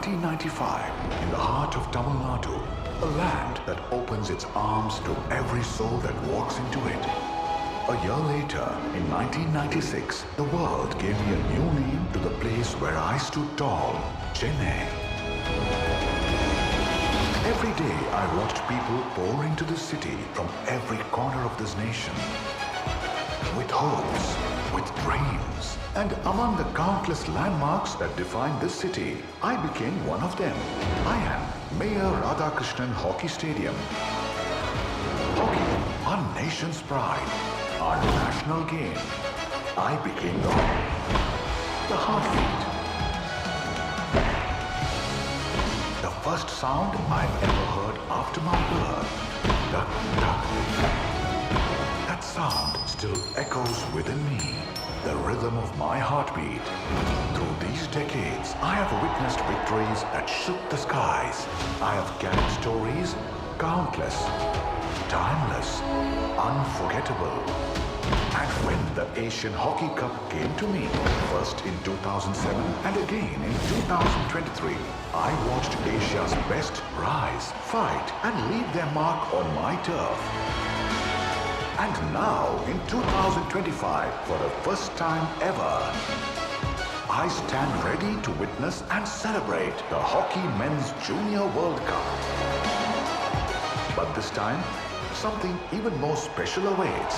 1995, in the heart of Tamilnadu, a land that opens its arms to every soul that walks into it. A year later, in 1996, the world gave me a new name to the place where I stood tall, Chennai. Every day I watched people pour into the city from every corner of this nation. With hopes, with dreams, and among the countless landmarks that define this city, I became one of them. I am Mayor Radhakrishnan Hockey Stadium. Hockey, our nation's pride, our national game. I became the heartbeat. The first sound I ever heard after my birth. Duck, duck. That sound still echoes within me, the rhythm of my heartbeat. Through these decades, I have witnessed victories that shook the skies. I have carried stories, countless, timeless, unforgettable. And when the Asian Hockey Cup came to me, first in 2007 and again in 2023, I watched Asia's best rise, fight, and leave their mark on my turf. And now, in 2025, for the first time ever, I stand ready to witness and celebrate the Hockey Men's Junior World Cup. But this time, something even more special awaits.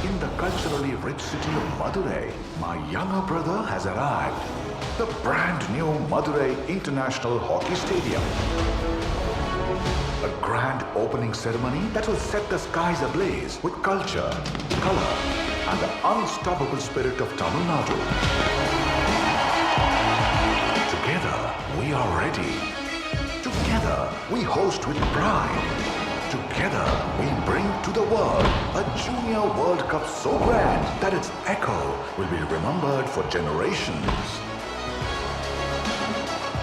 In the culturally rich city of Madurai, my younger brother has arrived. The brand new Madurai International Hockey Stadium. A grand opening ceremony that will set the skies ablaze with culture, color, and the unstoppable spirit of Tamil Nadu. Together, we are ready. Together, we host with pride. Together, we bring to the world a Junior World Cup so grand that its echo will be remembered for generations.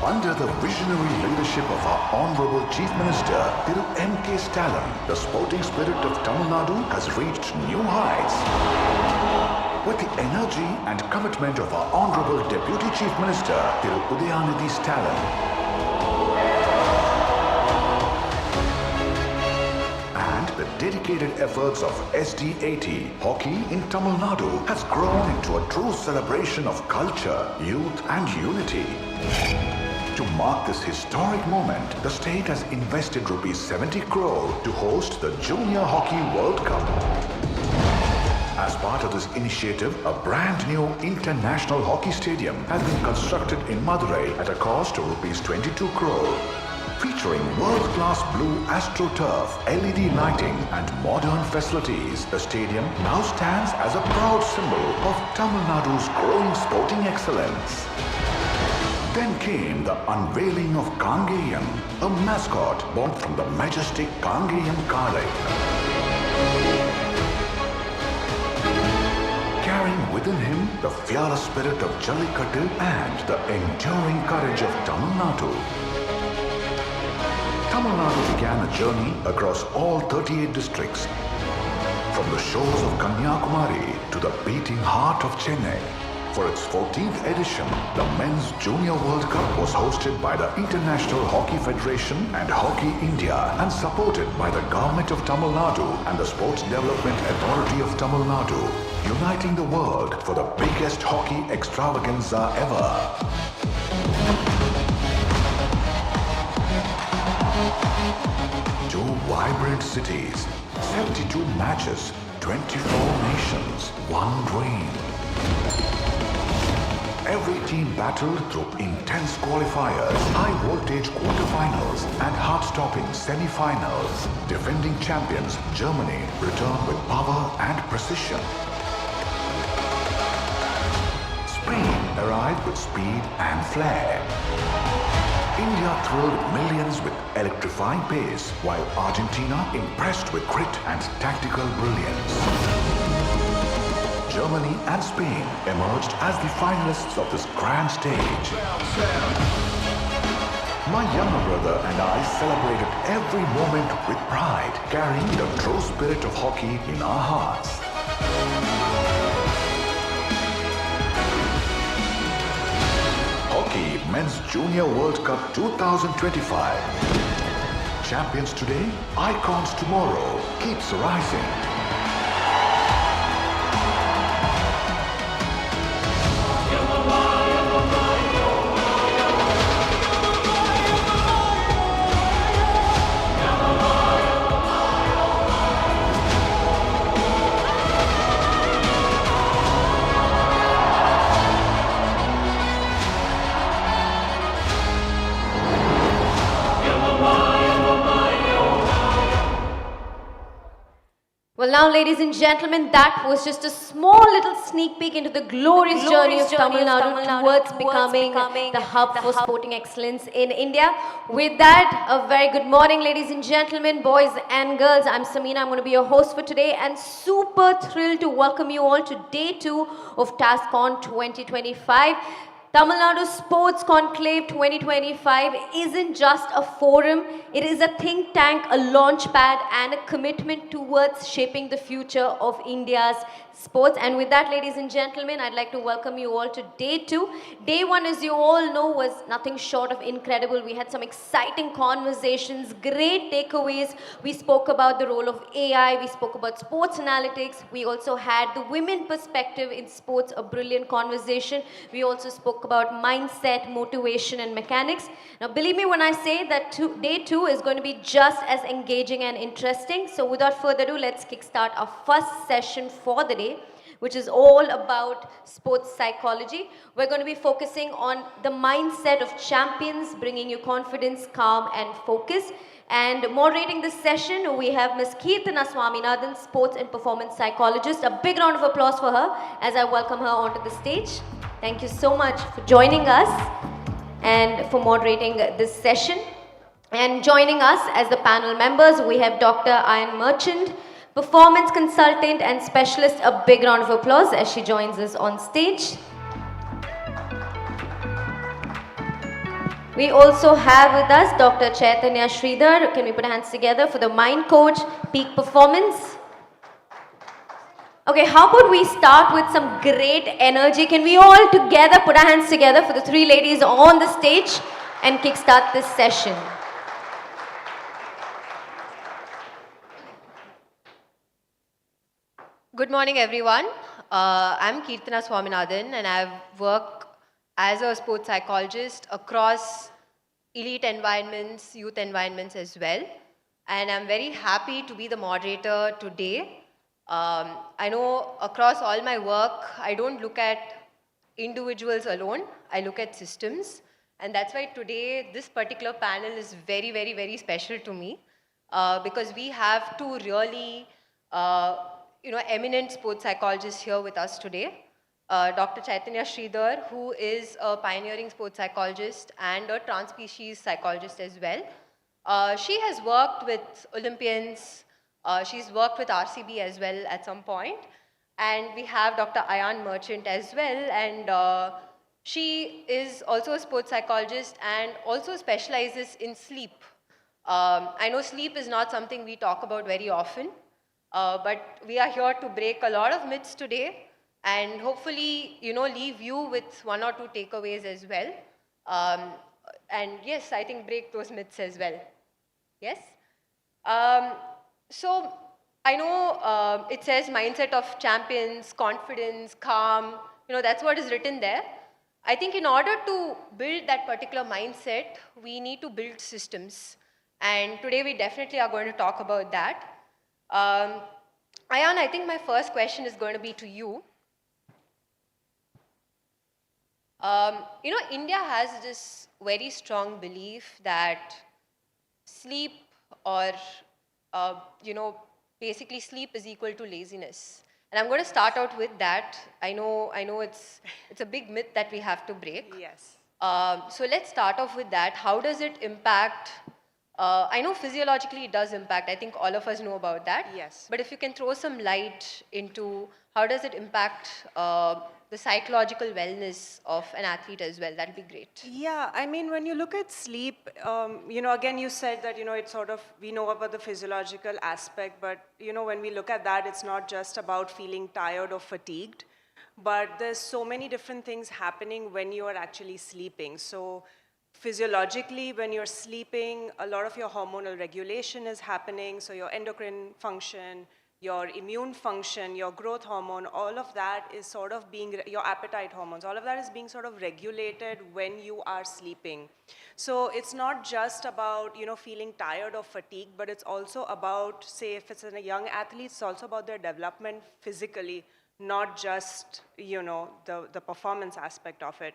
Under the visionary leadership of our Honorable Chief Minister, Thiru M.K. Stalin, the sporting spirit of Tamil Nadu has reached new heights. With the energy and commitment of our Honorable Deputy Chief Minister, Thiru Udhayanidhi Stalin, the dedicated efforts of SD80, hockey in Tamil Nadu has grown into a true celebration of culture, youth and unity. To mark this historic moment, the state has invested rupees 70 crore to host the Junior Hockey World Cup. As part of this initiative, a brand new international hockey stadium has been constructed in Madurai at a cost of rupees 22 crore. Featuring world-class blue AstroTurf, LED lighting and modern facilities, the stadium now stands as a proud symbol of Tamil Nadu's growing sporting excellence. Then came the unveiling of Kangeyam, a mascot born from the majestic Kangeyam Kale. Carrying within him the fearless spirit of Jallikattu and the enduring courage of Tamil Nadu. Tamil Nadu began a journey across all 38 districts. From the shores of Kanyakumari to the beating heart of Chennai. For its 14th edition, the Men's Junior World Cup was hosted by the International Hockey Federation and Hockey India and supported by the Government of Tamil Nadu and the Sports Development Authority of Tamil Nadu, uniting the world for the biggest hockey extravaganza ever. Two vibrant cities, 72 matches, 24 nations, one dream. Every team battled through intense qualifiers, high-voltage quarterfinals, and heart-stopping semi-finals. Defending champions, Germany, returned with power and precision. Spain arrived with speed and flair. India thrilled millions with electrifying pace, while Argentina impressed with grit and tactical brilliance. Germany and Spain emerged as the finalists of this grand stage. My younger brother and I celebrated every moment with pride, carrying the true spirit of hockey in our hearts. Hockey Men's Junior World Cup 2025. Champions today, icons tomorrow. Keeps rising. Well, now, ladies and gentlemen, that was just a small little sneak peek into the glorious journey of Tamilnadu towards becoming the hub for sporting excellence in India. With that, a very good morning, ladies and gentlemen, boys and girls. I'm Samina. I'm going to be your host for today, and super thrilled to welcome you all to day 2 of TaskCon 2025. Tamilnadu Sports Conclave 2025 isn't just a forum, it is a think tank, a launch pad, and a commitment towards shaping the future of India's sports. And with that, ladies and gentlemen, I'd like to welcome you all to day 2. Day 1, as you all know, was nothing short of incredible. We had some exciting conversations, great takeaways. We spoke about the role of AI, we spoke about sports analytics, we also had the women perspective in sports, a brilliant conversation. We also spoke about mindset, motivation, and mechanics. Now, believe me when I say that day 2 is going to be just as engaging and interesting. So without further ado, let's kickstart our first session for the day, which is all about sports psychology. We're going to be focusing on the mindset of champions, bringing you confidence, calm, and focus. And moderating this session, we have Ms. Keerthana Swaminathan, sports and performance psychologist. A big round of applause for her as I welcome her onto the stage. Thank you so much for joining us and for moderating this session. And joining us as the panel members, we have Dr. Ayan Merchant, performance consultant and specialist. A big round of applause as she joins us on stage. We also have with us Dr. Chaitanya Sridhar. Can we put our hands together for the Mind Coach Peak Performance? Okay, how about we start with some great energy? Can we all together put our hands together for the 3 ladies on the stage and kickstart this session? Good morning, everyone. I'm Keerthana Swaminathan, and I've worked as a sports psychologist across elite environments, youth environments as well. And I'm very happy to be the moderator today. I know across all my work, I don't look at individuals alone, I look at systems. And that's why today, this particular panel is very, very, very special to me because we have 2 really eminent sports psychologists here with us today. Dr. Chaitanya Sridhar, who is a pioneering sports psychologist and a trans-species psychologist as well. She has worked with Olympians, she's worked with RCB as well at some point. And we have Dr. Ayan Merchant as well, and she is also a sports psychologist and also specializes in sleep. I know sleep is not something we talk about very often, but we are here to break a lot of myths today and hopefully, leave you with 1 or 2 takeaways as well. And yes, I think break those myths as well. Yes? So I know it says mindset of champions, confidence, calm, that's what is written there. I think in order to build that particular mindset, we need to build systems. And today we definitely are going to talk about that. Ayan, I think my first question is going to be to you. India has this very strong belief that sleep or, basically sleep is equal to laziness. And I'm going to start out with that. I know it's a big myth that we have to break. Yes. So let's start off with that. How does it impact? I know physiologically it does impact. I think all of us know about that. Yes. But if you can throw some light into how does it impact the psychological wellness of an athlete as well, that'd be great. Yeah, I mean, when you look at sleep, again, you said that, it's sort of, we know about the physiological aspect, but, when we look at that, it's not just about feeling tired or fatigued. but there's so many different things happening when you are actually sleeping. So physiologically, when you're sleeping, a lot of your hormonal regulation is happening. So your endocrine function, your immune function, your growth hormone, all of that is sort of being, your appetite hormones, all of that is being sort of regulated when you are sleeping. So it's not just about, feeling tired or fatigued, but it's also about, say, if it's in a young athlete, it's also about their development physically, not just, the performance aspect of it.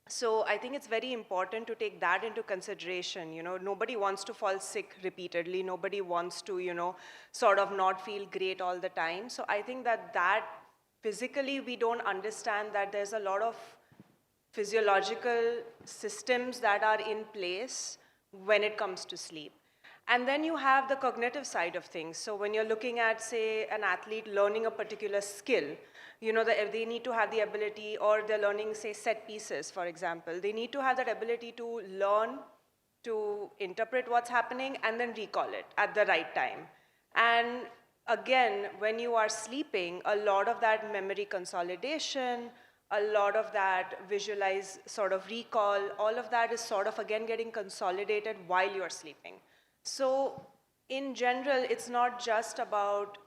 So I think it's very important to take that into consideration. Nobody wants to fall sick repeatedly. Nobody wants to, sort of not feel great all the time. So I think that physically we don't understand that there's a lot of physiological systems that are in place when it comes to sleep. And then you have the cognitive side of things. So when you're looking at, say, an athlete learning a particular skill, they need to have the ability, or they're learning, say, set pieces, for example. They need to have that ability to learn, to interpret what's happening, and then recall it at the right time. And again, when you are sleeping, a lot of that memory consolidation, a lot of that visualize, sort of recall, all of that is sort of, again, getting consolidated while you're sleeping. So in general, it's not just about,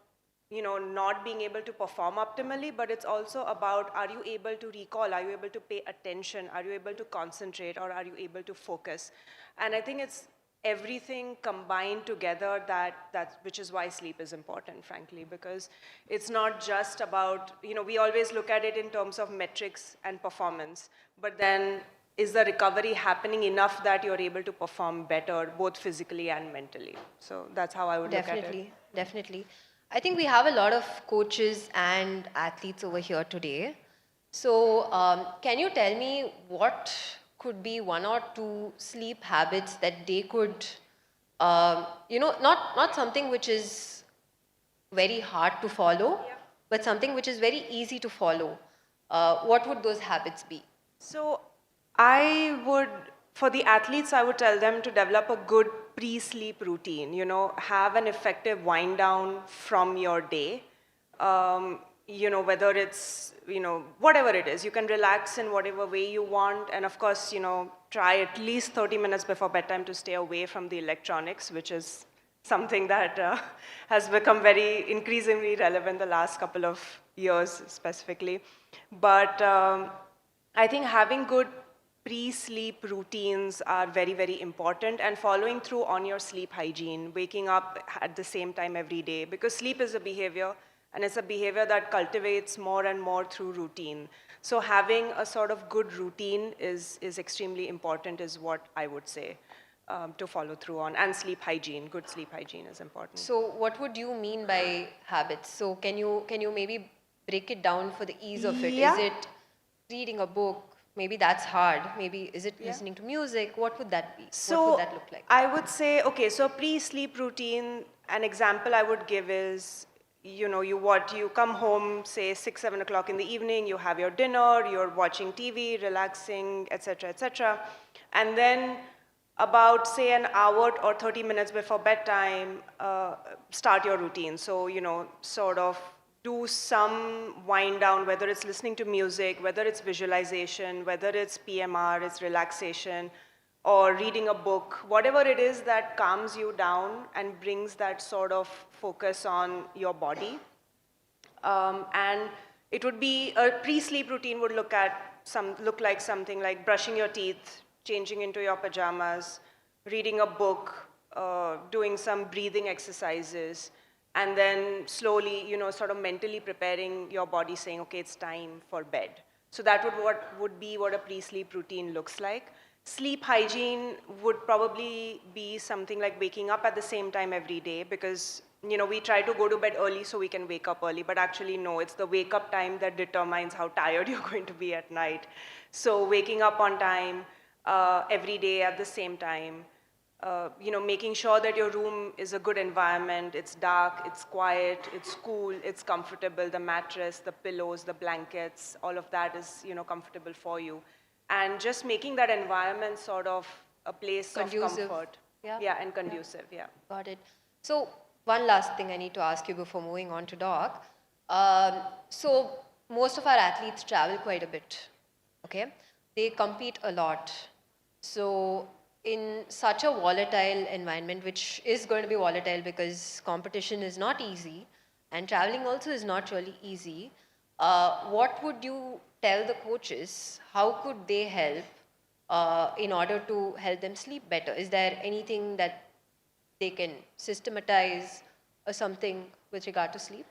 not being able to perform optimally, but it's also about, are you able to recall? Are you able to pay attention? Are you able to concentrate? Or are you able to focus? And I think it's everything combined together which is why sleep is important, frankly, because it's not just about, we always look at it in terms of metrics and performance, but then is the recovery happening enough that you're able to perform better, both physically and mentally? So that's how I would look at it. Definitely. I think we have a lot of coaches and athletes over here today. So can you tell me what could be one or two sleep habits that they could, not something which is very hard to follow, but something which is very easy to follow. What would those habits be? So for the athletes, I would tell them to develop a good pre-sleep routine, have an effective wind down from your day. Whether it's, whatever it is, you can relax in whatever way you want. And of course, try at least 30 minutes before bedtime to stay away from the electronics, which is something that has become very increasingly relevant the last couple of years specifically. But I think having good pre-sleep routines are very, very important, and following through on your sleep hygiene, waking up at the same time every day, because sleep is a behavior, and it's a behavior that cultivates more and more through routine. So having a sort of good routine is extremely important, is what I would say, to follow through on. And sleep hygiene, good sleep hygiene is important. So what would you mean by habits? So can you maybe break it down for the ease of it? Yeah. Is it reading a book? Maybe that's hard. Maybe is it listening to music? What would that be? So what would that look like? I would say, okay, so pre-sleep routine, an example I would give is, you come home, say 6, 7 o'clock in the evening, you have your dinner, you're watching TV, relaxing, etc. And then about, say, an hour or 30 minutes before bedtime, start your routine. So, sort of do some wind down, whether it's listening to music, whether it's visualization, whether it's PMR, it's relaxation, or reading a book, whatever it is that calms you down and brings that sort of focus on your body. And it would be, a pre-sleep routine would look like something like brushing your teeth, changing into your pajamas, reading a book, doing some breathing exercises, and then slowly, sort of mentally preparing your body, saying, okay, it's time for bed. So that would be what a pre-sleep routine looks like. Sleep hygiene would probably be something like waking up at the same time every day, because, we try to go to bed early so we can wake up early, but actually, no, it's the wake up time that determines how tired you're going to be at night. So waking up on time every day at the same time. Making sure that your room is a good environment, it's dark, it's quiet, it's cool, it's comfortable, the mattress, the pillows, the blankets, all of that is, comfortable for you. And just making that environment sort of a place Conducive. of comfort. Yeah. And conducive, yeah. Got it. So one last thing I need to ask you before moving on to Doc. So most of our athletes travel quite a bit, okay? They compete a lot. So in such a volatile environment, which is going to be volatile because competition is not easy and traveling also is not really easy, what would you tell the coaches? How could they help in order to help them sleep better? Is there anything that they can systematize or something with regard to sleep?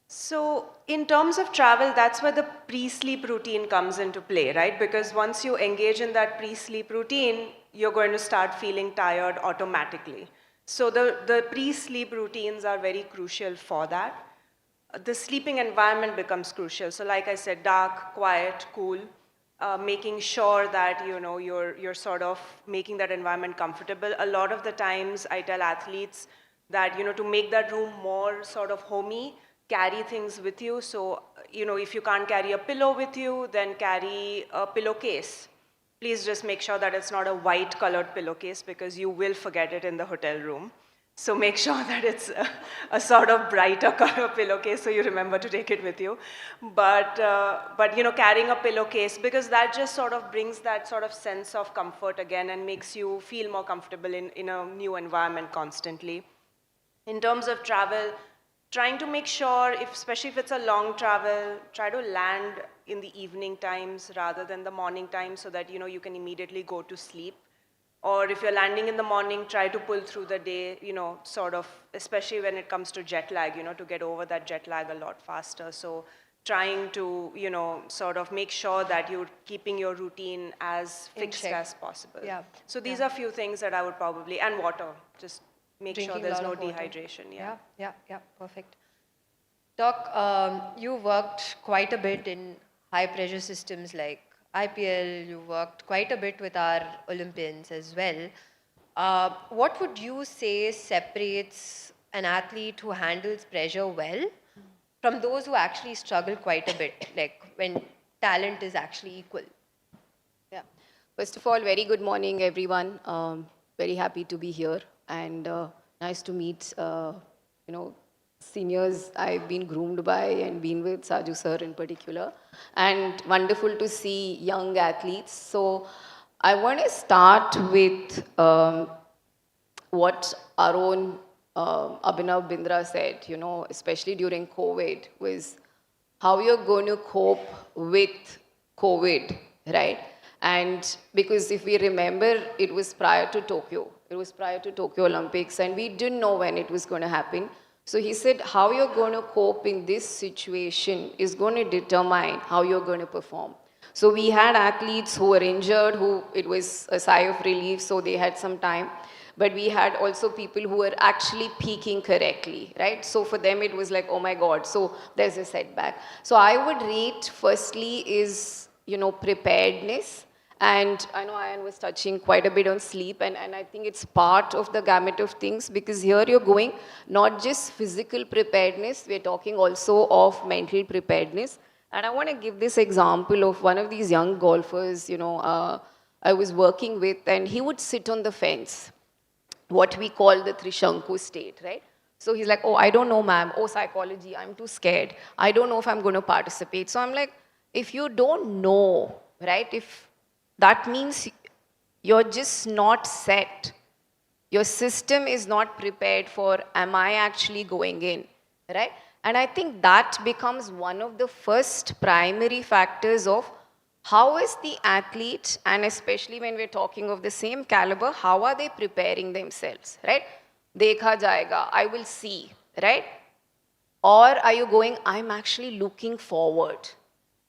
So, in terms of travel, that's where the pre-sleep routine comes into play, right? Because once you engage in that pre-sleep routine, you're going to start feeling tired automatically. So, the pre-sleep routines are very crucial for that. The sleeping environment becomes crucial. So, like I said, dark, quiet, cool, making sure that you're sort of making that environment comfortable. A lot of the times, I tell athletes that to make that room more sort of homey, carry things with you. So, if you can't carry a pillow with you, then carry a pillowcase. Please just make sure that it's not a white colored pillowcase because you will forget it in the hotel room. So make sure that it's a sort of brighter color pillowcase so you remember to take it with you. But carrying a pillowcase, because that just sort of brings that sort of sense of comfort again and makes you feel more comfortable in a new environment constantly. In terms of travel, trying to make sure, especially if it's a long travel, try to land in the evening times rather than the morning times so that you can immediately go to sleep. Or if you're landing in the morning, try to pull through the day, sort of, especially when it comes to jet lag, to get over that jet lag a lot faster. So trying to, sort of make sure that you're keeping your routine as fixed as possible. Yeah. So these are a few things that I would probably, and water, just make sure Drinking there's lot no of water. dehydration. Yeah, perfect. Doc, you worked quite a bit in high pressure systems like IPL, you worked quite a bit with our Olympians as well. What would you say separates an athlete who handles pressure well from those who actually struggle quite a bit, like when talent is actually equal? Yeah. First of all, very good morning, everyone. Very happy to be here and nice to meet, seniors I've been groomed by and been with, Saju sir in particular, and wonderful to see young athletes. So I want to start with what our own Abhinav Bindra said, especially during COVID, was how you're going to cope with COVID, right? And because if we remember, it was prior to Tokyo. It was prior to Tokyo Olympics, and we didn't know when it was going to happen. So he said, how you're going to cope in this situation is going to determine how you're going to perform. So we had athletes who were injured, who it was a sigh of relief, so they had some time. But we had also people who were actually peaking correctly, right? So for them, it was like, oh my God, so there's a setback. So I would rate firstly is, preparedness. And I know Ayan was touching quite a bit on sleep, and I think it's part of the gamut of things, because here you're going not just physical preparedness, we're talking also of mental preparedness. And I want to give this example of one of these young golfers, I was working with, and he would sit on the fence, what we call the Trishanku state, right? So he's like, oh, I don't know, ma'am. Oh, psychology, I'm too scared. I don't know if I'm going to participate. So I'm like, if you don't know, right, if that means you're just not set. Your system is not prepared for, am I actually going in, right? And I think that becomes one of the first primary factors of how is the athlete, and especially when we're talking of the same caliber, how are they preparing themselves, right? Dekha jayega, I will see, right? Or are you going, I'm actually looking forward.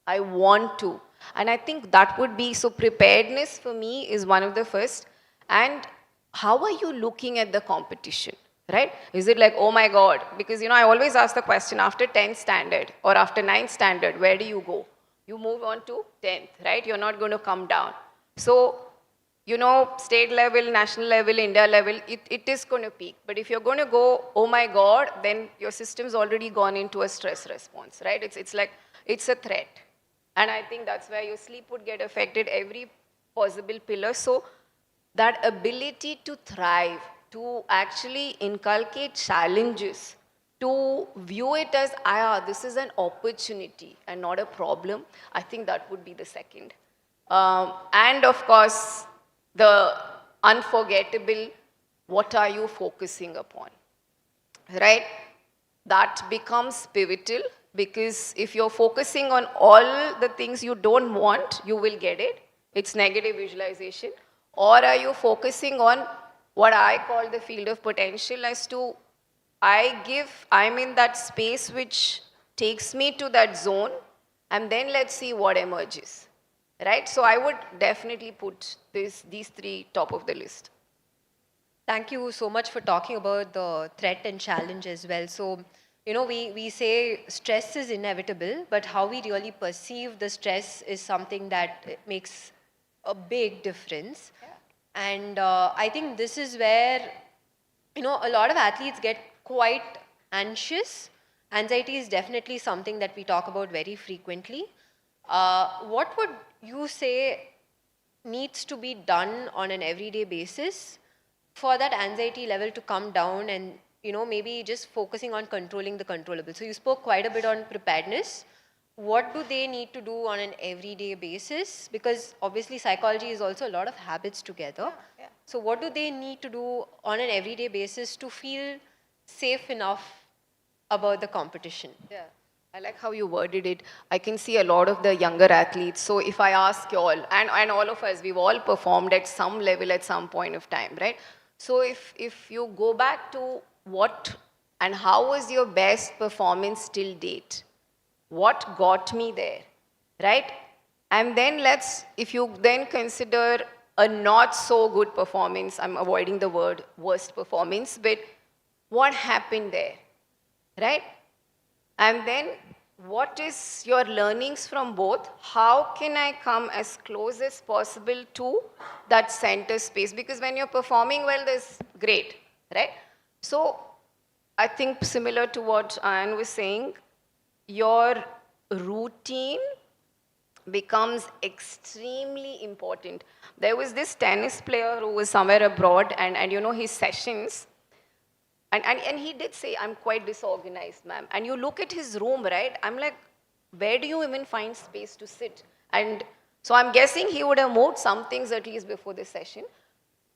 I want to. And I think that would be, so preparedness for me is one of the first. And how are you looking at the competition, right? Is it like, oh my God, because I always ask the question, after 10th standard or after 9th standard, where do you go? You move on to 10th, right? You're not going to come down. So, state level, national level, India level, it is going to peak. But if you're going to go, oh my God, then your system's already gone into a stress response, right? It's like, it's a threat. And I think that's where your sleep would get affected, every possible pillar. So that ability to thrive, to actually inculcate challenges, to view it as, this is an opportunity and not a problem, I think that would be the second. And of course, the unforgettable, what are you focusing upon, right? That becomes pivotal, because if you're focusing on all the things you don't want, you will get it. It's negative visualization. Or are you focusing on what I call the field of potential, as to I'm in that space which takes me to that zone, and then let's see what emerges, right? So I would definitely put these three top of the list. Thank you so much for talking about the threat and challenge as well. So, you know, we say stress is inevitable, but how we really perceive the stress is something that makes a big difference. Yeah. And I think this is where, you know, a lot of athletes get quite anxious. Anxiety is definitely something that we talk about very frequently. What would you say needs to be done on an everyday basis for that anxiety level to come down, and, you know, maybe just focusing on controlling the controllable? So you spoke quite a bit on preparedness. What do they need to do on an everyday basis? Because obviously psychology is also a lot of habits together. Yeah. So what do they need to do on an everyday basis to feel safe enough about the competition? Yeah, I like how you worded it. I can see a lot of the younger athletes. So if I ask you all, and all of us, we've all performed at some level at some point of time, right? So if you go back to what and how was your best performance till date? What got me there, right? And then if you then consider a not so good performance, I'm avoiding the word worst performance, but what happened there, right? And then what is your learnings from both? How can I come as close as possible to that center space? Because when you're performing well, that's great, right? So I think similar to what Ayan was saying, your routine becomes extremely important. There was this tennis player who was somewhere abroad, and you know, his sessions, and he did say, I'm quite disorganized, ma'am. And you look at his room, right? I'm like, where do you even find space to sit? And so I'm guessing he would have moved some things at least before the session.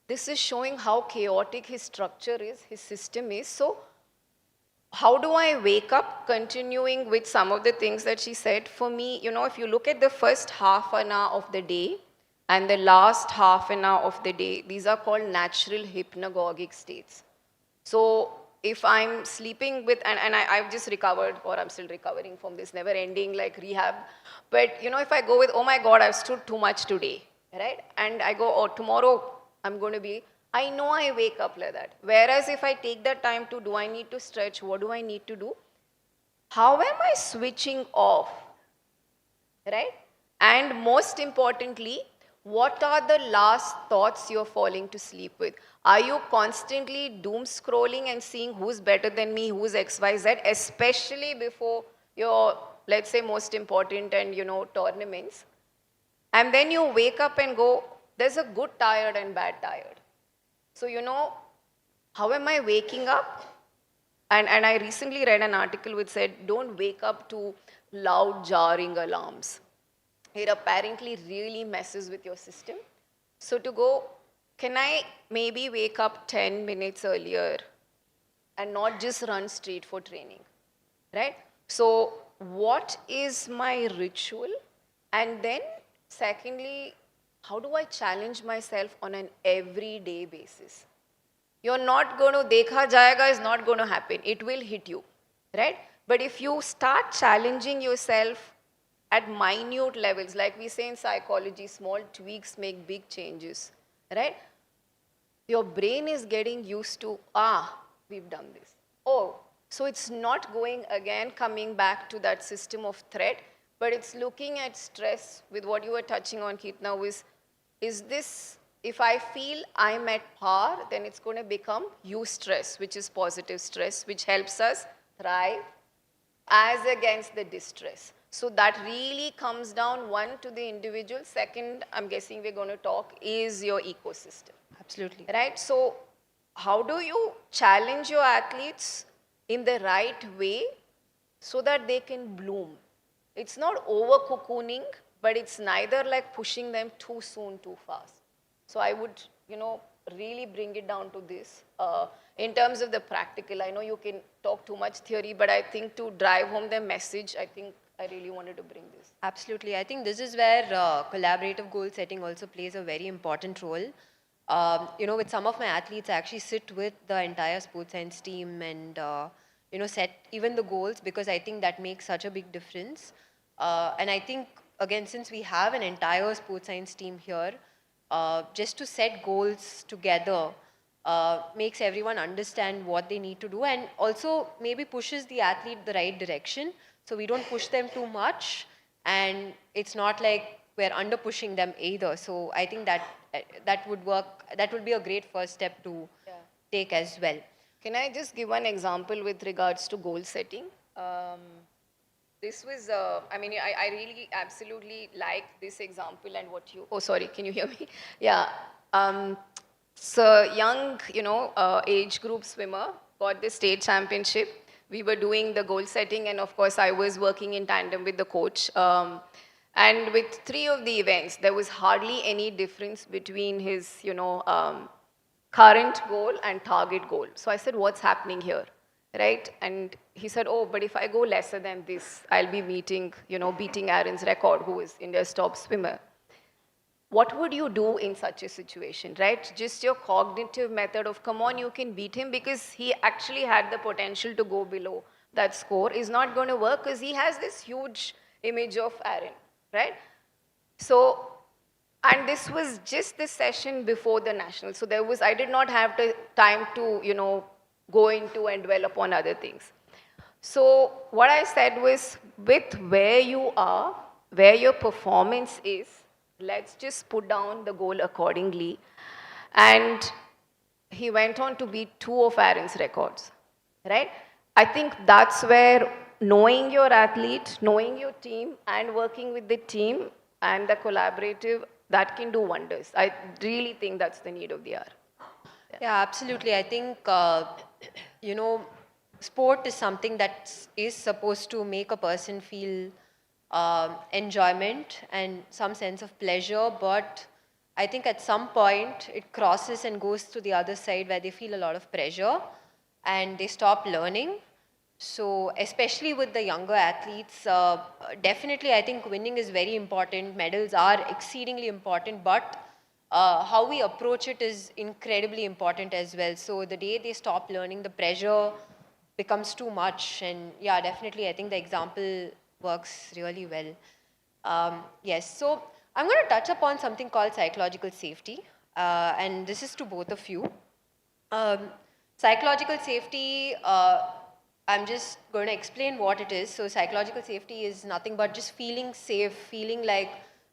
This is showing how chaotic his structure is, his system is. So how do I wake up? Continuing with some of the things that she said, for me, you know, if you look at the first half an hour of the day and the last half an hour of the day, these are called natural hypnagogic states. So if I'm sleeping with, and I've just recovered, or I'm still recovering from this never-ending like rehab, but you know, if I go with, oh my God, I've stood too much today, right? And I go, oh, tomorrow I'm going to be, I know I wake up like that. Whereas if I take that time to, do I need to stretch? What do I need to do? How am I switching off, right? And most importantly, what are the last thoughts you're falling to sleep with? Are you constantly doom scrolling and seeing who's better than me, who's XYZ, especially before your, let's say, most important and, you know, tournaments? And then you wake up and go, there's a good tired and bad tired. So, you know, how am I waking up? And I recently read an article which said, don't wake up to loud, jarring alarms. It apparently really messes with your system. So to go, can I maybe wake up 10 minutes earlier and not just run straight for training, right? So what is my ritual? And then secondly, how do I challenge myself on an everyday basis? You're not going to, dekha jayega is not going to happen. It will hit you, right? But if you start challenging yourself at minute levels, like we say in psychology, small tweaks make big changes, right? Your brain is getting used to, we've done this. Oh, so it's not going again, coming back to that system of threat, but it's looking at stress with what you were touching on, Keetna, is this, if I feel I'm at par, then it's going to become eustress, which is positive stress, which helps us thrive as against the distress. So that really comes down, one, to the individual. Second, I'm guessing we're going to talk, is your ecosystem. Absolutely. Right? So how do you challenge your athletes in the right way so that they can bloom. It's not over cocooning, but it's neither like pushing them too soon, too fast. So I would, really bring it down to this. In terms of the practical, I know you can talk too much theory, but I think to drive home the message, I think I really wanted to bring this. Absolutely. I think this is where collaborative goal setting also plays a very important role. With some of my athletes, I actually sit with the entire sports science team and, set even the goals, because I think that makes such a big difference. And I think, again, since we have an entire sports science team here, just to set goals together makes everyone understand what they need to do, and also maybe pushes the athlete the right direction. So we don't push them too much, and it's not like we're under pushing them either. So I think that would work. That would be a great first step to take as well. Can I just give one example with regards to goal setting? This was, I really absolutely like this example and what you, oh, sorry, can you hear me? Yeah. So young, age group swimmer got the state championship. We were doing the goal setting, and of course I was working in tandem with the coach. And with 3 of the events, there was hardly any difference between his, current goal and target goal. So I said, what's happening here, right? And he said, oh, but if I go lesser than this, I'll be beating Aaron's record, who is India's top swimmer. What would you do in such a situation, right? Just your cognitive method of, come on, you can beat him, because he actually had the potential to go below that score, is not going to work because he has this huge image of Aaron, right? So, and this was just the session before the national. So I did not have the time to, go into and dwell upon other things. So what I said was, with where you are, where your performance is, let's just put down the goal accordingly. And he went on to beat 2 of Aaron's records, right? I think that's where knowing your athlete, knowing your team, and working with the team and the collaborative, that can do wonders. I really think that's the need of the hour. Yeah, absolutely. I think, sport is something that is supposed to make a person feel enjoyment and some sense of pleasure, but I think at some point it crosses and goes to the other side where they feel a lot of pressure and they stop learning. So especially with the younger athletes, definitely I think winning is very important. Medals are exceedingly important, but how we approach it is incredibly important as well. So the day they stop learning, the pressure becomes too much. And yeah, definitely I think the example works really well. Yes, so I'm going to touch upon something called psychological safety, and this is to both of you. Psychological safety, I'm just going to explain what it is. So psychological safety is nothing but just feeling safe, feeling like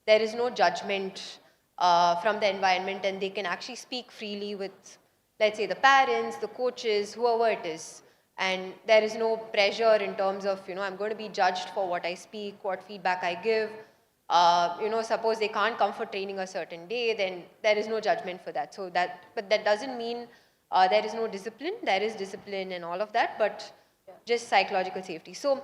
there is no judgment from the environment, and they can actually speak freely with, let's say, the parents, the coaches, whoever it is. And there is no pressure in terms of, I'm going to be judged for what I speak, what feedback I give. Suppose they can't come for training a certain day, then there is no judgment for that. But that doesn't mean there is no discipline. There is discipline and all of that, but just psychological safety. So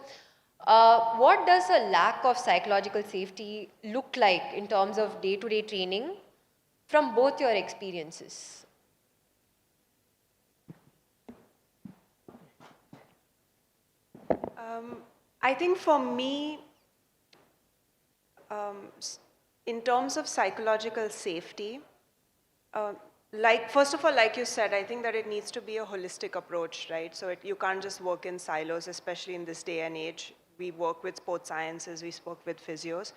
what does a lack of psychological safety look like in terms of day-to-day training from both your experiences? I think for me, in terms of psychological safety, first of all, like you said, I think that it needs to be a holistic approach, right? So you can't just work in silos, especially in this day and age. We work with sports sciences, we work with physios.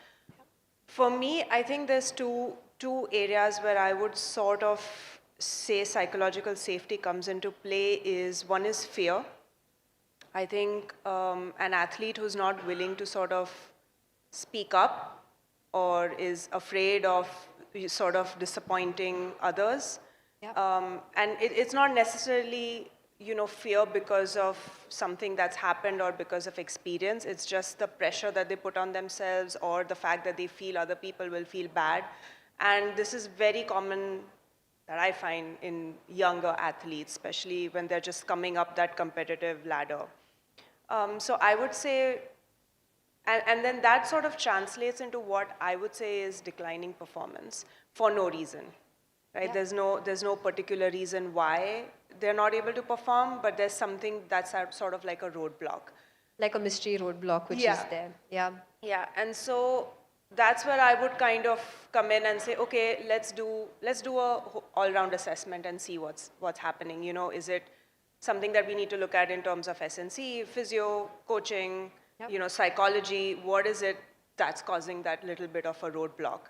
For me, I think there's two areas where I would sort of say psychological safety comes into play. One is fear. I think an athlete who's not willing to sort of speak up or is afraid of sort of disappointing others. Yep. And it's not necessarily, fear because of something that's happened or because of experience. It's just the pressure that they put on themselves or the fact that they feel other people will feel bad. And this is very common that I find in younger athletes, especially when they're just coming up that competitive ladder. So I would say, and then that sort of translates into what I would say is declining performance for no reason, right? Yeah. There's no particular reason why they're not able to perform, but there's something that's sort of like a roadblock. Like a mystery roadblock which is there. Yeah. Yeah, and so that's where I would kind of come in and say, okay, let's do a all-round assessment and see what's happening. You know, is it something that we need to look at in terms of SNC, physio, coaching, Yep. you know, psychology? What is it that's causing that little bit of a roadblock?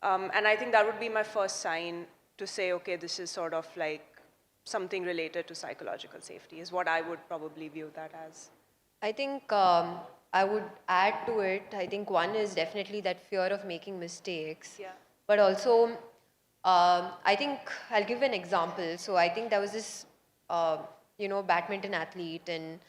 And I think that would be my first sign to say, okay, this is sort of like something related to psychological safety, is what I would probably view that as. I think I would add to it. I think one is definitely that fear of making mistakes. Yeah. But also, I think I'll give an example. So I think there was this, badminton athlete, and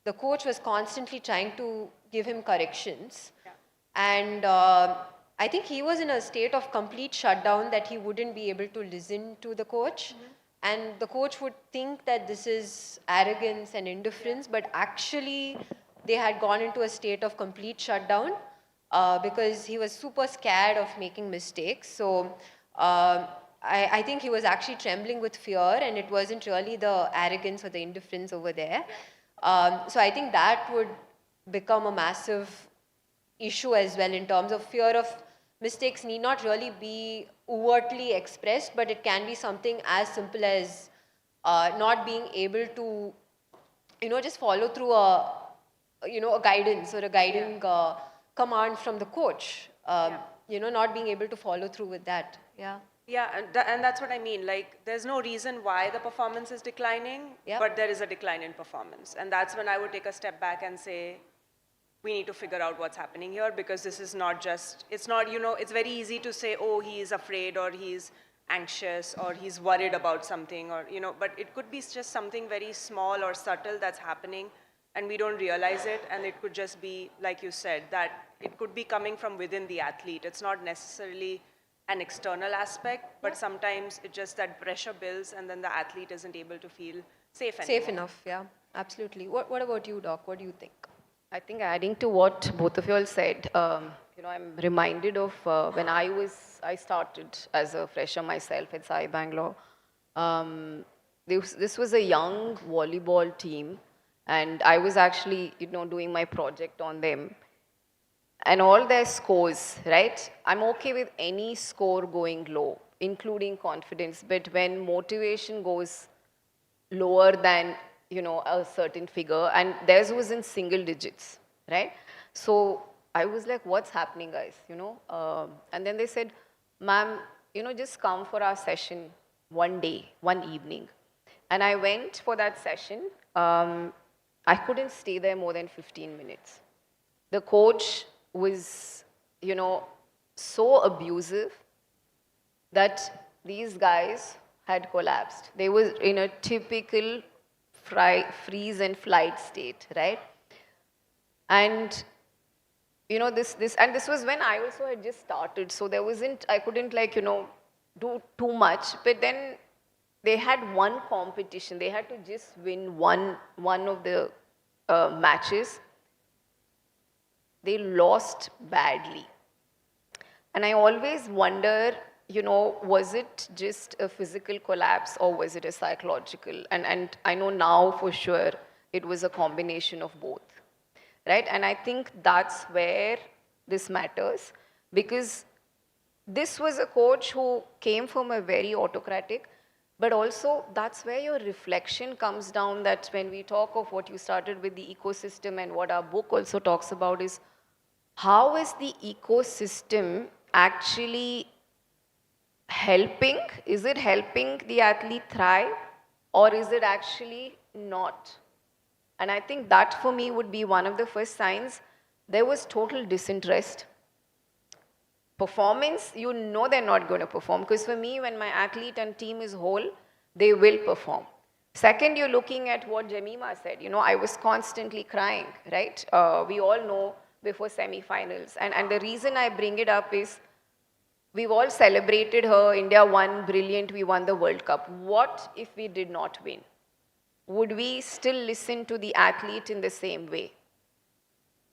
the coach was constantly trying to give him corrections. Yeah. And I think he was in a state of complete shutdown that he wouldn't be able to listen to the coach. And the coach would think that this is arrogance and indifference, but actually they had gone into a state of complete shutdown because he was super scared of making mistakes. So I think he was actually trembling with fear, and it wasn't really the arrogance or the indifference over there. So I think that would become a massive issue as well, in terms of fear of mistakes need not really be overtly expressed, but it can be something as simple as not being able to, just follow through a guidance or a guiding command from the coach. Not being able to follow through with that. Yeah. Yeah, and that's what I mean. Like, there's no reason why the performance is declining, Yep. but there is a decline in performance. And that's when I would take a step back and say, we need to figure out what's happening here, because this is not just, it's not, it's very easy to say, oh, he's afraid, or he's anxious, or he's worried about something, or, but it could be just something very small or subtle that's happening, and we don't realize it. And it could just be, like you said, that it could be coming from within the athlete. It's not necessarily an external aspect, but sometimes it's just that pressure builds, and then the athlete isn't able to feel safe anymore. Safe enough. Yeah. Absolutely. What about you, Doc? What do you think? I think adding to what both of you all said, I'm reminded of when I started as a fresher myself at Sai Bangalore. This was a young volleyball team, and I was actually, doing my project on them. And all their scores, right? I'm okay with any score going low, including confidence, but when motivation goes lower than a certain figure, and theirs was in single digits, right? So I was like, what's happening, guys, and then they said, ma'am, just come for our session one day, one evening. And I went for that session. I couldn't stay there more than 15 minutes. The coach was, so abusive that these guys had collapsed. They were in a typical freeze and flight state, right? And this was when I also had just started, so I couldn't do too much. But then they had one competition. They had to just win one of the matches. They lost badly. And I always wonder, was it just a physical collapse, or was it a psychological? And I know now for sure it was a combination of both, right? And I think that's where this matters, because this was a coach who came from a very autocratic, but also that's where your reflection comes down, that when we talk of what you started with, the ecosystem, and what our book also talks about is, how is the ecosystem actually helping? Is it helping the athlete thrive, or is it actually not? And I think that for me would be one of the first signs. There was total disinterest. Performance, they're not going to perform, because for me, when my athlete and team is whole, they will perform. Second, you're looking at what Jemima said. I was constantly crying, right? We all know before semi-finals. And the reason I bring it up is, we've all celebrated her, India won, brilliant, we won the World Cup. What if we did not win? Would we still listen to the athlete in the same way?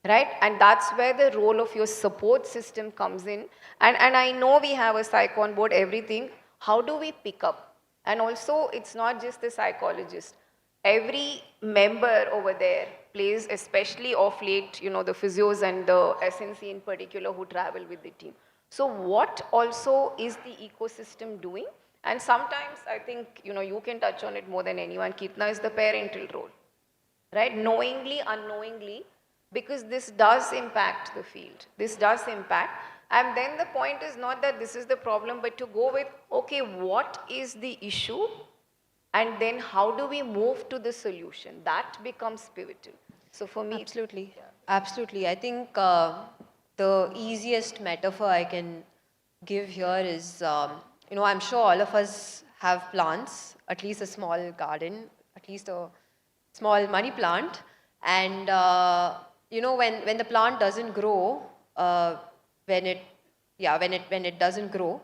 Right? And that's where the role of your support system comes in. And I know we have a psych on board, everything. How do we pick up? And also, it's not just the psychologist. Every member over there plays, especially of late, you know, the physios and the SNC in particular who travel with the team. So what also is the ecosystem doing? And sometimes I think, you know, you can touch on it more than anyone. Kirtana is the parental role, right? Knowingly, unknowingly, because this does impact the field. This does impact. And then the point is not that this is the problem, but to go with, okay, what is the issue? And then how do we move to the solution? That becomes pivotal. So for me, Absolutely. Absolutely. I think the easiest metaphor I can give here is, you know, I'm sure all of us have plants, at least a small garden, at least a small money plant. And, you know, when the plant doesn't grow, when it doesn't grow,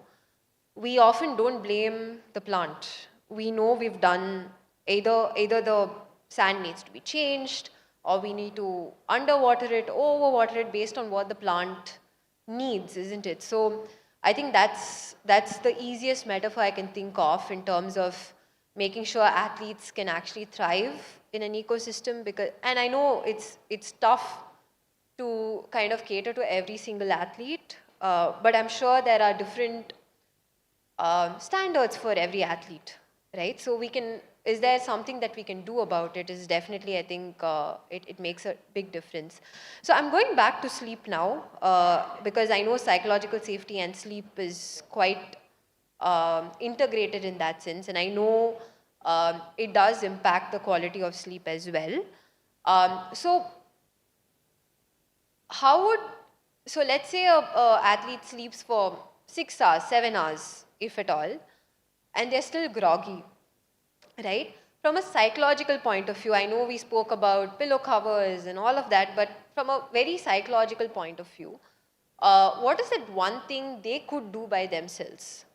we often don't blame the plant. We know we've done either the sand needs to be changed, or we need to underwater it, overwater it based on what the plant needs, isn't it? So I think that's the easiest metaphor I can think of in terms of making sure athletes can actually thrive in an ecosystem. Because, and I know it's tough to kind of cater to every single athlete, but I'm sure there are different standards for every athlete, right? So is there something that we can do about it? Is definitely, I think, it makes a big difference. So I'm going back to sleep now, because I know psychological safety and sleep is quite integrated in that sense, and I know it does impact the quality of sleep as well. So let's say a athlete sleeps for 6 hours, 7 hours, if at all, and they're still groggy, right? From a psychological point of view, I know we spoke about pillow covers and all of that, but from a very psychological point of view, what is that one thing they could do by themselves?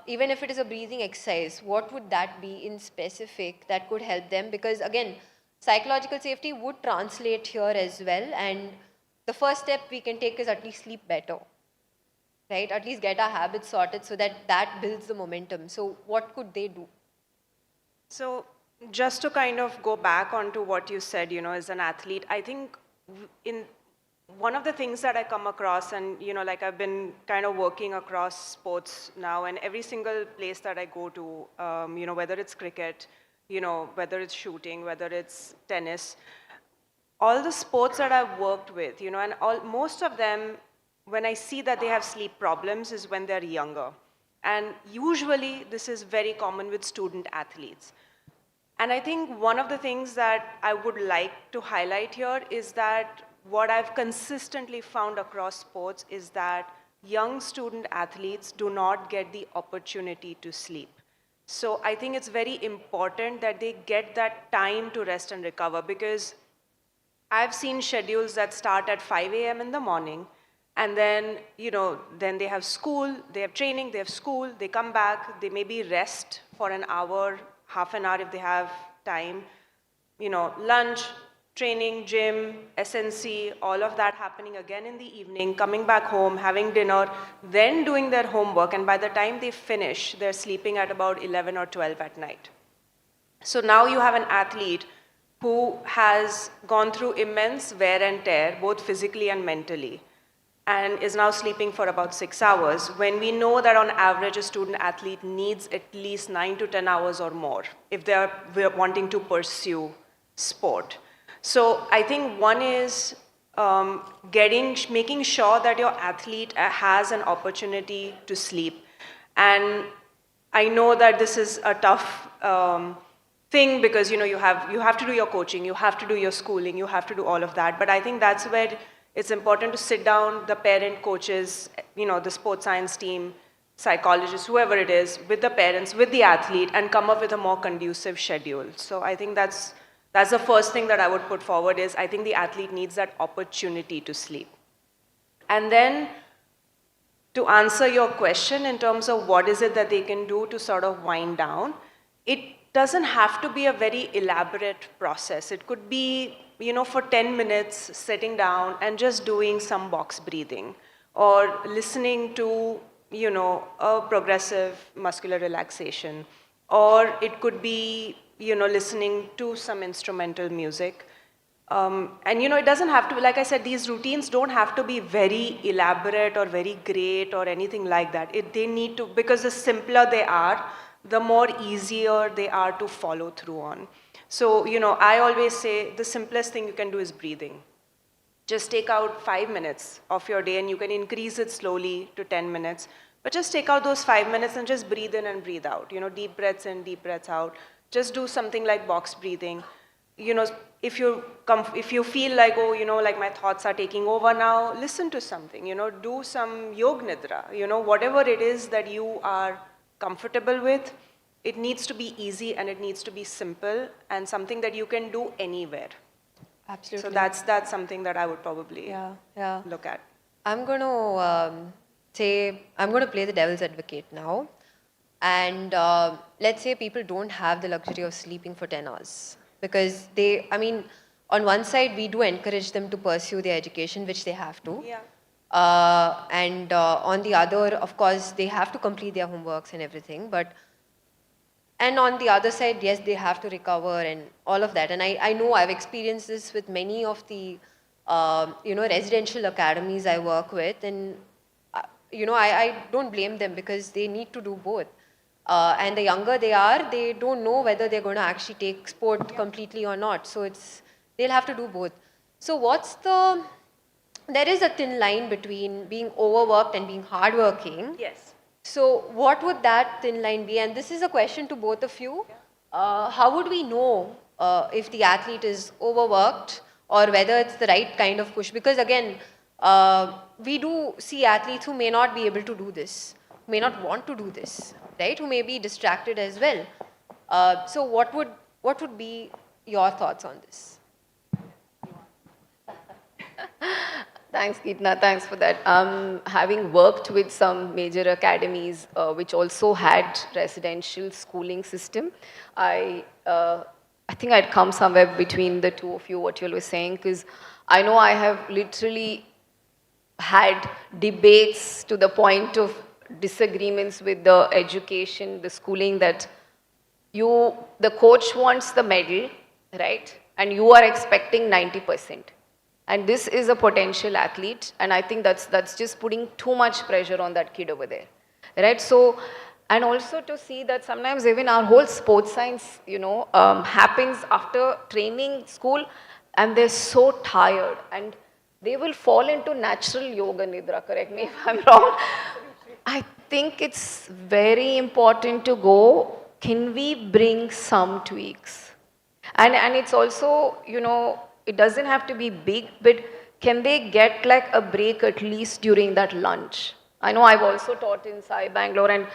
Even if it is a breathing exercise, what would that be in specific that could help them? Because again, psychological safety would translate here as well, and the first step we can take is at least sleep better, right? At least get our habits sorted so that builds the momentum. So what could they do? So just to kind of go back onto what you said, you know, as an athlete, I think in one of the things that I come across, and, you know, like I've been kind of working across sports now, and every single place that I go to, you know, whether it's cricket, you know, whether it's shooting, whether it's tennis, all the sports that I've worked with, you know, and most of them, when I see that they have sleep problems is when they're younger. And usually this is very common with student athletes. And I think one of the things that I would like to highlight here is that what I've consistently found across sports is that young student athletes do not get the opportunity to sleep. So I think it's very important that they get that time to rest and recover, because I've seen schedules that start at 5 a.m. in the morning, and then, you know, then they have school, they have training, they have school, they come back, they maybe rest for an hour, half an hour if they have time, you know, lunch, training, gym, SNC, all of that happening again in the evening, coming back home, having dinner, then doing their homework, and by the time they finish, they're sleeping at about 11 or 12 at night. So now you have an athlete who has gone through immense wear and tear, both physically and mentally, and is now sleeping for about 6 hours, when we know that on average a student athlete needs at least 9 to 10 hours or more if they're wanting to pursue sport. So I think one is making sure that your athlete has an opportunity to sleep. And I know that this is a tough thing, because, you know, you have to do your coaching, you have to do your schooling, you have to do all of that. But I think that's where it's important to sit down, the parent, coaches, you know, the sports science team, psychologists, whoever it is, with the parents, with the athlete, and come up with a more conducive schedule. So I think that's the first thing that I would put forward is I think the athlete needs that opportunity to sleep. And then to answer your question in terms of what is it that they can do to sort of wind down, it doesn't have to be a very elaborate process. It could be, for 10 minutes sitting down and just doing some box breathing or listening to, a progressive muscular relaxation. Or it could be, listening to some instrumental music. And it doesn't have to be, like I said, these routines don't have to be very elaborate or very great or anything like that. They need to, because the simpler they are, the more easier they are to follow through on. So, I always say the simplest thing you can do is breathing. Just take out 5 minutes of your day, and you can increase it slowly to 10 minutes. But just take out those 5 minutes and just breathe in and breathe out. Deep breaths in, deep breaths out. Just do something like box breathing. If you feel like, like my thoughts are taking over now, listen to something. Do some yog nidra. Whatever it is that you are comfortable with, it needs to be easy and it needs to be simple and something that you can do anywhere. Absolutely. So that's something that I would probably look at. I'm going to I'm going to play the devil's advocate now. And let's say people don't have the luxury of sleeping for 10 hours. Because on one side, we do encourage them to pursue their education, which they have to. Yeah. And on the other, of course, they have to complete their homeworks and everything. And on the other side, yes, they have to recover and all of that. And I know I've experienced this with many of the, residential academies I work with. And, I don't blame them because they need to do both. And the younger they are, they don't know whether they're going to actually take sport completely or not. So they'll have to do both. So there is a thin line between being overworked and being hardworking. Yes. So what would that thin line be? And this is a question to both of you. How would we know if the athlete is overworked or whether it's the right kind of push? Because again, we do see athletes who may not be able to do this, may not want to do this, right? Who may be distracted as well. So what would be your thoughts on this? Thanks, Geetna. Thanks for that. Having worked with some major academies which also had residential schooling system, I think I'd come somewhere between the two of you, what you were saying, because I know I have literally had debates to the point of disagreements with the education, the schooling, that the coach wants the medal, right? And you are expecting 90%. And this is a potential athlete, and I think that's just putting too much pressure on that kid over there, right? So, and also to see that sometimes even our whole sports science, happens after training school, and they're so tired, and they will fall into natural yoga nidra. Correct me if I'm wrong. I think it's very important to go, can we bring some tweaks? And it's also, it doesn't have to be big, but can they get like a break at least during that lunch? I know I've also taught in Sai Bangalore, and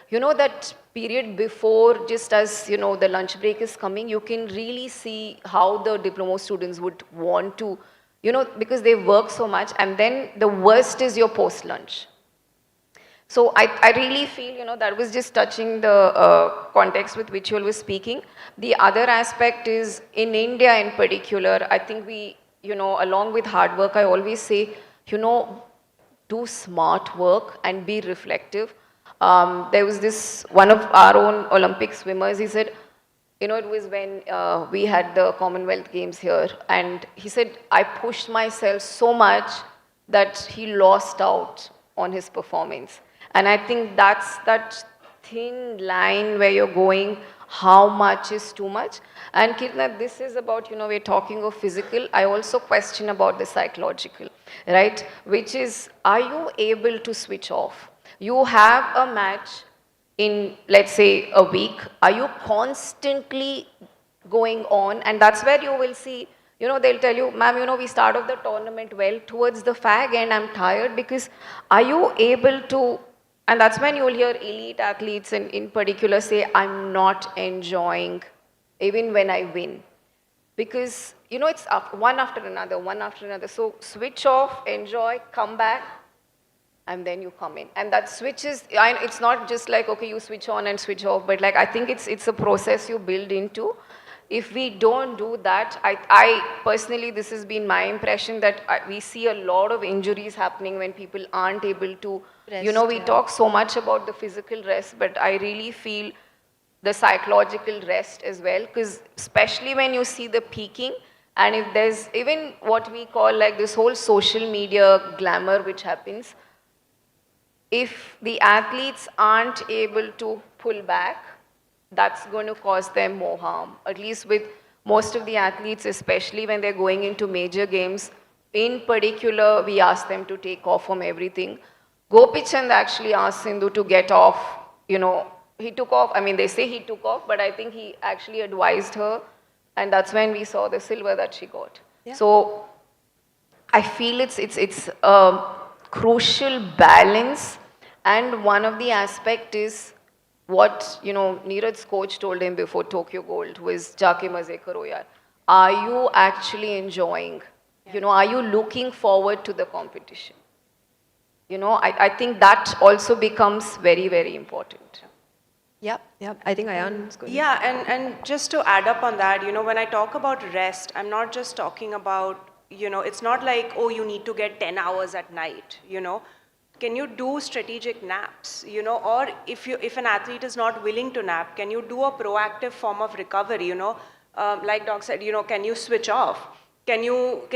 that period before, just as the lunch break is coming, you can really see how the diploma students would want to, because they work so much, and then the worst is your post-lunch. So I really feel, that was just touching the context with which you were speaking. The other aspect is, in India in particular, I think we, along with hard work, I always say, do smart work and be reflective. There was this, one of our own Olympic swimmers, he said, it was when we had the Commonwealth Games here, and he said, I pushed myself so much that he lost out on his performance. And I think that's that thin line where you're going, how much is too much? And Kirtana, this is about, we're talking of physical. I also question about the psychological, right? Which is, are you able to switch off? You have a match in, let's say, a week. Are you constantly going on? And that's where you will see, they'll tell you, ma'am, we start off the tournament well, towards the fag end, I'm tired, because are you able to, and that's when you'll hear elite athletes in particular say, I'm not enjoying even when I win. Because, it's one after another, one after another. So switch off, enjoy, come back, and then you come in. And that switch is, it's not just like, okay, you switch on and switch off, but like, I think it's a process you build into. If we don't do that, I personally, this has been my impression that we see a lot of injuries happening when people aren't able to, Rest, we yeah. talk so much about the physical rest, but I really feel the psychological rest as well, because especially when you see the peaking, and if there's even what we call like this whole social media glamour which happens, if the athletes aren't able to pull back, that's going to cause them more harm. At least with most of the athletes, especially when they're going into major games, in particular, we ask them to take off from everything. Gopichand actually asked Sindhu to get off, he took off. I mean, they say he took off, but I think he actually advised her, and that's when we saw the silver that she got. Yeah. So I feel it's a crucial balance, and one of the aspect is what Neeraj's coach told him before Tokyo Gold was Jaake maze karo yaar. Are you actually enjoying? Are you looking forward to the competition? I think that also becomes very, very important. Yeah, yeah. I think Ayan's going. Yeah, and just to add up on that, when I talk about rest, I'm not just talking about, it's not like, oh, you need to get 10 hours at night, Can you do strategic naps, or if an athlete is not willing to nap, can you do a proactive form of recovery, Like Doc said, can you switch off? Can you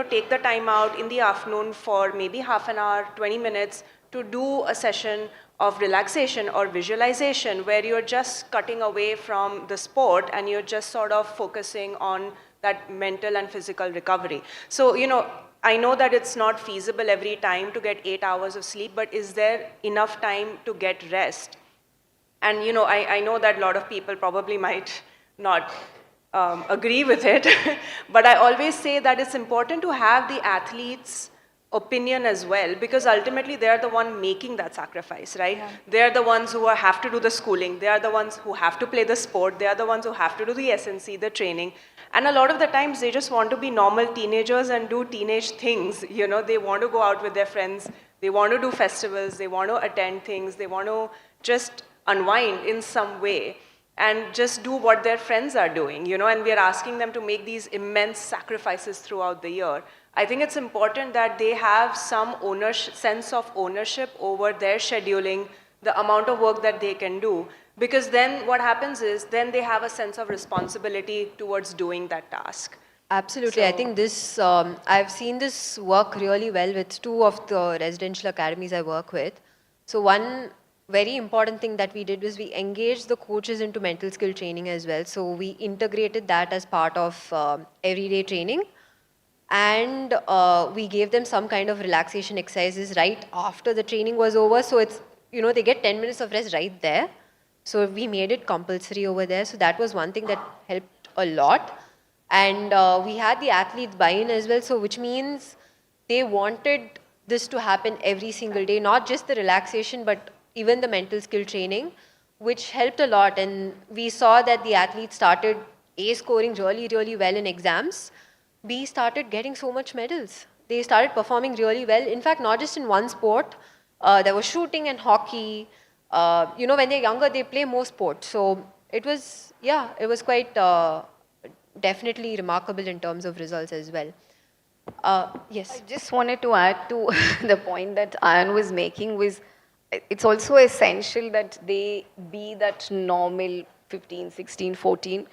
take the time out in the afternoon for maybe half an hour, 20 minutes to do a session of relaxation or visualization where you're just cutting away from the sport and you're just sort of focusing on that mental and physical recovery. So, I know that it's not feasible every time to get 8 hours of sleep, but is there enough time to get rest? And, I know that a lot of people probably might not agree with it, but I always say that it's important to have the athletes' opinion as well, because ultimately they're the one making that sacrifice, right? Yeah. They're the ones who have to do the schooling. They are the ones who have to play the sport. They are the ones who have to do the SNC, the training. And a lot of the times they just want to be normal teenagers and do teenage things. They want to go out with their friends. They want to do festivals. They want to attend things. They want to just unwind in some way and just do what their friends are doing, and we are asking them to make these immense sacrifices throughout the year. I think it's important that they have some sense of ownership over their scheduling, the amount of work that they can do, because then what happens is then they have a sense of responsibility towards doing that task. Absolutely. I So- think this, I've seen this work really well with two of the residential academies I work with. So one very important thing that we did was we engaged the coaches into mental skill training as well. So we integrated that as part of everyday training. And we gave them some kind of relaxation exercises right after the training was over. So it's, they get 10 minutes of rest right there. So we made it compulsory over there. So that was one thing that helped a lot. And we had the athletes buy in as well. So which means they wanted this to happen every single day, not just the relaxation, but even the mental skill training, which helped a lot. And we saw that the athletes started A, scoring really, really well in exams. B, started getting so much medals. They started performing really well. In fact, not just in one sport. There was shooting and hockey. When they're younger, they play more sports. So it was quite definitely remarkable in terms of results as well. Yes. I just wanted to add to the point that Ayan was making was, it's also essential that they be that normal 15, 16, 14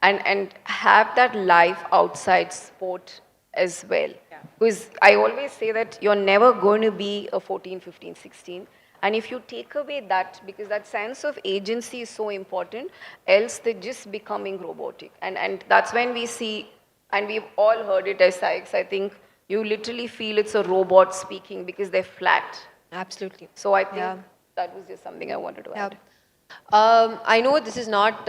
and have that life outside sport as well. Yeah. Because I always say that you're never going to be a 14, 15, 16. And if you take away that, because that sense of agency is so important, else they're just becoming robotic. And that's when we see, and we've all heard it as psychs, I think you literally feel it's a robot speaking because they're flat. Absolutely. So I think Yeah. that was just something I wanted to Yeah. add. I know this is not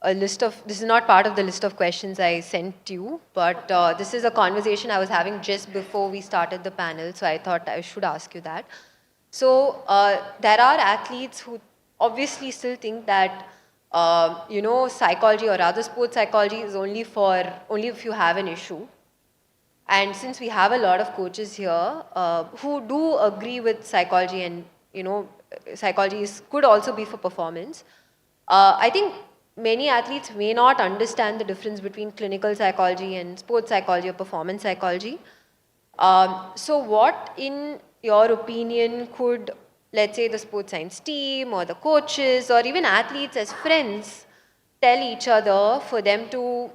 this is not part of the list of questions I sent you, but this is a conversation I was having just before we started the panel, so I thought I should ask you that. So there are athletes who obviously still think that psychology or rather sports psychology is only if you have an issue. And since we have a lot of coaches here who do agree with psychology and, psychology could also be for performance, I think many athletes may not understand the difference between clinical psychology and sports psychology or performance psychology. So what, in your opinion, could, let's say, the sports science team or the coaches or even athletes as friends tell each other for them to,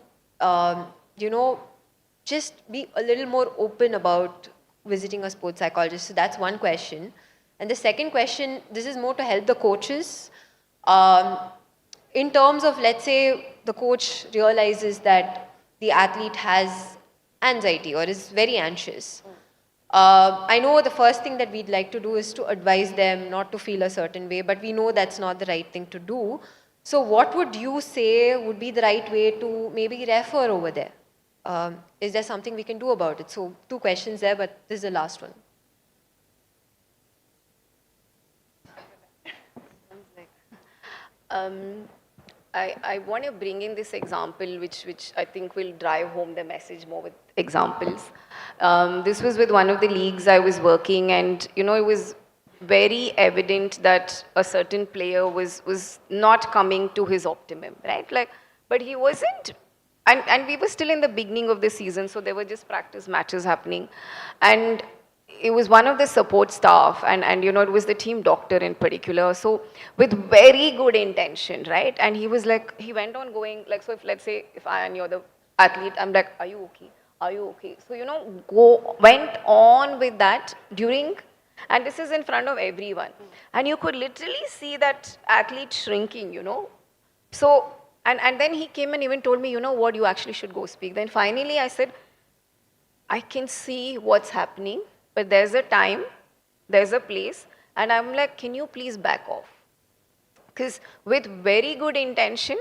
just be a little more open about visiting a sports psychologist? So that's one question. And the second question, this is more to help the coaches. In terms of, let's say, the coach realizes that the athlete has anxiety or is very anxious. I know the first thing that we'd like to do is to advise them not to feel a certain way, but we know that's not the right thing to do. So what would you say would be the right way to maybe refer over there? Is there something we can do about it? So 2 questions there, but this is the last one. I want to bring in this example, which I think will drive home the message more with examples. This was with one of the leagues I was working, and it was very evident that a certain player was not coming to his optimum, right? But he wasn't, and we were still in the beginning of the season, so there were just practice matches happening, and it was one of the support staff, and it was the team doctor in particular, so with very good intention, right? And he was like, he went on going, like, so if, let's say, if I and you're the athlete, I'm like, are you okay? Are you okay? So, went on with that during, and this is in front of everyone. And you could literally see that athlete shrinking, So, and then he came and even told me, what, you actually should go speak. Then finally I said, I can see what's happening, but there's a time, there's a place, and I'm like, can you please back off? Because with very good intention,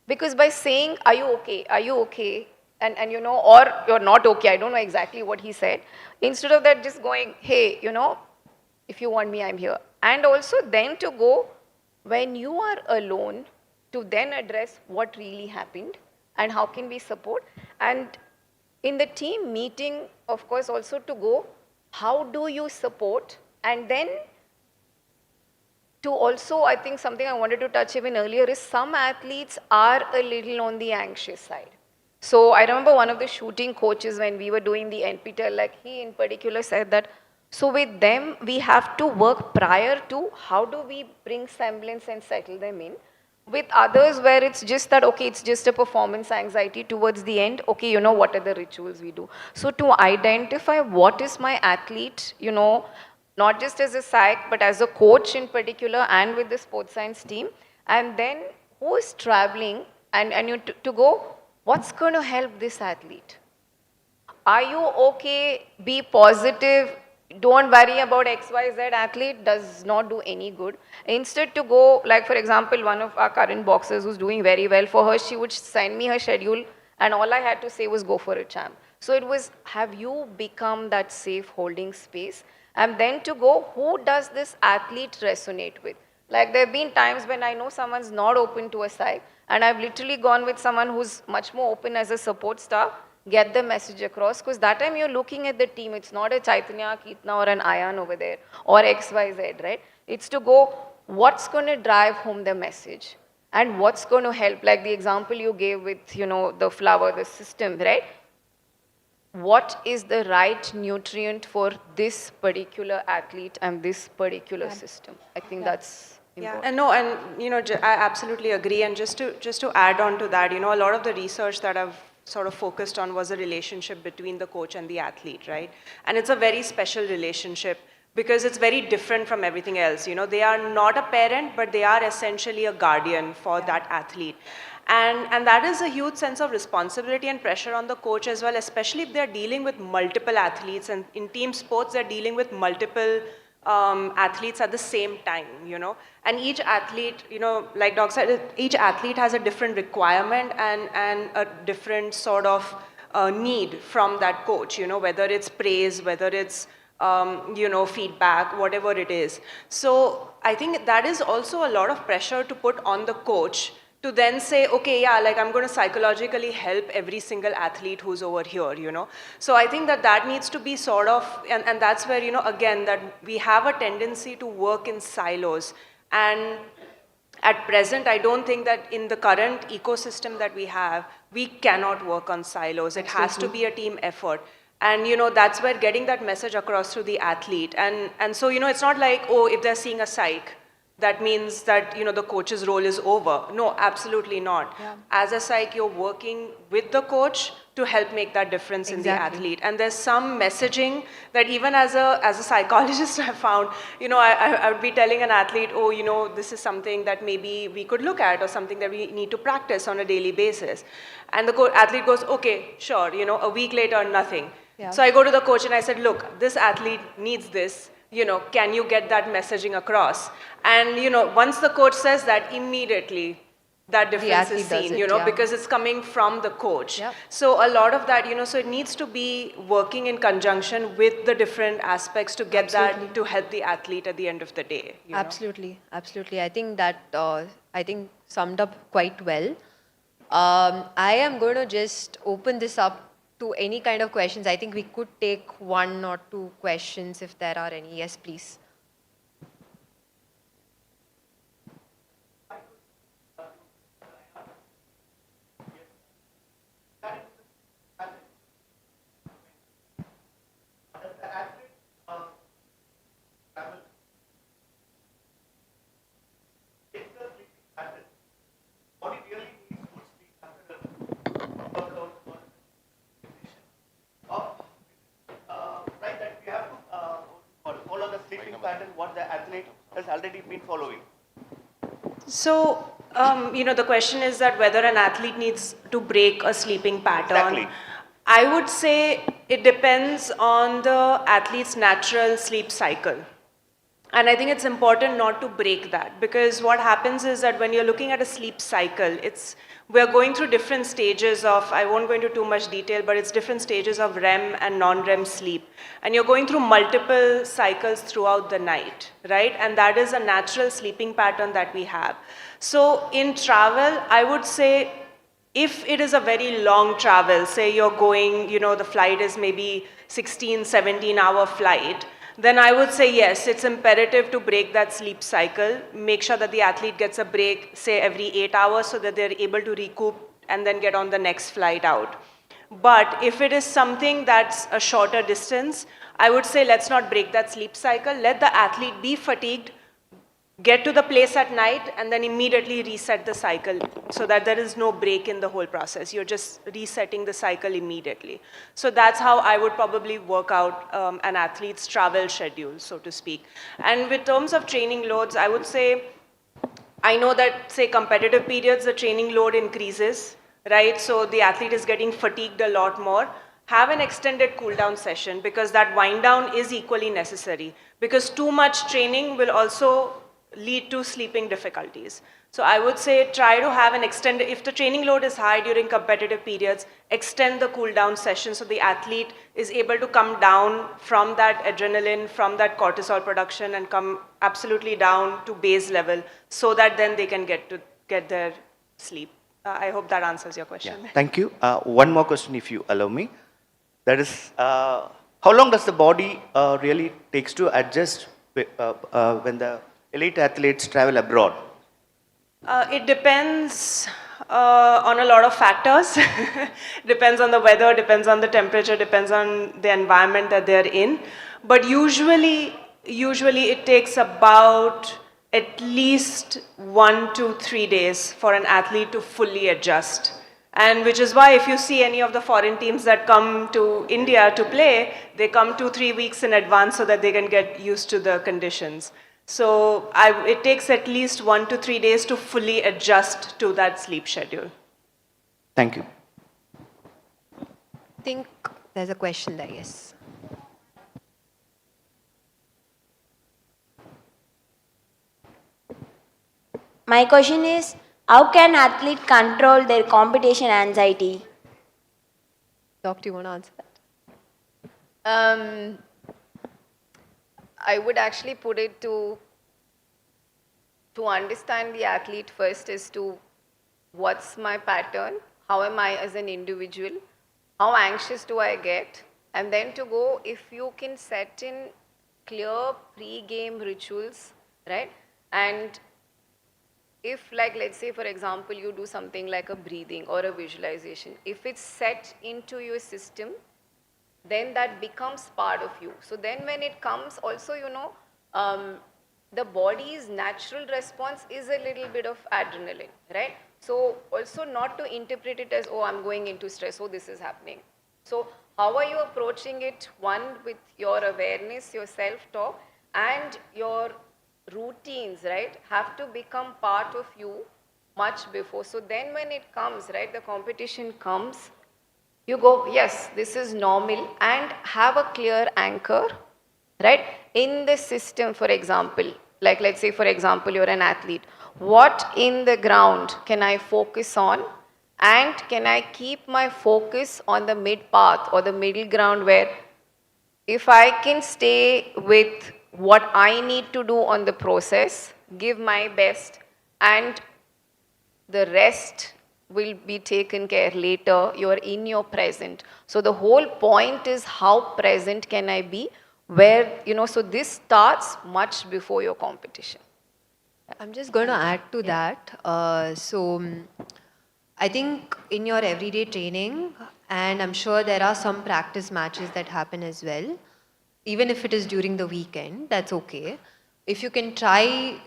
because by saying, are you okay? Are you okay? And or you're not okay, I don't know exactly what he said. Instead of that, just going, hey, if you want me, I'm here. And also then to go, when you are alone, to then address what really happened and how can we support. And in the team meeting, of course, also to go, how do you support? And then to also, I think something I wanted to touch even earlier is some athletes are a little on the anxious side. So I remember one of the shooting coaches when we were doing the NPTEL, like he in particular said that, so with them, we have to work prior to how do we bring semblance and settle them in. With others where it's just that, okay, it's just a performance anxiety towards the end, okay, what are the rituals we do? So to identify what is my athlete, not just as a psych, but as a coach in particular and with the sports science team, and then who is traveling and to go, what's going to help this athlete? Are you okay? Be positive. Don't worry about XYZ athlete does not do any good. Instead to go, like for example, one of our current boxers who's doing very well, for her, she would send me her schedule and all I had to say was go for a champ. So it was, have you become that safe holding space? And then to go, who does this athlete resonate with? Like there have been times when I know someone's not open to a psych and I've literally gone with someone who's much more open as a support staff, get the message across, because that time you're looking at the team. It's not a Chaitanya, Keetna or an Ayan over there or XYZ, right? It's to go, what's going to drive home the message and what's going to help, like the example you gave with, the flower, the system, right? What is the right nutrient for this particular athlete and this particular system? I think that's important. Yeah, and no, and I absolutely agree. And just to add on to that, a lot of the research that I've sort of focused on was a relationship between the coach and the athlete, right? And it's a very special relationship because it's very different from everything else. They are not a parent, but they are essentially a guardian for that athlete. And that is a huge sense of responsibility and pressure on the coach as well, especially if they're dealing with multiple athletes. And in team sports, they're dealing with multiple athletes at the same time, And each athlete, like Doc said, each athlete has a different requirement and a different sort of need from that coach, whether it's praise, whether it's, feedback, whatever it is. So I think that is also a lot of pressure to put on the coach to then say, okay, yeah, like I'm going to psychologically help every single athlete who's over here, you know. So I think that that needs to be sort of, and that's where, you know, again, that we have a tendency to work in silos. And at present, I don't think that in the current ecosystem that we have, we cannot work on silos. It has to be a team effort. And, you know, that's where getting that message across to the athlete. And so, you know, it's not like, oh, if they're seeing a psych, that means that, you know, the coach's role is over. No, absolutely not. Yeah. As a psych, you're working with the coach to help make that difference in the athlete. And there's some messaging that even as a psychologist I found, you know, I would be telling an athlete, oh, you know, this is something that maybe we could look at or something that we need to practice on a daily basis. And the athlete goes, okay, sure, you know, a week later, nothing. Yeah. So I go to the coach and I said, look, this athlete needs this. You know, can you get that messaging across? And, you know, once the coach says that, immediately that difference is athlete does seen, it, you know, yeah. because it's coming from the coach. Yep. So a lot of that, you know, so it needs to be working in conjunction with the different aspects to get that, to help the athlete at the end of the day. You know? Absolutely, absolutely. I think that summed up quite well. I am going to just open this up to any kind of questions. I think we could take one or two questions if there are any. Yes, please. Follow the sleeping pattern what the athlete has already been following. So, you know, the question is that whether an athlete needs to break a sleeping pattern. Exactly. I would say it depends on the athlete's natural sleep cycle. And I think it's important not to break that, because what happens is that when you're looking at a sleep cycle, we're going through different stages of, I won't go into too much detail, but it's different stages of REM and non-REM sleep. And you're going through multiple cycles throughout the night, right? And that is a natural sleeping pattern that we have. So in travel, I would say if it is a very long travel, say you're going, you know, the flight is maybe 16, 17-hour flight, then I would say yes, it's imperative to break that sleep cycle. Make sure that the athlete gets a break, say every 8 hours, so that they're able to recoup and then get on the next flight out. But if it is something that's a shorter distance, I would say let's not break that sleep cycle. Let the athlete be fatigued, get to the place at night, and then immediately reset the cycle so that there is no break in the whole process. You're just resetting the cycle immediately. So that's how I would probably work out an athlete's travel schedule, so to speak. And with terms of training loads, I would say, I know that, say, competitive periods, the training load increases, right? So the athlete is getting fatigued a lot more. Have an extended cool down session, because that wind down is equally necessary, because too much training will also lead to sleeping difficulties. So I would say try to have an extended, if the training load is high during competitive periods, extend the cool down session so the athlete is able to come down from that adrenaline, from that cortisol production, and come absolutely down to base level, so that then they can get their sleep. I hope that answers your question. Yeah, thank you. One more question, if you allow me. That is, how long does the body really takes to adjust when the elite athletes travel abroad? It depends on a lot of factors. Depends on the weather, depends on the temperature, depends on the environment that they're in. But usually it takes about at least 1 to 3 days for an athlete to fully adjust. And which is why if you see any of the foreign teams that come to India to play, they come 2-3 weeks in advance so that they can get used to the conditions. So it takes at least 1 to 3 days to fully adjust to that sleep schedule. Thank you. I think there's a question there, yes. My question is, how can athlete control their competition anxiety? Doc, do you want to answer that? I would actually put it to understand the athlete first is to what's my pattern, how am I as an individual, how anxious do I get, and then to go, if you can set in clear pre-game rituals, right? And if, like, let's say, for example, you do something like a breathing or a visualization, if it's set into your system, then that becomes part of you. So then when it comes also, the body's natural response is a little bit of adrenaline, right? So also not to interpret it as, oh, I'm going into stress, oh, this is happening. So how are you approaching it? One, with your awareness, your self-talk, and your routines, right, have to become part of you much before. So then when it comes, right, the competition comes, you go, yes, this is normal, and have a clear anchor, right? In the system, for example, like let's say, for example, you're an athlete. What in the ground can I focus on? And can I keep my focus on the mid path or the middle ground, where if I can stay with what I need to do on the process, give my best, and the rest will be taken care later, you're in your present. So the whole point is, how present can I be, where, so this starts much before your competition. I'm just going to add to that. I think in your everyday training, and I'm sure there are some practice matches that happen as well, even if it is during the weekend, that's okay. If you can try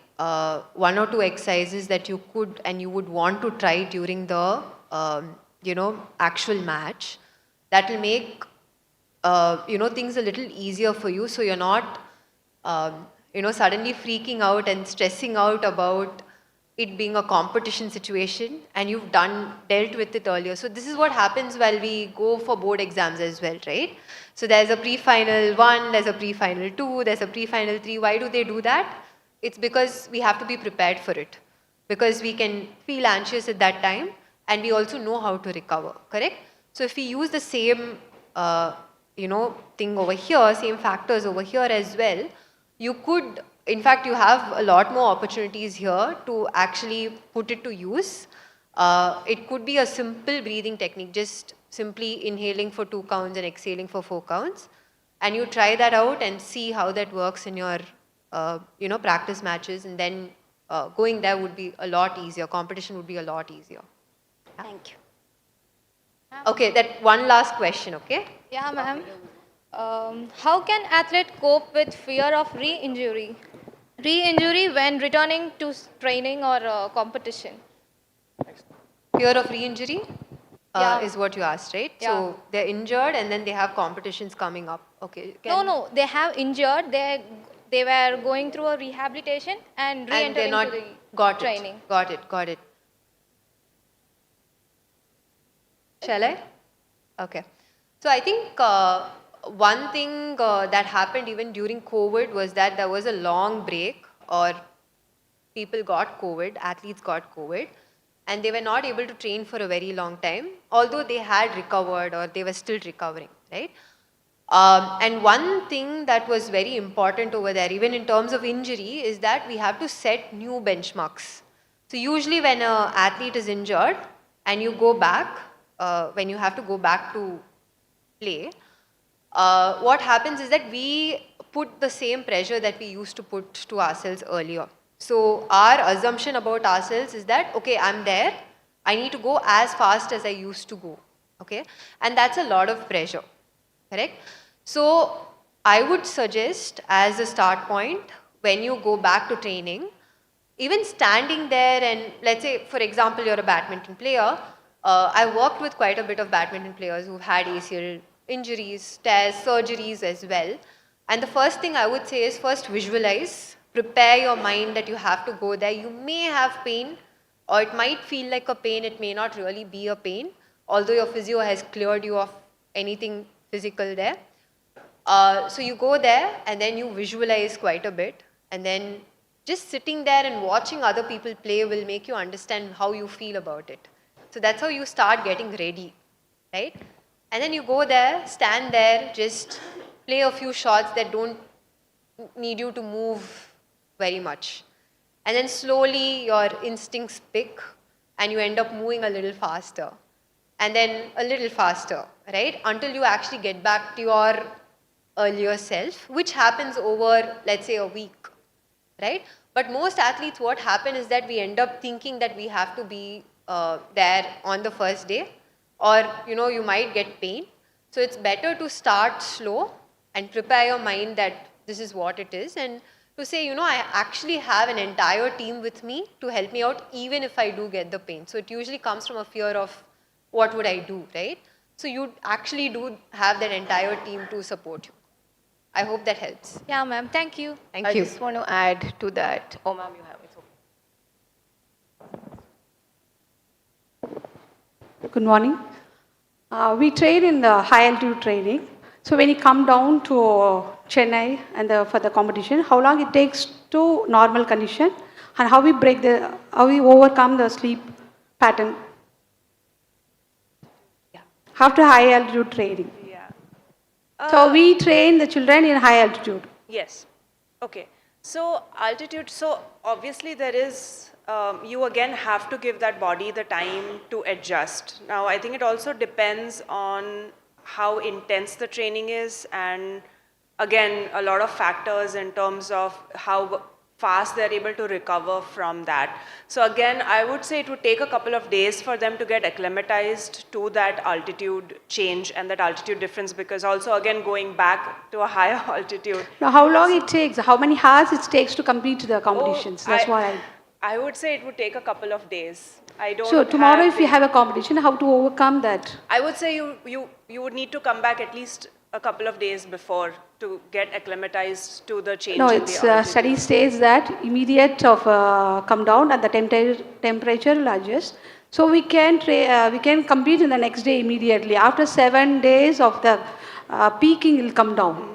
one or two exercises that you could and you would want to try during the actual match, that will make things a little easier for you, so you're not suddenly freaking out and stressing out about it being a competition situation, and you've dealt with it earlier. So this is what happens while we go for board exams as well, right? So there's a pre-final 1, there's a pre-final 2, there's a pre-final 3. Why do they do that? It's because we have to be prepared for it, because we can feel anxious at that time, and we also know how to recover, correct? So if we use the same thing over here, same factors over here as well, you could, in fact, you have a lot more opportunities here to actually put it to use. It could be a simple breathing technique, just simply inhaling for 2 counts and exhaling for 4 counts. And you try that out and see how that works in your, practice matches. And then going there would be a lot easier. Competition would be a lot easier. Thank you. Okay, that one last question, okay? Yeah, ma'am. How can athlete cope with fear of re-injury? Re-injury when returning to training or competition? Fear of re-injury Yeah. is what you asked, right? Yeah. So they're injured and then they have competitions coming up. Okay. No, they have injured. They were going through a rehabilitation and And they're re-entering not, to the got training. it, got it. Shall I? Okay. So I think one thing that happened even during COVID was that there was a long break, or people got COVID, athletes got COVID, and they were not able to train for a very long time, although they had recovered or they were still recovering, right? And one thing that was very important over there, even in terms of injury, is that we have to set new benchmarks. So usually when an athlete is injured and you go back, when you have to go back to play, what happens is that we put the same pressure that we used to put to ourselves earlier. So our assumption about ourselves is that, okay, I'm there, I need to go as fast as I used to go, okay? And that's a lot of pressure, correct? So I would suggest, as a start point, when you go back to training, even standing there and, let's say, for example, you're a badminton player. I worked with quite a bit of badminton players who've had ACL injuries, tears, surgeries as well. And the first thing I would say is, first visualize, prepare your mind that you have to go there. You may have pain, or it might feel like a pain, it may not really be a pain, although your physio has cleared you of anything physical there. So you go there and then you visualize quite a bit, and then just sitting there and watching other people play will make you understand how you feel about it. So that's how you start getting ready, right? And then you go there, stand there, just play a few shots that don't need you to move very much. And then slowly your instincts pick, and you end up moving a little faster and then a little faster, right? Until you actually get back to your earlier self, which happens over, let's say, a week, right? But most athletes, what happen is that we end up thinking that we have to be there on the first day, or you might get pain. So it's better to start slow and prepare your mind that this is what it is, and to say, I actually have an entire team with me to help me out even if I do get the pain. So it usually comes from a fear of what would I do, right? So you actually do have that entire team to support you. I hope that helps. Yeah, ma'am. Thank you. Thank I you. just want to add to that. Oh, ma'am, you have it. Okay. Good morning. We train in the high altitude training. So when you come down to Chennai and for the competition, how long it takes to normal condition, and how we overcome the sleep pattern after high altitude training. Yeah. So we train the children in high altitude. Yes. Okay. So altitude, so obviously there is, you again have to give that body the time to adjust. Now, I think it also depends on how intense the training is, and again, a lot of factors in terms of how fast they're able to recover from that. So again, I would say it would take a couple of days for them to get acclimatized to that altitude change and that altitude difference, because also again going back to a higher altitude. Now, how long it takes? How many hours it takes to complete the competitions? That's why I would say it would take a couple of days. I don't. So tomorrow, if you have a competition, how to overcome that? I would say you would need to come back at least a couple of days before to get acclimatized to the change. No, in it's the altitude. study says that immediate of come down and the temperature will adjust. So we can compete in the next day immediately. After 7 days of the peaking will come down.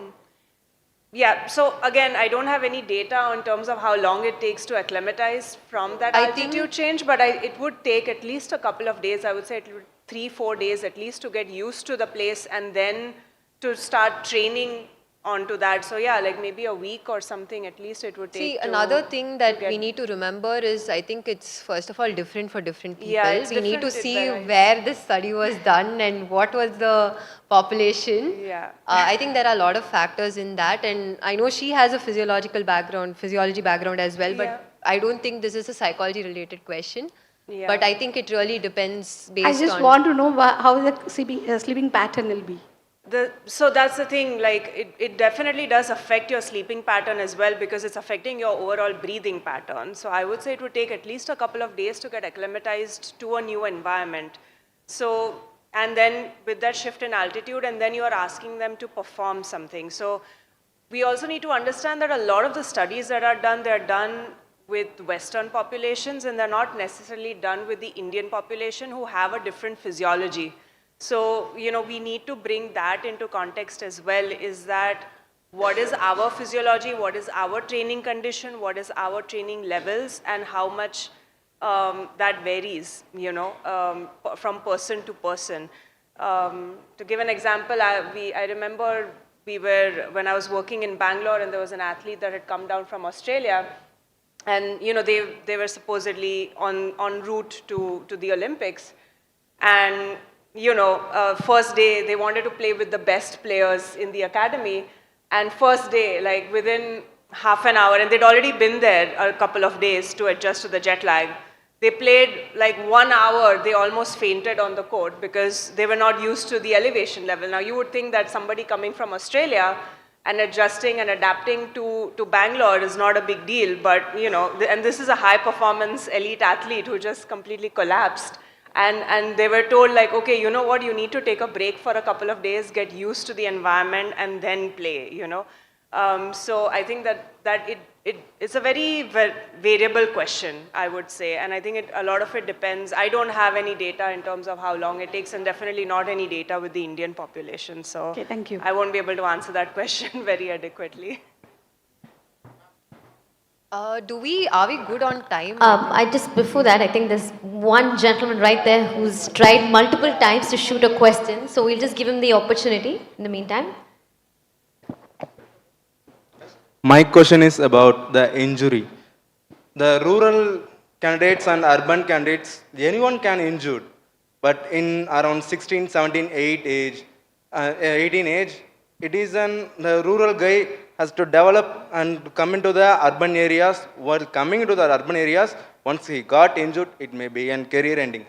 Yeah, so again, I don't have any data in terms of how long it takes to acclimatize from that altitude change, but it would take at least a couple of days. I would say it would 3-4 days at least to get used to the place and then to start training onto that. So yeah, like maybe a week or something at least it would take. See, another thing that we need to remember is, I think it's first of all different for different people. Yeah, it's we need to different, see right. where this study was done and what was the population. Yeah. I think there are a lot of factors in that, and I know she has a physiology background as well, but Yeah. I don't think this is a psychology related question. Yeah. But I think it really depends based I on... just want to know how the sleeping pattern will be. So that's the thing, like it definitely does affect your sleeping pattern as well, because it's affecting your overall breathing pattern. So I would say it would take at least a couple of days to get acclimatized to a new environment. So, and then with that shift in altitude, and then you are asking them to perform something. So we also need to understand that a lot of the studies that are done, they're done with Western populations, and they're not necessarily done with the Indian population who have a different physiology. So, we need to bring that into context as well, is that what is our physiology, what is our training condition, what is our training levels, and how much that varies, from person to person. To give an example, I remember when I was working in Bangalore, and there was an athlete that had come down from Australia, and they were supposedly en route to the Olympics, and first day, they wanted to play with the best players in the academy. And first day, like within half an hour, and they'd already been there a couple of days to adjust to the jet lag. They played like 1 hour, they almost fainted on the court because they were not used to the elevation level. Now, you would think that somebody coming from Australia and adjusting and adapting to Bangalore is not a big deal, but, and this is a high-performance elite athlete who just completely collapsed. And they were told, like, okay, you know what, you need to take a break for a couple of days, get used to the environment, and then play, So I think that it's a very variable question, I would say. And I think a lot of it depends. I don't have any data in terms of how long it takes, and definitely not any data with the Indian population. So Okay, thank you. I won't be able to answer that question very adequately. Are we good on time? Before that, I think there's one gentleman right there who's tried multiple times to shoot a question. So we'll just give him the opportunity in the meantime. My question is about the injury. The rural candidates and urban candidates, anyone can injure. But in around 16, 17, 18 age, it is the rural guy has to develop and come into the urban areas. While coming into the urban areas, once he got injured, it may be a career ending.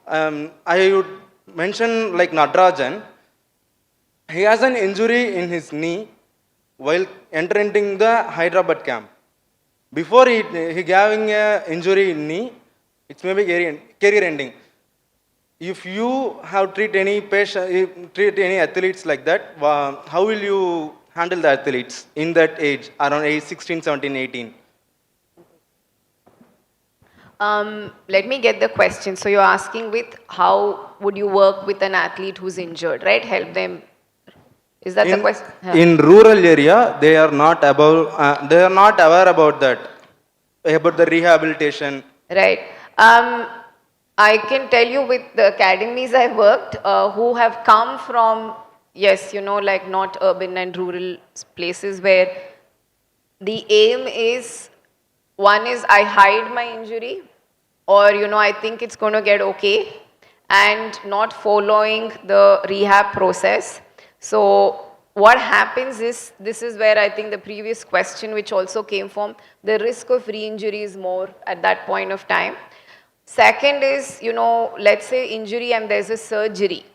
I would mention like Natarajan, he has an injury in his knee while entering the Hyderabad camp. Before he having a injury in knee, it may be career ending. If you have treat any patient, treat any athletes like that, how will you handle the athletes in that age, around age 16, 17, 18? Let me get the question. So you're asking with how would you work with an athlete who's injured, right? Help them. Is that the question? In rural area, they are not they are not aware about that, about the rehabilitation. Right. I can tell you with the academies I worked, who have come from, yes, like not urban and rural places where the aim is, one is I hide my injury, or, I think it's going to get okay, and not following the rehab process. So what happens is, this is where I think the previous question which also came from, the risk of re-injury is more at that point of time. Second is, let's say injury and there's a surgery,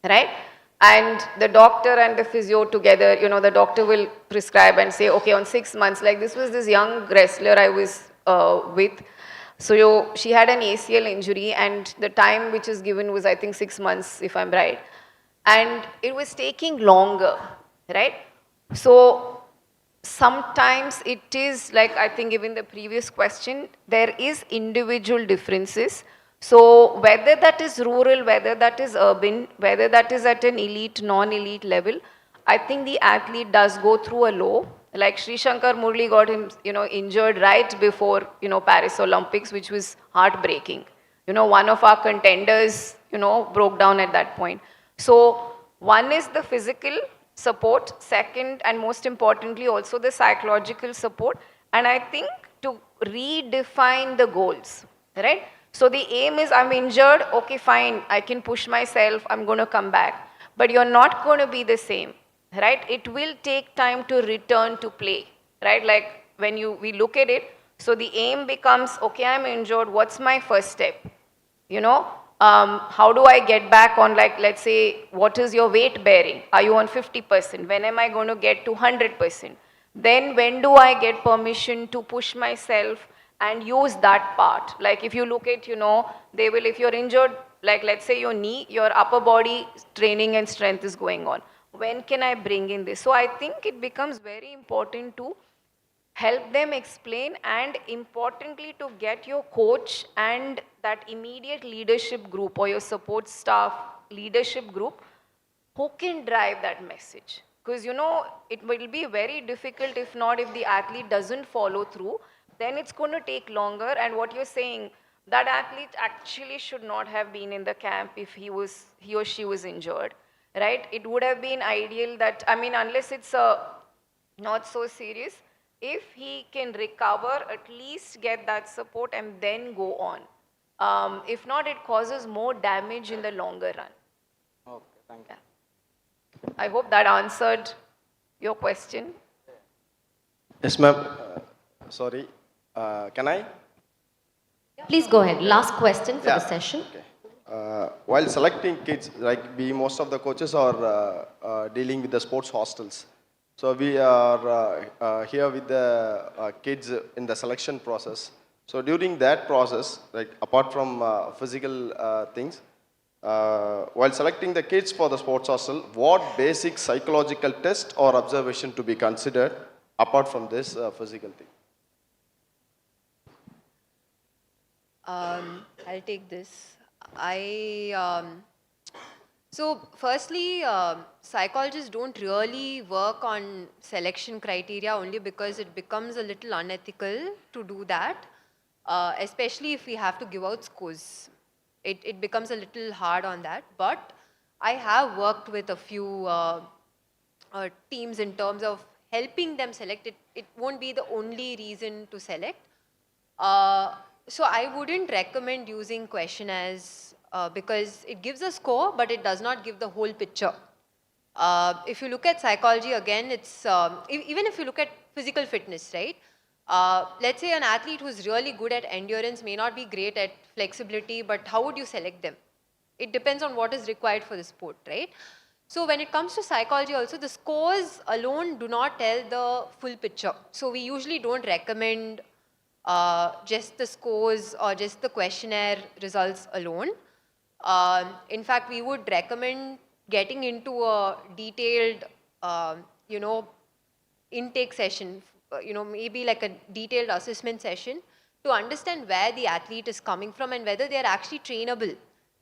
right? And the doctor and the physio together, the doctor will prescribe and say, okay, on 6 months, like this was this young wrestler I was with. So she had an ACL injury and the time which is given was, I think, 6 months, if I'm right. And it was taking longer, right? So sometimes it is like, I think given the previous question, there is individual differences. So whether that is rural, whether that is urban, whether that is at an elite, non-elite level, I think the athlete does go through a low. Like Sri Shankar Murli got him, injured right before, Paris Olympics, which was heartbreaking. One of our contenders, broke down at that point. So one is the physical support, second and most importantly also the psychological support, and I think to redefine the goals, right? So the aim is, I'm injured, okay fine, I can push myself, I'm going to come back, but you're not going to be the same, right? It will take time to return to play, right? Like when we look at it, so the aim becomes, okay, I'm injured, what's my first step? How do I get back on, like, let's say, what is your weight bearing? Are you on 50%? When am I going to get to 100%? Then when do I get permission to push myself and use that part? Like if you look at, they will, if you're injured, like let's say your knee, your upper body training and strength is going on. When can I bring in this? So I think it becomes very important to help them explain, and importantly to get your coach and that immediate leadership group or your support staff leadership group who can drive that message. Because it will be very difficult if the athlete doesn't follow through, then it's going to take longer. And what you're saying, that athlete actually should not have been in the camp if he or she was injured, right? It would have been ideal that, unless it's not so serious, if he can recover, at least get that support and then go on. If not, it causes more damage in the longer run. Okay, thank you. Yeah. I hope that answered your question. Yes, ma'am. Sorry. Can I? Please go ahead. Last question for the session. Okay. While selecting kids, like most of the coaches are dealing with the sports hostels. So we are here with the kids in the selection process. So during that process, like apart from physical things, while selecting the kids for the sports hostel, what basic psychological test or observation to be considered apart from this physical thing? I'll take this. So firstly, psychologists don't really work on selection criteria only because it becomes a little unethical to do that, especially if we have to give out scores. It becomes a little hard on that. But I have worked with a few teams in terms of helping them select. It won't be the only reason to select. So I wouldn't recommend using questionnaires because it gives a score, but it does not give the whole picture. If you look at psychology again, it's even if you look at physical fitness, right? Let's say an athlete who's really good at endurance may not be great at flexibility, but how would you select them? It depends on what is required for the sport, right? So when it comes to psychology also, the scores alone do not tell the full picture. So we usually don't recommend just the scores or just the questionnaire results alone. In fact, we would recommend getting into a detailed, intake session, maybe like a detailed assessment session to understand where the athlete is coming from and whether they're actually trainable,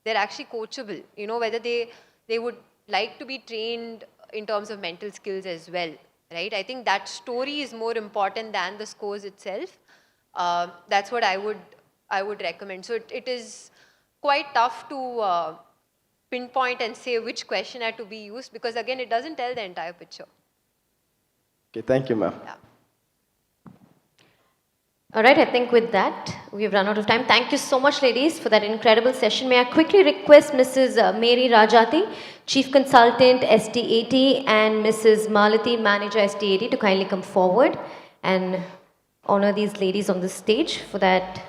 they're actually coachable, whether they would like to be trained in terms of mental skills as well, right? I think that story is more important than the scores itself. That's what I would recommend. So it is quite tough to pinpoint and say which questionnaire to be used because again, it doesn't tell the entire picture. Okay, thank you, ma'am. Yeah. All right, I think with that, we've run out of time. Thank you so much, ladies, for that incredible session. May I quickly request Mrs. Mary Rajati, Chief Consultant, ST80, and Mrs. Malati, Manager, ST80, to kindly come forward and honor these ladies on the stage for that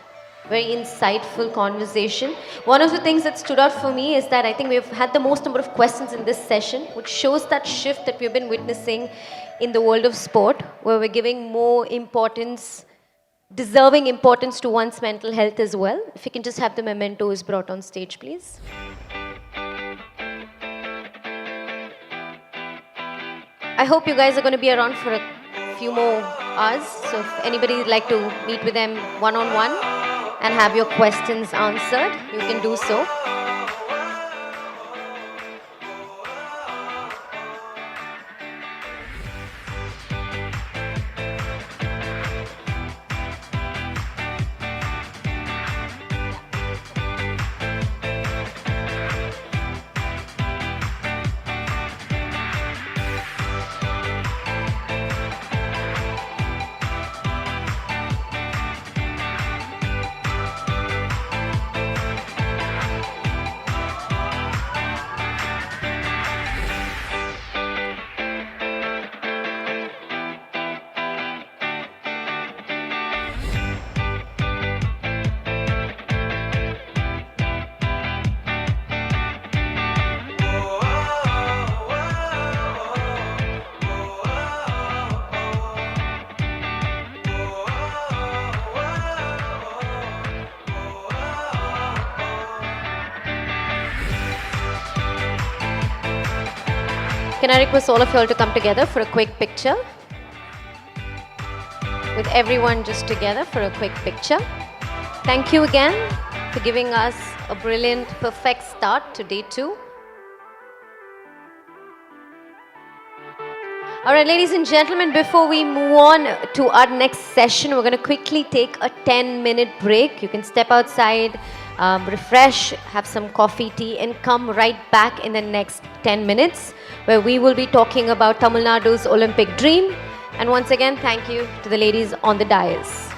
very insightful conversation. One of the things that stood out for me is that I think we've had the most number of questions in this session, which shows that shift that we've been witnessing in the world of sport, where we're giving more importance, deserving importance to one's mental health as well. If you can just have the mementos brought on stage, please. I hope you guys are going to be around for a few more hours. So if anybody would like to meet with them one-on-one and have your questions answered, you can do so. Can I request all of you all to come together for a quick picture? With everyone just together for a quick picture. Thank you again for giving us a brilliant, perfect start to day 2. All right, ladies and gentlemen, before we move on to our next session, we're going to quickly take a 10-minute break. You can step outside, refresh, have some coffee, tea, and come right back in the next 10 minutes, where we will be talking about Tamil Nadu's Olympic dream. And once again, thank you to the ladies on the dais.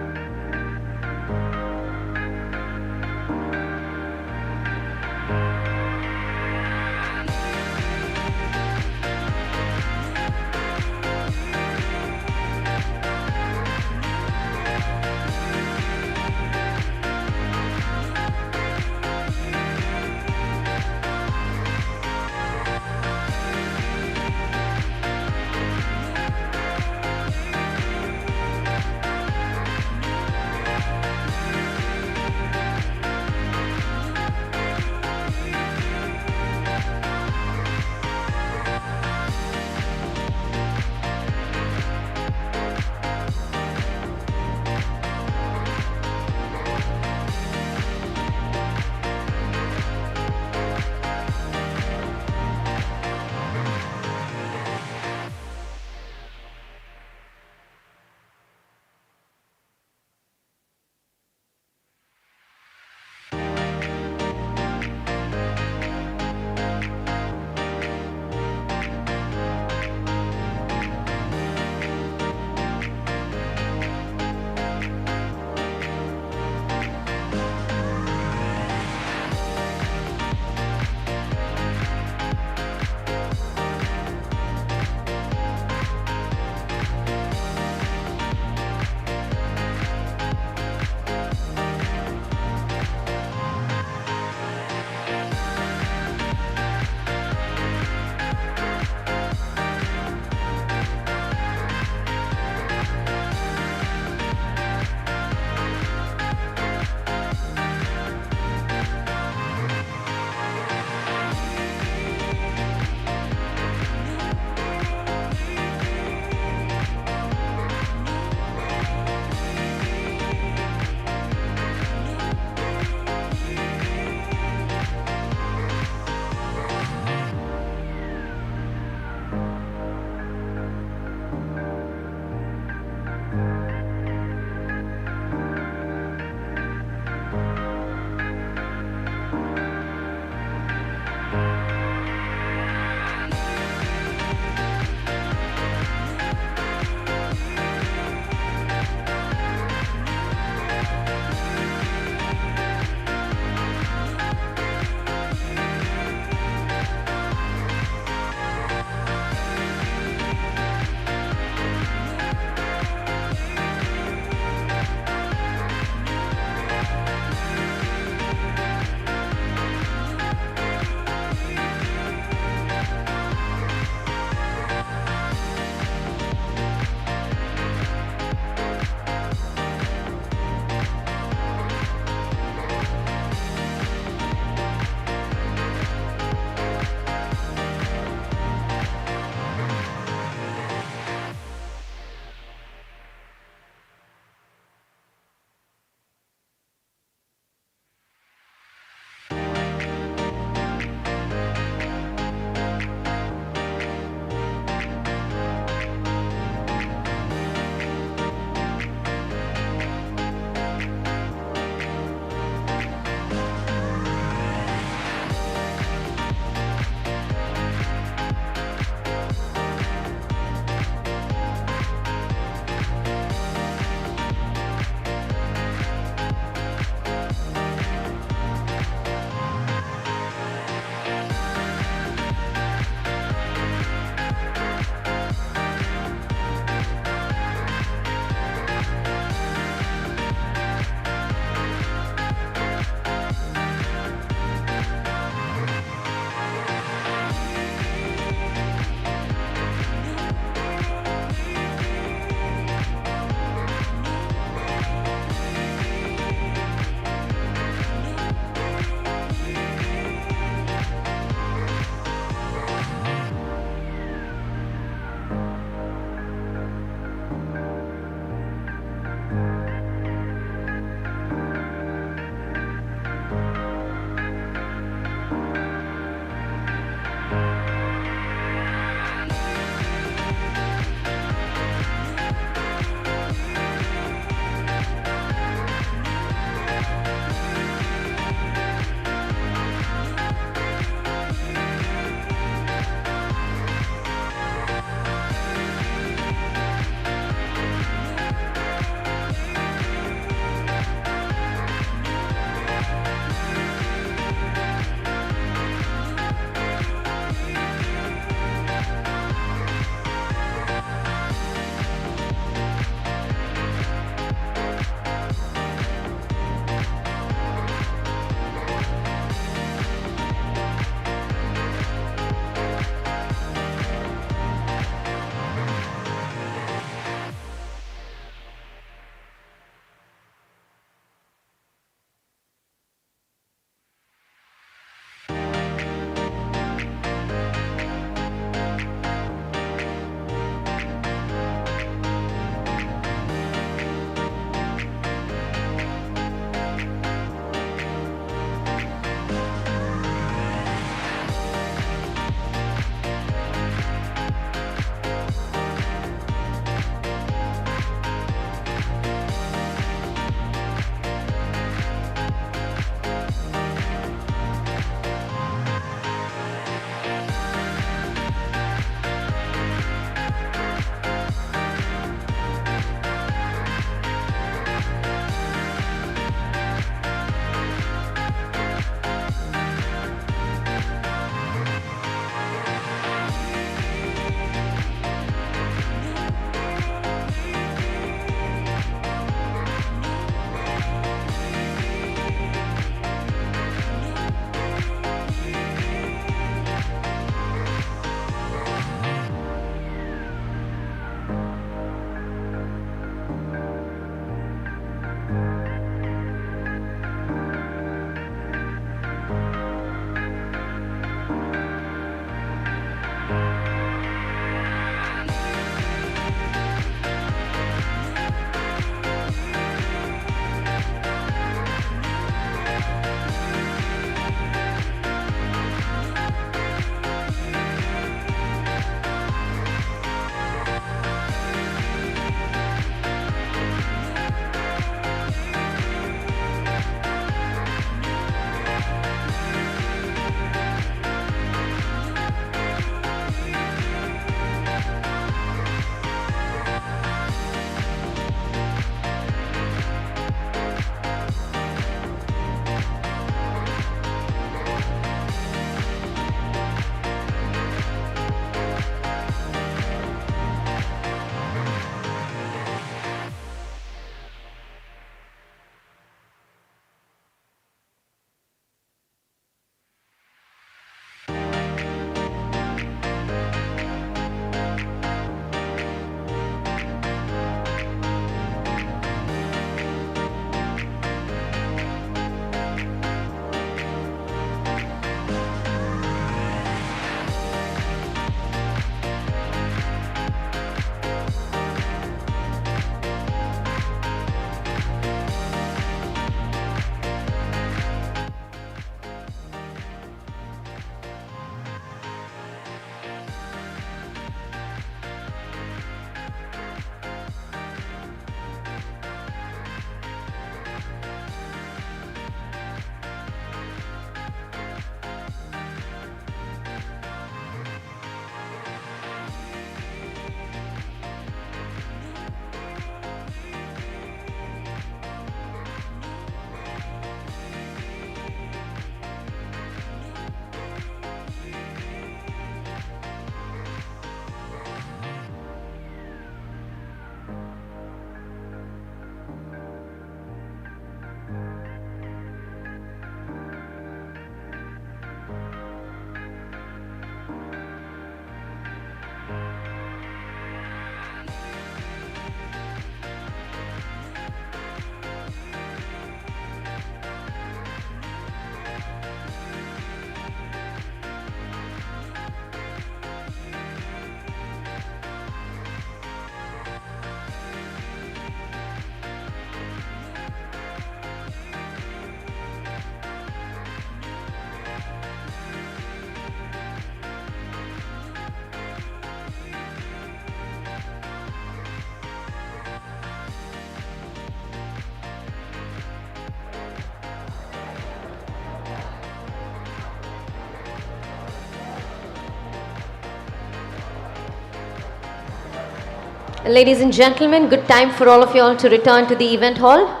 Ladies and gentlemen, good time for all of you all to return to the event hall.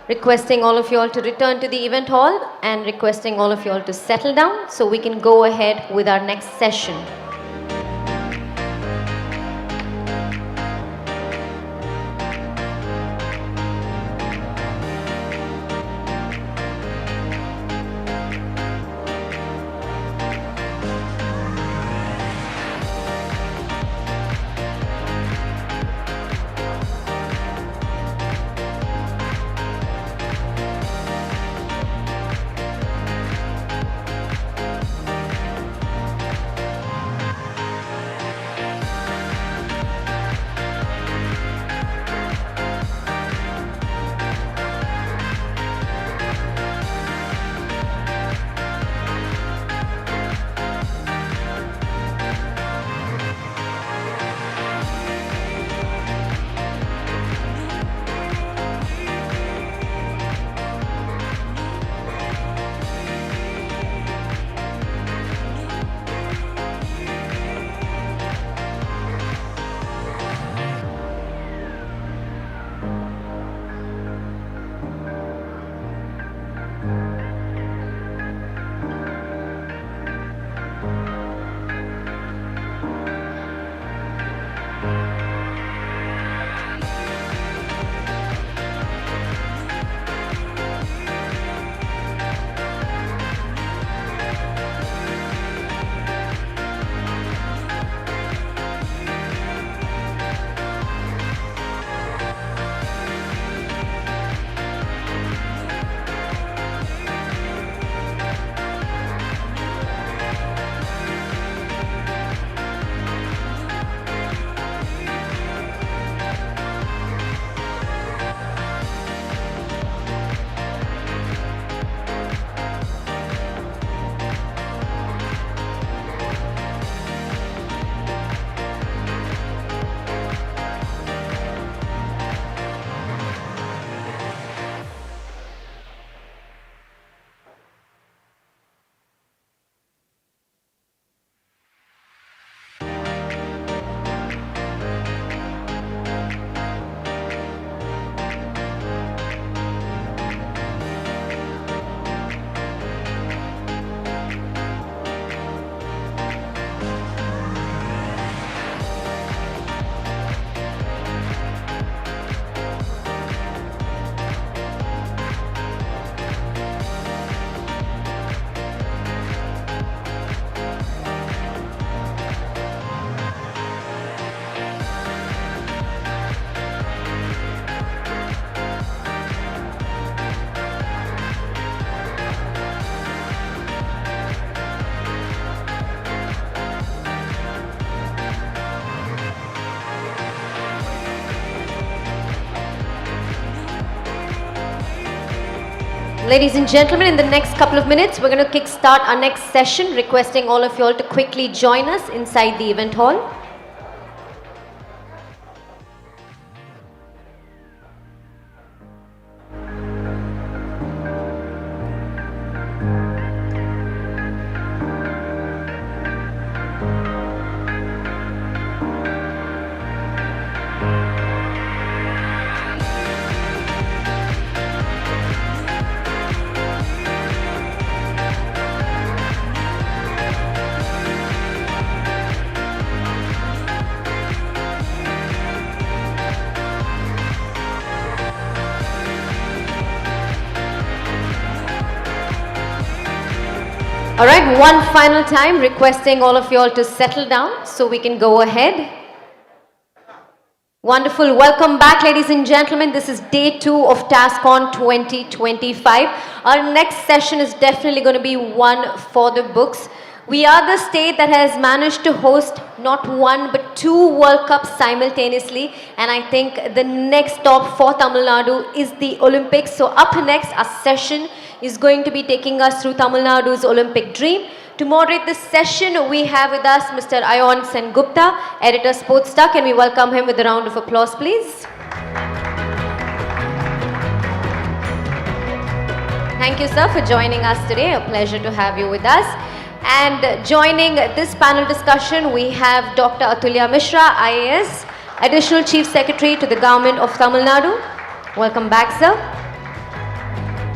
Requesting all of you all to return to the event hall and requesting all of you all to settle down so we can go ahead with our next session. Ladies and gentlemen, in the next couple of minutes, we're going to kickstart our next session, requesting all of you all to quickly join us inside the event hall. All right, one final time, requesting all of you all to settle down so we can go ahead. Wonderful. Welcome back, ladies and gentlemen. This is day 2 of TaskOn 2025. Our next session is definitely going to be one for the books. We are the state that has managed to host not one but 2 World Cups simultaneously, and I think the next stop for Tamil Nadu is the Olympics. So up next, our session is going to be taking us through Tamil Nadu's Olympic dream. To moderate this session, we have with us Mr. Ayon Sengupta, editor Sports Star. Can we welcome him with a round of applause, please? Thank you, sir, for joining us today. A pleasure to have you with us. And joining this panel discussion, we have Dr. Atulya Mishra, IAS, Additional Chief Secretary to the Government of Tamil Nadu. Welcome back, sir.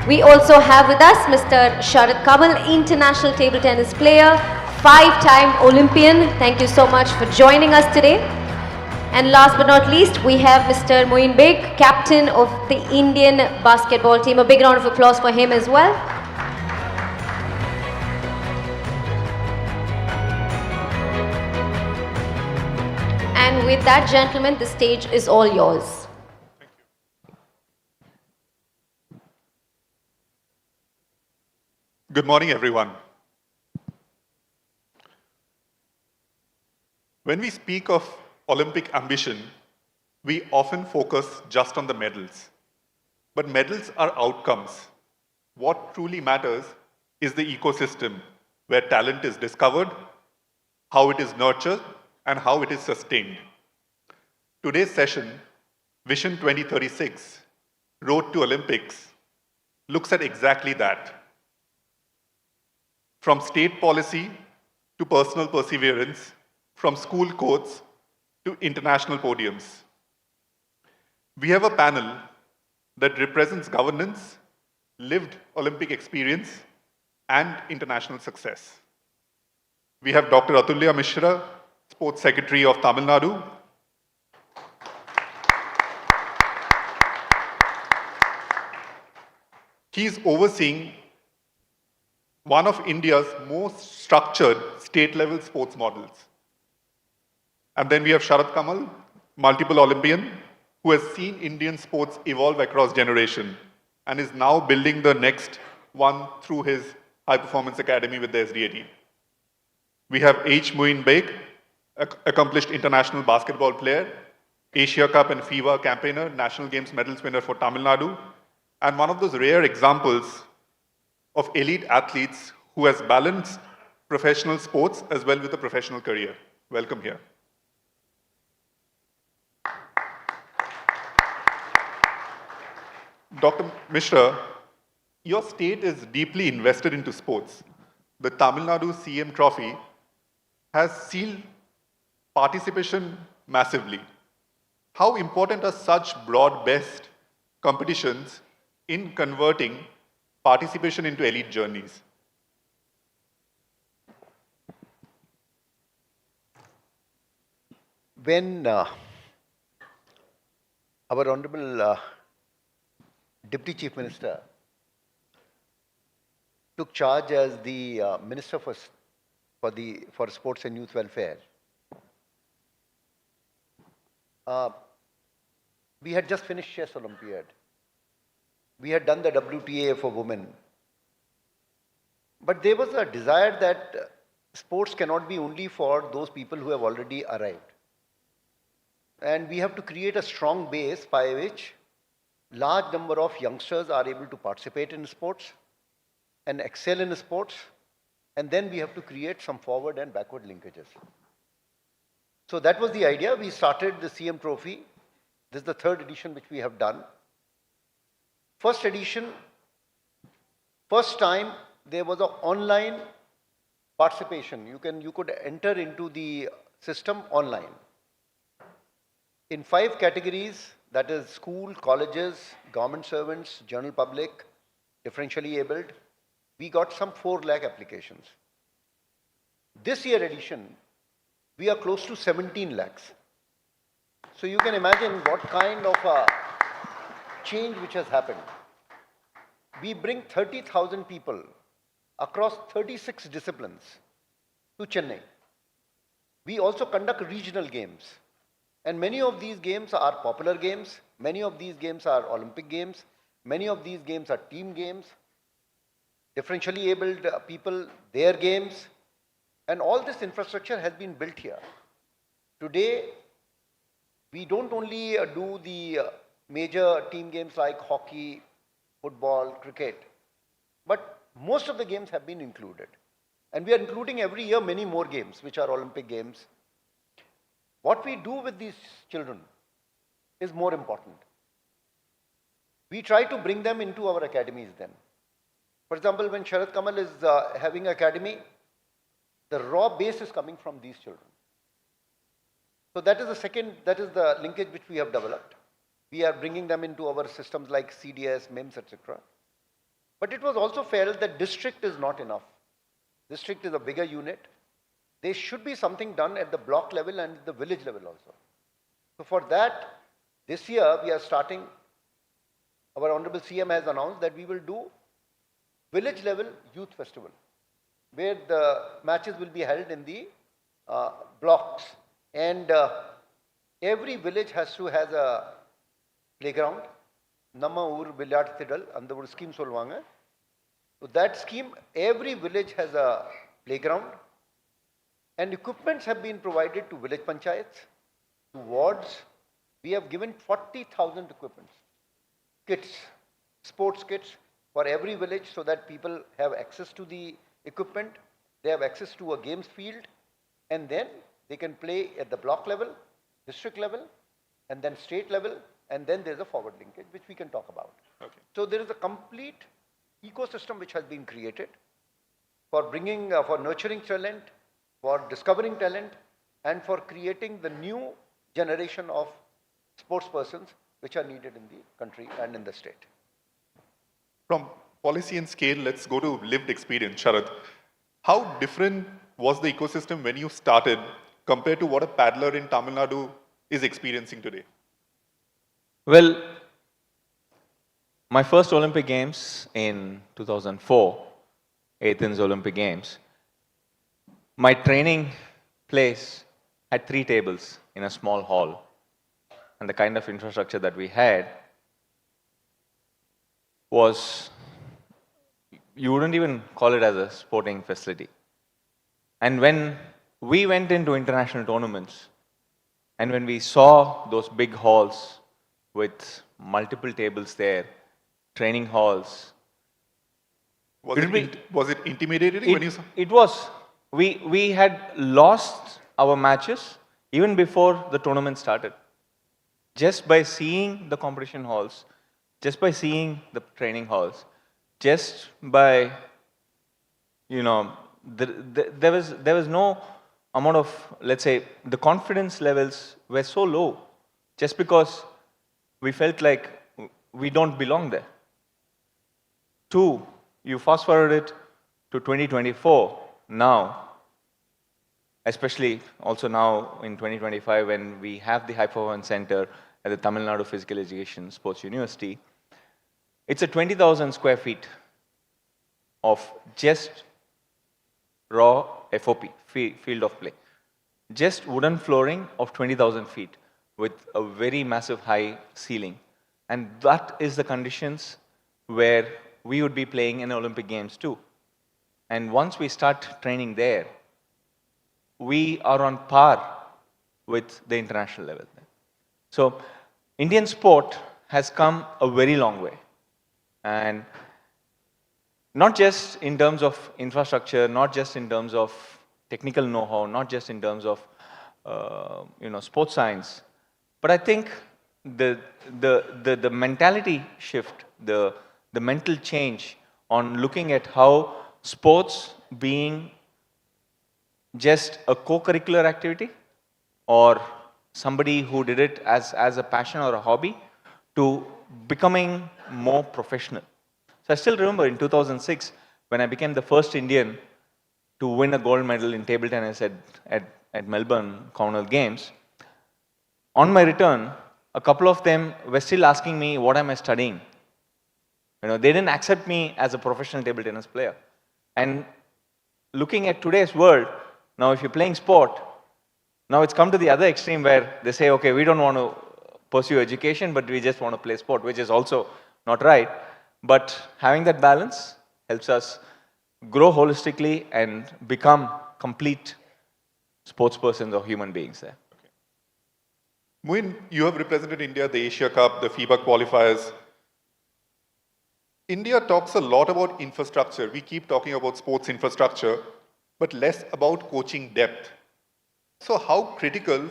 We also have with us Mr. Sharat Kamal, international table tennis player, 5-time Olympian. Thank you so much for joining us today. And last but not least, we have Mr. Moeen Beg, captain of the Indian basketball team. A big round of applause for him as well. And with that, gentlemen, the stage is all yours. Good morning, everyone. When we speak of Olympic ambition, we often focus just on the medals. But medals are outcomes. What truly matters is the ecosystem where talent is discovered, how it is nurtured, and how it is sustained. Today's session, Vision 2036, Road to Olympics, looks at exactly that. From state policy to personal perseverance, from school courts to international podiums. We have a panel that represents governance, lived Olympic experience, and international success. We have Dr. Atulya Mishra, Sports Secretary of Tamil Nadu. He is overseeing one of India's most structured state-level sports models. And then we have Sharat Kamal, multiple Olympian, who has seen Indian sports evolve across generation and is now building the next one through his high-performance academy with the SDA. We have H. Moeen Beg, accomplished international basketball player, Asia Cup and FIBA campaigner, National Games medals winner for Tamil Nadu, and one of those rare examples of elite athletes who has balanced professional sports as well with a professional career. Welcome here. Dr. Mishra, your state is deeply invested into sports. The Tamil Nadu CM Trophy has sealed participation massively. How important are such broad-based competitions in converting participation into elite journeys? When our Honorable Deputy Chief Minister took charge as the Minister for Sports and Youth Welfare, we had just finished Chess Olympiad. We had done the WTA for women. But there was a desire that sports cannot be only for those people who have already arrived. And we have to create a strong base by which large number of youngsters are able to participate in sports and excel in sports. And then we have to create some forward and backward linkages. So that was the idea. We started the CM Trophy. This is the third edition which we have done. First edition, first time there was an online participation. You could enter into the system online. In 5 categories, that is school, colleges, government servants, general public, differentially abled, we got some 4 lakh applications. This year edition, we are close to 17 lakhs. So you can imagine what kind of a change which has happened. We bring 30,000 people across 36 disciplines to Chennai. We also conduct regional games. And many of these games are popular games. Many of these games are Olympic games. Many of these games are team games. Differentially abled people, their games. And all this infrastructure has been built here. Today, we don't only do the major team games like hockey, football, cricket, but most of the games have been included. And we are including every year many more games, which are Olympic games. What we do with these children is more important. We try to bring them into our academies then. For example, when Sharat Kamal is having academy, the raw base is coming from these children. So that is the second, that is the linkage which we have developed. We are bringing them into our systems like CDS, MIMS, etc. But it was also felt that district is not enough. District is a bigger unit. There should be something done at the block level and the village level also. So for that, this year we are starting, our Honorable CM has announced that we will do village level youth festival, where the matches will be held in the blocks. And every village has to have a playground. Nama Ur Billiard Thidal, and the scheme solvanga. So that scheme, every village has a playground. And equipments have been provided to village panchayats, to wards. We have given 40,000 equipments, kits, sports kits for every village so that people have access to the equipment, they have access to a games field, and then they can play at the block level, district level, and then state level, and then there's a forward linkage which we can talk about. Okay. So there is a complete ecosystem which has been created for bringing, for nurturing talent, for discovering talent, and for creating the new generation of sports persons which are needed in the country and in the state. From policy and scale, let's go to lived experience, Sharad. How different was the ecosystem when you started compared to what a paddler in Tamil Nadu is experiencing today? Well, my first Olympic Games in 2004, Athens Olympic Games, my training place had 3 tables in a small hall. And the kind of infrastructure that we had was, you wouldn't even call it as a sporting facility. And when we went into international tournaments, and when we saw those big halls with multiple tables there, training halls, was it intimidating when you saw? It was. We had lost our matches even before the tournament started. Just by seeing the competition halls, just by seeing the training halls, just by, there was no amount of, let's say, the confidence levels were so low just because we felt like we don't belong there. 2, you fast forward it to 2024 now, especially also now in 2025 when we have the High Performance Center at the Tamilnadu Physical Education Sports University. It's a 20,000 square feet of just raw FOP, field of play. Just wooden flooring of 20,000 feet with a very massive high ceiling. And that is the conditions where we would be playing in Olympic Games too. And once we start training there, we are on par with the international level. So Indian sport has come a very long way. And not just in terms of infrastructure, not just in terms of technical know-how, not just in terms of sports science, but I think the mentality shift, the mental change on looking at how sports being just a co-curricular activity or somebody who did it as a passion or a hobby to becoming more professional. So I still remember in 2006 when I became the first Indian to win a gold medal in table tennis at Melbourne Commonwealth Games. On my return, a couple of them were still asking me, what am I studying? They didn't accept me as a professional table tennis player. And looking at today's world, now if you're playing sport, now it's come to the other extreme where they say, okay, we don't want to pursue education, but we just want to play sport, which is also not right. But having that balance helps us grow holistically and become complete sports persons or human beings there. Okay. Muin, you have represented India, the Asia Cup, the FIBA qualifiers. India talks a lot about infrastructure. We keep talking about sports infrastructure, but less about coaching depth. So how critical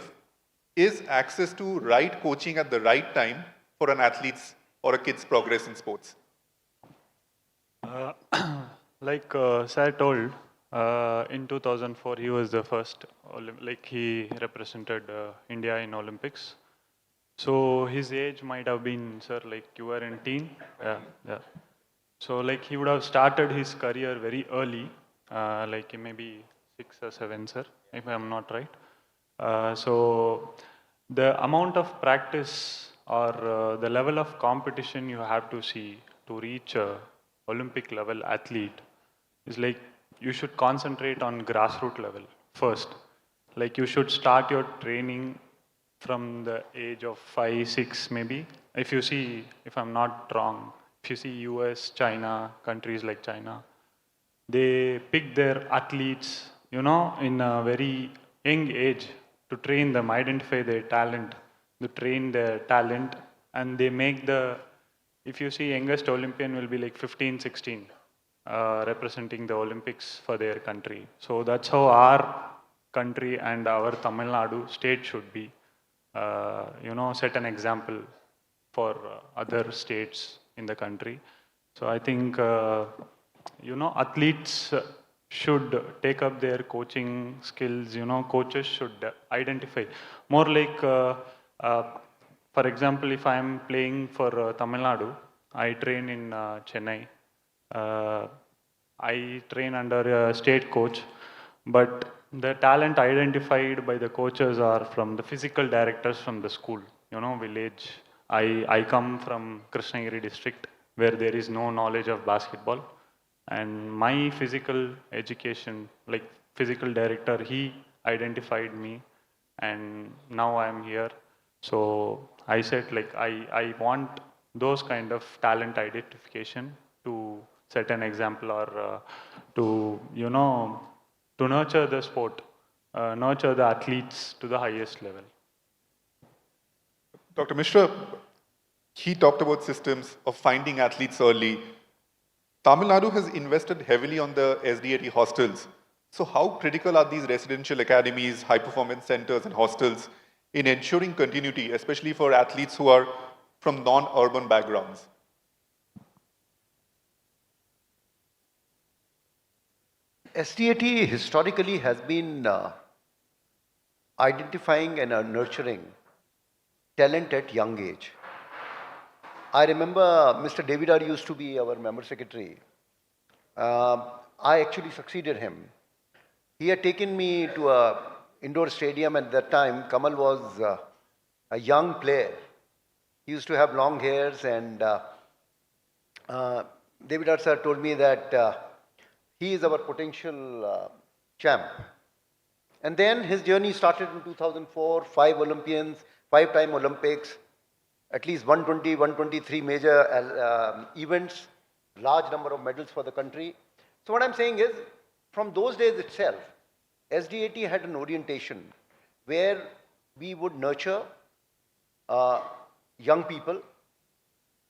is access to right coaching at the right time for an athlete's or a kid's progress in sports? Like Sir told, In 2004, he was the first, he represented India in Olympics. So his age might have been, sir, like you were in teen? Yeah, yeah. So like he would have started his career very early, like maybe 6 or 7, sir, if I'm not right. So the amount of practice or the level of competition you have to see to reach a Olympic level athlete is like you should concentrate on grassroots level first. Like you should start your training from the age of 5, 6 maybe. If you see, if I'm not wrong, if you see US, China, countries like China, they pick their athletes, you know, in a very young age to train them, identify their talent, to train their talent, and they make the, if you see youngest Olympian will be like 15, 16, representing the Olympics for their country. So that's how our country and our Tamil Nadu state should be, you know, set an example for other states in the country. So I think, you know, athletes should take up their coaching skills, you know, coaches should identify. More like, for example, if I'm playing for Tamil Nadu, I train in Chennai. I train under a state coach, but the talent identified by the coaches are from the physical directors from the school, you know, village. I come from Krishnagiri district where there is no knowledge of basketball. And my physical education, like physical director, he identified me and now I'm here. So I said like I want those kind of talent identification to set an example or to, you know, to nurture the sport, nurture the athletes to the highest level. Dr. Mishra, he talked about systems of finding athletes early. Tamil Nadu has invested heavily on the SDAT hostels. So how critical are these residential academies, high-performance centers and hostels in ensuring continuity, especially for athletes who are from non-urban backgrounds? SDAT historically has been identifying and nurturing talent at young age. I remember Mr. David R. used to be our member secretary. I actually succeeded him. He had taken me to an indoor stadium at that time. Kamal was a young player. He used to have long hairs, and David R. sir told me that he is our potential champ. And then his journey started in 2004, 5 Olympians, 5-time Olympics, at least 120, 123 major events, large number of medals for the country. So what I'm saying is, from those days itself, SDAT had an orientation where we would nurture young people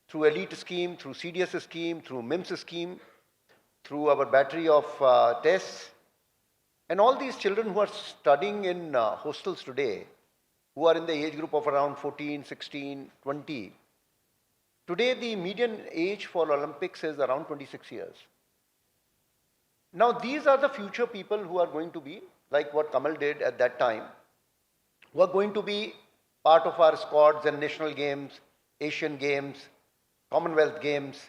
through elite scheme, through CDS scheme, through MIMS scheme, through our battery of tests. And all these children who are studying in hostels today, who are in the age group of around 14, 16, 20. Today, the median age for Olympics is around 26 years. Now, these are the future people who are going to be, like what Kamal did at that time, who are going to be part of our squads and national games, Asian Games, Commonwealth Games,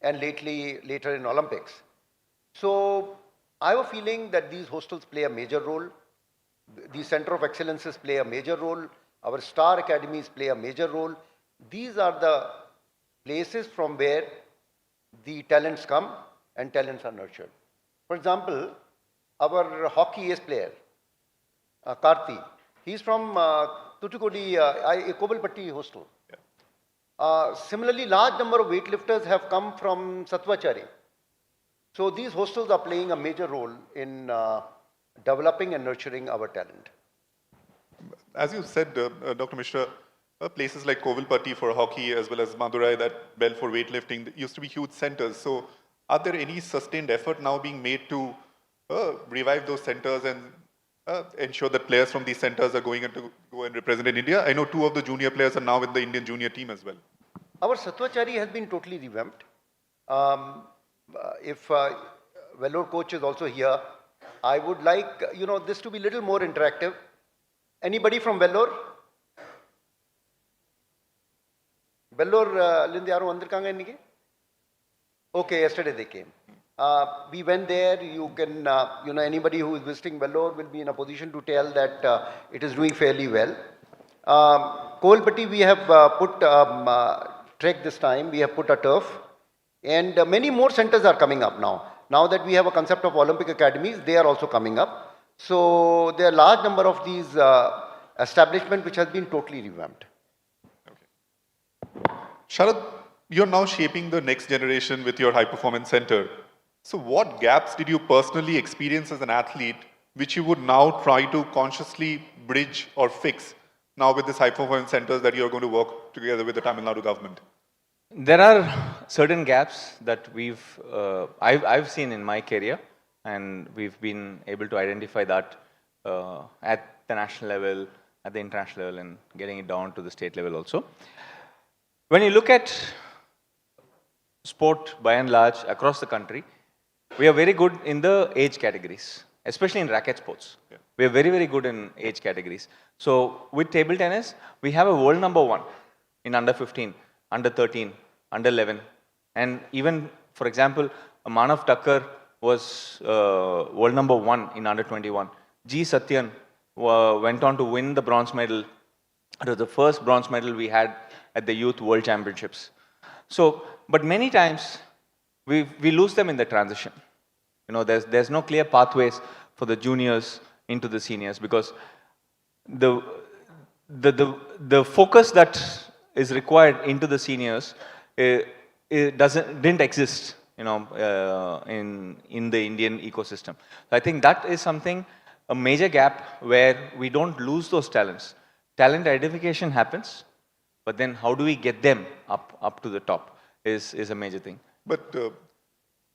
and later in Olympics. So, I have a feeling that these hostels play a major role. The Center of Excellences play a major role. Our star academies play a major role. These are the places from where the talents come and talents are nurtured. For example, our hockey ace player, Karthi, he's from Tutukudi, Kobalpatti hostel. Similarly, large number of weightlifters have come from Satvachari. So these hostels are playing a major role in developing and nurturing our talent. As you said, Dr. Mishra, places like Kovilpatti for hockey as well as Madurai, that bell for weightlifting, used to be huge centers. So are there any sustained effort now being made to revive those centers and ensure that players from these centers are going to go and represent in India? I know 2 of the junior players are now in the Indian junior team as well. Our Satvachari has been totally revamped. If Vellore coach is also here, I would like, this to be a little more interactive. Anybody from Vellore? Vellore, Linda yaru vandirukanga inniki? Okay, yesterday they came. We went there. You can, anybody who is visiting Vellore will be in a position to tell that it is doing fairly well. Kolpatti, we have put trek this time. We have put a turf, and many more centers are coming up now. Now that we have a concept of Olympic academies, they are also coming up. So there are a large number of these establishments which has been totally revamped. Sharad, you're now shaping the next generation with your high performance center. So what gaps did you personally experience as an athlete which you would now try to consciously bridge or fix now with this high performance centers that you're going to work together with the Tamil Nadu government? There are certain gaps that I've seen in my career, and we've been able to identify that at the national level, at the international level, and getting it down to the state level also. When you look at sport by and large across the country, we are very good in the age categories, especially in racket sports. Yeah. We are very, very good in age categories. So with table tennis, we have a world number 1 in under 15, under 13, under 11. And even, for example, Manav Thakkar was world number 1 in under 21. G. Satyan went on to win the bronze medal. It was the first bronze medal we had at the Youth World Championships. So, but many times we lose them in the transition. There's no clear pathways for the juniors into the seniors, because the focus that is required into the seniors didn't exist, in the Indian ecosystem. So I think that is something, a major gap, where we don't lose those talents. Talent identification happens, but then how do we get them up to the top is a major thing. But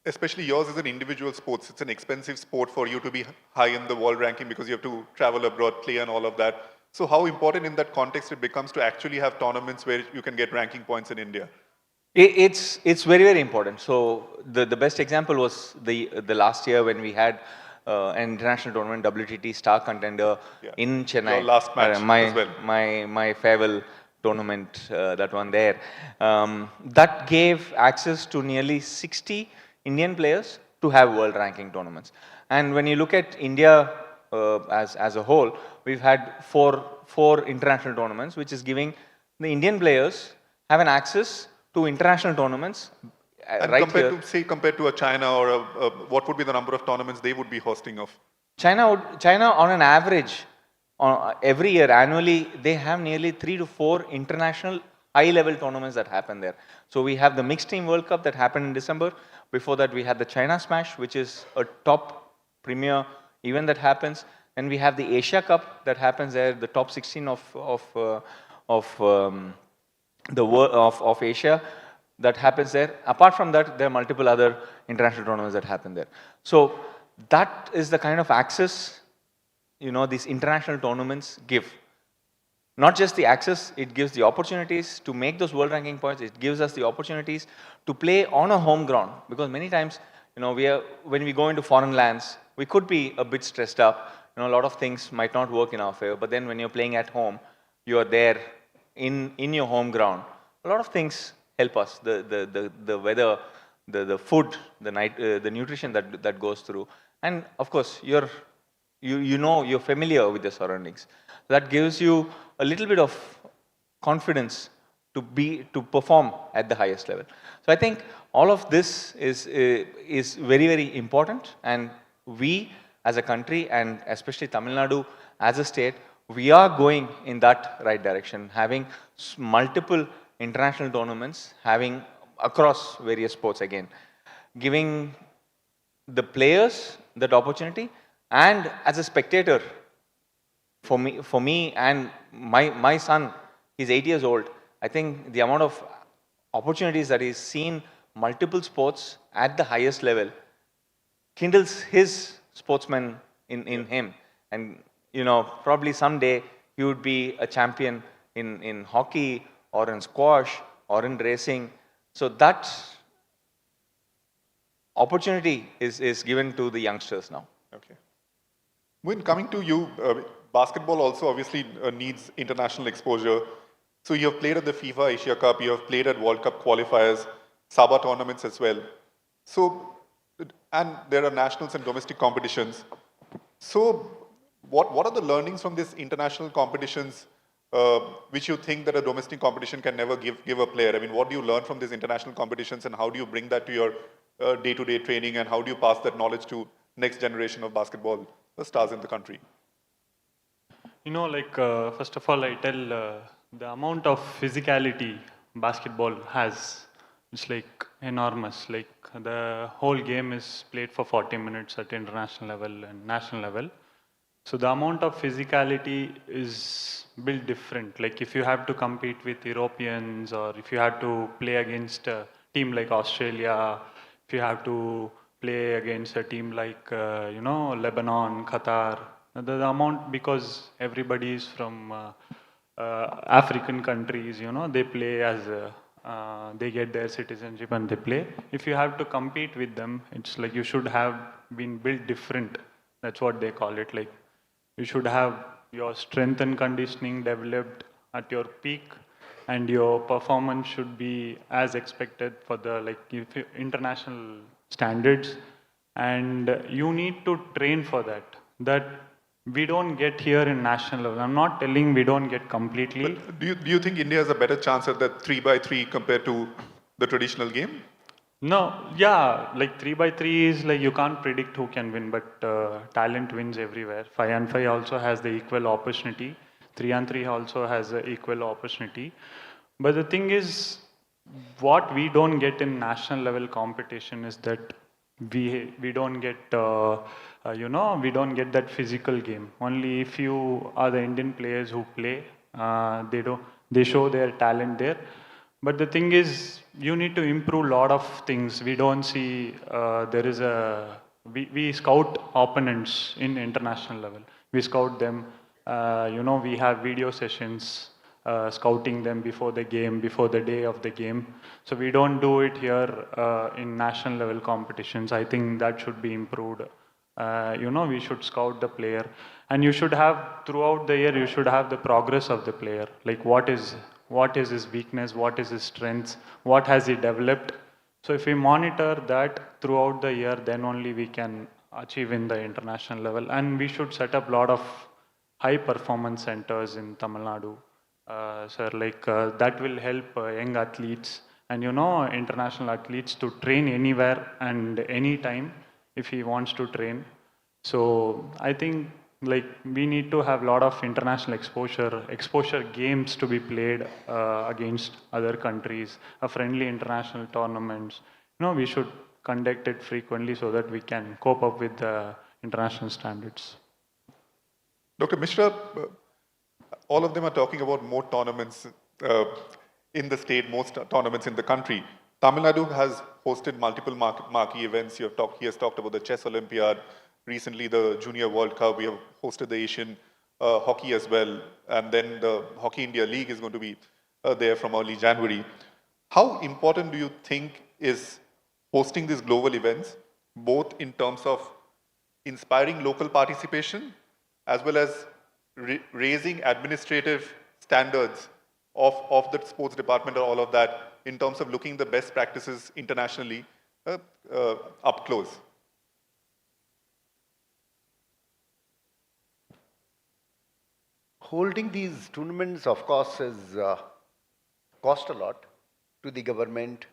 especially yours is an individual sports. It's an expensive sport for you to be high in the world ranking because you have to travel abroad, play and all of that. So how important in that context it becomes to actually have tournaments where you can get ranking points in India? It's very, very important. So the best example was the last year when we had an international tournament, WTT Star Contender in Chennai. Your last match as well. My farewell tournament, that one there. That gave access to nearly 60 Indian players to have world ranking tournaments. And when you look at India as a whole, we've had four international tournaments, which is giving the Indian players have an access to international tournaments. And compared to a China or what would be the number of tournaments they would be hosting of? China on an average, every year annually, they have nearly 3 to 4 international high-level tournaments that happen there. So we have the Mixed Team World Cup that happened in December. Before that, we had the China Smash, which is a top premier event that happens. And we have the Asia Cup that happens there, the top 16 of Asia that happens there. Apart from that, there are multiple other international tournaments that happen there. So that is the kind of access, these international tournaments give. Not just the access, it gives the opportunities to make those world ranking points. It gives us the opportunities to play on a home ground, because many times, when we go into foreign lands, we could be a bit stressed up. A lot of things might not work in our favor. But then when you're playing at home, you are there in your home ground. A lot of things help us. The weather, the food, the nutrition that goes through, and of course you're familiar with the surroundings. That gives you a little bit of confidence to perform at the highest level. So I think all of this is very, very important, and we as a country, and especially Tamil Nadu as a state, we are going in that right direction, having multiple international tournaments, having across various sports again, giving the players that opportunity. And as a spectator, for me and my son, he's 8 years old, I think the amount of opportunities that he's seen multiple sports at the highest level kindles his sportsman in him. And, probably someday he would be a champion in hockey or in squash or in racing. So that opportunity is given to the youngsters now. Okay. When coming to you, basketball also obviously needs international exposure. So you have played at the FIFA Asia Cup, you have played at World Cup qualifiers, Sabah tournaments as well. So, and there are nationals and domestic competitions. So, what are the learnings from these international competitions which you think that a domestic competition can never give a player? I mean, what do you learn from these international competitions and how do you bring that to your day-to-day training and how do you pass that knowledge to next generation of basketball stars in the country? You know, like, first of all, I tell the amount of physicality basketball has, it's like enormous. Like, the whole game is played for 40 minutes at international level and national level. So the amount of physicality is built different. Like, if you have to compete with Europeans or if you have to play against a team like Australia, if you have to play against a team like, Lebanon, Qatar, the amount, because everybody is from African countries, they play as they get their citizenship and they play. If you have to compete with them, it's like you should have been built different. That's what they call it. Like, you should have your strength and conditioning developed at your peak, and your performance should be as expected for the international standards. And you need to train for that. That we don't get here in national level. I'm not telling we don't get completely. But do you think India has a better chance at that 3x3 compared to the traditional game? No, yeah, like 3x3 is like you can't predict who can win, but talent wins everywhere. 5-on-5 also has the equal opportunity. 3-on-3 also has the equal opportunity. But the thing is, what we don't get in national level competition is that we don't get we don't get that physical game. Only if you are the Indian players who play, they show their talent there. But the thing is, you need to improve a lot of things. We don't see we scout opponents in international level. We scout them. We have video sessions scouting them before the game, before the day of the game. So we don't do it here in national level competitions. I think that should be improved. We should scout the player, and you should have throughout the year. You should have the progress of the player. Like, what is his weakness, what is his strengths, what has he developed. So if we monitor that throughout the year, then only we can achieve in the international level. And we should set up a lot of high performance centers in Tamil Nadu. That will help young athletes and international athletes to train anywhere and anytime if he wants to train. So I think we need to have a lot of international exposure games to be played against other countries, friendly international tournaments. We should conduct it frequently so that we can cope up with the international standards. Dr. Mishra, all of them are talking about more tournaments in the state, most tournaments in the country. Tamil Nadu has hosted multiple marquee events. He has talked about the Chess Olympiad, recently the Junior World Cup. We have hosted the Asian hockey as well. And then the Hockey India League is going to be there from early January. How important do you think is hosting these global events, both in terms of inspiring local participation as well as raising administrative standards of the sports department or all of that in terms of looking the best practices internationally up close? Holding these tournaments, of course, is cost a lot to the government,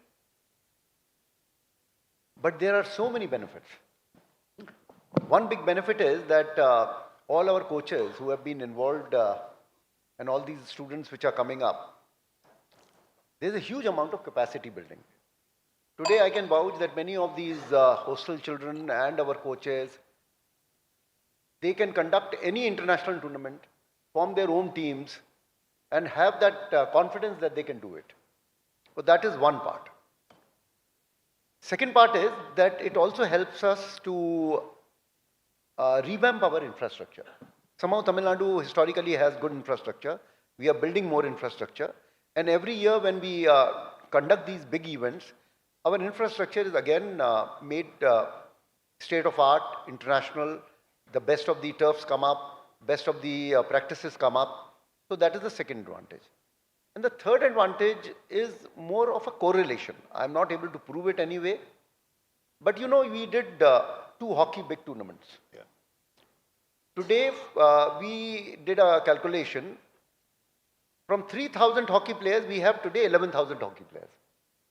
but there are so many benefits. One big benefit is that all our coaches who have been involved and all these students which are coming up, there's a huge amount of capacity building. Today I can vouch that many of these hostel children and our coaches, they can conduct any international tournament, form their own teams, and have that confidence that they can do it. So that is one part. Second part is that it also helps us to revamp our infrastructure. Somehow Tamil Nadu historically has good infrastructure. We are building more infrastructure. And every year when we conduct these big events, our infrastructure is again made state of art, international, the best of the turfs come up, best of the practices come up. So that is the second advantage. And the third advantage is more of a correlation. I'm not able to prove it anyway. But you know, we did 2 hockey big tournaments. Yeah. Today, we did a calculation. From 3,000 hockey players, we have today 11,000 hockey players.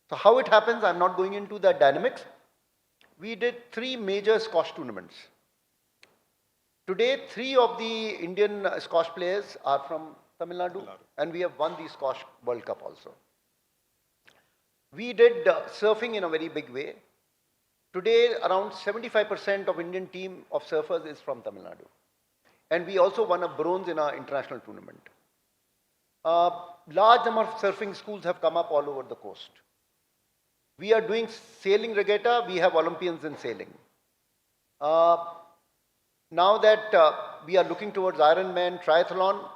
So how it happens, I'm not going into the dynamics. We did 3 major squash tournaments. Today, 3 of the Indian squash players are from Tamilnadu, and we have won the squash World Cup also. We did surfing in a very big way. Today, around 75% of Indian team of surfers is from Tamilnadu. And we also won a bronze in our international tournament. Large number of surfing schools have come up all over the coast. We are doing sailing regatta. We have Olympians in sailing. Now that we are looking towards Ironman, triathlon,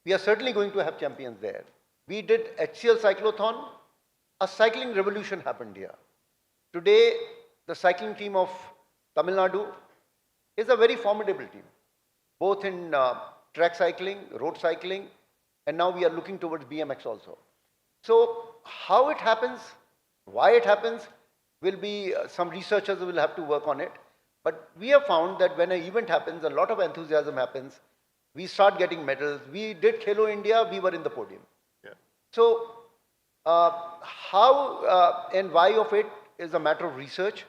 we are certainly going to have champions there. We did HCL cyclotron. A cycling revolution happened here. Today, the cycling team of Tamil Nadu is a very formidable team, both in track cycling, road cycling, and now we are looking towards BMX also. So how it happens, why it happens, will be some researchers will have to work on it. But we have found that when an event happens, a lot of enthusiasm happens. We start getting medals. We did Khelo India, we were in the podium. Yeah. So how and why of it is a matter of research,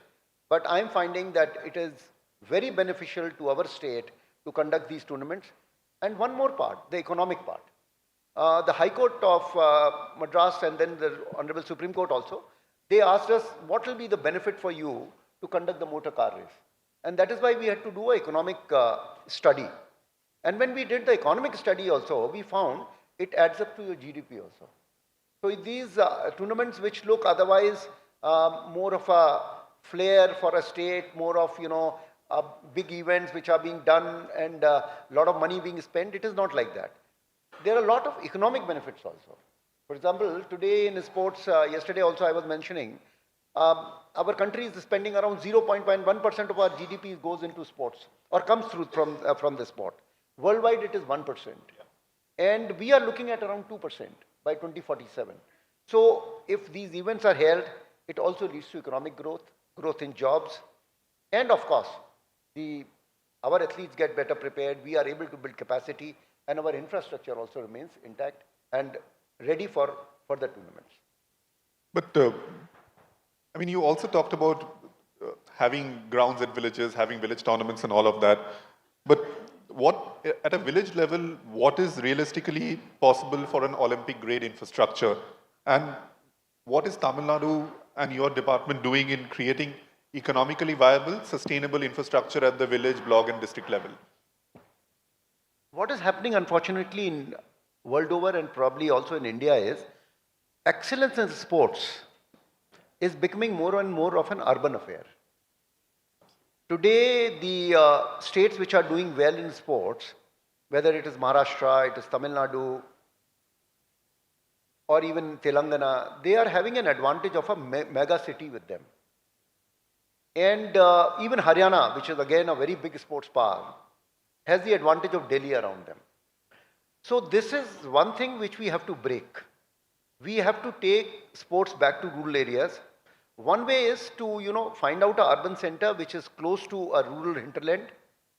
but I'm finding that it is very beneficial to our state to conduct these tournaments. And one more part, the economic part. The High Court of Madras and then the Honorable Supreme Court also, they asked us what will be the benefit for you to conduct the motor car race. And that is why we had to do an economic study. And when we did the economic study also, we found it adds up to your GDP also. So these tournaments which look otherwise more of a flair for a state, more of, you know, big events which are being done and a lot of money being spent, it is not like that. There are a lot of economic benefits also. For example, today in sports, yesterday also I was mentioning, our country is spending around 0.1% of our GDP goes into sports or comes through from the sport. Worldwide it is 1%. And we are looking at around 2% by 2047. So if these events are held, it also leads to economic growth, growth in jobs, and of course, our athletes get better prepared, we are able to build capacity, and our infrastructure also remains intact and ready for the tournaments. But, I mean, you also talked about having grounds at villages, having village tournaments and all of that. But at a village level, what is realistically possible for an Olympic grade infrastructure? And what is Tamil Nadu and your department doing in creating economically viable, sustainable infrastructure at the village, block and district level? What is happening, unfortunately, in world over and probably also in India is excellence in sports is becoming more and more of an urban affair. Today, the states which are doing well in sports, whether it is Maharashtra, it is Tamil Nadu, or even Telangana, they are having an advantage of a mega city with them. And even Haryana, which is again a very big sports power, has the advantage of Delhi around them. So this is one thing which we have to break. We have to take sports back to rural areas. One way is to, you know, find out an urban center which is close to a rural hinterland,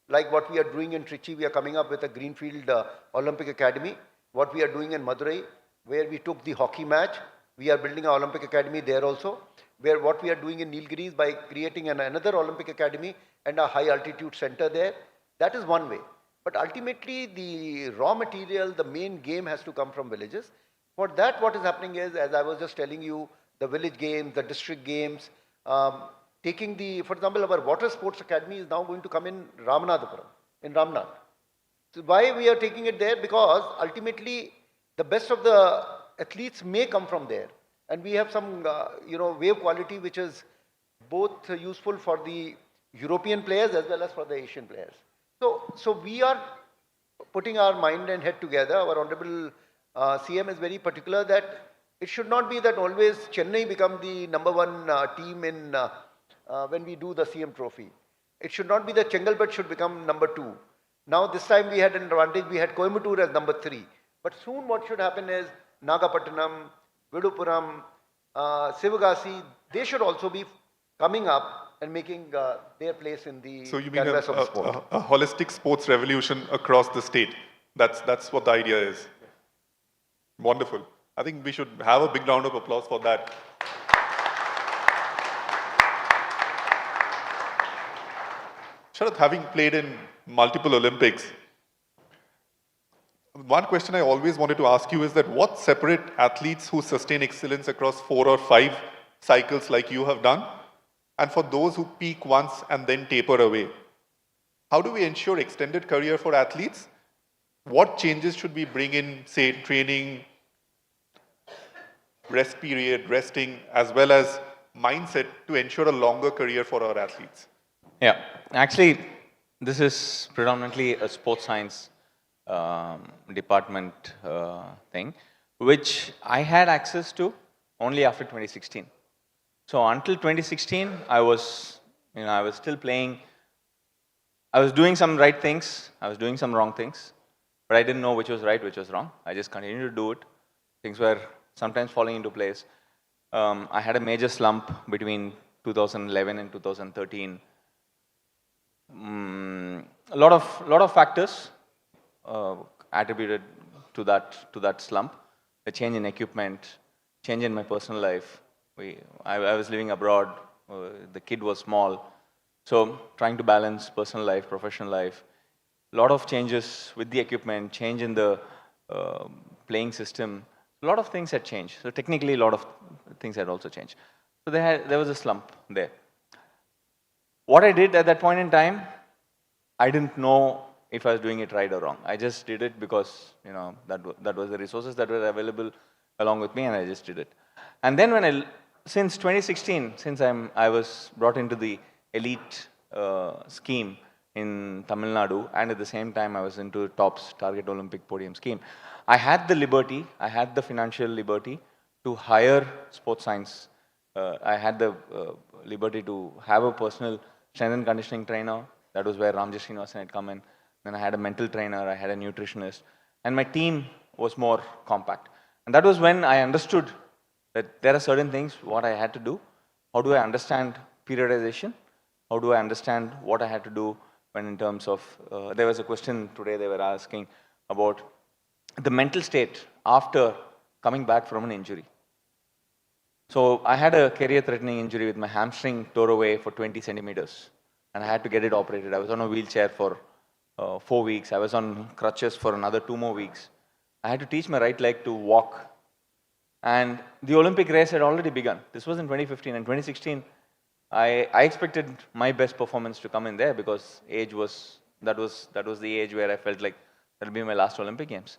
like what we are doing in Trichy. We are coming up with a Greenfield Olympic Academy. What we are doing in Madurai, where we took the hockey match. We are building an Olympic Academy there also. Where what we are doing in Nilgiris by creating another Olympic Academy and a high altitude center there. That is one way. But ultimately, the raw material, the main game has to come from villages. For that, what is happening is, as I was just telling you, the village games, the district games, taking for example, our water sports academy is now going to come in Ramanathapuram, in Ramnath. So why we are taking it there? Because ultimately, the best of the athletes may come from there. And we have some, wave quality which is both useful for the European players as well as for the Asian players. So we are putting our mind and head together. Our Honorable CM is very particular that it should not be that always Chennai become the #1 team in when we do the CM trophy. It should not be the Chengalpet should become number 2. Now this time we had an advantage, we had Coimbatore as number 3. But soon what should happen is Nagapattinam, Vidupuram, Sivagasi, they should also be coming up and making their place in the So you mean canvas of sport. a holistic sports revolution across the state? That's what the idea is. Wonderful. I think we should have a big round of applause for that. Sharath, having played in multiple Olympics, one question I always wanted to ask you is that what separate athletes who sustain excellence across 4 or 5 cycles like you have done, and for those who peak once and then taper away? How do we ensure extended career for athletes? What changes should we bring in, say, training, rest period, resting, as well as mindset to ensure a longer career for our athletes? Yeah, actually, this is predominantly a sports science department thing, which I had access to only after 2016. So until 2016, I was still playing. I was doing some right things, I was doing some wrong things, but I didn't know which was right, which was wrong. I just continued to do it. Things were sometimes falling into place. I had a major slump between 2011 and 2013. A lot of factors attributed to that slump. The change in equipment, change in my personal life. I was living abroad. The kid was small, so trying to balance personal life, professional life. A lot of changes with the equipment, change in the playing system. A lot of things had changed. So technically, a lot of things had also changed. So there was a slump there. What I did at that point in time, I didn't know if I was doing it right or wrong. I just did it because that was the resources that were available along with me, and I just did it. And then since 2016, since I was brought into the elite scheme in Tamilnadu, and at the same time I was into TOPS, Target Olympic Podium scheme, I had the liberty, I had the financial liberty to hire sports science. I had the liberty to have a personal strength and conditioning trainer. That was where Ramjesh Srinivasan had come in. Then I had a mental trainer, I had a nutritionist, and my team was more compact. And that was when I understood that there are certain things what I had to do. How do I understand periodization? How do I understand what I had to do when in terms of, there was a question today they were asking about the mental state after coming back from an injury. So I had a career-threatening injury with my hamstring tore away for 20 centimeters, and I had to get it operated. I was on a wheelchair for 4 weeks. I was on crutches for another 2 more weeks. I had to teach my right leg to walk. And the Olympic race had already begun. This was in 2015. And 2016, I expected my best performance to come in there because that was the age where I felt like that'll be my last Olympic Games.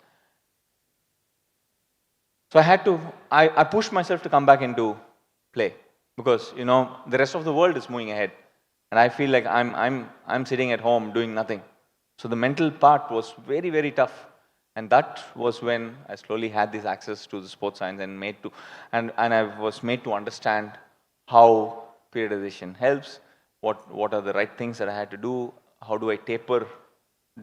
So I pushed myself to come back into play because, the rest of the world is moving ahead. And I feel like I'm sitting at home doing nothing. So the mental part was very, very tough. And that was when I slowly had this access to the sports science and I was made to understand how periodization helps, what are the right things that I had to do, how do I taper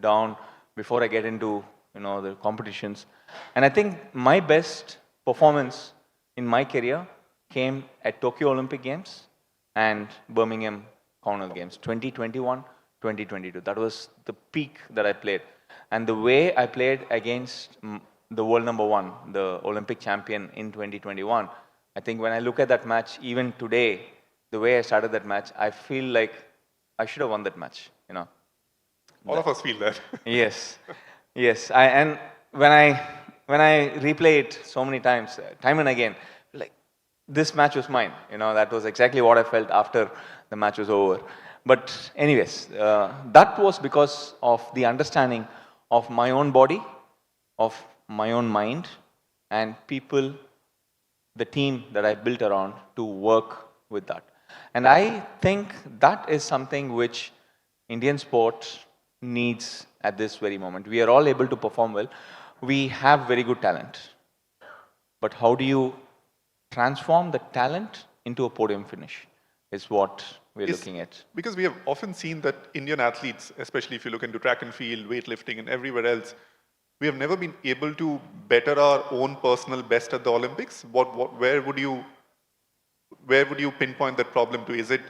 down before I get into the competitions. And I think my best performance in my career came at Tokyo Olympic Games and Birmingham Commonwealth Games, 2021, 2022. That was the peak that I played. And the way I played against the world number 1, the Olympic champion in 2021, I think when I look at that match, even today, the way I started that match, I feel like I should have won that match, All of us feel that. Yes, yes. And when I replay it so many times, time and again, like, this match was mine. That was exactly what I felt after the match was over. But anyways, that was because of the understanding of my own body, of my own mind, and people, the team that I built around to work with that. And I think that is something which Indian sport needs at this very moment. We are all able to perform well. We have very good talent. But how do you transform the talent into a podium finish? is what we're Is- looking at. Because we have often seen that Indian athletes, especially if you look into track and field, weightlifting, and everywhere else, we have never been able to better our own personal best at the Olympics. Where would you pinpoint that problem to? Is it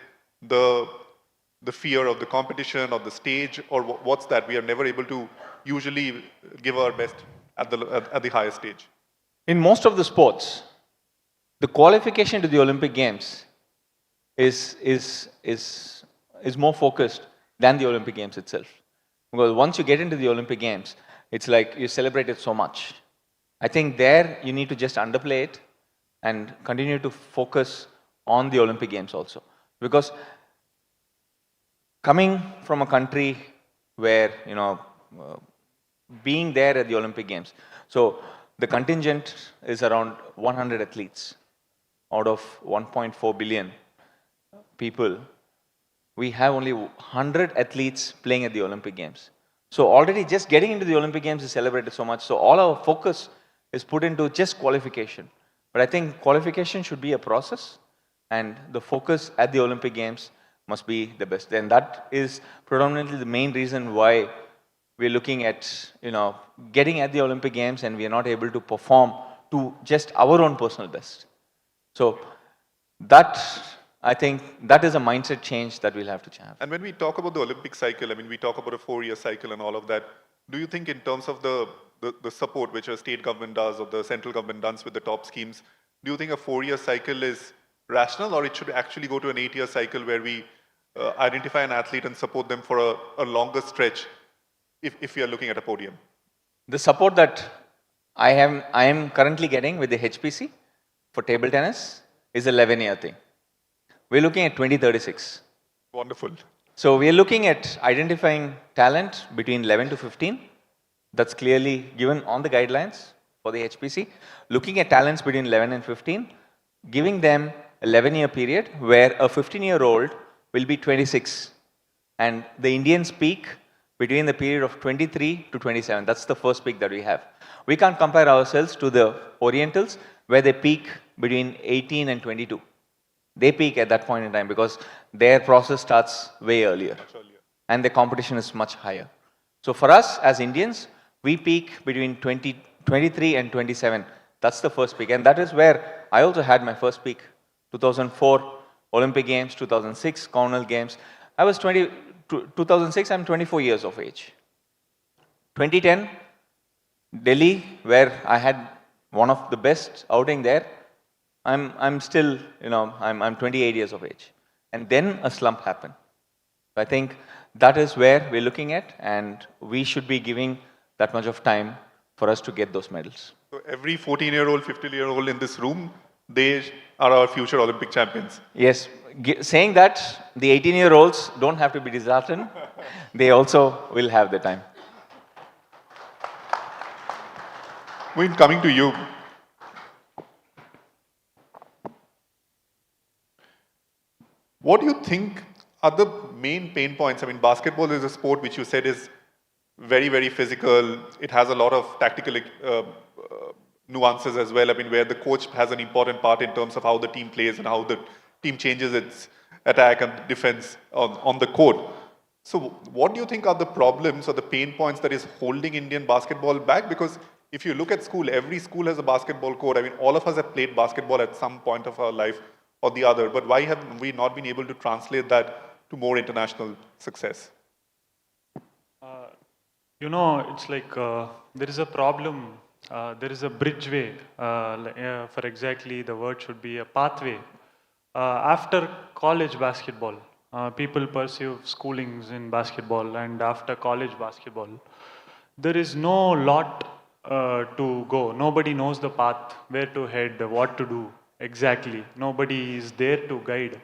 the fear of the competition or the stage, or what's that? We are never able to usually give our best at the highest stage. In most of the sports, the qualification to the Olympic Games is more focused than the Olympic Games itself. Because once you get into the Olympic Games, it's like you celebrate it so much. I think there you need to just underplay it and continue to focus on the Olympic Games also. Because coming from a country where, being there at the Olympic Games, so the contingent is around 100 athletes out of 1.4 billion people. We have only 100 athletes playing at the Olympic Games. So already just getting into the Olympic Games is celebrated so much. So all our focus is put into just qualification. But I think qualification should be a process, and the focus at the Olympic Games must be the best. And that is predominantly the main reason why we're looking at, getting at the Olympic Games and we are not able to perform to just our own personal best. So that, I think, that is a mindset change that we'll have to have. And when we talk about the Olympic cycle, I mean, we talk about a 4-year cycle and all of that. Do you think in terms of the support which a state government does or the central government does with the top schemes, do you think a 4-year cycle is rational, or it should actually go to an 8-year cycle where we identify an athlete and support them for a longer stretch if we are looking at a podium? The support that I am currently getting with the HPC for table tennis is an 11-year thing. We're looking at 2036. Wonderful. So we're looking at identifying talent between 11 to 15. That's clearly given on the guidelines for the HPC. Looking at talents between 11 and 15, giving them an 11-year period where a 15-year-old will be 26. And the Indians peak between the period of 23 to 27. That's the first peak that we have. We can't compare ourselves to the Orientals where they peak between 18 and 22. They peak at that point in time because their process starts way earlier. And the competition is much higher. So for us as Indians, we peak between 23 and 27. That's the first peak. And that is where I also had my first peak. 2004 Olympic Games, 2006 Commonwealth Games. I was 2006, I'm 24 years of age. 2010, Delhi, where I had one of the best outing there. I'm still, I'm 28 years of age. And then a slump happened. I think that is where we're looking at, and we should be giving that much of time for us to get those medals. So every 14-year-old, 15-year-old in this room, they are our future Olympic champions. Yes. Saying that, the 18-year-olds don't have to be disheartened. They also will have the time. Moin, coming to you. What do you think are the main pain points? I mean, basketball is a sport which you said is very, very physical. It has a lot of tactical nuances as well. I mean, where the coach has an important part in terms of how the team plays and how the team changes its attack and defense on the court. So what do you think are the problems or the pain points that is holding Indian basketball back? Because if you look at school, every school has a basketball court. I mean, all of us have played basketball at some point of our life or the other, but why have we not been able to translate that to more international success? It's like there is a problem, there is a bridgeway, for exactly the word should be a pathway. After college basketball, people pursue schoolings in basketball, and after college basketball, there is no lot to go. Nobody knows the path, where to head, what to do exactly. Nobody is there to guide.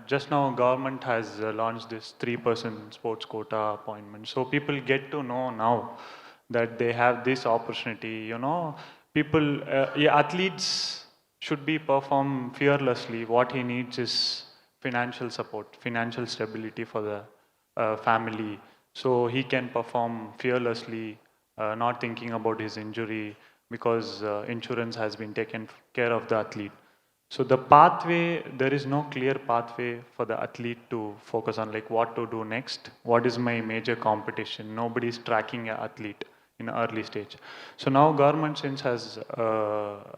Just now government has launched this 3% sports quota appointment. So people get to know now that they have this opportunity, People, athletes should be perform fearlessly. What he needs is financial support, financial stability for the family. So he can perform fearlessly, not thinking about his injury because insurance has been taken care of the athlete. So the pathway, there is no clear pathway for the athlete to focus on, like what to do next. What is my major competition? Nobody is tracking an athlete in early stage. So now government since has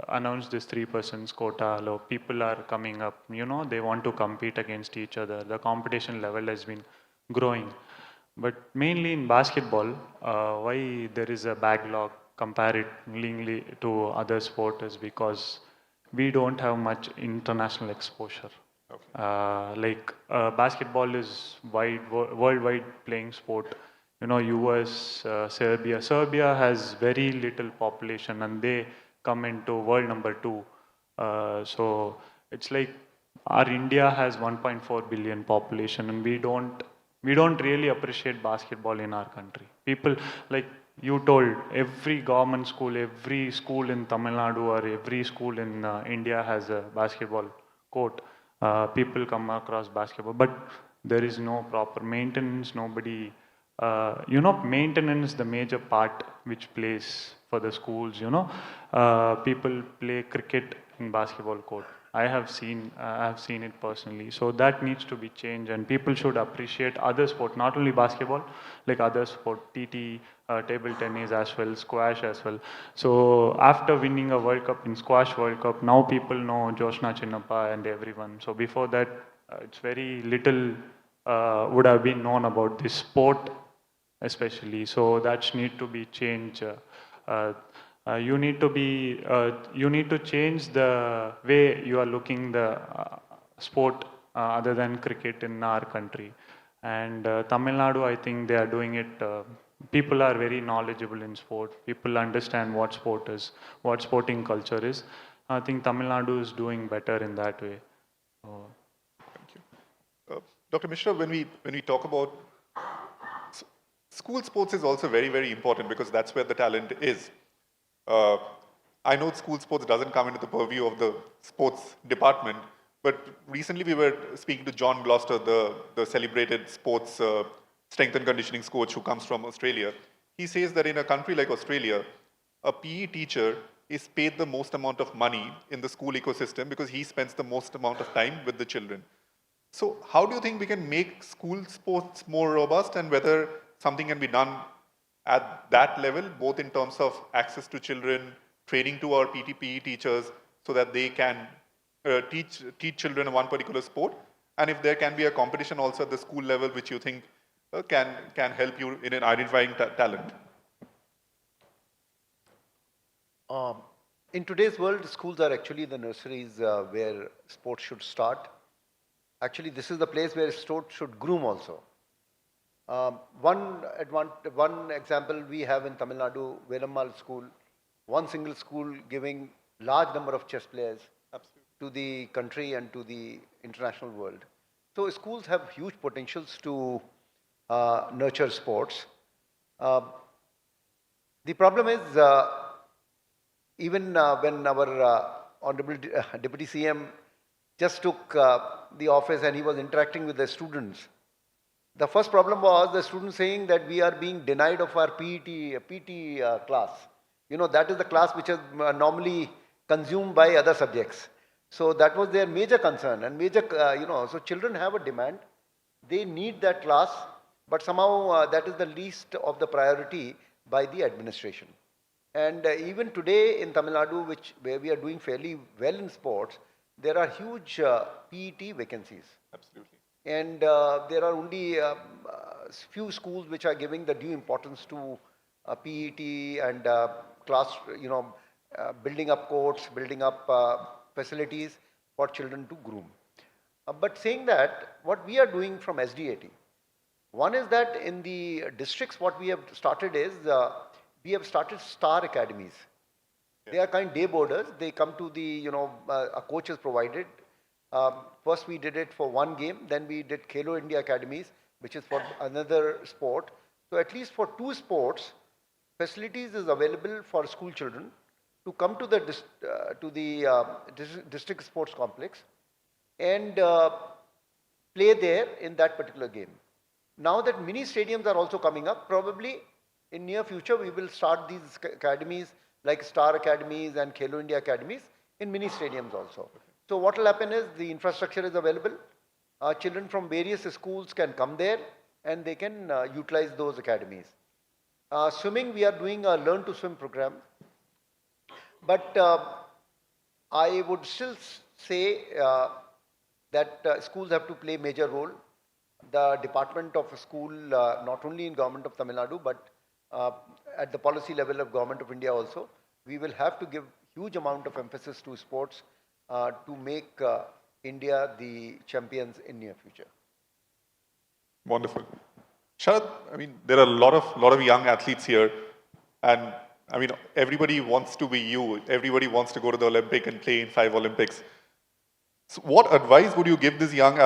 announced this 3% quota, people are coming up, they want to compete against each other. The competition level has been growing. But mainly in basketball, why there is a backlog comparatively to other sports is because we don't have much international exposure. Basketball is worldwide playing sport. US, Serbia. Serbia has very little population and they come into world number 2. So it's like our India has 1.4 billion population and we don't really appreciate basketball in our country. People, like you told, every government school, every school in Tamil Nadu or every school in India has a basketball court. People come across basketball, but there is no proper maintenance, nobody, maintenance is the major part which plays for the schools, people play cricket in basketball court. I have seen it personally. So that needs to be changed and people should appreciate other sport, not only basketball, like other sport, TT, table tennis as well, squash as well. So after winning a World Cup in Squash World Cup, now people know Joshna Chinnappa and everyone. So before that, it's very little would have been known about this sport especially. So that need to be changed. You need to change the way you are looking the sport other than cricket in our country. And Tamil Nadu, I think they are doing it. People are very knowledgeable in sport. People understand what sport is, what sporting culture is. I think Tamil Nadu is doing better in that way. Thank you. Dr. Mishra, when we talk about school sports is also very, very important because that's where the talent is. I know school sports doesn't come into the purview of the sports department, but recently we were speaking to John Gloucester, the celebrated sports strength and conditioning coach who comes from Australia. He says that in a country like Australia, a PE teacher is paid the most amount of money in the school ecosystem because he spends the most amount of time with the children. So how do you think we can make school sports more robust and whether something can be done at that level, both in terms of access to children, training to our PE teachers so that they can teach children one particular sport, and if there can be a competition also at the school level which you think can help you in identifying talent? In today's world, schools are actually the nurseries where sports should start. Actually, this is the place where sports should groom also. One example we have in Tamil Nadu, Velammal school, one single school giving large number of chess players to the country and to the international world. So schools have huge potentials to nurture sports. The problem is, even when our Honorable Deputy CM just took the office and he was interacting with the students, the first problem was the students saying that we are being denied of our PT class. That is the class which is normally consumed by other subjects. So that was their major concern and major, so children have a demand. They need that class, but somehow that is the least of the priority by the administration. And even today in Tamil Nadu, where we are doing fairly well in sports, there are huge PET vacancies. Absolutely. And there are only few schools which are giving the due importance to PET and class, building up courts, building up facilities for children to groom. But saying that, what we are doing from SDAT, one is that in the districts, what we have started is, we have started star academies. Yeah. They are kind of day boarders. They come to the, a coach is provided. First we did it for one game, then we did Khelo India Academies, which is for another sport. So at least for 2 sports, facilities is available for school children to come to the district sports complex and play there in that particular game. Now that mini stadiums are also coming up, probably in near future we will start these academies like Star Academies and Khelo India Academies in mini stadiums also. So what will happen is the infrastructure is available. Children from various schools can come there and they can utilize those academies. Swimming, we are doing a learn to swim program. But I would still say that schools have to play a major role. The department of a school, not only in government of Tamil Nadu, but at the policy level of government of India also, we will have to give huge amount of emphasis to sports to make India the champions in near future. Wonderful. Sharad, I mean, there are a lot of young athletes here, and I mean, everybody wants to be you. Everybody wants to go to the Olympic and play in 5 Olympics. So what advice would you give these young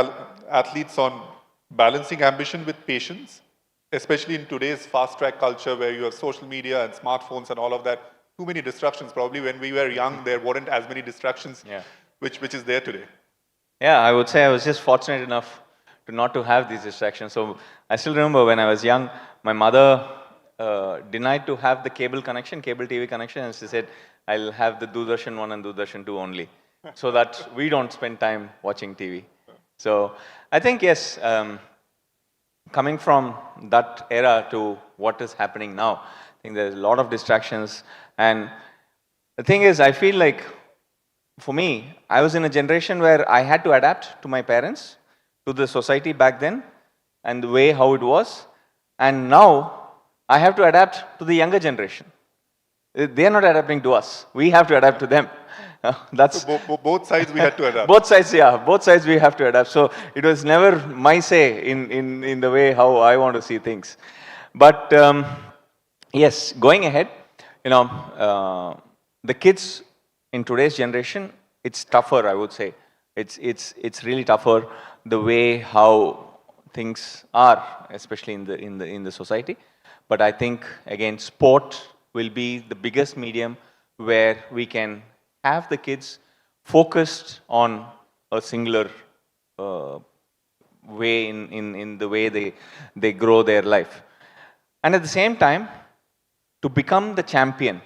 athletes on balancing ambition with patience, especially in today's fast-track culture where you have social media and smartphones and all of that? Too many distractions. Probably when we were young, there weren't as many distractions, which is there today. Yeah, I would say I was just fortunate enough to not to have these distractions. So I still remember when I was young, my mother denied to have the cable TV connection, and she said, I'll have the Doordarshan 1 and Doordarshan 2 only, so that we don't spend time watching TV. So I think, yes, coming from that era to what is happening now, I think there's a lot of distractions. And the thing is, I feel like, for me, I was in a generation where I had to adapt to my parents, to the society back then, and the way how it was. And now, I have to adapt to the younger generation. They are not adapting to us. We have to adapt to them. That's so both sides we had to adapt. Both sides, yeah. Both sides we have to adapt. So it was never my say in the way how I want to see things. But yes, going ahead, the kids in today's generation, it's tougher, I would say. It's really tougher the way how things are, especially in the society. But I think, again, sport will be the biggest medium where we can have the kids focused on a singular way in the way they grow their life. And at the same time, to become the champion,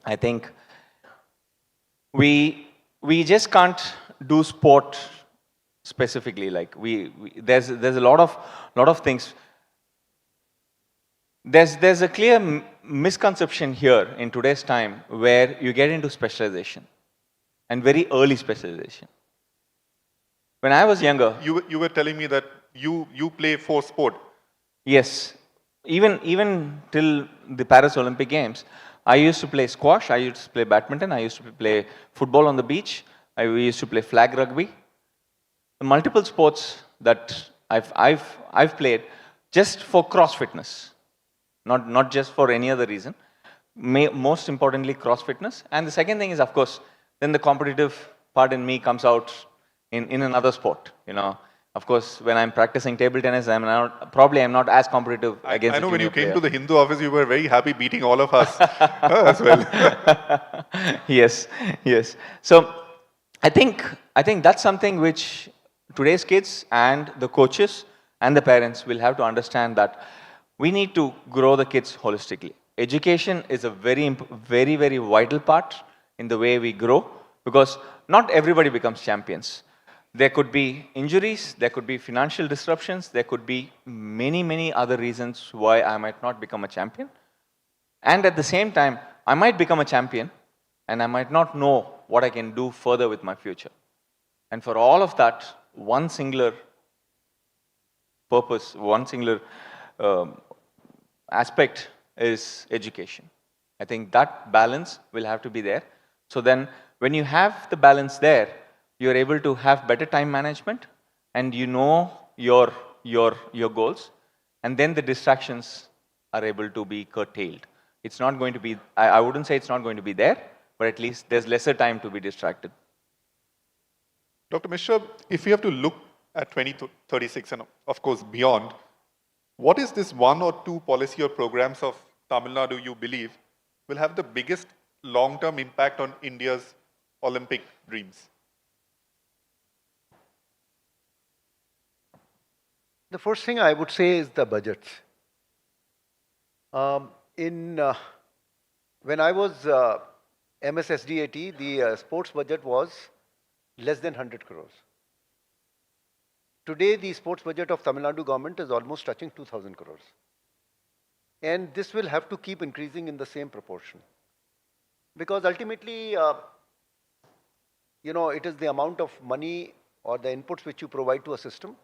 I think we just can't do sport specifically. Like there's a lot of things. There's a clear misconception here in today's time where you get into specialization, and very early specialization. When I was younger, you were telling me that you play for sport. Yes, even till the Paris Olympic Games, I used to play squash, I used to play badminton, I used to play football on the beach, we used to play flag rugby. The multiple sports that I've played just for cross fitness, not just for any other reason. Most importantly, cross fitness. And the second thing is, of course, then the competitive part in me comes out in another sport. Of course, when I'm practicing table tennis, I'm not as competitive against. I know when you came to the Hindu office, you were very happy beating all of us as well. Yes. So I think that's something which today's kids and the coaches and the parents will have to understand, that we need to grow the kids holistically. Education is a very, very vital part in the way we grow, because not everybody becomes champions. There could be injuries, there could be financial disruptions, there could be many other reasons why I might not become a champion. And at the same time, I might become a champion and I might not know what I can do further with my future. And for all of that, one singular purpose, one singular aspect is education. I think that balance will have to be there. So then when you have the balance there, you're able to have better time management, and you know your goals, and then the distractions are able to be curtailed. It's not going to be, I wouldn't say it's not going to be there, but at least there's lesser time to be distracted. Dr. Mishra, if we have to look at 2036 and of course beyond, what is this 1 or 2 policy or programs of Tamil Nadu you believe will have the biggest long-term impact on India's Olympic dreams? The first thing I would say is the budgets. When I was MSSDAT, the sports budget was less than 100 crores. Today, the sports budget of Tamil Nadu government is almost touching 2,000 crores. And this will have to keep increasing in the same proportion. Because ultimately, it is the amount of money or the inputs which you provide to a system.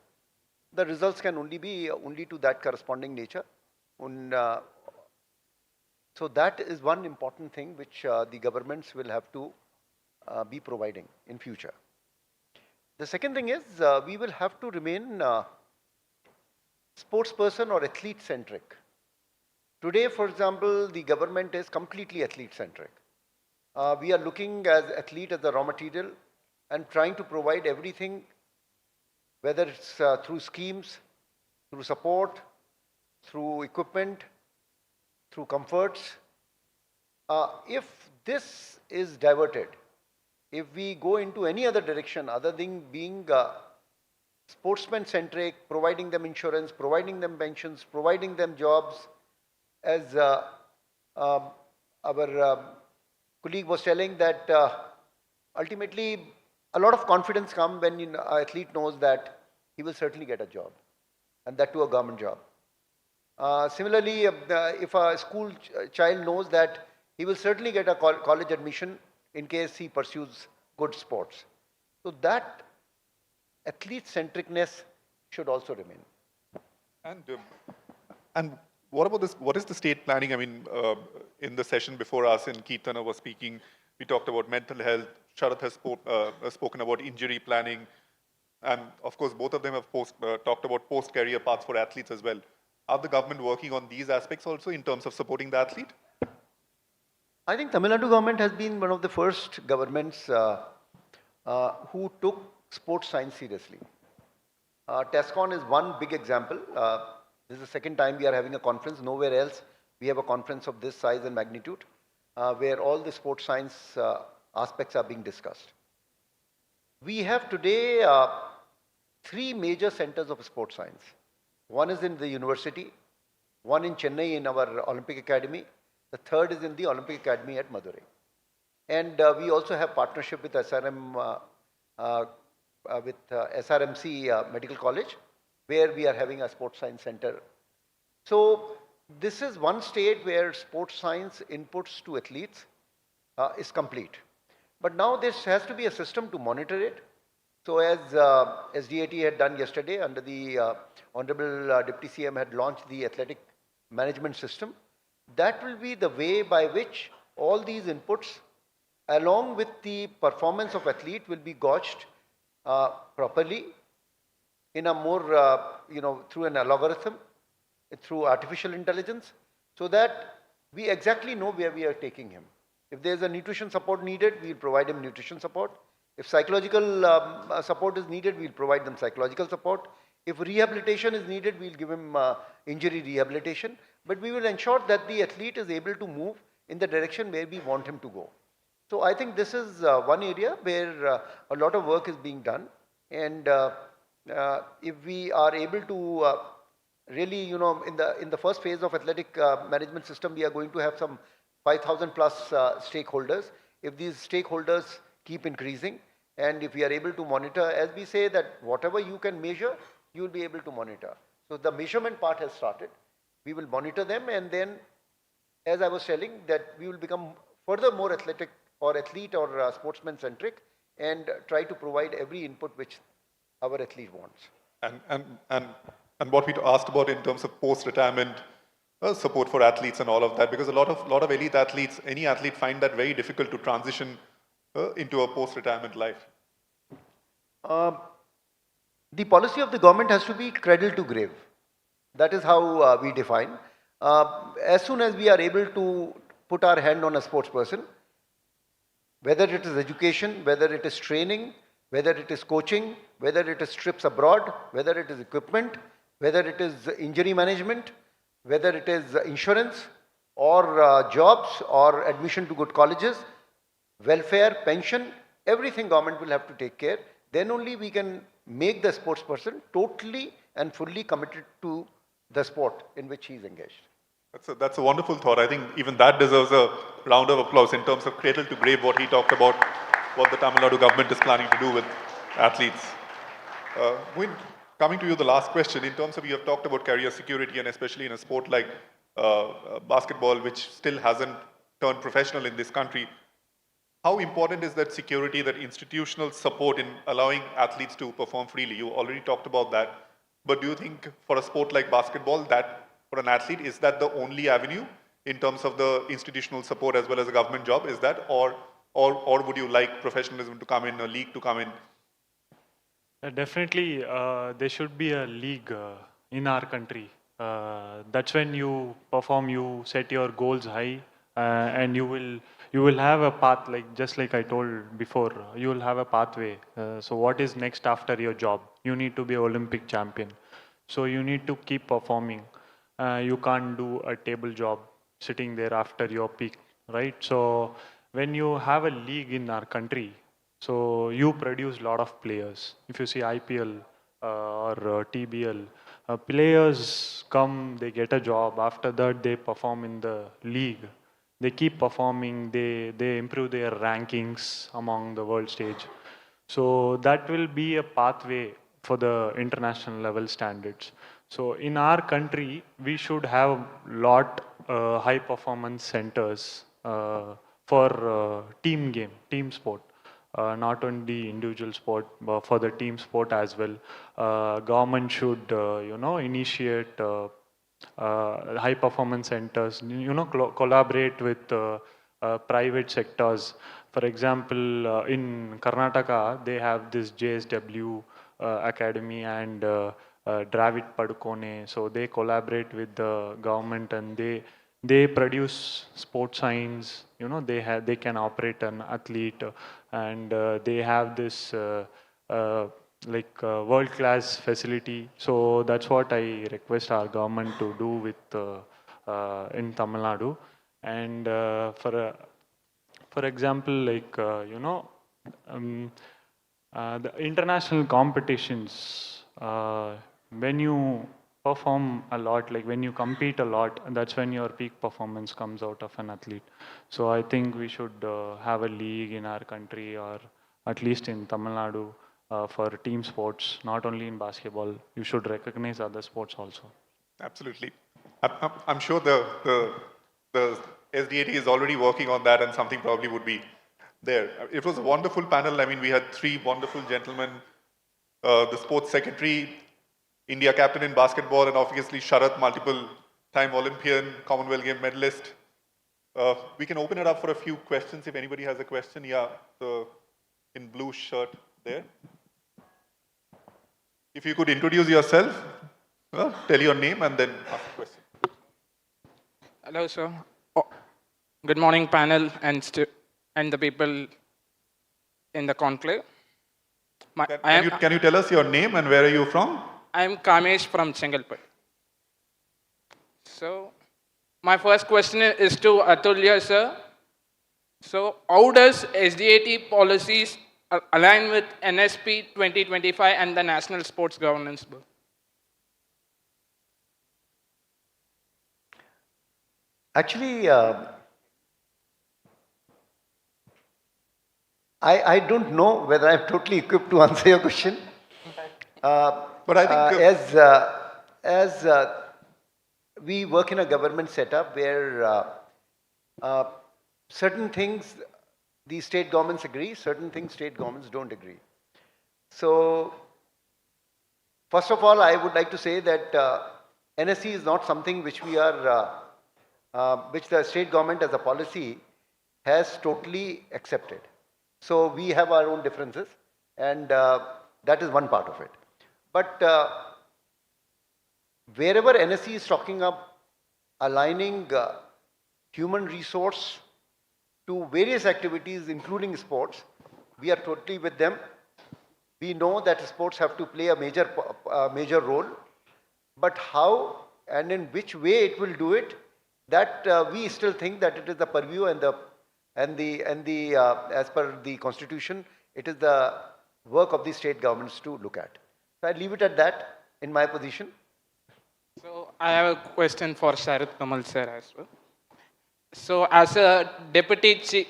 The results can only be to that corresponding nature. So that is one important thing which the governments will have to be providing in future. The second thing is we will have to remain sportsperson or athlete centric. Today, for example, the government is completely athlete centric. We are looking as athlete as the raw material and trying to provide everything, whether it's through schemes, through support, through equipment, through comforts. If this is diverted, if we go into any other direction other than being sportsman-centric, providing them insurance, providing them pensions, providing them jobs, as our colleague was telling that ultimately a lot of confidence comes when an athlete knows that he will certainly get a job, and that too a government job. Similarly, if a school child knows that he will certainly get a college admission in case he pursues good sports. So that athlete-centricness should also remain. And what about this? What is the state planning? I mean, in the session before us, and Kirtana was speaking, we talked about mental health. Sharath has spoken about injury planning. And of course, both of them have talked about post-career paths for athletes as well. Are the government working on these aspects also in terms of supporting the athlete? I think Tamil Nadu government has been one of the first governments who took sports science seriously. TESCON is one big example. This is the second time we are having a conference. Nowhere else we have a conference of this size and magnitude where all the sports science aspects are being discussed. We have today 3 major centers of sports science. One is in the university, one in Chennai in our Olympic Academy, the third is in the Olympic Academy at Madurai. And we also have partnership with SRMC Medical College, where we are having a sports science center. So this is one state where sports science inputs to athletes is complete. But now this has to be a system to monitor it. So as SDAT had done yesterday, under the Honorable Deputy CM had launched the athletic management system, that will be the way by which all these inputs, along with the performance of athlete, will be gauged properly in a more, through an algorithm, through artificial intelligence, so that we exactly know where we are taking him. If there is a nutrition support needed, we will provide him nutrition support. If psychological support is needed, we will provide them psychological support. If rehabilitation is needed, we will give him injury rehabilitation. But we will ensure that the athlete is able to move in the direction where we want him to go. So I think this is one area where a lot of work is being done. And if we are able to really, in the first phase of athletic management system, we are going to have some 5,000 plus stakeholders. If these stakeholders keep increasing, and if we are able to monitor, as we say that whatever you can measure, you will be able to monitor. So the measurement part has started. We will monitor them, and then, as I was telling, that we will become further more athletic or athlete or sportsman centric, and try to provide every input which our athlete wants. And what we asked about in terms of post-retirement support for athletes and all of that, because a lot of elite athletes, any athlete, find that very difficult to transition into a post-retirement life. The policy of the government has to be cradle to grave. That is how we define. As soon as we are able to put our hand on a sports person, whether it is education, whether it is training, whether it is coaching, whether it is trips abroad, whether it is equipment, whether it is injury management, whether it is insurance or jobs or admission to good colleges, welfare, pension, everything government will have to take care. Then only we can make the sports person totally and fully committed to the sport in which he is engaged. That's a wonderful thought. I think even that deserves a round of applause in terms of cradle to grave, what he talked about. what the Tamil Nadu government is planning to do with athletes. Moin, coming to you, the last question. In terms of, you have talked about career security, and especially in a sport like basketball, which still hasn't turned professional in this country. How important is that security, that institutional support in allowing athletes to perform freely? You already talked about that. But do you think for a sport like basketball, that for an athlete, is that the only avenue in terms of the institutional support as well as a government job? Is that, or would you like professionalism to come in, a league to come in? Definitely, there should be a league in our country. That's when you perform, you set your goals high, and you will have a path, like just like I told before, you will have a pathway. So what is next after your job? You need to be Olympic champion. So you need to keep performing. You can't do a table job sitting there after your peak, right? So when you have a league in our country, so you produce a lot of players. If you see IPL or TBL, players come, they get a job. After that, they perform in the league. They keep performing. They improve their rankings among the world stage. So that will be a pathway for the international level standards. So in our country, we should have lot high performance centers for team game, team sport. Not only individual sport, but for the team sport as well. Government should, initiate high performance centers, collaborate with private sectors. For example, in Karnataka, they have this JSW Academy and Dravid Padukone. So they collaborate with the government, and they produce sports science. They can operate an athlete, and they have this world-class facility. So that's what I request our government to do with in Tamil Nadu. And for example, the international competitions, when you perform a lot, like when you compete a lot, that's when your peak performance comes out of an athlete. So I think we should have a league in our country, or at least in Tamil Nadu, for team sports, not only in basketball. You should recognize other sports also. Absolutely. I'm sure the SDAT is already working on that, and something probably would be there. It was a wonderful panel. I mean, we had three wonderful gentlemen, the sports secretary, India captain in basketball, and obviously Sharath, multiple-time Olympian, Commonwealth Game medalist. We can open it up for a few questions if anybody has a question. Yeah, the in blue shirt there. If you could introduce yourself, tell your name and then ask a question. Hello, sir. Good morning, panel and the people in the conclave. Can you tell us your name and where are you from? I'm Kamesh from Chengalpet. So, my first question is to Atulya, sir. So, how does SDAT policies align with NSP 2025 and the National Sports Governance Bill? Actually, I don't know whether I'm totally equipped to answer your question. But I think as we work in a government setup where certain things the state governments agree, certain things state governments don't agree. So, first of all, I would like to say that NSC is not something which we are, which the state government as a policy has totally accepted. So, we have our own differences, and that is one part of it. But wherever NSC is talking of aligning human resource to various activities, including sports, we are totally with them. We know that sports have to play a major role, but how and in which way it will do it, that we still think that it is the purview and as per the constitution, it is the work of the state governments to look at. So I leave it at that in my position. So I have a question for Sharath Kamal sir as well. So as a deputy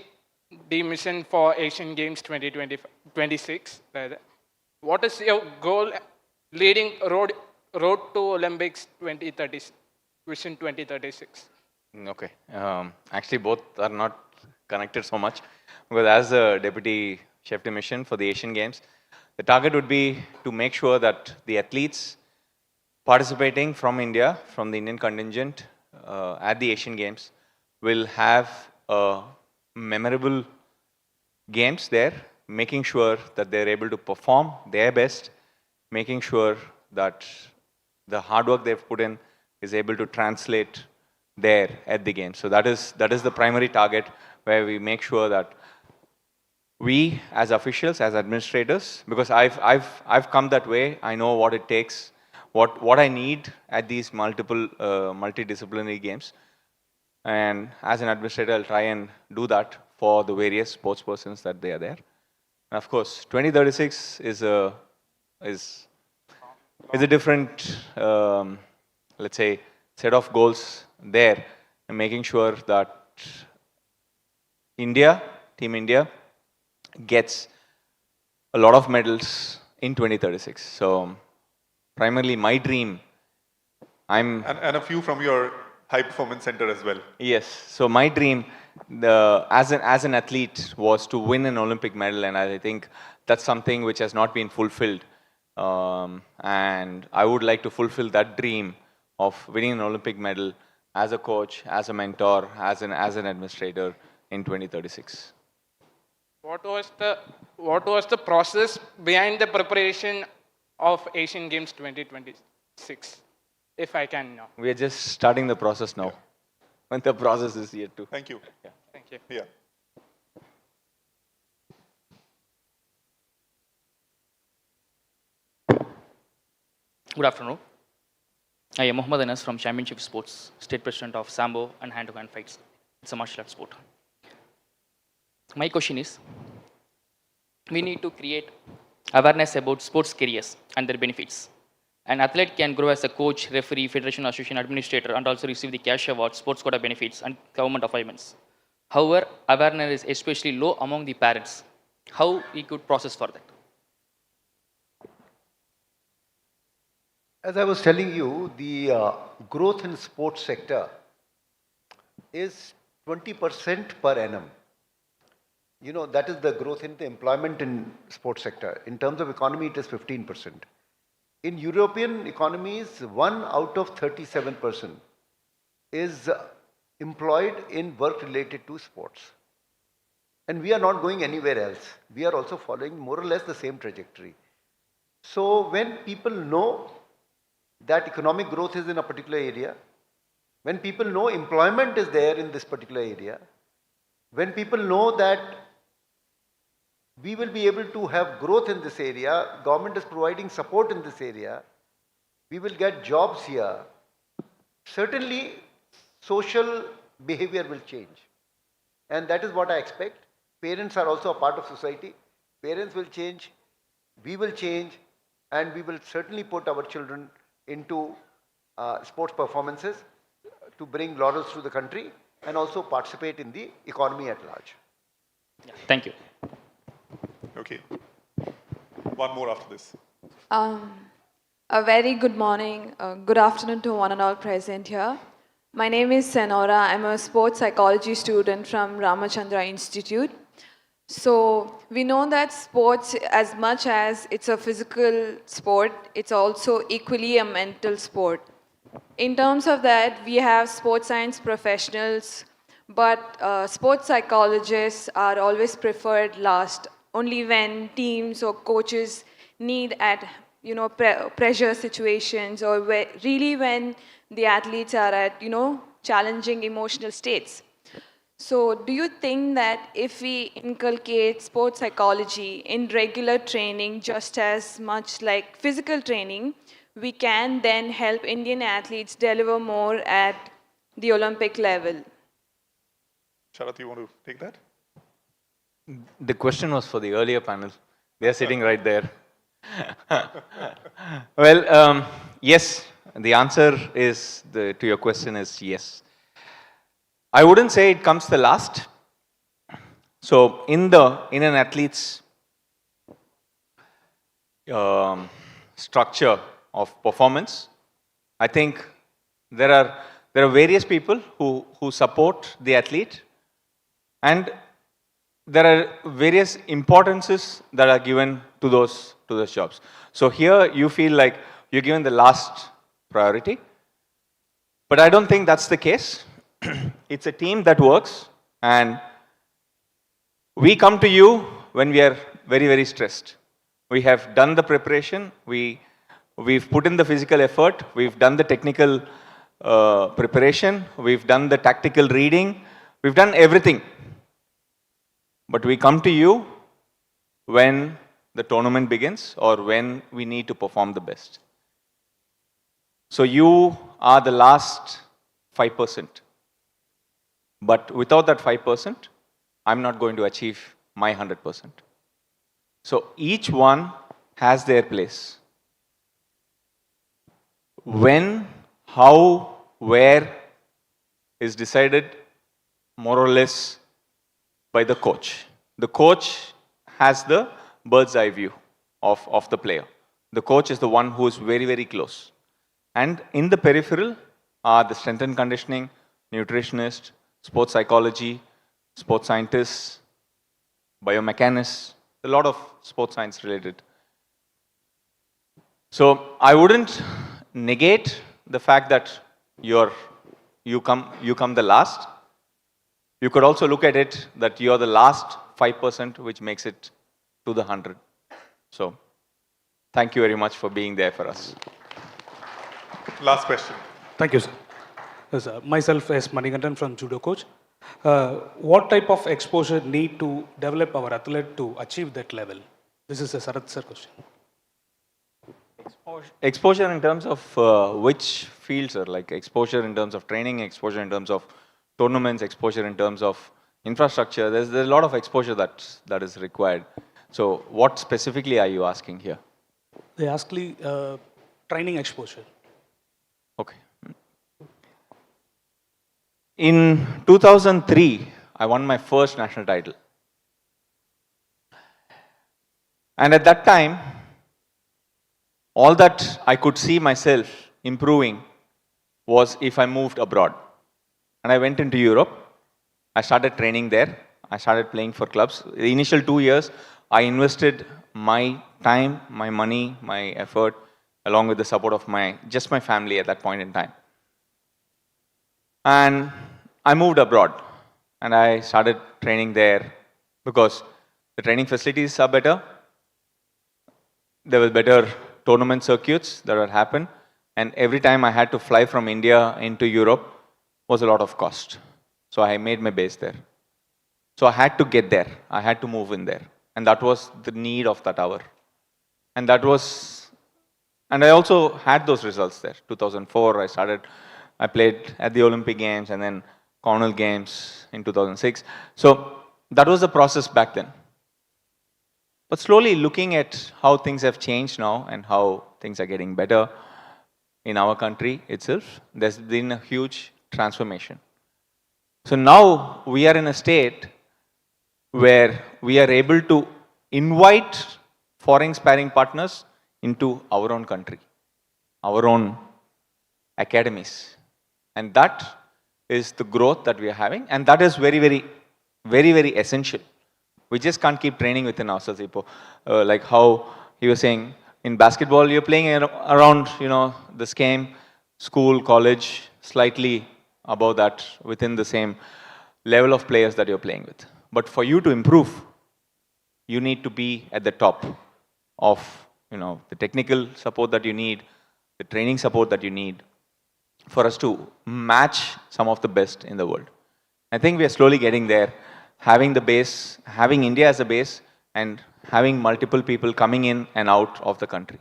the mission for Asian Games 2026. What is your goal leading road to Olympics 2030, Vision 2036? Okay. Actually, both are not connected so much because as a deputy chef de mission for the Asian Games, the target would be to make sure that the athletes participating from India, from the Indian contingent at the Asian Games, will have memorable games there, making sure that they're able to perform their best, making sure that the hard work they've put in is able to translate there at the game. So that is the primary target, where we make sure that we as officials, as administrators, because I've come that way, I know what it takes, what I need at these multidisciplinary games. And as an administrator, I'll try and do that for the various sports persons that they are there. And of course, 2036 is a different, let's say, set of goals there, and making sure that India, Team India, gets a lot of medals in 2036. So, primarily my dream, and a few from your high performance center as well. Yes. So my dream, as an athlete, was to win an Olympic medal, and I think that's something which has not been fulfilled. And I would like to fulfill that dream of winning an Olympic medal as a coach, as a mentor, as an administrator in 2036. What was the process behind the preparation of Asian Games 2026, if I can know? We are just starting the process now. When the process is yet to. Thank you. Yeah. Thank you. Yeah. Good afternoon. I am Mohammad Anas from Championship Sports, State President of Sambo and hand-to-hand fights. It's a martial arts sport. My question is, we need to create awareness about sports careers and their benefits. An athlete can grow as a coach, referee, federation, association, administrator, and also receive the cash awards, sports quota benefits, and government appointments. However, awareness is especially low among the parents. How we could process for that? As I was telling you, the growth in sports sector is 20% per annum. You know, that is the growth in the employment in sports sector. In terms of economy, it is 15%. In European economies, 1 out of 37% is employed in work related to sports. And we are not going anywhere else. We are also following more or less the same trajectory. So when people know that economic growth is in a particular area, when people know employment is there in this particular area, when people know that we will be able to have growth in this area, government is providing support in this area, we will get jobs here, certainly social behavior will change. And that is what I expect. Parents are also a part of society. Parents will change, we will change, and we will certainly put our children into sports performances to bring laurels to the country and also participate in the economy at large. Yeah. Thank you. Okay. One more after this. A very good morning, good afternoon to one and all present here. My name is Senora. I'm a sports psychology student from Ramachandra Institute. So we know that sports, as much as it's a physical sport, it's also equally a mental sport. In terms of that, we have sports science professionals, but sports psychologists are always preferred last, only when teams or coaches need at pressure situations, or really when the athletes are at challenging emotional states. So do you think that if we inculcate sports psychology in regular training just as much like physical training, we can then help Indian athletes deliver more at the Olympic level? Sharath, you want to take that? The question was for the earlier panel. They are sitting right there. Well, yes. The answer is to your question is yes. I wouldn't say it comes the last. So in an athlete's structure of performance, I think there are various people who support the athlete, and there are various importances that are given to those jobs. So here you feel like you're given the last priority, but I don't think that's the case. It's a team that works, and we come to you when we are very, very stressed. We have done the preparation, we've put in the physical effort, we've done the technical preparation, we've done the tactical reading, we've done everything. But we come to you when the tournament begins or when we need to perform the best. So you are the last 5%. But without that 5%, I'm not going to achieve my 100%. So each one has their place. When, how, where is decided more or less by the coach. The coach has the bird's eye view of the player. The coach is the one who is very, very close. And in the peripheral are the strength and conditioning, nutritionist, sports psychology, sports scientists, biomechanists, a lot of sports science related. So I wouldn't negate the fact that you come the last. You could also look at it that you're the last 5%, which makes it to the 100. So thank you very much for being there for us. Last question. Thank you, sir. Yes, myself as Manikandan from Judo Coach. What type of exposure need to develop our athlete to achieve that level? This is a Sarath sir question. Exposure in terms of which fields, sir? Like exposure in terms of training, exposure in terms of tournaments, exposure in terms of infrastructure. There's a lot of exposure that is required. So what specifically are you asking here? They ask training exposure. Okay. In 2003, I won my first national title. And at that time, all that I could see myself improving was if I moved abroad. And I went into Europe. I started training there. I started playing for clubs. The initial 2 years, I invested my time, my money, my effort, along with the support of my family at that point in time. And I moved abroad and I started training there because the training facilities are better. There were better tournament circuits that would happen. And every time I had to fly from India into Europe was a lot of cost. So I made my base there. So I had to get there. I had to move in there. And that was the need of that hour. And I also had those results there. 2004, I played at the Olympic Games and then Commonwealth Games in 2006. So that was the process back then. But slowly looking at how things have changed now and how things are getting better in our country itself, there's been a huge transformation. So now we are in a state where we are able to invite foreign sparring partners into our own country, our own academies. And that is the growth that we are having. And that is very, very, very, very essential. We just can't keep training within ourselves. Like how he was saying, in basketball, you're playing around, the same school, college, slightly above that, within the same level of players that you're playing with. But for you to improve, you need to be at the top of, the technical support that you need, the training support that you need for us to match some of the best in the world. I think we are slowly getting there, having the base, having India as a base, and having multiple people coming in and out of the country.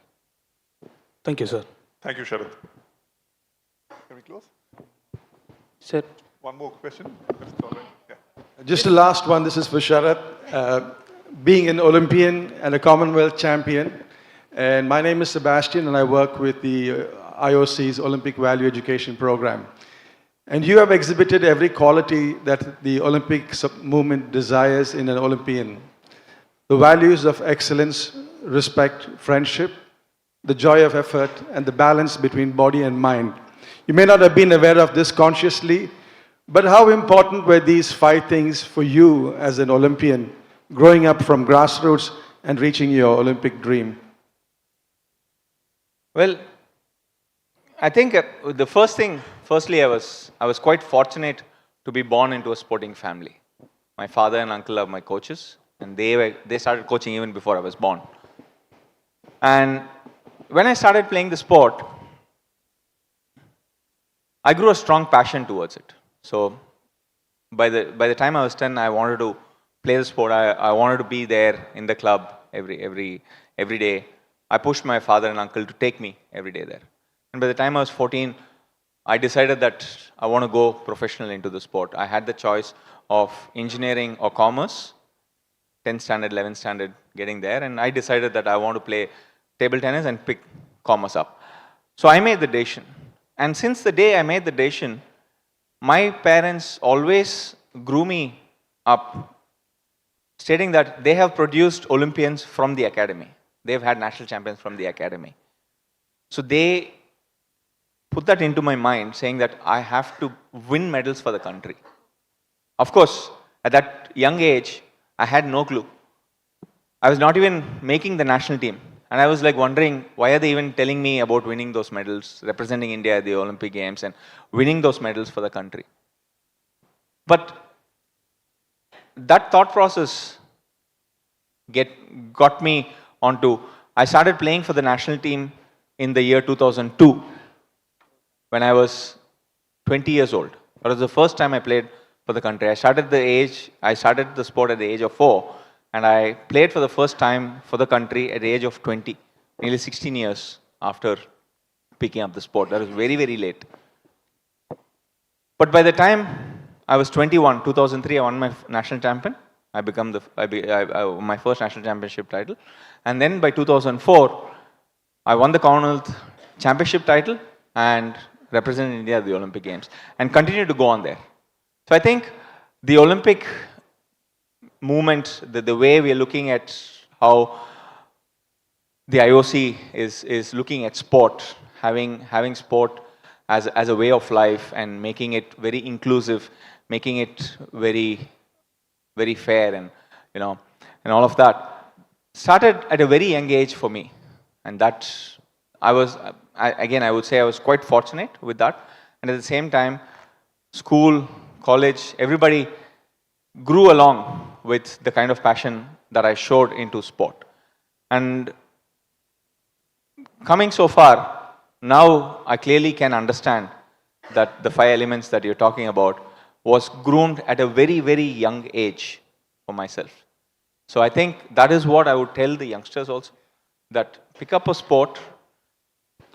Thank you, sir. Thank you, Sharad. Can we close? Sir. One more question. Yeah. Just the last one. This is for Sharad. Being an Olympian and a Commonwealth champion, and my name is Sebastian, and I work with the IOC's Olympic Value Education Program. And you have exhibited every quality that the Olympic movement desires in an Olympian. The values of excellence, respect, friendship, the joy of effort, and the balance between body and mind. You may not have been aware of this consciously, but how important were these 5 things for you as an Olympian, growing up from grassroots and reaching your Olympic dream? Well, I think the first thing, firstly, I was quite fortunate to be born into a sporting family. My father and uncle are my coaches, and they started coaching even before I was born. And when I started playing the sport, I grew a strong passion towards it. So by the time I was 10, I wanted to play the sport. I wanted to be there in the club every day. I pushed my father and uncle to take me every day there. And by the time I was 14, I decided that I want to go professional into the sport. I had the choice of engineering or commerce, 10th standard, 11th standard, getting there. And I decided that I want to play table tennis and pick commerce up. So I made the decision. And since the day I made the decision, my parents always grew me up, stating that they have produced Olympians from the academy. They've had national champions from the academy. So they put that into my mind, saying that I have to win medals for the country. Of course, at that young age, I had no clue. I was not even making the national team. And I was like wondering, why are they even telling me about winning those medals, representing India at the Olympic Games and winning those medals for the country? But that thought process got me onto, I started playing for the national team in the year 2002 when I was 20 years old. That was the first time I played for the country. I started the sport at the age of 4. And I played for the first time for the country at the age of 20, nearly 16 years after picking up the sport. That was very, very late. But by the time I was 21, 2003, I won my national champion. I became my first national championship title. And then by 2004, I won the Commonwealth Championship title and represented India at the Olympic Games and continued to go on there. So I think the Olympic movement, the way we are looking at how the IOC is looking at sport, having sport as a way of life and making it very inclusive, making it very, very fair and all of that, started at a very young age for me. And that I would say I was quite fortunate with that. And at the same time, school, college, everybody grew along with the kind of passion that I showed into sport. And coming so far, now I clearly can understand that the 5 elements that you're talking about was groomed at a very, very young age for myself. So I think that is what I would tell the youngsters also, that pick up a sport,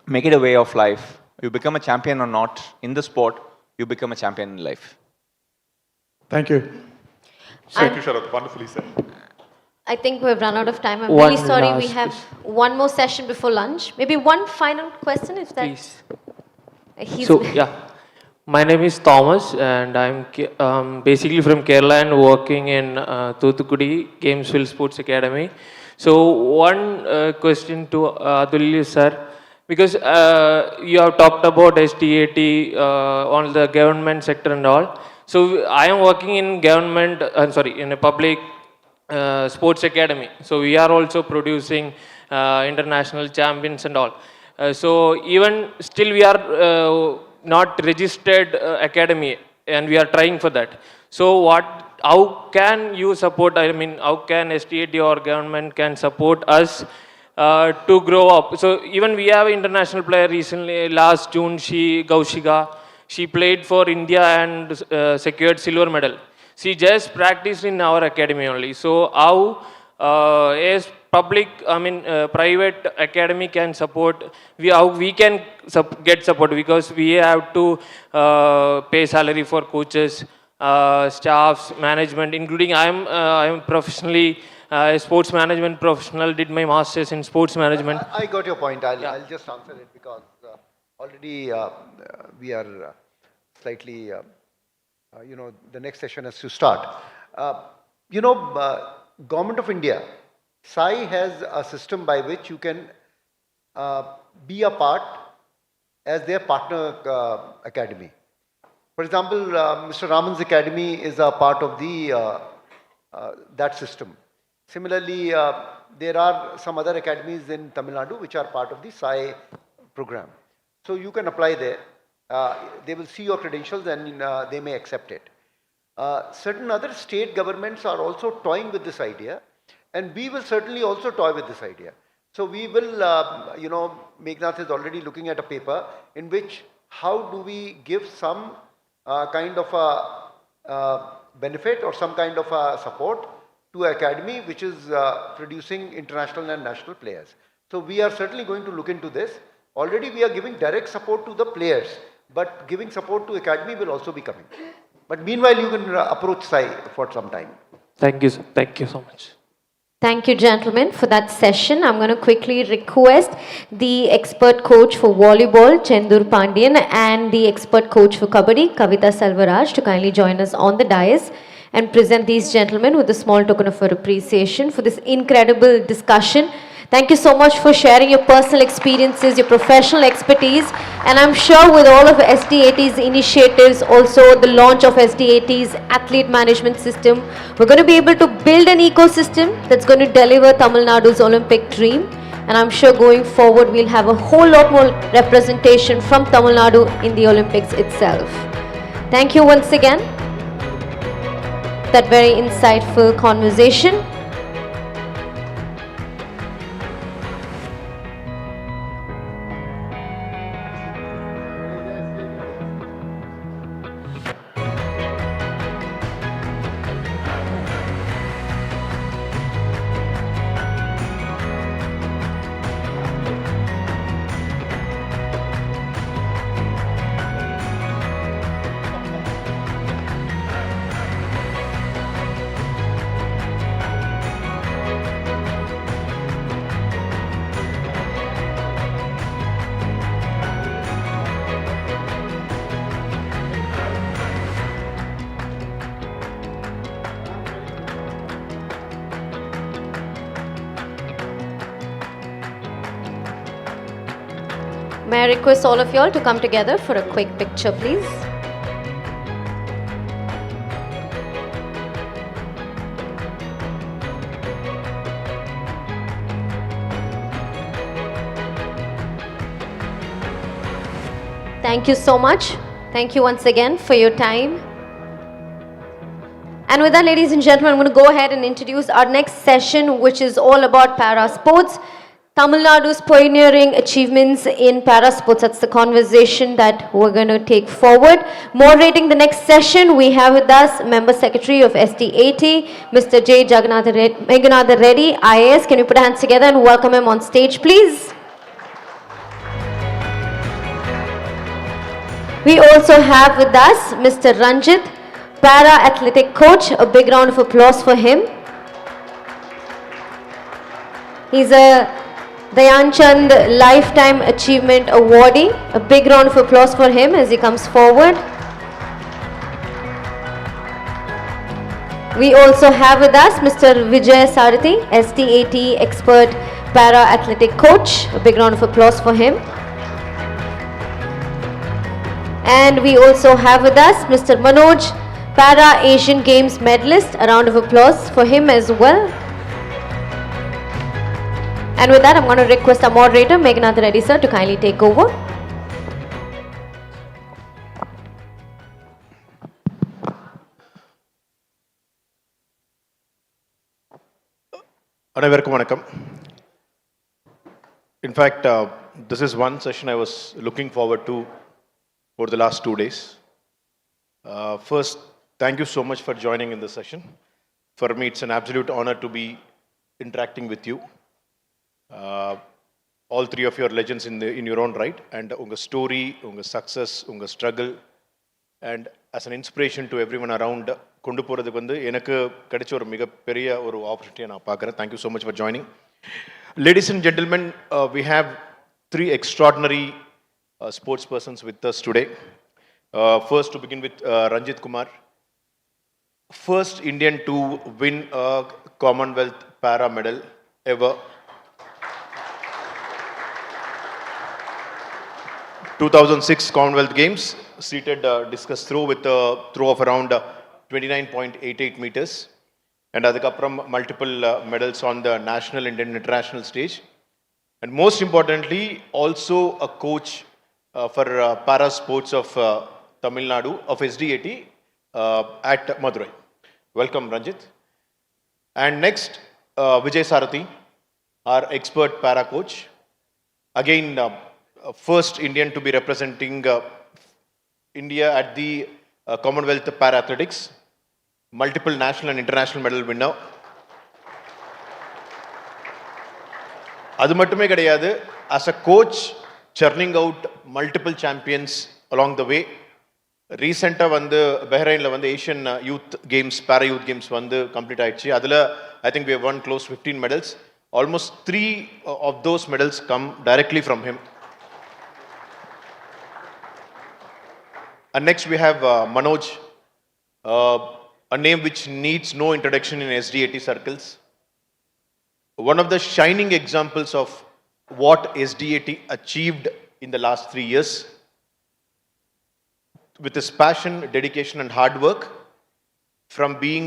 make it a way of life. You become a champion or not in the sport, you become a champion in life. Thank you. Thank you, Sharad. Wonderfully said. I think we've run out of time. I'm really sorry. We have one more session before lunch. Maybe one final question, if that's... My name is Thomas, and I'm basically from Kerala and working in Thuthukudi Gamesville Sports Academy. So one question to Atulya sir, because you have talked about SDAT on the government sector and all. So I am working in government, in a public sports academy. So we are also producing international champions and all. So even still we are not registered academy, and we are trying for that. So how can you support, how can SDAT or government can support us to grow up? So even we have an international player recently, last June, Gaushika, she played for India and secured silver medal. She just practiced in our academy only. So how as public, private academy can support, how we can get support, because we have to pay salary for coaches, staffs, management, including I am professionally a sports management professional, did my masters in sports management. I got your point. I'll just answer it because already we are slightly, the next session has to start. Government of India, SAI has a system by which you can be a part as their partner academy. For example, Mr. Raman's academy is a part of that system. Similarly, there are some other academies in Tamil Nadu which are part of the SAI program. So you can apply there. They will see your credentials and they may accept it. Certain other state governments are also toying with this idea, and we will certainly also toy with this idea. So we will, Meghnad is already looking at a paper in which how do we give some kind of a benefit or some kind of a support to an academy which is producing international and national players. So we are certainly going to look into this. Already we are giving direct support to the players, but giving support to academy will also be coming. But meanwhile, you can approach SAI for some time. Thank you, sir. Thank you so much. Thank you, gentlemen, for that session. I'm going to quickly request the expert coach for volleyball, Chendur Pandian, and the expert coach for kabaddi, Kavita Selvaraj, to kindly join us on the dais and present these gentlemen with a small token of appreciation for this incredible discussion. Thank you so much for sharing your personal experiences, your professional expertise, and I'm sure with all of SDAT's initiatives, also the launch of SDAT's athlete management system, we're going to be able to build an ecosystem that's going to deliver Tamil Nadu's Olympic dream. And I'm sure going forward, we'll have a whole lot more representation from Tamil Nadu in the Olympics itself. Thank you once again. That very insightful conversation. May I request all of you all to come together for a quick picture, please. Thank you so much. Thank you once again for your time. And with that, ladies and gentlemen, I'm going to go ahead and introduce our next session, which is all about para sports. Tamil Nadu's pioneering achievements in para sports. That's the conversation that we're going to take forward. Moderating the next session, we have with us Member Secretary of SDAT, Mr. J. Meghanatha Reddy, IAS. Can you put your hands together and welcome him on stage, please? We also have with us Mr. Ranjit, para athletic coach. A big round of applause for him. He's a Dhyan Chand Lifetime Achievement Awardee. A big round of applause for him as he comes forward. We also have with us Mr. Vijay Sarathi, SDAT Expert Para Athletic Coach. A big round of applause for him. And we also have with us Mr. Manoj, Para Asian Games Medalist. A round of applause for him as well. And with that, I'm going to request our moderator, Meghanatha Reddy sir, to kindly take over. அனைவருக்கும் வணக்கம். In fact, this is one session I was looking forward to over the last 2 days. First, thank you so much for joining in this session. For me, it's an absolute honor to be interacting with you. All three of you are legends in your own right, and unga story, unga success, unga struggle, and as an inspiration to everyone around, kondu poradhukku vandu enakku kadicha oru miga periya oru opportunity na paakren. Thank you so much for joining. Ladies and gentlemen, we have three extraordinary sports persons with us today. First, to begin with Ranjit Kumar. First Indian to win a Commonwealth para medal ever. 2006 Commonwealth Games, seated discus throw with a throw of around 29.88 meters. And adukapram multiple medals on the national and international stage. And most importantly, also a coach for para sports of Tamilnadu, of SDAT at Madurai. Welcome, Ranjit. And next, Vijay Sarathi, our expert para coach. Again, first Indian to be representing India at the Commonwealth Para Athletics. Multiple national and international medal winner. அது மட்டுமே கிடையாது, as a coach churning out multiple champions along the way. ரீசெண்டாக வந்து பஹ்ரைனில் வந்து Asian youth games பேரா youth games வந்து complete ஆயிடுச்சு. அதில் I think we have won close 15 medals. Almost 3 of those medals come directly from him. And next we have Manoj, a name which needs no introduction in SDAT circles. One of the shining examples of what SDAT achieved in the last 3 years. With his passion, dedication and hard work, from being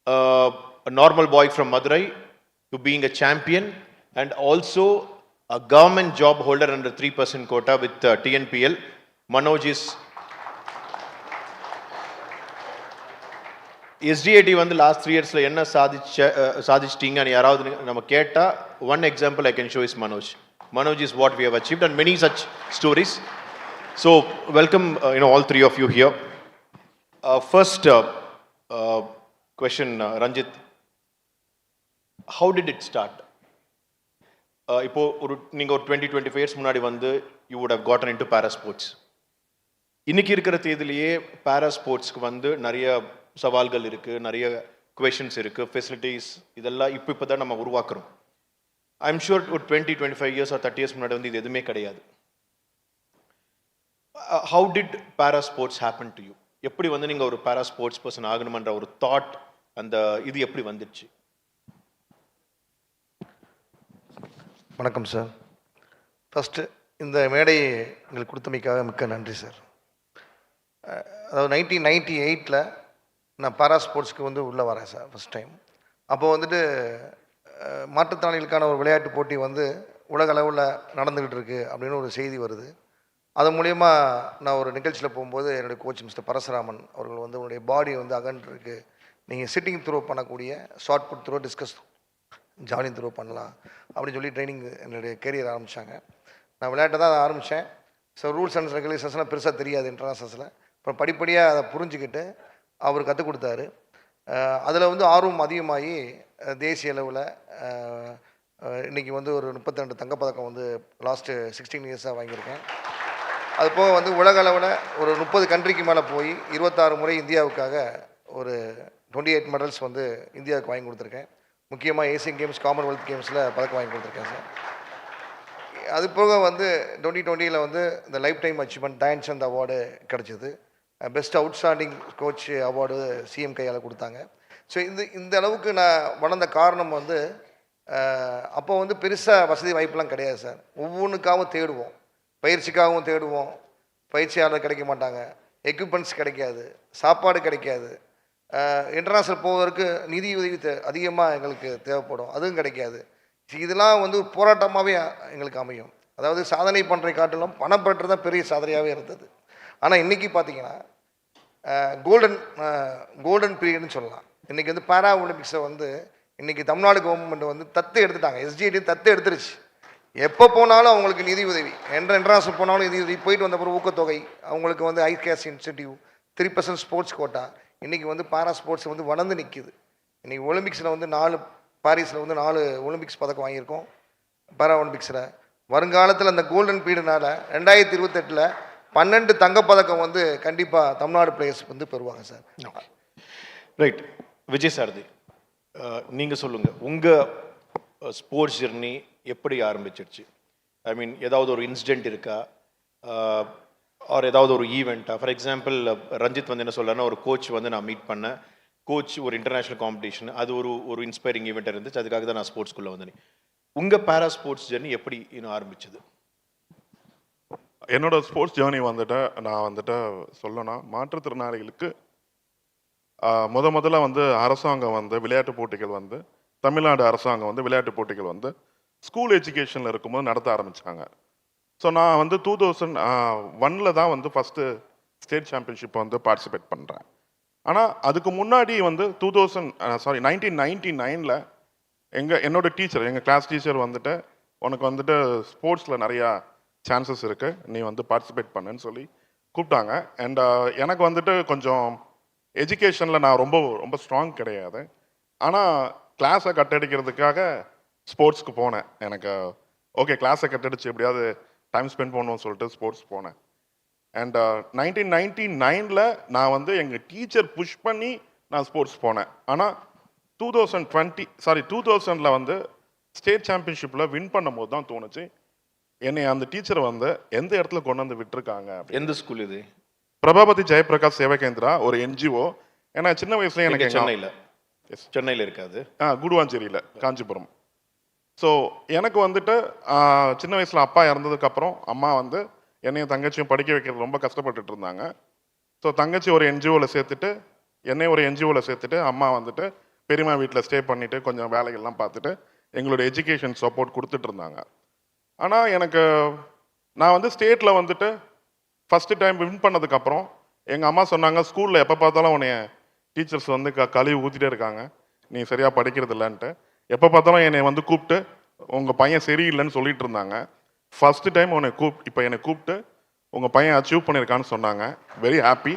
a normal boy from Madurai to being a champion and also a government job holder under 3% quota with TNPL. Manoj is SDAT வந்து last 3 yearsல என்ன சாதிச்சிட்டீங்கன்னு யாராவது நம்ம கேட்டா one example I can show is Manoj. Manoj is what we have achieved and many such stories. So welcome all three of you here. First question, Ranjit. How did it start? இப்போ நீங்க ஒரு 20-25 years முன்னாடி வந்து you would have gotten into para sports. இன்னைக்கு இருக்கிற தேதியிலேயே para sportsக்கு வந்து நிறைய சவால்கள் இருக்கு, நிறைய questions இருக்கு, facilities இதெல்லாம் இப்பதான் நம்ம உருவாக்குறோம். I'm sure ஒரு 20-25 years or 30 years முன்னாடி வந்து இது எதுவுமே கிடையாது. How did para sports happen to you? எப்படி வந்து நீங்க ஒரு para sports person ஆகணும்ன்ற ஒரு thought அந்த இது எப்படி வந்துச்சு? வணக்கம் சார். ஃபர்ஸ்ட் இந்த மேடை எங்களுக்கு கொடுத்தமைக்காக மிக்க நன்றி சார். அதாவது 1998ல் நான் பாரா ஸ்போர்ட்ஸ்க்கு வந்து உள்ளே வரேன் சார் ஃபஸ்ட் டைம். அப்போ வந்துட்டு மாற்றுத்திறனாளிகளுக்கான ஒரு விளையாட்டு போட்டி வந்து உலக அளவில் நடந்துக்கிட்டு இருக்கு அப்படின்னு ஒரு செய்தி வருது. அது மூலயமா நான் ஒரு நிகழ்ச்சியில் போகும்போது என்னுடைய கோச் மிஸ்டர் பரசுராமன் அவர்கள் வந்து உங்களுடைய பாடி வந்து அகன்றிருக்கு, நீங்கள் சிட்டிங் த்ரோ பண்ணக்கூடிய shot put throw, discus javelin throw பண்ணலாம் அப்படின்னு சொல்லி ட்ரைனிங் என்னுடைய கேரியர் ஆரம்பித்தாங்க. நான் விளையாட்டை தான் ஆரம்பித்தேன். ஸோ ரூல்ஸ் அண்ட் ரெகுலேஷன்ஸ்லாம் பெருசாக தெரியாது இன்டர்நேஷனல்ஸில். அப்புறம் படிப்படியாக அதை புரிஞ்சுக்கிட்டு அவர் கற்றுக் கொடுத்தாரு. அதில் வந்து ஆர்வம் அதிகமாகி தேசிய அளவில் இன்றைக்கி வந்து ஒரு 32 தங்கப்பதக்கம் வந்து லாஸ்ட்டு 16 இயர்ஸாக வாங்கியிருக்கேன். அது போக வந்து உலக அளவில் ஒரு 30 கண்ட்ரிக்கு மேலே போய் 26 முறை இந்தியாவுக்காக ஒரு 28 மெடல்ஸ் வந்து இந்தியாவுக்கு வாங்கி கொடுத்துருக்கேன். முக்கியமாக ஏசியன் கேம்ஸ், காமன்வெல்த் கேம்ஸில் பதக்கம் வாங்கி கொடுத்துருக்கேன் சார். அது போக வந்து 2020 வந்து இந்த லைஃப் டைம் அச்சீவ்மெண்ட் டயன்சந்த் அவார்டு கிடச்சிது. Best outstanding coach award CM கையால் கொடுத்தாங்க. ஸோ இந்த அளவுக்கு நான் வளர்ந்த காரணம் வந்து அப்போ வந்து பெருசாக வசதி வாய்ப்புலாம் கிடையாது சார். ஒவ்வொன்றுக்காகவும் தேடுவோம், பயிற்சிக்காகவும் தேடுவோம், பயிற்சியாளர் கிடைக்க மாட்டாங்க, எக்யூப்மெண்ட்ஸ் கிடைக்காது, சாப்பாடு கிடைக்காது, இன்டர்நேஷ்னல் போவதற்கு நிதி உதவி அதிகமாக எங்களுக்கு தேவைப்படும், அதுவும் கிடைக்காது. இதெல்லாம் வந்து ஒரு போராட்டமாகவே எங்களுக்கு அமையும். அதாவது சாதனை பண்ணுறதை காட்டிலும் பணம் பெற்று தான் பெரிய சாதனையாகவே இருந்தது. ஆனால் இன்றைக்கி பார்த்தீங்கன்னா கோல்டன் பீரியட்னு சொல்லலாம். இன்றைக்கி வந்து பாரா ஒலிம்பிக்ஸை வந்து இன்றைக்கி தமிழ்நாடு கவர்மெண்ட் வந்து தத்து எடுத்துட்டாங்க. எஸ்டிஏடி தத்து எடுத்துருச்சு. எப்போ போனாலும் அவங்களுக்கு நிதி உதவி, இன்டர்நேஷனல் போனாலும் நிதி உதவி, போயிட்டு வந்த பிறகு ஊக்கத்தொகை, அவங்களுக்கு வந்து ஐகேஸ் இன்சென்டிவ், 3% ஸ்போர்ட்ஸ் கோட்டா. இன்றைக்கி வந்து பாரா ஸ்போர்ட்ஸ் வந்து வளர்ந்து நிற்கிது. இன்றைக்கி ஒலிம்பிக்ஸில் வந்து 4 பாரிஸில் வந்து 4 ஒலிம்பிக்ஸ் பதக்கம் வாங்கியிருக்கோம் பாரா ஒலிம்பிக்ஸில். வருங்காலத்தில் அந்த கோல்டன் பீரியட்னால 2028 12 தங்கப்பதக்கம் வந்து கண்டிப்பாக தமிழ்நாடு பிளேயர்ஸ் வந்து பெறுவாங்க சார். ரைட். விஜய் சாரதி, நீங்கள் சொல்லுங்கள், உங்கள் ஸ்போர்ட்ஸ் ஜெர்னி எப்படி ஆரம்பிச்சிருச்சு? ஐ மீன், ஏதாவது ஒரு இன்சிடெண்ட் இருக்கா? ஆர் ஏதாவது ஒரு ஈவெண்ட்டாக? ஃபார் எக்ஸாம்பிள் ரஞ்சித் வந்து என்ன சொல்கிறாருன்னா, ஒரு கோச் வந்து நான் மீட் பண்ணேன். கோச் ஒரு இன்டர்நேஷ்னல் காம்படிஷன், அது ஒரு இன்ஸ்பைரிங் ஈவெண்ட் இருந்துச்சு. அதுக்காக தான் நான் ஸ்போர்ட்ஸ்குள்ளே வந்தேன். உங்கள் பேரா ஸ்போர்ட்ஸ் ஜெர்னி எப்படி இன்னும் ஆரம்பிச்சது? என்னோட ஸ்போர்ட்ஸ் ஜேர்னி வந்துட்டு நான் வந்துட்டு சொல்லணும், மாற்றுத்திறனாளிகளுக்கு முதல்ல வந்து அரசாங்கம் வந்து விளையாட்டு போட்டிகள் வந்து தமிழ்நாடு அரசாங்கம் வந்து விளையாட்டு போட்டிகள் வந்து ஸ்கூல் எஜுகேஷனில் இருக்கும்போது நடத்த ஆரம்பித்தாங்க. ஸோ நான் வந்து 2001 தான் வந்து ஃபஸ்ட்டு ஸ்டேட் சாம்பியன்ஷிப் வந்து பார்ட்டிசிபேட் பண்ணுறேன். ஆனால் அதுக்கு முன்னாடி வந்து 1999 என்னோட டீச்சர், எங்கள் கிளாஸ் டீச்சர் வந்துட்டு உனக்கு வந்துட்டு ஸ்போர்ட்ஸில் நிறையா சான்சஸ் இருக்குது, நீ வந்து பார்ட்டிசிபேட் பண்ணுன்னு சொல்லி கூப்பிட்டாங்க. அண்ட் எனக்கு வந்துட்டு கொஞ்சம் எஜுகேஷனில் நான் ரொம்ப ஸ்ட்ராங் கிடையாது. ஆனால் கிளாஸை கட்டடிக்கிறதுக்காக ஸ்போர்ட்ஸ்க்கு போனேன். எனக்கு ஓகே கிளாஸை கட்டடிச்சு எப்படியாவது டைம் ஸ்பெண்ட் பண்ணணும்னு சொல்லிட்டு ஸ்போர்ட்ஸ் போனேன். அண்ட் 1999 நான் வந்து எங்கள் டீச்சர் புஷ் பண்ணி நான் ஸ்போர்ட்ஸ் போனேன். ஆனால் 2000 வந்து ஸ்டேட் சாம்பியன்ஷிப்பில் வின் பண்ணும்போது தான் தோணுச்சு என்னை அந்த டீச்சர் வந்து எந்த இடத்துல கொண்டு வந்து விட்டுருக்காங்க. எந்த ஸ்கூல் இது? பிரபாபதி ஜெயபிரகாஷ் சேவா கேந்திரா, ஒரு NGO. ஏன்னா சின்ன வயசுல எனக்கு சென்னையில் இருக்காது, குடுவாஞ்சேரியில், காஞ்சிபுரம். ஸோ எனக்கு வந்துட்டு சின்ன வயசில் அப்பா இறந்ததுக்கப்புறம் அம்மா வந்து என்னையும் தங்கச்சியும் படிக்க வைக்கிறது ரொம்ப கஷ்டப்பட்டுட்டு இருந்தாங்க. ஸோ தங்கச்சி ஒரு NGOவில் சேர்த்துட்டு என்னையும் ஒரு NGOவில் சேர்த்துட்டு அம்மா வந்துட்டு பெரியம்மா வீட்டில் ஸ்டே பண்ணிவிட்டு கொஞ்சம் வேலைகள்லாம் பார்த்துட்டு எங்களோட எஜுகேஷன் சப்போர்ட் கொடுத்துட்டு இருந்தாங்க. ஆனால் எனக்கு நான் வந்து ஸ்டேட்டில் வந்துட்டு ஃபஸ்ட்டு டைம் வின் பண்ணதுக்கப்புறம் எங்கள் அம்மா சொன்னாங்க, ஸ்கூலில் எப்போ பார்த்தாலும் உன்னைய டீச்சர்ஸ் வந்து கழுவி ஊற்றிட்டே இருக்காங்க, நீ சரியாக படிக்கிறது இல்லைன்ட்டு. எப்போ பார்த்தாலும் என்னை வந்து கூப்பிட்டு உங்கள் பையன் சரியில்லைன்னு சொல்லிட்டு இருந்தாங்க. ஃபஸ்ட்டு டைம் இப்போ என்னை கூப்பிட்டு உங்கள் பையன் அச்சீவ் பண்ணியிருக்கான்னு சொன்னாங்க. Very happy.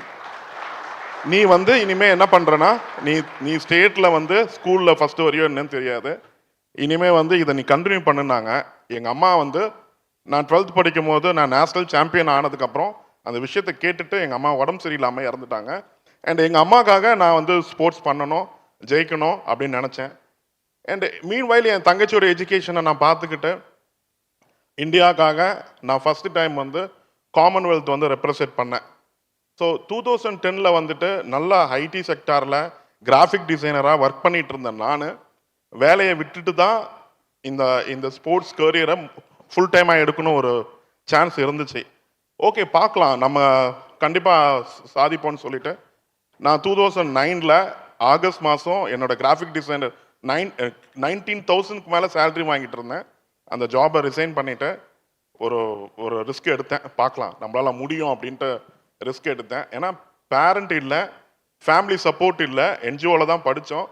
நீ வந்து இனிமேல் என்ன பண்ணுறனா, நீ ஸ்டேட்டில் வந்து ஸ்கூலில் ஃபஸ்ட்டு வரையோ என்னன்னு தெரியாது, இனிமேல் வந்து இதை நீ கண்டினியூ பண்ணுனாங்க. எங்கள் அம்மா வந்து நான் 12th படிக்கும் போது நான் நேஷ்னல் சாம்பியன் ஆனதுக்கப்புறம் அந்த விஷயத்தை கேட்டுட்டு எங்கள் அம்மா உடம்பு சரியில்லாமல் இறந்துட்டாங்க. அண்ட் எங்கள் அம்மாக்காக நான் வந்து ஸ்போர்ட்ஸ் பண்ணணும், ஜெயிக்கணும் அப்படின்னு நினச்சேன். அண்ட் மீன்வைல் என் தங்கச்சியோட எஜுகேஷனை நான் பார்த்துக்கிட்டு இந்தியாவுக்காக நான் ஃபஸ்ட்டு டைம் வந்து காமன்வெல்த் வந்து ரெப்ரசன்ட் பண்ணேன். ஸோ 2010 வந்துட்டு நல்லா ஐடி செக்டாரில் கிராஃபிக் டிசைனராக ஒர்க் பண்ணிகிட்டு இருந்தேன். நான் வேலையை விட்டுட்டு தான் இந்த ஸ்போர்ட்ஸ் கரியரை ஃபுல் டைமாக எடுக்கணும் ஒரு சான்ஸ் இருந்துச்சு. ஓகே பார்க்கலாம், நம்ம கண்டிப்பாக சாதிப்போம்னு சொல்லிட்டு நான் 2009 ஆகஸ்ட் மாதம் என்னோட கிராஃபிக் டிசைனர் 19,000க்கு மேலே சேலரி வாங்கிட்டு இருந்தேன். அந்த ஜாபை ரிசைன் பண்ணிவிட்டு ஒரு ரிஸ்க் எடுத்தேன், பார்க்கலாம் நம்மளால் முடியும் அப்படின்ட்டு ரிஸ்க் எடுத்தேன். ஏன்னா பேரண்ட் இல்லை, ஃபேமிலி சப்போர்ட் இல்லை, NGOவில் தான் படித்தோம்.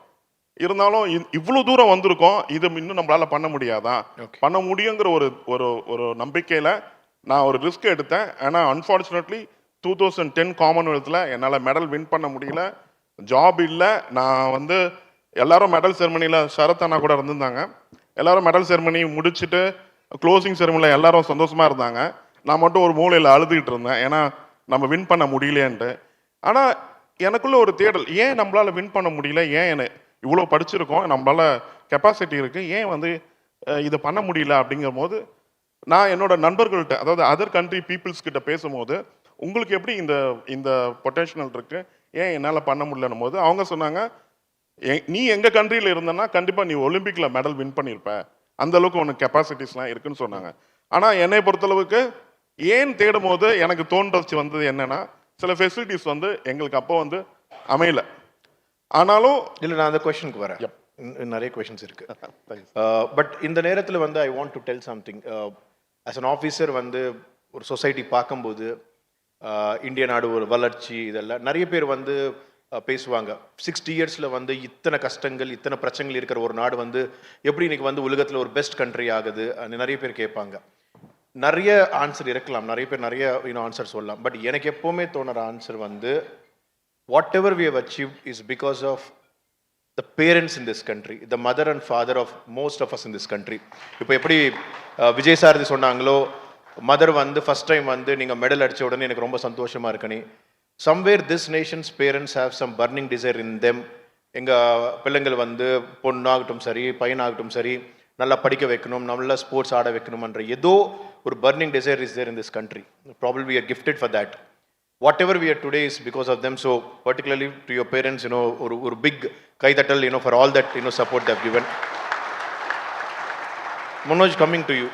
இருந்தாலும் இவ்வளோ தூரம் வந்திருக்கோம், இது இன்னும் நம்மளால் பண்ண முடியாதான், பண்ண முடியுங்கிற ஒரு நம்பிக்கையில் நான் ஒரு ரிஸ்க் எடுத்தேன். ஆனால் அன்ஃபார்ச்சுனேட்லி 2010 காமன்வெல்த்தில் என்னால் மெடல் வின் பண்ண முடியல, ஜாப் இல்லை. நான் வந்து எல்லாரும் மெடல் செரமனியில் சரத் அண்ணா கூட இருந்திருந்தாங்க, எல்லாரும் மெடல் செரமனி முடிச்சுட்டு க்ளோசிங் செரமனியில் எல்லாரும் சந்தோஷமாக இருந்தாங்க. நான் மட்டும் ஒரு மூலையில் அழுதுகிட்டு இருந்தேன், ஏன்னா நம்ம வின் பண்ண முடியலேன்ட்டு. ஆனால் எனக்குள்ள ஒரு தேடல், ஏன் நம்மளால் வின் பண்ண முடியல, ஏன் இவ்வளோ படிச்சிருக்கோம், நம்மளால் கெப்பாசிட்டி இருக்குது, ஏன் வந்து இதை பண்ண முடியல அப்படிங்கிற போது நான் என்னோட நண்பர்கள்ட்ட, அதாவது அதர் கண்ட்ரி பீப்புள்ஸ் கிட்ட பேசும்போது உங்களுக்கு எப்படி இந்த பொட்டன்ஷியல் இருக்குது, ஏன் என்னால் பண்ண முடியலன்னும் போது அவங்க சொன்னாங்க, நீ எங்கள் கண்ட்ரியில் இருந்தனா கண்டிப்பாக நீ ஒலிம்பிக்கில் மெடல் வின் பண்ணியிருப்ப, அந்தளவுக்கு உனக்கு கெப்பாசிட்டிஸ்லாம் இருக்குன்னு சொன்னாங்க. ஆனால் என்னை பொறுத்தளவுக்கு ஏன் தேடும் போது எனக்கு தோன்றச்சு வந்தது என்னென்னா, சில ஃபெசிலிட்டிஸ் வந்து எங்களுக்கு அப்போ வந்து அமையல. ஆனாலும் இல்லை, நான் அந்த கொஷனுக்கு வரேன், நிறைய கொஷின்ஸ் இருக்குது. பட் இந்த நேரத்தில் வந்து I want to tell something. As an officer வந்து ஒரு சொசைட்டி பார்க்கும்போது இந்திய நாடு ஒரு வளர்ச்சி, இதெல்லாம் நிறைய பேர் வந்து பேசுவாங்க. 60 இயர்ஸில் வந்து இத்தனை கஷ்டங்கள், இத்தனை பிரச்சனைகள் இருக்கிற ஒரு நாடு வந்து எப்படி இன்னைக்கு வந்து உலகத்தில் ஒரு பெஸ்ட் கண்ட்ரி ஆகுது, நிறைய பேர் கேட்பாங்க. நிறைய ஆன்சர் இருக்கலாம், நிறைய பேர் நிறைய ஆன்சர் சொல்லலாம். பட் எனக்கு எப்போவுமே தோணுற ஆன்சர் வந்து whatever we have achieved is because of the parents in this country, the mother and father of most of us in this country. இப்போ எப்படி விஜய் சாரதி சொன்னாங்களோ, மதர் வந்து ஃபஸ்ட் டைம் வந்து நீங்கள் மெடல் அடித்த உடனே எனக்கு ரொம்ப சந்தோஷமாக இருக்குன்னு, somewhere this nation's parents have some burning desire in them. எங்கள் பிள்ளைங்கள் வந்து பொண்ணாகட்டும் சரி, பையனாகட்டும் சரி, நல்லா படிக்க வைக்கணும், நல்லா ஸ்போர்ட்ஸ் ஆட வைக்கணுமன்ற ஏதோ ஒரு burning desire is there in this country. Probably we are gifted for that. Whatever we are today is because of them. So particularly to your parents, ஒரு big கைதட்டல், for all that, support they have given. Manoj, coming to you,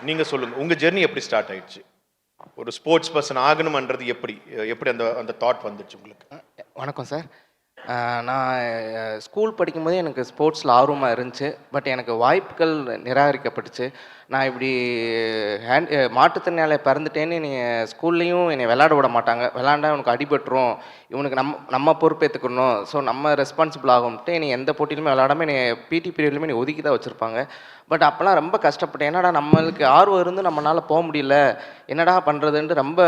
நீங்க சொல்லுங்க, உங்க journey எப்படி start ஆயிடுச்சு? ஒரு sports person ஆகணும்ன்றது எப்படி அந்த thought வந்துச்சு உங்களுக்கு? வணக்கம் சார். நான் ஸ்கூல் படிக்கும்போதே எனக்கு ஸ்போர்ட்ஸில் ஆர்வமாக இருந்துச்சு. பட் எனக்கு வாய்ப்புகள் நிராகரிக்கப்பட்டுச்சு. நான் இப்படி மாற்றுத்திறனாளியை பிறந்துட்டேன்னு என்னை ஸ்கூல்லையும் என்னை விளையாட விட மாட்டாங்க. விளையாண்டா உனக்கு அடிபட்டுரும், இவனுக்கு நம்ம பொறுப்பேற்றுக்கணும், ஸோ நம்ம ரெஸ்பான்சிபிள் ஆகும்ட்டு என்னை எந்த போட்டியிலுமே விளையாடாமல் என்னை பிடி பீரியட்லையுமே என்னை ஒதுக்கி தான் வச்சுருப்பாங்க. பட் அப்போலாம் ரொம்ப கஷ்டப்பட்டேன். என்னடா நம்மளுக்கு ஆர்வம் இருந்து நம்மளால் போக முடியல, என்னடா பண்ணுறதுன்ட்டு ரொம்ப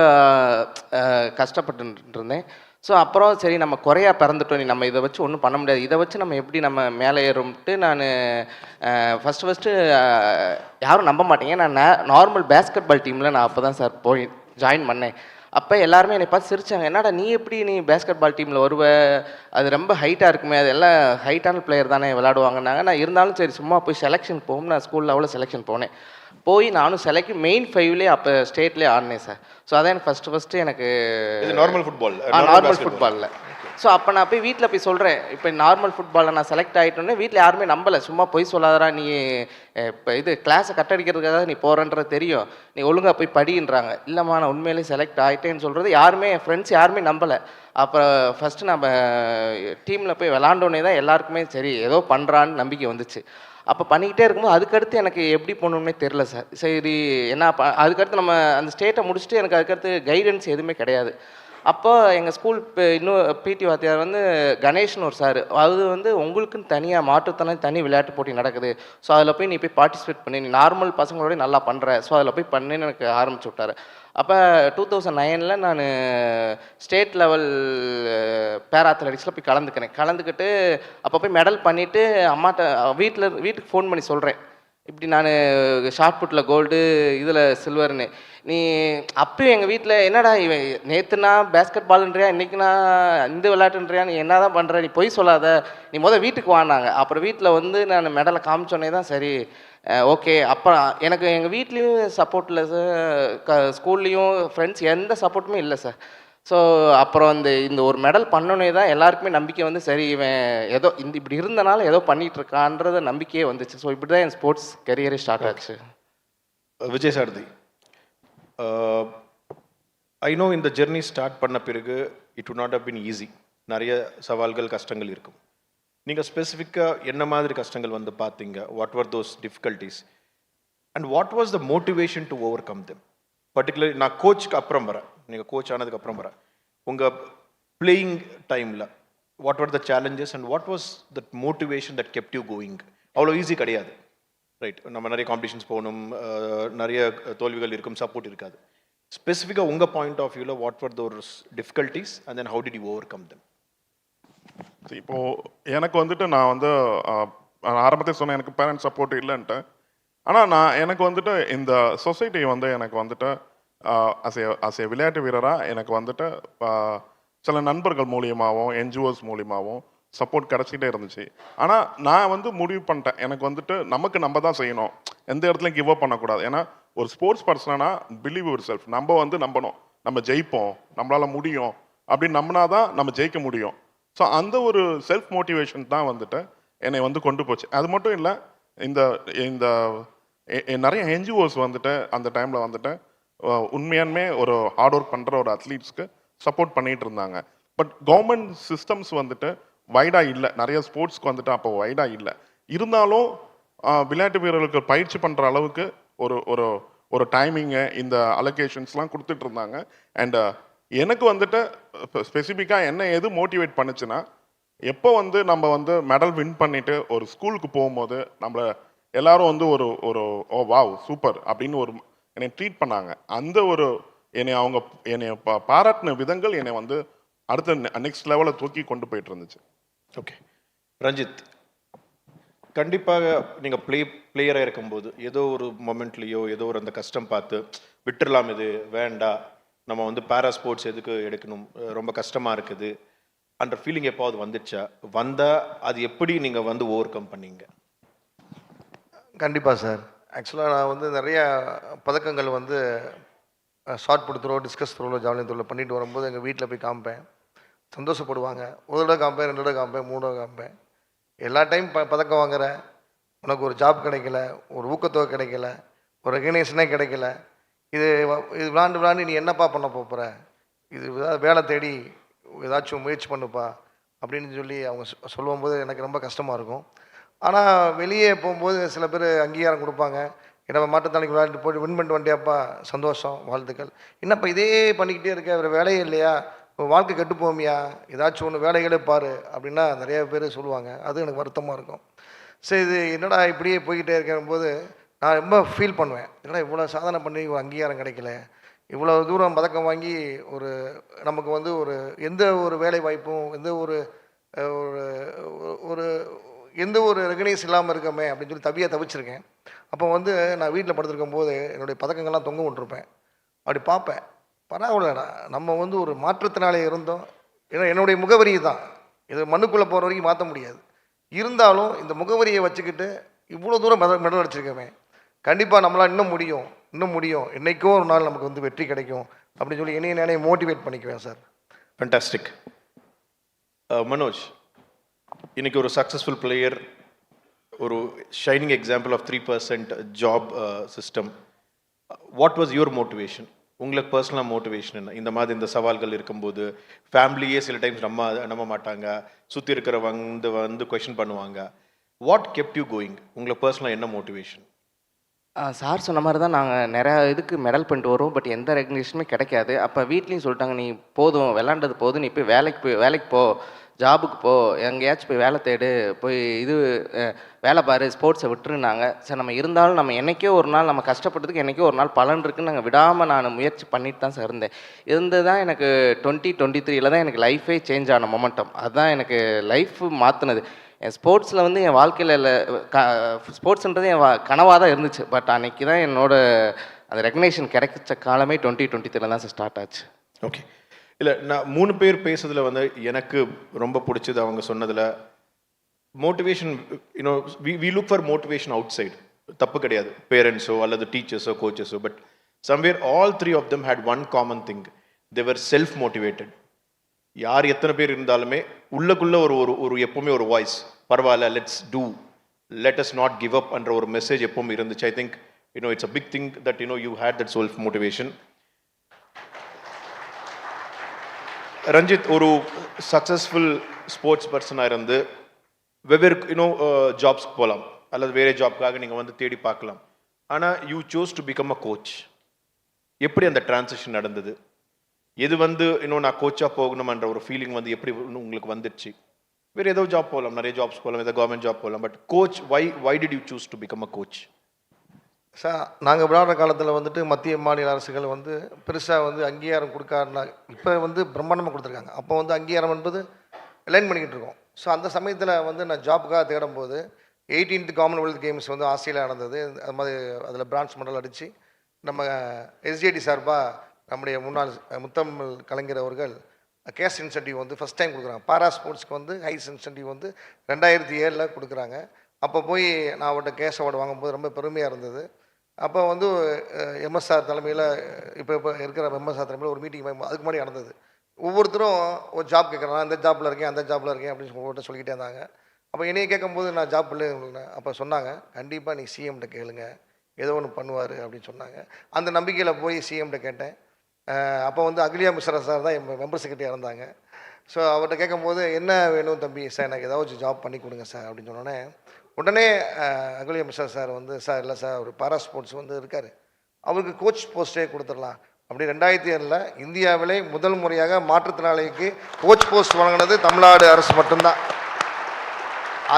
கஷ்டப்பட்டு இருந்தேன். ஸோ அப்புறம் சரி நம்ம குறையா பிறந்துட்டோம், நம்ம இதை வச்சு ஒன்றும் பண்ண முடியாது, இதை வச்சு நம்ம எப்படி நம்ம மேலே ஏறும்ட்டு நான் ஃபஸ்ட்டு யாரும் நம்ப மாட்டேங்க, நான் நார்மல் பேஸ்கெட் பால் டீமில் நான் அப்போ தான் சார் போய் ஜாயின் பண்ணேன். அப்போ எல்லாருமே என்னை பார்த்து சிரிச்சாங்க, என்னடா நீ எப்படி பேஸ்கெட் பால் டீமில் வருவ, அது ரொம்ப ஹைட்டாக இருக்குமே, அது எல்லாம் ஹைட்டான பிளேயர் தானே விளையாடுவாங்கன்னாங்க. நான் இருந்தாலும் சரி சும்மா போய் செலெக்ஷன் போகும், நான் ஸ்கூலில் அவ்வளோ செலெக்ஷன் போனேன். போய் நானும் மெயின் 5லேயே அப்போ ஸ்டேட்லேயே ஆடினேன் சார். ஸோ அதான் எனக்கு ஃபஸ்ட்டு எனக்கு நார்மல் ஃபுட்பால். நார்மல் ஃபுட்பாலில். ஸோ அப்போ நான் போய் வீட்டில் போய் சொல்கிறேன், இப்போ நார்மல் ஃபுட்பாலில் நான் செலக்ட் ஆகிட்டோன்னே வீட்டில் யாருமே நம்பலை. சும்மா போய் சொல்லாதரா, நீ இப்போ கிளாஸை கட்டடிக்கிறதுக்காக நீ போகிறன்றது தெரியும், நீ ஒழுங்காக போய் படின்றாங்க. இல்லைம்மா நான் உண்மையிலேயே செலக்ட் ஆகிட்டேன்னு சொல்கிறது யாருமே, என் ஃப்ரெண்ட்ஸ் யாருமே நம்பலை. அப்புறம் ஃபஸ்ட்டு நம்ம டீமில் போய் விளாண்டோன்னே தான் எல்லாருக்குமே சரி ஏதோ பண்ணுறான்னு நம்பிக்கை வந்துச்சு. அப்போ பண்ணிக்கிட்டே இருக்கும்போது அதுக்கடுத்து எனக்கு எப்படி போகணுன்னே தெரில சார். சரி என்ன அதுக்கடுத்து நம்ம அந்த ஸ்டேட்டை முடிச்சுட்டு எனக்கு அதுக்கடுத்து கைடன்ஸ் எதுவுமே கிடையாது. அப்போ எங்கள் ஸ்கூல் இன்னும் பிடி வாத்தியார் கணேஷ்னு ஒரு சார், அது உங்களுக்குன்னு தனியாக மாற்றுத்திறனாளி தனி விளையாட்டு போட்டி நடக்குது, ஸோ அதில் போய் நீ போய் பார்ட்டிசிபேட் பண்ணி, நீ நார்மல் பசங்களோட நல்லா பண்ணுற, ஸோ அதில் போய் பண்ணுன்னு எனக்கு ஆரம்பிச்சு விட்டார். அப்போ 2009 நான் ஸ்டேட் லெவல் பேரா அத்லெட்டிக்ஸில் போய் கலந்துக்கிட்டு அப்போ போய் மெடல் பண்ணிவிட்டு அம்மாட்ட வீட்டுக்கு ஃபோன் பண்ணி சொல்கிறேன், இப்படி நான் ஷார்ட் புட்டில் கோல்டு, இதில் சில்வர்னு. நீ அப்பயும் எங்கள் வீட்டில் என்னடா இவன் நேற்றுனா பேஸ்கெட் பால்ன்றியா, இன்றைக்கினா இந்த விளையாட்டுன்றியா, நீ என்ன தான் பண்ணுற, நீ பொய் சொல்லாத, நீ வீட்டுக்கு வாங்கினாங்க. அப்புறம் வீட்டில் நான் மெடலை காமிச்சோன்னே தான் சரி ஓகே. அப்போ எனக்கு எங்கள் வீட்லேயும் சப்போர்ட் இல்லை சார், ஸ்கூல்லேயும் ஃப்ரெண்ட்ஸ் எந்த சப்போர்ட்டுமே இல்லை சார். ஸோ அப்புறம் இந்த ஒரு மெடல் பண்ணோன்னே தான் எல்லாருக்குமே நம்பிக்கை சரி இவன் ஏதோ இப்படி இருந்தனால ஏதோ பண்ணிகிட்டு இருக்கான்றத நம்பிக்கையே வந்துச்சு. ஸோ இப்படி தான் என் ஸ்போர்ட்ஸ் கரியரே ஸ்டார்ட் ஆச்சு. விஜய் சாரதி, ஐ நோ இந்த ஜெர்னி ஸ்டார்ட் பண்ண பிறகு it would not have been easy. நிறைய சவால்கள் கஷ்டங்கள் இருக்கும். நீங்கள் ஸ்பெசிஃபிக்காக என்ன மாதிரி கஷ்டங்கள் பார்த்தீங்க? What var those difficulties and what was the motivation to over come them? Particular நான் கோச்சுக்கு அப்புறம் வரேன், நீங்கள் கோச் ஆனதுக்கு அப்புறம் வரேன். உங்கள் பிளேயிங் டைமில் what var the challenges and what was that motivation that kept you going? அவ்வளோ ஈஸி கிடையாது, ரைட்? நம்ம நிறைய காம்படிஷன்ஸ் போகணும், நிறைய தோல்விகள் இருக்கும், சப்போர்ட் இருக்காது. ஸ்பெசிஃபிக்காக உங்கள் பாயிண்ட் ஆஃப் வியூவில் what var those difficulties and then how did you over come them? இப்போது எனக்கு நான் ஆரம்பத்தில் சொன்னேன் எனக்கு பேரண்ட்ஸ் சப்போர்ட் இல்லைன்ட்டு. ஆனால் எனக்கு இந்த சொசைட்டி எனக்கு அஸ் ஏ விளையாட்டு வீரராக எனக்கு சில நண்பர்கள் மூலியமாகவும் என்ஜிஓஸ் மூலியமாகவும் சப்போர்ட் கிடச்சிக்கிட்டே இருந்துச்சு. ஆனால் நான் முடிவு பண்ணிட்டேன், எனக்கு நமக்கு நம்ம தான் செய்யணும், எந்த இடத்துலையும் கிவ் அப் பண்ணக்கூடாது. ஏன்னா ஒரு ஸ்போர்ட்ஸ் பர்சனா பிலீவ் யுவர் செல்ஃப், நம்ம நம்பணும், நம்ம ஜெயிப்போம், நம்மளால் முடியும் அப்படின்னு நம்பினாதான் நம்ம ஜெயிக்க முடியும். ஸோ அந்த ஒரு செல்ஃப் மோட்டிவேஷன் தான் என்னை கொண்டு போச்சு. அது மட்டும் இல்லை, இந்த இந்த நிறைய என்ஜிஓஸ் அந்த டைமில் உண்மையானுமே ஒரு ஹார்ட் ஒர்க் பண்ணுற ஒரு அத்லீட்ஸ்க்கு சப்போர்ட் பண்ணிகிட்டு இருந்தாங்க. பட் கவர்மெண்ட் சிஸ்டம்ஸ் வைடாக இல்லை, நிறைய ஸ்போர்ட்ஸ்க்கு அப்போ வைடாக இல்லை. இருந்தாலும் விளையாட்டு வீரர்களுக்கு பயிற்சி பண்ணுற அளவுக்கு ஒரு ஒரு ஒரு டைமிங்கு இந்த அலோகேஷன்ஸ்லாம் கொடுத்துட்டு இருந்தாங்க. அண்ட் எனக்கு ஸ்பெசிஃபிக்காக என்ன எது மோட்டிவேட் பண்ணுச்சுன்னா, எப்போ நம்ம மெடல் வின் பண்ணிவிட்டு ஒரு ஸ்கூலுக்கு போகும்போது நம்மளை எல்லாரும் ஒரு ஒரு ஓ வாவ் சூப்பர் அப்படின்னு என்னை ட்ரீட் பண்ணாங்க. அந்த ஒரு என்னை பாராட்டின விதங்கள் என்னை அடுத்த நெக்ஸ்ட் லெவலில் தூக்கி கொண்டு போயிட்டு இருந்துச்சு. ஓகே ரஞ்சித், கண்டிப்பாக நீங்கள் பிளேயராக இருக்கும்போது ஏதோ ஒரு மொமெண்ட்லேயோ ஏதோ ஒரு அந்த கஷ்டம் பார்த்து விட்டுடலாம், இது வேண்டாம், நம்ம பேரா ஸ்போர்ட்ஸ் எதுக்கு எடுக்கணும், ரொம்ப கஷ்டமாக இருக்குது அன்ற ஃபீலிங் எப்பாவது வந்துச்சா? வந்தால் அது எப்படி நீங்கள் ஓவர் கம் பண்ணீங்க? கண்டிப்பாக சார். ஆக்சுவலாக நான் வந்து நிறையா பதக்கங்கள் வந்து ஷார்ட் புட் த்ரோ, டிஸ்கஸ் த்ரோவில், ஜாவலின் த்ரோவில் பண்ணிட்டு வரும்போது எங்கள் வீட்டில் போய் காமிப்பேன். சந்தோஷப்படுவாங்க. ஒரு தடவை காமிப்பேன், 2 தடவை காமிப்பேன், 3 தடவை காமிப்பேன். எல்லா டைம் பதக்கம் வாங்குற, உனக்கு ஒரு ஜாப் கிடைக்கல, ஒரு ஊக்கத்தொகை கிடைக்கல, ஒரு ரெகக்னேஷனே கிடைக்கல, இது விளாண்டு நீ என்னப்பா பண்ண போகிற, இது ஏதாவது வேலை தேடி ஏதாச்சும் முயற்சி பண்ணுப்பா அப்படின்னு சொல்லி அவங்க சொல்லும்போது எனக்கு ரொம்ப கஷ்டமாக இருக்கும். ஆனால் வெளியே போகும்போது சில பேர் அங்கீகாரம் கொடுப்பாங்க. நம்ம மாட்டுத்தாணிக்கு விளையாட்டு போட்டு வின் பண்ணிட்டு வண்டியாப்பா, சந்தோஷம், வாழ்த்துக்கள். என்னப்பா இதே பண்ணிக்கிட்டே இருக்க, வேறு வேலையே இல்லையா, வாழ்க்கை கெட்டு போமியா, ஏதாச்சும் ஒன்று வேலைகளே பாரு அப்படின்னா நிறைய பேர் சொல்லுவாங்க. அது எனக்கு வருத்தமாக இருக்கும். சரி, இது என்னடா இப்படியே போய்கிட்டே இருக்கிற போது நான் ரொம்ப ஃபீல் பண்ணுவேன். என்னடா இவ்வளோ சாதனை பண்ணி ஒரு அங்கீகாரம் கிடைக்கல, இவ்வளோ தூரம் பதக்கம் வாங்கி ஒரு நமக்கு வந்து ஒரு எந்த ஒரு வேலை வாய்ப்பும் எந்த ஒரு ரெகனைஸ் இல்லாமல் இருக்கமே அப்படின்னு சொல்லி தவிச்சிருக்கேன். அப்போ வந்து நான் வீட்டில் படுத்திருக்கும் போது என்னுடைய பதக்கங்கள்லாம் தொங்க விட்டுருப்பேன். அப்படி பார்ப்பேன், பரவாயில்லடா நம்ம வந்து ஒரு மாற்றத்தினாலே இருந்தோம். ஏன்னா என்னுடைய முகவரி தான், இது மண்ணுக்குள்ளே போகிற வரைக்கும் மாற்ற முடியாது. இருந்தாலும் இந்த முகவரியை வச்சுக்கிட்டு இவ்வளோ தூரம் மெடல் அடிச்சிருக்கமே, கண்டிப்பாக நம்மளால் இன்னும் முடியும், என்றைக்கோ ஒரு நாள் நமக்கு வந்து வெற்றி கிடைக்கும் அப்படின்னு சொல்லி என்னைய நானே மோட்டிவேட் பண்ணிக்குவேன் சார். ஃபண்டாஸ்டிக். மனோஜ், இன்னைக்கு ஒரு சக்ஸஸ்ஃபுல் பிளேயர், ஒரு shining example of 3% job system. What was your motivation? உங்களுக்கு பர்சனலாக மோட்டிவேஷன் என்ன? இந்த மாதிரி இந்த சவால்கள் இருக்கும்போது ஃபேமிலியே சில டைம்ஸ் நம்ப மாட்டாங்க, சுற்றி இருக்கிறவங்க வந்து கொஷின் பண்ணுவாங்க. What kept you going? உங்களுக்கு பர்சனலாக என்ன மோட்டிவேஷன்? சார் சொன்ன மாதிரி தான் நாங்கள் நிறையா இதுக்கு மெடல் பண்ணிட்டு வரோம், பட் எந்த ரெகக்னேஷனுமே கிடைக்காது. அப்போ வீட்லேயும் சொல்லிட்டாங்க, நீ போதும் விளாண்டது போதும், நீ போய் வேலைக்கு போ, ஜாபுக்கு போ, எங்கேயாச்சும் போய் வேலை தேடு, போய் வேலை பாரு, ஸ்போர்ட்ஸை விட்டுருந்தாங்க. சார் நம்ம இருந்தாலும் நம்ம என்றைக்கோ ஒரு நாள் நம்ம கஷ்டப்பட்டதுக்கு என்றைக்கோ ஒரு நாள் பலன் இருக்குன்னு நாங்கள் விடாமல் நான் முயற்சி பண்ணிட்டு தான் சார் இருந்து தான் எனக்கு 2023 தான் எனக்கு லைஃபே சேஞ்ச் ஆன மொமெண்டம். அதுதான் எனக்கு லைஃப் மாற்றினது. என் ஸ்போர்ட்ஸில் வந்து என் வாழ்க்கையில் ஸ்போர்ட்ஸ்ன்றது என் கனவாக தான் இருந்துச்சு. பட் அன்றைக்கி தான் என்னோட அந்த ரெகக்னேஷன் கிடைச்ச காலமே 2023 தான் சார் ஸ்டார்ட் ஆச்சு. ஓகே, இல்லை நான் 3 பேர் பேசுறதுல வந்து எனக்கு ரொம்ப பிடிச்சது அவங்க சொன்னதில் motivation. You know we look for motivation out side, தப்பு கிடையாது, பேரண்ட்ஸோ அல்லது டீச்சர்ஸோ கோச்சஸோ. But somewhere all 3 of them had one common thing, they were self motivated. யார் எத்தனை பேர் இருந்தாலுமே உள்ளக்குள்ள ஒரு எப்பவுமே ஒரு வாய்ஸ், பரவாயில்ல, let's do, let us not give up என்ற ஒரு மெசேஜ் எப்பவும் இருந்துச்சு. I think it's a big thing that you had that self motivation. Ranjith, ஒரு சக்ஸஸ்ஃபுல் ஸ்போர்ட்ஸ் பர்சனாக இருந்து வெவ்வேறு ஜாப்ஸ்க்கு போகலாம், அல்லது வேறு ஜாப்காக நீங்கள் வந்து தேடி பார்க்கலாம். ஆனால் you choose to become a coach. எப்படி அந்த டிரான்சிஷன் நடந்தது? எது வந்து நான் கோச்சாக போகணுமன்ற ஒரு ஃபீலிங் வந்து எப்படி உங்களுக்கு வந்துடுச்சு? வேறு ஏதோ ஜாப் போகலாம், நிறைய ஜாப்ஸ் போகலாம், ஏதோ கவர்மெண்ட் ஜாப் போகலாம், but coach, why did you choose to become a coach? Sir, நாங்கள் விளையாடுற காலத்தில் வந்துட்டு மத்திய மாநில அரசுகள் வந்து பெருசாக வந்து அங்கீகாரம் கொடுக்காருனா, இப்போ வந்து பிரம்மாண்டமாக கொடுத்துருக்காங்க. அப்போ வந்து அங்கீகாரம் என்பது லைன் பண்ணிக்கிட்டு இருக்கோம். ஸோ அந்த சமயத்தில் வந்து நான் ஜாப்புக்காக தேடும்போது 18th காமன்வெல்த் கேம்ஸ் வந்து ஆஸ்திரேலியா நடந்தது. அது மாதிரி அதில் பிரான்ஸ் மெடல் அடித்து நம்ம எஸ்ஜேடி சார்பாக நம்முடைய முன்னாள் முத்தமிழ் கலைஞர் அவர்கள் கேஷ் இன்சென்டிவ் வந்து ஃபஸ்ட் டைம் கொடுக்குறாங்க. பாரா ஸ்போர்ட்ஸ்க்கு வந்து ஹைஸ் இன்சென்டிவ் வந்து 2007 கொடுக்குறாங்க. அப்போ போய் நான் அவர்கிட்ட கேஷ் அவார்டு வாங்கும்போது ரொம்ப பெருமையாக இருந்தது. அப்போ வந்து எம்எஸ்ஆர் தலைமையில் இப்போ இருக்கிற எம்எஸ்ஆர் தலைமையில் ஒரு மீட்டிங் அதுக்கு முன்னாடி நடந்தது. ஒவ்வொருத்தரும் ஒரு ஜாப் கேட்குறாங்க, அந்த ஜாப்பில் இருக்கேன், அந்த ஜாப்பில் இருக்கேன் அப்படின்னு ஒவ்வொருத்தர் சொல்லிக்கிட்டே இருந்தாங்க. அப்போ என்னையை கேட்கும்போது நான் ஜாப் இல்லை. அப்போ சொன்னாங்க, கண்டிப்பாக நீ சிஎம்கிட்ட கேளுங்க, ஏதோ ஒன்று பண்ணுவார் அப்படின்னு சொன்னாங்க. அந்த நம்பிக்கையில் போய் சிஎம்கிட்ட கேட்டேன். அப்போ வந்து அகிலியா மிஸ்ரா சார் தான் என் மெம்பர் செக்ரட்டரியாக இருந்தாங்க. ஸோ அவர்கிட்ட கேட்கும்போது, என்ன வேணும் தம்பி சார், எனக்கு ஏதாச்சும் ஜாப் பண்ணி கொடுங்க சார் அப்படின்னு சொன்னோன்னே, உடனே அகிலியா மிஸ்ரா சார் வந்து, சார் இல்லை சார், அவர் பாரா ஸ்போர்ட்ஸ் வந்து இருக்கார், அவருக்கு கோச் போஸ்ட்டே கொடுத்துடலாம் அப்படி 2007 இந்தியாவிலே முதல் முறையாக மாற்றுத்திறனாளிக்கு கோச் போஸ்ட் வழங்கினது தமிழ்நாடு அரசு மட்டும்தான்.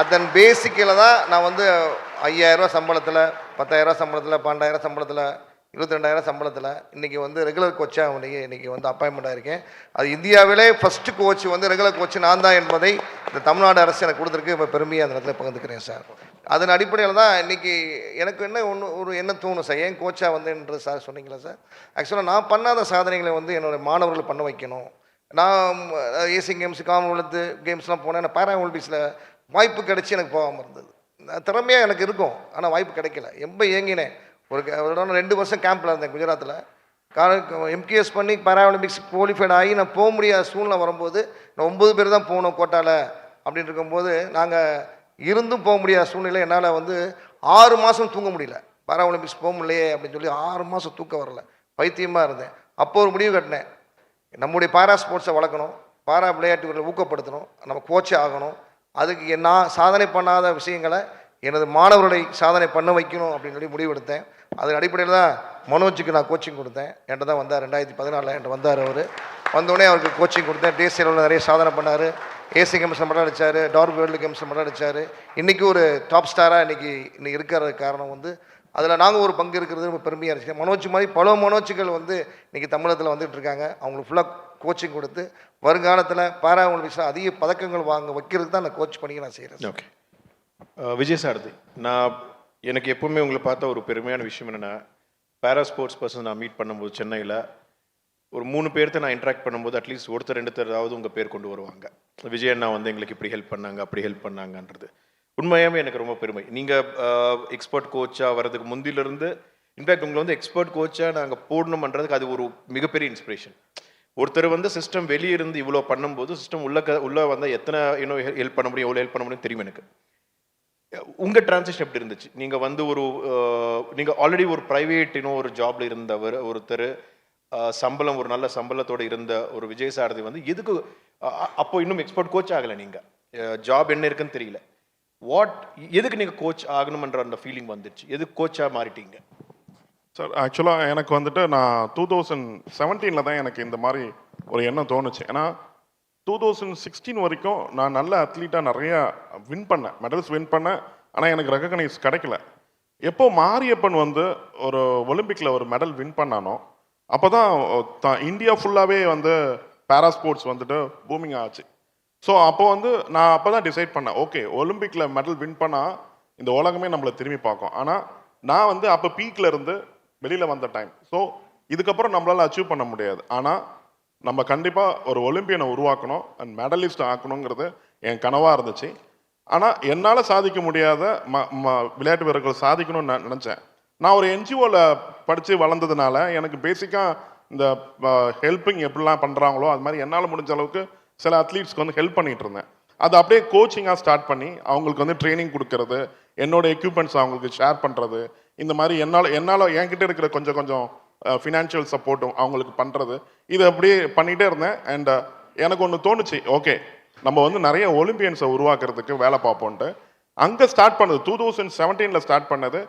அதன் பேசிக்கில் தான் நான் வந்து 5000 சம்பளத்தில், 10,000 சம்பளத்தில், 12,000 சம்பளத்தில், 22,000 சம்பளத்தில் இன்றைக்கி வந்து ரெகுலர் கோச்சாக இன்றைக்கி வந்து அப்பாயின்மெண்ட் ஆகிருக்கேன். அது இந்தியாவிலே ஃபஸ்ட்டு கோச் வந்து ரெகுலர் கோச் நான் தான் என்பதை இந்த தமிழ்நாடு அரசு எனக்கு கொடுத்துருக்கு. இப்போ பெருமையாக அந்த இடத்துல பகிர்ந்துக்கிறேன் சார். அதன் அடிப்படையில் தான் இன்றைக்கி எனக்கு ஒரு என்ன தோணும் சார், ஏன் கோச்சாக வந்தேன்றது சார் சொன்னீங்களா சார். ஆக்சுவலாக நான் பண்ணாத சாதனைகளை வந்து என்னோடய மாணவர்கள் பண்ண வைக்கணும். நான் ஏசியன் கேம்ஸ், காமன்வெல்த் கேம்ஸ்லாம் போனேன். நான் பாரா ஒலிம்பிக்ஸில் வாய்ப்பு கிடச்சி எனக்கு போகாமல் இருந்தது. திறமையாக எனக்கு இருக்கும், ஆனால் வாய்ப்பு கிடைக்கல. ரொம்ப ஏங்கினேன். ஒரு 2 வருஷம் கேம்பில் இருந்தேன் குஜராத்தில். எம்கேஎஸ் பண்ணி பாரா ஒலிம்பிக்ஸ் குவாலிஃபைட் ஆகி நான் போக முடியாத சூழ்நிலை வரும்போது, நான் 9 பேர் தான் போகணும் கோட்டாவில் அப்படின்னு இருக்கும்போது, நாங்கள் இருந்தும் போக முடியாத சூழ்நிலை. என்னால் 6 மாதம் தூங்க முடியல. பாரா ஒலிம்பிக்ஸ் போக முடியலையே அப்படின்னு சொல்லி 6 மாதம் தூக்கம் வரல, பைத்தியமாக இருந்தேன். அப்போ ஒரு முடிவு கட்டினேன், நம்முடைய பாரா ஸ்போர்ட்ஸை வளர்க்கணும், பாரா விளையாட்டுகளை ஊக்கப்படுத்தணும், நம்ம கோச்சே ஆகணும். அதுக்கு நான் சாதனை பண்ணாத விஷயங்களை எனது மாணவர்களை சாதனை பண்ண வைக்கணும் அப்படின்னு சொல்லி முடிவெடுத்தேன். அதன் அடிப்படையில் தான் மனோஜுக்கு நான் கோச்சிங் கொடுத்தேன். என்கிட்ட தான் வந்தார் 2014 என்கிட்ட வந்தார். அவர் வந்தோடனே அவருக்கு கோச்சிங் கொடுத்தேன். தேசிய அளவில் நிறைய சாதனை பண்ணார். ஏசி கேம்ஸில் மெடல் அடித்தார், டார்க் வேர்ல்டு கேம்ஸில் மெடல் அடித்தார். இன்றைக்கி ஒரு டாப் ஸ்டாராக இன்றைக்கி இருக்கிற காரணம் அதில் நாங்கள் ஒரு பங்கு இருக்கிறது ரொம்ப பெருமையாக இருந்துச்சு. மனோஜ் மாதிரி பல மனோஜுகள் இன்றைக்கி தமிழகத்தில் வந்துட்டு இருக்காங்க. அவங்களுக்கு ஃபுல்லாக கோச்சிங் கொடுத்து வருங்காலத்தில் பாரா ஒலிம்பிக்ஸில் அதிக பதக்கங்கள் வாங்க வைக்கிறதுக்கு தான் நான் கோச் பண்ணி நான் செய்கிறேன். ஓகே, விஜய் சாரதி, எனக்கு எப்பவுமே உங்களை பார்த்த ஒரு பெருமையான விஷயம் என்னென்னா, பேரா ஸ்போர்ட்ஸ் பர்சன் நான் மீட் பண்ணும்போது சென்னையில் ஒரு 3 பேர்த்த நான் இன்ட்ராக்ட் பண்ணும்போது அட்லீஸ்ட் ஒருத்தர் 2 பேராவது உங்கள் பேர் கொண்டு வருவாங்க. விஜய் அண்ணா எங்களுக்கு இப்படி ஹெல்ப் பண்ணாங்க, அப்படி ஹெல்ப் பண்ணாங்கன்றது உண்மையாகவே எனக்கு ரொம்ப பெருமை. நீங்கள் எக்ஸ்பர்ட் கோச்சாக வர்றதுக்கு முந்திலிருந்து இன்ஃபேக்ட் உங்களை எக்ஸ்பர்ட் கோச்சாக நாங்கள் போடணுமன்றதுக்கு அது ஒரு மிகப்பெரிய இன்ஸ்பிரேஷன். ஒருத்தர் சிஸ்டம் வெளியே இருந்து இவ்வளோ பண்ணும்போது சிஸ்டம் உள்ளே வந்தால் எத்தனை ஹெல்ப் பண்ண முடியும், எவ்வளோ ஹெல்ப் பண்ண முடியும் தெரியும் எனக்கு. உங்கள் டிரான்சிஷன் எப்படி இருந்துச்சு? நீங்கள் நீங்கள் ஆல்ரெடி ஒரு ப்ரைவேட் ஒரு ஜாப்ல இருந்தவர், ஒருத்தர் சம்பளம் ஒரு நல்ல சம்பளத்தோடு இருந்த ஒரு விஜய் சாரதி எதுக்கு அப்போ இன்னும் எக்ஸ்பர்ட் கோச் ஆகலை? நீங்கள் ஜாப் என்ன இருக்குன்னு தெரியல, எதுக்கு நீங்கள் கோச் ஆகணுமன்ற அந்த ஃபீலிங் வந்துச்சு? எதுக்கு கோச்சாக மாறிட்டீங்க? சார் ஆக்சுவலாக எனக்கு நான் 2017 தான் எனக்கு இந்த மாதிரி ஒரு எண்ணம் தோணுச்சு. ஏன்னா 2016 வரைக்கும் நான் நல்ல அத்லீட்டாக நிறையா வின் பண்ணேன், மெடல்ஸ் வின் பண்ணேன். ஆனால் எனக்கு ரெகக்னைஸ் கிடைக்கல. எப்போ மாரியப்பன் ஒரு ஒலிம்பிக்கில் ஒரு மெடல் வின் பண்ணானோ அப்போ தான் இந்தியா ஃபுல்லாகவே பேரா ஸ்போர்ட்ஸ் பூமிங் ஆச்சு. ஸோ அப்போ நான் அப்போ தான் டிசைட் பண்ணேன், ஓகே ஒலிம்பிக்கில் மெடல் வின் பண்ணால் இந்த உலகமே நம்மளை திரும்பி பார்க்கும். ஆனால் நான் அப்போ பீக்கில் இருந்து வெளியில் வந்த டைம். ஸோ இதுக்கப்புறம் நம்மளால் அச்சீவ் பண்ண முடியாது. ஆனால் நம்ம கண்டிப்பாக ஒரு ஒலிம்பியனை உருவாக்கணும் அண்ட் மெடலிஸ்ட் ஆக்கணுங்கிறது என் கனவாக இருந்துச்சு. ஆனால் என்னால் சாதிக்க முடியாத விளையாட்டு வீரர்கள் சாதிக்கணும்னு நான் நினச்சேன். நான் ஒரு என்ஜிஓவில் படித்து வளர்ந்ததுனால எனக்கு பேசிக்காக இந்த ஹெல்ப்பிங் எப்படிலாம் பண்ணுறாங்களோ அது மாதிரி என்னால் முடிஞ்ச அளவுக்கு சில அத்லீட்ஸ்க்கு ஹெல்ப் பண்ணிகிட்டு இருந்தேன். அது அப்படியே கோச்சிங்காக ஸ்டார்ட் பண்ணி அவங்களுக்கு ட்ரைனிங் கொடுக்கறது, என்னோட எக்யூப்மெண்ட்ஸ் அவங்களுக்கு ஷேர் பண்ணுறது, இந்த மாதிரி என்னால் என்கிட்ட இருக்கிற கொஞ்சம் ஃபினான்ஷியல் சப்போர்ட்டும் அவங்களுக்கு பண்ணுறது, இதை அப்படியே பண்ணிகிட்டே இருந்தேன். அண்ட் எனக்கு ஒன்று தோணுச்சு, ஓகே நம்ம நிறைய ஒலிம்பியன்ஸை உருவாக்குறதுக்கு வேலை பார்ப்போன்ட்டு அங்கே ஸ்டார்ட் பண்ணது. 2017 ஸ்டார்ட் பண்ணது.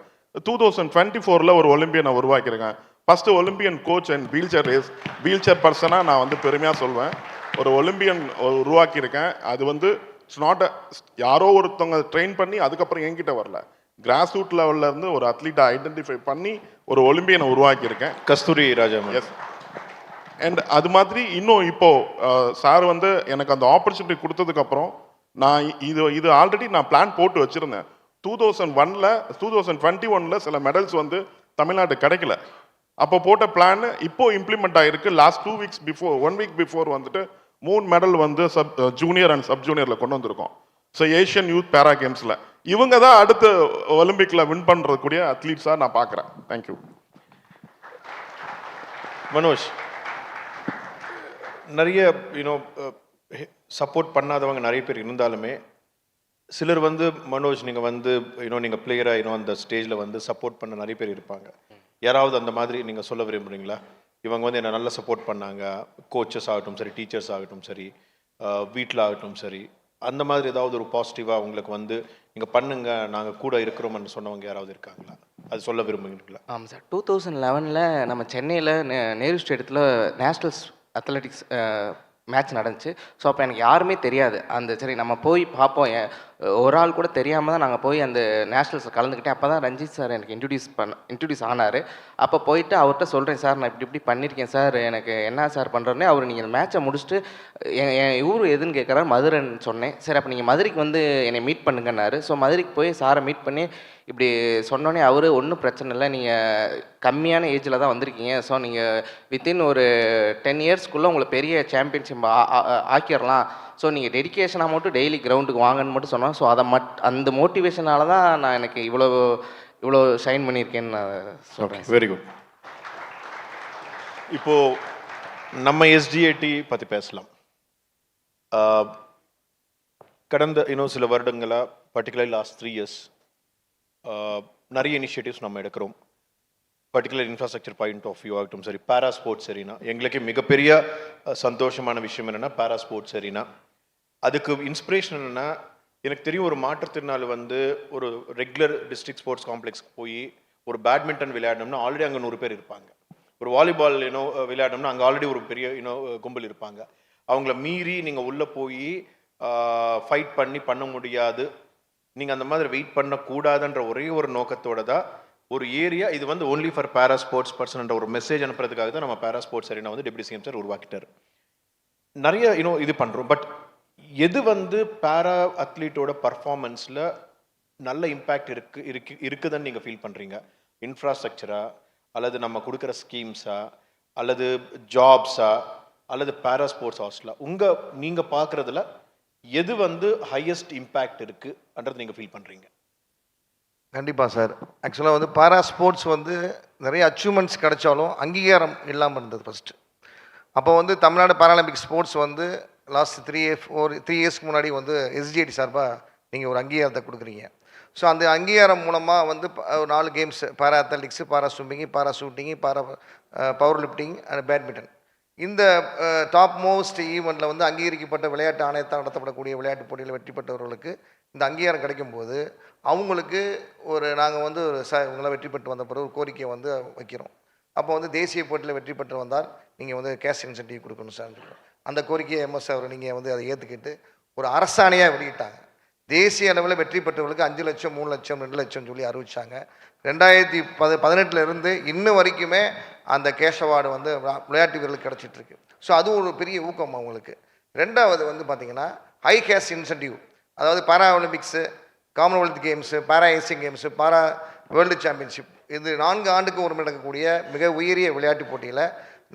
2024 ஒரு ஒலிம்பியனை உருவாக்கியிருக்கேன். First Olympian coach and wheelchair பர்சனாக நான் பெருமையாக சொல்வேன். ஒரு ஒலிம்பியன் உருவாக்கியிருக்கேன். அது இட்ஸ் நாட் யாரோ ஒருத்தவங்க ட்ரெயின் பண்ணி அதுக்கப்புறம் என்கிட்ட வரல, கிராஸ் ரூட் லெவலில் இருந்து ஒரு அத்லீட்டை ஐடென்டிஃபை பண்ணி ஒரு ஒலிம்பியனை உருவாக்கியிருக்கேன். கஸ்தூரி ராஜா. எஸ். அண்ட் அது மாதிரி இன்னும் இப்போது சார் எனக்கு அந்த ஆப்பர்ச்சுனிட்டி கொடுத்ததுக்கப்புறம் நான் இது ஆல்ரெடி நான் பிளான் போட்டு வச்சுருந்தேன். 2021 சில மெடல்ஸ் தமிழ்நாட்டு கிடைக்கல. அப்போ போட்ட பிளான் இப்போ இம்ப்ளிமெண்ட் ஆகிருக்கு. Last 2 weeks before 1 week before 3 medal junior and sub ஜூனியரில் கொண்டு வந்திருக்கோம். ஸோ ஏஷியன் யூத் பேரா கேம்ஸில் இவங்க தான் அடுத்த ஒலிம்பிக்கில் வின் பண்ணுறக்கூடிய அத்லீட்ஸாக நான் பார்க்குறேன். தேங்க்யூ. மனோஜ், நிறைய சப்போர்ட் பண்ணாதவங்க நிறைய பேர் இருந்தாலுமே சிலர் மனோஜ் நீங்கள் நீங்கள் பிளேயராக அந்த ஸ்டேஜில் சப்போர்ட் பண்ண நிறைய பேர் இருப்பாங்க. யாராவது அந்த மாதிரி நீங்கள் சொல்ல விரும்புகிறீங்களா? இவங்க என்னை நல்லா சப்போர்ட் பண்ணாங்க, கோச்சஸ் ஆகட்டும் சரி, டீச்சர்ஸ் ஆகட்டும் சரி, வீட்டில் ஆகட்டும் சரி, அந்த மாதிரி ஏதாவது ஒரு பாசிட்டிவாக உங்களுக்கு நீங்கள் பண்ணுங்க நாங்கள் கூட இருக்கிறோம்னு சொன்னவங்க யாராவது இருக்காங்களா? அது சொல்ல விரும்புகிறீங்களா? ஆமாம் சார். 2011 நம்ம சென்னையில் நேரு ஸ்டேடியத்தில் நேஷ்னல்ஸ் அத்லெட்டிக்ஸ் மேட்ச் நடந்துச்சு. ஸோ அப்போ எனக்கு யாருமே தெரியாது. சரி நம்ம போய் பார்ப்போம், ஒரு ஆள் கூட தெரியாமல் தான் நாங்கள் போய் அந்த நேஷ்னல்ஸில் கலந்துக்கிட்டேன். அப்போ தான் ரஞ்சித் சார் எனக்கு இன்ட்ரடியூஸ் ஆனார். அப்போ போயிட்டு அவர்கிட்ட சொல்கிறேன், சார் நான் இப்படி பண்ணியிருக்கேன் சார், எனக்கு என்ன சார் பண்ணுறேன்னு. அவர் நீங்கள் இந்த மேட்சை முடிச்சுட்டு என் ஊர் எதுன்னு கேட்குறாரு, மதுரைன்னு சொன்னேன். சரி அப்போ நீங்கள் மதுரைக்கு என்னை மீட் பண்ணுங்கன்னாரு. ஸோ மதுரைக்கு போய் சாரை மீட் பண்ணி இப்படி சொன்னோன்னே அவர் ஒன்றும் பிரச்சனை இல்லை, நீங்கள் கம்மியான ஏஜில் தான் வந்திருக்கீங்க, ஸோ நீங்கள் வித்தின் ஒரு 10 இயர்ஸ்க்குள்ளே உங்களை பெரிய சாம்பியன்ஷிப் ஆக்கிடலாம், ஸோ நீங்கள் டெடிக்கேஷனாக மட்டும் டெய்லி கிரவுண்டுக்கு வாங்கன்னு மட்டும் சொன்னோம். ஸோ அதை அந்த மோட்டிவேஷனால தான் நான் எனக்கு இவ்வளோ ஷைன் பண்ணியிருக்கேன்னு நான் சொல்கிறேன். Very good. இப்போது நம்ம எஸ்டிஏடி பற்றி பேசலாம். கடந்த இன்னும் சில வருடங்களாக, பர்டிகுலர்லி லாஸ்ட் 3 இயர்ஸ், நிறைய இனிஷியேட்டிவ்ஸ் நம்ம எடுக்கிறோம். Particular infrastructure point of view ஆகட்டும் சரி, பேரா ஸ்போர்ட்ஸ் சரினா எங்களுக்கு மிகப்பெரிய சந்தோஷமான விஷயம் என்னென்னா பேரா ஸ்போர்ட்ஸ் சரினா. அதுக்கு இன்ஸ்பிரேஷன் என்னென்னா, எனக்கு தெரியும் ஒரு மாற்றுத்திறனாளி வந்து ஒரு ரெகுலர் டிஸ்ட்ரிக்ட் ஸ்போர்ட்ஸ் காம்ப்ளெக்ஸ்க்கு போய் ஒரு பேட்மிண்டன் விளையாடணும்னா ஆல்ரெடி அங்கே 100 பேர் இருப்பாங்க. ஒரு வாலிபால் விளையாடணும்னா அங்கே ஆல்ரெடி ஒரு பெரிய கும்பல் இருப்பாங்க. அவங்கள மீறி நீங்கள் உள்ளே போய் ஃபைட் பண்ண முடியாது. நீங்கள் அந்த மாதிரி வெயிட் பண்ணக்கூடாதுன்ற ஒரே ஒரு நோக்கத்தோட தான் ஒரு ஏரியா இது வந்து ஒன்லி ஃபார் பேரா ஸ்போர்ட்ஸ் பர்சன்ன்ற ஒரு மெசேஜ் அனுப்புறதுக்காக தான் நம்ம பேரா ஸ்போர்ட்ஸ் அரீனா வந்து டெப்யூட்டி சிஎம் சார் உருவாக்கிட்டார். நிறைய இது பண்ணுறோம். பட் எது வந்து பேரா அத்லீட்டோட பர்ஃபார்மன்ஸில் நல்ல இம்பேக்ட் இருக்குதுன்னு நீங்கள் ஃபீல் பண்ணுறீங்க? இன்ஃப்ராஸ்ட்ரக்சரா, அல்லது நம்ம கொடுக்குற ஸ்கீம்ஸா, அல்லது ஜாப்ஸா, அல்லது பேரா ஸ்போர்ட்ஸ் ஹாஸ்டலா, நீங்கள் பார்க்குறதுல எது வந்து ஹையஸ்ட் இம்பேக்ட் இருக்குன்றது நீங்கள் ஃபீல் பண்ணுறீங்க? கண்டிப்பாக சார். ஆக்சுவலாக வந்து பாரா ஸ்போர்ட்ஸ் வந்து நிறைய அச்சீவ்மெண்ட்ஸ் கிடைச்சாலும் அங்கீகாரம் இல்லாமல் இருந்தது ஃபஸ்ட்டு. அப்போ வந்து தமிழ்நாடு பாராலிம்பிக் ஸ்போர்ட்ஸ் வந்து லாஸ்ட் 3 இயர்ஸ்க்கு முன்னாடி வந்து எஸ்டிஏடி சார்பாக நீங்கள் ஒரு அங்கீகாரத்தை கொடுக்குறீங்க. ஸோ அந்த அங்கீகாரம் மூலமாக வந்து 4 games, para athletics, para swimming, para shooting, para power lifting and badminton, இந்த டாப் மோஸ்ட் ஈவெண்ட்டில் வந்து அங்கீகரிக்கப்பட்ட விளையாட்டு ஆணையத்தால் நடத்தப்படக்கூடிய விளையாட்டு போட்டியில் வெற்றி பெற்றவர்களுக்கு இந்த அங்கீகாரம் கிடைக்கும்போது அவங்களுக்கு நாங்கள் வந்து இவங்களாம் வெற்றி பெற்று வந்த பிறகு ஒரு கோரிக்கையை வந்து வைக்கிறோம். அப்போ வந்து தேசிய போட்டியில் வெற்றி பெற்று வந்தால் நீங்கள் வந்து கேஷ் இன்சென்டிவ் கொடுக்கணும் சார். அந்த கோரிக்கையை எம்எஸ் அவர் நீங்கள் வந்து அதை ஏற்றுக்கிட்டு ஒரு அரசாணையாக வெளியிட்டாங்க. தேசிய அளவில் வெற்றி பெற்றவர்களுக்கு 5 லட்சம், 3 லட்சம், 2 லட்சம் சொல்லி அறிவிச்சாங்க. 2018 இன்னும் வரைக்குமே அந்த கேஷ் அவார்டு வந்து விளையாட்டு வீரர்களுக்கு கிடச்சிட்ருக்கு. ஸோ அது ஒரு பெரிய ஊக்கம் அவங்களுக்கு. ரெண்டாவது வந்து பார்த்திங்கன்னா ஹை கேஷ் இன்சென்டிவ், அதாவது பாரா ஒலிம்பிக்ஸு, காமன்வெல்த் கேம்ஸு, பாரா ஏசியன் கேம்ஸு, பாரா வேர்ல்டு சாம்பியன்ஷிப், இது 4 ஆண்டுக்கு ஒரு நடக்கக்கூடிய மிக உயரிய விளையாட்டு போட்டியில்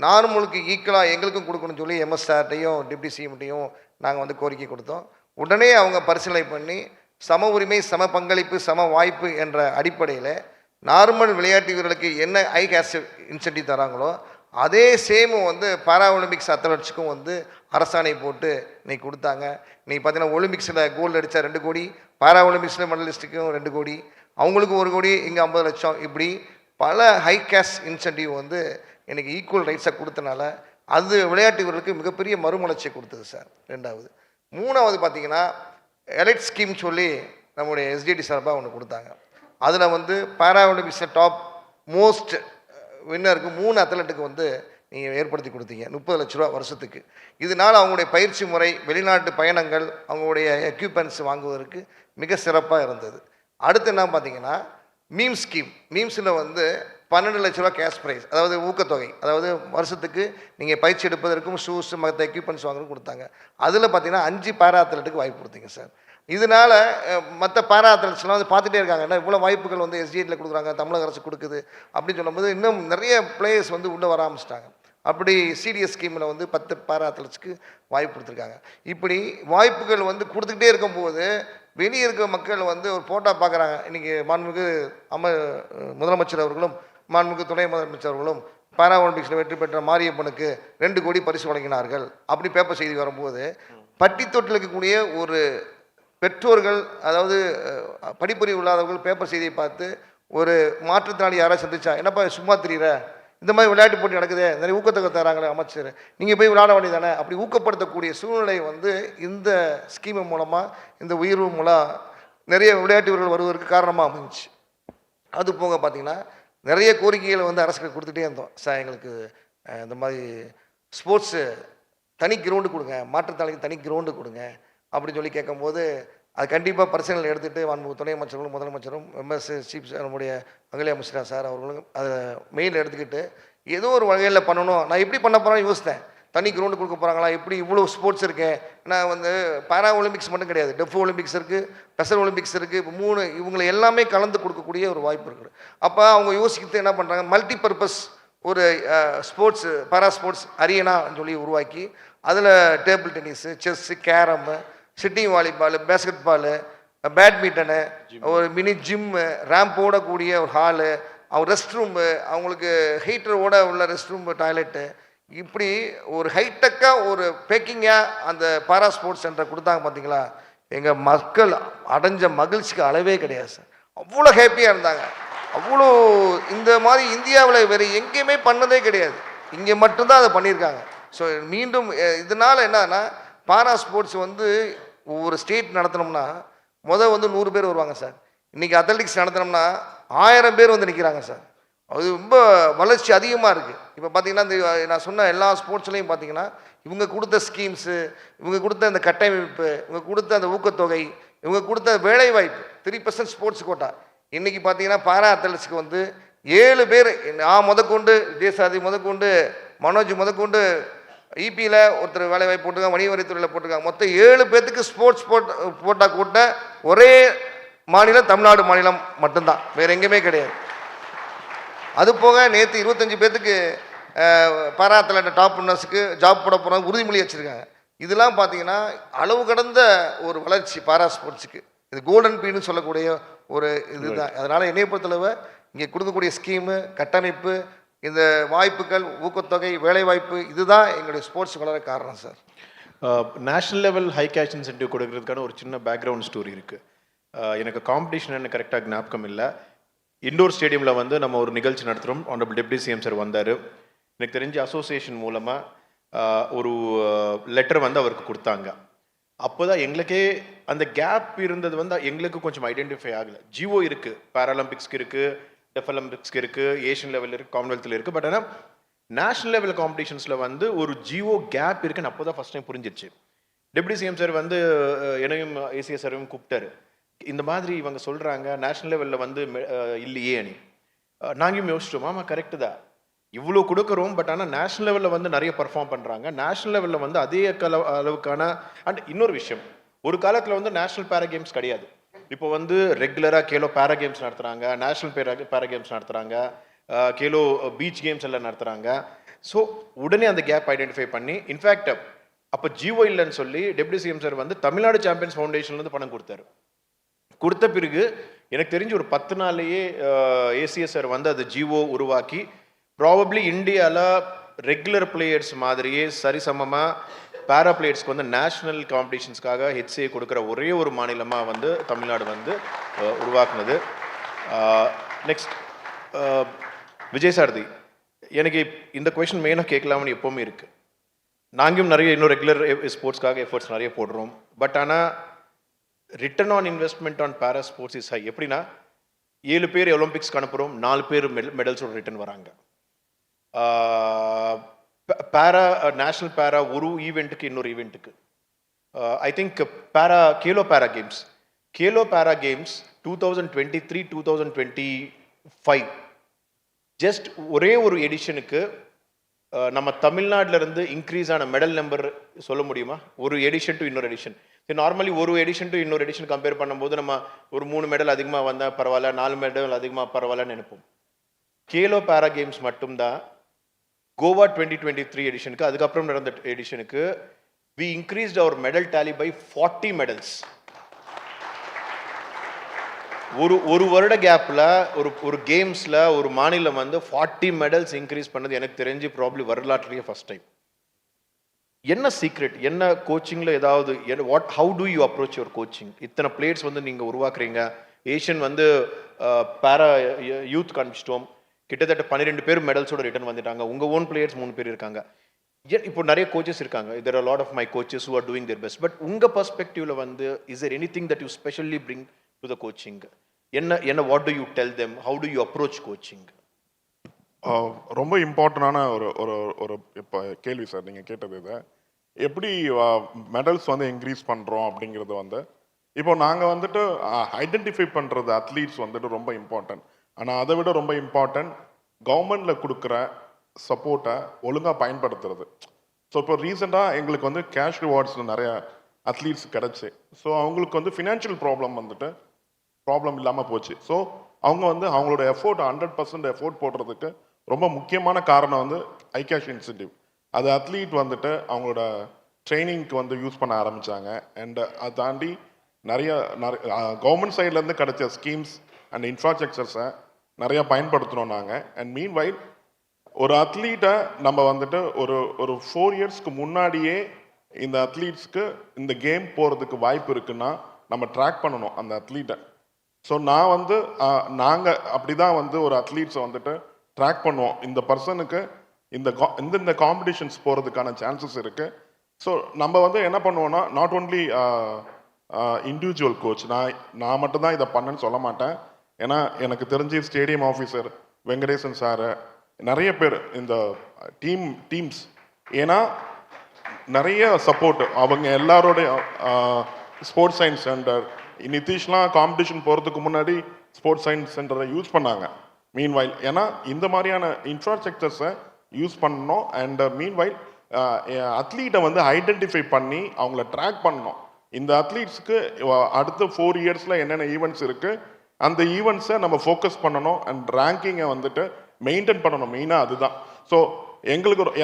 நார்மலுக்கு ஈக்குவலாக எங்களுக்கும் கொடுக்கணும்னு சொல்லி எம்எஸ் சார்ட்டையும் டிப்டி சிஎம்ட்டையும் நாங்கள் வந்து கோரிக்கை கொடுத்தோம். உடனே அவங்க பரிசீலனை பண்ணி சம உரிமை, சம பங்களிப்பு, சம வாய்ப்பு என்ற அடிப்படையில் நார்மல் விளையாட்டு வீரர்களுக்கு என்ன ஹை கேஷ் இன்சென்டிவ் தராங்களோ அதே சேமு வந்து பாரா ஒலிம்பிக்ஸ் அத்லெட்ஸுக்கும் வந்து அரசாணை போட்டு இன்னைக்கு கொடுத்தாங்க. இன்னைக்கு பார்த்தீங்கன்னா ஒலிம்பிக்ஸில் கோல்டு அடித்தா 2 கோடி, பாரா ஒலிம்பிக்ஸில் மெடலிஸ்ட்டுக்கும் 2 கோடி, அவங்களுக்கும் 1 கோடி, இங்கே 50 லட்சம், இப்படி பல ஹை கேஷ் இன்சென்டிவ் வந்து எனக்கு ஈக்குவல் ரைட்ஸை கொடுத்தனால அது விளையாட்டு வீரர்களுக்கு மிகப்பெரிய மறுமலர்ச்சியை கொடுத்தது சார். ரெண்டாவது. மூணாவது பார்த்தீங்கன்னா எலைட் ஸ்கீம் சொல்லி நம்முடைய எஸ்டிடி சார்பாக ஒன்று கொடுத்தாங்க. அதில் வந்து பாரா ஒலிம்பிக்ஸில் டாப் மோஸ்ட் வின்னருக்கு 3 அத்லெட்டுக்கு வந்து நீங்கள் ஏற்படுத்தி கொடுத்தீங்க 30 லட்ச ரூபா வருஷத்துக்கு. இதனால் அவங்களுடைய பயிற்சி முறை, வெளிநாட்டு பயணங்கள், அவங்களுடைய எக்யூப்மெண்ட்ஸ் வாங்குவதற்கு மிக சிறப்பாக இருந்தது. அடுத்து என்ன பார்த்தீங்கன்னா மீம் ஸ்கீம். மீம்ஸில் வந்து 12 லட்ச ரூபா கேஷ் ப்ரைஸ், அதாவது ஊக்கத்தொகை, அதாவது வருஷத்துக்கு நீங்கள் பயிற்சி எடுப்பதற்கும் ஷூஸ் மற்ற எக்யூப்மெண்ட்ஸ் வாங்குறதுக்கும் கொடுத்தாங்க. அதில் பார்த்தீங்கன்னா 5 பாரா அத்லெட்டுக்கு வாய்ப்பு கொடுத்தீங்க சார். இதனால் மற்ற பாரா அத்லெட்ஸ்லாம் வந்து பார்த்துட்டே இருக்காங்கன்னா இவ்வளோ வாய்ப்புகள் வந்து எஸ்டிஏட்டில் கொடுக்குறாங்க, தமிழக அரசு கொடுக்குது அப்படின்னு சொல்லும்போது இன்னும் நிறைய பிளேயர்ஸ் வந்து உள்ளே வர ஆரம்பிச்சிட்டாங்க. அப்படி சிடிஎஸ் ஸ்கீமில் வந்து 10 பாரா அத்லெட்ஸ்க்கு வாய்ப்பு கொடுத்துருக்காங்க. இப்படி வாய்ப்புகள் வந்து கொடுத்துக்கிட்டே இருக்கும்போது வெளியே இருக்கிற மக்கள் வந்து ஒரு ஃபோட்டோ பார்க்குறாங்க. இன்றைக்கி மாண்புமிகு முதலமைச்சர் அவர்களும் மாண்புமிகு துணை முதலமைச்சர் அவர்களும் பாரா ஒலிம்பிக்ஸில் வெற்றி பெற்ற மாரியப்பனுக்கு 2 கோடி பரிசு வழங்கினார்கள் அப்படி பேப்பர் செய்தி வரும்போது பட்டி தொட்டில் இருக்கக்கூடிய ஒரு பெற்றோர்கள், அதாவது படிப்பறிவு இல்லாதவர்கள் பேப்பர் செய்தியை பார்த்து ஒரு மாற்றுத்திறனாளி யாராவது சந்திச்சா, என்னப்பா சும்மா தெரியுற, இந்த மாதிரி விளையாட்டு போட்டி நடக்குது, நிறைய ஊக்கத்தொகை தராங்களே அமைச்சர், நீங்கள் போய் விளையாட வேண்டியதானே, அப்படி ஊக்கப்படுத்தக்கூடிய சூழ்நிலை வந்து இந்த ஸ்கீமு மூலமாக, இந்த உயர்வு மூலம் நிறைய விளையாட்டு வீரர்கள் வருவதற்கு காரணமாக அமைஞ்சிச்சு. அது போக பார்த்திங்கன்னா நிறைய கோரிக்கைகளை வந்து அரசுக்கு கொடுத்துட்டே இருந்தோம். சார் எங்களுக்கு இந்த மாதிரி ஸ்போர்ட்ஸு தனி கிரவுண்டு கொடுங்க, மாற்றுத்திறனாளிக்கு தனி கிரவுண்டு கொடுங்க அப்படின்னு சொல்லி கேட்கும்போது அது கண்டிப்பாக பரிசீலனை எடுத்துகிட்டு மாண்புமிகு துணை அமைச்சர்களும் முதலமைச்சரும் எம்எஸ் சீஃப் நம்முடைய மங்களி அமைச்சர் சார் அவர்களும் அதை மெயில் எடுத்துக்கிட்டு ஏதோ ஒரு வகையில் பண்ணணும். நான் எப்படி பண்ண போகிறேன்னு யோசித்தேன். தனி கிரவுண்டு கொடுக்க போகிறாங்களா, எப்படி இவ்வளோ ஸ்போர்ட்ஸ் இருக்கு. ஏன்னா வந்து பாரா ஒலிம்பிக்ஸ் மட்டும் கிடையாது, டெஃப் ஒலிம்பிக்ஸ் இருக்குது, ஸ்பெஷல் ஒலிம்பிக்ஸ் இருக்குது. இப்போ 3 இவங்களை எல்லாமே கலந்து கொடுக்கக்கூடிய ஒரு வாய்ப்பு இருக்குது. அப்போ அவங்க யோசிக்கிறது என்ன பண்ணுறாங்க, மல்டி பர்பஸ் ஒரு ஸ்போர்ட்ஸ் பாரா ஸ்போர்ட்ஸ் அரியனான்னு சொல்லி உருவாக்கி அதில் table tennis, chess, carrom, sitting volleyball, basketball, badminton, ஒரு மினி ஜிம்மு, ரேம்ப் ஓடக்கூடிய ஒரு ஹாலு, அவங்க ரெஸ்ட் ரூமு, அவங்களுக்கு ஹீட்டரோட உள்ள ரெஸ்ட் ரூம், டாய்லெட்டு, இப்படி ஒரு ஹைடெக்காக ஒரு பேக்கிங்காக அந்த பாரா ஸ்போர்ட்ஸ் சென்டர் கொடுத்தாங்க. பார்த்தீங்களா, எங்கள் மக்கள் அடைஞ்ச மகிழ்ச்சிக்கு அளவே கிடையாது சார். அவ்வளோ ஹாப்பியாக இருந்தாங்க. அவ்வளோ இந்த மாதிரி இந்தியாவில் வேறு எங்கேயுமே பண்ணதே கிடையாது, இங்கே மட்டும்தான் அதை பண்ணியிருக்காங்க. ஸோ மீண்டும் இதனால் என்னன்னா, பாரா ஸ்போர்ட்ஸ் வந்து ஒவ்வொரு ஸ்டேட் நடத்தினோம்னா வந்து 100 பேர் வருவாங்க சார். இன்றைக்கி அத்லெட்டிக்ஸ் நடத்தினோம்னா 1000 பேர் வந்து நிற்கிறாங்க சார். அது ரொம்ப வளர்ச்சி அதிகமாக இருக்குது. இப்போ பார்த்தீங்கன்னா இந்த நான் சொன்ன எல்லா ஸ்போர்ட்ஸ்லையும் பார்த்தீங்கன்னா இவங்க கொடுத்த ஸ்கீம்ஸு, இவங்க கொடுத்த இந்த கட்டமைப்பு, இவங்க கொடுத்த அந்த ஊக்கத்தொகை, இவங்க கொடுத்த வேலைவாய்ப்பு, 3% ஸ்போர்ட்ஸ் கோட்டா. இன்றைக்கி பார்த்தீங்கன்னா பாரா அத்லெட்டிக்ஸ்க்கு வந்து 7 பேர், நான் முதற்கொண்டு விஜயசாதி முதற்கொண்டு மனோஜ் முதற்கொண்டு இபியில் ஒருத்தர் வேலைவாய்ப்பு போட்டிருக்காங்க, வணிக வரித்துறையில் போட்டிருக்காங்க. மொத்தம் 7 பேர்த்துக்கு ஸ்போர்ட்ஸ் போட்டா கூட்ட ஒரே மாநிலம் தமிழ்நாடு மாநிலம் மட்டும்தான், வேறு எங்கேயுமே கிடையாது. அது போக நேற்று 25 பேர்த்துக்கு பாரா அத்லெட் டாப் வின்னர்ஸுக்கு ஜாப் போட போகிறாங்க, உறுதிமொழி வச்சுருக்காங்க. இதெல்லாம் பார்த்தீங்கன்னா அளவு கடந்த ஒரு வளர்ச்சி பாரா ஸ்போர்ட்ஸுக்கு. இது கோல்டன் பீன்னு சொல்லக்கூடிய ஒரு இதுதான். அதனால் என்னைய பொறுத்தளவு இங்கே கொடுக்கக்கூடிய ஸ்கீமு, கட்டமைப்பு, இந்த வாய்ப்புகள், ஊக்கத்தொகை, வேலைவாய்ப்பு, இதுதான் எங்களுடைய ஸ்போர்ட்ஸ் வளர காரணம் sir. National level high cash incentive கொடுக்கறதுக்கான ஒரு சின்ன பேக்ரவுண்ட் ஸ்டோரி இருக்குது. எனக்கு காம்படிஷன் எனக்கு கரெக்டாக ஞாபகம் இல்லை. இண்டோர் ஸ்டேடியமில் வந்து நம்ம ஒரு நிகழ்ச்சி நடத்துகிறோம். ஆனரபிள் டெப்யூட்டி சிஎம் சார் வந்தார். எனக்கு தெரிஞ்ச அசோசியேஷன் மூலமாக ஒரு லெட்டர் வந்து அவருக்கு கொடுத்தாங்க. அப்போ தான் எங்களுக்கே அந்த கேப் இருந்தது வந்து எங்களுக்கு கொஞ்சம் ஐடென்டிஃபை ஆகலை. ஜிஓ இருக்குது, பாராலிம்பிக்ஸ்க்கு இருக்குது, டெஃப் ஒலிம்பிக்ஸ்க்கு இருக்குது, ஏஷியன் லெவலில் இருக்குது, காமன்வெல்த்தில் இருக்குது. பட் ஆனால் நேஷனல் லெவல் காம்படிஷன்ஸில் வந்து ஒரு ஜிஓ கேப் இருக்குன்னு அப்போ தான் ஃபஸ்ட் டைம் புரிஞ்சிருச்சு. டெப்யூட்டி சிஎம் சார் வந்து என்னையும் ஏசிஎஸ் சாரையும் கூப்பிட்டாரு. இந்த மாதிரி இவங்க சொல்கிறாங்க நேஷ்னல் லெவலில் வந்து இல்லையே அணி. நாங்கள் யோசிச்சோம், ஆமாம் கரெக்டு தான், இவ்வளோ கொடுக்குறோம். பட் ஆனால் நேஷ்னல் லெவலில் வந்து நிறைய பர்ஃபார்ம் பண்ணுறாங்க. நேஷ்னல் லெவலில் வந்து அதே அளவுக்கான அண்ட் இன்னொரு விஷயம், ஒரு காலத்தில் வந்து நேஷ்னல் பேரா கேம்ஸ் கிடையாது. இப்போ வந்து ரெகுலராக கேலோ பேரா கேம்ஸ் நடத்துகிறாங்க, நேஷ்னல் பேரா கேம்ஸ் நடத்துகிறாங்க, கேலோ பீச் கேம்ஸ் எல்லாம் நடத்துகிறாங்க. ஸோ உடனே அந்த கேப் ஐடென்டிஃபை பண்ணி, இன்ஃபேக்ட் அப்போ ஜிஓ இல்லைன்னு சொல்லி டெப்யூட்டி சிஎம் சார் வந்து தமிழ்நாடு சாம்பியன்ஸ் ஃபவுண்டேஷன்லேருந்து பணம் கொடுத்தாரு. கொடுத்த பிறகு எனக்கு தெரிஞ்சு ஒரு 10 நாள்லேயே ஏசிஎஸ் சார் வந்து அது ஜிஓ உருவாக்கி ப்ராபப்ளி இந்தியாவில் ரெகுலர் பிளேயர்ஸ் மாதிரியே சரிசமமாக பேரா பிளேயர்ஸ்க்கு வந்து நேஷ்னல் காம்படிஷன்ஸ்க்காக ஹெச்ஏ கொடுக்குற ஒரே ஒரு மாநிலமாக வந்து தமிழ்நாடு வந்து உருவாக்குனது. நெக்ஸ்ட் விஜயசாரதி, எனக்கு இந்த கொஷின் மெயினாக கேட்கலாம்னு எப்போவுமே இருக்குது. நாங்களும் நிறைய இன்னும் ரெகுலர் ஸ்போர்ட்ஸ்க்காக எஃபர்ட்ஸ் நிறைய போடுறோம். பட் ஆனால் ரிட்டர்ன் ஆன் இன்வெஸ்ட்மெண்ட் ஆன் பேரா ஸ்போர்ட்ஸ் இஸ் ஹை. எப்படின்னா 7 பேர் ஒலிம்பிக்ஸ்க்கு அனுப்புகிறோம், 4 பேர் மெடல்ஸோட ரிட்டர்ன் வராங்க. பேரா நேஷ்னல் பேரா ஒரு ஈவெண்ட்டுக்கு இன்னொரு ஈவெண்ட்டுக்கு ஐ திங்க் கேலோ பேரா கேம்ஸ் 2023, 2025 ஜஸ்ட் ஒரே ஒரு எடிஷனுக்கு நம்ம தமிழ்நாட்டில் இருந்து இன்க்ரீஸ் ஆன மெடல் நம்பர் சொல்ல முடியுமா? ஒரு எடிஷன் டு இன்னொரு எடிஷன். நார்மலி ஒரு எடிஷன் டு இன்னொரு எடிஷன் கம்பேர் பண்ணும்போது நம்ம ஒரு 3 மெடல் அதிகமாக வந்தால் பரவாயில்ல, 4 மெடல் அதிகமாக பரவாயில்லன்னு நினைப்போம். கேலோ பேரா கேம்ஸ் மட்டும்தான் கோவா 2023 எடிஷனுக்கு, அதுக்கப்புறம் நடந்த எடிஷனுக்கு we increased our medal tally by 40 medals. ஒரு வருட கேப்பில் ஒரு கேம்ஸில் ஒரு மாநிலம் வந்து 40 மெடல்ஸ் இன்க்ரீஸ் பண்ணது எனக்கு தெரிஞ்சு ப்ராப்ளி வரலாற்றுலேயே ஃபர்ஸ்ட் டைம். என்ன சீக்ரெட், என்ன கோச்சிங்கில் ஏதாவது how do you approach your coaching? இத்தனை பிளேயர்ஸ் வந்து நீங்கள் உருவாக்குறீங்க. ஏஷியன் வந்து பேரா யூத் காமிச்சிட்டோம், கிட்டத்தட்ட 12 பேர் மெடல்ஸோட ரிட்டர்ன் வந்துட்டாங்க. உங்கள் ஓன் பிளேயர்ஸ் 3 பேர் இருக்காங்க. இப்போ நிறைய கோச்சஸ் இருக்காங்க. There are lot of my coaches who are doing their best. But உங்கள் பர்ஸ்பெக்டிவ்ல வந்து is there anything that you specially bring to the coaching? என்ன what do you tell them, how do you approach coaching? ரொம்ப இம்பார்ட்டண்டான ஒரு இப்போ கேள்வி sir நீங்கள் கேட்டது. இதை எப்படி மெடல்ஸ் வந்து இன்க்ரீஸ் பண்ணுறோம் அப்படிங்கிறது வந்து இப்போ நாங்கள் வந்துட்டு ஐடென்டிஃபை பண்ணுறது அத்லீட்ஸ் வந்துட்டு ரொம்ப இம்பார்ட்டன்ட். ஆனால் அதை விட ரொம்ப இம்பார்ட்டன்ட் கவர்மெண்டில் கொடுக்குற சப்போர்ட்டை ஒழுங்காக பயன்படுத்துறது. ஸோ இப்போ ரீசெண்டாக எங்களுக்கு வந்து கேஷ் ரிவார்ட்ஸ் நிறையா அத்லீட்ஸ் கிடச்சி. ஸோ அவங்களுக்கு வந்து ஃபினான்ஷியல் ப்ராப்ளம் இல்லாமல் போச்சு. ஸோ அவங்க வந்து அவங்களோட எஃபோர்ட் 100% எஃபோர்ட் போடுறதுக்கு ரொம்ப முக்கியமான காரணம் வந்து ஐகேஷ் இன்சென்டிவ். அது அத்லீட் வந்துட்டு அவங்களோட ட்ரைனிங்க்கு வந்து யூஸ் பண்ண ஆரம்பித்தாங்க. அண்ட் அதை தாண்டி நிறைய கவர்மெண்ட் சைட்லேருந்து கிடைச்ச ஸ்கீம்ஸ் அண்ட் இன்ஃப்ராஸ்ட்ரக்சர்ஸை நிறையா பயன்படுத்தினோம் நாங்கள். அண்ட் மீன் வைல் ஒரு அத்லீட்டை நம்ம வந்துட்டு ஒரு 4 இயர்ஸ்க்கு முன்னாடியே இந்த அத்லீட்ஸ்க்கு இந்த கேம் போகிறதுக்கு வாய்ப்பு இருக்குன்னா நம்ம ட்ராக் பண்ணணும் அந்த அத்லீட்டை. ஸோ நான் வந்து நாங்கள் அப்படி தான் வந்து ஒரு அத்லீட்ஸை வந்துட்டு ட்ராக் பண்ணுவோம். இந்த பர்சனுக்கு இந்த காம்படிஷன்ஸ் போகிறதுக்கான சான்சஸ் இருக்குது. ஸோ நம்ம வந்து என்ன பண்ணுவோன்னா நாட் ஓன்லி இண்டிவிஜுவல் கோச், நான் மட்டும்தான் இதை பண்ணேன்னு சொல்ல மாட்டேன். ஏன்னா எனக்கு தெரிஞ்சு ஸ்டேடியம் ஆஃபீஸர் வெங்கடேசன் சார் நிறைய பேர் இந்த டீம்ஸ், ஏன்னா நிறைய சப்போர்ட் அவங்க எல்லாரோடைய ஸ்போர்ட்ஸ் சயின்ஸ் சென்டர் நிதிஷ்லாம் காம்படிஷன் போகிறதுக்கு முன்னாடி ஸ்போர்ட்ஸ் சயின்ஸ் சென்டரை யூஸ் பண்ணாங்க. மீன்வைல் ஏன்னா இந்த மாதிரியான இன்ஃப்ராஸ்ட்ரக்சர்ஸை யூஸ் பண்ணணும். அண்ட் மீன்வைல் அத்லீட்டை வந்து ஐடென்டிஃபை பண்ணி அவங்கள ட்ராக் பண்ணணும். இந்த அத்லீட்ஸ்க்கு அடுத்த 4 இயர்ஸில் என்னென்ன ஈவெண்ட்ஸ் இருக்குது அந்த ஈவெண்ட்ஸை நம்ம ஃபோக்கஸ் பண்ணணும். அண்ட் ரேங்கிங்கை வந்துட்டு மெயின்டைன் பண்ணணும். மெயினாக அதுதான். ஸோ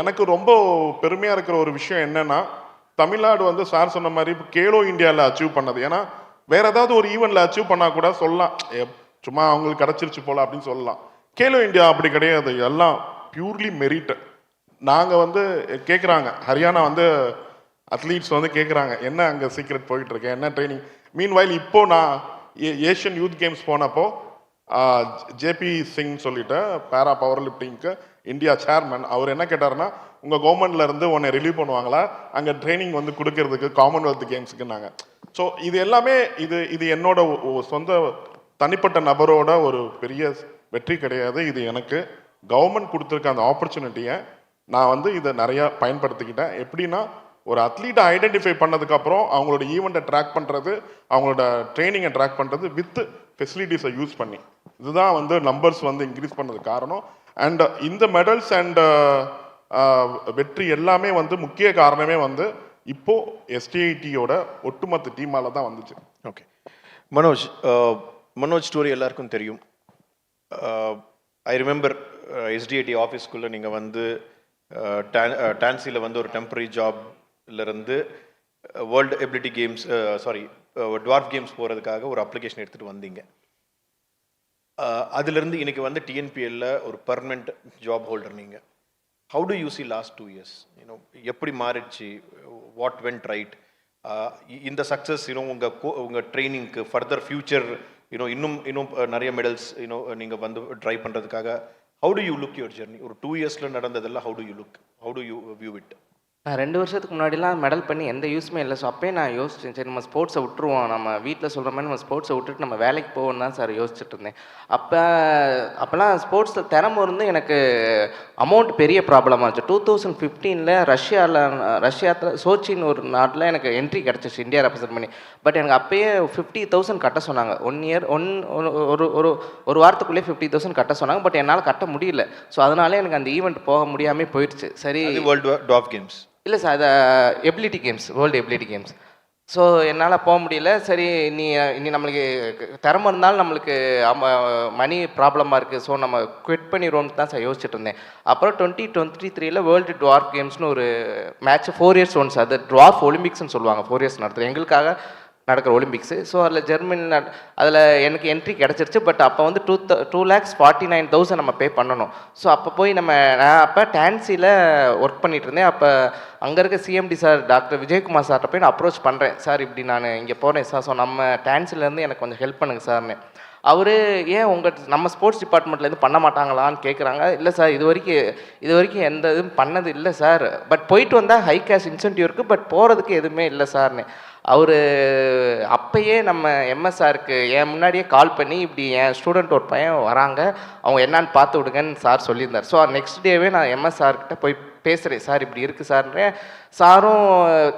எனக்கு ரொம்ப பெருமையாக இருக்கிற ஒரு விஷயம் என்னென்னா, தமிழ்நாடு வந்து சார் சொன்ன மாதிரி இப்போ கேலோ இந்தியாவில் அச்சீவ் பண்ணது. ஏன்னா வேறு ஏதாவது ஒரு ஈவெண்ட்டில் அச்சீவ் பண்ணால் கூட சொல்லலாம், சும்மா அவங்களுக்கு கிடச்சிருச்சு போல் அப்படின்னு சொல்லலாம். கேலோ இந்தியா அப்படி கிடையாது, எல்லாம் பியூர்லி மெரிட். நாங்கள் வந்து கேட்குறாங்க, ஹரியானா வந்து அத்லீட்ஸ் வந்து கேட்குறாங்க என்ன அங்கே சீக்ரெட் போயிட்டுருக்கு, என்ன ட்ரைனிங். மீன்வைல் இப்போது நான் ஏஷியன் யூத் கேம்ஸ் போனப்போ ஜேபி சிங் சொல்லிட்டு பேரா பவர் லிஃப்டிங்க்கு இந்தியா சேர்மன், அவர் என்ன கேட்டாருன்னா, உங்கள் கவர்மெண்ட்லேருந்து உன்னை ரிலீவ் பண்ணுவாங்களா அங்கே ட்ரைனிங் வந்து கொடுக்கறதுக்கு காமன்வெல்த் கேம்ஸுக்குன்னாங்க. ஸோ இது எல்லாமே இது என்னோட சொந்த தனிப்பட்ட நபரோட ஒரு பெரிய வெற்றி கிடையாது. இது எனக்கு கவர்மெண்ட் கொடுத்துருக்க அந்த ஆப்பர்ச்சுனிட்டியை நான் வந்து இதை நிறையா பயன்படுத்திக்கிட்டேன். எப்படின்னா, ஒரு அத்லீட்டை ஐடென்டிஃபை பண்ணதுக்கப்புறம் அவங்களோட ஈவெண்ட்டை ட்ராக் பண்ணுறது, அவங்களோட ட்ரைனிங்கை ட்ராக் பண்ணுறது வித் ஃபெசிலிட்டிஸை யூஸ் பண்ணி, இதுதான் வந்து நம்பர்ஸ் வந்து இன்க்ரீஸ் பண்ணதுக்கு காரணம். அண்ட் இந்த மெடல்ஸ் அண்ட் வெற்றி எல்லாமே வந்து முக்கிய காரணமே வந்து இப்போது எஸ்டிஐடியோட ஒட்டுமொத்த டீமால தான் வந்துச்சு. ஓகே மனோஜ் ஸ்டோரி எல்லாருக்கும் தெரியும். ஐ ரிமெம்பர் எஸ்டிஐடி ஆஃபீஸ்க்குள்ளே நீங்கள் வந்து டான்சியில் வந்து ஒரு டெம்பரரி ஜாப்லேருந்து world ability games dwarf games போகிறதுக்காக ஒரு அப்ளிகேஷன் எடுத்துகிட்டு வந்தீங்க. அதுலேருந்து இன்றைக்கி வந்து டிஎன்பிஎல்ல ஒரு பர்மனெண்ட் ஜாப் ஹோல்டர் நீங்கள். How do you see last 2 years? எப்படி மாறிடுச்சு? What vent right? இந்த சக்ஸஸ் உங்கள் ட்ரைனிங்க்கு ஃபர்தர் ஃபியூச்சர் இன்னும் நிறைய மெடல்ஸ் நீங்கள் வந்து ட்ரை பண்ணுறதுக்காக how do you look your journey? ஒரு 2 இயர்ஸில் நடந்ததெல்லாம் how do you look, how do you view it? நான் 2 வருஷத்துக்கு முன்னாடிலாம் மெடல் பண்ணி எந்த யூஸுமே இல்லை. ஸோ அப்போயே நான் யோசிச்சேன், சரி நம்ம ஸ்போர்ட்ஸை விட்டுருவோம், நம்ம வீட்டில் சொல்கிற மாதிரி நம்ம ஸ்போர்ட்ஸை விட்டுட்டு நம்ம வேலைக்கு போவோம்னு தான் சார் யோசிச்சுட்டு இருந்தேன். அப்போலாம் ஸ்போர்ட்ஸில் திறமை இருந்து எனக்கு அமௌண்ட் பெரிய ப்ராப்ளமாக இருந்துச்சு. 2015 ரஷ்யாவில் சோச்சின்னு ஒரு நாட்டில் எனக்கு என்ட்ரி கிடச்சிச்சு இந்தியா ரெப்ரசென்ட் பண்ணி. பட் எனக்கு அப்போயே 50,000 கட்ட சொன்னாங்க. 1 இயர் ஒரு வாரத்துக்குள்ளேயே 50,000 கட்ட சொன்னாங்க. பட் என்னால் கட்ட முடியல. ஸோ அதனால எனக்கு அந்த ஈவெண்ட் போக முடியாமல் போயிடுச்சு. சரி, வேர்ல்டு டாப் கேம்ஸ் இல்லை சார், அது ability games, world ability games. So என்னால் போக முடியல. சரி, இனி நம்மளுக்கு திறமை இருந்தாலும் நம்மளுக்கு மணி ப்ராப்ளமாக இருக்குது, ஸோ நம்ம குவிட் பண்ணிடுவோம்னு தான் சார் யோசிச்சுட்டு இருந்தேன். அப்புறம் 2023 வேர்ல்டு டுவார்ஃப் கேம்ஸ்னு ஒரு மேட்ச் 4 இயர்ஸ் ஒன்ஸ், அது டுவார்ஃப் ஒலிம்பிக்ஸ்னு சொல்லுவாங்க, 4 இயர்ஸ் நடத்துகிறேன் எங்களுக்காக நடக்கிற ஒலிம்பிக்ஸு. ஸோ அதில் ஜெர்மனியில் அதில் எனக்கு என்ட்ரி கிடச்சிருச்சு. பட் அப்போ வந்து 2,49,000 நம்ம பே பண்ணணும். ஸோ அப்போ போய் நான் அப்போ டான்சியில் ஒர்க் பண்ணிகிட்டு இருந்தேன். அப்போ அங்கே இருக்க சிஎம்டி சார் டாக்டர் விஜயகுமார் சார்கிட்ட போய் நான் அப்ரோச் பண்ணுறேன், சார் இப்படி நான் இங்கே போகிறேன் சார், ஸோ நம்ம டான்சிலேருந்து எனக்கு கொஞ்சம் ஹெல்ப் பண்ணுங்கள் சார்னு. அவர் ஏன் நம்ம ஸ்போர்ட்ஸ் டிபார்ட்மெண்ட்லேருந்து பண்ண மாட்டாங்களான்னு கேட்குறாங்க. இல்லை சார், இது வரைக்கும் எந்த இதுவும் பண்ணது இல்லை சார், பட் போயிட்டு வந்தால் ஹை கேஷ் இன்சென்டிவ் இருக்குது, பட் போகிறதுக்கு எதுவுமே இல்லை சார்னு. அவர் அப்பயே நம்ம எம்எஸ்ஆருக்கு என் முன்னாடியே கால் பண்ணி, இப்படி என் ஸ்டூடெண்ட் ஒரு பையன் வராங்க, அவங்க என்னான்னு பார்த்து விடுங்கன்னு சார் சொல்லியிருந்தார். ஸோ நெக்ஸ்ட் டேவே நான் எம்எஸ்ஆர்கிட்ட போய் பேசுகிறேன், சார் இப்படி இருக்குது சார்ன்றேன். சாரும்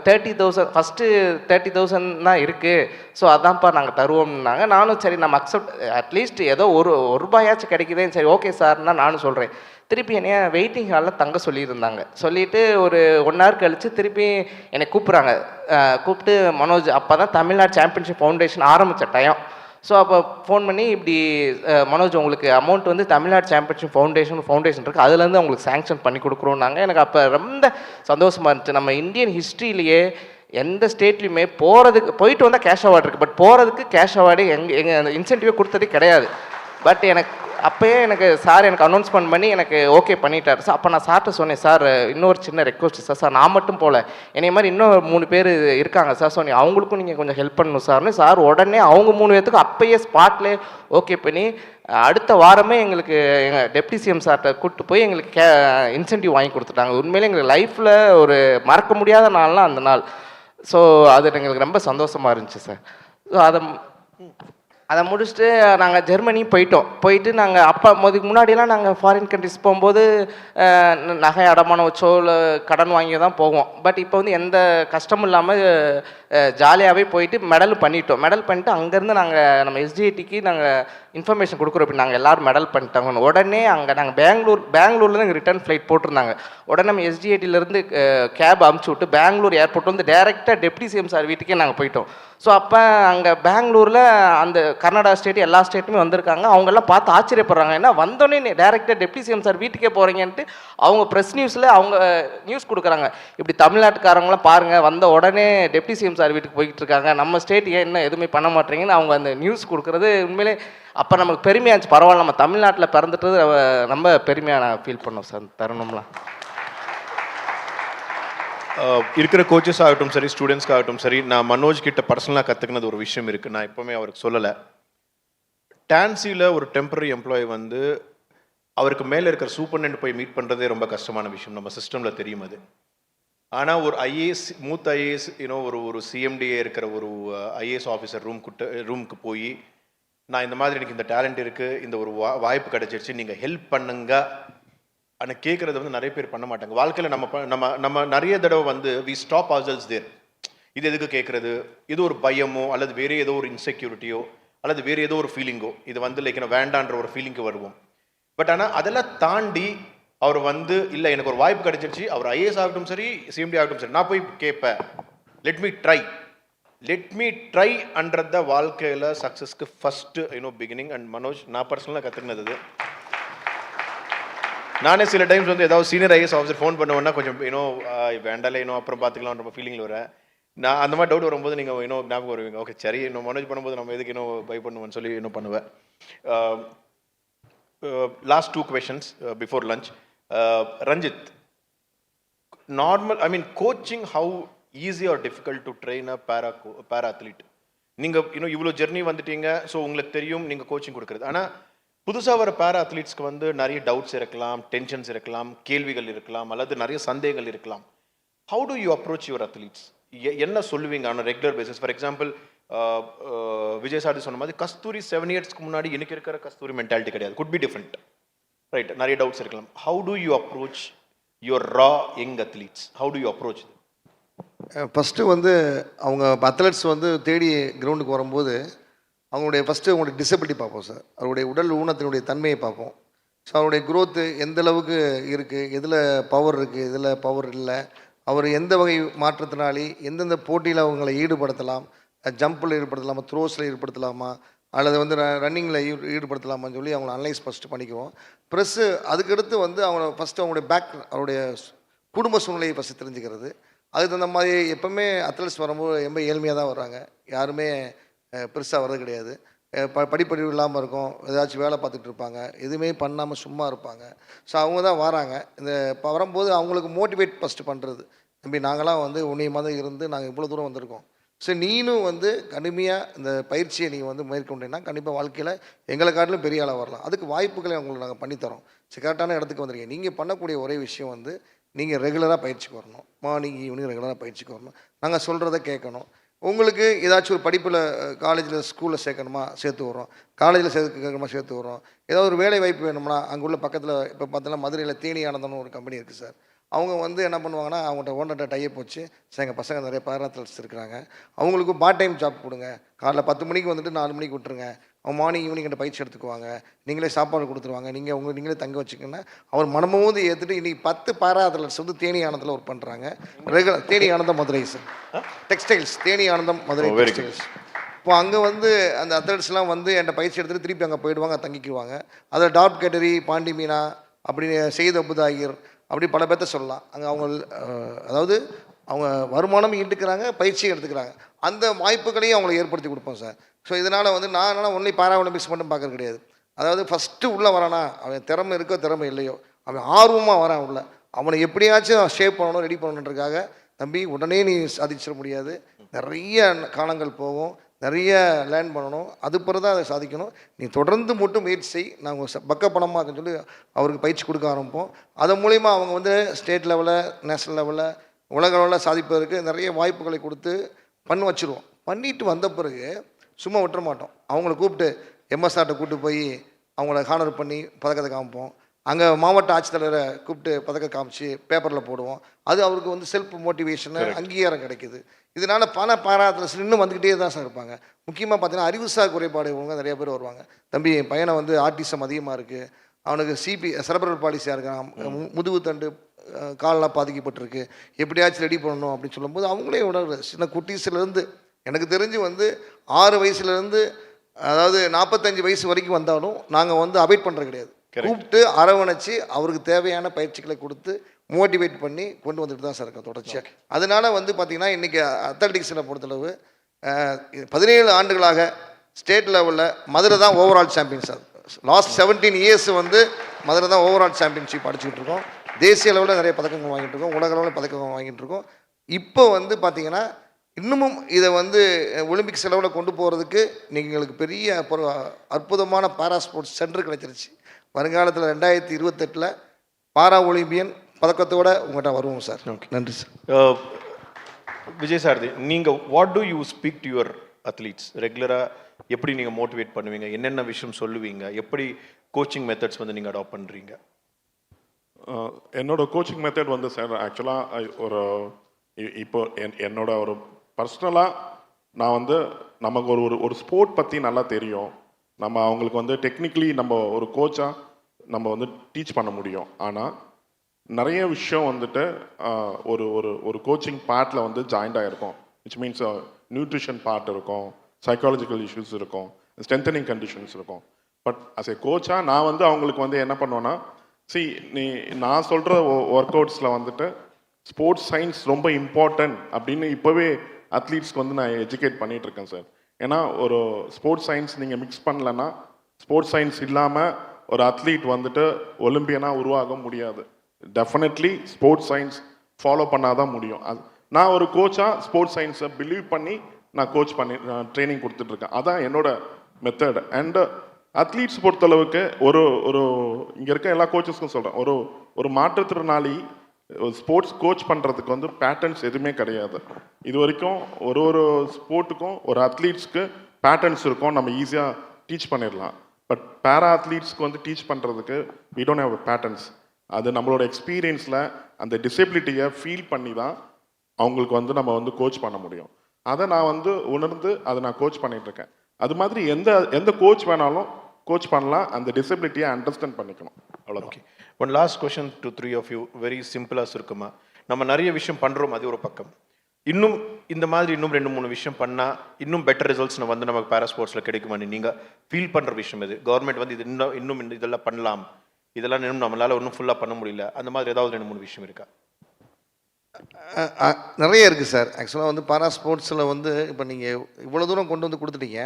30,000 ஃபஸ்ட்டு 30,000 தான் இருக்குது, ஸோ அதான்ப்பா நாங்கள் தருவோம்னாங்க. நானும் சரி நம்ம அக்செப்ட், அட்லீஸ்ட் ஏதோ ஒரு ரூபாயாச்சும் கிடைக்குதேன்னு, சரி ஓகே சார்னா நானும் சொல்கிறேன். திருப்பி என்னைய வெயிட்டிங் ஹாலில் தங்க சொல்லியிருந்தாங்க. சொல்லிவிட்டு ஒரு 1 hour கழித்து திருப்பி என்னை கூப்பிட்றாங்க. கூப்பிட்டு மனோஜ், அப்போ தான் தமிழ்நாடு சாம்பியன்ஷிப் ஃபவுண்டேஷன் ஆரம்பித்த டைம். ஸோ அப்போ ஃபோன் பண்ணி இப்படி மனோஜ் உங்களுக்கு அமௌண்ட் வந்து தமிழ்நாடு சாம்பியன்ஷிப் ஃபவுண்டேஷன் இருக்குது, அதுலேருந்து உங்களுக்கு சேங்ஷன் பண்ணி கொடுக்குறோன்னாங்க. எனக்கு அப்போ ரொம்ப சந்தோஷமாக இருந்துச்சு. நம்ம இந்தியன் ஹிஸ்ட்ரியிலேயே எந்த ஸ்டேட்லையுமே போயிட்டு வந்தால் கேஷ் அவார்டு இருக்குது, பட் போகிறதுக்கு கேஷ் அவார்டு எங்கள் இன்சென்டிவே கொடுத்ததே கிடையாது. பட் அப்போயே சார் எனக்கு அனௌன்ஸ்மெண்ட் பண்ணி எனக்கு ஓகே பண்ணிட்டார். ஸோ அப்போ நான் சார்கிட்ட சொன்னேன், சார் இன்னொரு சின்ன ரெக்வஸ்ட் சார், நான் மட்டும் போகல, என்னை மாதிரி இன்னும் 3 பேர் இருக்காங்க சார், ஸோ அவங்களுக்கும் நீங்கள் கொஞ்சம் ஹெல்ப் பண்ணணும் சார்னு. சார் உடனே அவங்க 3 பேர்த்துக்கும் அப்பயே ஸ்பாட்லேயே ஓகே பண்ணி அடுத்த வாரமே எங்களுக்கு எங்கள் டெப்டி சிஎம் சார்கிட்ட கூப்பிட்டு போய் எங்களுக்கு இன்சென்டிவ் வாங்கி கொடுத்துட்டாங்க. உண்மையிலே எங்களுக்கு லைஃப்பில் ஒரு மறக்க முடியாத நாள்னால் அந்த நாள். ஸோ அது எங்களுக்கு ரொம்ப சந்தோஷமாக இருந்துச்சு சார். ஸோ அதை முடிச்சுட்டு நாங்கள் ஜெர்மனி போயிட்டு நாங்கள் அப்போ முன்னாடியெல்லாம் நாங்கள் ஃபாரின் கண்ட்ரிஸ் போகும்போது நகை அடமானம் வச்சோ இல்லை கடன் வாங்கி தான் போவோம். பட் இப்போ வந்து எந்த கஷ்டமும் இல்லாமல் ஜாலியாகவே போயிட்டு மெடல் பண்ணிவிட்டு அங்கேருந்து நம்ம எஸ்டிஐடிக்கு நாங்கள் இன்ஃபர்மேஷன் கொடுக்குறோம். இப்படி நாங்கள் எல்லோரும் மெடல் பண்ணிட்டாங்க. உடனே அங்கே நாங்கள் பெங்களூர்லேருந்து எங்கள் ரிட்டர்ன் ஃப்ளைட் போட்டிருந்தாங்க. உடனே நம்ம எஸ்டிஐடியிலேருந்து கேப் அமுச்சு விட்டு பெங்களூர் ஏர்போர்ட் வந்து டேரெக்டாக டெப்டி சிஎம் சார் வீட்டுக்கே நாங்கள் போயிட்டோம். ஸோ அப்போ அங்கே பெங்களூரில் அந்த கர்நாடகா ஸ்டேட் எல்லா ஸ்டேட்டுமே வந்திருக்காங்க. அவங்கெல்லாம் பார்த்து ஆச்சரியப்படுறாங்க, ஏன்னா வந்தோடனே டேரெக்டாக டெப்டி சிஎம் சார் வீட்டுக்கே போகிறீங்கன்ட்டு அவங்க ப்ரெஸ் நியூஸில் அவங்க நியூஸ் கொடுக்குறாங்க. இப்படி தமிழ்நாட்டுக்காரங்களாம் பாருங்கள், வந்த உடனே டெப்டி சிஎம் சார் வீட்டுக்கு போய்கிட்டு இருக்காங்க, நம்ம ஸ்டேட் ஏன் என்ன எதுவுமே பண்ண மாட்டேங்கன்னு அவங்க அந்த நியூஸ் கொடுக்குறது உண்மையிலே அப்போ நமக்கு பெருமையாக இருந்துச்சு. பரவாயில்ல, நம்ம தமிழ்நாட்டில் பிறந்துட்டு ரொம்ப பெருமையாக நான் ஃபீல் பண்ணோம் சார் தருணம்லாம். இருக்கிற கோச்சஸ் ஆகட்டும் சரி, ஸ்டூடெண்ட்ஸ்க்கு ஆகட்டும் சரி, நான் மனோஜ் கிட்ட பர்சனலாக கற்றுக்கினது ஒரு விஷயம் இருக்குது, நான் எப்போவுமே அவருக்கு சொல்லலை. டான்சியில் ஒரு டெம்பரரி எம்ப்ளாயி வந்து அவருக்கு மேலே இருக்கிற சூப்பர்டென்ட் போய் மீட் பண்ணுறதே ரொம்ப கஷ்டமான விஷயம், நம்ம சிஸ்டமில் தெரியும் அது. ஆனால் ஒரு ஐஏஎஸ், மூத்த ஐஏஎஸ், ஒரு சிஎம்டிஏ இருக்கிற ஒரு ஐஏஎஸ் ஆஃபீஸர் ரூமுக்கு போய் நான் இந்த மாதிரி எனக்கு இந்த டேலண்ட் இருக்குது, இந்த ஒரு வாய்ப்பு கிடைச்சிருச்சு, நீங்கள் ஹெல்ப் பண்ணுங்க ஆனால் கேட்குறது வந்து நிறைய பேர் பண்ண மாட்டாங்க. வாழ்க்கையில் நம்ம நிறைய தடவை வந்து வி ஸ்டாப் ourselves there. இது எதுக்கு கேட்குறது, இது ஒரு பயமோ அல்லது வேறு ஏதோ ஒரு இன்செக்யூரிட்டியோ அல்லது வேறு ஏதோ ஒரு ஃபீலிங்கோ, இது வந்து லைக் வேண்டான்ற ஒரு ஃபீலிங்க்கு வருவோம். பட் ஆனால் அதெல்லாம் தாண்டி அவர் வந்து இல்லை எனக்கு ஒரு வாய்ப்பு கிடைச்சிருச்சு, அவர் ஐஏஎஸ் ஆகட்டும் சரி, சிஎம்டி ஆகட்டும் சரி, நான் போய் கேட்பேன், லெட் மீ ட்ரை அன்றத வாழ்க்கையில் சக்ஸஸ்க்கு ஃபஸ்ட்டு பிகினிங். அண்ட் மனோஜ், நான் பர்சனலாக கற்றுக்கினது நானே சில டைம்ஸ் வந்து ஏதாவது சீனியர் ஐஏஎஸ் ஆஃபீஸர் ஃபோன் பண்ணுவேன்னா கொஞ்சம் வேண்டாலே அப்புறம் பார்த்துக்கலாம் ரொம்ப ஃபீலிங்கில் வரேன். நான் அந்த மாதிரி டவுட் வரும்போது நீங்கள் ஞாபகம் வருவீங்க, ஓகே சரி மனோஜ் பண்ணும்போது நம்ம எதுக்கு பை பண்ணுவேன்னு சொல்லி பண்ணுவேன். Last 2 questions before lunch. Ranjith, normal coaching how easy or difficult to train a para athlete? நீங்கள் இவ்வளோ ஜெர்னி வந்துட்டீங்க, ஸோ உங்களுக்கு தெரியும் நீங்கள் கோச்சிங் கொடுக்குறது. ஆனால் புதுசாக வர பேரா அத்லீட்ஸ்க்கு வந்து நிறைய டவுட்ஸ் இருக்கலாம், டென்ஷன்ஸ் இருக்கலாம், கேள்விகள் இருக்கலாம், அல்லது நிறைய சந்தேகங்கள் இருக்கலாம். How do you approach your athletes? என்ன சொல்லுவீங்க on regular basis? For example, Vijay sir சொன்ன மாதிரி கஸ்தூரி 7 yearsக்கு முன்னாடி எனக்கு இருக்கிற கஸ்தூரி மென்டாலிட்டி கிடையாது, குட் பி டிஃப்ரெண்ட், ரைட்? நிறைய டவுட்ஸ் இருக்கலாம். How do you approach your raw young athletes? How do you approach? First வந்து அவங்க அத்லெட்ஸ் வந்து தேடி கிரவுண்டுக்கு வரும்போது அவங்களுடைய டிசபிலிட்டி பார்ப்போம் சார், அவருடைய உடல் ஊனத்தினுடைய தன்மையை பார்ப்போம். ஸோ அவருடைய குரோத்து எந்த அளவுக்கு இருக்குது, எதில் பவர் இருக்குது, எதில் பவர் இல்லை, அவர் எந்த வகை மாற்றத்தினாலே எந்தெந்த போட்டியில் அவங்களை ஈடுபடுத்தலாம், ஜம்பில் ஈடுபடுத்தலாமா, த்ரோஸில் ஈடுபடுத்தலாமா, அல்லது வந்து ரன்னிங்கில் ஈடுபடுத்தலாமான்னு சொல்லி அவங்கள அனலைஸ் ஃபஸ்ட்டு பண்ணிக்குவோம். ப்ளஸ்ஸு அதுக்கடுத்து வந்து அவங்களுடைய அவருடைய குடும்ப சூழ்நிலையை ஃபஸ்ட்டு தெரிஞ்சுக்கிறது. அதுக்கு தகுந்த மாதிரி எப்போவுமே அத்லெட்ஸ் வரும்போது ரொம்ப ஏழ்மையாக தான் வர்றாங்க, யாருமே பெருசாக வர்றது கிடையாது. படிப்பறிவு இல்லாமல் இருக்கும், ஏதாச்சும் வேலை பார்த்துட்டு இருப்பாங்க, எதுவுமே பண்ணாமல் சும்மா இருப்பாங்க. ஸோ அவங்க தான் வராங்க. இப்போ வரும்போது அவங்களுக்கு மோட்டிவேட் ஃபஸ்ட்டு பண்ணுறது, தம்பி நாங்களாம் வந்து உன்னைய மாதிரி இருந்து நாங்கள் இவ்வளோ தூரம் வந்திருக்கோம், ஸோ நீனும் வந்து கடுமையாக இந்த பயிற்சியை நீங்கள் வந்து மேற்கொண்டீங்கன்னா கண்டிப்பாக வாழ்க்கையில் எங்களை காட்டிலும் பெரிய ஆளாக வரலாம். அதுக்கு வாய்ப்புகளை உங்களுக்கு நாங்கள் பண்ணித்தரோம். சரி, கரெக்டான இடத்துக்கு வந்துருக்கீங்க. நீங்கள் பண்ணக்கூடிய ஒரே விஷயம் வந்து நீங்கள் ரெகுலராக பயிற்சிக்கு வரணும், மார்னிங் ஈவினிங் ரெகுலராக பயிற்சிக்கு வரணும், நாங்கள் சொல்கிறத கேட்கணும். உங்களுக்கு ஏதாச்சும் ஒரு படிப்பில் காலேஜில் ஸ்கூலில் சேர்க்கணுமா சேர்த்து வரோம், காலேஜில் சேர்க்கணுமா சேர்த்து வரோம். ஏதாவது ஒரு வேலை வாய்ப்பு வேணும்னா அங்கே உள்ள பக்கத்தில் இப்போ பார்த்தோன்னா மதுரையில் தேனி ஆனந்தம்னு ஒரு கம்பெனி இருக்குது சார். அவங்க வந்து என்ன பண்ணுவாங்கன்னா அவங்கள்ட்ட ஓனர்கிட்ட டைப் வச்சு, சார் எங்கள் பசங்க நிறைய பேரா அத்லெட்ஸ் இருக்கிறாங்க, அவங்களுக்கு பார்ட் டைம் ஜாப் கொடுங்க, காலைல 10 மணிக்கு வந்துட்டு 4 மணிக்கு விட்டுருங்க, அவங்க மார்னிங் ஈவினிங் கிட்ட பயிற்சி எடுத்துக்குவாங்க, நீங்களே சாப்பாடு கொடுத்துருவாங்க, நீங்களே தங்க வச்சுக்கோங்கன்னா அவர் மனமோது ஏற்றுட்டு இன்றைக்கி 10 பாரா அத்லெட்ஸ் வந்து தேனி ஆனந்தில் ஒர்க் பண்ணுறாங்க. தேனி ஆனந்தம் மதுரை சார், டெக்ஸ்டைல்ஸ் தேனி ஆனந்தம் மதுரை டெக்ஸ்டைல்ஸ். இப்போ அங்கே வந்து அந்த அத்லெட்ஸ்லாம் வந்து என்கிட்ட பயிற்சி எடுத்துகிட்டு திருப்பி அங்கே போயிடுவாங்க, தங்கிக்குவாங்க. அதில் டாப் கேட்டரி, பாண்டி மீனா, அப்படி செய்த் அபுதாயிர், அப்படி பல பேர்த்த சொல்லலாம். அங்கே அவங்க அதாவது அவங்க வருமானம் ஈட்டுக்கிறாங்க, பயிற்சியும் எடுத்துக்கிறாங்க. அந்த வாய்ப்புகளையும் அவங்களை ஏற்படுத்தி கொடுப்போம் சார். ஸோ இதனால் வந்து நான் என்னென்னா ஒன்லி பாரா ஒலிம்பிக்ஸ் மட்டும் பார்க்கறது கிடையாது. அதாவது ஃபஸ்ட்டு உள்ளே வரானா, அவன் திறமை இருக்கோ திறமை இல்லையோ, அவன் ஆர்வமாக வரான் உள்ள, அவனை எப்படியாச்சும் ஷேப் பண்ணணும், ரெடி பண்ணணுன்றதுக்காக, தம்பி உடனே நீ சாதிச்சிட முடியாது, நிறைய காலங்கள் போகும், நிறைய லேர்ன் பண்ணணும், அது பிறகு தான் அதை சாதிக்கணும். நீ தொடர்ந்து மட்டும் முயற்சி செய், நாங்கள் பக்க பணமாக சொல்லி அவருக்கு பயிற்சி கொடுக்க ஆரம்பிப்போம். அதன் மூலிமா அவங்க வந்து ஸ்டேட் லெவலில், நேஷ்னல் லெவலில், உலக அளவில் சாதிப்பதற்கு நிறைய வாய்ப்புகளை கொடுத்து பண்ண வச்சுருவோம். பண்ணிட்டு வந்த பிறகு சும்மா விட்டுற மாட்டோம். அவங்கள கூப்பிட்டு எம்எஸ்ஆர்ட்ட கூப்பிட்டு போய் அவங்கள ஹானர் பண்ணி பதக்கத்தை காமிப்போம். அங்கே மாவட்ட ஆட்சித்தலைவரை கூப்பிட்டு பதக்கம் காமிச்சு பேப்பரில் போடுவோம். அது அவருக்கு வந்து செல்ஃப் மோட்டிவேஷனு, அங்கீகாரம் கிடைக்குது. இதனால் பாராத்தில் இன்னும் வந்துக்கிட்டே தான் சார் இருப்பாங்க. முக்கியமாக பார்த்தீங்கன்னா அறிவுசார் குறைபாடு இவங்க நிறைய பேர் வருவாங்க. தம்பி என் பையனை வந்து ஆர்டிசம் அதிகமாக இருக்குது, அவனுக்கு செரெப்ரல் பாலிசியாக இருக்கான், முதுகு தண்டு காலெலாம் பாதிக்கப்பட்டிருக்கு, எப்படியாச்சும் ரெடி பண்ணணும் அப்படின்னு சொல்லும்போது அவங்களே உணர்வு சின்ன குட்டீஸ்லேருந்து எனக்கு தெரிஞ்சு வந்து 6 வயசுலேருந்து அதாவது 45 வயசு வரைக்கும் வந்தாலும் நாங்கள் வந்து அவாய்ட் பண்ணுறது கிடையாது. கூப்பிட்டு அரவணைச்சு அவருக்கு தேவையான பயிற்சிகளை கொடுத்து மோட்டிவேட் பண்ணி கொண்டு வந்துட்டு தான் சார் இருக்கோம் தொடர்ச்சியாக. அதனால வந்து பார்த்திங்கன்னா இன்றைக்கி அத்லெட்டிக்ஸில் பொறுத்தளவு 17 ஆண்டுகளாக ஸ்டேட் லெவலில் மதுரை தான் overall champion sir. Last 17 years வந்து மதுரை தான் ஓவரால் சாம்பியன்ஷிப் அடிச்சுக்கிட்டு இருக்கோம். தேசிய அளவில் நிறைய பதக்கங்கள் வாங்கிட்டு இருக்கோம், உலக அளவில் பதக்கங்கள் வாங்கிட்டு இருக்கோம். இப்போ வந்து பார்த்திங்கன்னா இன்னமும் இதை வந்து ஒலிம்பிக்ஸ் லெவலில் கொண்டு போகிறதுக்கு எங்களுக்கு பெரிய அற்புதமான பாரா ஸ்போர்ட்ஸ் சென்டர் கிடைச்சிருச்சு. வருங்காலத்தில் 2028 பாரா ஒலிம்பியன் பதக்கத்தோடு உங்கள்கிட்ட வருவோம் சார். ஓகே, நன்றி சார். விஜய் சாரதி, நீங்கள் what do you speak to your athletes? ரெகுலராக எப்படி நீங்கள் மோட்டிவேட் பண்ணுவீங்க, என்னென்ன விஷயம் சொல்லுவீங்க, எப்படி கோச்சிங் மெத்தட்ஸ் வந்து நீங்கள் அடாப்ட் பண்ணுறீங்க? என்னோட கோச்சிங் மெத்தட் வந்து சார் ஆக்சுவலாக ஒரு இப்போ என்னோட ஒரு பர்சனலாக நான் வந்து நமக்கு ஒரு ஸ்போர்ட் பற்றி நல்லா தெரியும், நம்ம அவங்களுக்கு வந்து டெக்னிக்கலி நம்ம ஒரு கோச்சாக நம்ம வந்து டீச் பண்ண முடியும். ஆனால் நிறைய விஷயம் வந்துட்டு ஒரு ஒரு ஒரு கோச்சிங் பார்ட்டில் வந்து ஜாயிண்ட் ஆகிருக்கும். விச் மீன்ஸ் நியூட்ரிஷன் பார்ட் இருக்கும், சைக்காலஜிக்கல் இஷ்யூஸ் இருக்கும், ஸ்ட்ரென்தனிங் கண்டிஷன்ஸ் இருக்கும். பட் அஸ் ஏ கோச்சாக நான் வந்து அவங்களுக்கு வந்து என்ன பண்ணுவேன்னா, நான் சொல்கிற ஒர்க் அவுட்ஸில் வந்துட்டு ஸ்போர்ட்ஸ் சயின்ஸ் ரொம்ப இம்பார்ட்டன்ட் அப்படின்னு இப்போவே அத்லீட்ஸ்க்கு வந்து நான் எஜுகேட் பண்ணிகிட்ருக்கேன் சார். ஏன்னா ஒரு ஸ்போர்ட்ஸ் சயின்ஸ் நீங்கள் மிக்ஸ் பண்ணலன்னா, ஸ்போர்ட்ஸ் சயின்ஸ் இல்லாமல் ஒரு அத்லீட் வந்துட்டு ஒலிம்பியனாக உருவாக முடியாது. டெஃபினெட்லி ஸ்போர்ட்ஸ் சயின்ஸ் ஃபாலோ பண்ணாதான் முடியும். நான் ஒரு கோச்சாக ஸ்போர்ட்ஸ் சயின்ஸை பிலீவ் பண்ணி நான் கோச் பண்ணி ட்ரைனிங் கொடுத்துட்ருக்கேன். அதான் என்னோட மெத்தட். அண்டு அத்லீட்ஸ் பொறுத்தளவுக்கு ஒரு ஒரு இங்கே இருக்க எல்லா கோச்சஸ்க்கும் சொல்கிறேன், ஒரு மாற்றுத்திறனாளி ஸ்போர்ட்ஸ் கோச் பண்ணுறதுக்கு வந்து பேட்டர்ன்ஸ் எதுவுமே கிடையாது. இது வரைக்கும் ஒரு ஸ்போர்ட்டுக்கும் ஒரு அத்லீட்ஸ்க்கு பேட்டர்ன்ஸ் இருக்கும், நம்ம ஈஸியாக டீச் பண்ணிடலாம். பட் பேரா அத்லீட்ஸ்க்கு வந்து டீச் பண்ணுறதுக்கு வி டோன்ட் ஹேவ் பேட்டர்ன்ஸ். அது நம்மளோட எக்ஸ்பீரியன்ஸில் அந்த டிசபிலிட்டியை ஃபீல் பண்ணி தான் அவங்களுக்கு வந்து நம்ம வந்து கோச் பண்ண முடியும். அதை நான் வந்து உணர்ந்து அதை நான் கோச் பண்ணிகிட்ருக்கேன். அது மாதிரி எந்த கோச் வேணாலும் கோச் பண்ணலாம், அந்த டிசபிலிட்டியை அண்டர்ஸ்டாண்ட் பண்ணிக்கணும், அவ்வளோதான். Okay, one last question to 3 of you, very சிம்பிளாக இருக்குமா? நம்ம நிறைய விஷயம் பண்ணுறோம், அது ஒரு பக்கம். இன்னும் இந்த மாதிரி இன்னும் 2-3 விஷயம் பண்ணால் இன்னும் பெட்டர் ரிசல்ட்ஸ் வந்து நமக்கு பேரா ஸ்போர்ட்ஸில் கிடைக்குமான்னு நீங்கள் ஃபீல் பண்ணுற விஷயம் எது? கவர்மெண்ட் வந்து இது இன்னும் இதெல்லாம் பண்ணலாம், இதெல்லாம் இன்னும் நம்மளால் இன்னும் ஃபுல்லாக பண்ண முடியல, அந்த மாதிரி ஏதாவது 2-3 விஷயம் இருக்கா? நிறைய இருக்குது சார். ஆக்சுவலாக வந்து பாரா ஸ்போர்ட்ஸில் வந்து இப்போ நீங்கள் இவ்வளோ தூரம் கொண்டு வந்து கொடுத்துட்டீங்க.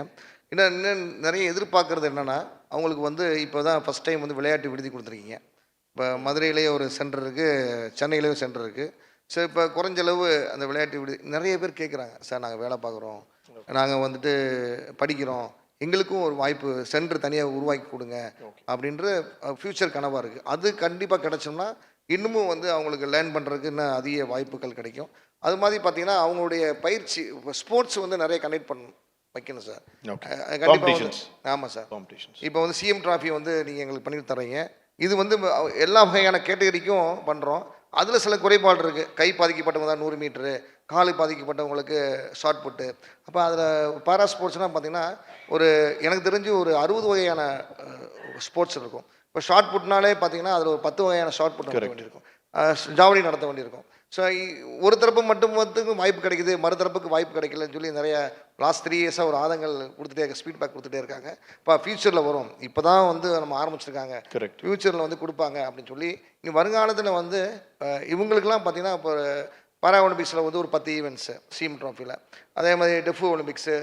இன்னும் நிறைய எதிர்பார்க்குறது என்னென்னா, அவங்களுக்கு வந்து இப்போ தான் ஃபஸ்ட் டைம் வந்து விளையாட்டு விடுதி கொடுத்துருக்கீங்க. இப்போ மதுரையிலேயே ஒரு சென்டர் இருக்குது, சென்னையிலேயே ஒரு சென்டர் இருக்குது. ஸோ இப்போ குறைஞ்சளவு அந்த விளையாட்டு விடுதி நிறைய பேர் கேட்குறாங்க, சார் நாங்கள் வேலை பார்க்குறோம், நாங்கள் வந்துட்டு படிக்கிறோம், எங்களுக்கும் ஒரு வாய்ப்பு சென்டர் தனியாக உருவாக்கி கொடுங்க அப்படின்ற ஃப்யூச்சர் கனவாக இருக்குது. அது கண்டிப்பாக கிடச்சோம்னா இன்னமும் வந்து அவங்களுக்கு லேர்ன் பண்ணுறதுக்கு இன்னும் அதிக வாய்ப்புகள் கிடைக்கும். அது மாதிரி பார்த்தீங்கன்னா அவங்களுடைய பயிற்சி ஸ்போர்ட்ஸ் வந்து நிறைய கனெக்ட் வைக்கணும் சார். கண்டிப்பாக. ஆமாம் சார், காம்படிஷன்ஸ். இப்போ வந்து சிஎம் டிராஃபி வந்து நீங்கள் எங்களுக்கு பண்ணி தரீங்க. இது வந்து எல்லா வகையான கேட்டகரிக்கும் பண்ணுறோம். அதில் சில குறைபாடு இருக்குது. கை பாதிக்கப்பட்டவங்க தான் 100 மீட்ரு, காலை பாதிக்கப்பட்டவங்களுக்கு ஷார்ட் புட்டு. அப்போ அதில் பாரா ஸ்போர்ட்ஸ்னால் பார்த்திங்கன்னா எனக்கு தெரிஞ்சு ஒரு 60 வகையான ஸ்போர்ட்ஸ் இருக்கும். இப்போ ஷார்ட் புட்னாலே பார்த்தீங்கன்னா அதில் ஒரு 10 வகையான ஷார்ட் புட் நடத்த வேண்டியிருக்கும், ஜாவலி நடத்த வேண்டியிருக்கும். ஸோ ஒரு தரப்பு மட்டும் வாய்ப்பு கிடைக்குது, மறுதரப்புக்கு வாய்ப்பு கிடைக்கலன்னு சொல்லி நிறைய லாஸ்ட் 3 இயர்ஸாக ஒரு ஆதங்கள் கொடுத்துட்டே ஃபீட்பேக் கொடுத்துட்டே இருக்காங்க. இப்போ ஃப்யூச்சரில் வரும், இப்போ தான் நம்ம ஆரம்பிச்சிருக்காங்க, ஃப்யூச்சரில் கொடுப்பாங்க அப்படின்னு சொல்லி. இங்கே வருங்காலத்தில் இவங்களுக்கெல்லாம் பார்த்தீங்கன்னா இப்போ பாரா ஒலிம்பிக்ஸில் ஒரு 10 ஈவெண்ட்ஸு சீம் ட்ராஃபியில், அதே மாதிரி டெஃபு ஒலிம்பிக்ஸு,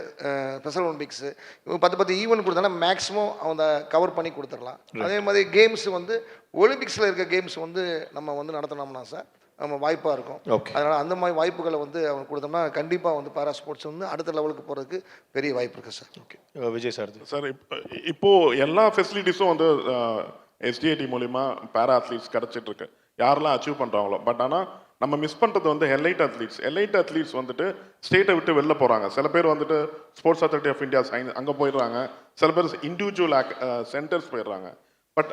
ஸ்பெஷல் ஒலிம்பிக்ஸு, இவங்க 10 ஈவெண்ட் கொடுத்தாங்கன்னா மேக்ஸிமம் அவங்க கவர் பண்ணி கொடுத்துடலாம். அதே மாதிரி கேம்ஸ் ஒலிம்பிக்ஸில் இருக்க கேம்ஸ் நம்ம நடத்தினோம்னா சார் நம்ம வாய்ப்பாக இருக்கும். அதனால் அந்த மாதிரி வாய்ப்புகளை அவங்க கொடுத்தோம்னா கண்டிப்பாக பாரா ஸ்போர்ட்ஸ் அடுத்த லெவலுக்கு போகிறதுக்கு பெரிய வாய்ப்பு இருக்குது sir. Okay Vijay sir. Sir இப்போது எல்லா ஃபெசிலிட்டிஸும் எஸ்டிஏடி மூலிமா பேரா அத்லீட்ஸ் கிடச்சிட்ருக்கு, யாரெல்லாம் அச்சீவ் பண்ணுறாங்களோ. பட் ஆனால் நம்ம மிஸ் பண்ணுறது எலைட் அத்லீட்ஸ் ஸ்டேட்டை விட்டு வெளில போகிறாங்க. சில பேர் ஸ்போர்ட்ஸ் அத்தாரிட்டி ஆஃப் இந்தியா அங்கே போயிடுறாங்க, சில பேர் இண்டிவிஜுவல் சென்டர்ஸ் போயிடுறாங்க. பட்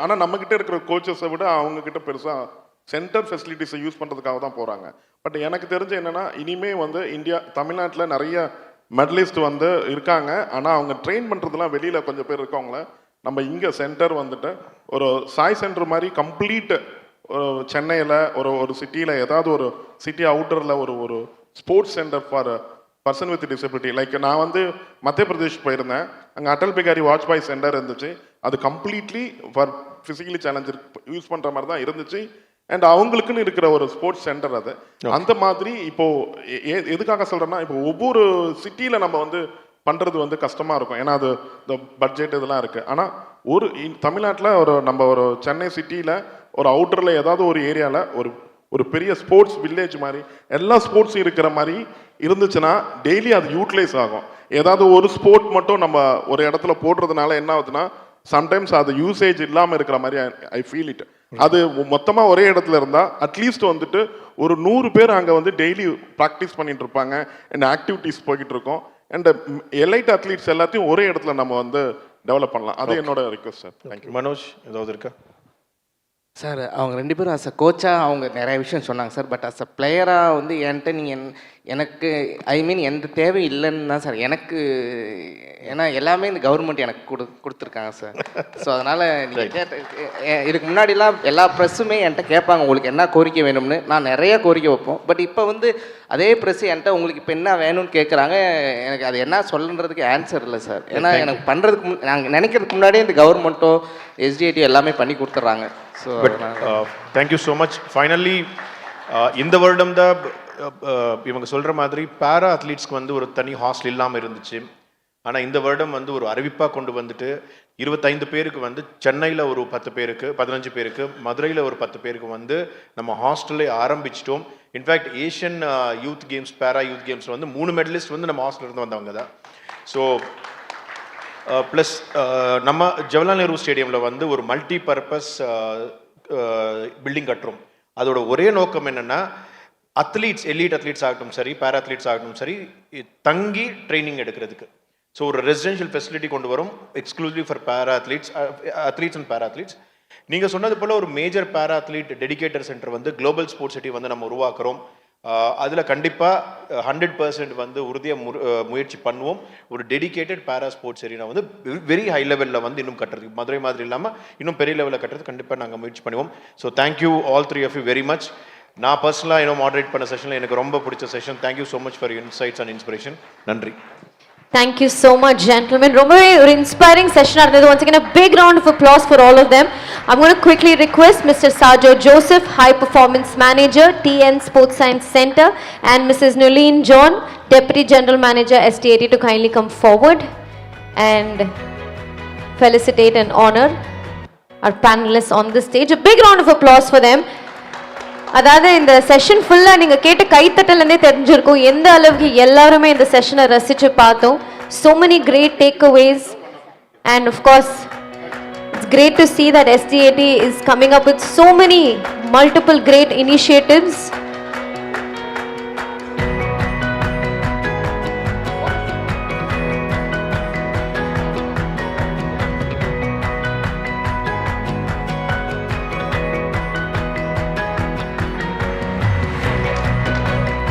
ஆனால் நம்மக்கிட்ட இருக்கிற கோச்சஸை விட அவங்கக்கிட்ட பெருசாக சென்டர் ஃபெசிலிட்டிஸை யூஸ் பண்ணுறதுக்காக தான் போகிறாங்க. பட் எனக்கு தெரிஞ்ச என்னென்னா இனிமே இந்தியா தமிழ்நாட்டில் நிறைய மெடலிஸ்ட் இருக்காங்க, ஆனால் அவங்க ட்ரெயின் பண்ணுறதுலாம் வெளியில் கொஞ்சம் பேர் இருக்கவங்கள நம்ம இங்கே சென்டர் ஒரு சாய் சென்டர் மாதிரி கம்ப்ளீட் சென்னையில் ஒரு சிட்டியில் ஏதாவது ஒரு சிட்டி அவுட்டரில் ஒரு sports centre for person with disability. Like நான் மத்திய பிரதேஷ் போயிருந்தேன், அங்கே அடல் பிகாரி வாஜ்பாய் சென்டர் இருந்துச்சு. அது completely for physically challenger use பண்ணுற மாதிரி தான் இருந்துச்சு. அண்ட் அவங்களுக்குன்னு இருக்கிற ஒரு ஸ்போர்ட்ஸ் சென்டர் அது. அந்த மாதிரி இப்போது எதுக்காக சொல்கிறேன்னா, இப்போ ஒவ்வொரு சிட்டியில் நம்ம பண்ணுறது கஷ்டமாக இருக்கும், ஏன்னா அது இந்த பட்ஜெட் இதெல்லாம் இருக்குது. ஆனால் தமிழ்நாட்டில் நம்ம ஒரு சென்னை சிட்டியில் ஒரு அவுட்டரில் ஏதாவது ஒரு ஏரியாவில் ஒரு பெரிய ஸ்போர்ட்ஸ் வில்லேஜ் மாதிரி எல்லா ஸ்போர்ட்ஸும் இருக்கிற மாதிரி இருந்துச்சுன்னா டெய்லி அது யூட்டிலைஸ் ஆகும். ஏதாவது ஒரு ஸ்போர்ட் மட்டும் நம்ம ஒரு இடத்துல போடுறதுனால என்ன ஆகுதுன்னா சம்டைம்ஸ் அது யூசேஜ் இல்லாமல் இருக்கிற மாதிரி ஐ ஃபீல் இட். அது மொத்தமாக ஒரே இடத்துல இருந்தால் அட்லீஸ்ட் ஒரு 100 பேர் அங்கே டெய்லி ப்ராக்டிஸ் பண்ணிட்டு இருப்பாங்க, அண்ட் ஆக்டிவிட்டீஸ் போய்கிட்டு இருக்கோம். அண்ட் எலைட் அத்லீட்ஸ் எல்லாத்தையும் ஒரே இடத்துல நம்ம டெவலப் பண்ணலாம். அது என்னோட ரிக்வஸ்ட் சார். தேங்க்யூ. மனோஜ் ஏதாவது இருக்கா சார்? அவங்க 2 பேரும் அஸ் அ கோச்சாக அவங்க நிறைய விஷயம் சொன்னாங்க சார். பட் அஸ் அ பிளேயராக என்கிட்ட நீங்கள் எனக்கு எந்த தேவை இல்லைன்னு தான் சார் எனக்கு. ஏன்னா எல்லாமே இந்த கவர்மெண்ட் எனக்கு கொடுத்துருக்காங்க சார். ஸோ அதனால் நீங்கள் இதுக்கு முன்னாடிலாம் எல்லா ப்ரெஸ்ஸுமே என்கிட்ட கேட்பாங்க உங்களுக்கு என்ன கோரிக்கை வேணும்னு. நான் நிறைய கோரிக்கை வைப்போம். பட் இப்போ அதே ப்ரெஸ் என்கிட்ட உங்களுக்கு இப்போ என்ன வேணும்னு கேட்குறாங்க. எனக்கு அது என்ன சொல்லுன்றதுக்கு ஆன்சர் இல்லை சார். ஏன்னா எனக்கு பண்ணுறதுக்கு நாங்கள் நினைக்கிறதுக்கு முன்னாடியே இந்த கவர்மெண்ட்டோ எஸ்டிஐடி எல்லாமே பண்ணி கொடுத்துட்றாங்க. So thank you so much. Finally இந்த வருடம் தான் இவங்க சொல்கிற மாதிரி பேரா அத்லீட்ஸ்க்கு ஒரு தனி ஹாஸ்டல் இல்லாமல் இருந்துச்சு. ஆனால் இந்த வருடம் ஒரு அறிவிப்பாக கொண்டு 25 பேருக்கு சென்னையில் ஒரு 10 பேருக்கு 15 பேருக்கு, மதுரையில் ஒரு 10 பேருக்கு நம்ம ஹாஸ்டலே ஆரம்பிச்சிட்டோம். இன்ஃபேக்ட் ஏஷியன் யூத் கேம்ஸ் பேரா யூத் கேம்ஸ் 3 மெடலிஸ்ட் நம்ம ஹாஸ்டல் இருந்து வந்தவங்க தான். ஸோ ப்ளஸ் நம்ம ஜவஹர்லால் நேரு ஸ்டேடியமில் ஒரு மல்டி பர்பஸ் பில்டிங் கட்டுறோம். அதோட ஒரே நோக்கம் என்னென்னா அத்லீட்ஸ், எலீட் அத்லீட்ஸ் ஆகட்டும் சரி, பேரா அத்லீட்ஸ் ஆகட்டும் சரி, தங்கி ட்ரைனிங் எடுக்கிறதுக்கு. ஸோ ஒரு ரெசிடென்ஷியல் ஃபெசிலிட்டி கொண்டு வரும் exclusive for para athletes and para athletes. நீங்கள் சொன்னது போல் ஒரு major para athlete dedicated centre global sports city நம்ம உருவாக்குறோம். அதில் கண்டிப்பாக 100% உறுதியாக முயற்சி பண்ணுவோம். ஒரு டெடிகேட்டட் பேரா ஸ்போர்ட்ஸ் ஏரியா வெரி ஹை லெவலில் இன்னும் கட்டுறதுக்கு, மதுரை மாதிரி இல்லாமல் இன்னும் பெரிய லெவலில் கட்டுறது கண்டிப்பாக நாங்கள் முயற்சி பண்ணுவோம். So thank you all 3 of you very much. நான் பர்சனலாக மாடரேட் பண்ண செஷனில் எனக்கு ரொம்ப பிடிச்ச session. Thank you so much for insights and inspiration. நன்றி. Thank you so much, gentlemen. ரொம்பவே ஒரு inspiring session இருந்தது. Once again, a big round of applause for all of them. I'm going to quickly request Mr. Sajo Joseph, High Performance Manager, TN Sports Science Center, and Mrs. Nolene John, Deputy General Manager, STAT, to kindly come forward and felicitate and honor our panelists on the stage. A big round of applause for them. அதாவது இந்த session ஃபுல்லாக நீங்கள் கேட்ட கைத்தட்டலேருந்தே தெரிஞ்சிருக்கும் எந்த அளவுக்கு எல்லாருமே இந்த செஷனை ரசித்து பார்த்தோம். So many great takeaways, and of course it's great to see that SDAT is coming up with so many multiple great initiatives.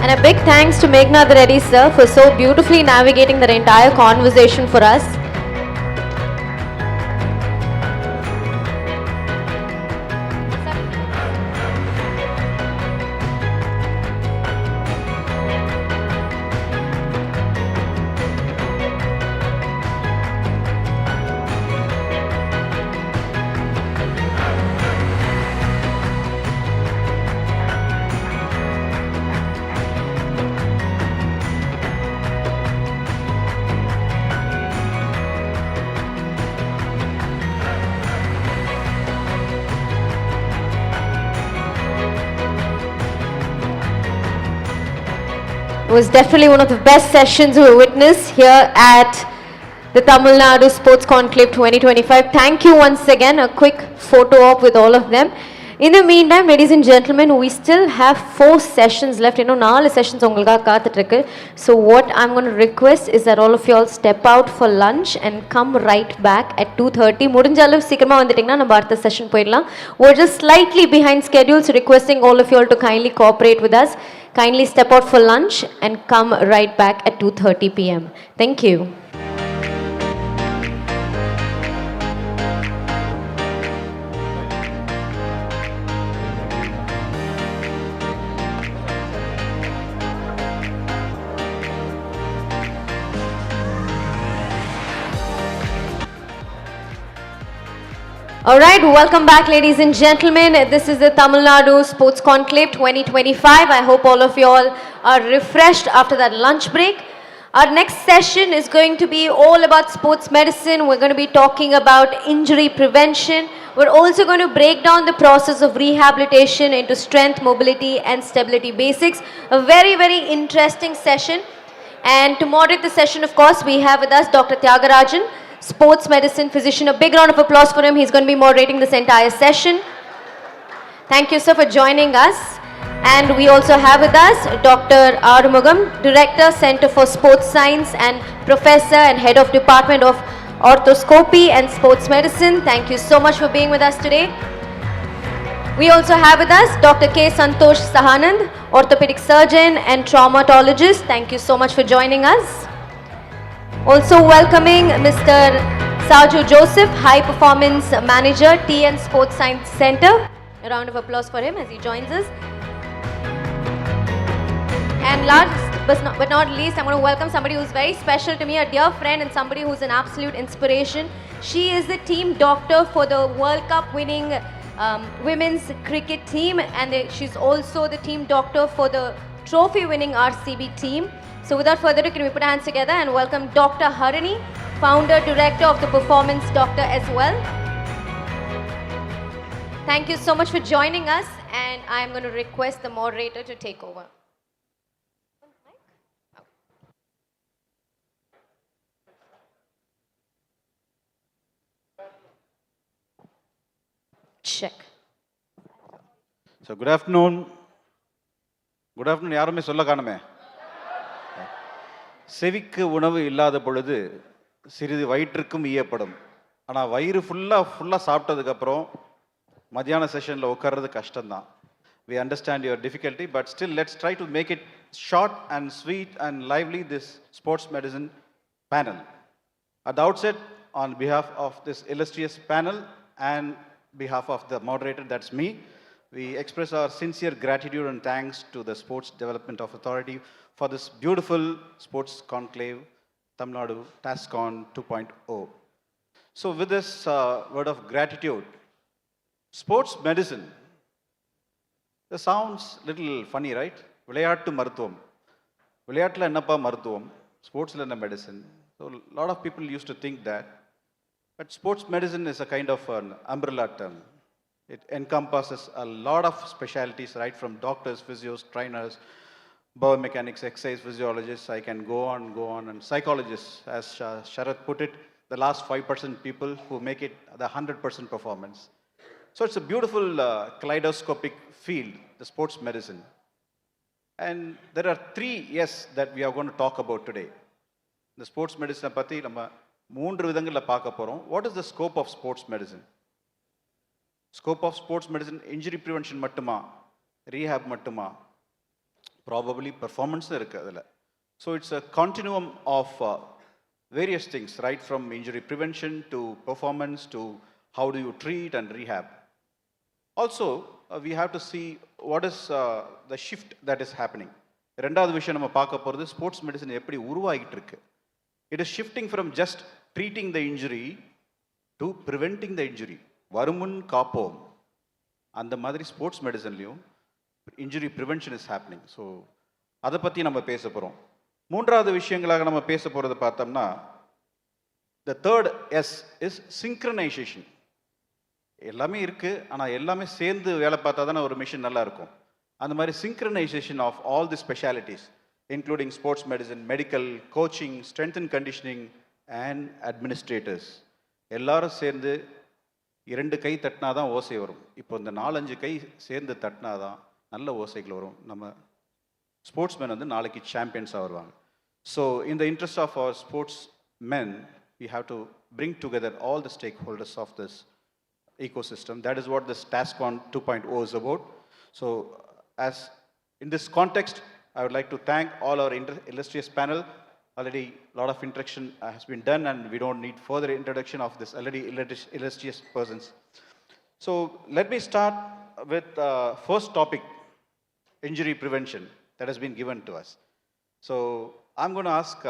And a big thanks to Meghnad Reddy sir for so beautifully navigating that entire conversation for us. It was definitely one of the best sessions we witnessed here at the Tamilnadu Sports Conclave 2025. Thank you once again. A quick photo op with all of them. In the meantime, ladies and gentlemen, we still have 4 sessions left. 4 sessions ungalga kaathitirukku. So what I'm going to request is that all of you all step out for lunch and come right back at 2:30. Mudinjalu seekirama vanditingna நம்ம அடுத்த session போயிடலாம். We're just slightly behind schedule, so requesting all of you all to kindly cooperate with us. Kindly step out for lunch and come right back at 2:30 p.m. Thank you. All right, welcome back, ladies and gentlemen. This is the Tamilnadu Sports Conclave 2025. I hope all of you all are refreshed after that lunch break. Our next session is going to be all about sports medicine. We're going to be talking about injury prevention. We're also going to break down the process of rehabilitation into strength, mobility, and stability basics. A very, very interesting session. And to moderate the session, of course, we have with us Dr. Tyagarajan, sports medicine physician. A big round of applause for him. He's going to be moderating this entire session. Thank you, sir, for joining us. And we also have with us Dr. Arumugam, Director, Center for Sports Science and Professor and Head of Department of Orthoscopy and Sports Medicine. Thank you so much for being with us today. We also have with us Dr. K. Santosh Sahanand, Orthopedic Surgeon and Traumatologist. Thank you so much for joining us. Also welcoming Mr. Saju Joseph, High Performance Manager, TN Sports Science Center. A round of applause for him as he joins us. And last but not least, I'm going to welcome somebody who's very special to me, a dear friend and somebody who's an absolute inspiration. She is the team doctor for the World Cup winning women's cricket team, and she's also the team doctor for the trophy winning RCB team. So without further ado, can we put our hands together and welcome Dr. Harini, founder, director of the Performance Doctor as well. Thank you so much for joining us, and I'm going to request the moderator to take over. Check. So good afternoon. Good afternoon. யாருமே சொல்ல காணுமே. செவிக்கு உணவு இல்லாத பொழுது சிறிது வயிற்றுக்கும் ஈயப்படும். ஆனால் வயிறு ஃபுல்லாக சாப்பிட்டதுக்கப்புறம் மத்தியான செஷனில் உட்கார்றது கஷ்டம்தான். We understand your difficulty, but still let's try to make it short and sweet and lively, this sports medicine panel. At the outset, on behalf of this illustrious panel and behalf of the moderator, that's me, we express our sincere gratitude and thanks to the Sports Development Authority for this beautiful sports conclave, Tamilnadu TASCON 2.0. So with this word of gratitude, sports medicine, this sounds little funny, right? விளையாட்டு மருத்துவம். விளையாட்டில் என்னப்பா மருத்துவம்? ஸ்போர்ட்ஸில் என்ன medicine? So a lot of people used to think that. But sports medicine is a kind of an umbrella term. It encompasses a lot of specialties, right from doctors, physios, trainers, biomechanics, exercise physiologists, I can go on, and psychologists, as Sharath put it, the last 5% people who make it the 100% performance. So it's a beautiful kaleidoscopic field, the sports medicine. And there are 3 yes that we are going to talk about today. The sports medicine பற்றி நம்ம 3 விதங்களில் பார்க்க போகிறோம். What is the scope of sports medicine? Scope of sports medicine, injury prevention மட்டுமா, rehab மட்டுமா, probably பெர்ஃபார்மன்ஸும் இருக்குது அதில். So it's a continuum of various things, right from injury prevention to performance to how do you treat and rehab. Also, we have to see what is the shift that is happening. ரெண்டாவது விஷயம் நம்ம பார்க்க போகிறது sports medicine எப்படி உருவாகிட்டு இருக்கு. It is shifting from just treating the injury to preventing the injury. வருமுன் காப்போம், அந்த மாதிரி ஸ்போர்ட்ஸ் மெடிசன்லையும் injury prevention is happening. So அதை பற்றி நம்ம பேச போகிறோம். மூன்றாவது விஷயங்களாக நம்ம பேச போகிறது பார்த்தோம்னா, the third S is synchronisation. எல்லாமே இருக்குது, ஆனால் எல்லாமே சேர்ந்து வேலை பார்த்தா தானே ஒரு மிஷின் நல்லா இருக்கும். அந்த மாதிரி synchronisation of all the specialities including sports medicine, medical, coaching, strength and conditioning and administrators எல்லாரும் சேர்ந்து 2 கை தட்டினா தான் ஓசை வரும். இப்போ இந்த 4-5 கை சேர்ந்து தட்டினா தான் நல்ல ஓசைகள் வரும். நம்ம ஸ்போர்ட்ஸ்மேன் வந்து நாளைக்கு சாம்பியன்ஸாக வருவாங்க. So in the interest of our sportsmen, we have to bring together all the stakeholders of this ecosystem. That is what this TASCON 2.0 is about. So as in this context, I would like to thank all our illustrious panel. Already a lot of interaction has been done and we don't need further introduction of this already illustrious persons. So let me start with first topic, injury prevention, that has been given to us. So I'm going to ask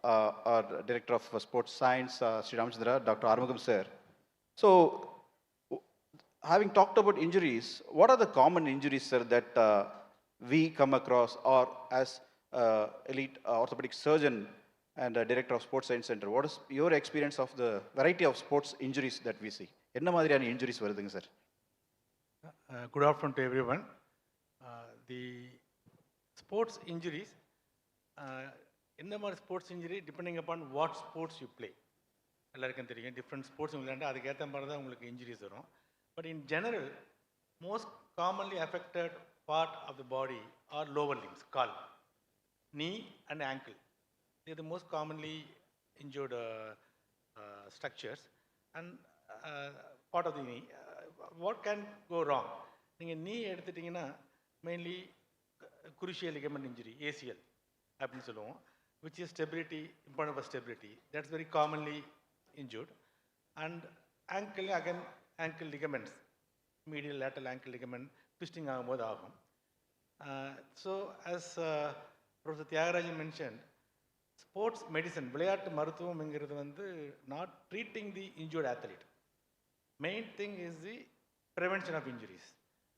our Director of Sports Science, Sri Ramachandra, Dr. Armugam sir. So, having talked about injuries, what are the common injuries, sir, that we come across, or as elite orthopedic surgeon and Director of Sports Science Center, what is your experience of the variety of sports injuries that we see? என்ன மாதிரியான injuries வருதுங்க sir? Good afternoon to everyone. The sports injuries, என்ன மாதிரி sports injury depending upon what sports you play. எல்லாருக்கும் தெரியும், different sports விளையாண்டா அதுக்கேற்ற மாதிரி தான் உங்களுக்கு இன்ஜுரிஸ் வரும். But in general, most commonly affected part of the body are lower limbs, கால், knee and ankle. They are the most commonly injured structures and part of the knee. What can go wrong? நீங்கள் knee எடுத்துட்டிங்கன்னா mainly cruciate ligament injury, ACL அப்படின்னு சொல்லுவோம், which is stability, important for stability. That's very commonly injured. And ankle, again, ankle ligaments, medial lateral ankle ligament, twisting ஆகும்போது ஆகும். So as Professor Tyagarajan mentioned, sports medicine, விளையாட்டு மருத்துவம்ங்கிறது வந்து not treating the injured athlete. Main thing is the prevention of injuries.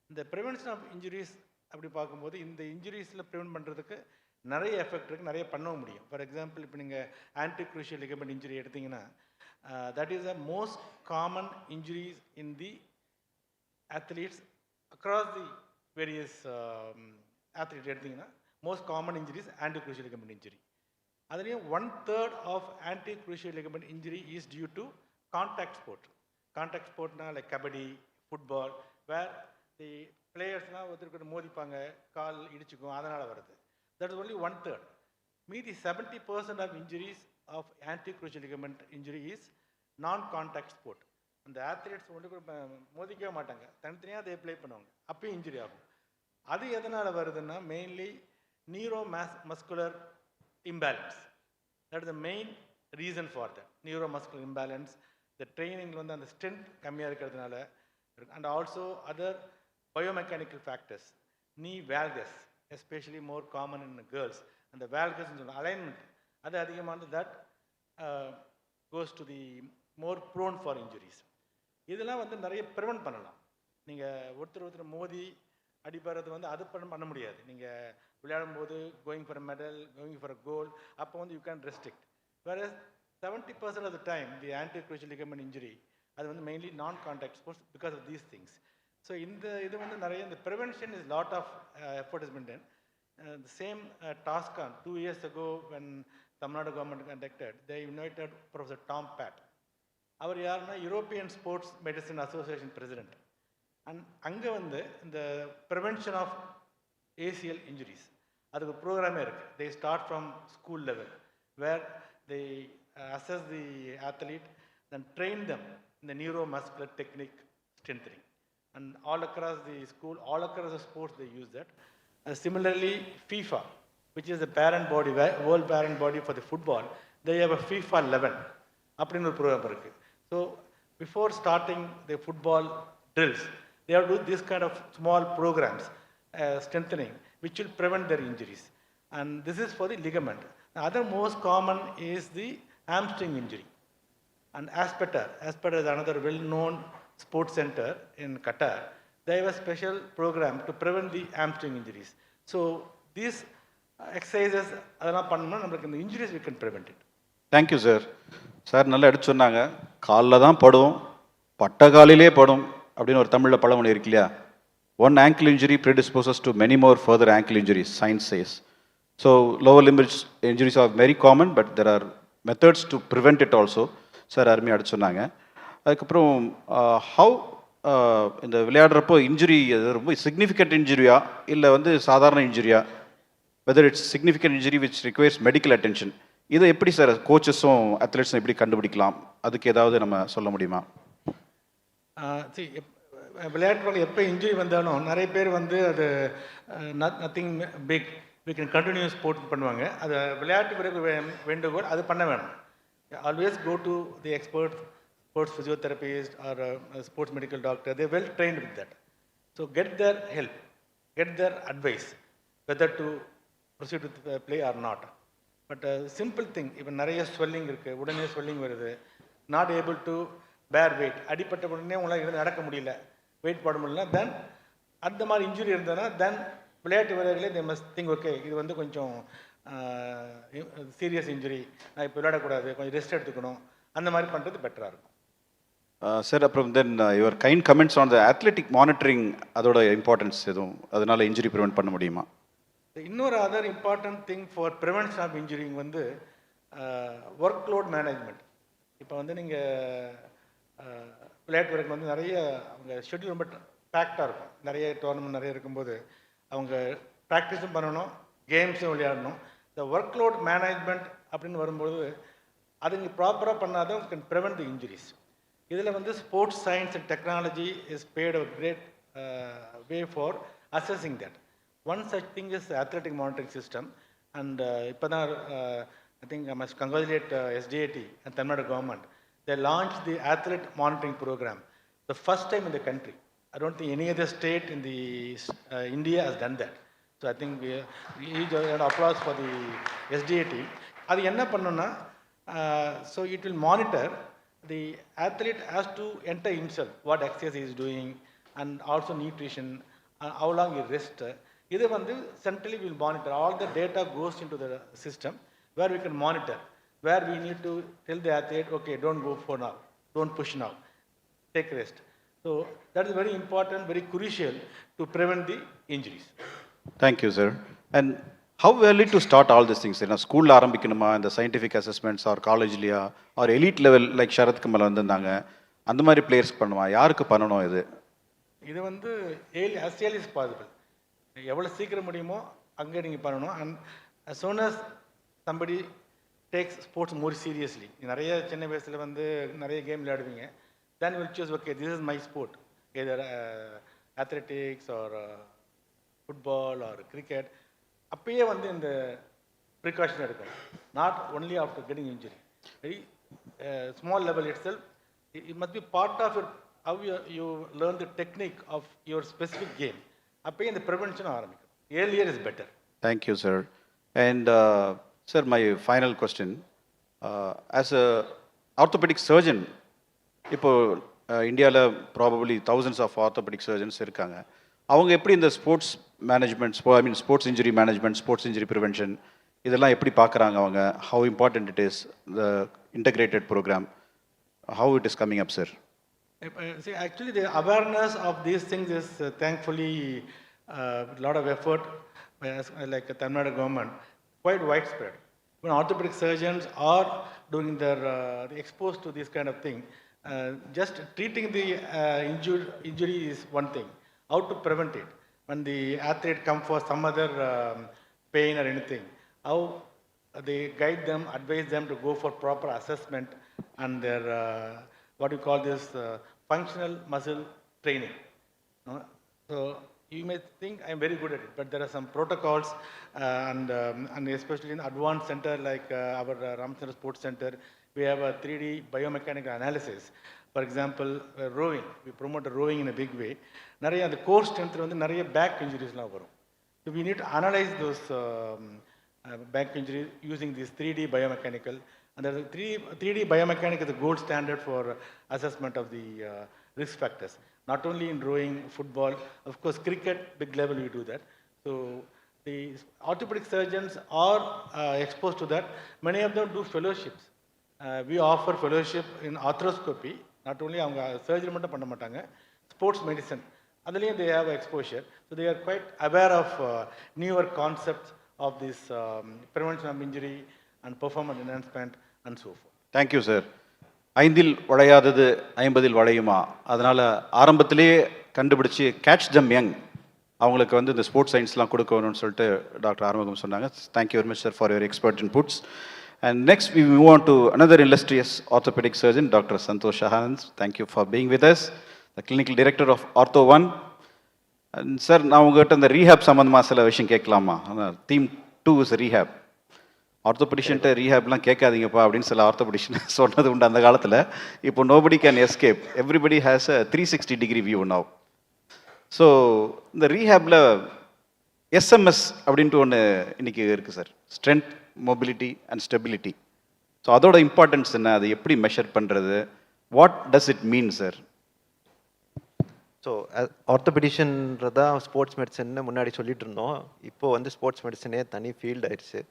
இந்த prevention of injuries அப்படி பார்க்கும்போது இந்த இன்ஜுரிஸில் prevent பண்ணுறதுக்கு நிறைய எஃபெக்ட் இருக்குது, நிறைய பண்ணவும் முடியும். ஃபார் எக்ஸாம்பிள், இப்போ நீங்கள் ஆன்டி க்ரூஷியல் லிகமெண்ட் இன்ஜுரி எடுத்திங்கன்னா, that is the most common injuries in the athletes across the various athletes எடுத்திங்கன்னா most common injuries anterior cruciate ligament injury. அதுலேயும் 1/3 of anterior cruciate ligament injury is due to contact sport. Contact ஸ்போர்ட்னா like kabaddi, football, where the பிளேயர்ஸ்னால் ஒருத்தருக்கு மோதிப்பாங்க, கால் இடிச்சுக்கும், அதனால் வருது. That is only 1/3. மீதி 70% of injuries of anti-cruciate ligament injury is non-contact sport. அந்த athletes ஒன்று மோதிக்கவே மாட்டாங்க, தனித்தனியாக அதை ப்ளே பண்ணுவாங்க, அப்பயும் இன்ஜுரி ஆகும். அது எதனால் வருதுன்னா mainly neuromuscular imbalance. That is the main reason for that. Neuromuscular imbalance, the training வந்து அந்த strength கம்மியாக இருக்கிறதுனால, and also other biomechanical factors, knee valgus, especially more common in girls, and the valgus alignment, அது அதிகமானது, that goes to the more prone for injuries. இதெல்லாம் வந்து நிறைய prevent பண்ணலாம். நீங்கள் ஒருத்தர் மோதி அடிப்படுறது வந்து அது பண்ண முடியாது. நீங்கள் விளையாடும்போது going for a medal, going for a goal, அப்போ வந்து யூ கேன் ரெஸ்ட்ரிக்ட். வேற 70% of the time the anterior cruciate ligament injury அது வந்து mainly non contact sports because of these things. So இது வந்து நிறைய இந்த prevention is lot of effort is been done. The same TASCON 2 years ago when Tamilnadu government conducted, they invited Professor Tom Pat. அவர் யாருன்னா European sports medicine association president. And அங்கே வந்து இந்த prevention of ACL injuries அதுக்கு ப்ரோக்ராமே இருக்குது. They start from school level where they assess the athlete, then train them in the neuromuscular technique strengthening. And all across the school, all across the sports, they use that. Similarly, FIFA, which is the parent body, world parent body for the football, they have a FIFA 11 அப்படின்னு ஒரு program இருக்குது. So before starting the football drills, they have to do this kind of small programs, strengthening, which will prevent their injuries. And this is for the ligament. The other most common is the hamstring injury. And Aspetar is another well-known sports center in Qatar. They have a special program to prevent the hamstring injuries. So these exercises, அதெல்லாம் பண்ணோம்னா நம்மளுக்கு இந்த injuries we can prevent it. Thank you sir. Sir நல்லா எடுத்து சொன்னாங்க. காலில் தான் படும், பட்ட காலிலே படும் அப்படின்னு ஒரு தமிழில் பழமொழி இருக்கு இல்லையா? One ankle injury predisposes to many more further ankle injuries, science says. So lower limb injuries are very common, but there are methods to prevent it also. Sir அருமையாக எடுத்து சொன்னாங்க. அதுக்கப்புறம் ஹவு இந்த விளையாடுறப்போ இன்ஜுரி ரொம்ப சிக்னிஃபிகண்ட் இன்ஜுரியா இல்லை வந்து சாதாரண இன்ஜுரியா, whether it's significant injury which requires medical attention, இதை எப்படி சார் கோச்சஸும் அத்லெட்ஸும் எப்படி கண்டுபிடிக்கலாம்? அதுக்கு ஏதாவது நம்ம சொல்ல முடியுமா? விளையாட்டுகள் எப்போ இன்ஜுரி வந்தாலும் நிறைய பேர் வந்து அது nothing big, we can continue sport பண்ணுவாங்க. அது விளையாட்டு பிறகு வேண்டுகோள் அது பண்ண வேணும். Always go to the expert sports physiotherapist or sports medical doctor, they well trained with that. So get their help, get their advice whether to proceed with play or not. But simple thing, இப்போ நிறைய swelling இருக்குது, உடனே swelling வருது, not able to bear weight, அடிப்பட்ட உடனே உங்களால் நடக்க முடியல, வெயிட் போட முடியல, தென் அந்த மாதிரி இன்ஜுரி இருந்ததுன்னா தென் விளையாட்டு வீரர்களே தே மஸ்ட் திங்க், ஓகே இது வந்து கொஞ்சம் சீரியஸ் இன்ஜுரி, நான் இப்போ விளையாடக்கூடாது, கொஞ்சம் ரெஸ்ட் எடுத்துக்கணும், அந்த மாதிரி பண்ணுறது பெட்டராக இருக்கும். சார் அப்புறம் then your kind comments on the athletic monitoring, அதோட இம்பார்ட்டன்ஸ் எதுவும், அதனால இன்ஜுரி ப்ரிவெண்ட் பண்ண முடியுமா? இன்னொரு other important thing for prevention of injuring வந்து ஒர்க் லோட் மேனேஜ்மெண்ட். இப்போ வந்து நீங்கள் விளையாட்டு வீரர்கள் வந்து நிறைய அவங்க ஷெட்யூல் ரொம்ப பேக்டாக இருக்கும், நிறைய டோர்னமெண்ட் நிறைய இருக்கும்போது அவங்க ப்ராக்டிஸும் பண்ணணும், கேம்ஸும் விளையாடணும். இந்த ஒர்க் லோட் மேனேஜ்மெண்ட் அப்படின்னு வரும்போது அது நீங்கள் ப்ராப்பராக பண்ணாதான் கேன் ப்ரிவென்ட் தி இன்ஜுரிஸ். இதில் வந்து sports science and technology is paved a great way for assessing that. One such thing is the athletic monitoring system, and I think I must congratulate SDAT and Tamilnadu government. They launched the athlete monitoring program, the first time in the country. I don't think any other state in the India has done that. So I think we need an applause for the SDAT. அது என்ன பண்ணணும்னா, so it will monitor the athlete has to enter himself what exercise he is doing and also nutrition, how long he rest. இது வந்து centrally we will monitor. All the data goes into the system where we can monitor, where we need to tell the athlete, okay, don't go for now, don't push now, take rest. So that is very important, very crucial to prevent the injuries. Thank you, sir. And how early to start all these things? ஸ்கூலில் ஆரம்பிக்கணுமா, இந்த scientific assessments or காலேஜ்லையா or elite level like Sharath Kamal வந்திருந்தாங்க, அந்த மாதிரி பிளேயர்ஸ்க்கு பண்ணுமா, யாருக்கு பண்ணணும் இது? இது வந்து as early as possible, எவ்வளோ சீக்கிரம் முடியுமோ அங்கே நீங்கள் பண்ணணும். And as soon as somebody takes sports more seriously, நிறைய சின்ன வயசில் வந்து நிறைய game விளையாடுவீங்க, then you will choose, okay, this is my sport, either athletics or football or cricket. அப்பயே வந்து இந்த ப்ரிகாஷன் எடுக்கணும், not only after getting injury. Very small level itself, it must be part of your, how you learn the technique of your specific game. அப்பயே இந்த prevention ஆரம்பிக்கும். Earlier is better. Thank you, sir. And sir, my final question. As a orthopedic surgeon, இப்போ இந்தியாவில் probably thousands of orthopedic surgeons இருக்காங்க. அவங்க எப்படி இந்த sports management, I mean sports injury management, sports injury prevention இதெல்லாம் எப்படி பார்க்குறாங்க அவங்க? How important it is, the integrated program, how it is coming up, sir? See, actually the awareness of these things is thankfully a lot of effort like the Tamilnadu government, quite widespread. When orthopedic surgeons are doing their exposed to this kind of thing, just treating the injury is one thing. How to prevent it? When the athlete come for some other pain or anything, how they guide them, advise them to go for proper assessment and their what you call this functional muscle training. So you may think I'm very good at it, but there are some protocols and especially in advanced center like our Ramchandra Sports Center, we have a 3D biomechanical analysis. For example, rowing, we promote rowing in a big way. நிறைய அந்த core ஸ்ட்ரென்த்தில் வந்து நிறைய back இன்ஜுரிஸ்லாம் வரும். So we need to analyze those back injuries using this 3D biomechanical. And the 3D biomechanical is the gold standard for assessment of the risk factors. Not only in rowing, football, of course, cricket, big level we do that. So the orthopedic surgeons are exposed to that. Many of them do fellowships. We offer fellowship in arthroscopy. Not only அவங்க surgery மட்டும் பண்ண மாட்டாங்க, sports medicine. அதுலேயும் they have exposure. So they are quite aware of newer concepts of this prevention of injury and performance enhancement and so forth. Thank you, sir. 5 வளையாதது 50 வளையுமா, அதனால் ஆரம்பத்திலேயே கண்டுபிடிச்சி catch தம் young அவங்களுக்கு வந்து இந்த ஸ்போர்ட்ஸ் சயின்ஸ்லாம் கொடுக்கணும்னு சொல்லிட்டு டாக்டர் ஆறுமுகம் சொன்னாங்க. Thank you very much sir for your expert inputs. And next we move on to another illustrious orthopedic surgeon, doctor Santhosh Shahanand. Thank you for being with us, the clinical director of ortho 1. And sir, நான் உங்கள்கிட்ட இந்த rehab சம்மந்தமாக சில விஷயம் கேட்கலாமா? Theme 2 is rehab. ஆர்த்தோபெடிஷன்ட்டு ரீஹேப்லாம் கேட்காதீங்கப்பா அப்படின்னு சில ஆர்த்தோபெடிஷன் சொன்னது உண்டு அந்த காலத்தில். இப்போ nobody can escape, everybody has a 360 degree view now. So இந்த ரீஹேப்பில் எஸ்எம்எஸ் அப்படின்ட்டு ஒன்று இன்றைக்கி இருக்குது sir, strength, mobility and stability. So அதோட இம்பார்ட்டன்ஸ் என்ன, அதை எப்படி மெஷர் பண்ணுறது, what does it mean sir? So ஆர்த்தோபெடிஷன்றதா ஸ்போர்ட்ஸ் மெடிசன்னு முன்னாடி சொல்லிட்டு இருந்தோம். இப்போது வந்து ஸ்போர்ட்ஸ் மெடிசனே தனி ஃபீல்டு ஆயிடுச்சு.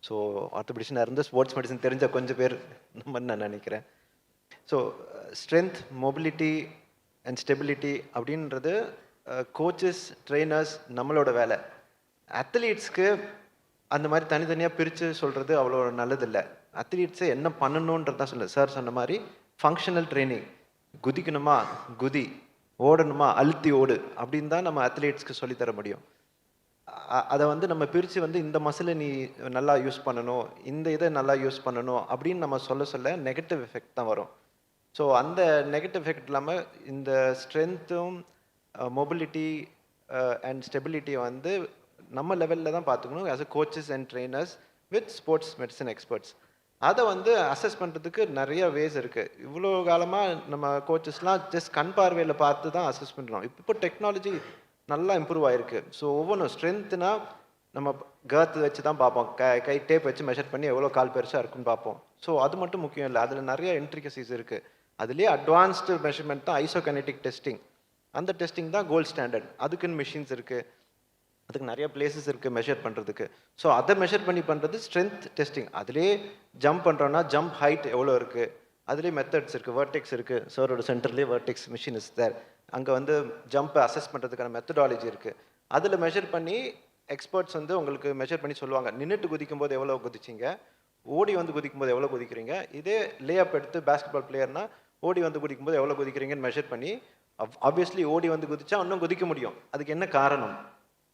ஸோ ஆர்த்தோபெடிஷனாக இருந்து ஸ்போர்ட்ஸ் மெடிசன் தெரிஞ்ச கொஞ்சம் பேர் நம்மன்னு நான் நினைக்கிறேன். So strength, mobility and stability அப்படின்றது கோச்சஸ், ட்ரெயினர்ஸ் நம்மளோட வேலை. அத்லீட்ஸ்க்கு அந்த மாதிரி தனித்தனியாக பிரித்து சொல்கிறது அவ்வளோ நல்லதில்லை. அத்லீட்ஸை என்ன பண்ணணுன்றதான் சொல்ல சார் சொன்ன மாதிரி ஃபங்க்ஷனல் ட்ரைனிங், குதிக்கணுமா குதி, ஓடணுமா அழுத்தி ஓடு அப்படின்னு தான் நம்ம அத்லீட்ஸ்க்கு சொல்லித்தர முடியும். அதை வந்து நம்ம பிரித்து வந்து இந்த மசிலை நீ நல்லா யூஸ் பண்ணணும், இந்த இதை நல்லா யூஸ் பண்ணணும் அப்படின்னு நம்ம சொல்ல நெகட்டிவ் எஃபெக்ட் தான் வரும். ஸோ அந்த நெகட்டிவ் எஃபெக்ட் இல்லாமல் இந்த ஸ்ட்ரென்த்தும் மொபிலிட்டி அண்ட் ஸ்டெபிலிட்டியை வந்து நம்ம லெவலில் தான் பார்த்துக்கணும் as a coaches and trainers with sports medicine experts. அதை வந்து அசஸ் பண்ணுறதுக்கு நிறைய வேஸ் இருக்குது. இவ்வளோ காலமாக நம்ம கோச்சஸ்லாம் ஜஸ்ட் கண் பார்வையில் பார்த்து தான் அசஸ் பண்ணுறோம். இப்போ டெக்னாலஜி நல்லா இம்ப்ரூவ் ஆகிருக்கு. ஸோ ஒவ்வொன்றும் ஸ்ட்ரென்த்னா நம்ம கேர்த் வச்சு தான் பார்ப்போம், கை டேப் வச்சு மெஷர் பண்ணி எவ்வளோ கால் பெருசாக இருக்குன்னு பார்ப்போம். ஸோ அது மட்டும் முக்கியம் இல்லை, அதில் நிறைய இன்ட்ரிகசிஸ் இருக்குது. அதுலேயே அட்வான்ஸ்டு மெஷர்மெண்ட் தான் ஐசோகைனெட்டிக் டெஸ்டிங். அந்த டெஸ்டிங் தான் கோல்ட் ஸ்டாண்டர்ட். அதுக்குன்னு மிஷின்ஸ் இருக்குது, அதுக்கு நிறைய பிளேசஸ் இருக்குது மெஷர் பண்ணுறதுக்கு. ஸோ அதை மெஷர் பண்ணி பண்ணுறது ஸ்ட்ரென்த் டெஸ்டிங். அதிலே ஜம்ப் பண்ணுறோன்னா ஜம்ப் ஹைட் எவ்வளோ இருக்குது, அதுலேயே மெத்தட்ஸ் இருக்குது, வர்டெக்ஸ் இருக்குது. சாரோட சென்டர்லேயே வர்டெக்ஸ் மிஷின் இஸ் தேர். அங்கே வந்து ஜம்ப் அசஸ் பண்ணுறதுக்கான மெத்தடாலஜி இருக்குது. அதில் மெஷர் பண்ணி எக்ஸ்பர்ட்ஸ் வந்து உங்களுக்கு மெஷர் பண்ணி சொல்லுவாங்க, நின்றுட்டு குதிக்கும் போது எவ்வளோ குதிச்சிங்க, ஓடி வந்து குதிக்கும் போது எவ்வளோ குதிக்கிறீங்க. இதே லே அப் எடுத்து பேஸ்கெட்பால் பிளேயர்னா ஓடி வந்து குதிக்கும் போது எவ்வளோ குதிக்கிறீங்கன்னு மெஷர் பண்ணி, ஆப்வியஸ்லி ஓடி வந்து குதிச்சா இன்னும் குதிக்க முடியும். அதுக்கு என்ன காரணம்?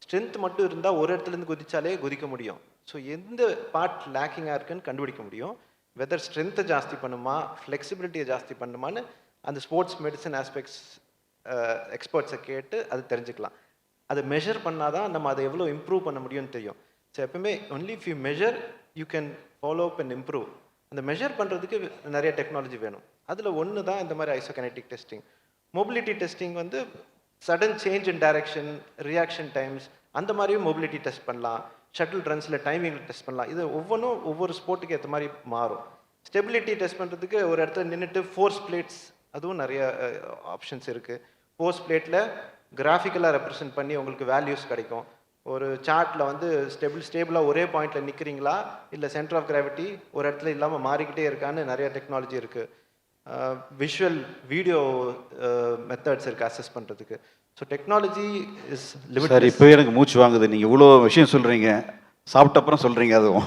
ஸ்ட்ரென்த் மட்டும் இருந்தால் ஒரு இடத்துலேருந்து குதிச்சாலே குதிக்க முடியும். ஸோ எந்த பார்ட் லேக்கிங்காக இருக்குன்னு கண்டுபிடிக்க முடியும். வெதர் ஸ்ட்ரென்த்தை ஜாஸ்தி பண்ணுமா, ஃப்ளெக்சிபிலிட்டியை ஜாஸ்தி பண்ணுமான்னு அந்த ஸ்போர்ட்ஸ் மெடிசன் ஆஸ்பெக்ட்ஸ் எக்ஸ்பர்ட்ஸை கேட்டு அது தெரிஞ்சுக்கலாம். அதை மெஷர் பண்ணால் தான் நம்ம அதை எவ்வளோ இம்ப்ரூவ் பண்ண முடியும்னு தெரியும். ஸோ எப்பவுமே only if you measure you can follow up and improve. அந்த மெஷர் பண்ணுறதுக்கு நிறைய டெக்னாலஜி வேணும். அதில் ஒன்று தான் இந்த மாதிரி ஐசோகைனெட்டிக் டெஸ்டிங். மொபிலிட்டி டெஸ்டிங் வந்து sudden change in direction, reaction times, அந்த மாதிரியும் மொபிலிட்டி டெஸ்ட் பண்ணலாம். ஷட்டில் ரன்ஸில் டைமிங்கில் டெஸ்ட் பண்ணலாம். இது ஒவ்வொன்றும் ஒவ்வொரு ஸ்போர்ட்டுக்கு ஏற்ற மாதிரி மாறும். ஸ்டெபிலிட்டி டெஸ்ட் பண்ணுறதுக்கு ஒரு இடத்துல நின்றுட்டு ஃபோர்ஸ் பிளேட்ஸ், அதுவும் நிறைய ஆப்ஷன்ஸ் இருக்குது. ஃபோர்ஸ் பிளேட்டில் கிராஃபிக்கலாக ரெப்ரசன்ட் பண்ணி உங்களுக்கு வேல்யூஸ் கிடைக்கும். ஒரு சார்ட்டில் வந்து ஸ்டேபிளாக ஒரே பாயிண்டில் நிற்கிறீங்களா, இல்லை சென்டர் ஆஃப் கிராவிட்டி ஒரு இடத்துல இல்லாமல் மாறிக்கிட்டே இருக்கான்னு நிறைய டெக்னாலஜி இருக்குது. விஷுவல் வீடியோ மெத்தட்ஸ் இருக்குது அசஸ் பண்ணுறதுக்கு. So technology is limit. Sir, இப்போ எனக்கு மூச்சு வாங்குது. நீங்கள் இவ்வளோ விஷயம் சொல்கிறீங்க, சாப்பிட்டப்புறம் சொல்கிறீங்க. அதுவும்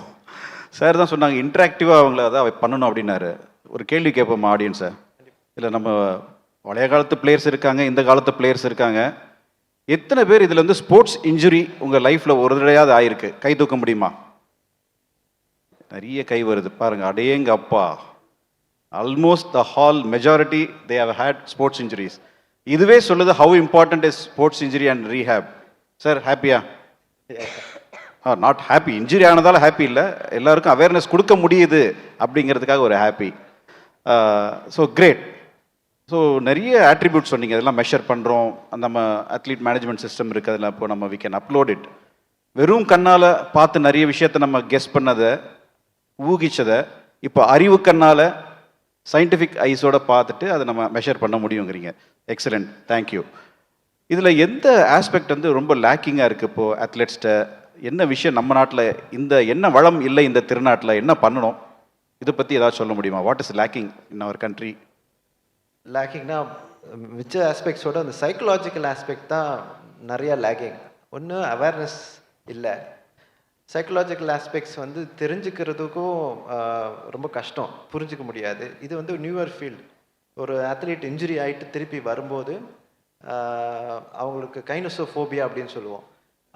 சார் தான் சொன்னாங்க இன்ட்ராக்டிவாக அவங்கள அதான் பண்ணணும் அப்படின்னாரு. ஒரு கேள்வி கேட்போம் ஆடியன்ஸை. இல்லை, நம்ம பழைய காலத்து பிளேயர்ஸ் இருக்காங்க, இந்த காலத்து பிளேயர்ஸ் இருக்காங்க. எத்தனை பேர் இதில் வந்து ஸ்போர்ட்ஸ் இன்ஜுரி உங்கள் லைஃப்பில் ஒரு தடையாவது ஆயிருக்கு? கை தூக்க முடியுமா? நிறைய கை வருது பாருங்கள். அடேங்க அப்பா, almost the whole majority they have had sports injuries. இதுவே சொல்லுது how important is sports injury and rehab. Sir ஹாப்பியா? நாட் ஹாப்பி, இன்ஜுரி ஆனதால ஹாப்பி இல்லை, எல்லாருக்கும் அவேர்னஸ் கொடுக்க முடியுது அப்படிங்கிறதுக்காக ஒரு ஹாப்பி. So great. ஸோ நிறைய ஆட்ரிபியூட் சொன்னீங்க, அதெல்லாம் மெஷர் பண்ணுறோம், நம்ம அத்லீட் மேனேஜ்மெண்ட் சிஸ்டம் இருக்குது, அதில் இப்போ நம்ம வி கேன் அப்லோட் இட். வெறும் கண்ணால் பார்த்து நிறைய விஷயத்த நம்ம கெஸ் பண்ணதை, ஊகிச்சதை இப்போ அறிவு கண்ணால் சயின்டிஃபிக் ஐஸோட பார்த்துட்டு அதை நம்ம மெஷர் பண்ண முடியுங்கிறீங்க. Excellent, thank you. இதில் எந்த ஆஸ்பெக்ட் வந்து ரொம்ப லேக்கிங்காக இருக்குது இப்போது அத்லெட்ஸ்கிட்ட? என்ன விஷயம் நம்ம நாட்டில், இந்த என்ன வளம் இல்லை இந்த திருநாட்டில், என்ன பண்ணணும், இதை பற்றி ஏதாவது சொல்ல முடியுமா? What is lacking in our country? லேக்கிங்னா மிச்ச ஆஸ்பெக்ட்ஸோட அந்த சைக்கலாஜிக்கல் ஆஸ்பெக்ட் தான் நிறையா லேக்கிங். ஒன்று அவேர்னஸ் இல்லை, சைக்கலாஜிக்கல் ஆஸ்பெக்ட்ஸ் வந்து தெரிஞ்சுக்கிறதுக்கும் ரொம்ப கஷ்டம், புரிஞ்சிக்க முடியாது. இது வந்து நியூவர் ஃபீல்டு. ஒரு அத்லீட் இன்ஜுரி ஆகிட்டு திருப்பி வரும்போது அவங்களுக்கு கைனோசோஃபோபியா அப்படின்னு சொல்லுவோம்.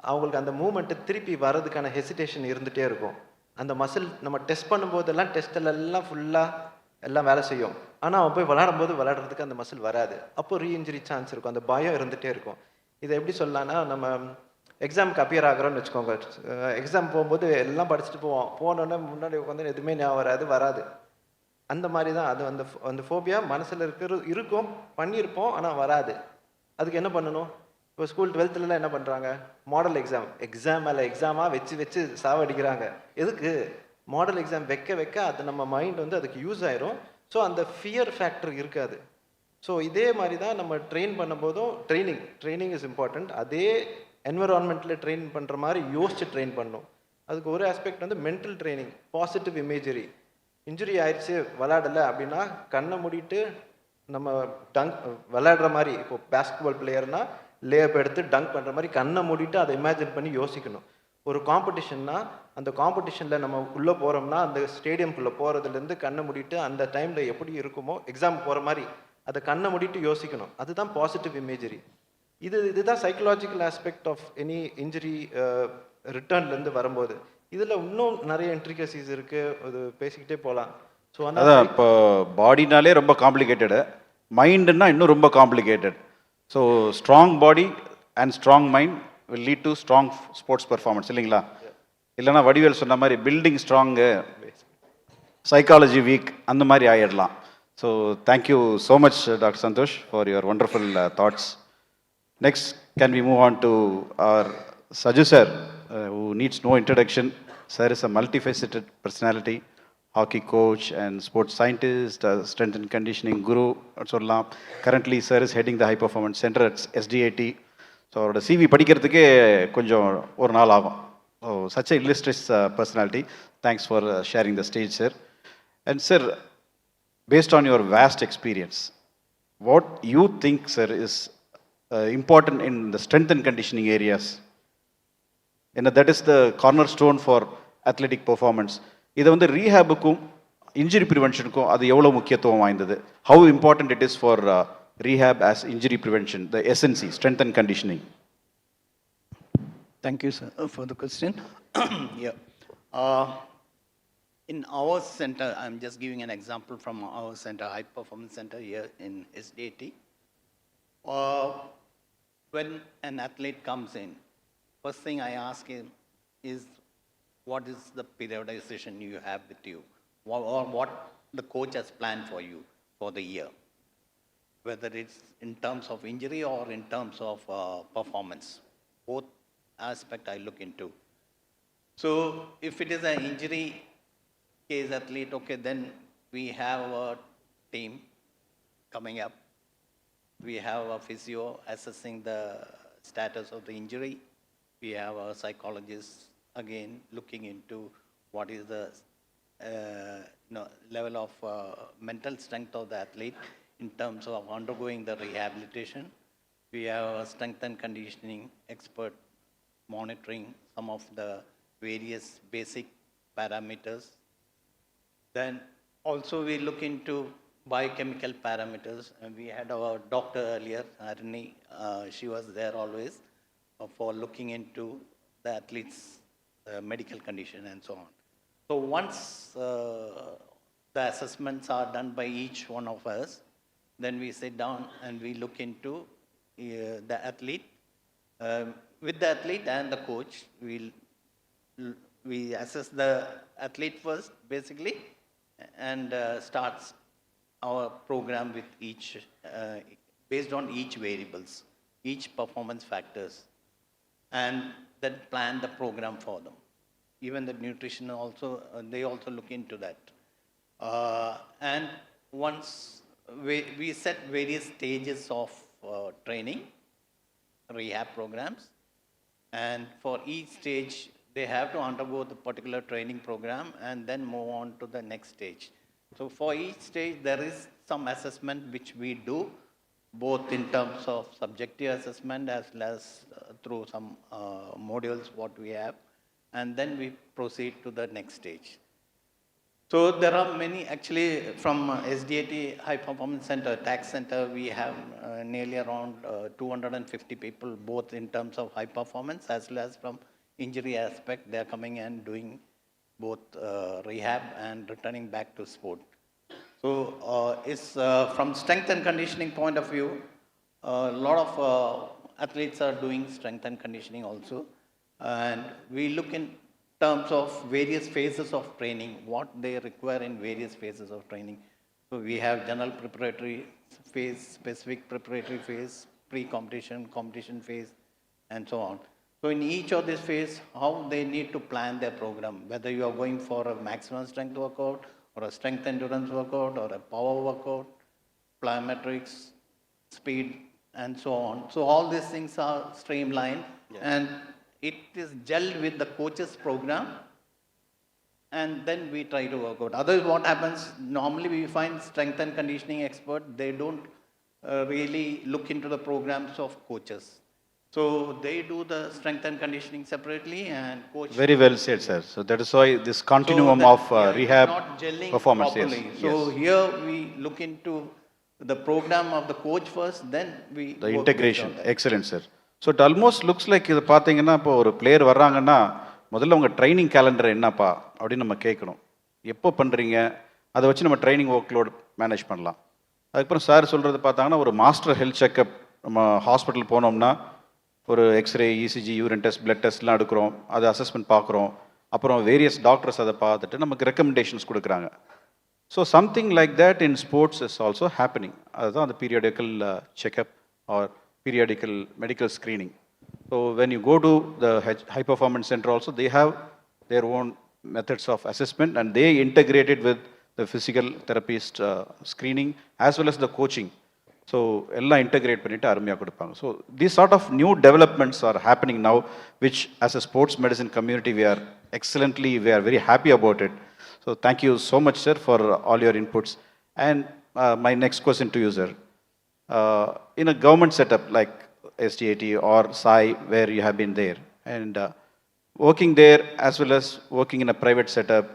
அவங்களுக்கு அந்த மூமெண்ட்டு திருப்பி வர்றதுக்கான ஹெசிடேஷன் இருந்துகிட்டே இருக்கும். அந்த மசில் நம்ம டெஸ்ட் பண்ணும்போதெல்லாம் டெஸ்ட்டிலெல்லாம் ஃபுல்லாக எல்லாம் வேலை செய்யும், ஆனால் அவன் போய் விளாடும்போது விளாடுறதுக்கு அந்த மசில் வராது. அப்போ ரீஇன்ஜுரி சான்ஸ் இருக்கும், அந்த பயம் இருந்துகிட்டே இருக்கும். இதை எப்படி சொல்லலாம்னா, நம்ம எக்ஸாமுக்கு அப்பியர் ஆகிறோன்னு வச்சுக்கோங்க. எக்ஸாம் போகும்போது எல்லாம் படிச்சுட்டு போவோம், போனோடனே முன்னாடி உட்காந்து எதுவுமே ஞாபகம் வராது. அந்த மாதிரி தான் அது. அந்த ஃபோபியா மனசில் இருக்கும், பண்ணியிருப்போம் ஆனால் வராது. அதுக்கு என்ன பண்ணணும்? இப்போ ஸ்கூல் 12th என்ன பண்ணுறாங்க? மாடல் எக்ஸாம் மேலே எக்ஸாமாக வச்சு சாவடிக்கிறாங்க. எதுக்கு? மாடல் எக்ஸாம் வைக்க அது நம்ம மைண்ட் வந்து அதுக்கு யூஸ் ஆயிரும். ஸோ அந்த ஃபியர் ஃபேக்டர் இருக்காது. ஸோ இதே மாதிரி தான் நம்ம ட்ரெயின் பண்ணும்போதும் ட்ரைனிங் இஸ் இம்பார்ட்டண்ட். அதே என்விரான்மெண்ட்டில் ட்ரெயின் பண்ணுற மாதிரி யோசிச்சு ட்ரெயின் பண்ணணும். அதுக்கு ஒரு ஆஸ்பெக்ட் வந்து mental training, positive imagery. Injury ஆயிடுச்சு விளையாடலை அப்படின்னா கண்ணை மூடிட்டு நம்ம விளையாடுற மாதிரி, இப்போ பேஸ்கெட்பால் பிளேயர்னா லேப் எடுத்து டங்க் பண்ணுற மாதிரி கண்ணை மூடிட்டு அதை இமேஜின் பண்ணி யோசிக்கணும். ஒரு காம்படிஷன்னா அந்த காம்படிஷனில் நம்ம உள்ளே போகிறோம்னா அந்த ஸ்டேடியம்குள்ளே போகிறதுலேருந்து கண்ணை மூடிட்டு அந்த டைமில் எப்படி இருக்குமோ எக்ஸாம் போகிற மாதிரி அதை கண்ணை மூடிட்டு யோசிக்கணும். அதுதான் பாசிட்டிவ் இமேஜரி. இதுதான் psychological aspect of any injury ரிட்டர்ன்லேருந்து வரும்போது. இதில் இன்னும் நிறைய இன்ட்ரிகசிஸ் இருக்குது, அது பேசிக்கிட்டே போகலாம். ஸோ அதான் இப்போ பாடினாலே ரொம்ப காம்ப்ளிகேட்டடு, மைண்டுன்னா இன்னும் ரொம்ப complicated. So strong body and strong mind will lead to strong sports performance இல்லைங்களா? இல்லைனா வடிவேல் சொன்ன மாதிரி பில்டிங் ஸ்ட்ராங்கு சைக்காலஜி வீக் அந்த மாதிரி ஆயிடலாம். So thank you so much doctor Santhosh for your wonderful thoughts. Next can we move on to our Saju sir, who needs no introduction. Sir is a multifaceted personality, hockey coach and sports scientist, strength and conditioning guru சொல்லலாம். Currently sir is heading the high performance center at SDAT. So அவரோட CV படிக்கிறதுக்கே கொஞ்சம் ஒரு நாள் ஆகும். So such a illustrious personality. Thanks for sharing the stage, sir. And sir, based on your vast experience, what you think, sir, is important in the strength and conditioning areas? And that is the cornerstone for athletic performance. இதை வந்து ரீஹேபுக்கும் injury ப்ரிவென்ஷனுக்கும் அது எவ்வளோ முக்கியத்துவம் வாய்ந்தது? How important it is for rehab as injury prevention, the SNC, strength and conditioning? Thank you, sir, for the question. Yeah. In our center, I'm just giving an example from our center, high performance center here in SDAT. When an athlete comes in, first thing I ask him is, what is the periodization you have with you? Or what the coach has planned for you for the year? Whether it's in terms of injury or in terms of performance. Both aspects I look into. So if it is an injury case athlete, okay, then we have a team coming up. We have a physio assessing the status of the injury. We have a psychologist again looking into what is the level of mental strength of the athlete in terms of undergoing the rehabilitation. We have a strength and conditioning expert monitoring some of the various basic parameters. Then also we look into biochemical parameters, and we had our doctor earlier, Arini, she was there always for looking into the athlete's medical condition and so on. So once the assessments are done by each one of us, then we sit down and we look into the athlete. with the athlete and the coach, we assess the athlete first, basically, and starts our program with each, based on each variables, each performance factors, and then plan the program for them. Even the nutrition also, they also look into that. And once we set various stages of training, rehab programs, and for each stage, they have to undergo the particular training program and then move on to the next stage. So for each stage, there is some assessment which we do, both in terms of subjective assessment as well as through some modules what we have, and then we proceed to the next stage. So there are many, actually, from SDAT High Performance Center, TAX Center, we have nearly around 250 people, both in terms of high performance as well as from injury aspect. They are coming and doing both rehab and returning back to sport. So it's from strength and conditioning point of view, a lot of athletes are doing strength and conditioning also. And we look in terms of various phases of training, what they require in various phases of training. So we have general preparatory phase, specific preparatory phase, pre-competition, competition phase, and so on. So in each of these phases, how they need to plan their program, whether you are going for a maximum strength workout, or a strength endurance workout, or a power workout, plyometrics, speed, and so on. So all these things are streamlined, and it is gelled with the coach's program, and then we try to work out. Otherwise, what happens, normally we find strength and conditioning expert, they don't really look into the programs of coaches. So they do the strength and conditioning separately, and coach... Very well said, sir. So that is why this continuum of rehab not gelling performance. Properly. Yes. So here we look into the program of the coach first, then we... The integration. Excellent, sir. So it almost looks like இது பார்த்தீங்கன்னா இப்போ ஒரு player வர்றாங்கன்னா முதல்ல உங்கள் training calendar என்னப்பா அப்படின்னு நம்ம கேட்கணும். எப்போ பண்ணுறீங்க, அதை வச்சு நம்ம ட்ரைனிங் ஒர்க் லோட் மேனேஜ் பண்ணலாம். அதுக்கப்புறம் சார் சொல்கிறது பார்த்தாங்கன்னா ஒரு மாஸ்டர் ஹெல்த் செக்கப் நம்ம ஹாஸ்பிட்டல் போனோம்னா ஒரு X ray, ECG, urine test, blood டெஸ்ட்லாம் எடுக்கிறோம், அது அசஸ்மெண்ட் பார்க்குறோம், அப்புறம் வேரியஸ் டாக்டர்ஸ் அதை பார்த்துட்டு நமக்கு ரெக்கமெண்டேஷன்ஸ் கொடுக்குறாங்க. So something like that in sports is also happening. அதுதான் அந்த periodical checkup or periodical medical screening. So when you go to the high performance center also, they have their own methods of assessment, and they integrate it with the physical therapist screening as well as the coaching. So ella integrate pannittu arumaiya kodupanga. So these sort of new developments are happening now, which as a sports medicine community we are very happy about it. So thank you so much, sir, for all your inputs. And my next question to you, sir. In a government setup like SDAT or SAI, where you have been there, and working there as well as working in a private setup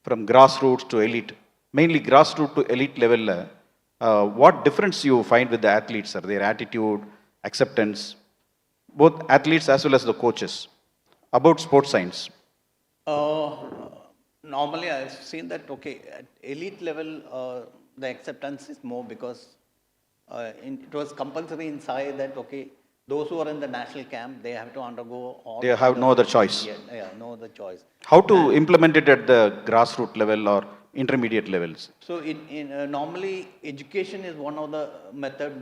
from grassroots to elite, mainly grassroots to elite level, what difference you find with the athletes, sir, their attitude, acceptance, both athletes as well as the coaches, about sports science? Normally I've seen that, okay, at elite level, the acceptance is more because it was compulsory in SAI that, okay, those who are in the national camp, they have to undergo all... They have no other choice. Yeah, no other choice. How to implement it at the grassroots level or intermediate levels? So normally education is one of the method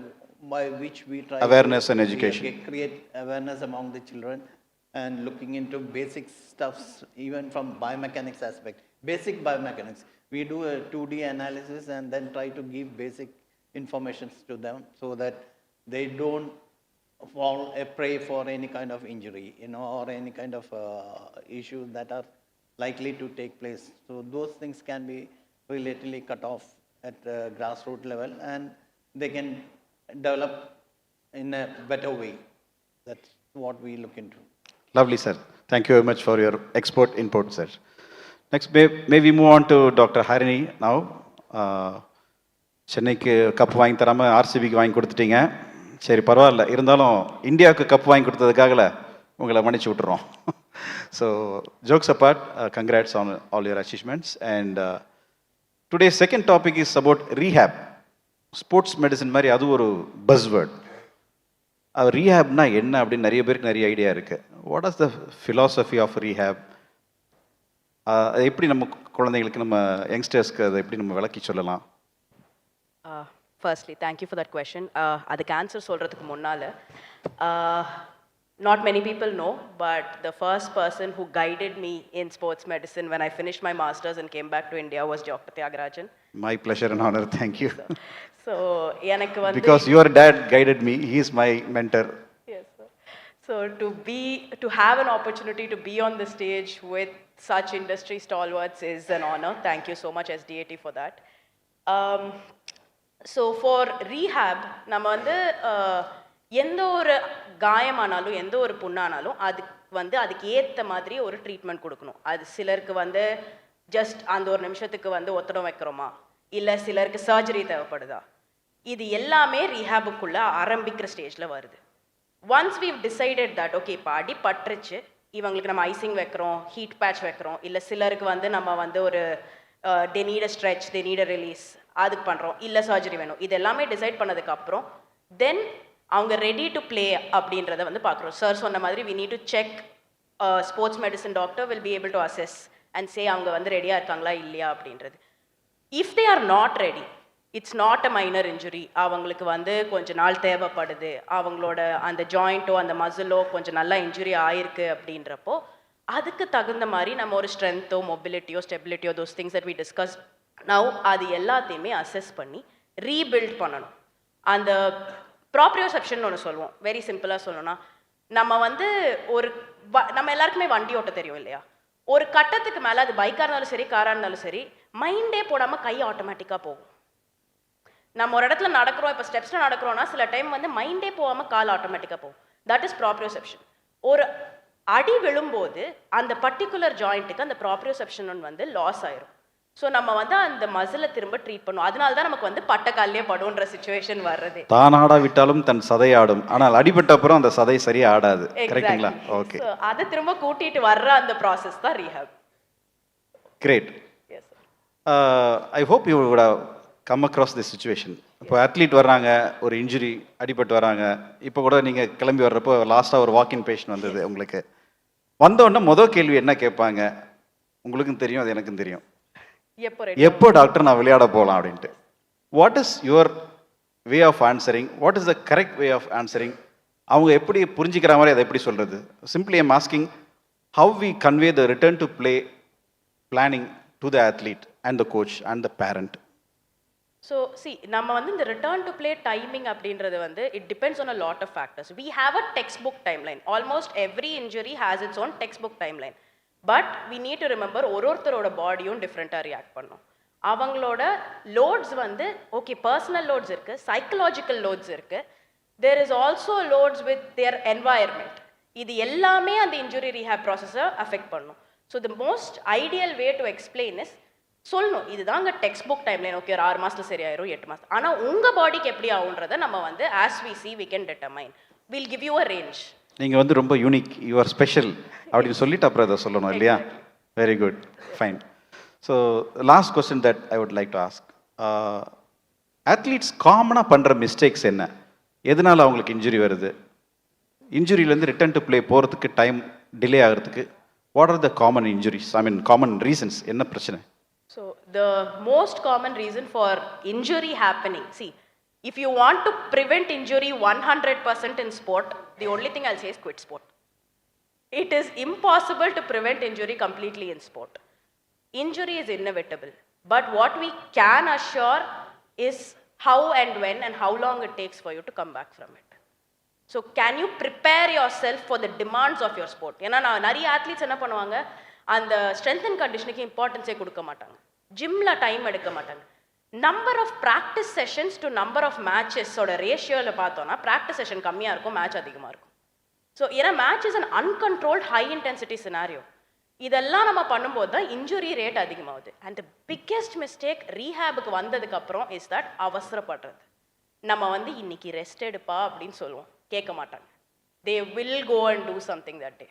by which we try awareness to and education. Create awareness among the children and looking into basic stuffs, even from biomechanics aspect. Basic biomechanics. We do a 2D analysis and then try to give basic informations to them so that they don't fall a prey for any kind of injury, or any kind of issues that are likely to take place. So those things can be relatively cut off at grassroots level, and they can develop in a better way. That's what we look into. Lovely, sir. Thank you very much for your expert input, sir. Next, may we move on to Dr. Harini now. சென்னைக்கு cup வாங்கி தராமல் ஆர்சிபிக்கு வாங்கி கொடுத்துட்டீங்க. சரி, பரவாயில்ல, இருந்தாலும் இந்தியாவுக்கு cup வாங்கி கொடுத்ததுக்காகல உங்களை மன்னிச்சு விட்டுறோம். So jokes apart, congrats on all your achievements. And today second topic is about rehab. Sports medicine மாதிரி அது ஒரு பஸ் வேர்ட். ரீஹேப்னா என்ன அப்படின்னு நிறைய பேருக்கு நிறைய ஐடியா இருக்குது. What is the philosophy of rehab? அது எப்படி நம்ம குழந்தைங்களுக்கு, நம்ம யங்ஸ்டர்ஸ்க்கு அதை எப்படி நம்ம விளக்கி சொல்லலாம்? Firstly, thank you for that question. அதுக்கு ஆன்சர் சொல்கிறதுக்கு முன்னால், not many people know, but the first person who guided me in sports medicine when I finished my masters and came back to India was Dr. Tyagarajan. My pleasure and honor, thank you. So எனக்கு வந்து Because your dad guided me, he is my mentor. Yes, sir. So to have an opportunity to be on the stage with such industry stalwarts is an honor. Thank you so much SDAT for that. So for rehab, நம்ம வந்து எந்த ஒரு காயமானாலும் எந்த ஒரு புண்ணானாலும் அதுக்கு ஏற்ற மாதிரி ஒரு ட்ரீட்மெண்ட் கொடுக்கணும். அது சிலருக்கு வந்து ஜஸ்ட் அந்த ஒரு நிமிஷத்துக்கு வந்து ஒத்தடம் வைக்கிறோமா, இல்லை சிலருக்கு சர்ஜரி தேவைப்படுதா, இது எல்லாமே ரீஹேபுக்குள்ள ஆரம்பிக்கிற ஸ்டேஜில் வருது. Once we've decided that okay இப்போ அடி பட்டுருச்சு, இவங்களுக்கு நம்ம ஐசிங் வைக்கிறோம், ஹீட் பேட்ச் வைக்கிறோம், இல்லை சிலருக்கு வந்து நம்ம வந்து ஒரு they need a stretch, they need a release, அதுக்கு பண்ணுறோம், இல்லை சர்ஜரி வேணும், இது எல்லாமே டிசைட் பண்ணதுக்கப்புறம் தென் அவங்க ரெடி டு ப்ளே அப்படின்றத வந்து பார்க்குறோம். சார் சொன்ன மாதிரி we need to check, sports medicine doctor will be able to assess and say அவங்க வந்து ரெடியாக இருக்காங்களா இல்லையா அப்படின்றது. If they are not ready, it's not a minor injury, அவங்களுக்கு வந்து கொஞ்ச நாள் தேவைப்படுது, அவங்களோட அந்த ஜாயிண்ட்டோ அந்த மசிலோ கொஞ்சம் நல்லா இன்ஜுரி ஆயிருக்கு அப்படின்றப்போ அதுக்கு தகுந்த மாதிரி நம்ம ஒரு ஸ்ட்ரென்த்தோ மொபிலிட்டியோ ஸ்டெபிலிட்டியோ those things that we discuss now அது எல்லாத்தையுமே அசஸ் பண்ணி ரீபில்ட் பண்ணணும். அந்த ப்ராப்ரியோசெப்ஷன் ஒன்று சொல்லுவோம். வெரி சிம்பிளாக சொல்லணும்னா, நம்ம வந்து நம்ம எல்லாருக்குமே வண்டி ஓட்ட தெரியும் இல்லையா, ஒரு கட்டத்துக்கு மேலே அது பைக்காக இருந்தாலும் சரி காராக இருந்தாலும் சரி மைண்டே போடாமல் கை ஆட்டோமேட்டிக்காக போகும். நம்ம ஒரு இடத்துல நடக்கிறோம், இப்போ ஸ்டெப்ஸில் நடக்கிறோம்னா சில டைம் வந்து மைண்டே போகாமல் கால் ஆட்டோமேட்டிக்காக போகும். That is proprioception. ஒரு அடி விழும்போது அந்த பர்டிகுலர் ஜாயிண்ட்டுக்கு அந்த ப்ராப்ரியோசெப்ஷன் வந்து லாஸ் ஆயிரும். ஸோ நம்ம வந்து அந்த மசிலை திரும்ப ட்ரீட் பண்ணுவோம். அதனால தான் நமக்கு வந்து பட்டக்காலே படுன்ற சிச்சுவேஷன் வர்றது. தான் ஆடாவிட்டாலும் தன் சதை ஆடும், ஆனால் அடிபட்ட அப்புறம் அந்த சதை சரியா ஆடாது. கரெக்ட்டுங்களா? ஓகே. அதை திரும்ப கூட்டிட்டு வர்ற அந்த ப்ராசஸ் தான் rehab. Great. I hope you would have come across this situation. இப்போ அத்லீட் வர்றாங்க, ஒரு இன்ஜுரி அடிபட்டு வராங்க. இப்போ கூட நீங்கள் கிளம்பி வர்றப்போ லாஸ்ட்டாக ஒரு வாக்கின் பேஷண்ட் வந்தது உங்களுக்கு. வந்தோடனே மொதல் கேள்வி என்ன கேட்பாங்க? உங்களுக்கும் தெரியும், அது எனக்கும் தெரியும். எப்போ டாக்டர் நான் விளையாட போகலாம் அப்படின்ட்டு. What is your way of answering? What is the correct way of answering? அவங்க எப்படி புரிஞ்சிக்கிற மாதிரி அதை எப்படி சொல்கிறது? Simply I'm asking how we convey the return to play planning to the athlete and the coach and the parent. So நம்ம வந்து இந்த ரிட்டர்ன் டு பிளே டைமிங் அப்படின்றது வந்து it depends on a lot of factors. We have a textbook timeline. Almost every injury has its own textbook timeline. But we need to remember ஒருத்தரோட பாடியும் டிஃப்ரெண்ட்டாக react பண்ணும். அவங்களோட loads வந்து okay personal loads இருக்குது, psychological loads இருக்குது, there is also loads with their environment. இது எல்லாமே அந்த இன்ஜுரி ரீஹேப் ப்ராசஸை அஃபெக்ட் பண்ணும். So the most ideal way to explain is சொல்லணும், இதுதாங்க டெக்ஸ்ட் புக் டைம்லைன். ஓகே ஒரு 6 மாதத்தில் சரியாயிரும், 8 மாதம். ஆனால் உங்கள் பாடிக்கு எப்படி ஆகுன்றதை நம்ம வந்து as we see we can determine. Will give you a range. நீங்கள் வந்து ரொம்ப யூனிக், யூ ஆர் ஸ்பெஷல் அப்படின்னு சொல்லிட்டு அப்புறம் அதை சொல்லணும் இல்லையா? Very good, fine. So last question that I would like to ask, athletes காமனாக பண்ணுற மிஸ்டேக்ஸ் என்ன? எதனால் அவங்களுக்கு இன்ஜுரி வருது? இன்ஜுரியிலேருந்து ரிட்டர்ன் டு பிளே போகிறதுக்கு டைம் டிலே ஆகிறதுக்கு what are the common injuries? I mean common reasons, என்ன பிரச்சனை? So the most common reason for injury happening, see, if you want to prevent injury 100% in sport, the only thing I'll say is quit sport. It is impossible to prevent injury completely in sport. Injury is inevitable, but what we can assure is how and when and how long it takes for you to come back from it. So can you prepare yourself for the demands of your sport? ஏன்னா நான் நிறைய athletes என்ன பண்ணுவாங்க, அந்த strength and கண்டிஷனுக்கு இம்பார்ட்டன்ஸே கொடுக்க மாட்டாங்க, ஜிம்மில் டைம் எடுக்க மாட்டாங்க. Number of practice sessions to number of மேட்சஸோட ரேஷியோவில் பார்த்தோன்னா ப்ராக்டிஸ் செஷன் கம்மியாக இருக்கும், மேட்ச் அதிகமாக இருக்கும். ஸோ ஏன்னா match is an uncontrolled high intensity scenario. இதெல்லாம் நம்ம பண்ணும்போது தான் இன்ஜுரி ரேட் அதிகமாகுது. அண்ட் த பிக்கெஸ்ட் மிஸ்டேக் ரீஹேபுக்கு வந்ததுக்கப்புறம் இஸ் தட் அவசரப்படுறது. நம்ம வந்து இன்னைக்கு ரெஸ்ட் எடுப்பா அப்படின்னு சொல்லுவோம், கேட்க மாட்டாங்க. They will go and do something that day.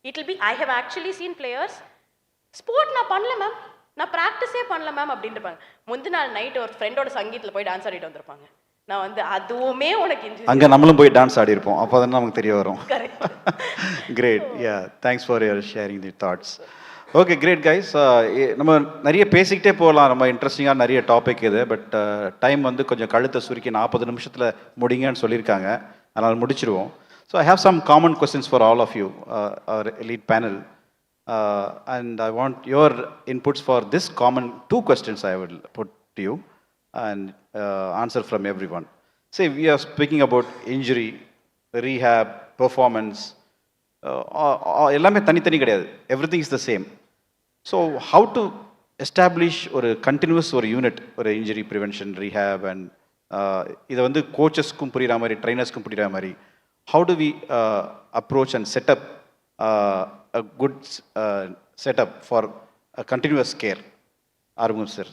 It will be, I have actually seen players, sport நான் பண்ணல மேம், நான் ப்ராக்டிஸே பண்ணல மேம் அப்படின்ட்டு இருப்பாங்க. முந்தின நாள் நைட்டு ஒரு ஃப்ரெண்டோட சங்கீத்தில் போய் டான்ஸ் ஆடிட்டு வந்திருப்பாங்க. நான் வந்து அதுவுமே உனக்கு அங்கே நம்மளும் போய் டான்ஸ் ஆடி இருப்போம், அப்போ தான் நமக்கு தெரிய வரும். Correct. Great, yeah, thanks for your sharing the thoughts. Okay, great guys. நம்ம நிறைய பேசிக்கிட்டே போகலாம், ரொம்ப இன்ட்ரெஸ்டிங்காக நிறைய டாபிக் இது. பட் டைம் வந்து கொஞ்சம் கழுத்தை சுருக்கி 40 நிமிஷத்தில் முடிங்கன்னு சொல்லியிருக்காங்க, அதனால் முடிச்சிருவோம். So I have some common questions for all of you, our elite panel. And I want your inputs for this common 2 questions I will put to you and answer from everyone. Say we are speaking about injury, rehab, performance. எல்லாமே தனித்தனி கிடையாது, everything is the same. So how to establish ஒரு continuous ஒரு unit, ஒரு injury prevention, rehab and இதை வந்து கோச்சஸ்க்கும் புரிகிற மாதிரி, ட்ரைனர்ஸ்க்கும் புரிகிற மாதிரி, how do we approach and set up a good setup for a continuous care? Arumugam sir.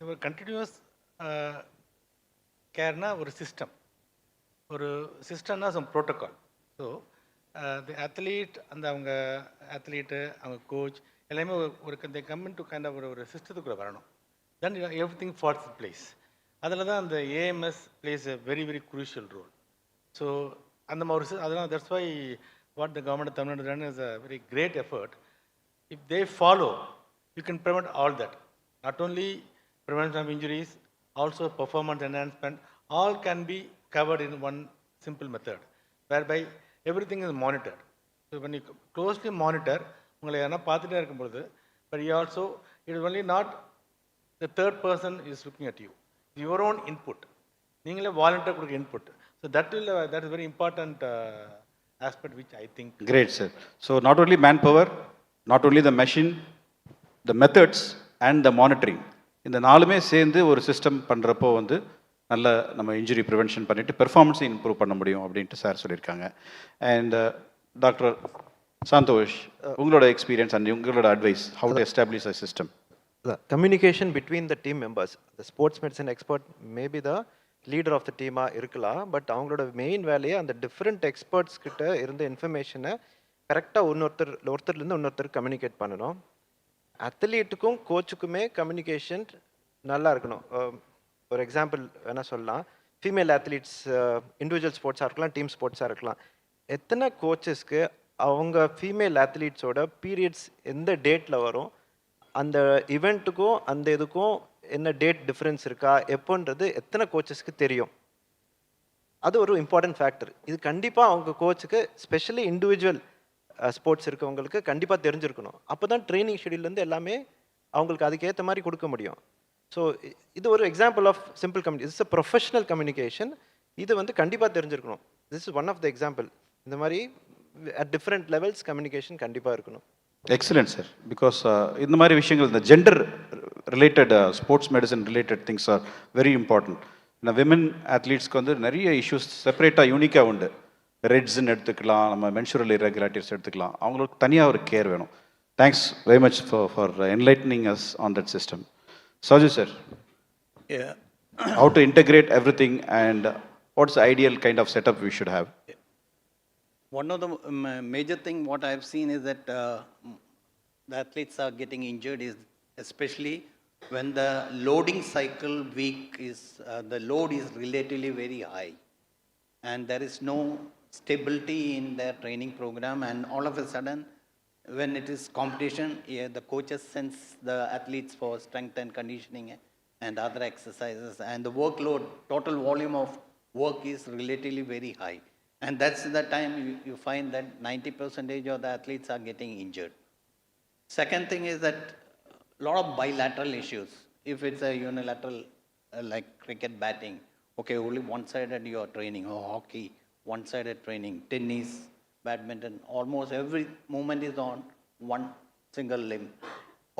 ஒரு கண்டினியூஸ் கேர்னா ஒரு சிஸ்டம்னா some protocol. So the athlete, அவங்க அத்லீட்டு, அவங்க கோச் எல்லாமே ஒரு கம்மிங் டு கைண்ட் ஆஃப் ஒரு சிஸ்டத்துக்குள்ளே வரணும். Then everything falls in place. அதில் தான் அந்த AMS plays a very very crucial role. So அந்த மாதிரி அதெல்லாம் that's why what the government of Tamil Nadu run is a very great effort. If they follow, you can prevent all that. Not only prevention of injuries, also performance enhancement, all can be covered in one simple method, whereby everything is monitored. So when you closely monitor, உங்களை யாரா பார்த்துட்டே இருக்கும்போது, but you also, it is only not the third person is looking at you, your own input. நீங்களே volunteer கொடுக்க input. So that is very important aspect which I think. Great sir. So not only manpower, not only the machine, the methods and the monitoring, இந்த 4மே சேர்ந்து ஒரு system பண்ணுறப்போ வந்து நல்ல நம்ம injury prevention பண்ணிவிட்டு பெர்ஃபார்மன்ஸை இம்ப்ரூவ் பண்ண முடியும் அப்படின்ட்டு சார் சொல்லியிருக்காங்க. அண்ட் டாக்டர் சந்தோஷ், உங்களோட எக்ஸ்பீரியன்ஸ் அண்ட் உங்களோட advice, how to establish a system? Communication between the team members. The sports medicine expert maybe the leader of the டீமாக இருக்கலாம், பட் அவங்களோட மெயின் வேலையை அந்த டிஃப்ரெண்ட் எக்ஸ்பர்ட்ஸ் கிட்ட இருந்த இன்ஃபர்மேஷனை கரெக்டாக ஒருத்தர்லேருந்து இன்னொருத்தர் கம்யூனிகேட் பண்ணணும். அத்லீட்டுக்கும் கோச்சுக்குமே கம்யூனிகேஷன் நல்லா இருக்கணும். ஒரு எக்ஸாம்பிள் வேணால் சொல்லலாம், ஃபீமேல் அத்லீட்ஸ் இண்டிவிஜுவல் ஸ்போர்ட்ஸாக இருக்கலாம், டீம் ஸ்போர்ட்ஸாக இருக்கலாம். எத்தனை கோச்சஸ்க்கு அவங்க ஃபீமேல் அத்லீட்ஸோட பீரியட்ஸ் எந்த டேட்டில் வரும், அந்த இவெண்ட்டுக்கும் அந்த இதுக்கும் என்ன டேட் டிஃப்ரென்ஸ் இருக்கா எப்போன்றது எத்தனை கோச்சஸ்க்கு தெரியும். அது ஒரு இம்பார்ட்டன்ட் ஃபேக்டர். இது கண்டிப்பாக அவங்க கோச்சுக்கு, ஸ்பெஷலி இண்டிவிஜுவல் ஸ்போர்ட்ஸ் இருக்கவங்களுக்கு கண்டிப்பாக தெரிஞ்சிருக்கணும். அப்போ தான் ட்ரைனிங் ஷெடியூல்லேருந்து எல்லாமே அவங்களுக்கு அதுக்கேற்ற மாதிரி கொடுக்க முடியும். ஸோ இது ஒரு example of simple communication. It's a professional communication. இது வந்து கண்டிப்பாக தெரிஞ்சிருக்கணும். This is one of the example. இந்த மாதிரி அட் டிஃப்ரெண்ட் லெவல்ஸ் கம்யூனிகேஷன் கண்டிப்பாக இருக்கணும். Excellent sir. பிகாஸ் இந்த மாதிரி விஷயங்கள், இந்த gender related sports medicine related things are very important. இந்த விமன் அத்லீட்ஸ்க்கு வந்து நிறைய இஷ்யூஸ் செப்பரேட்டாக யூனிக்காக உண்டு. ரெட்ஸ்ன்னு எடுத்துக்கலாம், நம்ம மென்சுரல் இரெகுலாரிட்டிஸ் எடுத்துக்கலாம், அவங்களுக்கு தனியாக ஒரு கேர் வேணும். Thanks very much for enlightening us on that system. Saju sir, how to integrate every thing and what's ideal kind of setup we should have? One of the major thing what I have seen is that the athletes are getting injured is especially when the loading cycle week is, the load is relatively very high and there is no stability in their training program, and all of a sudden when it is competition, the coaches sends the athletes for strength and conditioning and other exercises, and the workload, total volume of work is relatively very high, and that's the time you find that 90% of the athletes are getting injured. Second thing is that a lot of bilateral issues. If it's a unilateral like cricket batting, okay, only one-sided you are training, or hockey, one-sided training, tennis, badminton, almost every movement is on one single limb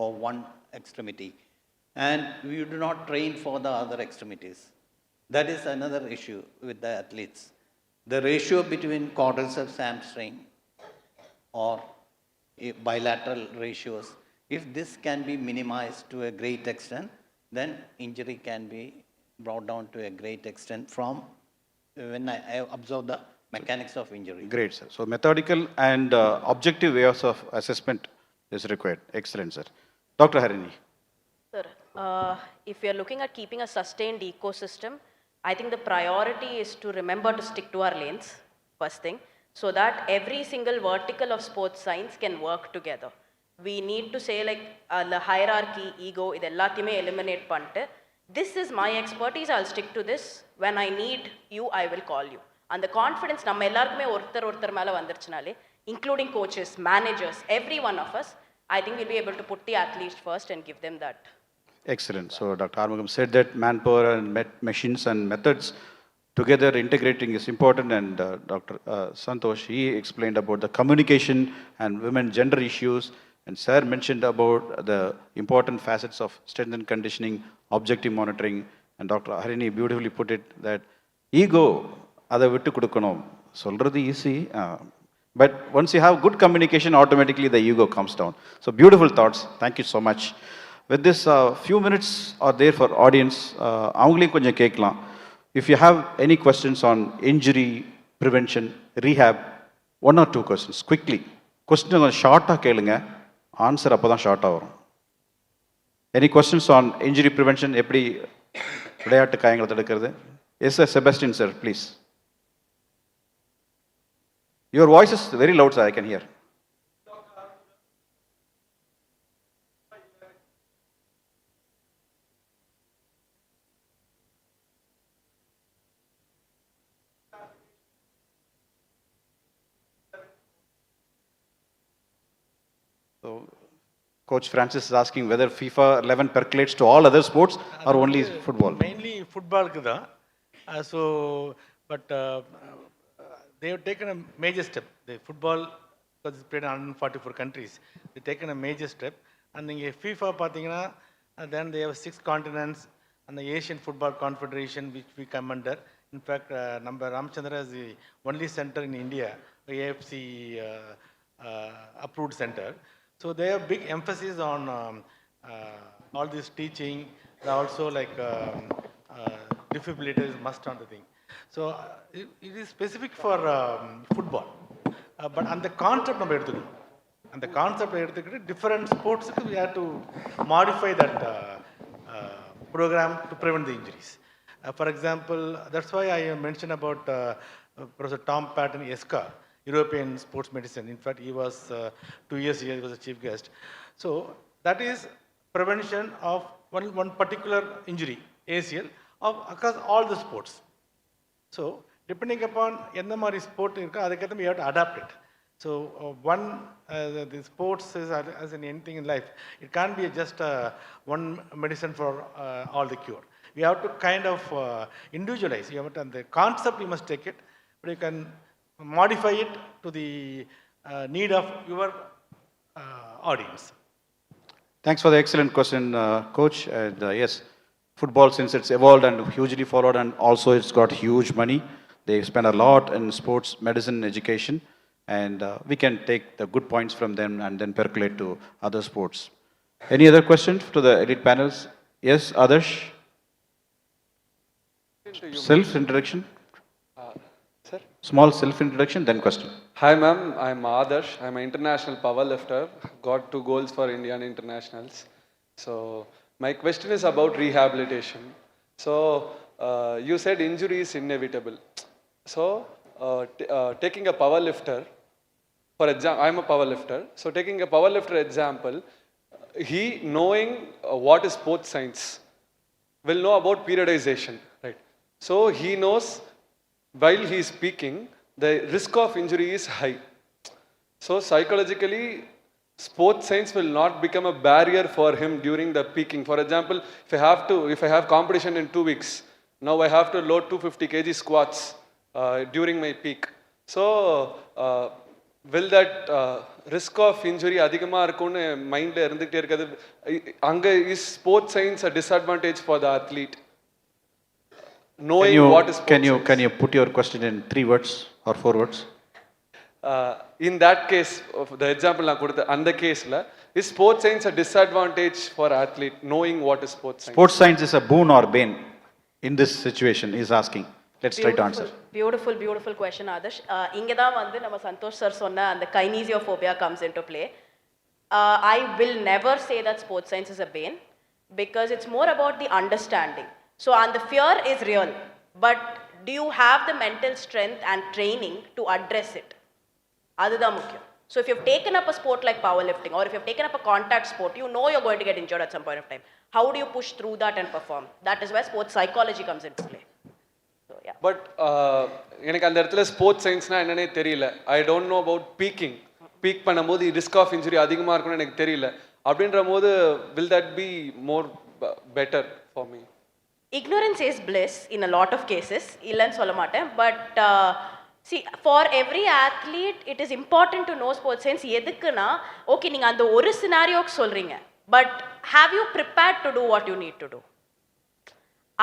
or one extremity. And we do not train for the other extremities. That is another issue with the athletes. The ratio between quadriceps hamstring or bilateral ratios, if this can be minimized to a great extent, then injury can be brought down to a great extent from when I observe the mechanics of injury. Great, sir. So methodical and objective ways of assessment is required. Excellent, sir. Dr. Harini. Sir, If you're looking at keeping a sustained ecosystem, I think the priority is to remember to stick to our lanes, first thing, so that every single vertical of sports science can work together. We need to say like the hierarchy, ego, இது எல்லாத்தையுமே eliminate பண்ணிட்டு, this is my expertise, I'll stick to this. When I need you, I will call you. And the confidence நம்ம எல்லாருக்குமே ஒருத்தர் மேல வந்துருச்சுனாலே, including coaches, managers, every one of us, I think we'll be able to put the athletes first and give them that. Excellent. So Dr. Armugam said that manpower and machines and methods together integrating is important, and Dr. Santosh, he explained about the communication and women gender issues, and Sir mentioned about the important facets of strength and conditioning, objective monitoring, and Dr. Harini beautifully put it that ego, அதை விட்டு கொடுக்கணும் சொல்கிறது easy, but once you have good communication, automatically the ego comes down. So beautiful thoughts. Thank you so much. With this, few minutes are there for audience. அவங்களையும் கொஞ்சம் கேட்கலாம். If you have any questions on injury prevention, rehab, 1 or 2 questions, quickly. Question கொஞ்சம் ஷார்ட்டாக கேளுங்க, answer அப்போ தான் ஷார்ட்டாக வரும். Any questions on injury prevention, எப்படி விளையாட்டு காயங்களை தடுக்கிறது? Yes sir, Sebastian sir, please. Your voice is very loud, sir, I can hear. So, Coach Francis is asking whether FIFA 11 percolates to all other sports or only football. Mainly football ku da. But they have taken a major step. The football, because it's played in 144 countries, they've taken a major step. And in FIFA, then they have 6 continents and the Asian Football Confederation, which we come under. In fact, Ramchandra is the only center in India, AFC approved center. So they have big emphasis on all this teaching. They're also like defibrillators must on the thing. So it is specific for football. But on the concept of different sports, we have to modify that program to prevent the injuries. For example, that's why I mentioned about Professor Tom Patton, ESCA, European Sports Medicine. In fact, he was 2 years here, he was a chief guest. So that is prevention of one particular injury, ACL, across all the sports. So depending upon endamari sport irukku adukku we have to adapt it. So the sports is as in anything in life, it can't be just one medicine for all the cure. We have to kind of individualize. You have to, the concept you must take it, but you can modify it to the need of your audience. Thanks for the excellent question, Coach. And yes, football, since it's evolved and hugely followed, and also it's got huge money, they spend a lot in sports medicine education, and we can take the good points from them and then percolate to other sports. Any other questions to the elite panels? Yes, Adarsh? Self-introduction? Sir? Small self-introduction, then question. Hi ma'am, I'm Adarsh. I'm an international powerlifter. Got 2 goals for Indian internationals. So my question is about rehabilitation. So you said injury is inevitable. So taking a powerlifter, for example, I'm a powerlifter. So taking a powerlifter example, he knowing what is sports science will know about periodization, right? So he knows while he is peaking, the risk of injury is high. So psychologically, sports science will not become a barrier for him during the peaking. For example, if I have competition in 2 weeks, now I have to load 250 kg squats during my peak. So will that risk of injury adhigama irukonu mind la irundukite irukadhu anga is sports science a disadvantage for the athlete knowing what is sports science? Can you put your question in 3 words or 4 words? In that case, the example na kodutha and the case la is sports science a disadvantage for athlete knowing what is sports science? Sports science is a boon or bane in this situation, he is asking. Let's try to answer. Beautiful question, Adarsh. Inga da vandu nama Santosh sir sonna and the kinesiophobia comes into play. I will never say that sports science is a bane, because it's more about the understanding. So, and the fear is real, but do you have the mental strength and training to address it? அதுதான் முக்கியம். So if you've taken up a sport like powerlifting, or if you've taken up a contact sport, you know you're going to get injured at some point of time. How do you push through that and perform? That is where sports psychology comes into play. So yeah. But எனக்கு அந்த இடத்துல sports சயின்ஸ்னா என்னன்னே தெரியல. ஐ don't know about peak பண்ணும்போது risk of injury அதிகமாக இருக்கும்னு எனக்கு தெரியல. அப்படின்ற போது will that be more better for me? Ignorance is bliss in a lot of cases. இல்லைன்னு சொல்ல மாட்டேன். But see, for every athlete, it is important to know sports science. எதுக்குன்னா, okay, நீங்கள் அந்த ஒரு சினாரியோக்கு சொல்கிறீங்க, but have you prepared to do what you need to do?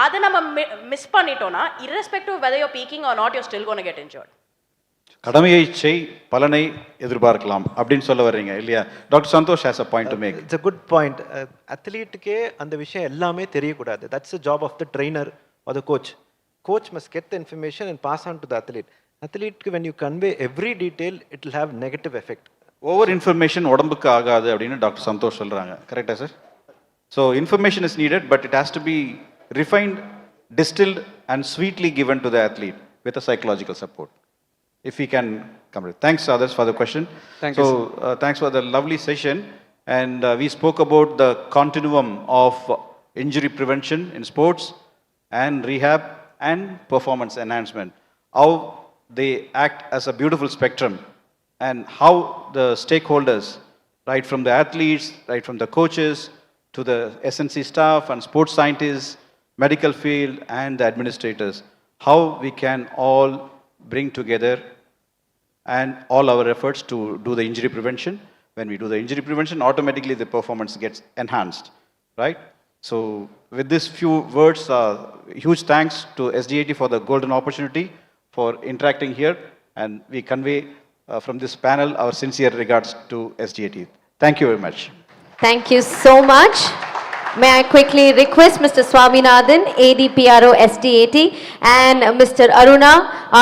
அதை நம்ம மிஸ் பண்ணிட்டோம்னா, irrespective of whether you're peaking or not, you're still going to get injured. கடமையை செய், பலனை எதிர்பார்க்கலாம் அப்படின்னு சொல்ல வர்றீங்க இல்லையா? Doctor Santosh has a point to make. It's a good point. அத்லீட்டுக்கே அந்த விஷயம் எல்லாமே தெரியக்கூடாது. That's the job of the trainer or the coach. Coach must get the information and pass on to the athlete. Athlete, when you convey every detail, it will have negative effect. Over information உடம்புக்கு ஆகாது அப்படின்னு doctor Santosh சொல்கிறாங்க. கரெக்டா sir? So information is needed, but it has to be refined, distilled and sweetly given to the athlete with a psychological support. If we can come to it. Thanks others for the question. Thank you, thanks for the lovely session, and we spoke about the continuum of injury prevention in sports and rehab and performance enhancement, how they act as a beautiful spectrum, and how the stakeholders, right from the athletes, right from the coaches to the SNC staff and sports scientists, medical field and the administrators, how we can all bring together and all our efforts to do the injury prevention. When we do the injury prevention, automatically the performance gets enhanced, right? So with these few words, huge thanks to SDAT for the golden opportunity for interacting here, and we convey from this panel our sincere regards to SDAT. Thank you very much. Thank you so much. May I quickly request Mr. Swaminathan, ADPRO SDAT, and Mr. Aruna,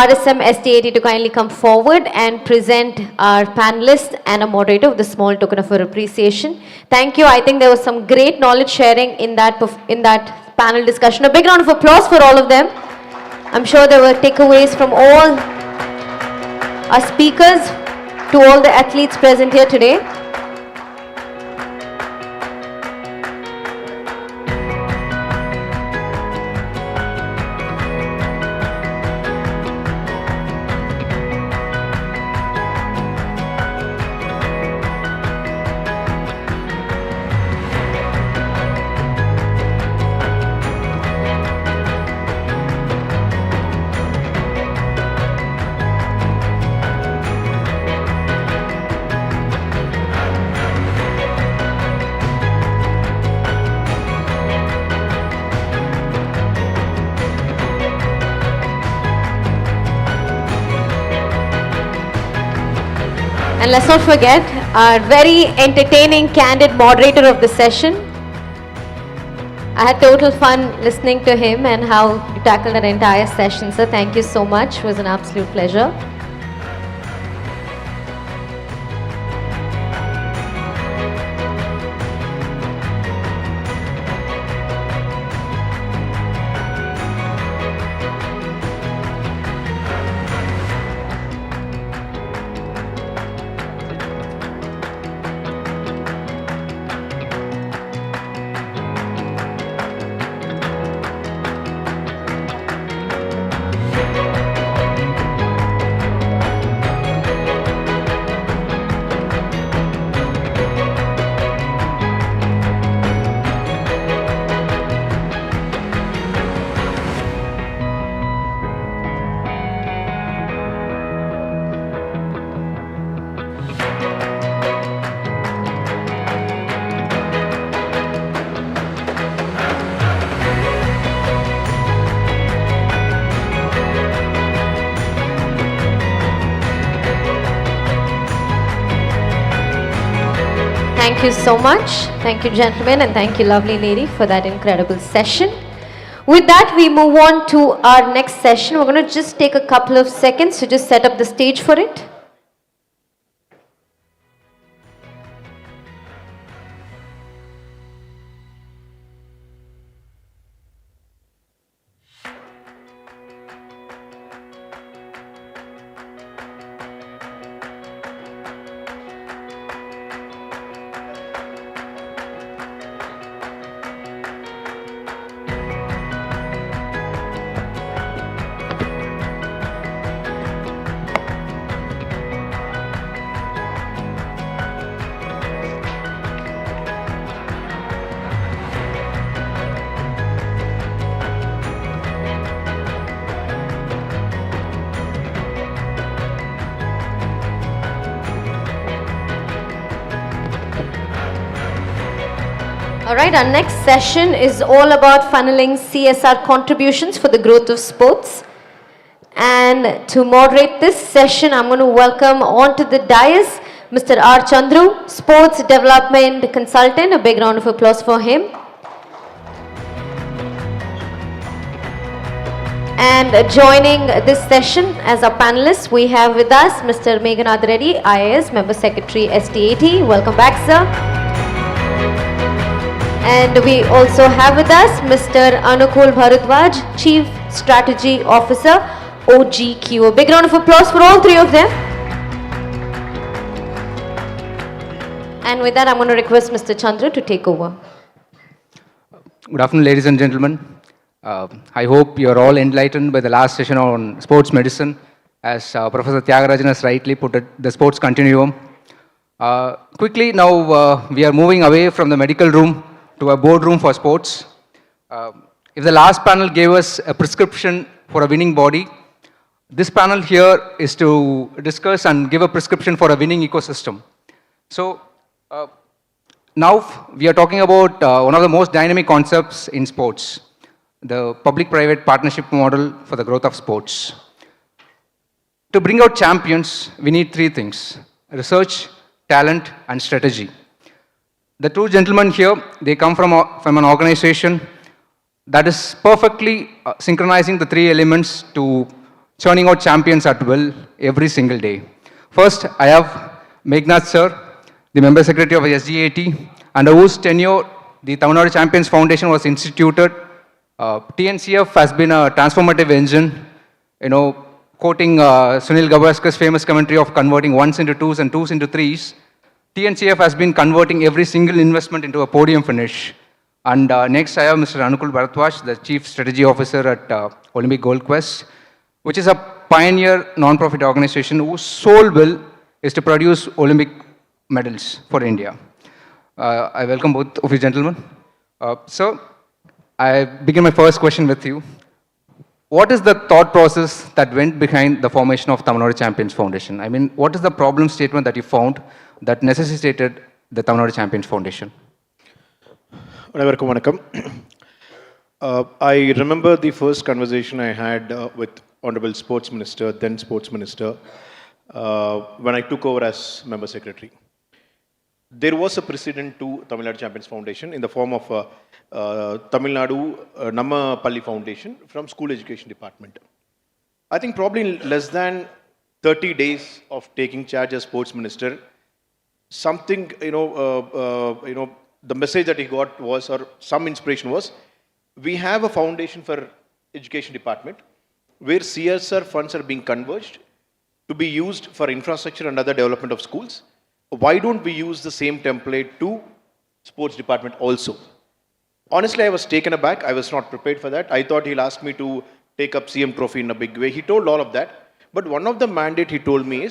RSM SDAT, to kindly come forward and present our panelists and a moderator with a small token of our appreciation. Thank you. I think there was some great knowledge sharing in that panel discussion. A big round of applause for all of them. I'm sure there were takeaways from all our speakers to all the athletes present here today. And let's not forget our very entertaining, candid moderator of the session. I had total fun listening to him and how you tackled that entire session. So thank you so much. It was an absolute pleasure. Thank you so much. Thank you, gentlemen, and thank you, lovely lady, for that incredible session. With that, we move on to our next session. We're going to just take a couple of seconds to just set up the stage for it. All right, our next session is all about funneling CSR contributions for the growth of sports. And to moderate this session, I'm going to welcome onto the dais Mr. R. Chandru, Sports Development Consultant. A big round of applause for him. And joining this session as our panelists, we have with us Mr. Meghanad Reddy, IAS, Member Secretary, STAT. Welcome back, sir. And we also have with us Mr. Anukul Bharadwaj, Chief Strategy Officer, OGQ. A big round of applause for all three of them. And with that, I'm going to request Mr. Chandra to take over. Good afternoon, ladies and gentlemen. I hope you're all enlightened by the last session on sports medicine. As Professor Tyagarajan has rightly put it, the sports continuum. Quickly, now we are moving away from the medical room to a boardroom for sports. If the last panel gave us a prescription for a winning body, this panel here is to discuss and give a prescription for a winning ecosystem. So now we are talking about one of the most dynamic concepts in sports, the public-private partnership model for the growth of sports. To bring out champions, we need three things: research, talent, and strategy. The two gentlemen here, they come from an organization that is perfectly synchronizing the three elements to churning out champions at will every single day. First, I have Meghnad sir, the Member Secretary of SGAT, under whose tenure the Tamilnadu Champions Foundation was instituted. TNCF has been a transformative engine, quoting Sunil Gavaskar's famous commentary of converting ones into twos and twos into threes. TNCF has been converting every single investment into a podium finish. And next I have Mr. Anukul Bharadwaj, the Chief Strategy Officer at Olympic Gold Quest, which is a pioneer non-profit organization whose sole will is to produce Olympic medals for India. I welcome both of you gentlemen. So, I begin my first question with you. What is the thought process that went behind the formation of Tamilnadu Champions Foundation? I mean, what is the problem statement that you found that necessitated the Tamilnadu Champions Foundation? I remember the first conversation I had with Honorable Sports Minister, then Sports Minister, when I took over as Member Secretary. There was a precedent to Tamil Nadu Champions Foundation in the form of Tamil Nadu Namma Palli Foundation from School Education Department. I think probably in less than 30 days of taking charge as Sports Minister, something, the message that he got was, or some inspiration was, we have a foundation for Education Department where CSR funds are being converged to be used for infrastructure and other development of schools. Why don't we use the same template to sports department also? Honestly, I was taken aback. I was not prepared for that. I thought he'll ask me to take up CM trophy in a big way. He told all of that. But one of the mandate he told me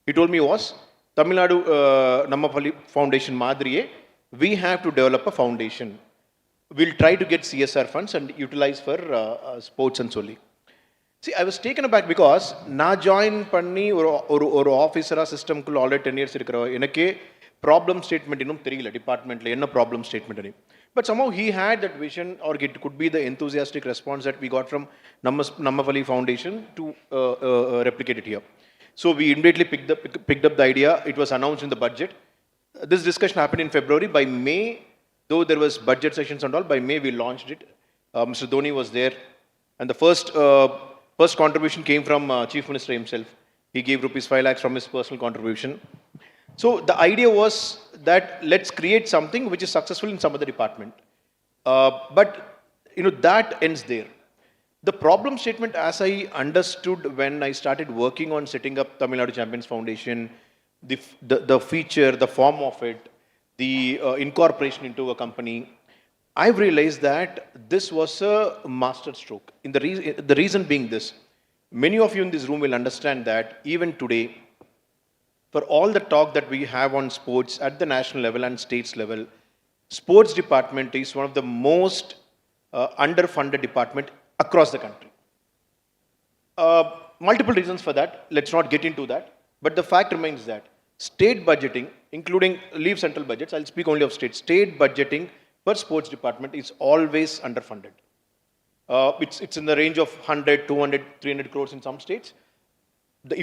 was, Tamil Nadu Nammapalli Foundation Madriye, we have to develop a foundation. We'll try to get CSR funds and utilize for sports and solely. See, I was taken aback because na join panni or officer system ku already 10 years irukra enake problem statement innum theriyala department la enna problem statement ani, but somehow he had that vision, or it could be the enthusiastic response that we got from Nammapalli Foundation to replicate it here. So we immediately picked up the idea. It was announced in the budget. This discussion happened in February. By May, though there was budget sessions and all, by May we launched it. Mr. Dhoni was there, and the first contribution came from Chief Minister himself. He gave rupees 5 lakhs from his personal contribution. So the idea was that let's create something which is successful in some other department. But that ends there. The problem statement, as I understood when I started working on setting up Tamil Nadu Champions Foundation, the feature, the form of it, the incorporation into a company, I've realized that this was a master stroke. The reason being this, many of you in this room will understand that even today, for all the talk that we have on sports at the national level and states level, sports department is one of the most underfunded department across the country. Multiple reasons for that. Let's not get into that. But the fact remains that state budgeting, including leave central budgets, I'll speak only of state budgeting per sports department is always underfunded. It's in the range of 100, 200, 300 crores in some states.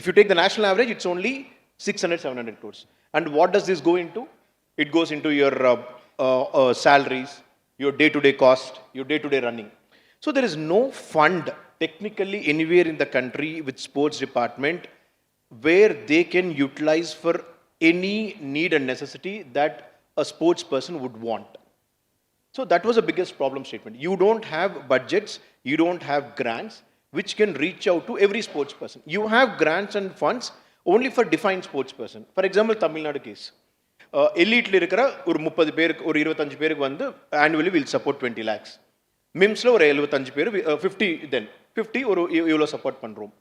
If you take the national average, it's only 600, 700 crores. And what does this go into? It goes into your salaries, your day-to-day cost, your day-to-day running. So there is no fund technically anywhere in the country with sports department where they can utilize for any need and necessity that a sports person would want. So that was the biggest problem statement. You don't have budgets, you don't have grants which can reach out to every sports person. You have grants and funds only for defined sports person. For example, Tamilnadu case. Elite இருக்கிற ஒரு 30 பேருக்கு ஒரு 25 பேருக்கு வந்து annually will support 20 lakhs. MIMSல ஒரு 75 பேர் 50 then 50 ஒரு இவ்வளோ சப்போர்ட் பண்றோம்.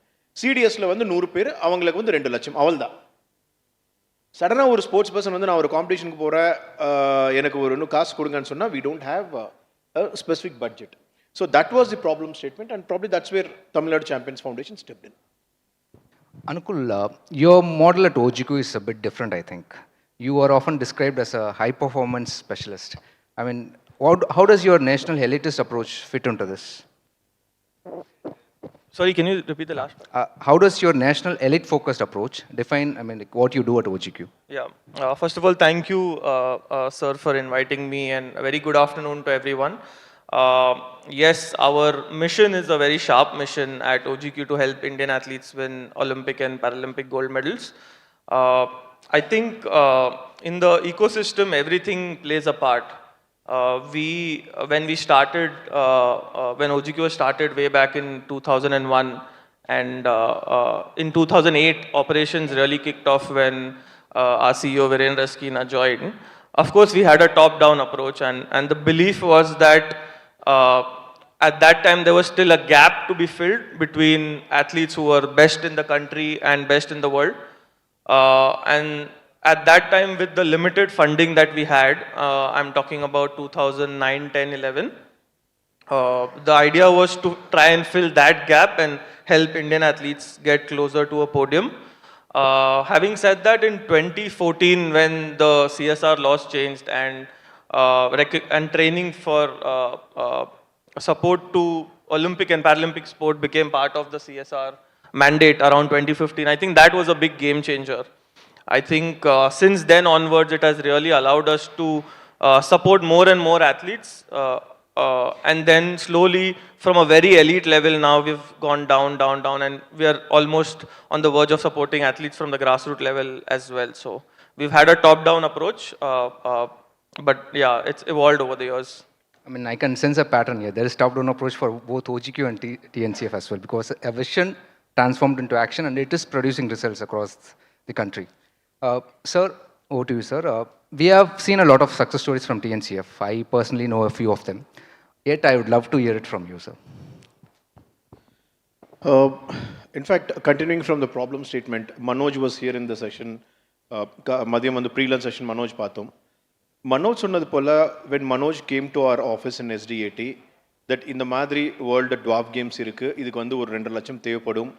CDSல வந்து 100 பேர் அவங்களுக்கு வந்து 2 லட்சம் அவ்வளவுதான். சடனாக ஒரு ஸ்போர்ட்ஸ் பர்சன் வந்து நான் ஒரு காம்படிஷனுக்கு போகிறேன் எனக்கு ஒரு இன்னும் காசு கொடுங்கன்னு சொன்னால் we don't have a specific budget. So that was the problem statement and probably that's where Tamilnadu Champions Foundation stepped in. Anukul, your model at OGQ is a bit different, I think. You are often described as a high performance specialist. I mean, how does your national elitist approach fit into this? Sorry, can you repeat the last part? How does your national elite focused approach define, I mean, like, what you do at OGQ? Yeah. First of all, thank you, sir, for inviting me, and a very good afternoon to everyone. Yes, our mission is a very sharp mission at OGQ to help Indian athletes win Olympic and Paralympic gold medals. I think in the ecosystem, everything plays a part. When we started, when OGQ started way back in 2001, and in 2008, operations really kicked off when our CEO Virendra Skina joined. Of course, we had a top-down approach, and the belief was that at that time there was still a gap to be filled between athletes who were best in the country and best in the world. And at that time, with the limited funding that we had, I'm talking about 2009, 10, 11, the idea was to try and fill that gap and help Indian athletes get closer to a podium. Having said that, in 2014, when the CSR laws changed and training for support to Olympic and Paralympic sport became part of the CSR mandate around 2015, I think that was a big game changer. I think since then onwards, it has really allowed us to support more and more athletes. And then slowly, from a very elite level, now we've gone down, and we are almost on the verge of supporting athletes from the grassroots level as well. So we've had a top-down approach, but yeah, it's evolved over the years. I mean, I can sense a pattern here. There is top-down approach for both OGQ and TNCF as well, because a vision transformed into action, and it is producing results across the country. Sir, over to you, sir. We have seen a lot of success stories from TNCF. I personally know a few of them. Yet, I would love to hear it from you, sir. In fact, continuing from the problem statement, Manoj was here in the session. Madhyam on the pre-lunch session, Manoj Pathum. Manoj சொன்னது போல, when Manoj came to our office in SDAT, that in the மாதிரி world dwarf games இருக்குது, இதுக்கு வந்து ஒரு 2 லட்சம் தேவைப்படும்,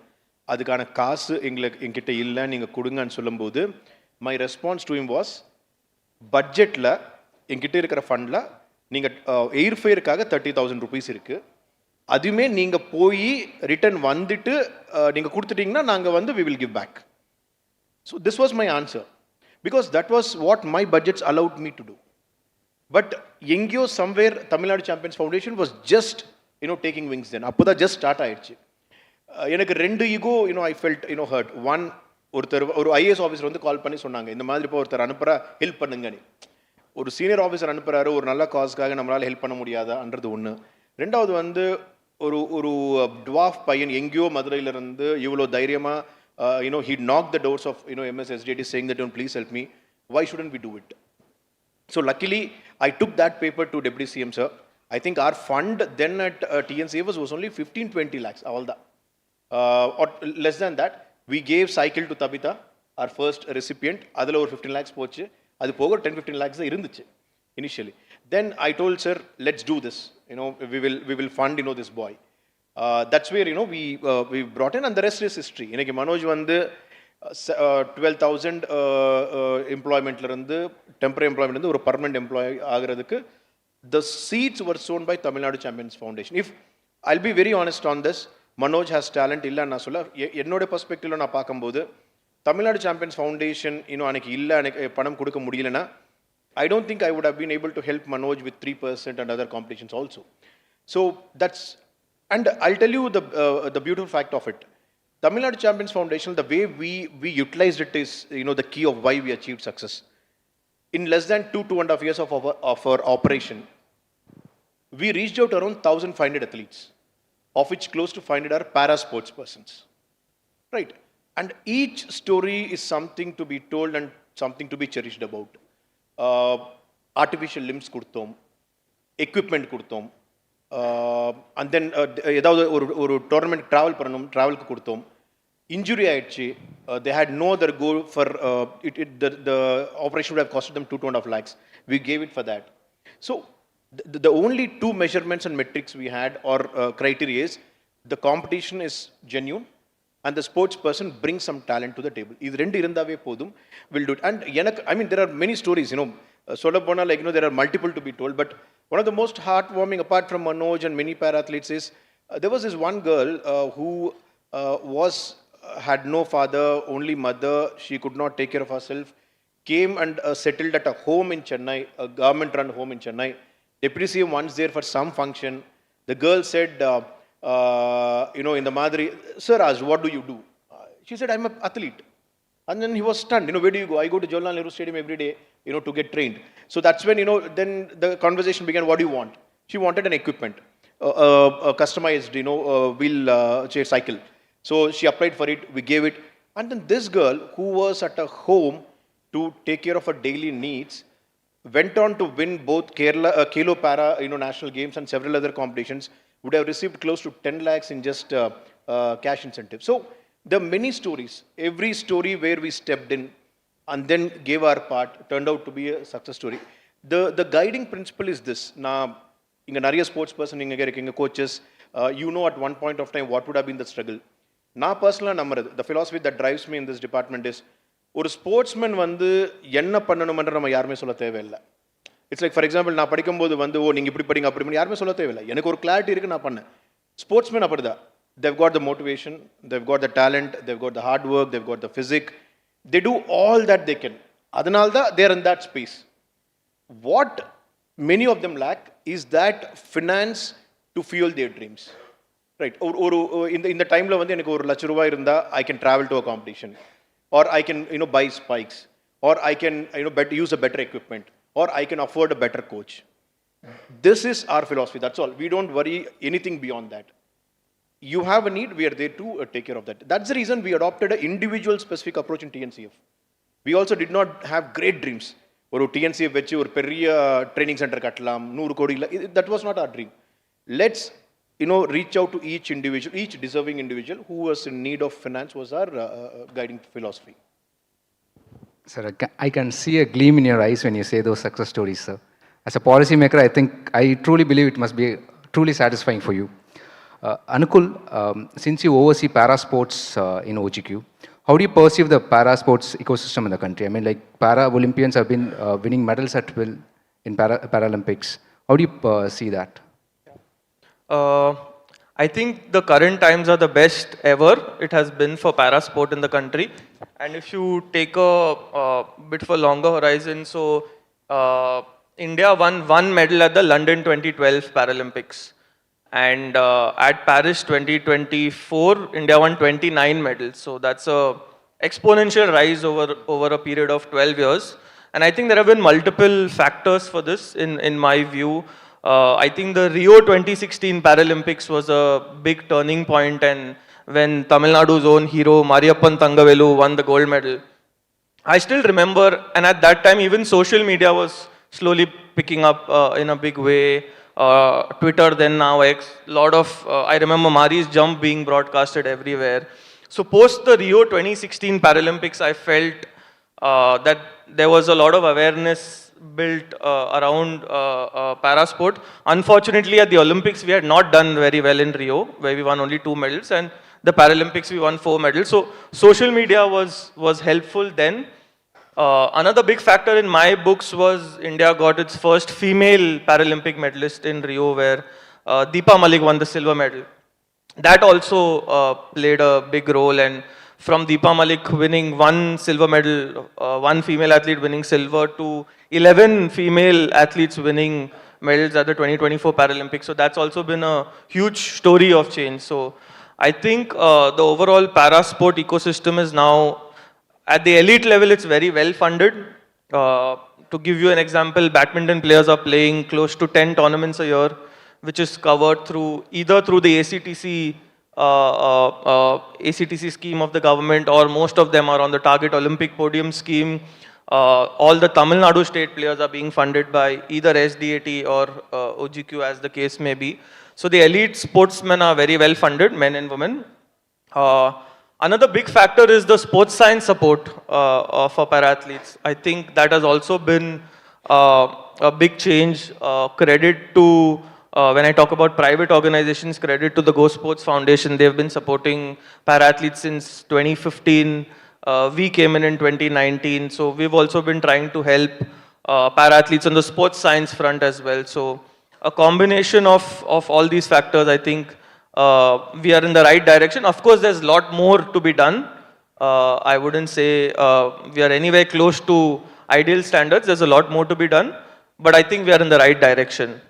அதுக்கான காசு எங்கிட்ட இல்லை, நீங்கள் கொடுங்கன்னு சொல்லும்போது my response to him was, பட்ஜெட்டில் எங்கிட்ட இருக்கிற ஃபண்டில் நீங்கள் எயிர் ஃபேருக்காக 30,000 rupees இருக்குது, அதுவுமே நீங்கள் போய் ரிட்டர்ன் வந்துட்டு நீங்கள் கொடுத்துட்டிங்கன்னா நாங்கள் வந்து we will give back. So this was my answer, because that was what my budgets allowed me to do. But எங்கேயோ somewhere Tamil Nadu champions foundation was just taking wings then. அப்போ தான் ஜஸ்ட் ஸ்டார்ட் ஆயிடுச்சு. எனக்கு 2 ego I felt hurt. One, ஒரு IAS officer வந்து call பண்ணி சொன்னாங்க, இந்த மாதிரி இப்போ ஒருத்தர் அனுப்புகிறா ஹெல்ப் பண்ணுங்கன்னு. ஒரு சீனியர் ஆஃபீஸர் அனுப்புகிறாரு, ஒரு நல்ல காசுக்காக நம்மளால் ஹெல்ப் பண்ண முடியாதான்றது ஒன்று. ரெண்டாவது வந்து ஒரு டுவாஃப் பையன் எங்கேயோ மதுரையிலிருந்து இவ்வளோ தைரியமாக he knocked the doors of MSSDT saying that please help me, why shouldn't we do it? So luckily I took that paper to Deputy CM sir. I think our fund then at TNCF was only 15-20 lakhs all that, or less than that. We gave cycle to Tabitha, our first recipient. Adala over 15 lakhs pochu, adu poga 10-15 lakhs da irunduchu initially. Then I told sir, let's do this, we will fund this boy. That's where we brought in, and the rest is history. Inaki Manoj vandu 12,000 employment la irundhu temporary employment irundhu or permanent employee agiradhukku the seeds were sown by Tamil Nadu Champions Foundation. If I'll be very honest on this, Manoj has talent illa na solla என்னோட பெர்ஸ்பெக்டிவ்ல நான் பாக்கும்போது Tamil Nadu champions foundation இன்னும் அன்னைக்கு இல்ல எனக்கு பணம் கொடுக்க முடியலனா I don't think I would have been able to help Manoj with 3% and other competitions also. So that's, and I'll tell you the beautiful fact of it. Tamil Nadu Champions Foundation, the way we utilized it is, the key of why we achieved success. In less than 2.5 years of our operation, we reached out around 1,500 athletes, of which close to 500 are para sports persons. Right? And each story is something to be told and something to be cherished about. Artificial limbs கொடுத்தோம், equipment கொடுத்தோம், and then ஏதாவது ஒரு tournament travel பண்ணணும், ட்ராவலுக்கு கொடுத்தோம். Injury ஆயிடுச்சு, they had no other goal for the operation would have costed them 2.5 lakhs. We gave it for that. So the only two measurements and metrics we had or criteria is the competition is genuine and the sports person brings some talent to the table. இது ரெண்டு இருந்தாவே போதும், will do it. And I mean there are many stories, சொல்ல போனா like there are multiple to be told, but one of the most heartwarming apart from Manoj and many para athletes is there was this one girl who had no father, only mother. She could not take care of herself, came and settled at a home in Chennai, a government run home in Chennai. Deputy CM once there for some function, the girl said in the Madri, sir asked, what do you do? She said, I'm an athlete. And then he was stunned. Where do you go? I go to Jawaharlal Nehru Stadium every day, to get trained. So that's when, then the conversation began, what do you want? She wanted an equipment, a customized, wheel chair cycle. So she applied for it, we gave it. And then this girl, who was at a home to take care of her daily needs, went on to win both Kelo Para, national games and several other competitions, would have received close to 10 lakhs in just cash incentive. So there are many stories. Every story where we stepped in and then gave our part turned out to be a success story. The guiding principle is this. Now, inga nariya sports person, inga coaches, at one point of time what would have been the struggle. நான் பர்சனலாக நம்புறது, the philosophy that drives me in this department is, ஒரு sportsman என்ன பண்ணணுமன்ற நம்ம யாருமே சொல்ல தேவையில்லை. It's like for example நான் படிக்கும்போது நீங்கள் இப்படி படிங்க அப்படி பண்ணி யாருமே சொல்ல தேவையில்லை. எனக்கு ஒரு கிளாரிட்டி இருக்குது, நான் பண்ணேன். ஸ்போர்ட்ஸ்மேன் அப்படிதான். They've got the motivation, they've got the talent, they've got the hard work, they've got the physique. They do all that they can. அதனால தான் they're in that space. What many of them lack is that finance to fuel their dreams. Right? இந்த டைமில் எனக்கு ஒரு லட்ச ரூபாய் இருந்தால் I can travel to a competition, or I can buy spikes, or I can use a better equipment, or I can afford a better coach. This is our philosophy, that's all. We don't worry anything beyond that. You have a need, we are there to take care of that. That's the reason we adopted an individual specific approach in TNCF. We also did not have great dreams. ஒரு TNCF வச்சு ஒரு பெரிய training centre கட்டலாம், 100 கோடி இல்லை. That was not our dream. Let's reach out to each individual, each deserving individual who was in need of finance was our guiding philosophy. Sir, I can see a gleam in your eyes when you say those success stories, sir. As a policy maker, I truly believe it must be truly satisfying for you. Anukul, since you oversee para sports in OGQ, how do you perceive the para sports ecosystem in the country? I mean, like para Olympians have been winning medals at will in Paralympics. How do you see that? I think the current times are the best ever it has been for para sport in the country. And if you take a bit of a longer horizon, so India won 1 medal at the London 2012 Paralympics. And at Paris 2024, India won 29 medals. So that's a exponential rise over a period of 12 years. And I think there have been multiple factors for this in my view. I think the Rio 2016 Paralympics was a big turning point, and when Tamil Nadu's own hero Mariyappan Thangavelu won the gold medal, I still remember, and at that time even social media was slowly picking up in a big way. Twitter, then now X, I remember Mari's jump being broadcasted everywhere. So post the Rio 2016 Paralympics, I felt that there was a lot of awareness built around parasport. Unfortunately, at the Olympics, we had not done very well in Rio, where we won only 2 medals, and the Paralympics, we won 4 medals. So social media was helpful then. Another big factor in my books was India got its first female Paralympic medalist in Rio, where Deepa Malik won the silver medal. That also played a big role, and from Deepa Malik winning one silver medal, one female athlete winning silver, to 11 female athletes winning medals at the 2024 Paralympics. So that's also been a huge story of change. So I think the overall para sport ecosystem is now at the elite level, it's very well funded. To give you an example, badminton players are playing close to 10 tournaments a year, which is covered through either through the ACTC scheme of the government, or most of them are on the Target Olympic Podium scheme. All the Tamilnadu state players are being funded by either SDAT or OGQ, as the case may be. So the elite sportsmen are very well funded, men and women. Another big factor is the sports science support for para-athletes. I think that has also been a big change. Credit to, when I talk about private organizations, credit to the Go Sports Foundation. They've been supporting para-athletes since 2015. We came in 2019. So we've also been trying to help para-athletes on the sports science front as well. So a combination of all these factors, I think, we are in the right direction. Of course, there's a lot more to be done. I wouldn't say we are anywhere close to ideal standards. There's a lot more to be done, but I think we are in the right direction.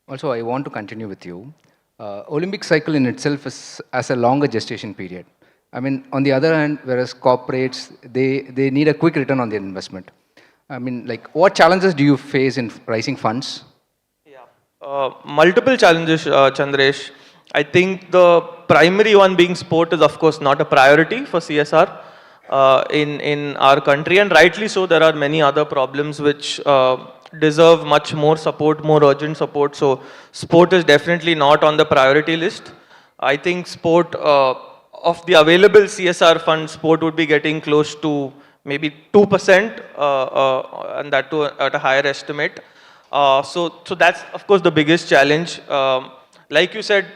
Also, I want to continue with you. Olympic cycle in itself has a longer gestation period. I mean, on the other hand, whereas corporates, they need a quick return on their investment. I mean, like, what challenges do you face in raising funds? Multiple challenges, Chandresh. I think the primary one being sport is, of course, not a priority for CSR in our country, and rightly so. There are many other problems which deserve much more support, more urgent support. So sport is definitely not on the priority list. I think sport, of the available CSR funds, sport would be getting close to maybe 2%, and that too at a higher estimate. So that's, of course, the biggest challenge. Like you said,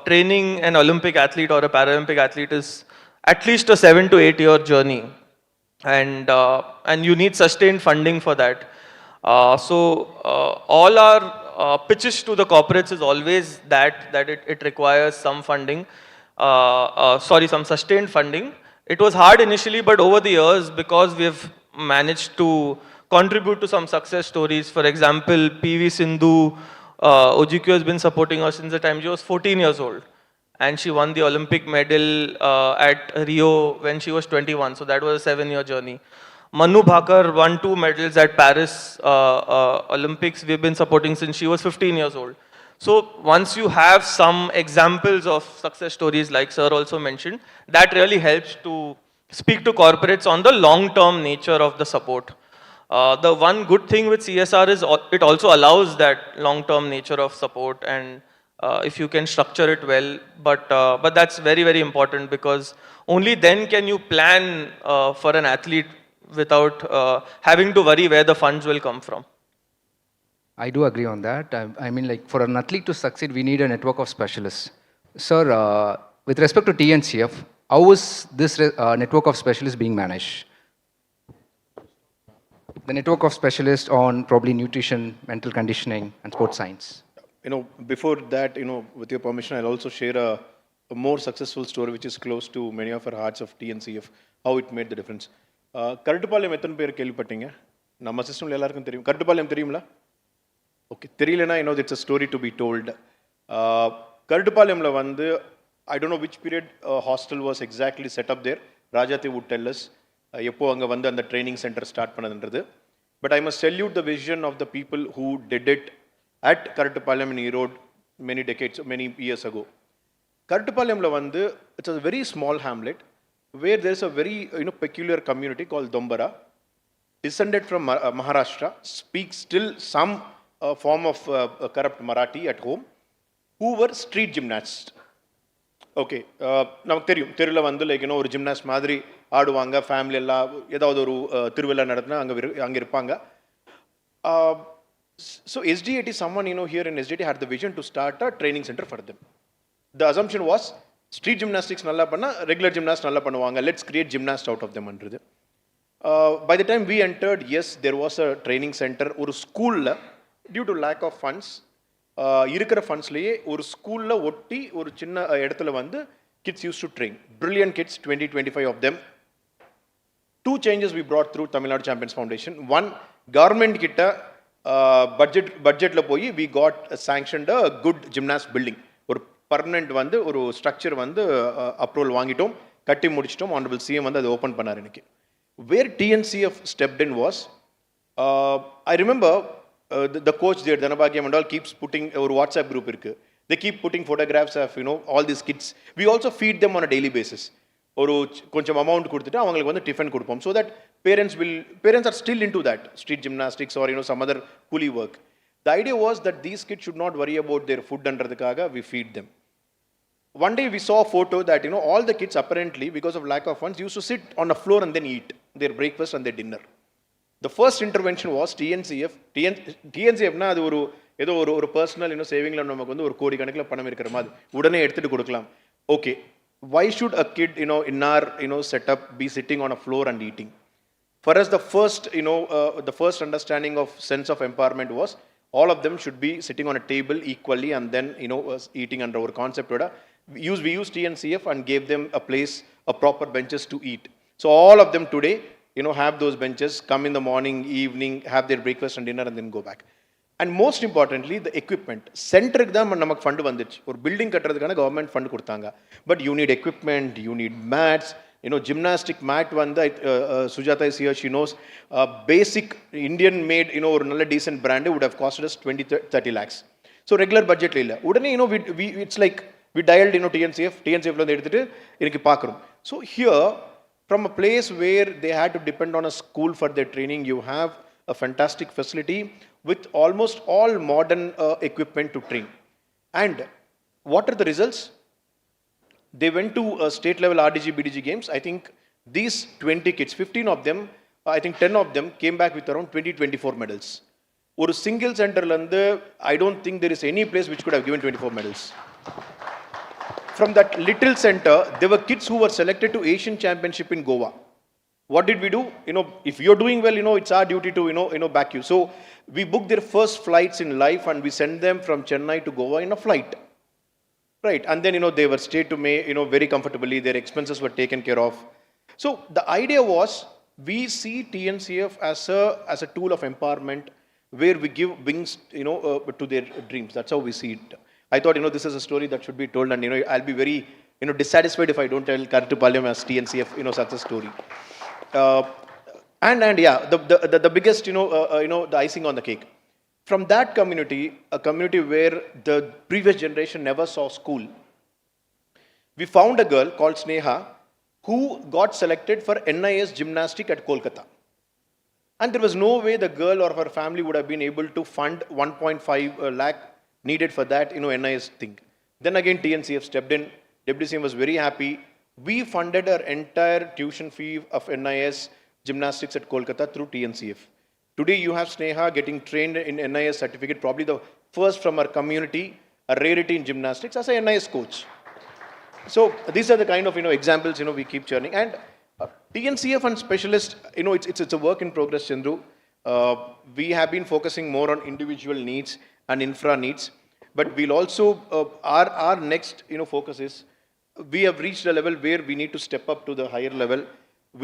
training an Olympic athlete or a Paralympic athlete is at least a 7 to 8 year journey, and you need sustained funding for that. So all our pitches to the corporates is always that it requires some funding, some sustained funding. It was hard initially, but over the years, because we've managed to contribute to some success stories. For example, PV Sindhu, OGQ has been supporting her since the time she was 14 years old. And she won the Olympic medal at Rio when she was 21. So that was a 7-year journey. Manu Bhakar won 2 medals at Paris Olympics. We've been supporting since she was 15 years old. So once you have some examples of success stories, like Sir also mentioned, that really helps to speak to corporates on the long-term nature of the support. The one good thing with CSR is it also allows that long-term nature of support, and if you can structure it well. But that's very, very important, because only then can you plan for an athlete without having to worry where the funds will come from. I do agree on that. I mean, like, for an athlete to succeed, we need a network of specialists. Sir, with respect to TNCF, how is this network of specialists being managed? The network of specialists on probably nutrition, mental conditioning, and sports science. Before that, with your permission, I'll also share a more successful story which is close to many of our hearts of TNCF, how it made the difference. கருட்டுப்பாளையம் எத்தனை பேர் கேள்விப்பட்டீங்க? நம்ம சிஸ்டம்ல எல்லாருக்கும் தெரியும். கருட்டுப்பாளையம் தெரியுங்களா? Okay, தெரியலனா it's a story to be told. கருட்டுப்பாளையம்ல வந்து, I don't know which period hostel was exactly set up there. Rajati would tell us எப்போ அங்கே வந்து அந்த ட்ரைனிங் சென்டர் ஸ்டார்ட் பண்ணதுன்றது. But I must salute the vision of the people who did it at Karattupalayam in Erode many years ago. Karattupalayamla vandu, it's a very small hamlet where there's a very peculiar community called Dombara, descended from Maharashtra, speaks still some form of corrupt Marathi at home, who were street gymnasts. Okay, நமக்கு தெரியும், தெருவில் வந்து ஒரு gymnast மாதிரி ஆடுவாங்க. Family எல்லாம் ஏதாவது ஒரு திருவிழா நடத்தினா அங்கே இருப்பாங்க. So SDAT, someone here in SDAT had the vision to start a training center for them. The assumption was, street gymnastics நல்லா பண்ணால் ரெகுலர் ஜிம்னாஸ்ட் நல்லா பண்ணுவாங்க, let's create gymnasts out of them. By the time we entered, yes, there was a training center. ஒரு ஸ்கூலில் due to lack of funds இருக்கிற ஃபண்ட்ஸ்லேயே ஒரு ஸ்கூலில் ஒட்டி ஒரு சின்ன இடத்துல வந்து kids used to train. Brilliant kids, 25 of them. Two changes we brought through Tamilnadu Champions Foundation. One, government kitta budget la poi we got sanctioned a good gymnast building. Or permanent vandu or structure vandu approval vaangitom katti mudichitom honorable CM vandu adu open pannaru enike. Where TNCF stepped in was I remember the coach there Dhanabhagyam and all keeps putting our WhatsApp group irukku. They keep putting photographs of all these kids. We also feed them on a daily basis. ஒரு கொஞ்சம் amount கொடுத்துட்டு அவங்களுக்கு வந்து tiffin கொடுப்போம். So that parents are still into that street gymnastics or some other coolie work. The idea was that these kids should not worry about their foodன்றதுக்காக we feed them. One day we saw a photo that all the kids apparently because of lack of funds used to sit on the floor and then eat their breakfast and their dinner. The first intervention was TNCF. TNCFனா அது ஏதோ ஒரு personal சேவிங்ல நமக்கு வந்து ஒரு கோடி கணக்கில் பணம் இருக்கிற மாதிரி உடனே எடுத்துட்டு கொடுக்கலாம். Okay, why should a kid in our setup be sitting on a floor and eating? For us, the first understanding of sense of empowerment was all of them should be sitting on a table equally and then eating under our concept. We used TNCF and gave them a place, a proper benches to eat. So all of them today have those benches, come in the morning, evening, have their breakfast and dinner and then go back. And most importantly, the equipment. Centric தான் நமக்கு fund வந்துச்சு. ஒரு building கட்டுறதுக்கான government fund கொடுத்தாங்க. But you need equipment, you need mats, gymnastic mat வந்து Sujatha is here, she knows basic Indian mat ஒரு நல்ல decent brand would have costed us 20-30 lakhs. So regular பட்ஜெட்டில் இல்லை. உடனே இட்ஸ் லைக் வி டயல்ட் டிஎன்சிஎஃப்ல வந்து எடுத்துட்டு எனக்கு பார்க்குறோம். So here from a place where they had to depend on a school for their training, you have a fantastic facility with almost all modern equipment to train. And what are the results? They went to state level RDG, BDG games. I think these 20 kids, 15 of them, I think 10 of them came back with around 20-24 medals. Or single center, I don't think there is any place which could have given 24 medals. From that little center, there were kids who were selected to Asian Championship in Goa. What did we do? If you're doing well, it's our duty to back you. So we booked their first flights in life and we sent them from Chennai to Goa in a flight. Right. And then, they were stayed to May, very comfortably. Their expenses were taken care of. So the idea was we see TNCF as a tool of empowerment where we give wings, to their dreams. That's how we see it. I thought, this is a story that should be told and, I'll be very, dissatisfied if I don't tell Karatupalayam as TNCF, such a story. And yeah, the biggest, the icing on the cake. From that community, a community where the previous generation never saw school, we found a girl called Sneha who got selected for NIS gymnastic at Kolkata. And there was no way the girl or her family would have been able to fund 1.5 lakh needed for that, NIS thing. Then again, TNCF stepped in. Deputy CM was very happy. We funded our entire tuition fee of NIS gymnastics at Kolkata through TNCF. Today, you have Sneha getting trained in NIS certificate, probably the first from our community, a rarity in gymnastics, as a NIS coach. So these are the kind of examples we keep churning. And TNCF and specialist, it's a work in progress, Chandru. We have been focusing more on individual needs and infra needs, but we'll also our next focus is we have reached a level where we need to step up to the higher level.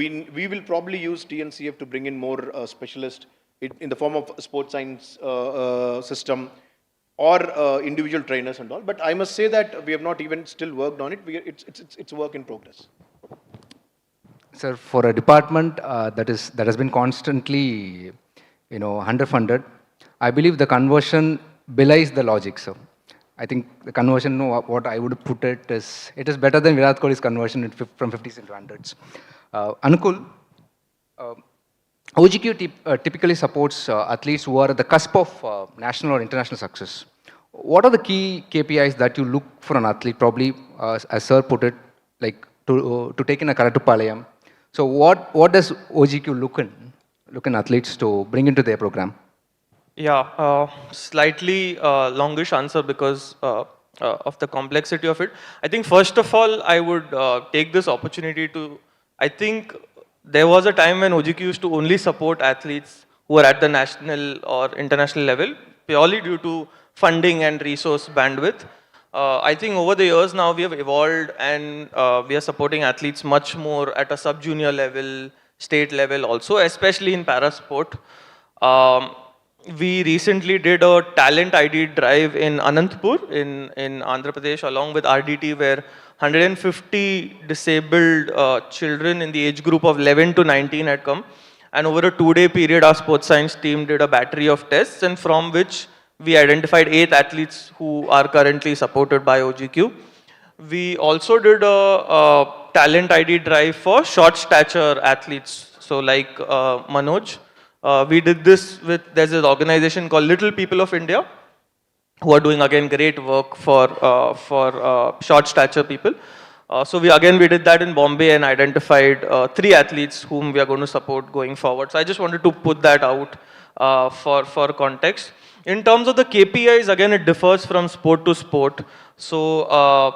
We will probably use TNCF to bring in more specialists in the form of sports science system or individual trainers and all. But I must say that we have not even still worked on it. It's a work in progress. Sir, for a department that has been constantly underfunded, I believe the conversion belies the logic, sir. I think the conversion, what I would put it is better than Virat Kohli's conversion from 50s into 100s. Anukul, OGQ typically supports athletes who are at the cusp of national or international success. What are the key KPIs that you look for an athlete, probably, as sir put it, like to take in a Karatupalayam? So what does OGQ look in athletes to bring into their program? Yeah, slightly longish answer because of the complexity of it. I think first of all, I would take this opportunity to, I think there was a time when OGQ used to only support athletes who are at the national or international level purely due to funding and resource bandwidth. I think over the years now we have evolved and we are supporting athletes much more at a sub-junior level, state level also, especially in parasport. We recently did a talent ID drive in Anantapur in Andhra Pradesh along with RDT, where 150 disabled children in the age group of 11 to 19 had come. And over a 2-day period, our sports science team did a battery of tests, and from which we identified 8 athletes who are currently supported by OGQ. We also did a talent ID drive for short stature athletes. So like Manoj, we did this with, there's an organization called Little People of India, who are doing again great work for short stature people. So we did that in Bombay and identified 3 athletes whom we are going to support going forward. So I just wanted to put that out for context. In terms of the KPIs, again, it differs from sport to sport. So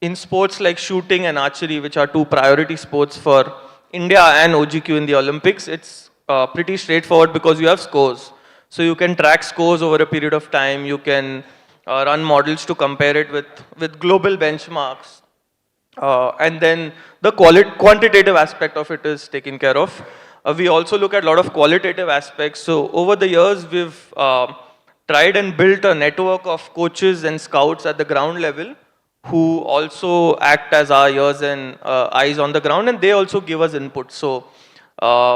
in sports like shooting and archery, which are 2 priority sports for India and OGQ in the Olympics, it's pretty straightforward because you have scores. So you can track scores over a period of time. You can run models to compare it with global benchmarks. And then the quantitative aspect of it is taken care of. We also look at a lot of qualitative aspects. So over the years, we've tried and built a network of coaches and scouts at the ground level who also act as our ears and eyes on the ground, and they also give us input. So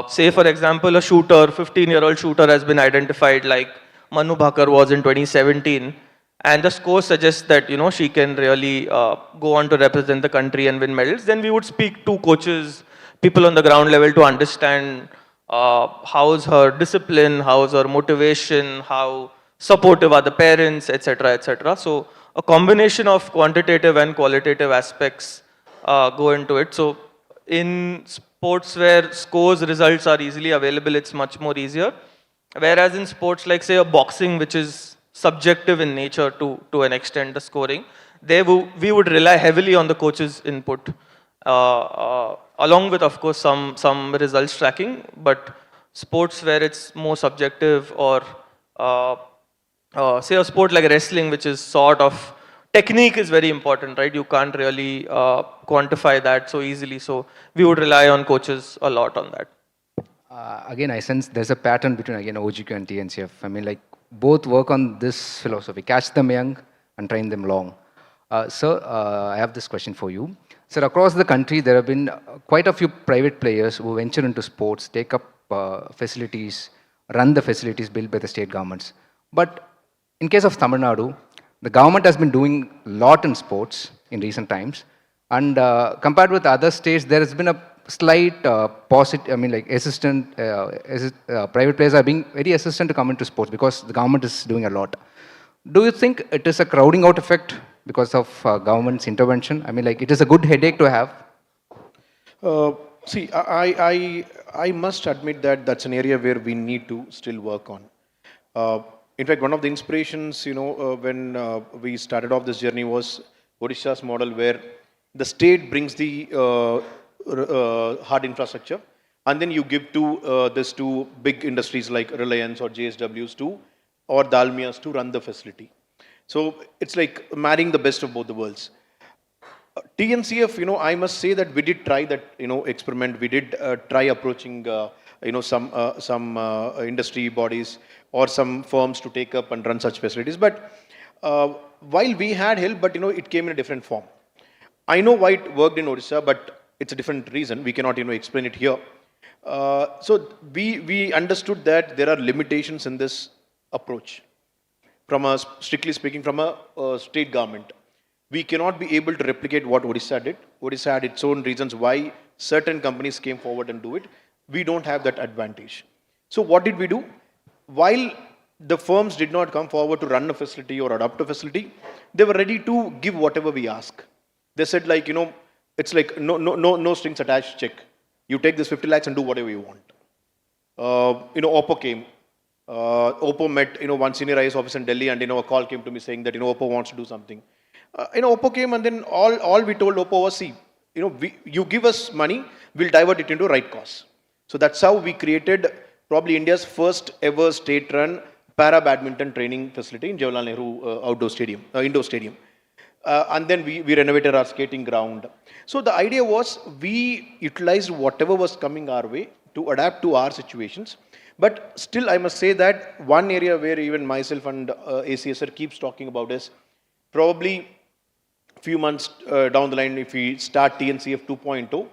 say for example, a shooter, 15-year-old shooter has been identified like Manu Bhakar was in 2017. And the score suggests that, you know, she can really go on to represent the country and win medals. Then we would speak to coaches, people on the ground level to understand how's her discipline, how's her motivation, how supportive are the parents, etc., etc. So a combination of quantitative and qualitative aspects go into it. So in sports where scores, results are easily available, it's much more easier. Whereas in sports like say a boxing, which is subjective in nature to an extent, the scoring, we would rely heavily on the coach's input, along with, of course, some results tracking. But sports where it's more subjective, or say a sport like wrestling, which is sort of, technique is very important, right? You can't really quantify that so easily. So we would rely on coaches a lot on that. Again, I sense there's a pattern between, again, OGQ and TNCF. I mean, like, both work on this philosophy, catch them young and train them long. Sir, I have this question for you. Sir, across the country, there have been quite a few private players who venture into sports, take up facilities, run the facilities built by the state governments. But in case of Tamil Nadu, the government has been doing a lot in sports in recent times. And compared with other states, there has been a slight positive, I mean, like private players are being very assistant to come into sports because the government is doing a lot. Do you think it is a crowding out effect because of government's intervention? I mean, like, it is a good headache to have? See, I must admit that that's an area where we need to still work on. In fact, one of the inspirations, you know, when we started off this journey was Odisha's model, where the state brings the hard infrastructure, and then you give to this to big industries like Reliance or JSWs or Dalmias to run the facility. So it's like marrying the best of both the worlds. TNCF, you know, I must say that we did try that, you know, experiment. We did try approaching, you know, some industry bodies or some firms to take up and run such facilities. But while we had help, but, you know, it came in a different form. I know why it worked in Odisha, but it's a different reason. We cannot, you know, explain it here. So we understood that there are limitations in this approach. From a, strictly speaking, from a state government, we cannot be able to replicate what Odisha did. Odisha had its own reasons why certain companies came forward and do it. We don't have that advantage. So what did we do? While the firms did not come forward to run a facility or adopt a facility, they were ready to give whatever we ask. They said, like, you know, it's like no strings attached check. You take this 50 lakhs and do whatever you want. You know, Oppo came. Oppo met, you know, one senior IAS officer in Delhi, and, you know, a call came to me saying that, you know, Oppo wants to do something. You know, Oppo came, and then all we told Oppo was, see, you give us money, we'll divert it into right cause. So that's how we created probably India's first ever state-run para badminton training facility in Jawaharlal Nehru indoor stadium. And then we renovated our skating ground. So the idea was we utilized whatever was coming our way to adapt to our situations. But still, I must say that one area where even myself and ACSR keeps talking about is probably few months down the line, if we start TNCF 2.0,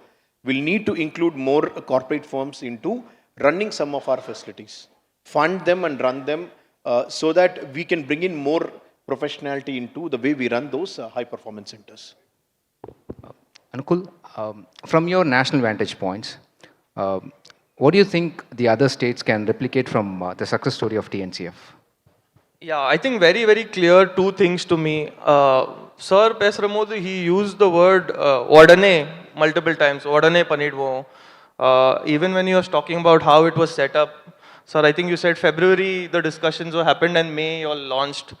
we'll need to include more corporate firms into running some of our facilities, fund them and run them so that we can bring in more professionality into the way we run those high performance centers. Anukul, from your national vantage points, what do you think the other states can replicate from the success story of TNCF? Yeah, I think very, very clear two things to me. Sir Pesramod, he used the word Odane multiple times, Odane Panidvo. Even when he was talking about how it was set up, sir, I think you said February the discussions were happened and May you all launched.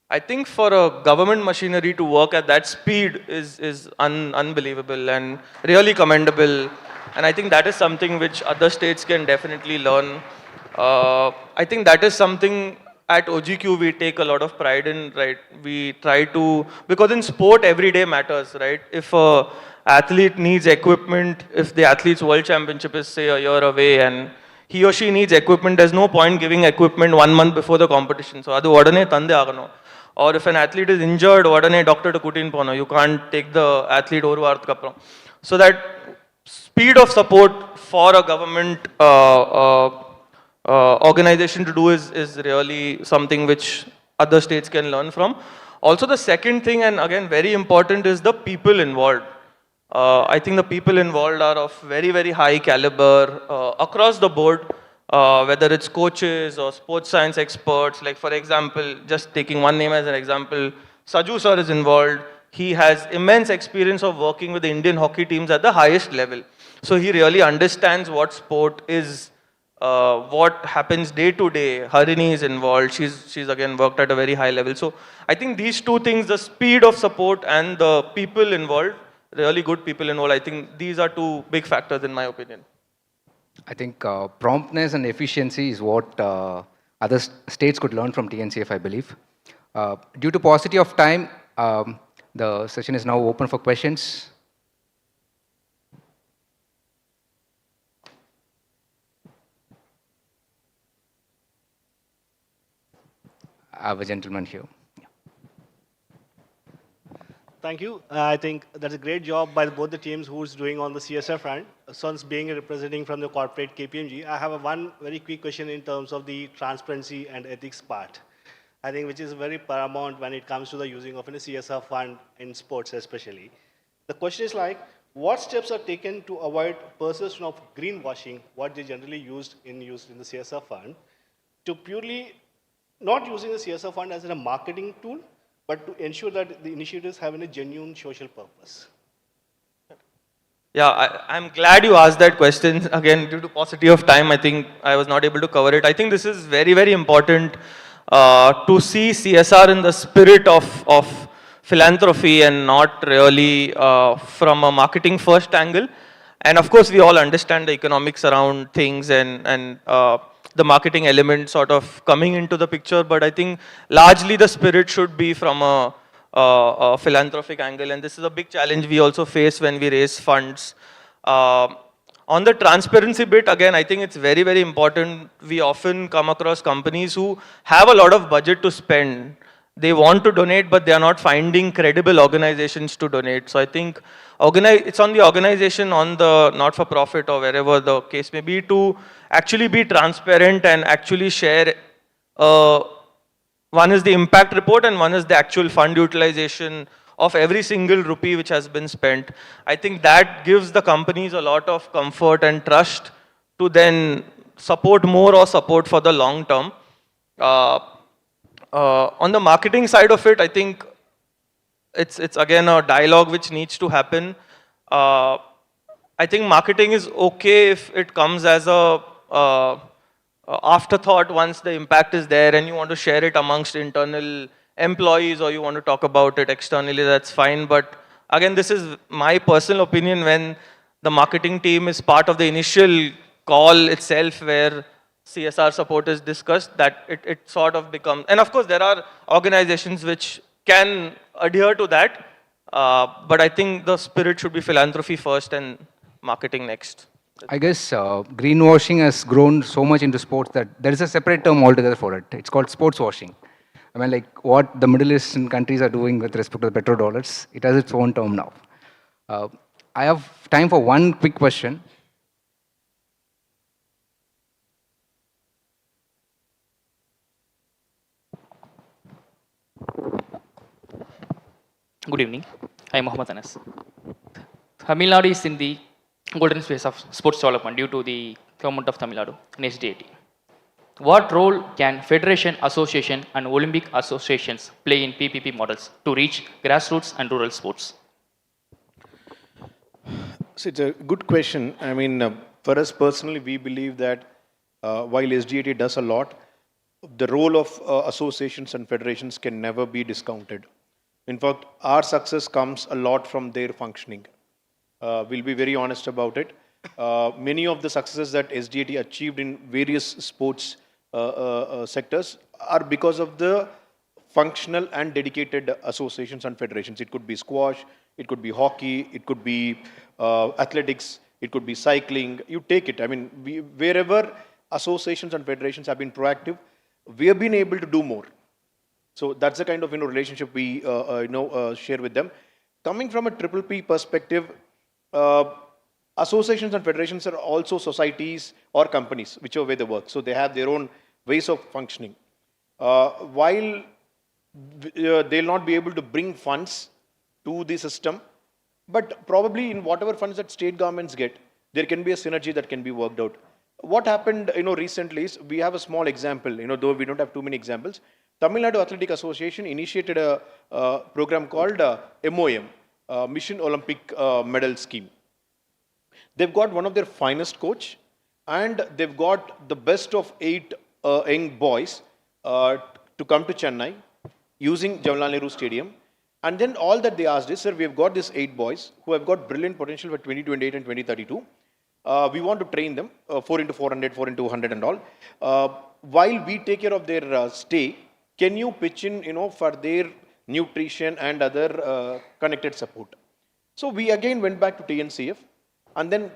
I think for a government machinery to work at that speed is unbelievable and really commendable. And I think that is something which other states can definitely learn. I think that is something at OGQ we take a lot of pride in, right? We try to, because in sport every day matters, right? If a athlete needs equipment, if the athlete's world championship is say a year away and he or she needs equipment, there's no point giving equipment 1 month before the competition. So adu odane tande agano. Or if an athlete is injured, odane doctor to kutin pono. You can't take the athlete oru varth kapra. So that speed of support for a government organization to do is really something which other states can learn from. Also the second thing, and again very important, is the people involved. I think the people involved are of very, very high caliber across the board, whether it's coaches or sports science experts. Like for example, just taking one name as an example, Saju sir is involved. He has immense experience of working with the Indian hockey teams at the highest level. So he really understands what sport is, what happens day to day. Harini is involved. She's again worked at a very high level. So I think these two things, the speed of support and the people involved, really good people involved, I think these are two big factors in my opinion. I think promptness and efficiency is what other states could learn from TNCF, I believe. Due to paucity of time, the session is now open for questions. I have a gentleman here. Thank you. I think that's a great job by both the teams who's doing on the CSR front. Since being representing from the corporate KPMG, I have one very quick question in terms of the transparency and ethics part. I think which is very paramount when it comes to the using of a CSR fund in sports especially. The question is like, what steps are taken to avoid perception of greenwashing, what they generally used in the CSR fund, to purely not using the CSR fund as a marketing tool, but to ensure that the initiatives have a genuine social purpose? Yeah, I'm glad you asked that question. Again, due to paucity of time, I think I was not able to cover it. I think this is very, very important to see CSR in the spirit of philanthropy and not really from a marketing first angle. And of course, we all understand the economics around things and the marketing element sort of coming into the picture, but I think largely the spirit should be from a philanthropic angle, and this is a big challenge we also face when we raise funds. On the transparency bit, again, I think it's very, very important. We often come across companies who have a lot of budget to spend. They want to donate, but they are not finding credible organizations to donate. So I think it's on the organization, on the not-for-profit or wherever the case may be, to actually be transparent and actually share. One is the impact report and one is the actual fund utilization of every single rupee which has been spent. I think that gives the companies a lot of comfort and trust to then support more or support for the long term. On the marketing side of it, I think it's again a dialogue which needs to happen. I think marketing is okay if it comes as a afterthought once the impact is there and you want to share it amongst internal employees or you want to talk about it externally, that's fine. But again, this is my personal opinion, when the marketing team is part of the initial call itself where CSR support is discussed, that it sort of becomes, and of course there are organizations which can adhere to that, but I think the spirit should be philanthropy first and marketing next. I guess greenwashing has grown so much into sports that there is a separate term altogether for it. It's called sports washing. I mean, like what the Middle Eastern countries are doing with respect to the petrodollars, it has its own term now. I have time for one quick question. Good evening. I am Mohammed Anas. Tamilnadu is in the golden space of sports development due to the government of Tamil Nadu and SDAT. What role can federation, association and Olympic associations play in PPP models to reach grassroots and rural sports? So it's a good question. I mean, for us personally, we believe that while SDAT does a lot, the role of associations and federations can never be discounted. In fact, our success comes a lot from their functioning. We'll be very honest about it. Many of the successes that SDAT achieved in various sports sectors are because of the functional and dedicated associations and federations. It could be squash, it could be hockey, it could be athletics, it could be cycling. You take it. I mean, wherever associations and federations have been proactive, we have been able to do more. So that's the kind of relationship we share with them. Coming from a triple P perspective, associations and federations are also societies or companies, whichever way they work. So they have their own ways of functioning. While they'll not be able to bring funds to the system, but probably in whatever funds that state governments get, there can be a synergy that can be worked out. What happened, recently is we have a small example. Though we don't have too many examples. Tamilnadu Athletic Association initiated a program called MOM, Mission Olympic Medal Scheme. They've got one of their finest coach, and they've got the best of 8 young boys to come to Chennai using Jawaharlal Nehru Stadium. And then all that they asked is, sir, we have got these 8 boys who have got brilliant potential for 2028 and 2032. We want to train them 4 into 400, 4 into 100 and all. While we take care of their stay, can you pitch in, for their nutrition and other connected support? So we again went back to TNCF, and then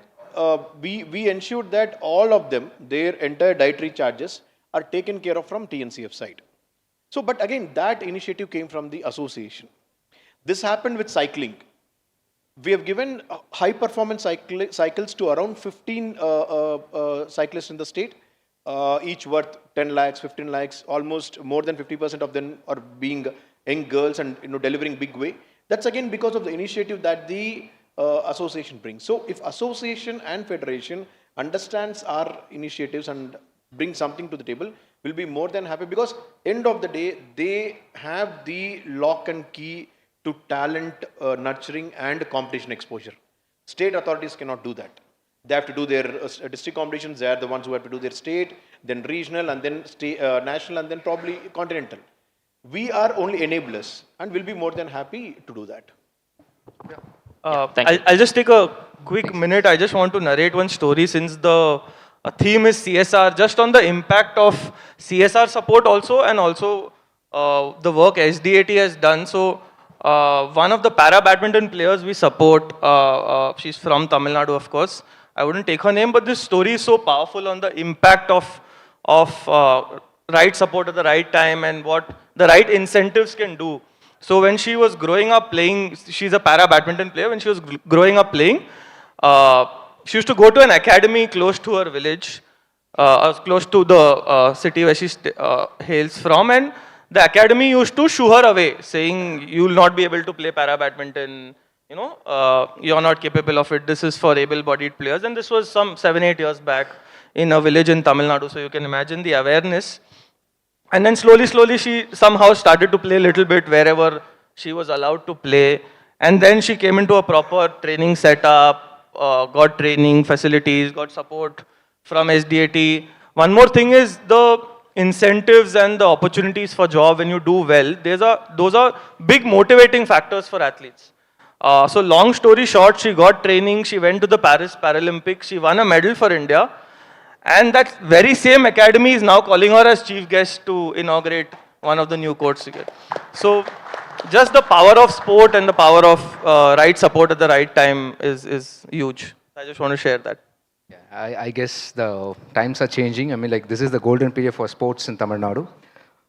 we ensured that all of them, their entire dietary charges are taken care of from TNCF side. So, but again, that initiative came from the association. This happened with cycling. We have given high performance cycles to around 15 cyclists in the state, each worth 10 lakhs, 15 lakhs, almost more than 50% of them are being young girls and delivering big way. That's again because of the initiative that the association brings. So if association and federation understands our initiatives and bring something to the table, we'll be more than happy, because end of the day, they have the lock and key to talent nurturing and competition exposure. State authorities cannot do that. They have to do their district competitions. They are the ones who have to do their state, then regional, and then national, and then probably continental. We are only enablers, and we'll be more than happy to do that. I'll just take a quick minute. I just want to narrate one story, since the theme is CSR, just on the impact of CSR support also, and also the work SDAT has done. So one of the para badminton players we support, she's from Tamil Nadu, of course. I wouldn't take her name, but this story is so powerful on the impact of right support at the right time and what the right incentives can do. So when she was growing up playing, she's a para badminton player. When she was growing up playing, she used to go to an academy close to her village, close to the city where she hails from, and the academy used to shoo her away, saying, you will not be able to play para badminton, you're not capable of it, this is for able-bodied players. And this was some 7-8 years back in a village in Tamil Nadu, so you can imagine the awareness. And then slowly she somehow started to play a little bit wherever she was allowed to play. And then she came into a proper training setup, got training facilities, got support from SDAT. One more thing is the incentives and the opportunities for job when you do well. Those are big motivating factors for athletes. So long story short, she got training, she went to the Paris Paralympics, she won a medal for India. And that very same academy is now calling her as chief guest to inaugurate one of the new courts again. So just the power of sport and the power of right support at the right time is huge. I just want to share that. I guess the times are changing. I mean, like, this is the golden period for sports in Tamil Nadu.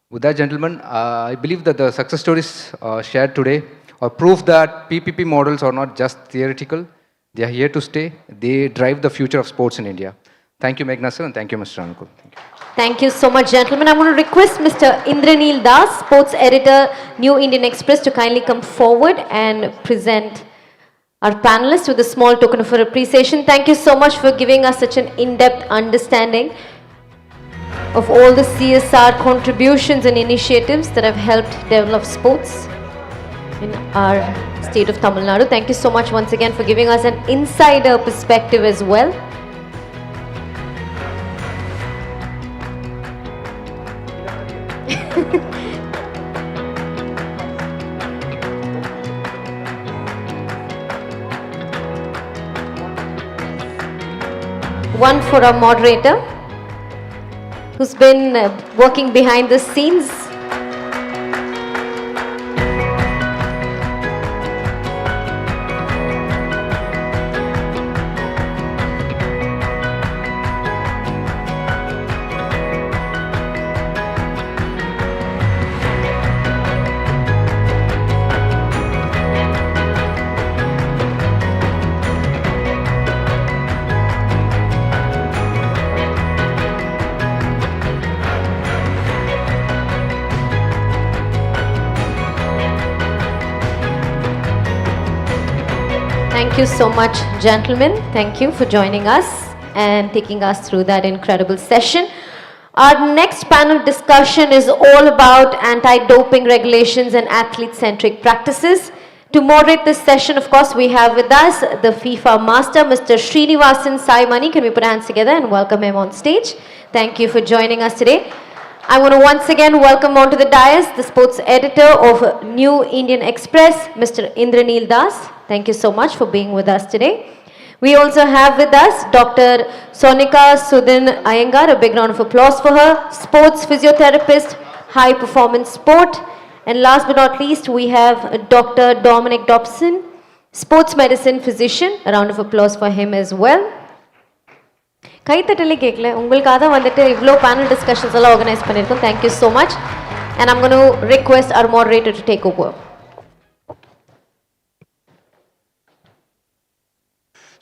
With that, gentlemen, I believe that the success stories shared today are proof that PPP models are not just theoretical. They are here to stay. They drive the future of sports in India. Thank you, Meghna sir, and thank you, Mr. Anukul. Thank you. Thank you so much, gentlemen. I'm going to request Mr. Indranil Das, sports editor, New Indian Express, to kindly come forward and present our panelists with a small token of appreciation. Thank you so much for giving us such an in-depth understanding of all the CSR contributions and initiatives that have helped develop sports in our state of Tamil Nadu. Thank you so much once again for giving us an insider perspective as well. One for our moderator, who's been working behind the scenes. Thank you so much, gentlemen. Thank you for joining us and taking us through that incredible session. Our next panel discussion is all about anti-doping regulations and athlete-centric practices. To moderate this session, of course, we have with us the FIFA Master, Mr. Srinivasan Saimani. Can we put our hands together and welcome him on stage? Thank you for joining us today. I want to once again welcome onto the dais the sports editor of New Indian Express, Mr. Indranil Das. Thank you so much for being with us today. We also have with us Dr. Sonika Sudhin Iyengar. A big round of applause for her. Sports physiotherapist, high performance sport. And last but not least, we have Dr. Dominic Dobson, sports medicine physician. A round of applause for him as well. கைத்தட்டலே கேட்கல உங்களுக்காக தான் வந்துட்டு இவ்வளோ panel discussions எல்லாம் organise பண்ணியிருக்கோம். Thank you so much and I'm gonna request our moderator to take over.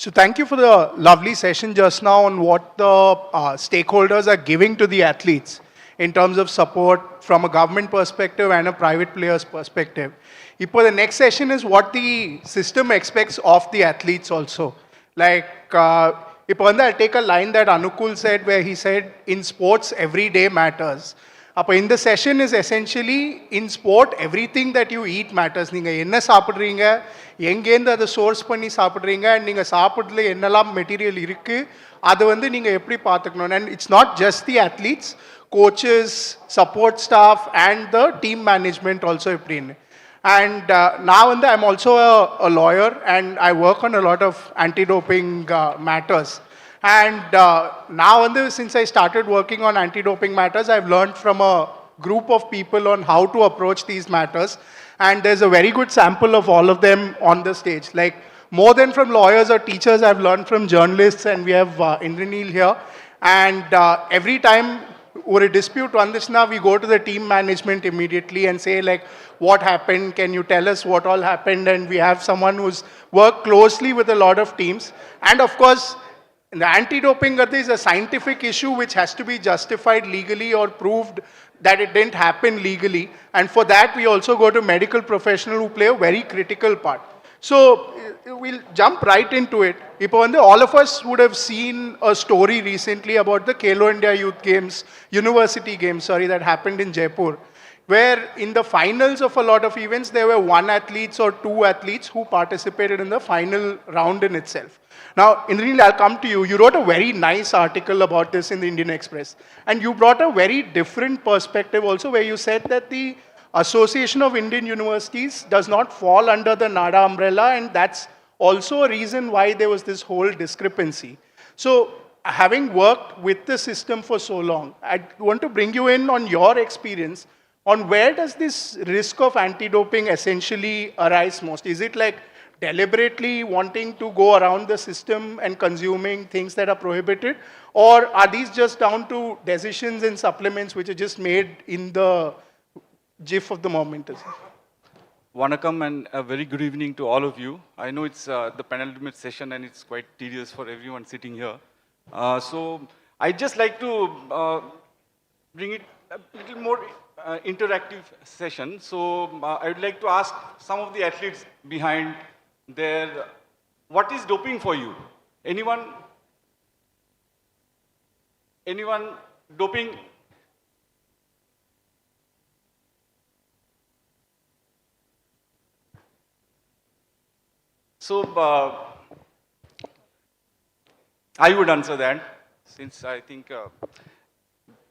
So thank you for the lovely session just now on what the stakeholders are giving to the athletes in terms of support from a government perspective and a private player's perspective. Now the next session is what the system expects of the athletes also. Like, I'll take a line that Anukul said where he said, in sports, every day matters. In the session is essentially, in sport, everything that you eat matters. Neenga enna சாப்பிடுறீங்க, எங்கேந்து அதை source பண்ணி சாப்பிடுறீங்க, நீங்கள் சாப்பிட்ல என்னெல்லாம் material இருக்குது, அதை வந்து நீங்கள் எப்படி பார்த்துக்கணும். And it's not just the athletes, coaches, support staff and the team management also எப்படின்னு. And now I'm also a lawyer and I work on a lot of anti-doping matters. And now since I started working on anti-doping matters, I've learned from a group of people on how to approach these matters. And there's a very good sample of all of them on the stage. Like, more than from lawyers or teachers, I've learned from journalists, and we have Indranil here. And every time or a dispute on this now, we go to the team management immediately and say, like, what happened? Can you tell us what all happened? And we have someone who's worked closely with a lot of teams. And of course, the anti-doping is a scientific issue which has to be justified legally or proved that it didn't happen legally. And for that, we also go to medical professionals who play a very critical part. So we'll jump right into it. All of us would have seen a story recently about the Khelo India Youth Games, University Games, that happened in Jaipur, where in the finals of a lot of events, there were 1 athlete or 2 athletes who participated in the final round in itself. Now, Indranil, I'll come to you. You wrote a very nice article about this in the Indian Express. And you brought a very different perspective also, where you said that the Association of Indian Universities does not fall under the NADA umbrella, and that's also a reason why there was this whole discrepancy. So, having worked with the system for so long, I want to bring you in on your experience on where does this risk of anti-doping essentially arise most? Is it like deliberately wanting to go around the system and consuming things that are prohibited? Or are these just down to decisions and supplements which are just made in the jiff of the moment? Vanakkam and a very good evening to all of you. I know it's the penultimate session and it's quite tedious for everyone sitting here. So I'd just like to bring it a little more interactive session. So I would like to ask some of the athletes behind there, what is doping for you? Anyone doping? So I would answer that, since I think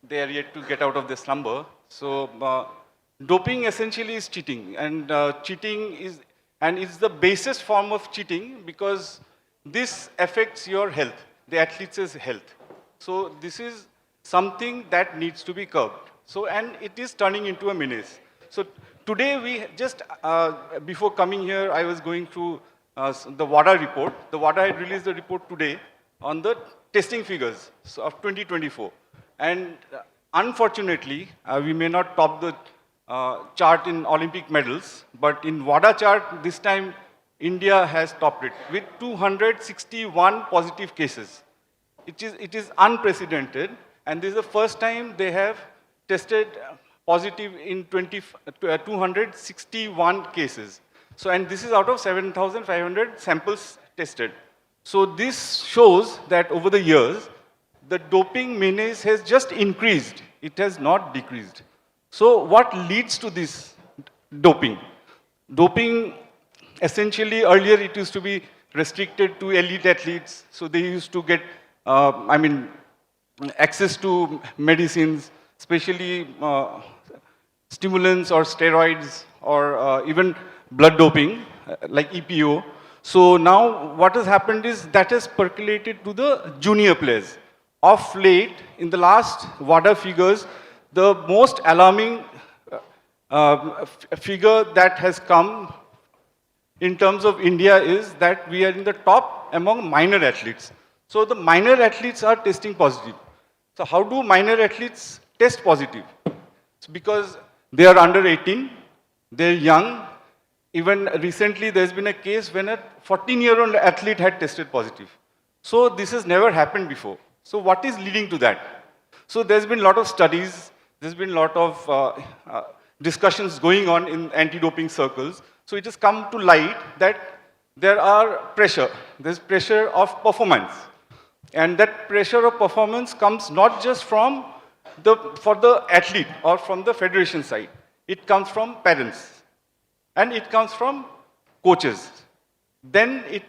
they are yet to get out of their slumber. So doping essentially is cheating, and cheating is, and it's the basest form of cheating because this affects your health, the athlete's health. So this is something that needs to be curbed. So, and it is turning into a menace. So today we just, before coming here, I was going through the WADA report. The WADA had released the report today on the testing figures of 2024. And unfortunately, we may not top the chart in Olympic medals, but in WADA chart, this time India has topped it with 261 positive cases. It is unprecedented, and this is the first time they have tested positive in 261 cases. So, and this is out of 7,500 samples tested. So this shows that over the years, the doping menace has just increased. It has not decreased. So what leads to this doping? Doping, essentially, earlier it used to be restricted to elite athletes. So they used to get, access to medicines, especially stimulants or steroids or even blood doping, like EPO. So now what has happened is that has percolated to the junior players. Of late, in the last WADA figures, the most alarming figure that has come in terms of India is that we are in the top among minor athletes. So the minor athletes are testing positive. So how do minor athletes test positive? It's because they are under 18, they're young. Even recently, there's been a case when a 14-year-old athlete had tested positive. So this has never happened before. So what is leading to that? So there's been a lot of studies, there's been a lot of discussions going on in anti-doping circles. So it has come to light that there are there's pressure of performance. And that pressure of performance comes not just from for the athlete or from the federation side. It comes from parents. And it comes from coaches. Then it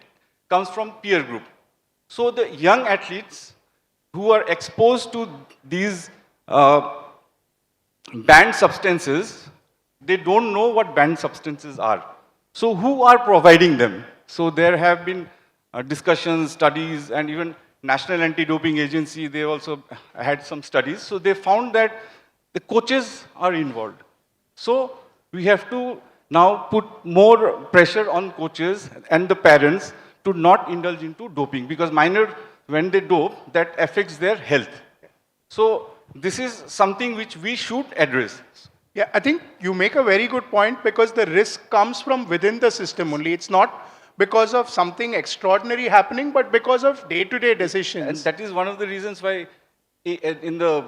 comes from peer group. So the young athletes who are exposed to these banned substances, they don't know what banned substances are. So who are providing them? So there have been discussions, studies, and even National Anti-Doping Agency, they also had some studies. So they found that the coaches are involved. So we have to now put more pressure on coaches and the parents to not indulge into doping, because minor, when they dope, that affects their health. So this is something which we should address. Yeah, I think you make a very good point, because the risk comes from within the system only. It's not because of something extraordinary happening, but because of day-to-day decisions. And that is one of the reasons why in the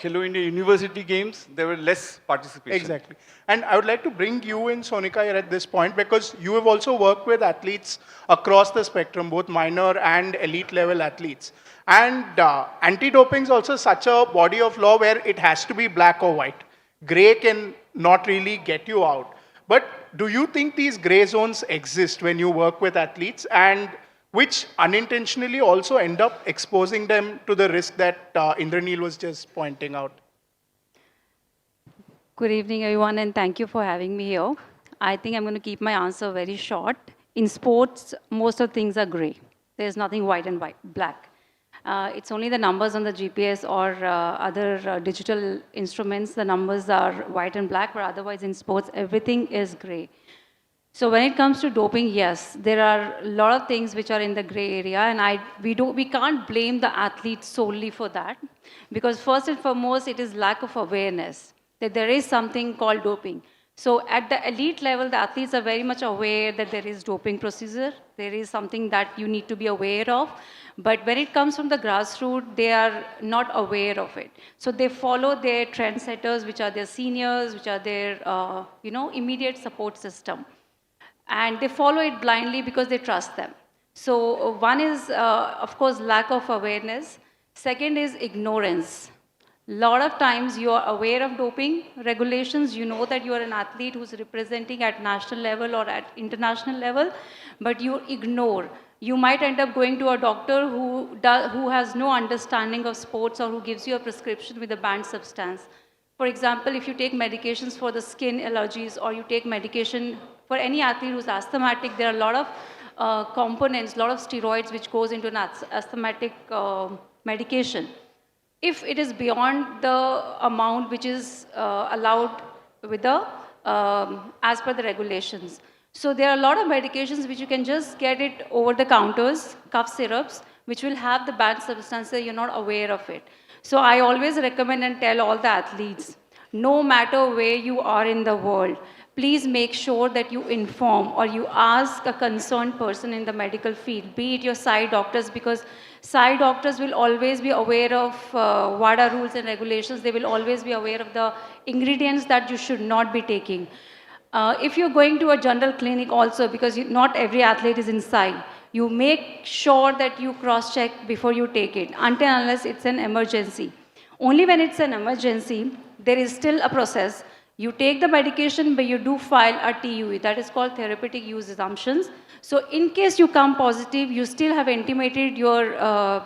Khelo India University Games, there were less participation. Exactly. And I would like to bring you in, Sonika, here at this point, because you have also worked with athletes across the spectrum, both minor and elite level athletes. And anti-doping is also such a body of law where it has to be black or white. Gray can not really get you out. But do you think these gray zones exist when you work with athletes, and which unintentionally also end up exposing them to the risk that Indranil was just pointing out? Good evening, everyone, and thank you for having me here. I think I'm going to keep my answer very short. In sports, most of things are gray. There's nothing white and black. It's only the numbers on the GPS or other digital instruments, the numbers are white and black, but otherwise in sports, everything is gray. So when it comes to doping, yes, there are a lot of things which are in the gray area, and we can't blame the athletes solely for that, because first and foremost, it is lack of awareness that there is something called doping. So at the elite level, the athletes are very much aware that there is doping procedure. There is something that you need to be aware of. But when it comes from the grassroots, they are not aware of it. So they follow their trendsetters, which are their seniors, which are their immediate support system. And they follow it blindly because they trust them. So one is, of course, lack of awareness. Second is ignorance. A lot of times you are aware of doping regulations, you know that you are an athlete who's representing at national level or at international level, but you ignore. You might end up going to a doctor who has no understanding of sports or who gives you a prescription with a banned substance. For example, if you take medications for the skin allergies or you take medication for any athlete who's asthmatic, there are a lot of components, a lot of steroids which goes into an asthmatic medication. If it is beyond the amount which is allowed with the, as per the regulations. So there are a lot of medications which you can just get it over the counters, cough syrups, which will have the banned substances, you're not aware of it. So I always recommend and tell all the athletes, no matter where you are in the world, please make sure that you inform or you ask a concerned person in the medical field, be it your side doctors, because side doctors will always be aware of WADA rules and regulations. They will always be aware of the ingredients that you should not be taking. If you're going to a general clinic also, because not every athlete is inside, you make sure that you cross-check before you take it, until unless it's an emergency. Only when it's an emergency, there is still a process. You take the medication, but you do file a TUE, that is called therapeutic use assumptions. So in case you come positive, you still have intimated your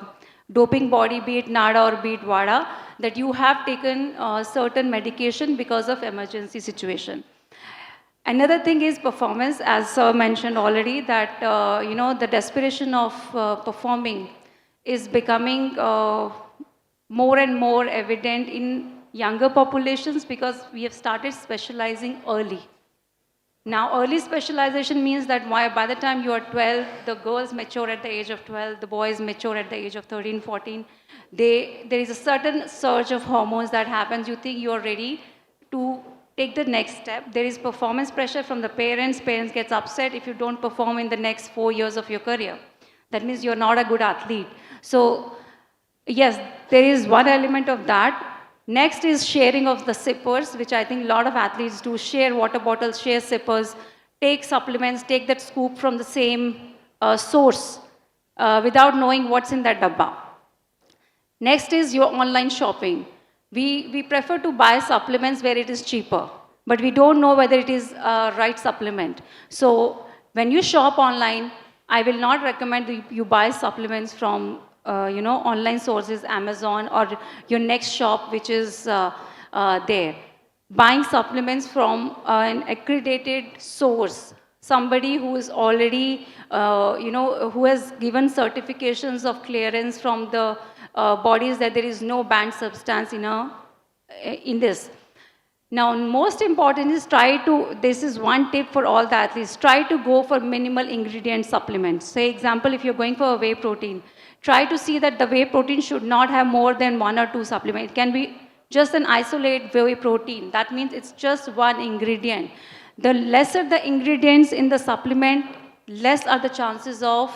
doping body, be it NADA or be it WADA, that you have taken certain medication because of emergency situation. Another thing is performance, as Sir mentioned already, that the desperation of performing is becoming more and more evident in younger populations because we have started specializing early. Now, early specialization means that by the time you are 12, the girls mature at the age of 12, the boys mature at the age of 13, 14. There is a certain surge of hormones that happens. You think you are ready to take the next step. There is performance pressure from the parents. Parents get upset if you don't perform in the next 4 years of your career. That means you're not a good athlete. So, yes, there is one element of that. Next is sharing of the sippers, which I think a lot of athletes do. Share water bottles, share sippers, take supplements, take that scoop from the same source without knowing what's in that dabba. Next is your online shopping. We prefer to buy supplements where it is cheaper, but we don't know whether it is a right supplement. So when you shop online, I will not recommend you buy supplements from online sources, Amazon, or your next shop, which is there. Buying supplements from an accredited source, somebody who is already, who has given certifications of clearance from the bodies that there is no banned substance in this. Now, most important is this is one tip for all the athletes, try to go for minimal ingredient supplements. Say, example, if you're going for a whey protein, try to see that the whey protein should not have more than 1 or 2 supplements. It can be just an isolated whey protein. That means it's just one ingredient. The lesser the ingredients in the supplement, less are the chances of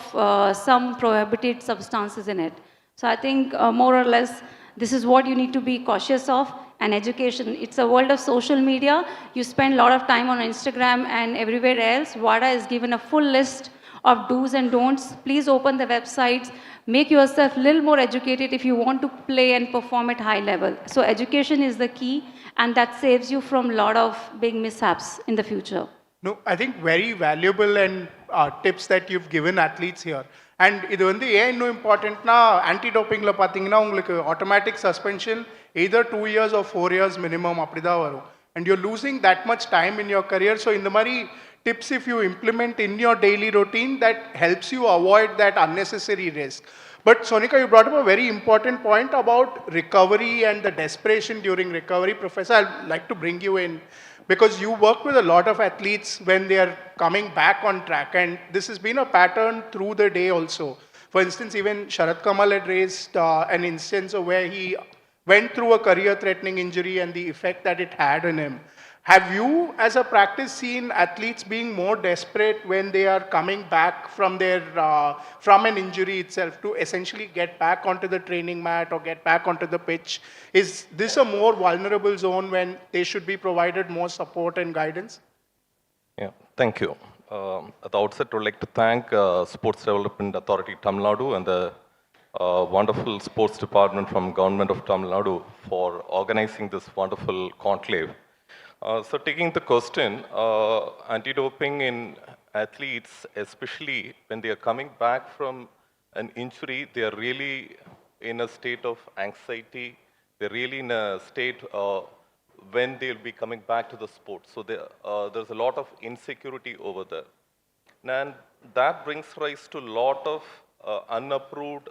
some prohibited substances in it. So I think more or less, this is what you need to be cautious of. And education. It's a world of social media. You spend a lot of time on Instagram and everywhere else. WADA is given a full list of do's and don'ts. Please open the websites. Make yourself a little more educated if you want to play and perform at high level. So education is the key, and that saves you from a lot of big mishaps in the future. No, I think very valuable and tips that you've given athletes here. And இது வந்து ஏன் இன்னும் இம்பார்ட்டன்ட்னா anti டோப்பிங்கில் பார்த்தீங்கன்னா உங்களுக்கு automatic suspension either 2 years or 4 years minimum அப்படி தான் வரும். and you're losing that much time in your career. So in the mari tips if you implement in your daily routine that helps you avoid that unnecessary risk. But Sonika, you brought up a very important point about recovery and the desperation during recovery. Professor, I'd like to bring you in because you work with a lot of athletes when they are coming back on track, and this has been a pattern through the day also. For instance, even Sharat Kamal had raised an instance of where he went through a career-threatening injury and the effect that it had on him. Have you, as a practice, seen athletes being more desperate when they are coming back from their from an injury itself to essentially get back onto the training mat or get back onto the pitch? Is this a more vulnerable zone when they should be provided more support and guidance? Yeah, thank you. At the outset, I would like to thank Sports Development Authority Tamilnadu and the wonderful sports department from Government of Tamil Nadu for organizing this wonderful conclave. So taking the question, anti-doping in athletes, especially when they are coming back from an injury, they are really in a state of anxiety. They're really in a state when they'll be coming back to the sport. So there's a lot of insecurity over there. And that brings rise to a lot of unapproved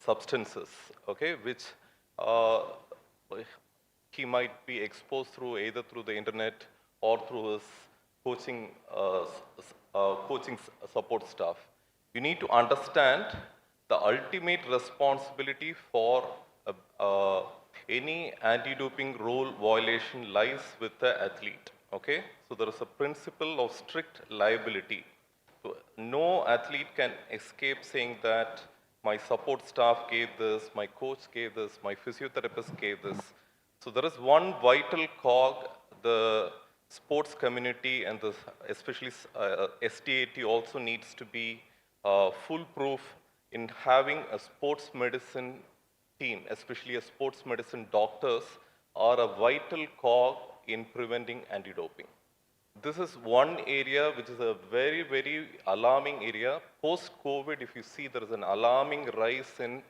substances, okay, which he might be exposed through either through the internet or through his coaching support staff. You need to understand the ultimate responsibility for any anti-doping rule violation lies with the athlete. Okay, so there is a principle of strict liability. So no athlete can escape saying that my support staff gave this, my coach gave this, my physiotherapist gave this. So there is one vital cog the sports community and especially STAT also needs to be foolproof in having a sports medicine team, especially a sports medicine doctors are a vital cog in preventing anti-doping. This is one area which is a very, very alarming area. Post-COVID, if you see, there is an alarming rise in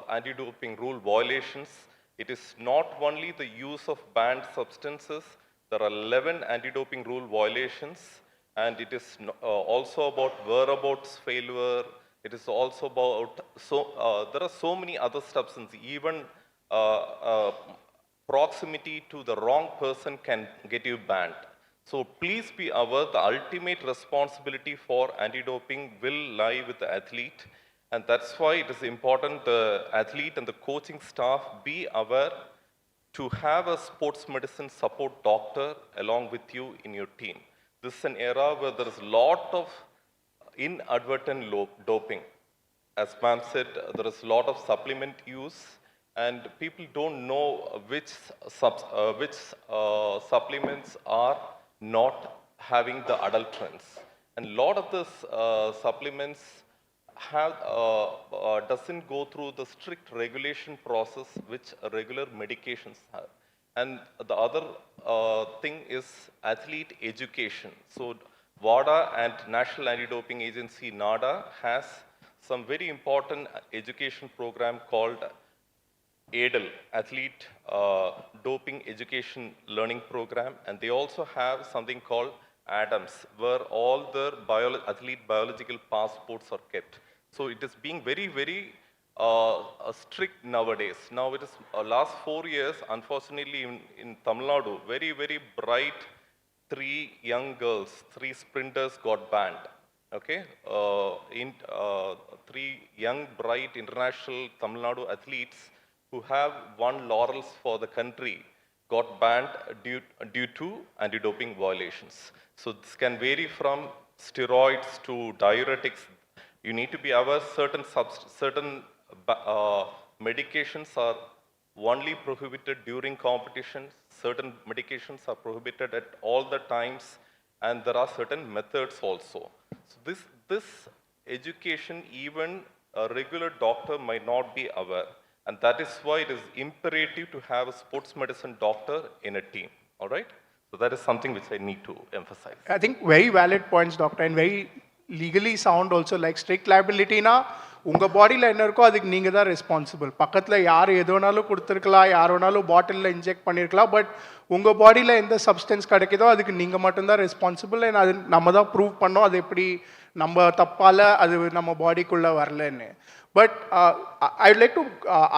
anti-doping rule violations. It is not only the use of banned substances, there are 11 anti-doping rule violations, and it is also about whereabouts failure. It is also about, there are so many other substances, even proximity to the wrong person can get you banned. So please be aware, the ultimate responsibility for anti-doping will lie with the athlete. And that's why it is important the athlete and the coaching staff be aware to have a sports medicine support doctor along with you in your team. This is an era where there is a lot of inadvertent doping. As ma'am said, there is a lot of supplement use and people don't know which supplements are not having the adulterants. And a lot of these supplements doesn't go through the strict regulation process which regular medications have. And the other thing is athlete education. So WADA and National Anti-Doping Agency, NADA, has some very important education program called ADL, Athlete Doping Education Learning Program, and they also have something called ADAMS, where all their athlete biological passports are kept. So it is being very, very strict nowadays. Now it is last 4 years, unfortunately in Tamil Nadu, very, very bright 3 young girls, 3 sprinters got banned. Okay, 3 young, bright international Tamil Nadu athletes who have won laurels for the country got banned due to anti-doping violations. So this can vary from steroids to diuretics. You need to be aware certain medications are only prohibited during competitions, certain medications are prohibited at all the times, and there are certain methods also. So this education, even a regular doctor might not be aware. And that is why it is imperative to have a sports medicine doctor in a team, all right? So that is something which I need to emphasize. I think very valid points, doctor, and very legally sound also, like strict liability na உங்கள் பாடியில் என்ன இருக்கோ அதுக்கு நீங்கள் தான் responsible. பக்கத்தில் யார் எது வேணாலும் கொடுத்துருக்கலாம், யார் வேணாலும் பாட்டிலில் இன்ஜெக்ட் பண்ணியிருக்கலாம், பட் உங்கள் பாடியில் எந்த சப்ஸ்டன்ஸ் கிடைக்குதோ அதுக்கு நீங்கள் மட்டும்தான் ரெஸ்பான்சிபிள். அண்ட் அது நம்ம தான் ப்ரூவ் பண்ணோம் அது எப்படி நம்ம தப்பால் அது நம்ம பாடிக்குள்ளே வரலன்னு. But I'd like to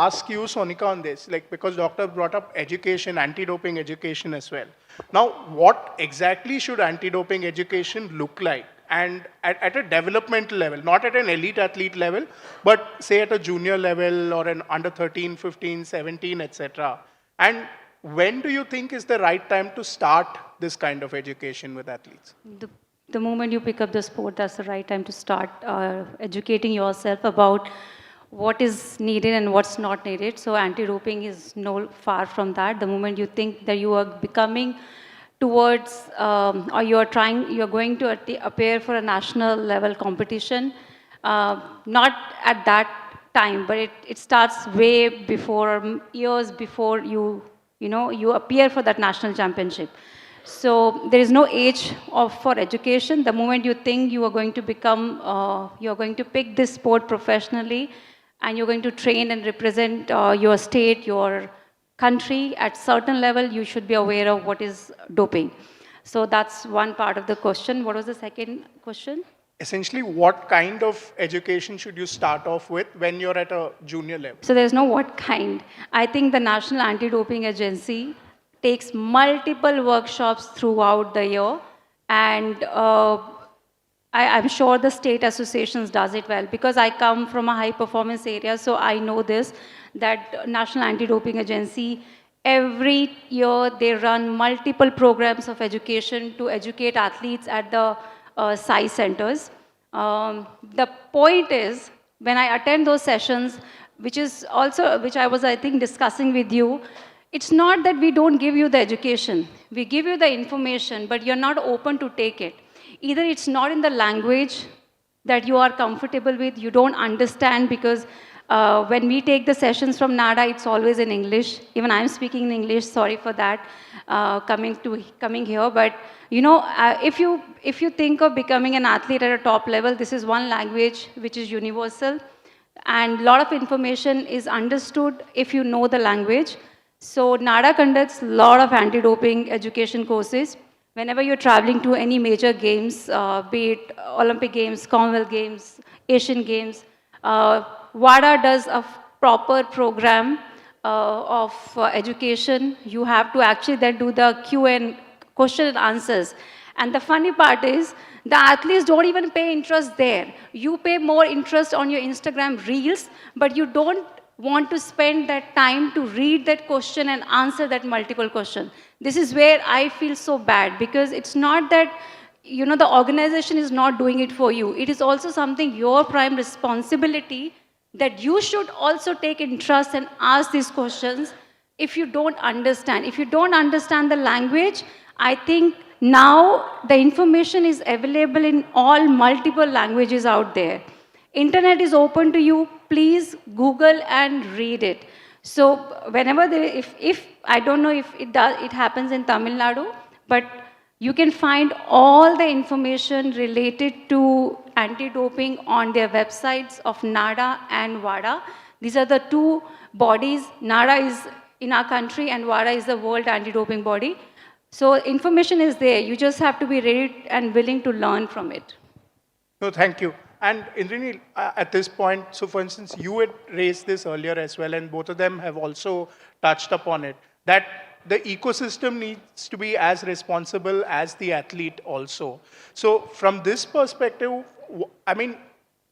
ask you, Sonika, on this, like because doctor brought up education, anti-doping education as well. Now, what exactly should anti-doping education look like? And at a developmental level, not at an elite athlete level, but say at a junior level or an under 13, 15, 17, etc. And when do you think is the right time to start this kind of education with athletes? The moment you pick up the sport, that's the right time to start educating yourself about what is needed and what's not needed. So anti-doping is no far from that. The moment you think that you are becoming towards or you're going to appear for a national level competition, not at that time, but it starts way before, years before you appear for that national championship. So there is no age for education. The moment you think you are going to become, you're going to pick this sport professionally, and you're going to train and represent your state, your country at certain level, you should be aware of what is doping. So that's one part of the question. What was the second question? Essentially, what kind of education should you start off with when you're at a junior level? So there's no what kind. I think the National Anti-Doping Agency takes multiple workshops throughout the year, and I'm sure the state associations does it well, because I come from a high performance area, so I know this, that National Anti-Doping Agency, every year they run multiple programs of education to educate athletes at the SAI centers. The point is, when I attend those sessions, which I was, I think, discussing with you, it's not that we don't give you the education. We give you the information, but you're not open to take it. Either it's not in the language that you are comfortable with, you don't understand, because when we take the sessions from NADA, it's always in English. Even I'm speaking in English, sorry for that, coming here. But if you think of becoming an athlete at a top level, this is one language which is universal, and a lot of information is understood if you know the language. So NADA conducts a lot of anti-doping education courses. Whenever you're traveling to any major games, be it Olympic Games, Commonwealth Games, Asian Games, WADA does a proper program of education. You have to actually then do the Q&A, question and answers. And the funny part is, the athletes don't even pay interest there. You pay more interest on your Instagram reels, but you don't want to spend that time to read that question and answer that multiple question. This is where I feel so bad, because it's not that, the organization is not doing it for you. It is also something your prime responsibility, that you should also take interest and ask these questions if you don't understand. If you don't understand the language, I think now the information is available in all multiple languages out there. Internet is open to you. Please Google and read it. So whenever if I don't know if it happens in Tamil Nadu, but you can find all the information related to anti-doping on their websites of NADA and WADA. These are the two bodies. NADA is in our country and WADA is the World Anti-Doping Body. So information is there. You just have to be ready and willing to learn from it. No, thank you. And Indranil, at this point, so for instance, you had raised this earlier as well, and both of them have also touched upon it, that the ecosystem needs to be as responsible as the athlete also. So from this perspective, I mean,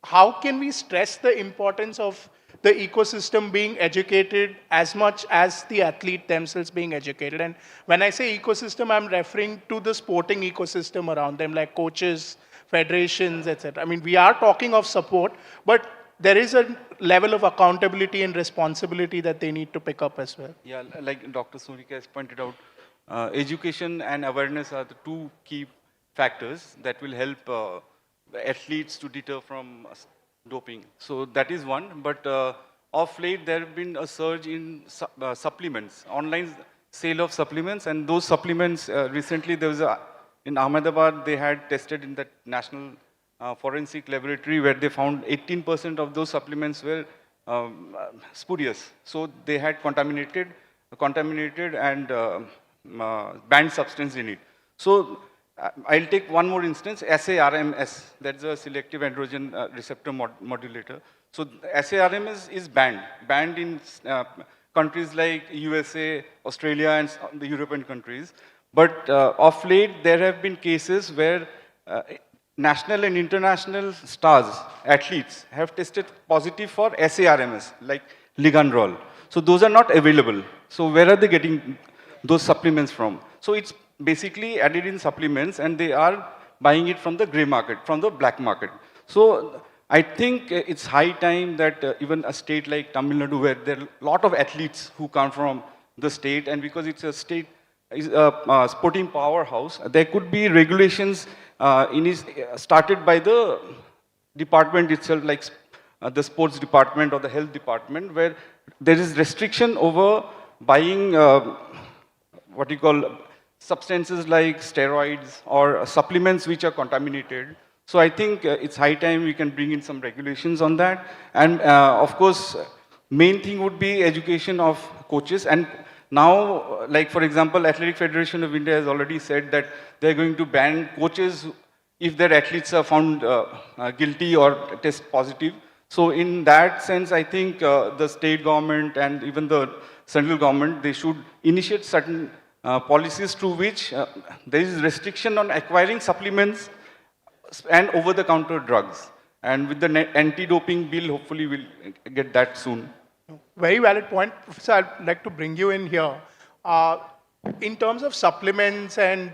how can we stress the importance of the ecosystem being educated as much as the athlete themselves being educated? And when I say ecosystem, I'm referring to the sporting ecosystem around them, like coaches, federations, etc. I mean, we are talking of support, but there is a level of accountability and responsibility that they need to pick up as well. Yeah, like Dr. Sonika has pointed out, education and awareness are the two key factors that will help athletes to deter from doping. So that is one, but of late there have been a surge in supplements, online sale of supplements, and those supplements, recently there was in Ahmedabad, they had tested in the national forensic laboratory where they found 18% of those supplements were spurious. So they had contaminated and banned substance in it. So I'll take one more instance, SARMS, that's a selective androgen receptor modulator. So SARMS is banned in countries like USA, Australia, and the European countries. But of late, there have been cases where national and international stars, athletes, have tested positive for SARMS, like ligandrol. So those are not available. So where are they getting those supplements from? So it's basically added in supplements, and they are buying it from the gray market, from the black market. So I think it's high time that even a state like Tamil Nadu, where there are a lot of athletes who come from the state, and because it's a state, is a sporting powerhouse, there could be regulations started by the department itself, like the sports department or the health department, where there is restriction over buying what you call substances like steroids or supplements which are contaminated. So I think it's high time we can bring in some regulations on that. And of course, main thing would be education of coaches. And now, like for example, Athletic Federation of India has already said that they're going to ban coaches if their athletes are found guilty or test positive. So in that sense, I think the state government and even the central government, they should initiate certain policies through which there is restriction on acquiring supplements and over-the-counter drugs. And with the anti-doping bill, hopefully we'll get that soon. Very valid point. Professor, I'd like to bring you in here. In terms of supplements and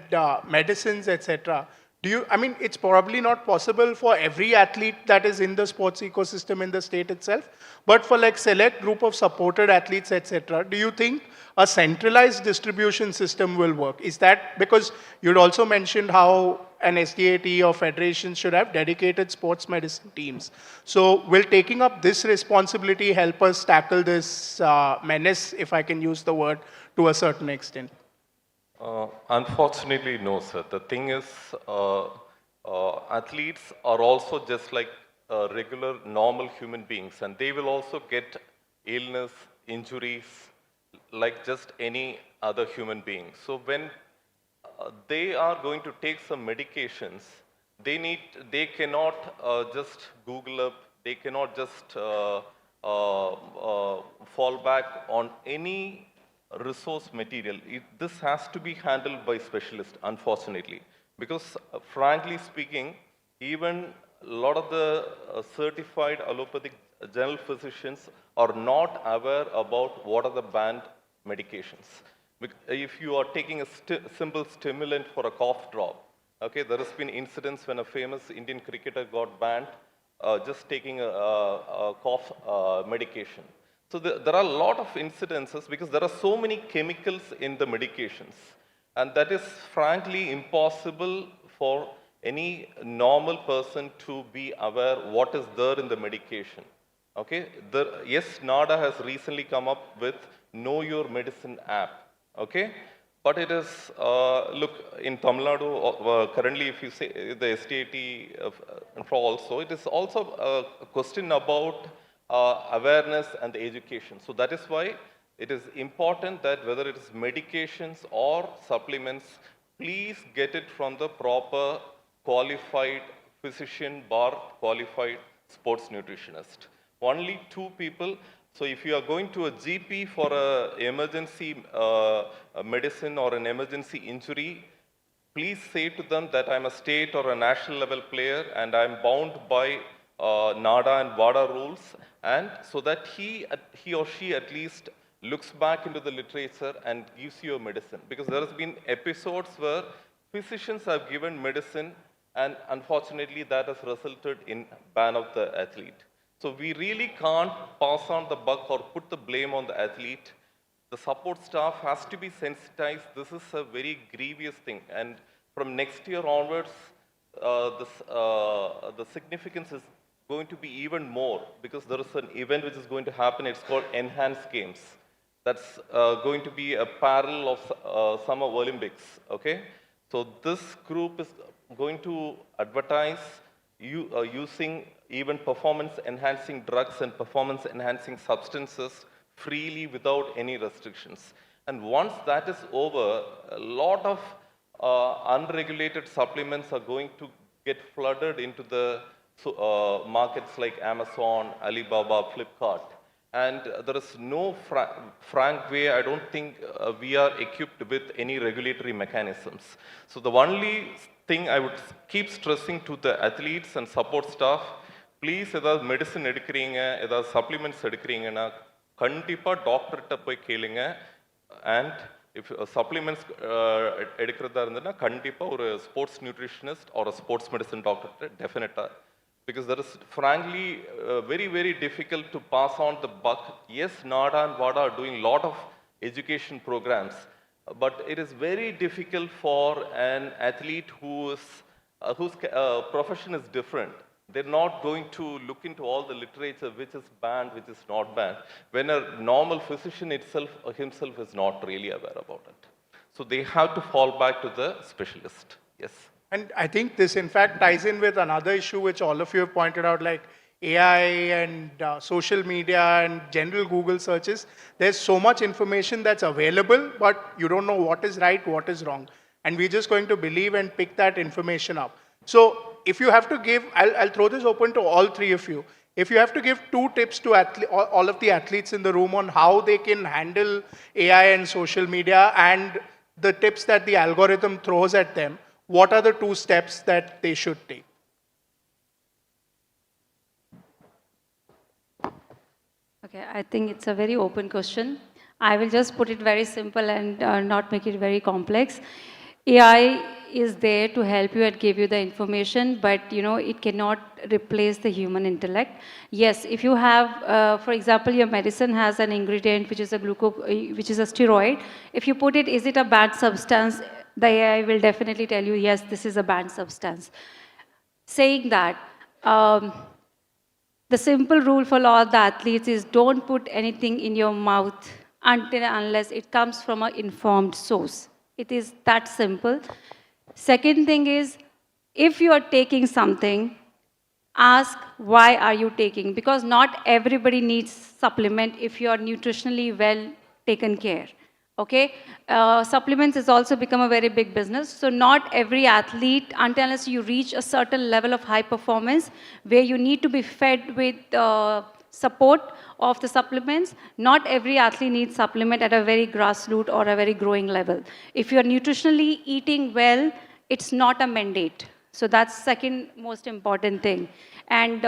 medicines, etc., it's probably not possible for every athlete that is in the sports ecosystem in the state itself, but for like select group of supported athletes, etc., do you think a centralized distribution system will work? Is that, because you'd also mentioned how an SDAT or federation should have dedicated sports medicine teams. So will taking up this responsibility help us tackle this menace, if I can use the word, to a certain extent? Unfortunately, no, sir. The thing is, athletes are also just like regular, normal human beings, and they will also get illness, injuries, like just any other human being. So when they are going to take some medications, they cannot just Google up, they cannot just fall back on any resource material. This has to be handled by specialists, unfortunately, because frankly speaking, even a lot of the certified allopathic general physicians are not aware about what are the banned medications. If you are taking a simple stimulant for a cough drop, okay, there has been incidents when a famous Indian cricketer got banned just taking a cough medication. So there are a lot of incidences because there are so many chemicals in the medications, and that is frankly impossible for any normal person to be aware what is there in the medication. Okay, yes, NADA has recently come up with Know Your Medicine app. Okay, but it is look, in Tamil Nadu currently, if you say the STAT also, it is also a question about awareness and education. So that is why it is important that whether it is medications or supplements, please get it from the proper qualified physician / qualified sports nutritionist. Only 2 people. So if you are going to a GP for an emergency medicine or an emergency injury, please say to them that I'm a state or a national level player and I'm bound by NADA and WADA rules, and so that he or she at least looks back into the literature and gives you a medicine. Because there has been episodes where physicians have given medicine and unfortunately that has resulted in ban of the athlete. So we really can't pass on the buck or put the blame on the athlete. The support staff has to be sensitized. This is a very grievous thing, and from next year onwards, the significance is going to be even more because there is an event which is going to happen. It's called Enhanced Games. That's going to be a parallel of Summer Olympics. Okay, so this group is going to advertise using even performance-enhancing drugs and performance-enhancing substances freely without any restrictions. And once that is over, a lot of unregulated supplements are going to get flooded into the markets like Amazon, Alibaba, Flipkart. And there is no frank way, I don't think we are equipped with any regulatory mechanisms. So the only thing I would keep stressing to the athletes and support staff, please, edha medicine edukringa, edha supplements edukringa, kandipa doctor ta poi kelinga, and if supplements edukradha irundha kandipa or sports nutritionist or a sports medicine doctor definitely. Because that is frankly very, very difficult to pass on the buck. Yes, NADA and WADA are doing a lot of education programs, but it is very difficult for an athlete whose profession is different. They're not going to look into all the literature, which is banned, which is not banned, when a normal physician himself is not really aware about it. So they have to fall back to the specialist. Yes. And I think this, in fact, ties in with another issue which all of you have pointed out, like AI and social media and general Google searches. There's so much information that's available, but you don't know what is right, what is wrong. And we're just going to believe and pick that information up. So if you have to give, I'll throw this open to all three of you. If you have to give 2 tips to all of the athletes in the room on how they can handle AI and social media and the tips that the algorithm throws at them, what are the 2 steps that they should take? Okay, I think it's a very open question. I will just put it very simple and not make it very complex. AI is there to help you and give you the information, but it cannot replace the human intellect. Yes, if you have, for example, your medicine has an ingredient which is a which is a steroid. If you put it, is it a banned substance? The AI will definitely tell you, yes, this is a banned substance. Saying that, the simple rule for all the athletes is don't put anything in your mouth until and unless it comes from an informed source. It is that simple. Second thing is, if you are taking something, ask why are you taking, because not everybody needs supplement if you are nutritionally well taken care. Okay, supplements has also become a very big business. So not every athlete, unless you reach a certain level of high performance where you need to be fed with support of the supplements, not every athlete needs supplement at a very grassroots or a very growing level. If you're nutritionally eating well, it's not a mandate. So that's second most important thing. And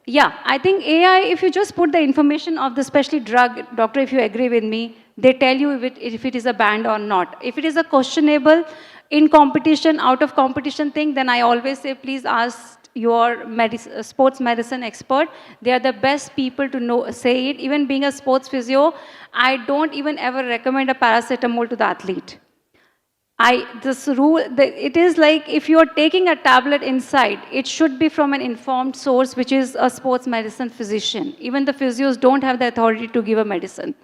yeah, I think AI, if you just put the information of the especially drug, doctor, if you agree with me, they tell you if it is a banned or not. If it is a questionable, in competition, out of competition thing, then I always say, please ask your sports medicine expert. They are the best people to say it. Even being a sports physio, I don't even ever recommend a paracetamol to the athlete. This rule, it is like if you are taking a tablet inside, it should be from an informed source, which is a sports medicine physician. Even the physios don't have the authority to give a medicine.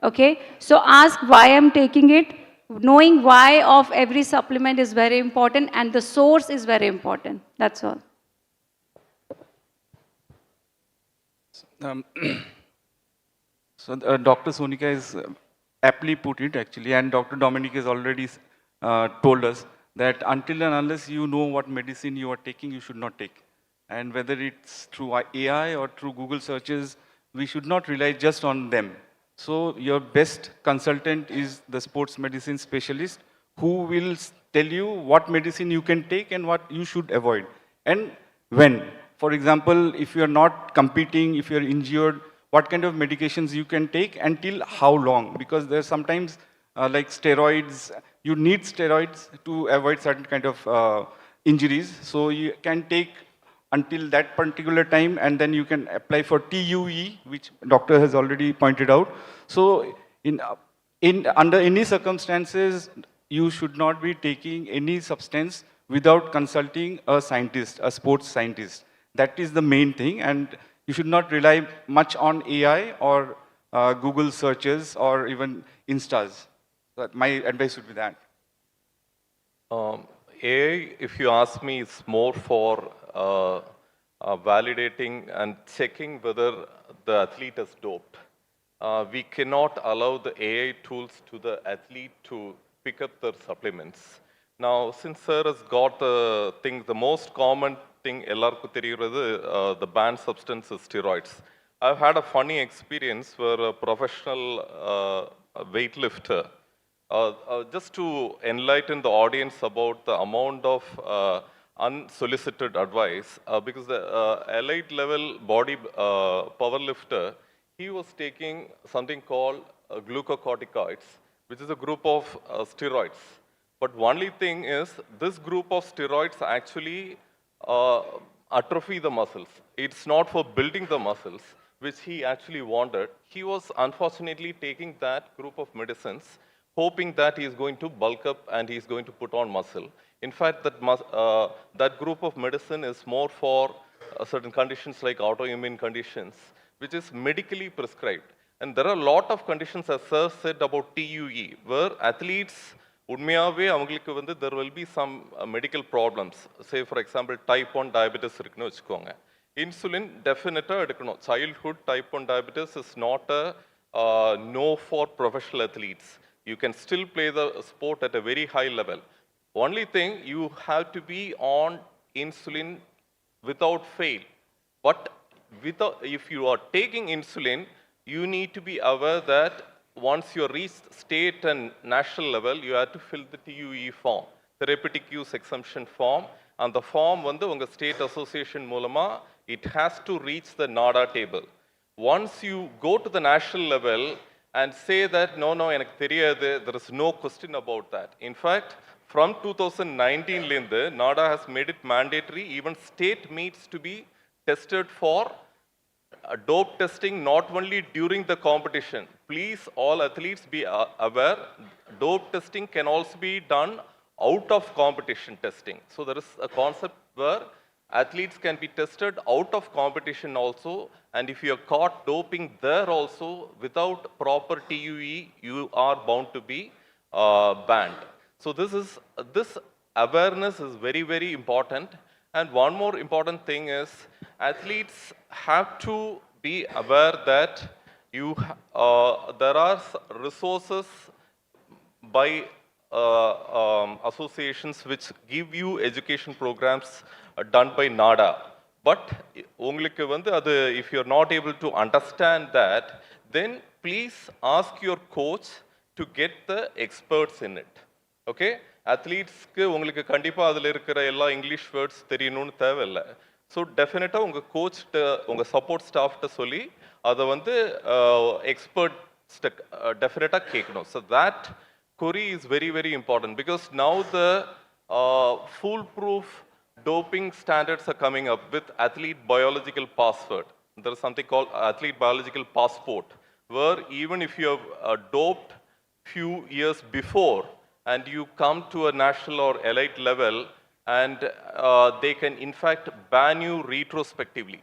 Okay, so ask why I'm taking it. Knowing why of every supplement is very important, and the source is very important. That's all. So Dr. Sonika is aptly put it actually, and Dr. Dominic has already told us that until and unless you know what medicine you are taking, you should not take. And whether it's through AI or through Google searches, we should not rely just on them. So your best consultant is the sports medicine specialist who will tell you what medicine you can take and what you should avoid. And when. For example, if you are not competing, if you are injured, what kind of medications you can take until how long? Because there's sometimes like steroids, you need steroids to avoid certain kind of injuries. So you can take until that particular time, and then you can apply for TUE, which doctor has already pointed out. So under any circumstances, you should not be taking any substance without consulting a scientist, a sports scientist. That is the main thing, and you should not rely much on AI or Google searches or even Instas. So my advice would be that. AI, if you ask me, is more for validating and checking whether the athlete is doped. We cannot allow the AI tools to the athlete to pick up their supplements. Now, since sir has got the thing, the most common thing ellarku theriyuradhu, the banned substance is steroids. I've had a funny experience where a professional weightlifter, just to enlighten the audience about the amount of unsolicited advice, because the elite level body power lifter, he was taking something called glucocorticoids, which is a group of steroids. But only thing is, this group of steroids actually atrophy the muscles. It's not for building the muscles, which he actually wanted. He was unfortunately taking that group of medicines, hoping that he is going to bulk up and he is going to put on muscle. In fact, that group of medicine is more for certain conditions like autoimmune conditions, which is medically prescribed. And there are a lot of conditions, as sir said, about TUE, where athletes, உண்மையாகவே அவங்களுக்கு வந்து there will be some medical problems. Say, for example, type 1 diabetes இருக்குன்னு வச்சுக்கோங்க. Insulin definitely எடுக்கணும். Childhood type 1 diabetes is not a no for professional athletes. You can still play the sport at a very high level. Only thing, you have to be on insulin without fail. But if you are taking insulin, you need to be aware that once you reach state and national level, you have to fill the TUE form, therapeutic use exemption form. And the form வந்து உங்க state association மூலமா, it has to reach the NADA table. Once you go to the national level and say that, no, எனக்கு தெரியாது, there is no question about that. In fact, from 2019, NADA has made it mandatory, even state meets to be tested for dope testing, not only during the competition. Please, all athletes be aware, dope testing can also be done out of competition testing. So there is a concept where athletes can be tested out of competition also, and if you are caught doping there also without proper TUE, you are bound to be banned. So this awareness is very, very important. And one more important thing is, athletes have to be aware that there are resources by associations which give you education programs done by NADA. But உங்களுக்கு வந்து அது, if you are not able to understand that, then please ask your coach to get the experts in it. Okay? அத்லீட்ஸ்க்கு உங்களுக்கு கண்டிப்பாக அதில் இருக்கிற எல்லா English words தெரியணும்னு தேவையில்லை. ஸோ டெஃபினட்டாக உங்கள் கோச்கிட்ட, உங்கள் சப்போர்ட் ஸ்டாஃப்கிட்ட சொல்லி அதை வந்து எக்ஸ்பர்ட்ஸ்கிட்ட டெஃபினட்டாக கேட்கணும். So that query is very, very important, because now the foolproof doping standards are coming up with athlete biological passport. There is something called athlete biological passport, where even if you have doped few years before and you come to a national or elite level, and they can in fact ban you retrospectively.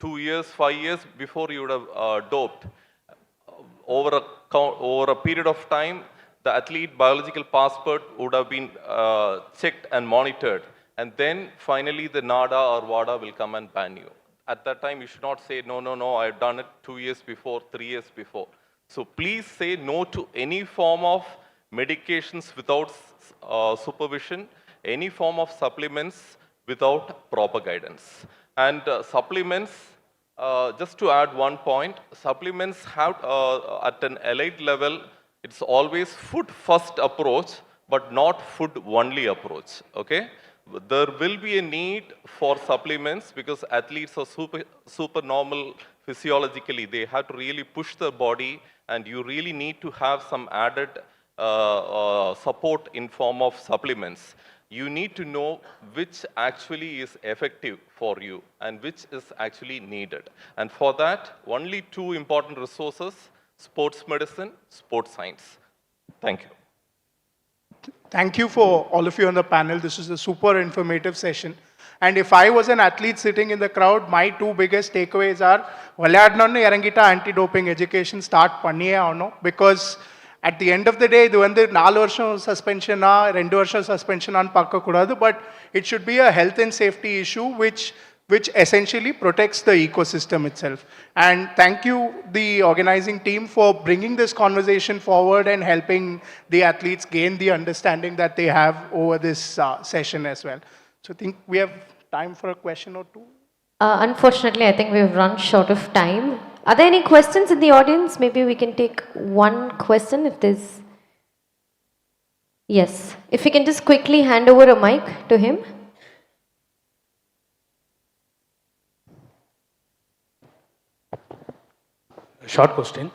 2 years, 5 years before you would have doped. Over a period of time, the athlete biological passport would have been checked and monitored. And then finally the NADA or WADA will come and ban you. At that time, you should not say, no, I've done it 2 years before, 3 years before. So please say no to any form of medications without supervision, any form of supplements without proper guidance. And supplements, just to add one point, supplements have at an elite level, it's always food first approach, but not food only approach. Okay? There will be a need for supplements because athletes are super normal physiologically. They have to really push their body, and you really need to have some added support in form of supplements. You need to know which actually is effective for you and which is actually needed. And for that, only 2 important resources: sports medicine, sports science. Thank you. Thank you for all of you on the panel. This is a super informative session. And if I was an athlete sitting in the crowd, my 2 biggest takeaways are, vilayadnonu erangita anti-doping education start panniye avano, because at the end of the day, இது வந்து 4 வருஷம் சஸ்பென்ஷனா 2 வருஷம் சஸ்பென்ஷனான்னு பார்க்கக்கூடாது, but it should be a health and safety issue which essentially protects the ecosystem itself. And thank you, the organizing team, for bringing this conversation forward and helping the athletes gain the understanding that they have over this session as well. So I think we have time for a question or two. Unfortunately, I think we've run short of time. Are there any questions in the audience? Maybe we can take one question if there's... Yes. If you can just quickly hand over a mic to him. Short question.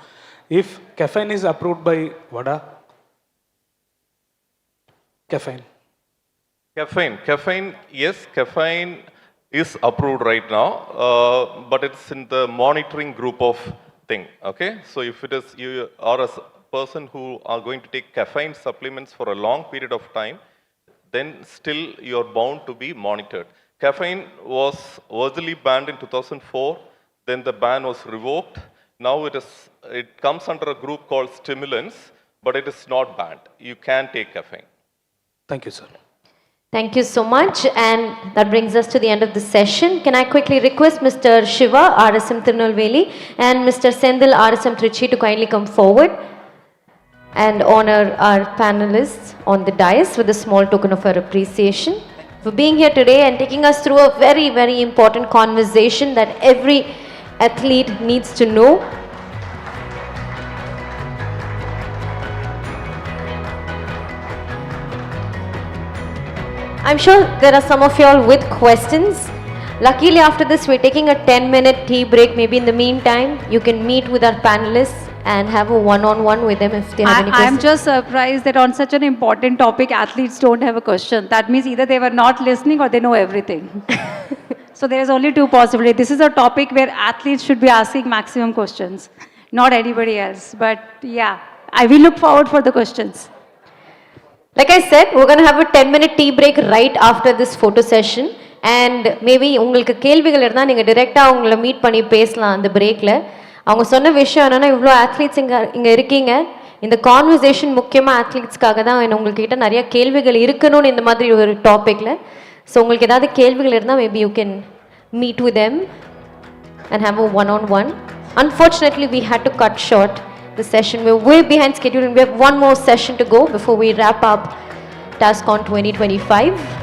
If caffeine is approved by WADA, caffeine. Caffeine, yes, caffeine is approved right now, but it's in the monitoring group of thing, okay? So if it is, you are a person who are going to take caffeine supplements for a long period of time, then still you're bound to be monitored. Caffeine was originally banned in 2004, then the ban was revoked. Now it comes under a group called stimulants, but it is not banned. You can take caffeine. Thank you, sir. Thank you so much, and that brings us to the end of the session. Can I quickly request Mr. Shiva, RSM Tirunelveli, and Mr. Sendil, RSM Trichy, to kindly come forward and honor our panelists on the dais with a small token of our appreciation for being here today and taking us through a very, very important conversation that every athlete needs to know. I'm sure there are some of y'all with questions. Luckily, after this, we're taking a 10-minute tea break. Maybe in the meantime, you can meet with our panelists and have a one-on-one with them if they have any questions. I'm just surprised that on such an important topic, athletes don't have a question. That means either they were not listening or they know everything. So there is only two possibilities. This is a topic where athletes should be asking maximum questions, not anybody else. But yeah, I will look forward for the questions. Like I said, we're going to have a 10-minute tea break right after this photo session. And maybe உங்களுக்கு கேள்விகள் இருந்தால் நீங்கள் டிரெக்டாக அவங்கள meet பண்ணி பேசலாம் அந்த பிரேக்கில். அவங்க சொன்ன விஷயம் என்னென்னா, இவ்வளோ athletes இங்கே இருக்கீங்க, இந்த கான்வர்சேஷன் முக்கியமாக athletesக்காக தான். உங்கள்கிட்ட நிறைய கேள்விகள் இருக்கணும்னு இந்த மாதிரி ஒரு டாப்பிக்கில். ஸோ உங்களுக்கு ஏதாவது கேள்விகள் இருந்தால் maybe you can meet with them and have a one-on-one. Unfortunately, we had to cut short the session. We're way behind schedule and we have one more session to go before we wrap up TASCON 2025.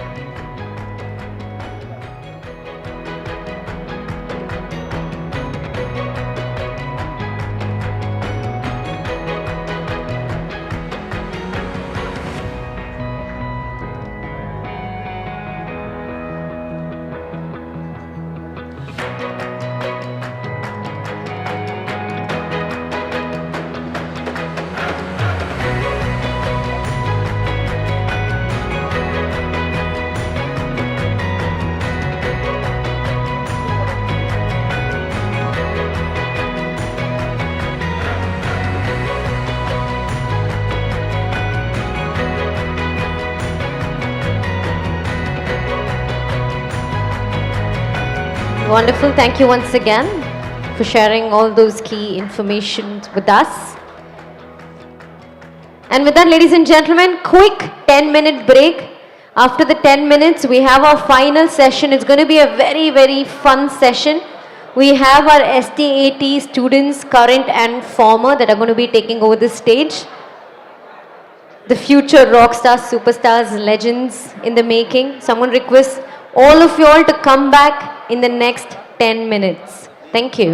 Wonderful. Thank you once again for sharing all those key information with us. And with that, ladies and gentlemen, quick 10-minute break. After the 10 minutes, we have our final session. It's going to be a very, very fun session. We have our STAT students, current and former, that are going to be taking over the stage. The future rock stars, superstars, legends in the making. Someone requests all of you all to come back in the next 10 minutes. Thank you.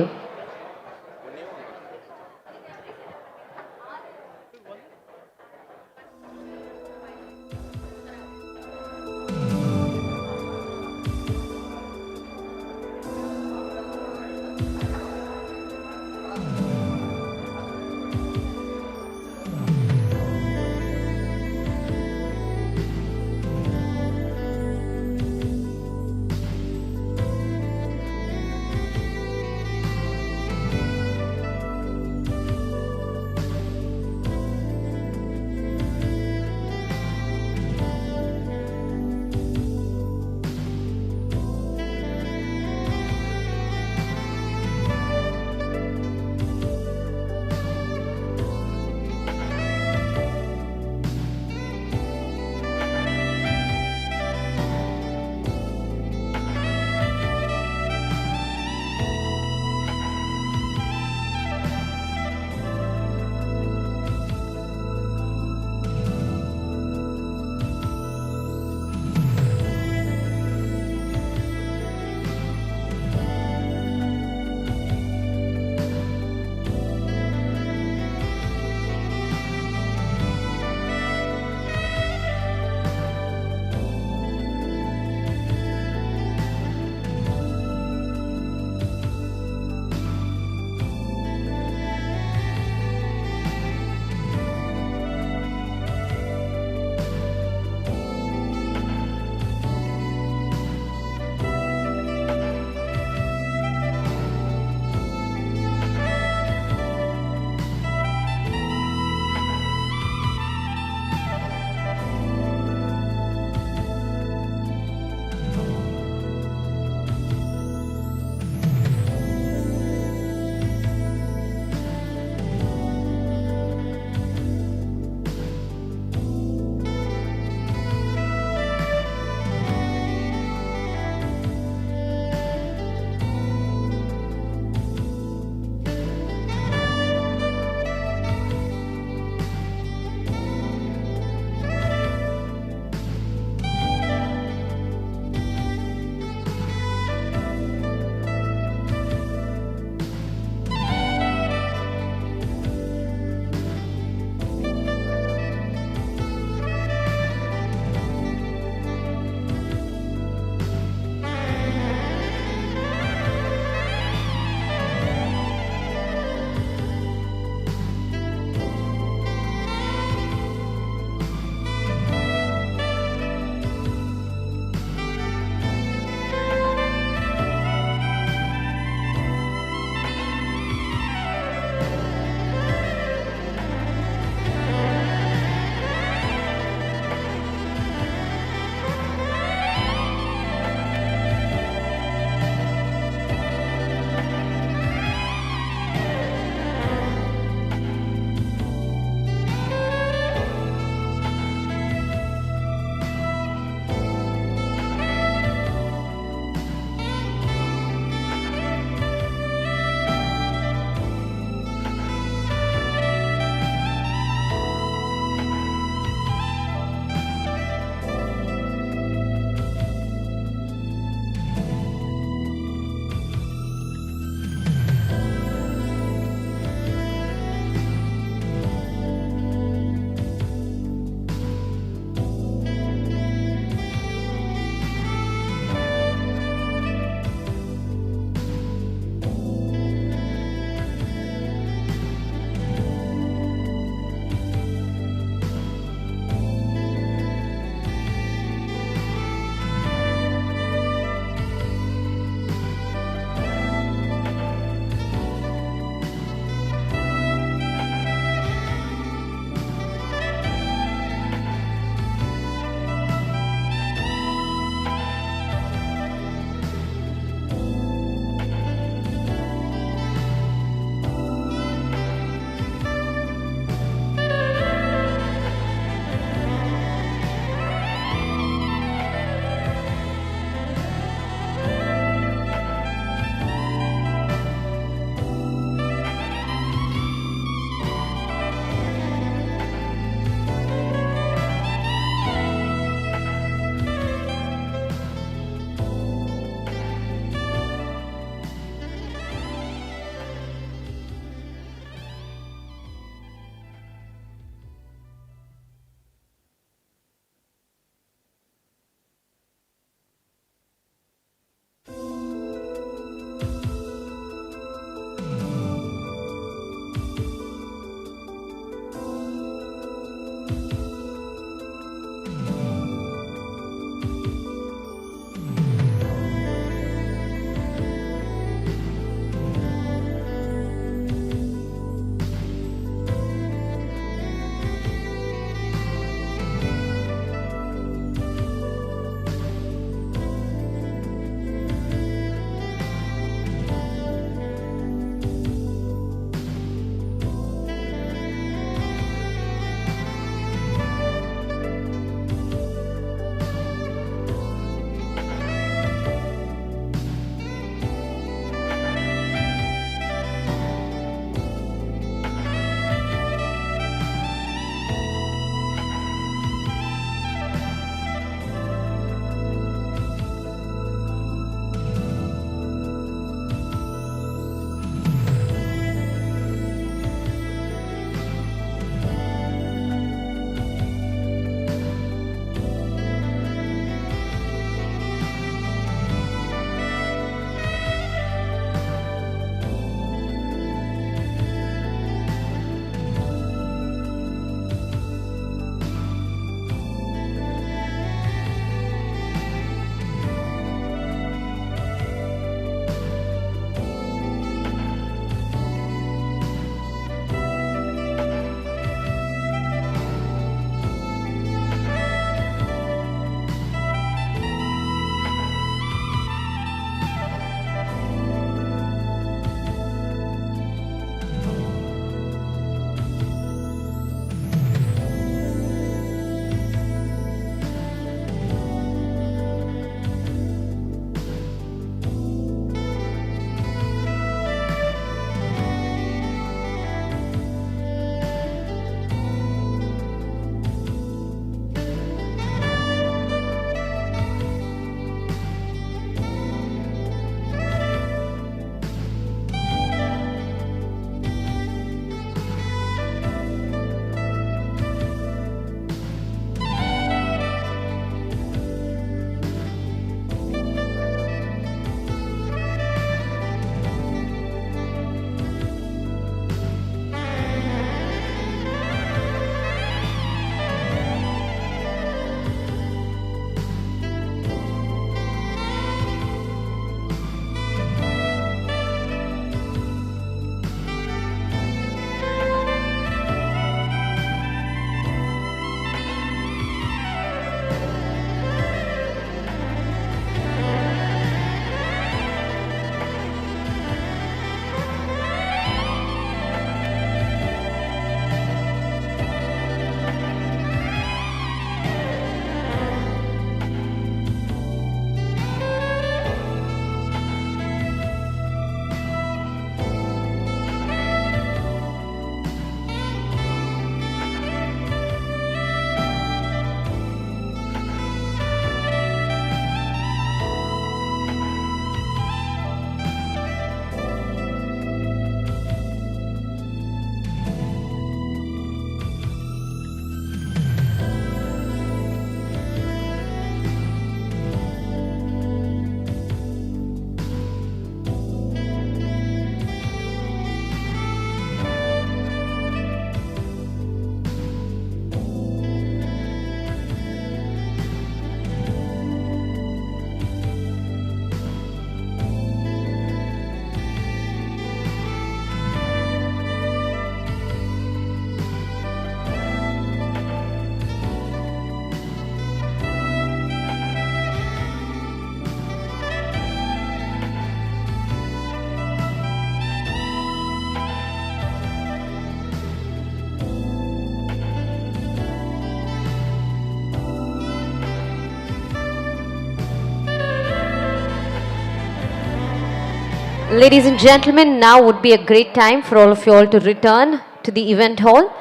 Ladies and gentlemen, now would be a great time for all of you all to return to the event hall.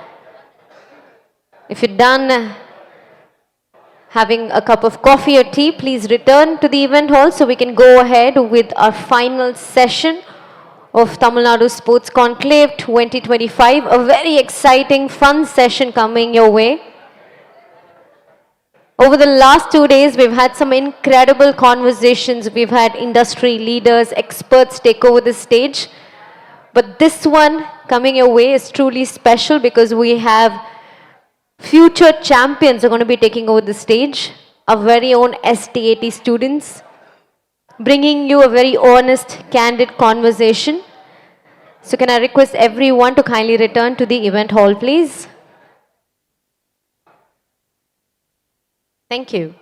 If you're done having a cup of coffee or tea, please return to the event hall so we can go ahead with our final session of Tamilnadu Sports Conclave 2025. A very exciting, fun session coming your way. Over the last 2 days, we've had some incredible conversations. We've had industry leaders, experts take over the stage. But this one coming your way is truly special because we have future champions are going to be taking over the stage, our very own STAT students, bringing you a very honest, candid conversation. So can I request everyone to kindly return to the event hall, please? Thank you.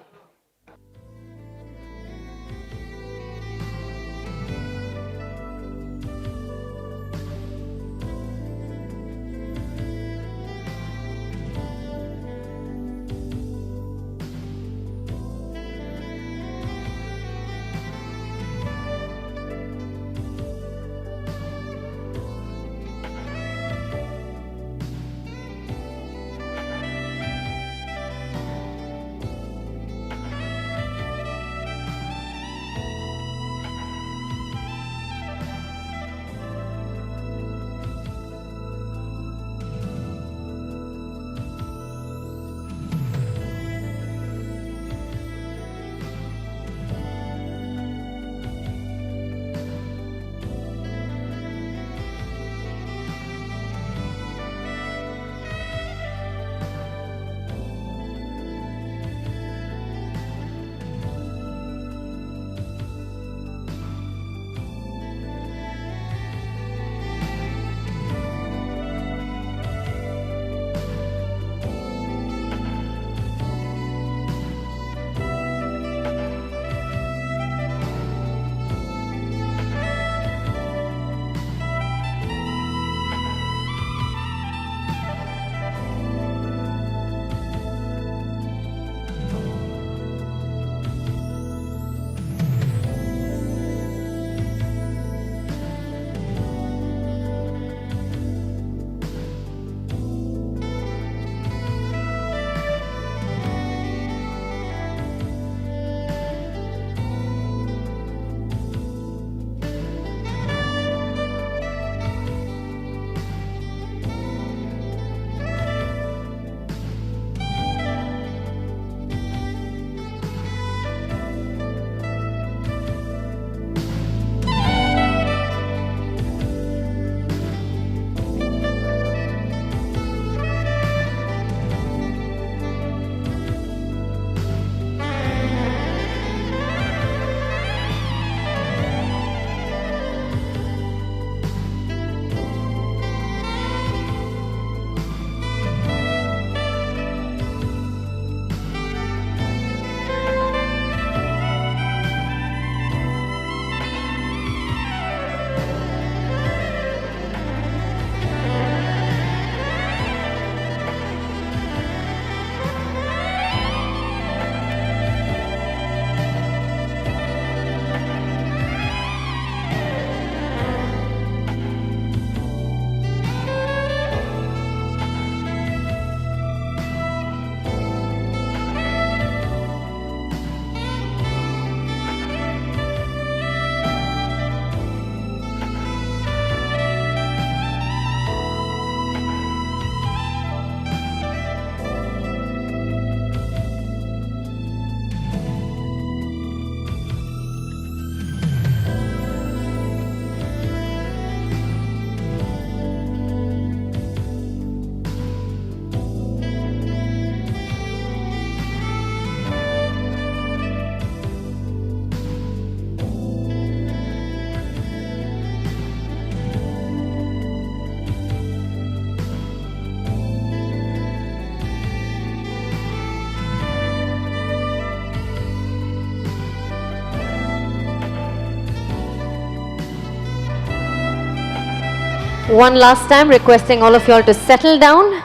One last time, requesting all of you all to settle down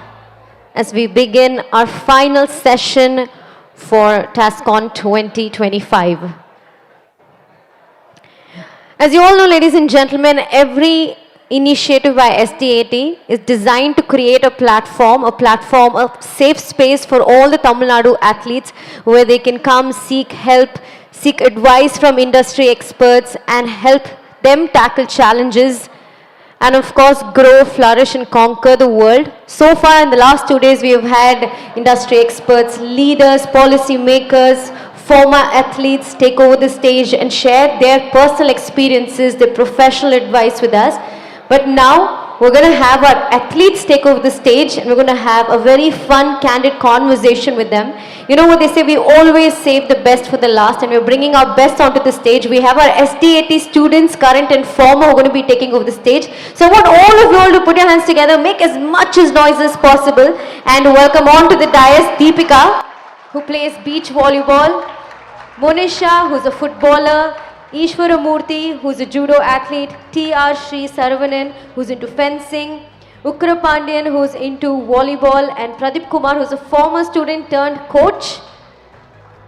as we begin our final session for TASCON 2025. As you all know, ladies and gentlemen, every initiative by STAT is designed to create a platform, a safe space for all the Tamil Nadu athletes where they can come seek help, seek advice from industry experts and help them tackle challenges and of course grow, flourish and conquer the world. So far in the last 2 days we have had industry experts, leaders, policy makers, former athletes take over the stage and share their personal experiences, their professional advice with us. But now we're going to have our athletes take over the stage and we're going to have a very fun, candid conversation with them. You know what they say, we always save the best for the last, and we're bringing our best onto the stage. We have our SDAT students, current and former, who are going to be taking over the stage. So I want all of you all to put your hands together, make as much as noise as possible, and welcome on to the dais Deepika, who plays beach volleyball, Monisha, who's a footballer, Ishwara Murthy, who's a judo athlete, T.R. Sri Saravanan, who's into fencing, Ukra Pandian, who's into volleyball, and Pradeep Kumar, who's a former student turned coach.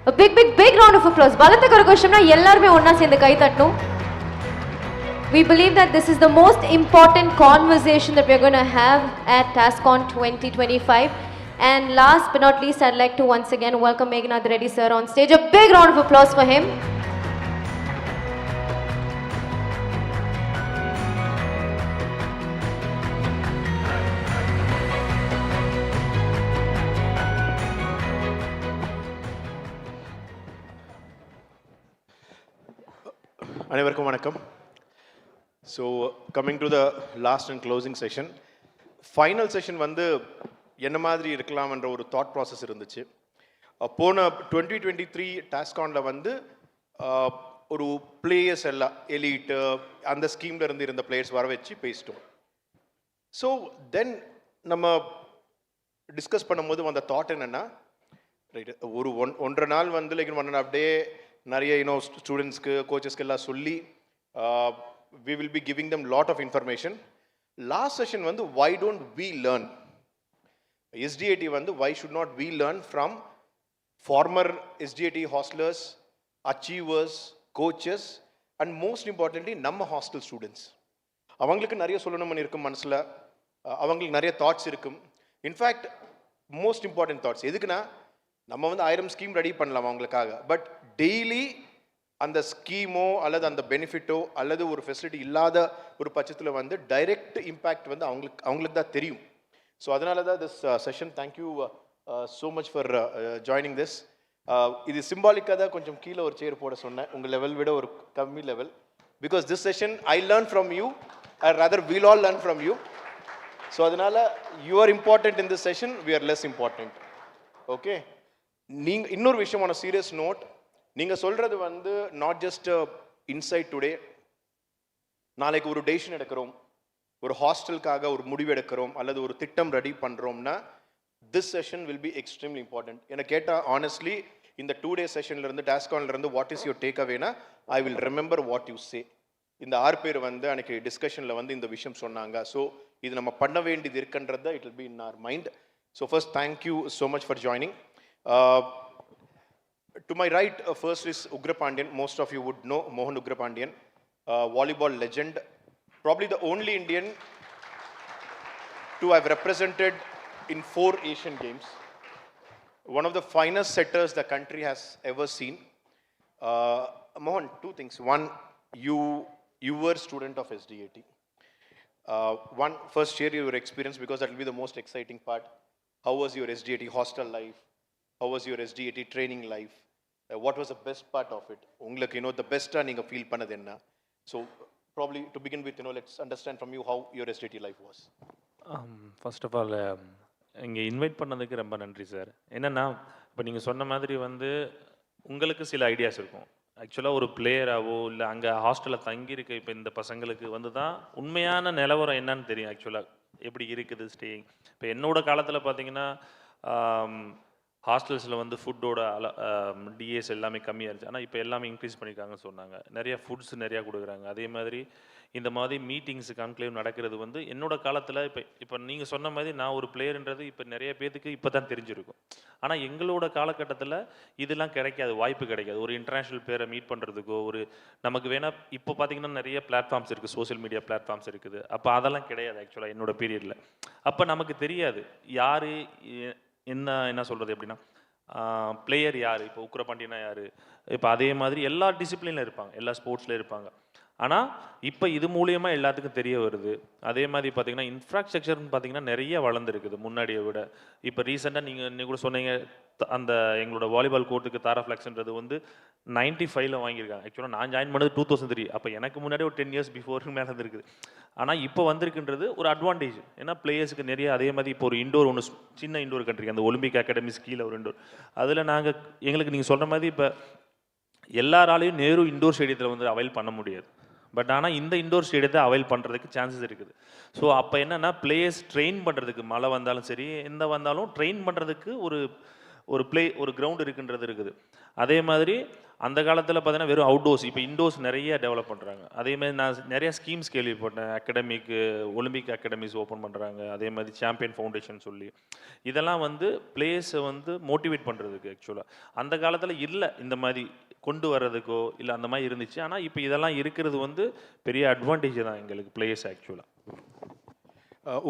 A big round of applause. Balata Karagoshamna, yellarme onna senda kai tatnu. We believe that this is the most important conversation that we're going to have at TASCON 2025. And last but not least, I'd like to once again welcome Meghnad Reddy sir on stage. A big round of applause for him. அனைவருக்கும் வணக்கம். So coming to the last and closing session, final session வந்து என்ன மாதிரி இருக்கலாம்ன்ற ஒரு thought process இருந்துச்சு. போன 2023 டாஸ்கானில் வந்து ஒரு பிளேயர்ஸ் எல்லாம் எலீட்டு அந்த ஸ்கீமில் இருந்து இருந்த பிளேயர்ஸ் வர வச்சு பேசிட்டோம். ஸோ தென் நம்ம டிஸ்கஸ் பண்ணும்போது வந்த தாட் என்னென்னா, ரைட் ஒரு ஒன்றரை நாள் வந்து லைக் 1.5 டே நிறைய ஸ்டூடெண்ட்ஸ்க்கு கோச்சஸ்க்கு எல்லாம் சொல்லி we will be giving them lot of information. Last session வந்து why don't we learn, SDAT வந்து why should not we learn from former SDAT hostlers, achievers, coaches, and most importantly நம்ம hostel students. அவங்களுக்கு நிறைய சொல்லணும்னு இருக்கும் மனசில், அவங்களுக்கு நிறைய தாட்ஸ் இருக்கும். இன்ஃபேக்ட் மோஸ்ட் இம்பார்ட்டன்ட் தாட்ஸ் எதுக்குன்னா, நம்ம வந்து 1000 ஸ்கீம் ரெடி பண்ணலாம் அவங்களுக்காக, பட் டெய்லி அந்த ஸ்கீமோ அல்லது அந்த பெனிஃபிட்டோ அல்லது ஒரு ஃபெசிலிட்டி இல்லாத ஒரு பட்சத்தில் வந்து டைரக்ட் இம்பேக்ட் வந்து அவங்களுக்கு தான் தெரியும். ஸோ அதனால தான் this session, thank you so much for joining this. இது சிம்பாலிக்காக தான் கொஞ்சம் கீழே ஒரு சேர் போட சொன்னேன், உங்கள் லெவல் விட ஒரு கம்மி level, because this session I learn from you, or rather we'll all learn from you. So அதனால you are important in this session, we are less important. Okay, நீங்கள் இன்னொரு விஷயம், ஆன சீரியஸ் நோட், நீங்கள் சொல்கிறது வந்து நாட் ஜஸ்ட் இன்சைட் டுடே, நாளைக்கு ஒரு டெசிஷன் எடுக்கிறோம், ஒரு ஹாஸ்டலுக்காக ஒரு முடிவு எடுக்கிறோம் அல்லது ஒரு திட்டம் ரெடி பண்ணுறோம்னா this session will be extremely important. எனக்கு கேட்டால் ஆனஸ்ட்லி இந்த 2 டே செஷன்லேருந்து டாஸ்கான்லேருந்து வாட் இஸ் யுவர் டேக் அவேனா, I will remember what you say. இந்த 6 பேர் வந்து அன்றைக்கி டிஸ்கஷனில் வந்து இந்த விஷயம் சொன்னாங்க. ஸோ இது நம்ம பண்ண வேண்டியது இருக்குன்றது it will be in our mind. So first thank you so much for joining. To my right, first is Ugra Pandian. Most of you would know Mohan Ugra Pandian, volleyball legend, probably the only Indian to have represented in 4 Asian Games. One of the finest setters the country has ever seen. Mohan, 2 things. One, you were student of SDAT. One, first share your experience because that will be the most exciting part. How was your SDAT hostel life? How was your SDAT training life? What was the best part of it? உங்களுக்கு the best நீங்கள் feel பண்ணது என்ன? So probably to begin with, let's understand from you how your SDAT life was. First of all, இங்கே invite பண்ணதுக்கு ரொம்ப நன்றி sir. என்னென்னா, இப்போ நீங்கள் சொன்ன மாதிரி வந்து உங்களுக்கு சில ஐடியாஸ் இருக்கும். ஆக்சுவலாக ஒரு பிளேயராகவோ இல்லை அங்கே ஹாஸ்டலில் தங்கியிருக்க இப்போ இந்த பசங்களுக்கு வந்து தான் உண்மையான நிலவரம் என்னன்னு தெரியும். ஆக்சுவலாக எப்படி இருக்குது ஸ்டேயிங். இப்போ என்னோட காலத்தில் பார்த்தீங்கன்னா ஹாஸ்டல்ஸில் வந்து ஃபுட்டோட டிஎஸ் எல்லாமே கம்மியாக இருந்துச்சு. ஆனால் இப்போ எல்லாமே இன்க்ரீஸ் பண்ணியிருக்காங்கன்னு சொன்னாங்க. நிறையா ஃபுட்ஸ் நிறையா கொடுக்குறாங்க. அதே மாதிரி இந்த மாதிரி மீட்டிங்ஸ் கான்க்ளேவ் நடக்கிறது வந்து என்னோட காலத்தில் இப்போ நீங்கள் சொன்ன மாதிரி நான் ஒரு பிளேயர்ன்றது இப்போ நிறைய பேருக்கு இப்போ தான் தெரிஞ்சிருக்கும். ஆனால் எங்களோட காலகட்டத்தில் இதெல்லாம் கிடைக்காது, வாய்ப்பு கிடைக்காது. ஒரு இன்டர்நேஷ்னல் பிளேயரை மீட் பண்ணுறதுக்கோ ஒரு நமக்கு வேணால் இப்போ பார்த்தீங்கன்னா நிறைய பிளாட்ஃபார்ம்ஸ் இருக்குது, சோஷியல் மீடியா பிளாட்ஃபார்ம்ஸ் இருக்குது. அப்போ அதெல்லாம் கிடையாது ஆக்சுவலாக என்னோட பீரியடில். அப்போ நமக்கு தெரியாது யார் என்ன சொல்கிறது எப்படின்னா பிளேயர் யார், இப்போ உக்ரபாண்டியனா யார், இப்போ அதே மாதிரி எல்லா டிசிப்ளினில் இருப்பாங்க, எல்லா ஸ்போர்ட்ஸில் இருப்பாங்க. ஆனால் இப்போ இது மூலியமா எல்லாத்துக்கும் தெரிய வருது. அதே மாதிரி பார்த்தீங்கன்னா இன்ஃப்ராஸ்ட்ரக்சர்னு பார்த்தீங்கன்னா நிறைய வளர்ந்துருக்குது முன்னாடியை விட. இப்போ ரீசெண்டாக நீங்கள் கூட சொன்னீங்க அந்த எங்களோட வாலிபால் கோர்ட்டுக்கு தாரா ஃப்ளெக்ஸ்ன்றது வந்து 95ல் வாங்கியிருக்காங்க. ஆக்சுவலாக நான் ஜாயின் பண்ணது 2003. அப்போ எனக்கு முன்னாடி ஒரு 10 இயர்ஸ் பிஃபோருக்கு மேலே இருந்திருக்குது. ஆனால் இப்போ வந்திருக்குன்றது ஒரு அட்வான்டேஜ். ஏன்னா பிளேயர்ஸுக்கு நிறைய அதே மாதிரி இப்போ ஒரு இண்டோர் ஒன்று சின்ன இண்டோர் கண்ட்ரி அந்த ஒலிம்பிக் அகாடமிஸ் கீழே ஒரு இண்டோர் அதில் நாங்கள் எங்களுக்கு நீங்கள் சொல்கிற மாதிரி இப்போ எல்லாராலையும் நேரு இண்டோர் ஸ்டேடியத்தில் வந்து அவைல் பண்ண முடியாது. பட் ஆனால் இந்த இண்டோர் ஸ்டேடியத்தை அவைல் பண்ணுறதுக்கு சான்சஸ் இருக்குது. ஸோ அப்போ என்னென்னா பிளேயர்ஸ் ட்ரெயின் பண்ணுறதுக்கு மழை வந்தாலும் சரி எந்த வந்தாலும் ட்ரெயின் பண்ணுறதுக்கு ஒரு கிரவுண்ட் இருக்குன்றது இருக்குது. அதே மாதிரி அந்த காலத்தில் பார்த்தீங்கன்னா வெறும் அவுட்டோர்ஸ், இப்போ இண்டோர்ஸ் நிறைய டெவலப் பண்ணுறாங்க. அதே மாதிரி நான் நிறைய ஸ்கீம்ஸ் கேள்விப்பட்டேன். அகாடமிக்கு ஒலிம்பிக் அகாடமிஸ் ஓப்பன் பண்ணுறாங்க. அதே மாதிரி சாம்பியன் ஃபவுண்டேஷன் சொல்லி இதெல்லாம் வந்து பிளேயர்ஸை வந்து மோட்டிவேட் பண்ணுறதுக்கு ஆக்சுவலாக அந்த காலத்தில் இல்லை இந்த மாதிரி கொண்டு வர்றதுக்கோ இல்லை அந்த மாதிரி இருந்துச்சு. ஆனால் இப்போ இதெல்லாம் இருக்கிறது வந்து பெரிய அட்வான்டேஜ் தான் எங்களுக்கு பிளேயர்ஸ் ஆக்சுவலாக.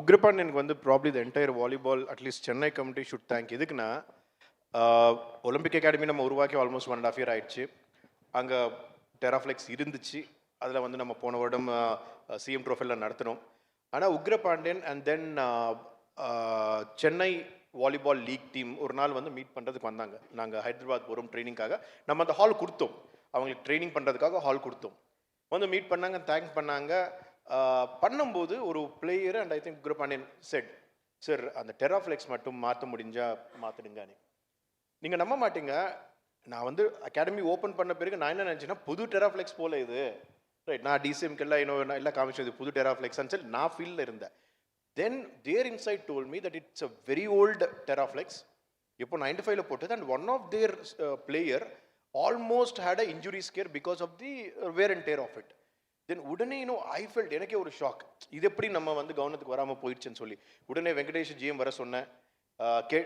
உக்ரபான் எனக்கு வந்து probably the entire volleyball at least Chennai committee should thank. எதுக்குன்னா ஒலிம்பிக் அகாடமி நம்ம உருவாக்கி ஆல்மோஸ்ட் 1.5 year ஆயிடுச்சு. அங்கே டெராஃப்ளெக்ஸ் இருந்துச்சு. அதில் வந்து நம்ம போன வருடம் சிஎம் ட்ரோஃபியில் நடத்தினோம். ஆனால் Ugrapandian and then Chennai volleyball league team ஒரு நாள் வந்து மீட் பண்ணுறதுக்கு வந்தாங்க. நாங்கள் ஹைதராபாத் போகிறோம் ட்ரைனிங்காக. நம்ம அந்த ஹால் கொடுத்தோம், அவங்களுக்கு ட்ரைனிங் பண்ணுறதுக்காக ஹால் கொடுத்தோம். வந்து மீட் பண்ணாங்க, தேங்க் பண்ணாங்க. பண்ணும்போது ஒரு player and I think Ugrapandian set, sir அந்த டெராஃப்ளெக்ஸ் மட்டும் மாற்ற முடிஞ்சால் மாற்றிடுங்கன்னு. நீங்கள் நம்ப மாட்டீங்க, நான் வந்து அகாடமி ஓப்பன் பண்ண பிறகு நான் என்ன நினச்சேன்னா புது டெராஃப்ளெக்ஸ் போல இது ரைட். நான் டிசிஎம்கெல்லாம் இன்னும் எல்லாம் காமிச்சது புது டெராஃப்ளெக்ஸ்ன்னு சொல்லி நான் ஃபீல்டில் இருந்தேன். Then their inside told me that it's a very old Taraflex. இப்போ 95ல் போட்டது. And one of their player almost had a injury scare because of the wear and tear of it. Then உடனே ஐ ஃபெல்ட், எனக்கே ஒரு shock, இது எப்படி நம்ம வந்து கவனத்துக்கு வராமல் போயிடுச்சுன்னு சொல்லி உடனே வெங்கடேஷ் ஜிஎம் வர சொன்னேன்.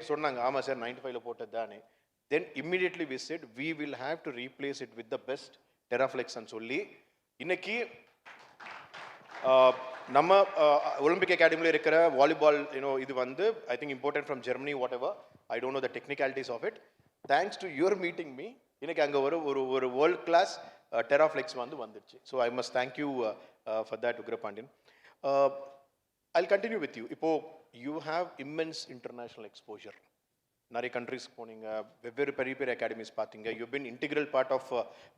சொன்னாங்க ஆமாம் சார் 95ல் போட்டது தானே. Then immediately we said we will have to replace it with the best டெராஃப்ளெக்ஸ்ன்னு சொல்லி இன்னைக்கு நம்ம ஒலிம்பிக் அகாடமியில் இருக்கிற வாலிபால் இது வந்து I think important from Germany whatever. I don't know the technicalities of it. Thanks to your meeting me இன்னைக்கு அங்கே ஒரு வேர்ல்ட் கிளாஸ் டெராஃப்ளெக்ஸ் வந்துடுச்சு. So I must thank you for that Ugrapandian. I'll continue with you. இப்போ you have immense international exposure. நிறைய கண்ட்ரிஸ்க்கு போனீங்க, வெவ்வேறு பெரிய பெரிய அகாடமிஸ் பார்த்தீங்க. You've been integral part of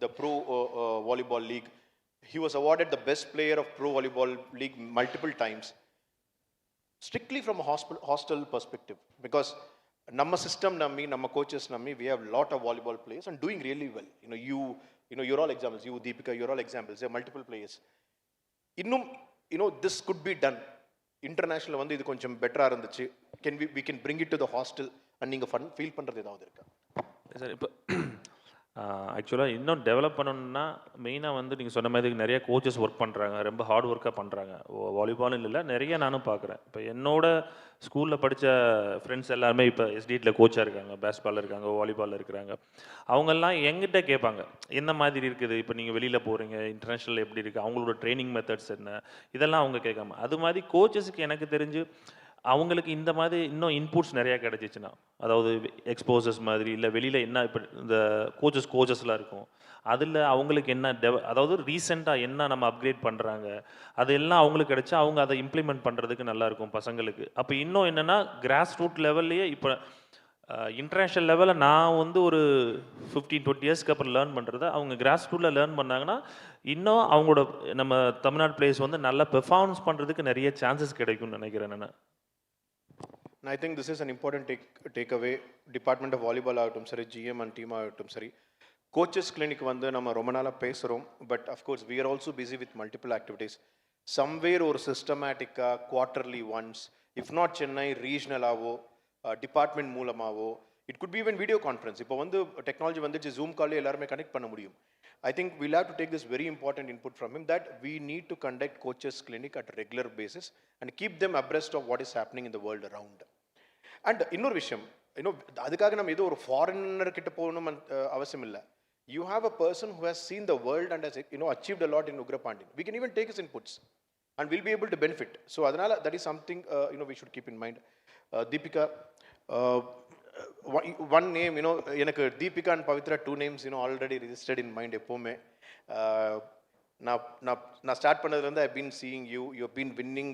the Pro Volleyball League. He was awarded the best player of Pro Volleyball League multiple times. Strictly from a hostel perspective, because நம்ம system நம்பி நம்ம coaches நம்பி we have lot of volleyball players and doing really well. You're all examples. You, Deepika, you're all examples. There are multiple players. இன்னும் this could be done. International வந்து இது கொஞ்சம் பெட்டராக இருந்துச்சு. we can bring it to the hostel and நீங்கள் feel பண்ணுறது ஏதாவது இருக்கா சார்? இப்போ ஆக்சுவலாக இன்னும் டெவலப் பண்ணணும்னா மெயினாக வந்து நீங்கள் சொன்ன மாதிரி நிறைய கோச்சஸ் ஒர்க் பண்ணுறாங்க, ரொம்ப ஹார்ட் ஒர்க்காக பண்ணுறாங்க. வாலிபாலும் இல்லை, நிறைய நானும் பார்க்குறேன். இப்போ என்னோட ஸ்கூலில் படித்த ஃப்ரெண்ட்ஸ் எல்லாருமே இப்போ எஸ்டியில் கோச்சாக இருக்காங்க, பேஸ்பாலில் இருக்காங்க, வாலிபாலில் இருக்கிறாங்க. அவங்கெல்லாம் எங்கிட்ட கேட்பாங்க என்ன மாதிரி இருக்குது, இப்போ நீங்கள் வெளியில் போகிறீங்க, இன்டர்நேஷ்னல் எப்படி இருக்குது, அவங்களோட ட்ரைனிங் மெத்தட்ஸ் என்ன, இதெல்லாம் அவங்க கேட்காம. அது மாதிரி கோச்சஸுக்கு எனக்கு தெரிஞ்சு அவங்களுக்கு இந்த மாதிரி இன்னும் இன்புட்ஸ் நிறையா கிடச்சிச்சுன்னா, அதாவது எக்ஸ்போசர்ஸ் மாதிரி இல்லை வெளியில் என்ன இப்போ இந்த கோச்சஸ்லாம் இருக்கும், அதில் அவங்களுக்கு என்ன அதாவது ரீசெண்டாக என்ன நம்ம அப்கிரேட் பண்ணுறாங்க அது எல்லாம் அவங்களுக்கு கிடைச்சா அவங்க அதை இம்ப்ளிமெண்ட் பண்ணுறதுக்கு நல்லாயிருக்கும் பசங்களுக்கு. அப்போ இன்னும் என்னென்னா கிராஸ் ரூட் லெவல்லையே இப்போ இன்டர்நேஷ்னல் லெவலில் நான் வந்து ஒரு 15-20 இயர்ஸ்க்கு அப்புறம் லேர்ன் பண்ணுறத அவங்க கிராஸ் ரூட்டில் லேர்ன் பண்ணாங்கன்னா இன்னும் அவங்களோட நம்ம தமிழ்நாடு பிளேயர்ஸ் வந்து நல்லா பெர்ஃபார்மன்ஸ் பண்ணுறதுக்கு நிறைய சான்சஸ் கிடைக்கும்னு நினைக்கிறேன் நான். I think this is an important takeaway. Department of volleyball ஆகட்டும் சரி, ஜிஎம் அண்ட் டீம் ஆகட்டும் சரி, கோச்சஸ் கிளினிக் வந்து நம்ம ரொம்ப நாளாக பேசுகிறோம். But of course we are also busy with multiple activities. Somewhere ஒரு சிஸ்டமேட்டிக்காக quarterly once, if not Chennai ரீஜனலாவோ டிபார்ட்மெண்ட் மூலமாகவோ, it could be even video conference. இப்போ வந்து டெக்னாலஜி வந்துச்சு, ஜூம் காலே எல்லாருமே கனெக்ட் பண்ண முடியும். I think we'll have to take this very important input from him that we need to conduct coaches clinic at a regular basis and keep them abreast of what is happening in the world around. And இன்னொரு விஷயம், அதுக்காக நம்ம ஏதோ ஒரு foreigner கிட்ட போகணும் அவசியம் இல்லை. You have a person who has seen the world and has achieved a lot in Ugrapandian. We can even take his inputs and we'll be able to benefit. So adhanala that is something we should keep in mind. Deepika, one name, எனக்கு Deepika and Pavithra 2 names already registered in mind எப்போவுமே. நான் start பண்ணதுலேருந்து I been seeing you have been winning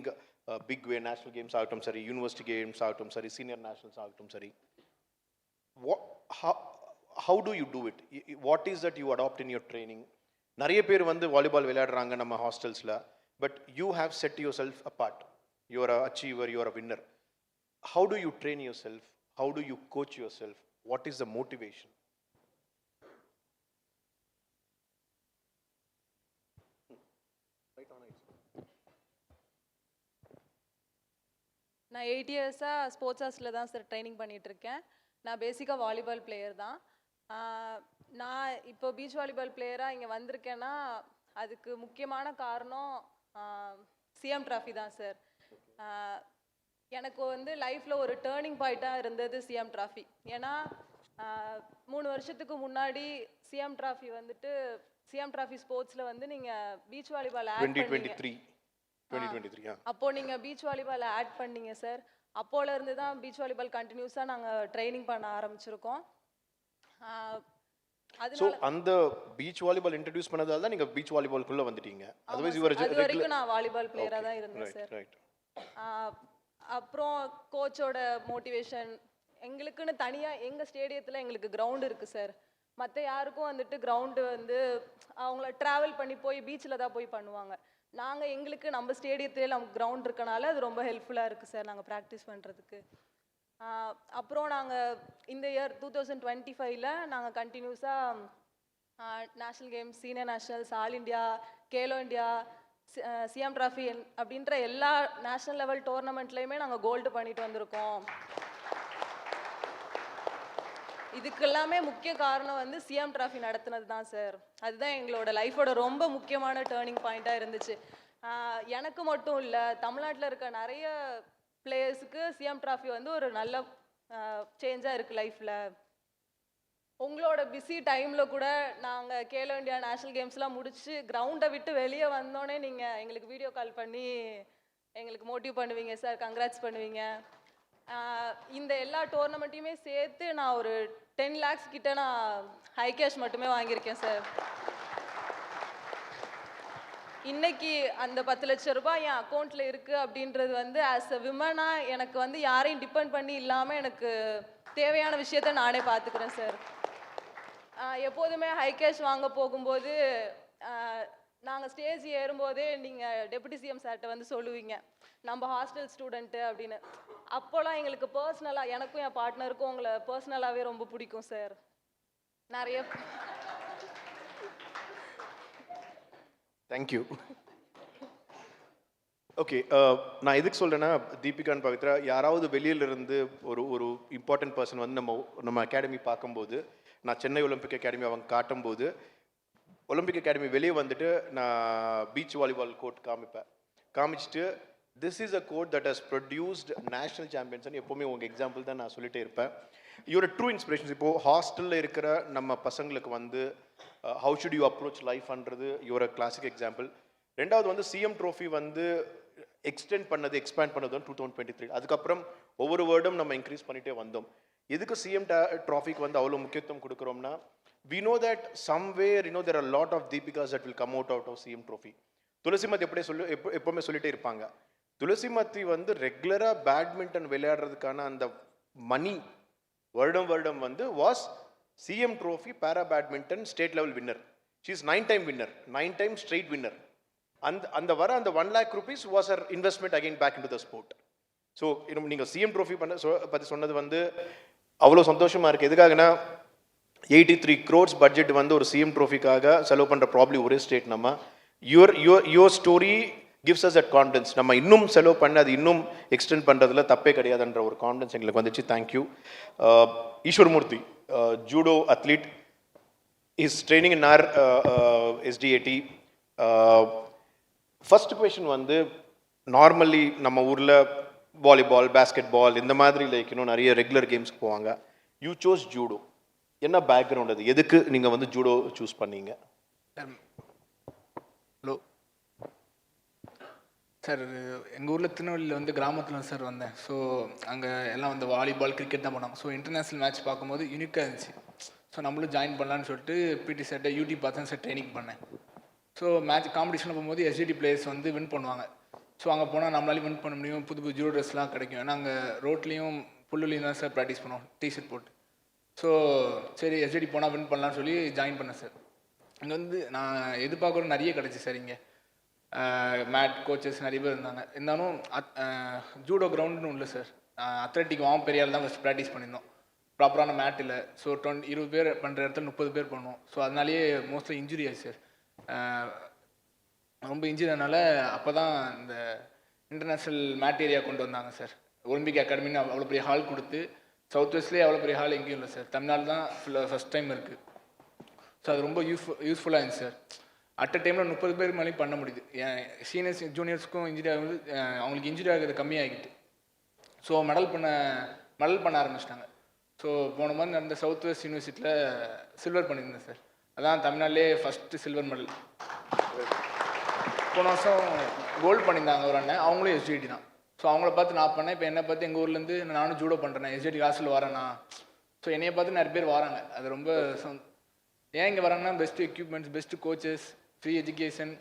big way national games ஆகட்டும் சரி, university games ஆகட்டும் சரி, senior nationals ஆகட்டும் சரி. How do you do it? What is that you adopt in your training? நிறைய பேர் வந்து வாலிபால் விளையாடுறாங்க நம்ம ஹாஸ்டல்ஸில், but you have set yourself apart. You are a achiever, you are a winner. How do you train yourself? How do you coach yourself? What is the motivation? நான் 8 இயர்ஸாக sports ஹாஸ்டலில் தான் sir training பண்ணிகிட்ருக்கேன். நான் பேசிக்காக volleyball player தான். நான் இப்போ பீச் வாலிபால் பிளேயராக இங்கே வந்திருக்கேன்னா அதுக்கு முக்கியமான காரணம் சிஎம் ட்ராஃபி தான் சார். எனக்கு வந்து லைஃப்பில் ஒரு டேர்னிங் பாயிண்ட்டாக இருந்தது சிஎம் ட்ராஃபி. ஏன்னா 3 வருஷத்துக்கு முன்னாடி சிஎம் ட்ராஃபி வந்துட்டு சிஎம் ட்ராஃபி ஸ்போர்ட்ஸில் வந்து நீங்கள் பீச் வாலிபால் ஆட் பண்ணீங்க. 2023 அப்போ நீங்கள் பீச் வாலிபால் ஆட் பண்ணீங்க சார். அப்போலேருந்து தான் பீச் வாலிபால் கண்டினியூஸாக நாங்கள் ட்ரைனிங் பண்ண ஆரம்பிச்சிருக்கோம். ஸோ அந்த பீச் வாலிபால் இன்ட்ரடியூஸ் பண்ணதால தான் நீங்கள் பீச் வாலிபால்குள்ளே வந்துட்டீங்க. அது வரைக்கும் நான் வாலிபால் பிளேயராக தான் இருந்தேன் சார். அப்புறம் கோச்சோட மோட்டிவேஷன், எங்களுக்குன்னு தனியாக எங்கள் ஸ்டேடியத்தில் எங்களுக்கு கிரவுண்டு இருக்குது சார். மற்ற யாருக்கும் வந்துட்டு கிரவுண்டு வந்து அவங்கள ட்ராவல் பண்ணி போய் பீச்சில் தான் போய் பண்ணுவாங்க. நாங்கள் எங்களுக்கு நம்ம ஸ்டேடியத்திலே நமக்கு கிரவுண்ட் இருக்கனால அது ரொம்ப ஹெல்ப்ஃபுல்லாக இருக்குது சார் நாங்கள் ப்ராக்டிஸ் பண்ணுறதுக்கு. அப்புறம் நாங்கள் இந்த இயர் 2025ல் நாங்கள் கண்டினியூஸாக national games, senior nationals, all India, Khelo India, CM trophy அப்படின்ற எல்லா நேஷ்னல் லெவல் டோர்னமெண்ட்லேயுமே நாங்கள் கோல்டு பண்ணிட்டு வந்திருக்கோம். இதுக்கு எல்லாமே முக்கிய காரணம் வந்து சிஎம் ட்ராஃபி நடத்துனது தான் சார். அதுதான் எங்களோட லைஃபோட ரொம்ப முக்கியமான டேர்னிங் பாயிண்ட்டாக இருந்துச்சு. எனக்கு மட்டும் இல்லை, தமிழ்நாட்டில் இருக்க நிறைய பிளேயர்ஸுக்கு சிஎம் ட்ராஃபி வந்து ஒரு நல்ல சேஞ்சாக இருக்குது லைஃப்பில். உங்களோட பிஸி டைமில் கூட நாங்கள் கேலோ இண்டியா நேஷ்னல் கேம்ஸ்லாம் முடிச்சு கிரவுண்டை விட்டு வெளியே வந்தோடனே நீங்கள் எங்களுக்கு வீடியோ கால் பண்ணி எங்களுக்கு மோட்டிவ் பண்ணுவீங்க சார், கங்க்ராட்ஸ் பண்ணுவீங்க. இந்த எல்லா டோர்னமெண்ட்டையுமே சேர்த்து நான் ஒரு 10 lakhs கிட்ட நான் ஹை கேஷ் மட்டுமே வாங்கியிருக்கேன் சார். இன்னைக்கு அந்த 10 லட்சம் ரூபாய் என் அக்கௌண்ட்டில் இருக்குது அப்படின்றது வந்து ஆஸ் அ விமனாக எனக்கு வந்து யாரையும் டிபெண்ட் பண்ணி இல்லாமல் எனக்கு தேவையான விஷயத்த நானே பார்த்துக்கிறேன் சார். எப்போதுமே ஹை கேஷ் வாங்க போகும்போது நாங்கள் ஸ்டேஜ் ஏறும்போதே நீங்கள் டெபுட்டி சிஎம் சார்கிட்ட வந்து சொல்லுவீங்க நம்ம ஹாஸ்டல் ஸ்டூடெண்ட்டு அப்படின்னு. அப்போலாம் எங்களுக்கு பர்சனலாக எனக்கும் என் பார்ட்னருக்கும் உங்களை பர்சனலாகவே ரொம்ப பிடிக்கும் சார். நிறைய தேங்க்யூ. ஓகே, நான் எதுக்கு சொல்கிறேன்னா, தீபிகான் பவித்ரா யாராவது வெளியிலிருந்து ஒரு இம்பார்ட்டன்ட் பர்சன் வந்து நம்ம அகாடமி பார்க்கும்போது, நான் சென்னை ஒலிம்பிக் அகாடமி அவங்க காட்டும்போது, ஒலிம்பிக் அகாடமி வெளியே வந்துட்டு நான் பீச் வாலிபால் கோர்ட் காமிச்சிட்டு this is a court that has produced national சாம்பியன்ஸ்னு எப்போவுமே உங்கள் எக்ஸாம்பிள் தான் நான் சொல்லிட்டே இருப்பேன். Your true inspirations. இப்போது ஹாஸ்டலில் இருக்கிற நம்ம பசங்களுக்கு வந்து ஹவு ஷுட் யூ அப்ரோச் லைஃப்ன்றது யூர் அ கிளாசிக் எக்ஸாம்பிள். ரெண்டாவது வந்து சிஎம் ட்ரோஃபி வந்து எக்ஸ்பேண்ட் பண்ணது 2023. அதுக்கப்புறம் ஒவ்வொரு வேர்டும் நம்ம இன்க்ரீஸ் பண்ணிகிட்டே வந்தோம். எதுக்கு சிஎம் ட்ராஃபிக்கு வந்து அவ்வளோ முக்கியத்துவம் கொடுக்குறோம்னா, we know that somewhere there are a lot of Deepikas that will come out of CM trophy. Thulasimathi எப்பவுமே சொல்லிட்டே இருப்பாங்க, துளசிமதி வந்து ரெகுலரா பேட்மிண்டன் விளையாடுறதுக்கான அந்த மணி வருடம் வந்து was CM trophy para badminton state level winner. She is 9-time winner, 9-time straight winner. அந்த 1 lakh rupees was her investment again back into the sport. So நீங்கள் சிஎம் ட்ரோஃபி பற்றி சொன்னது வந்து அவ்வளோ சந்தோஷமாக இருக்குது. எதுக்காகனா 83 crores பட்ஜெட் வந்து ஒரு சிஎம் ட்ரோஃபிக்காக செலவு பண்ணுற ப்ராப்ளம் ஒரே ஸ்டேட். நம்ம your story gives us that confidence. நம்ம இன்னும் செலவு பண்ணி அது இன்னும் எக்ஸ்டெண்ட் பண்ணுறதுல தப்பே கிடையாதுன்ற ஒரு கான்ஃபிடன்ஸ் எங்களுக்கு வந்துச்சு. Thank you. Eswaramoorthy, judo athlete, is training in our SDAT. First question வந்து, நார்மலி நம்ம ஊரில் வாலிபால், பேஸ்கெட் பால் இந்த மாதிரி லைக் நிறைய ரெகுலர் கேம்ஸ்க்கு போவாங்க. You sous judo. என்ன பேக்ரவுண்ட் அது? எதுக்கு நீங்கள் வந்து ஜூடோ சூஸ் பண்ணீங்க? ஹலோ சார், எங்கள் ஊரில் திருநெல்வேலியில் வந்து கிராமத்தில் சார் வந்தேன். ஸோ அங்கே எல்லாம் வந்து வாலிபால், கிரிக்கெட் தான் போனாங்க. ஸோ இன்டர்நேஷ்னல் மேட்ச் பார்க்கும்போது யூனிக்காக இருந்துச்சு. ஸோ நம்மளும் ஜாயின் பண்ணலான்னு சொல்லிட்டு பிடி சார்ட்ட யூடியூப் பார்த்தேன் சார், ட்ரைனிங் பண்ணேன். ஸோ மேட்ச் காம்படிஷனில் போகும்போது எஸ்டிடி பிளேயர்ஸ் வந்து வின் பண்ணுவாங்க. ஸோ அங்கே போனால் நம்மளாலையும் வின் பண்ண முடியும், புது புது ஜூடோ ட்ரெஸ்லாம் கிடைக்கும். ஏன்னா அங்கே ரோட்லேயும் புல்லுலையும் தான் சார் ப்ராக்டிஸ் பண்ணுவோம் டிஷர்ட் போட்டு. ஸோ சரி எஸ்டிடி போனால் வின் பண்ணலான்னு சொல்லி ஜாயின் பண்ணேன் சார். இங்கே வந்து நான் எதிர்பார்க்குறது நிறைய கிடச்சி சார். இங்கே மேட் கோச்சஸ் நிறைய பேர் இருந்தாங்க. இருந்தாலும் ஜூடோ கிரவுண்டுன்னு இல்லை சார். அத்லட்டிக் பெரியால் தான் ஃபஸ்ட் ப்ராக்டிஸ் பண்ணியிருந்தோம். ப்ராப்பரான மேட் இல்லை. ஸோ 20 பேர் பண்ணுற இடத்துல 30 பேர் பண்ணுவோம். ஸோ அதனாலேயே மோஸ்ட்லி இன்ஜுரி ஆச்சு சார். ரொம்ப இன்ஜுரி ஆனால அப்போ தான் இந்த இன்டர்நேஷ்னல் மேட் ஏரியா கொண்டு வந்தாங்க சார். ஒலிம்பிக் அகாடமின்னு அவ்வளோ பெரிய ஹால் கொடுத்து, சவுத் வெஸ்ட்லேயே அவ்வளோ பெரிய ஹால் எங்கேயும் இல்லை சார். தமிழ்நாடு தான் ஃபஸ்ட் டைம் இருக்குது. ஸோ அது ரொம்ப யூஸ்ஃபுல்லாக இருந்துச்சு சார். அட் அ டைமில் 30 பேர் மேலேயும் பண்ண முடியுது. என் சீனியர்ஸ் ஜூனியர்ஸ்க்கும் இன்ஜுரி ஆகுது, அவங்களுக்கு இன்ஜுரி ஆகுது கம்மியாகிட்டு. ஸோ மெடல் பண்ண ஆரம்பிச்சிட்டாங்க. ஸோ போன மாதிரி நடந்த சவுத் வெஸ்ட் யூனிவர்சிட்டியில் சில்வர் பண்ணியிருந்தேன் சார். அதான் தமிழ்நாட்டிலே ஃபஸ்ட்டு சில்வர் மெடல். போன வருஷம் கோல்டு பண்ணியிருந்தாங்க ஒரு அண்ணன், அவங்களும் எஸ்டிடி தான். ஸோ அவங்கள பார்த்து நான் பண்ணேன். இப்போ என்னை பார்த்து எங்கள் ஊர்லேருந்து நானும் ஜூடோ பண்ணுறேன், எஸ்டிடி ஹாஸ்டல் வரேண்ணா. ஸோ என்னையை பார்த்து நிறைய பேர் வராங்க. அது ரொம்ப ஏன் இங்கே வராங்கன்னா best equipments, best coaches, free education.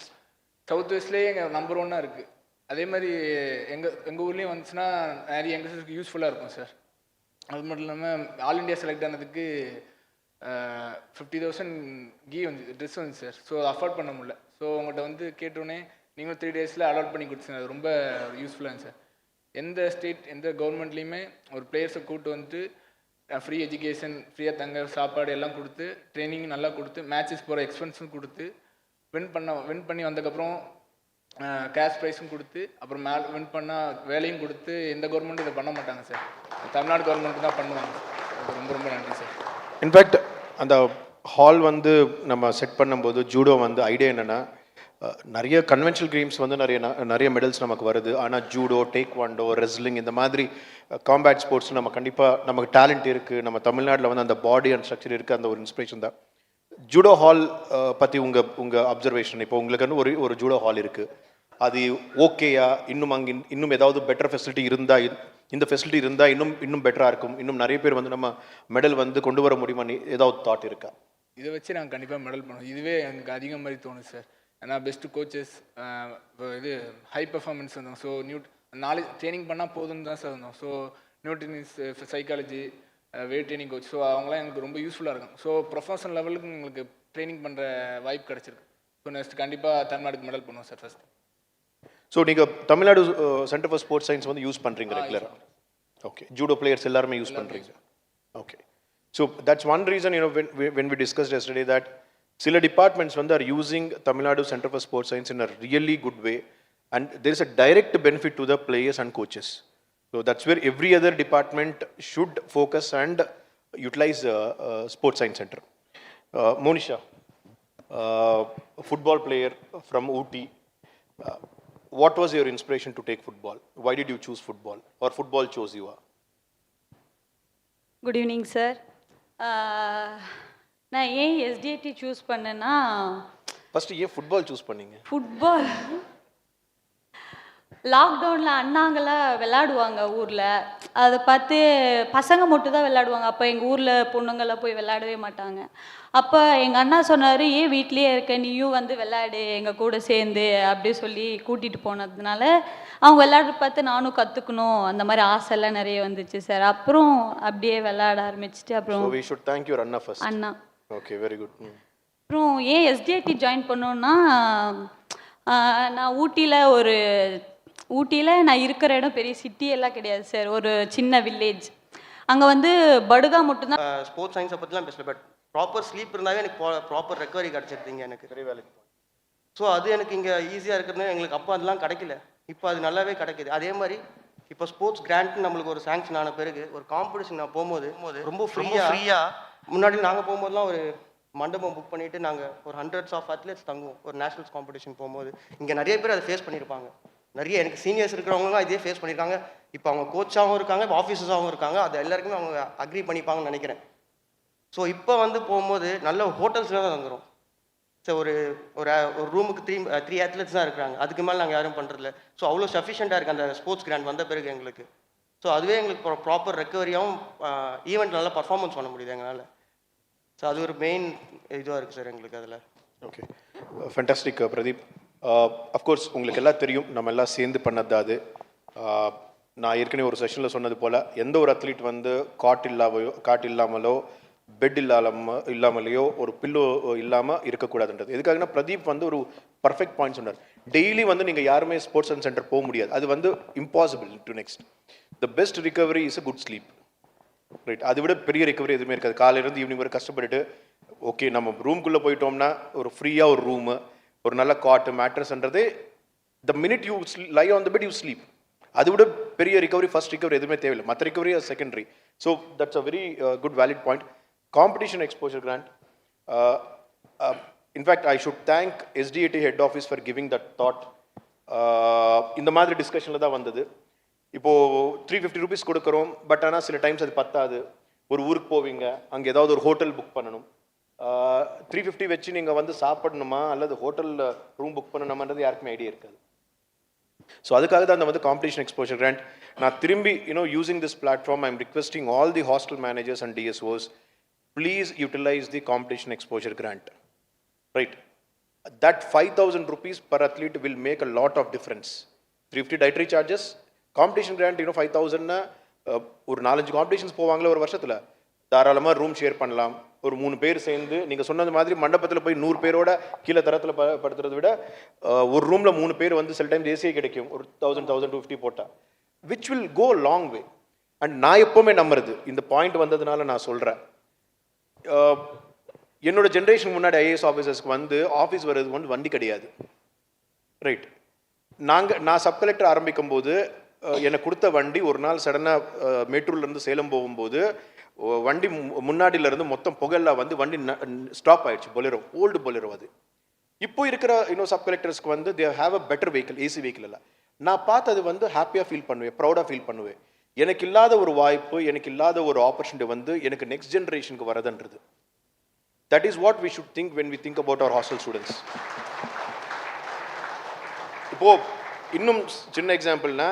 South வெஸ்ட்லேயே எங்கள் நம்பர் 1 இருக்குது. அதே மாதிரி எங்கள் ஊர்லேயும் வந்துச்சுன்னா நிறைய யங்ஸ்டர்ஸ்க்கு யூஸ்ஃபுல்லாக இருக்கும் சார். அது மட்டும் இல்லாமல் ஆல் இண்டியா செலக்ட் ஆனதுக்கு 50,000 ட்ரெஸ் வந்துச்சு சார். ஸோ அஃபோர்ட் பண்ண முடியல. ஸோ உங்கள்கிட்ட வந்து கேட்டோன்னே நீங்களும் 3 டேஸில் அலாட் பண்ணி கொடுத்துங்க. அது ரொம்ப யூஸ்ஃபுல்லாக சார். எந்த ஸ்டேட் எந்த கவர்மெண்ட்லேயுமே ஒரு பிளேயர்ஸை கூப்பிட்டு வந்துட்டு ஃப்ரீ எஜுகேஷன், ஃப்ரீயாக தங்க சாப்பாடு எல்லாம் கொடுத்து, ட்ரைனிங் நல்லா கொடுத்து, மேட்சஸ் போகிற எக்ஸ்பென்ஸும் கொடுத்து, வின் பண்ணி வந்ததுக்கப்புறம் கேஷ் ப்ரைஸும் கொடுத்து, அப்புறம் வின் பண்ணால் வேலையும் கொடுத்து, எந்த கவர்மெண்ட்டும் இதை பண்ண மாட்டாங்க சார். தமிழ்நாடு கவர்மெண்ட் தான் பண்ணுவாங்க. ரொம்ப ரொம்ப நன்றி சார். இன்ஃபேக்ட் அந்த ஹால் வந்து நம்ம செட் பண்ணும்போது ஜூடோ வந்து ஐடியா என்னென்னா, நிறைய கன்வென்ஷனல் கேம்ஸ் வந்து நிறைய மெடல்ஸ் நமக்கு வருது. ஆனால் ஜூடோ, டேக்வாண்டோ, ரெஸ்லிங் இந்த மாதிரி காம்பேட் ஸ்போர்ட்ஸ் நம்ம கண்டிப்பாக நமக்கு டேலண்ட் இருக்குது. நம்ம தமிழ்நாட்டில் வந்து அந்த பாடி அண்ட் ஸ்ட்ரக்சர் இருக்குது. அந்த ஒரு இன்ஸ்பிரேஷன் தான். ஜூடோ ஹால் பற்றி உங்கள் அப்சர்வேஷன். இப்போ உங்களுக்கு வந்து ஒரு ஜூடோ ஹால் இருக்குது, அது ஓகேயா? இன்னும் ஏதாவது பெட்டர் ஃபெசிலிட்டி இருந்தால், இந்த ஃபெசிலிட்டி இருந்தால் இன்னும் பெட்டராக இருக்கும், இன்னும் நிறைய பேர் வந்து நம்ம மெடல் வந்து கொண்டு வர முடியுமான்னு ஏதாவது தாட் இருக்கா? இதை வச்சு நாங்கள் கண்டிப்பாக மெடல் பண்ணுவோம். இதுவே எனக்கு அதிகம் மாதிரி தோணுது சார். ஏன்னா பெஸ்ட்டு கோச்சஸ், இது ஹை பர்ஃபார்மன்ஸ் வந்தோம். ஸோ நாலேஜ் ட்ரைனிங் பண்ணால் போதும்னு தான் சார் வந்தோம். So nutritionists, psychology, weight training coach, so அவங்களாம் எனக்கு ரொம்ப யூஸ்ஃபுல்லாக இருக்கும். ஸோ ப்ரொஃபஷனல் லெவலுக்கு உங்களுக்கு ட்ரைனிங் பண்ணுற வாய்ப்பு கிடச்சிருக்கு. ஸோ நெக்ஸ்ட் கண்டிப்பாக தமிழ்நாடுக்கு மெடல் பண்ணுவோம் சார் ஃபஸ்ட்டு. ஸோ நீங்கள் Tamil Nadu centre for sports science வந்து யூஸ் பண்ணுறீங்க ரெகுலராக? ஓகே. ஜூடோ பிளேயர்ஸ் எல்லாருமே யூஸ் பண்ணுறீங்க? Okay. So that's one reason when we discussed yesterday that சில டிபார்ட்மெண்ட்ஸ் வந்து are using Tamilnadu Center for Sports Science in a really good way, and there is a direct benefit to the players and coaches. So that's where every other department should focus and utilize Sports Science Center. Monisha, football player from Ooty. What was your inspiration to take football? Why did you choose football, or football chose you? Good evening, sir. நான் ஏன் STID choose பண்ணேன்னா, first ஏன் football choose பண்ணீங்க? Football லாக்டவுனில் அண்ணாங்களாம் விளையாடுவாங்க ஊரில், அதை பார்த்து பசங்க மட்டும் தான் விளையாடுவாங்க. அப்போ எங்கள் ஊரில் பொண்ணுங்களாம் போய் விளையாடவே மாட்டாங்க. அப்போ எங்கள் அண்ணா சொன்னார், ஏன் வீட்லேயே இருக்க, நீயும் வந்து விளையாடு எங்கள் கூட சேர்ந்து அப்படி சொல்லி கூட்டிகிட்டு போனதுனால அவங்க விளையாடுற பார்த்து நானும் கற்றுக்கணும், அந்த மாதிரி ஆசைலாம் நிறைய வந்துச்சு சார். அப்புறம் அப்படியே விளையாட ஆரம்பிச்சுட்டு அப்புறம் So we should thank your Anna first. Anna. Okay, very good. அப்புறம் ஏன் எஸ்டிஐடி ஜாயின் பண்ணோன்னா, நான் ஊட்டியில் நான் இருக்கிற இடம் பெரிய சிட்டியெல்லாம் கிடையாது சார், ஒரு சின்ன வில்லேஜ். அங்கே வந்து படுகா மட்டும்தான். ஸ்போர்ட்ஸ் சயின்ஸை பற்றிலாம் பேசல, பட் ப்ராப்பர் ஸ்லீப் இருந்தாவே எனக்கு ப்ராப்பர் ரெக்கவரி கிடச்சிருந்தீங்க எனக்கு. பெரிய வேலைக்கு. ஸோ அது எனக்கு இங்கே ஈஸியாக இருக்கிறது. எங்களுக்கு அப்போ அதெல்லாம் கிடைக்கல, இப்போ அது நல்லாவே கிடைக்கிது. அதே மாதிரி இப்போ ஸ்போர்ட்ஸ் கிராண்ட் நம்மளுக்கு ஒரு சாங்ஷன் ஆன பிறகு ஒரு காம்படிஷன் நான் போகும்போது ரொம்ப ஃப்ரீயாக, முன்னாடி நாங்கள் போகும்போதுலாம் ஒரு மண்டபம் புக் பண்ணிவிட்டு நாங்கள் ஒரு ஹண்ட்ரட்ஸ் ஆஃப் அத்லெட்ஸ் தங்குவோம் ஒரு நேஷனல்ஸ் காம்படிஷன் போகும்போது. இங்கே நிறைய பேர் அதை ஃபேஸ் பண்ணியிருப்பாங்க. நிறைய எனக்கு சீனியர்ஸ் இருக்கிறவங்களாம் இதே ஃபேஸ் பண்ணியிருக்காங்க. இப்போ அவங்க கோச்சாகவும் இருக்காங்க, இப்போ ஆஃபீஸர்ஸாகவும் இருக்காங்க. அது எல்லாருக்குமே அவங்க அக்ரி பண்ணிப்பாங்கன்னு நினைக்கிறேன். ஸோ இப்போ வந்து போகும்போது நல்ல ஹோட்டல்ஸில் தான் தங்குறோம். ஸோ ஒரு ரூமுக்கு 3 அத்லெட்ஸ் தான் இருக்கிறாங்க, அதுக்கு மேலே நாங்கள் யாரும் பண்ணுறதில்ல. ஸோ அவ்வளோ சஃபிஷியண்ட்டாக இருக்குது அந்த ஸ்போர்ட்ஸ் கிராண்ட் வந்த பிறகு எங்களுக்கு. ஸோ அதுவே எங்களுக்கு ப்ராப்பர் ரெக்கவரியாகவும் ஈவெண்ட் நல்லா பர்ஃபார்மன்ஸ் பண்ண முடியுது எங்களால். ஸோ அது ஒரு மெயின் இதுவாக இருக்குது சார் எங்களுக்கு அதில். Okay fantastic Pradeep. அஃப்கோர்ஸ் உங்களுக்கு எல்லாம் தெரியும், நம்ம எல்லாம் சேர்ந்து பண்ணது தான் அது. நான் ஏற்கனவே ஒரு செஷனில் சொன்னது போல், எந்த ஒரு அத்லீட் வந்து காட் இல்லாமலோ பெட் இல்லாமலையோ ஒரு பில்லோ இல்லாமல் இருக்கக்கூடாதுன்றது. எதுக்காகனா பிரதீப் வந்து ஒரு பர்ஃபெக்ட் பாயிண்ட் சொன்னார். டெய்லி வந்து நீங்கள் யாருமே ஸ்போர்ட்ஸ் அண்ட் சென்டர் போக முடியாது, அது வந்து impossible to next. The best recovery is a good sleep, right? அதை விட பெரிய ரிகவரி எதுவுமே இருக்காது. காலையிலேருந்து ஈவினிங் வரை கஷ்டப்பட்டுட்டு ஓகே நம்ம ரூம்குள்ளே போயிட்டோம்னா ஒரு ஃப்ரீயாக ஒரு ரூமு, ஒரு நல்ல காட்டு மேட்ரஸ்ன்றதே the minute you lie on the bed you sleep. அதை விட பெரிய ரிகவரி, ஃபர்ஸ்ட் ரிகவரி எதுவுமே தேவையில்லை. மற்ற recovery are secondary. So that's a very good valid point. Competition exposure grant, in fact I should thank SDAT head office for giving that thought. இந்த மாதிரி டிஸ்கஷனில் தான் வந்தது. இப்போது 350 rupees கொடுக்குறோம், பட் ஆனால் சில டைம்ஸ் அது பத்தாது. ஒரு ஊருக்கு போவீங்க, அங்கே ஏதாவது ஒரு ஹோட்டல் புக் பண்ணணும். 350 வச்சு நீங்கள் வந்து சாப்பிடணுமா அல்லது ஹோட்டலில் ரூம் புக் பண்ணணுமான்றது யாருக்குமே ஐடியா இருக்காது. ஸோ அதுக்காக தான் அந்த வந்து காம்படிஷன் எக்ஸ்போஷர் கிராண்ட். நான் திரும்பி using this platform I am requesting all the hostel managers and DSOs, please utilize the competition exposure grant, right? That 5,000 rupees per athlete will make a lot of difference. 350 dietary charges, competition grant 5,000 na ஒரு 4-5 competitions போவாங்களே ஒரு வருஷத்தில், தாராளமாக room share பண்ணலாம். ஒரு 3 பேர் சேர்ந்து நீங்கள் சொன்னது மாதிரி மண்டபத்தில் போய் 100 பேரோட கீழே தரத்தில் படுத்துறதை விட ஒரு ரூமில் 3 பேர் வந்து சில டைம் ஏசியே கிடைக்கும், ஒரு 1,250 போட்டால், which will go long way. And நான் எப்போவுமே நம்புறது, இந்த பாயிண்ட் வந்ததுனால நான் சொல்கிறேன், என்னோட ஜென்ரேஷன் முன்னாடி IAS ஆஃபீஸர்ஸ்க்கு வந்து ஆஃபீஸ் வர்றது வந்து வண்டி கிடையாது, ரைட்? நான் சப் கலெக்டர் ஆரம்பிக்கும் போது எனக்கு கொடுத்த வண்டி ஒரு நாள் சடனாக மேட்டூர்லேருந்து சேலம் போகும்போது வண்டி முன்னாடியிலேருந்து மொத்தம் புகழெல்லாம் வந்து வண்டி ஸ்டாப் ஆயிடுச்சு. பொலேரோ, ஓல்டு பொலேரோ. அது இப்போ இருக்கிற சப் கலெக்டர்ஸ்க்கு வந்து they have a better vehicle, AC vehicle எல்லாம். நான் பார்த்தது வந்து ஹாப்பியாக ஃபீல் பண்ணுவேன், ப்ரௌடாக ஃபீல் பண்ணுவேன். எனக்கு இல்லாத ஒரு வாய்ப்பு, எனக்கு இல்லாத ஒரு ஆப்பர்ச்சுனிட்டி வந்து எனக்கு நெக்ஸ்ட் ஜென்ரேஷனுக்கு வரதுன்றது. That is what we should think when we think about our hostel students. இப்போது இன்னும் சின்ன எக்ஸாம்பிள்னா,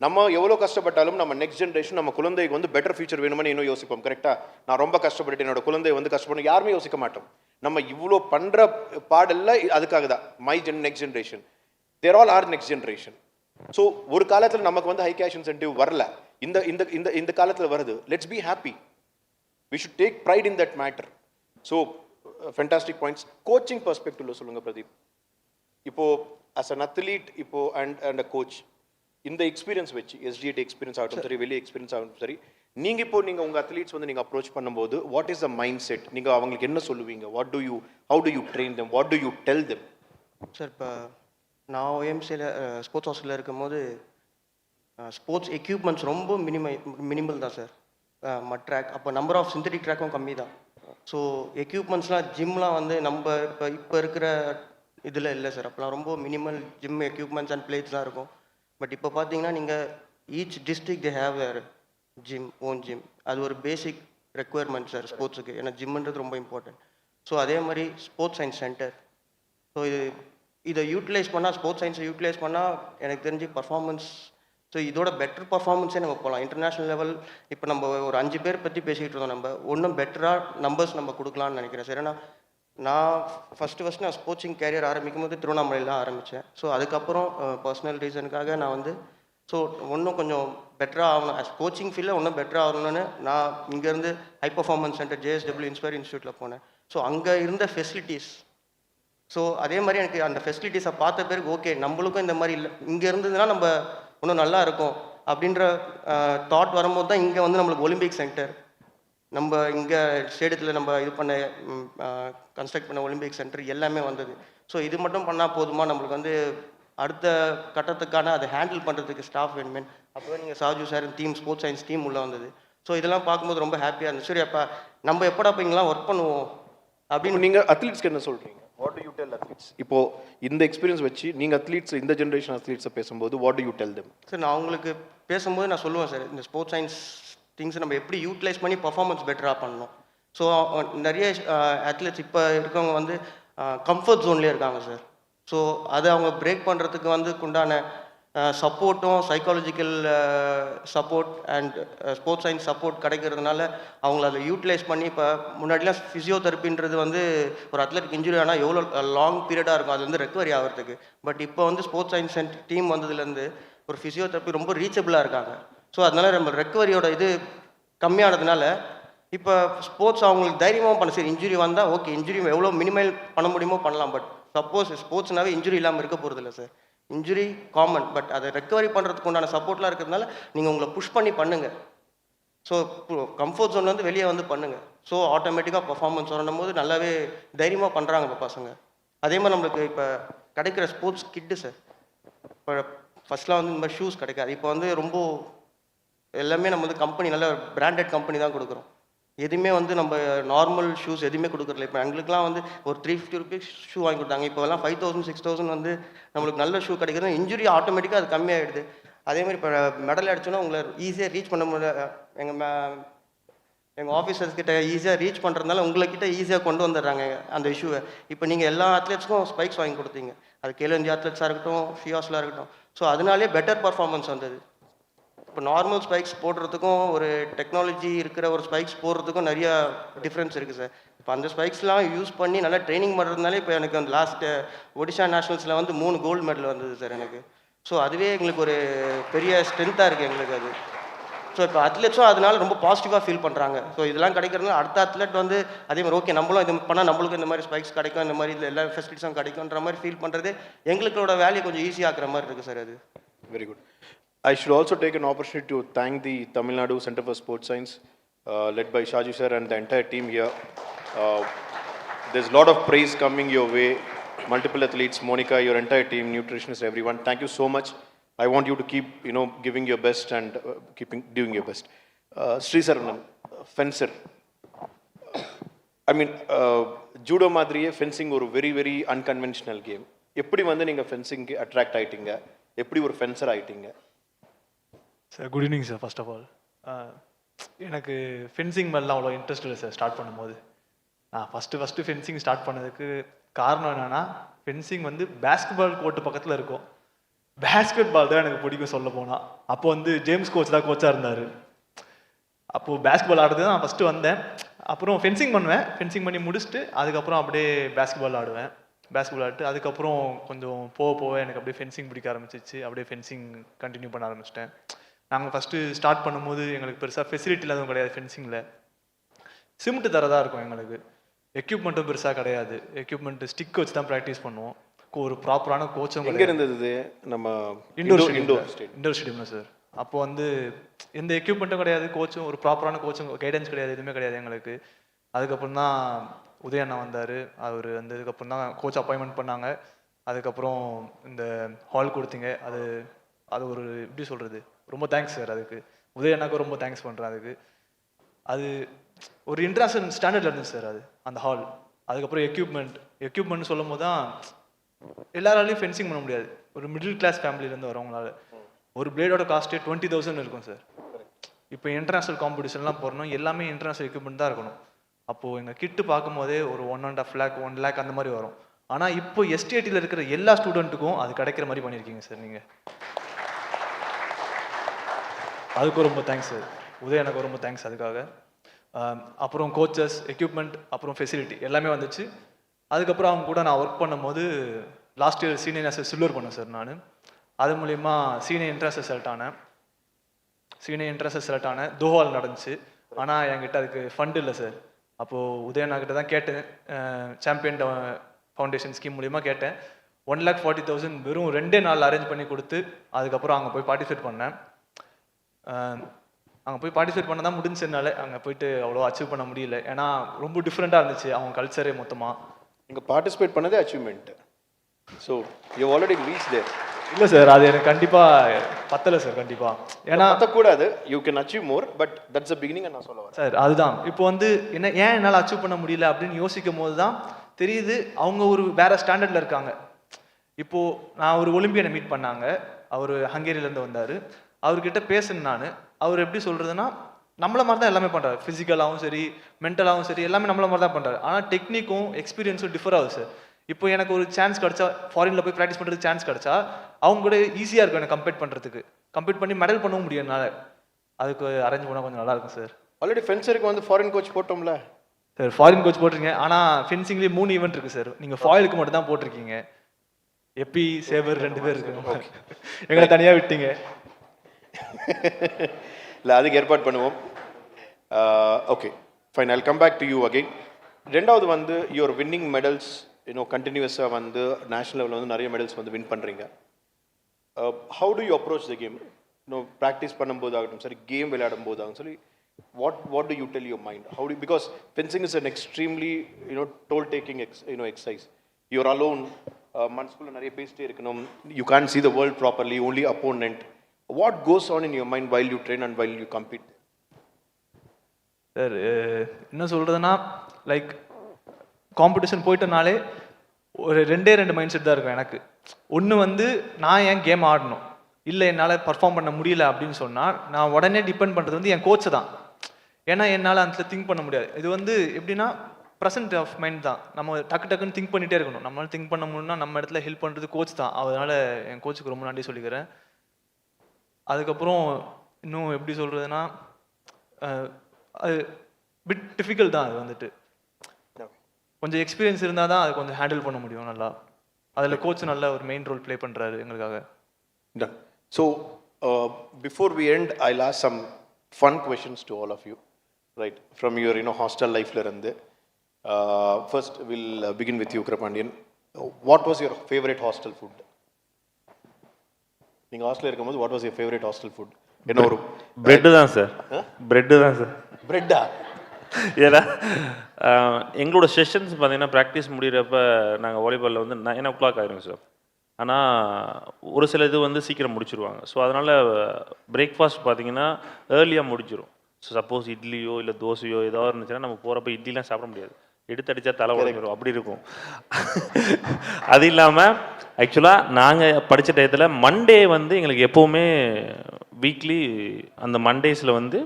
நம்ம எவ்வளோ கஷ்டப்பட்டாலும் நம்ம நெக்ஸ்ட் ஜென்ரேஷன், நம்ம குழந்தைக்கு வந்து பெட்டர் ஃபியூச்சர் வேணும்னு இன்னும் யோசிப்போம், கரெக்டாக? நான் ரொம்ப கஷ்டப்பட்டு என்னோட குழந்தை வந்து கஷ்டப்படணும் யாருமே யோசிக்க மாட்டோம். நம்ம இவ்வளோ பண்ணுற பாடெல்லாம் அதுக்காக தான். Next generation, there all are next generation. So ஒரு காலத்தில் நமக்கு வந்து ஹை கேஷ் இன்சென்டிவ் வரல, இந்த இந்த இந்த இந்த காலத்தில் வருது. Let's be happy, we should take pride in that matter. So fantastic points. Coaching பர்ஸ்பெக்டிவ்ல சொல்லுங்கள் பிரதீப். இப்போது அஸ் அன் அத்லீட் இப்போ அண்ட் அ கோச், இந்த எக்ஸ்பீரியன்ஸ் வச்சு SDAT எக்ஸ்பீரியன்ஸ் ஆகட்டும் சரி, வெளியே எக்ஸ்பீரியன்ஸ் ஆகட்டும் சரி, நீங்கள் இப்போ உங்கள் அத்லீட்ஸ் வந்து நீங்கள் அப்ரோச் பண்ணும்போது what is the mind set? நீங்கள் அவங்களுக்கு என்ன சொல்லுவீங்க? How do you train them? What do you tell them? Sir, இப்போ நான் OMCல ஸ்போர்ட்ஸ் ஹாஸ்டலில் இருக்கும்போது ஸ்போர்ட்ஸ் எக்யூப்மெண்ட்ஸ் ரொம்ப மினிமல் தான் சார். ட்ராக் அப்போ நம்பர் ஆஃப் சிந்தட்டிக் ட்ராக்கும் கம்மி தான். ஸோ எக்யூப்மெண்ட்ஸ்லாம் ஜிம்லாம் வந்து நம்ம இப்போ இருக்கிற இதில் இல்லை சார். அப்போலாம் ரொம்ப minimal gym equipments and plates தான் இருக்கும். பட் இப்போ பார்த்தீங்கன்னா நீங்கள் each district they have their gym, own gym. அது ஒரு பேசிக் ரெக்குயர்மெண்ட் சார் ஸ்போர்ட்ஸுக்கு, ஏன்னா ஜிம்ன்றது ரொம்ப இம்பார்ட்டன்ட். ஸோ அதே மாதிரி ஸ்போர்ட்ஸ் சயின்ஸ் சென்டர், ஸோ இதை யூட்டிலைஸ் பண்ணால், ஸ்போர்ட்ஸ் சயின்ஸை யூட்டிலைஸ் பண்ணால் எனக்கு தெரிஞ்சு பர்ஃபார்மன்ஸ், ஸோ இதோட பெட்டர் பர்ஃபார்மன்ஸே நம்ம போகலாம். இன்டர்நேஷ்னல் லெவல் இப்போ நம்ம ஒரு 5 பேர் பற்றி பேசிக்கிட்டு இருந்தோம், நம்ம இன்னும் பெட்டராக நம்பர்ஸ் நம்ம கொடுக்கலான்னு நினைக்கிறேன் சார். ஏன்னா நான் ஃபஸ்ட்டு நான் ஸ்போர்ட்ஸிங் கேரியர் ஆரம்பிக்கும் போது திருவண்ணாமலையில் தான் ஆரம்பித்தேன். ஸோ அதுக்கப்புறம் பர்சனல் ரீசனுக்காக நான் வந்து இன்னும் கொஞ்சம் பெட்டராக ஆகணும், கோச்சிங் ஃபீல்டில் இன்னும் பெட்டராக ஆகணும்னு நான் இங்கேருந்து high performance centre JSW inspire இன்ஸ்டியூட்டில் போனேன். ஸோ அங்கே இருந்த ஃபெசிலிட்டிஸ், ஸோ அதே மாதிரி எனக்கு அந்த ஃபெசிலிட்டிஸை பார்த்த பிறகு ஓகே நம்மளுக்கும் இந்த மாதிரி இல்லை, இங்கே இருந்ததுன்னா நம்ம இன்னும் நல்லா இருக்கும் அப்படின்ற தாட் வரும்போது தான் இங்கே வந்து நம்மளுக்கு ஒலிம்பிக் சென்டர், நம்ம இங்கே ஸ்டேடியத்தில் நம்ம இது பண்ண கன்ஸ்ட்ரக்ட் பண்ண ஒலிம்பிக் சென்டர் எல்லாமே வந்தது. ஸோ இது மட்டும் பண்ணால் போதுமா, நம்மளுக்கு வந்து அடுத்த கட்டத்துக்கான அதை ஹேண்டில் பண்ணுறதுக்கு ஸ்டாஃப் வேணுமே. அப்போ நீங்கள் Saju sir team, sports science team உள்ளே வந்தது. ஸோ இதெல்லாம் பார்க்கும்போது ரொம்ப ஹாப்பியாக இருந்துச்சு. சரி, அப்போ நம்ம எப்படா இப்போ இங்கெல்லாம் ஒர்க் பண்ணுவோம் அப்படின்னு. நீங்கள் அத்லீட்ஸ்க்கு என்ன சொல்கிறீங்க? What do you del athletes? இப்போது இந்த எக்ஸ்பீரியன்ஸ் வச்சு நீங்கள் அத்லீட்ஸ், இந்த ஜென்ரேஷன் அத்லீட்ஸை பேசும்போது what do you tell them? Sir, நான் அவங்களுக்கு பேசும்போது நான் சொல்லுவேன் சார், இந்த ஸ்போர்ட்ஸ் சயின்ஸ் திங்ஸ் நம்ம எப்படி யூட்டிலைஸ் பண்ணி பர்ஃபார்மன்ஸ் பெட்டராக பண்ணணும். ஸோ நிறைய அத்லெட்ஸ் இப்போ இருக்கவங்க வந்து கம்ஃபர்ட் ஜோன்லேயே இருக்காங்க சார். ஸோ அதை அவங்க பிரேக் பண்ணுறதுக்கு வந்து உண்டான சப்போர்ட்டும் psychological support and sports science support கிடைக்கிறதுனால அவங்கள அதை யூட்டிலைஸ் பண்ணி இப்போ முன்னாடிலாம் ஃபிசியோதெரப்பின்றது வந்து ஒரு அத்லெட்டிக் இன்ஜுரி ஆனால் எவ்வளோ லாங் பீரியடாக இருக்கும் அது வந்து ரெக்கவரி ஆகிறதுக்கு. பட் இப்போ வந்து ஸ்போர்ட்ஸ் சயின்ஸ் டீம் வந்ததுலேருந்து ஒரு ஃபிசியோதெரப்பி ரொம்ப ரீச்சபிளாக இருக்காங்க. ஸோ அதனால நம்ம ரெக்கவரியோட இது கம்மியானதுனால இப்போ ஸ்போர்ட்ஸ் அவங்களுக்கு தைரியமாக பண்ண சரி இன்ஜுரி வந்தால் ஓகே இன்ஜுரி எவ்வளோ மினிமைல் பண்ண முடியுமோ பண்ணலாம். பட் சப்போஸ் ஸ்போர்ட்ஸ்னாவே இன்ஜுரி இல்லாமல் இருக்க போகிறதில்ல சார். இன்ஜுரி காமன், பட் அதை ரெக்கவரி பண்ணுறதுக்கு உண்டான சப்போர்ட்லாம் இருக்கிறதுனால நீங்கள் உங்களை புஷ் பண்ணி பண்ணுங்கள். ஸோ கம்ஃபர்ட் ஜோன் வந்து வெளியே வந்து பண்ணுங்கள். ஸோ ஆட்டோமேட்டிக்காக பர்ஃபார்மன்ஸ் வரணும் போது நல்லாவே தைரியமாக பண்ணுறாங்க இப்போ பசங்க. அதே மாதிரி நம்மளுக்கு இப்போ கிடைக்கிற ஸ்போர்ட்ஸ் கிட்டு சார், இப்போ ஃபஸ்ட்லாம் வந்து இந்த மாதிரி ஷூஸ் கிடைக்காது. இப்போ வந்து ரொம்ப எல்லாமே நம்ம வந்து கம்பெனி நல்ல பிராண்டட் கம்பெனி தான் கொடுக்குறோம். எதுவுமே வந்து நம்ம நார்மல் ஷூஸ் எதுவுமே கொடுக்குறதில்ல. இப்போ எங்களுக்குலாம் வந்து ஒரு 350 ருபீஸ் ஷூ வாங்கி கொடுத்தாங்க. இப்போலாம் 5000 6000 வந்து நம்மளுக்கு நல்ல ஷூ கிடைக்கிறது. இன்ஜுரி ஆட்டோமேட்டிக்காக அது கம்மியாகிடுது. அதே மாதிரி இப்போ மெடல் அடிச்சோன்னா உங்களை ஈஸியாக ரீச் பண்ண முடியல. எங்கள் ஆஃபீஸர்ஸ் கிட்ட ஈஸியாக ரீச் பண்ணுறதுனால உங்கள்கிட்ட ஈஸியாக கொண்டு வந்துடுறாங்க அந்த இஷ்யூவை. இப்போ நீங்கள் எல்லா அத்லெட்ஸ்க்கும் ஸ்பைக்ஸ் வாங்கி கொடுத்தீங்க. அது கேலோ இந்தியா அத்லெட்ஸாக இருக்கட்டும், ஃபியாஸ்லாம் இருக்கட்டும். ஸோ அதனாலே பெட்டர் பர்ஃபார்மன்ஸ் வந்தது. இப்போ நார்மல் ஸ்பைக்ஸ் போடுறதுக்கும் ஒரு டெக்னாலஜி இருக்கிற ஒரு ஸ்பைக்ஸ் போடுறதுக்கும் நிறையா டிஃப்ரென்ஸ் இருக்குது சார். இப்போ அந்த ஸ்பைக்ஸ்லாம் யூஸ் பண்ணி நல்லா ட்ரைனிங் பண்ணுறதுனால இப்போ எனக்கு அந்த லாஸ்ட்டு ஒடிஷா நேஷ்னல்ஸில் வந்து 3 கோல்டு மெடல் வந்தது சார் எனக்கு. ஸோ அதுவே எங்களுக்கு ஒரு பெரிய ஸ்ட்ரென்த்தாக இருக்குது எங்களுக்கு அது. ஸோ இப்போ அத்லெட்ஸும் அதனால ரொம்ப பாசிட்டிவாக ஃபீல் பண்ணுறாங்க. ஸோ இதெல்லாம் கிடைக்கிறதுனால அடுத்த அத்லெட் வந்து அதே மாதிரி ஓகே நம்மளும் இது பண்ணால் நம்மளுக்கு இந்த மாதிரி ஸ்பைக்ஸ் கிடைக்கும், இந்த மாதிரி எல்லா ஃபெசிலிட்டிஸும் கிடைக்கும்ன்ற மாதிரி ஃபீல் பண்ணுறது எங்களுக்கோட வேலையை கொஞ்சம் ஈஸியாக்குற மாதிரி இருக்குது சார் அது. Very good. I should also take an opportunity to thank the Tamilnadu Center for Sports Science, led by Shaju sir and the entire team here. There's a lot of praise coming your way. Multiple athletes, Monica, your entire team, nutritionists, everyone. Thank you so much. I want you to keep, giving your best and doing your best. Sri Saranan, fencer. I mean, judo madriye fencing ஒரு very very unconventional game. எப்படி வந்து நீங்க fencing attract ஆயிட்டீங்க? எப்படி ஒரு fencer ஆயிட்டீங்க? Sir good evening sir. First of all எனக்கு fencing மேலாம் அவ்வளோ இன்ட்ரெஸ்ட் இல்லை சார் ஸ்டார்ட் பண்ணும்போது. நான் ஃபஸ்ட்டு ஃபென்சிங் ஸ்டார்ட் பண்ணதுக்கு காரணம் என்னென்னா, ஃபென்சிங் வந்து பேஸ்கெட்பால் கோர்ட்டு பக்கத்தில் இருக்கும். பேஸ்கெட் பால் தான் எனக்கு பிடிக்கும் சொல்ல போனால். அப்போ வந்து ஜேம்ஸ் கோச் தான் கோச்சாக இருந்தார். அப்போது பேஸ்கெட்பால் ஆடுறது தான் நான் ஃபஸ்ட்டு வந்தேன். அப்புறம் ஃபென்சிங் பண்ணுவேன். ஃபென்சிங் பண்ணி முடிச்சுட்டு அதுக்கப்புறம் அப்படியே பேஸ்கெட்பால் ஆடுவேன். பேஸ்கெட்பால் ஆடிட்டு அதுக்கப்புறம் கொஞ்சம் போக எனக்கு அப்படியே ஃபென்சிங் பிடிக்க ஆரம்பிச்சிச்சு. அப்படியே ஃபென்சிங் கண்டினியூ பண்ண ஆரம்பிச்சிட்டேன். நாங்கள் ஃபஸ்ட்டு ஸ்டார்ட் பண்ணும்போது எங்களுக்கு பெருசாக ஃபெசிலிட்டி இல்லாதவங்க கிடையாது. ஃபென்சிங்கில் சிமெண்ட் தரதாக இருக்கும் எங்களுக்கு. எக்யூப்மெண்ட்டும் பெருசாக கிடையாது. எக்யூப்மெண்ட் ஸ்டிக் வச்சு தான் ப்ராக்டிஸ் பண்ணுவோம். ஒரு ப்ராப்பரான கோச்சும் எங்கே இருந்தது? நம்ம இண்டோர் ஸ்டேடியமில் சார். அப்போ வந்து எந்த எக்யூப்மெண்ட்டும் கிடையாது, கோச்சும் ஒரு ப்ராப்பரான கோச்சும் கைடன்ஸ் கிடையாது, எதுவுமே கிடையாது எங்களுக்கு. அதுக்கப்புறம் தான் உதயண்ணா வந்தார். அவர் வந்ததுக்கப்புறம் தான் கோச் அப்பாயின்மெண்ட் பண்ணாங்க. அதுக்கப்புறம் இந்த ஹால் கொடுத்தீங்க. அது ஒரு எப்படி சொல்கிறது, ரொம்ப தேங்க்ஸ் சார். அதுக்கு உதயண்ணாக்கும் ரொம்ப தேங்க்ஸ் பண்ணுறேன். அதுக்கு அது ஒரு இன்டர்நேஷனல் ஸ்டாண்டர்டில் இருந்துச்சு சார் அது அந்த ஹால். அதுக்கப்புறம் எக்யூப்மெண்ட் சொல்லும் போது தான் எல்லாராலையும் ஃபென்சிங் பண்ண முடியாது. ஒரு மிடில் கிளாஸ் ஃபேமிலியிலேருந்து வரவங்களால ஒரு பிளேடோட காஸ்ட்டே 20,000 இருக்கும் சார். இப்போ இன்டர்நேஷ்னல் காம்படிஷன்லாம் போகிறோம், எல்லாமே இன்டர்நேஷ்னல் எக்யூப்மெண்ட் தான் இருக்கணும். அப்போது எங்கள் கிட்டு பார்க்கும்போதே ஒரு 1.5 lakh 1 lakh அந்த மாதிரி வரும். ஆனால் இப்போ எஸ்டிஐடியில் இருக்கிற எல்லா ஸ்டூடெண்ட்டுக்கும் அது கிடைக்கிற மாதிரி பண்ணியிருக்கீங்க சார் நீங்கள். அதுக்கும் ரொம்ப தேங்க்ஸ் சார். எனக்கு ரொம்ப தேங்க்ஸ் அதுக்காக. அப்புறம் கோச்சஸ், எக்யூப்மெண்ட், அப்புறம் ஃபெசிலிட்டி எல்லாமே வந்துச்சு. அதுக்கப்புறம் அவங்க கூட நான் ஒர்க் பண்ணும்போது last year senior national silver பண்ணேன் சார் நான். அது மூலிமா சீனியர் இன்டர்நேஷனல் செலக்ட் ஆனேன். தோஹால் நடந்துச்சு. ஆனால் என்கிட்ட அதுக்கு ஃபண்ட் இல்லை சார். அப்போது உதயண்ணாக்கிட்ட தான் கேட்டேன். சாம்பியன் ஃபவுண்டேஷன் ஸ்கீம் மூலிமா கேட்டேன். 1,40,000 வெறும் 2 நாள் அரேஞ்ச் பண்ணி கொடுத்து அதுக்கப்புறம் அங்கே போய் பார்ட்டிசிபேட் பண்ணேன். அங்கே போய் பார்ட்டிசிபேட் பண்ண தான் முடிஞ்சதுனால அங்கே போயிட்டு அவ்வளோ அச்சீவ் பண்ண முடியல. ஏன்னா ரொம்ப டிஃப்ரெண்ட்டாக இருந்துச்சு அவங்க கல்ச்சரே மொத்தமாக. இங்கே பார்ட்டிசிபேட் பண்ணதே achievement. So you already reach there. இல்லை சார், அது எனக்கு கண்டிப்பாக பத்தலை சார். கண்டிப்பாக ஏன்னா பத்தக்கூடாது. You can achieve more, but that's a beginning நான் சொல்ல வரேன் சார். அதுதான் இப்போ வந்து ஏன் என்னால் அச்சீவ் பண்ண முடியல அப்படின்னு யோசிக்கும் போது தான் தெரியுது அவங்க ஒரு வேறு ஸ்டாண்டர்டில் இருக்காங்க. இப்போது நான் ஒரு ஒலிம்பியனை மீட் பண்ணாங்க. அவர் ஹங்கேரியிலேருந்து வந்தார். அவர்கிட்ட பேசுனேன் நான். அவர் எப்படி சொல்கிறதுனா, நம்மள மாதிரி தான் எல்லாமே பண்ணுறாரு. ஃபிசிக்கலாகவும் சரி, மென்டலாகவும் சரி, எல்லாமே நம்மள மாதிரி தான் பண்ணுறாரு. ஆனால் டெக்னிக்கும் எக்ஸ்பீரியன்ஸும் டிஃபர் ஆகுது சார். இப்போ எனக்கு ஒரு சான்ஸ் கிடச்சா ஃபாரினில் போய் ப்ராக்டிஸ் பண்ணுறதுக்கு சான்ஸ் கிடச்சா அவங்க கூட ஈஸியாக இருக்கும் எனக்கு கம்பீட் பண்ணுறதுக்கு. கம்பீட் பண்ணி மெடல் பண்ணவும் முடியும் என்னால். அதுக்கு அரேஞ்ச் பண்ணால் கொஞ்சம் நல்லாயிருக்கும் சார். ஆல்ரெடி ஃபென்சருக்கு வந்து ஃபாரின் கோச் போட்டோம்ல சார். ஃபாரின் கோச் போட்டிருக்கீங்க, ஆனால் ஃபென்சிங்லேயே 3 ஈவெண்ட் இருக்குது சார். நீங்கள் ஃபாயிலுக்கு மட்டும் தான் போட்டிருக்கீங்க. எப்பி சேவர் 2 பேர் இருக்கு, எங்களை தனியாக விட்டீங்க. இல்லை, அதுக்கு ஏற்பாடு பண்ணுவோம். Okay fine, I'll come back to you again. ரெண்டாவது வந்து யுவர் வின்னிங் மெடல்ஸ் கண்டினியூஸாக வந்து நேஷனல் லெவலில் வந்து நிறைய மெடல்ஸ் வந்து வின் பண்ணுறீங்க. How do you approach the game? Practice பண்ணும்போது ஆகட்டும் சரி, கேம் விளையாடும் போது ஆகும் சரி, what do you tell your mind? How do you, because fencing is an extremely toll taking exercise. You're alone, மனசுக்குள்ள நிறைய பேசிட்டே இருக்கணும், you can't see the world properly, only opponent. What goes on in your mind while you train and while you compete? Sir என்ன சொல்கிறதுனா, like competition போயிட்டனாலே ஒரு 2 mind set தான் இருக்கும் எனக்கு. ஒன்று வந்து நான் ஏன் கேம் ஆடணும், இல்லை என்னால் பர்ஃபார்ம் பண்ண முடியல அப்படின்னு சொன்னால் நான் உடனே டிபெண்ட் பண்ணுறது வந்து என் கோச்சை தான். ஏன்னா என்னால் அந்த திங்க் பண்ண முடியாது. இது வந்து எப்படின்னா ப்ரெசன்ட் ஆஃப் மைண்ட் தான். நம்ம டக்குன்னு திங்க் பண்ணிகிட்டே இருக்கணும். நம்மளால் திங்க் பண்ண முடியும்னா நம்ம இடத்துல ஹெல்ப் பண்ணுறது கோச் தான். அதனால் என் கோச்சுக்கு ரொம்ப நன்றி சொல்லிக்கிறேன். அதுக்கப்புறம் இன்னும் எப்படி சொல்கிறதுனா, அது பிட் டிஃபிகல்ட் தான். அது வந்துட்டு கொஞ்சம் எக்ஸ்பீரியன்ஸ் இருந்தால் தான் அது கொஞ்சம் ஹேண்டில் பண்ண முடியும் நல்லா. அதில் கோச் நல்ல ஒரு மெயின் ரோல் ப்ளே பண்ணுறாரு எங்களுக்காக. Done. So, before we end, I'll ask some fun questions to all of you, right? From your, hostel life la irundhu. First, we'll begin with you, Krapandian. What was your favorite hostel food? Neenga hostel irukumbodhu, what was your favorite hostel food? Enna oru bread dhaan sir. Bread dhaan sir. Bread ah? ஏன்னா எங்களோட sessions பார்த்தீங்கன்னா practice முடிகிறப்ப நாங்கள் வாலிபாலில் வந்து 9 o'clock ஆயிரும் sir. ஆனால் ஒரு சில இது வந்து சீக்கிரம் முடிச்சிருவாங்க. ஸோ அதனால் பிரேக்ஃபாஸ்ட் பார்த்தீங்கன்னா ஏர்லியாக முடிச்சிடும். ஸோ சப்போஸ் இட்லியோ இல்லை தோசையோ ஏதாவது இருந்துச்சுன்னா நம்ம போகிறப்ப இட்லிலாம் சாப்பிட முடியாது, எடுத்து அடித்தா தலை உடைஞ்சிடும், அப்படி இருக்கும். அது இல்லாமல் ஆக்சுவலாக நாங்கள் படித்த டயத்தில் மண்டே வந்து எங்களுக்கு எப்போவுமே வீக்லி அந்த மண்டேஸில் வந்து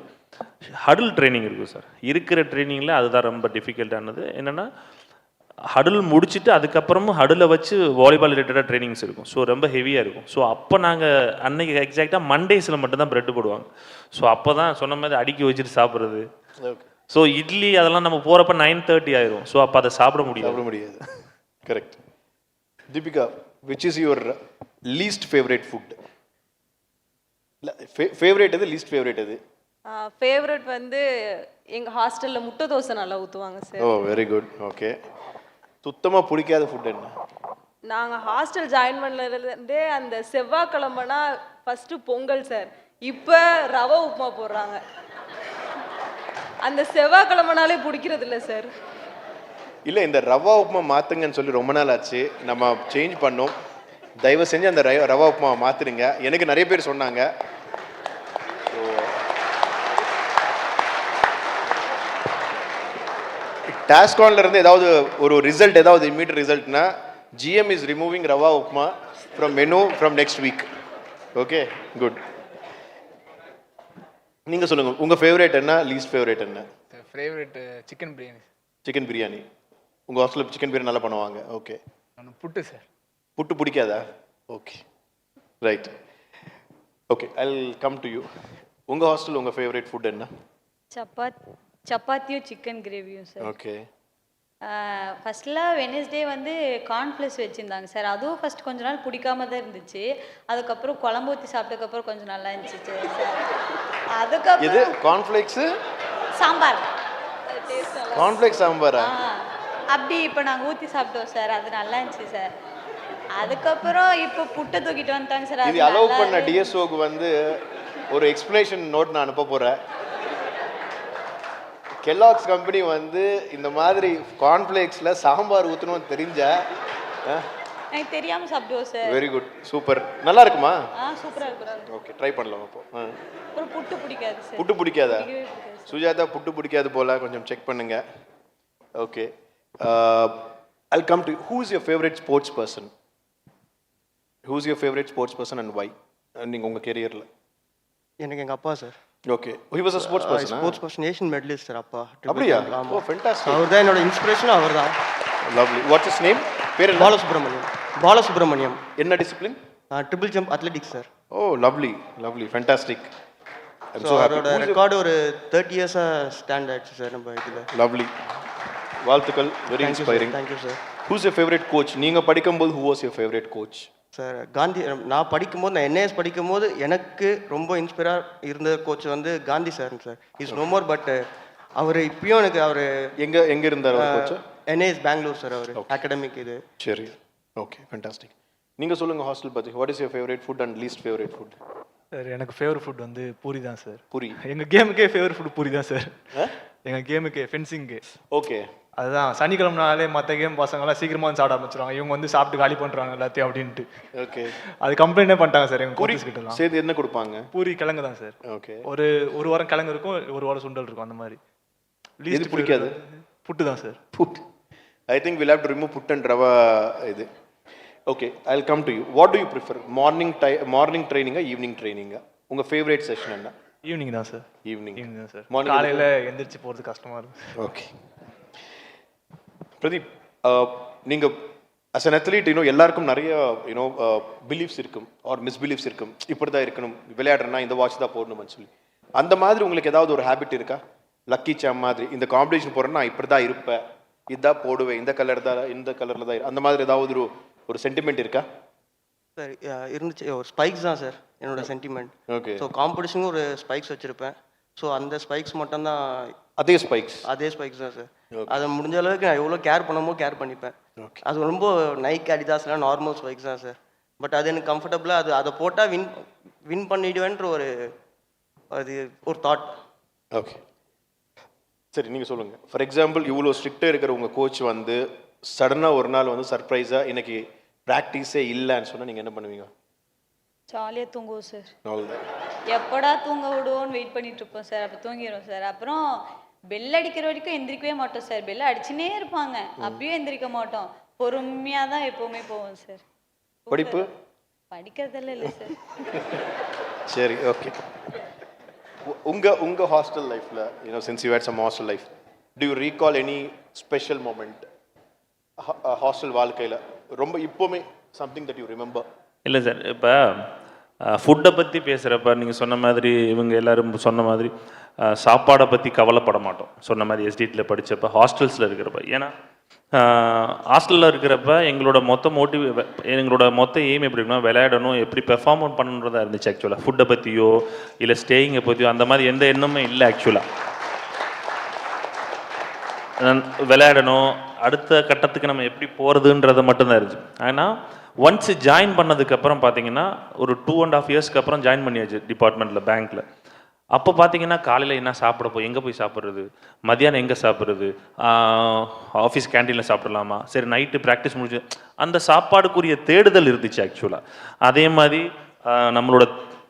ஹடில் ட்ரைனிங் இருக்குது சார். இருக்கிற ட்ரைனிங்கில் அதுதான் ரொம்ப டிஃபிகல்ட்டானது. என்னென்னா ஹடில் முடிச்சுட்டு அதுக்கப்புறமும் ஹடிலை வச்சு வாலிபால் ரிலேட்டடாக ட்ரைனிங்ஸ் இருக்கும். ஸோ ரொம்ப ஹெவியாக இருக்கும். ஸோ அப்போ நாங்கள் அன்னைக்கு எக்ஸாக்டாக மண்டேஸில் மட்டும்தான் ப்ரெட்டு போடுவாங்க. ஸோ அப்போ தான் சொன்ன மாதிரி அடுக்கி வச்சுட்டு சாப்பிட்றது. ஸோ இட்லி அதெல்லாம் நம்ம போகிறப்ப 9:30 ஆயிரும். ஸோ அப்போ அதை சாப்பிட முடியாது. Correct. Deepika, which is your least favourite food? Favourite எது, லீஸ்ட் ஃபேவரேட் எது? ஃபேவரட் வந்து எங்கள் ஹாஸ்டலில் முட்டை தோசை நல்லா ஊற்றுவாங்க சார். ஓ வெரி குட். ஓகே. சுத்தமாக பிடிக்காத ஃபுட் என்ன? நாங்கள் ஹாஸ்டல் ஜாயின் பண்ணதுலேருந்தே அந்த செவ்வாய்க்கிழமைனா ஃபஸ்ட்டு பொங்கல் சார். இப்போ ரவை உப்புமா போடுறாங்க. அந்த செவ்வாய்க்கிழமைனாலே பிடிக்கிறது இல்லை சார். இல்லை, இந்த ரவா உப்புமா மாற்றுங்கன்னு சொல்லி ரொம்ப நாள் ஆச்சு. நம்ம சேஞ்ச் பண்ணோம். தயவு செஞ்சு அந்த ரவா உப்புமா மாற்றுடுங்க. எனக்கு நிறைய பேர் சொன்னாங்க. டாஸ்கான்ல இருந்து ஏதாவது ஒரு ரிசல்ட், ஏதாவது இமீடியட் ரிசல்ட்னா GM is removing rava upma from menu from next week. Okay, good. நீங்கள் சொல்லுங்கள், உங்கள் ஃபேவரேட் என்ன, லீஸ்ட் ஃபேவரேட் என்ன? Favourite chicken biryani. Chicken biryani. உங்கள் ஹாஸ்டலில் சிக்கன் பிரியாணி நல்லா பண்ணுவாங்க. ஓகே. புட்டு சார். புட்டு பிடிக்காதா? Okay, right. Okay, I will come to you. உங்கள் ஹாஸ்டல் உங்கள் ஃபேவரேட் ஃபுட் என்ன? சப்பாத்தியும் சிக்கன் கிரேவியும் சார். ஓகே. ஃபஸ்ட்டில் வெனஸ்டே வந்து கார்ன்ஃப்ளெக்ஸ் வச்சுருந்தாங்க சார். அதுவும் ஃபஸ்ட் கொஞ்ச நாள் பிடிக்காம தான் இருந்துச்சு. அதுக்கப்புறம் குழம்பு ஊற்றி சாப்பிட்டதுக்கப்புறம் கொஞ்சம் நல்லா இருந்துச்சு சார். அதுக்கப்புறம் இது கார்ன்ஃப்ளெக்ஸு சாம்பார். கார்ன்ஃப்ளெக்ஸ் சாம்பாரா? அப்படி இப்போ நாங்கள் ஊற்றி சாப்பிட்டோம் சார். அது நல்லா இருந்துச்சு சார். அதுக்கப்புறம் இப்போ புட்டை தூக்கிட்டு வந்துட்டாங்க சார். இது அலோவ் பண்ண டிஎஸ்ஓக்கு வந்து ஒரு எக்ஸ்பிளனேஷன் நோட் நான் அனுப்ப போகிறேன். கெல்லாக்ஸ் கம்பெனி வந்து இந்த மாதிரி கார்ன்ஃப்ளேக்ஸில் சாம்பார் ஊற்றணும்னு தெரிஞ்ச எனக்கு தெரியாமல் சாப்பிடுவோம் சார். Very good, super. நல்லா இருக்குமா? சூப்பராக இருக்கு. ஓகே, ட்ரை பண்ணலாம் அப்போ. அப்புறம் புட்டு பிடிக்காது சார். புட்டு பிடிக்காதா? சுஜாதா புட்டு பிடிக்காது போல, கொஞ்சம் செக் பண்ணுங்க. Okay, I'll come to you. Who is your favorite sports person? Who is your favorite sports person and why? நீங்கள் உங்கள் கெரியரில். எனக்கு எங்கள் அப்பா sir. Okay, he was a sports person. Sports person, Asian medallist sir அப்பா. அப்படியா? ஓ fantastic. அவர் தான் என்னோட inspiration, அவர் தான். லவ்லி. Watts his name? பேர் என்ன? பாலசுப்ரமணியம். என்ன discipline? Triple jump athletics sir. ஓ லவ்லி லவ்லி ஃபேண்டாஸ்டிக். ஸோ அவரோட ரெக்கார்டு ஒரு 30 இயர்ஸாக ஸ்டாண்ட் ஆயிடுச்சு சார் நம்ம இதில். லவ்லி, வாழ்த்துக்கள், very inspiring. Thank you sir. Who's your favourite coach? நீங்கள் படிக்கும்போது who was your favourite coach? Sir Gandhi. நான் படிக்கும்போது, நான் என்ஏஎஸ் படிக்கும்போது எனக்கு ரொம்ப இன்ஸ்பைராக இருந்த கோச் வந்து Gandhi sir. Sir is no more, but அவர் இப்பயும் எனக்கு அவர் எங்கே இருந்தார் கோச்? NAS Bangalore sir. அவர் அகாடமிக் இது. சரி, ஓகே ஃபேண்டாஸ்டிக். நீங்கள் சொல்லுங்கள் ஹாஸ்டல் பற்றி. What is your favourite food and least favourite food? Sir எனக்கு ஃபேவரட் ஃபுட் வந்து பூரி தான் சார். பூரி? எங்கள் கேமுக்கே ஃபேவரட் ஃபுட் பூரி தான் சார். எங்கள் கேமுக்கு ஃபென்சிங்கு. ஓகே, அதுதான் சனிக்கிழமைனாலே மற்ற கேம் பசங்களாம் சீக்கிரமாக வந்து சாப்பிட ஆரம்பிச்சிருவாங்க, இவங்க வந்து சாப்பிட்டு காலி பண்ணுறாங்க எல்லாத்தையும் அப்படின்ட்டு. ஓகே, அது கம்ப்ளைண்டே பண்ணிட்டாங்க சார் எங்கள் கோச்சஸ் கிட்டலாம். சேர்த்து என்ன கொடுப்பாங்க? பூரி கிழங்கு தான் சார். ஓகே, ஒரு வாரம் கிழங்கு இருக்கும், ஒரு வாரம் சுண்டல் இருக்கும், அந்த மாதிரி. லீஸ்ட் பிடிக்காது? புட்டு தான் sir. Puttu. I think will have to remove puttu and rava இது. Okay, I will come to you. What do you prefer, morning ட்ரைனிங்கா ஈவினிங் ட்ரைனிங்கா? உங்கள் ஃபேவரட் செஷன் என்ன? ஈவினிங் தான் சார். ஈவினிங் தான் சார். மார்னிங் காலையில் எந்திரிச்சு போகிறது கஷ்டமாக இருக்கும். ஓகே பிரதீப், நீங்கள் அஸ் அன் அத்லீட் எல்லாருக்கும் நிறைய பிலீஃப்ஸ் இருக்கும் ஆர் மிஸ்பிலீஃப்ஸ் இருக்கும். இப்படி தான் இருக்கணும், விளையாடுறேன்னா இந்த வாட்ச் தான் போடணும்னு சொல்லி. அந்த மாதிரி உங்களுக்கு ஏதாவது ஒரு ஹேபிட் இருக்கா? லக்கி சாம் மாதிரி இந்த காம்படிஷன் போகிறேன்னா நான் இப்படி தான் இருப்பேன், இதுதான் போடுவேன், இந்த கலரில் தான், அந்த மாதிரி ஏதாவது ஒரு சென்டிமெண்ட் இருக்கா? சார் இருந்துச்சு. ஒரு ஸ்பைக்ஸ் தான் சார் என்னோட சென்டிமெண்ட். ஓகே. ஸோ காம்படிஷனுக்கு ஒரு ஸ்பைக்ஸ் வச்சுருப்பேன். ஸோ அந்த ஸ்பைக்ஸ் மட்டும்தான். அதே ஸ்பைக்ஸ் தான் சார். அதை முடிஞ்ச அளவுக்கு நான் எவ்வளோ கேர் பண்ணமோ கேர் பண்ணிப்பேன். அது ரொம்ப நைக் அடிதாஸ்லாம் நார்மல் ஸ்பைக்ஸ் தான் சார். பட் அது எனக்கு கம்ஃபர்டபுளாக அதை போட்டால் வின் பண்ணிடுவேன்ற ஒரு தாட். ஓகே சரி, நீங்கள் சொல்லுங்கள். ஃபார் எக்ஸாம்பிள், இவ்வளோ ஸ்ட்ரிக்டாக இருக்கிற உங்கள் கோச் வந்து சடனாக ஒரு நாள் வந்து சர்ப்ரைஸாக இன்னைக்கு ப்ராக்டிஸே இல்லைன்னு சொன்னால் நீங்கள் என்ன பண்ணுவீங்க? ஜாலியாக தூங்குவோம் சார். அவ்வளோதான். எப்படா தூங்க விடுவோன்னு வெயிட் பண்ணிட்டு இருப்போம் சார். அப்போ தூங்கிடுவோம் சார். அப்புறம் பெல் அடிக்கிற வரைக்கும் எந்திரிக்கவே மாட்டோம் சார். பெல் அடிச்சுனே இருப்பாங்க, அப்பயும் எந்திரிக்க மாட்டோம். பொறுமையாக தான் எப்போவுமே போவோம் சார். படிப்பு படிக்கிறதெல்லாம் இல்லை சார். சரி, ஓகே. உங்க ஹாஸ்டல் லைஃப்ல since you had some hostel life, do you recall any special moment hostel வாழ்க்கையில ரொம்ப இப்போமே something that you remember? இல்லை சார், இப்போ ஃபுட்டை பற்றி பேசுகிறப்ப நீங்கள் சொன்ன மாதிரி இவங்க எல்லோரும் சொன்ன மாதிரி சாப்பாடை பற்றி கவலைப்பட மாட்டோம். சொன்ன மாதிரி எஸ்டிடியில் படித்தப்ப ஹாஸ்டல்ஸில் இருக்கிறப்ப, ஏன்னா ஹாஸ்டலில் இருக்கிறப்ப எங்களோட மொத்த எய்ம் எப்படி இருக்குன்னா விளையாடணும், எப்படி பெர்ஃபார்ம் பண்ணணுன்றதா இருந்துச்சு. ஆக்சுவலாக ஃபுட்டை பற்றியோ இல்லை ஸ்டேயிங்கை பற்றியோ அந்த மாதிரி எந்த எண்ணமே இல்லை. ஆக்சுவலாக விளையாடணும், அடுத்த கட்டத்துக்கு நம்ம எப்படி போகிறதுன்றதை மட்டும்தான் இருந்துச்சு. ஆனால் ஒன்ஸ் ஜாயின் பண்ணதுக்கப்புறம் பார்த்தீங்கன்னா ஒரு 2.5 இயர்ஸ்க்கு அப்புறம் ஜாயின் பண்ணியாச்சு டிபார்ட்மெண்ட்டில், பேங்க்கில். அப்போ பார்த்தீங்கன்னா காலையில் என்ன சாப்பிட எங்கே போய் சாப்பிட்றது, மதியானம் எங்கே சாப்பிட்றது, ஆஃபீஸ் கேன்டீனில் சாப்பிடலாமா, சரி நைட்டு ப்ராக்டிஸ் முடிஞ்சு அந்த சாப்பாடுக்குரிய தேடுதல் இருந்துச்சு ஆக்சுவலாக. அதே மாதிரி நம்மளோட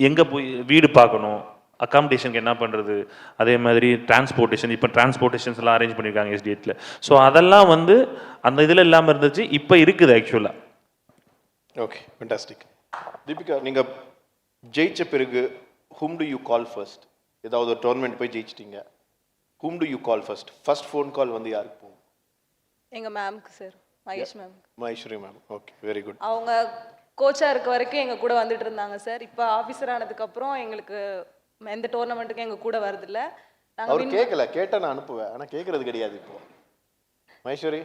எங்கே போய் வீடு பார்க்கணும், அக்காமடேஷனுக்கு என்ன பண்ணுறது, அதே மாதிரி டிரான்ஸ்போர்ட்டேஷன், இப்போ டிரான்ஸ்போர்ட்டேஷன்ஸ்லாம் அரேஞ்ச் பண்ணியிருக்காங்க எஸ்டிஎட்டில். ஸோ அதெல்லாம் வந்து அந்த இதில் இல்லாமல் இருந்துச்சு, இப்போ இருக்குது ஆக்சுவலாக. Okay, fantastic. தீபிகா, நீங்கள் ஜெயிச்ச பிறகு whom do you call first? ஏதாவது ஒரு டோர்னமெண்ட் போய் ஜெயிச்சிட்டீங்க, whom do you call first? First phone call வந்து யாருக்கு போகும்? எங்கள் மேம்க்கு sir, Mahesh ma'am. Maheswari ma'am. Okay, very good. அவங்க கோச்சாக இருக்க வரைக்கும் எங்கள் கூட வந்துட்டு இருந்தாங்க சார். இப்போ ஆஃபீஸர் ஆனதுக்கப்புறம் எங்களுக்கு எந்த டோர்னமெண்ட்டுக்கும் எங்கள் கூட வரதில்லை. அவர் கேட்கல, கேட்டால் நான் அனுப்புவேன், ஆனால் கேட்கறது கிடையாது. இப்போ மகேஸ்வரி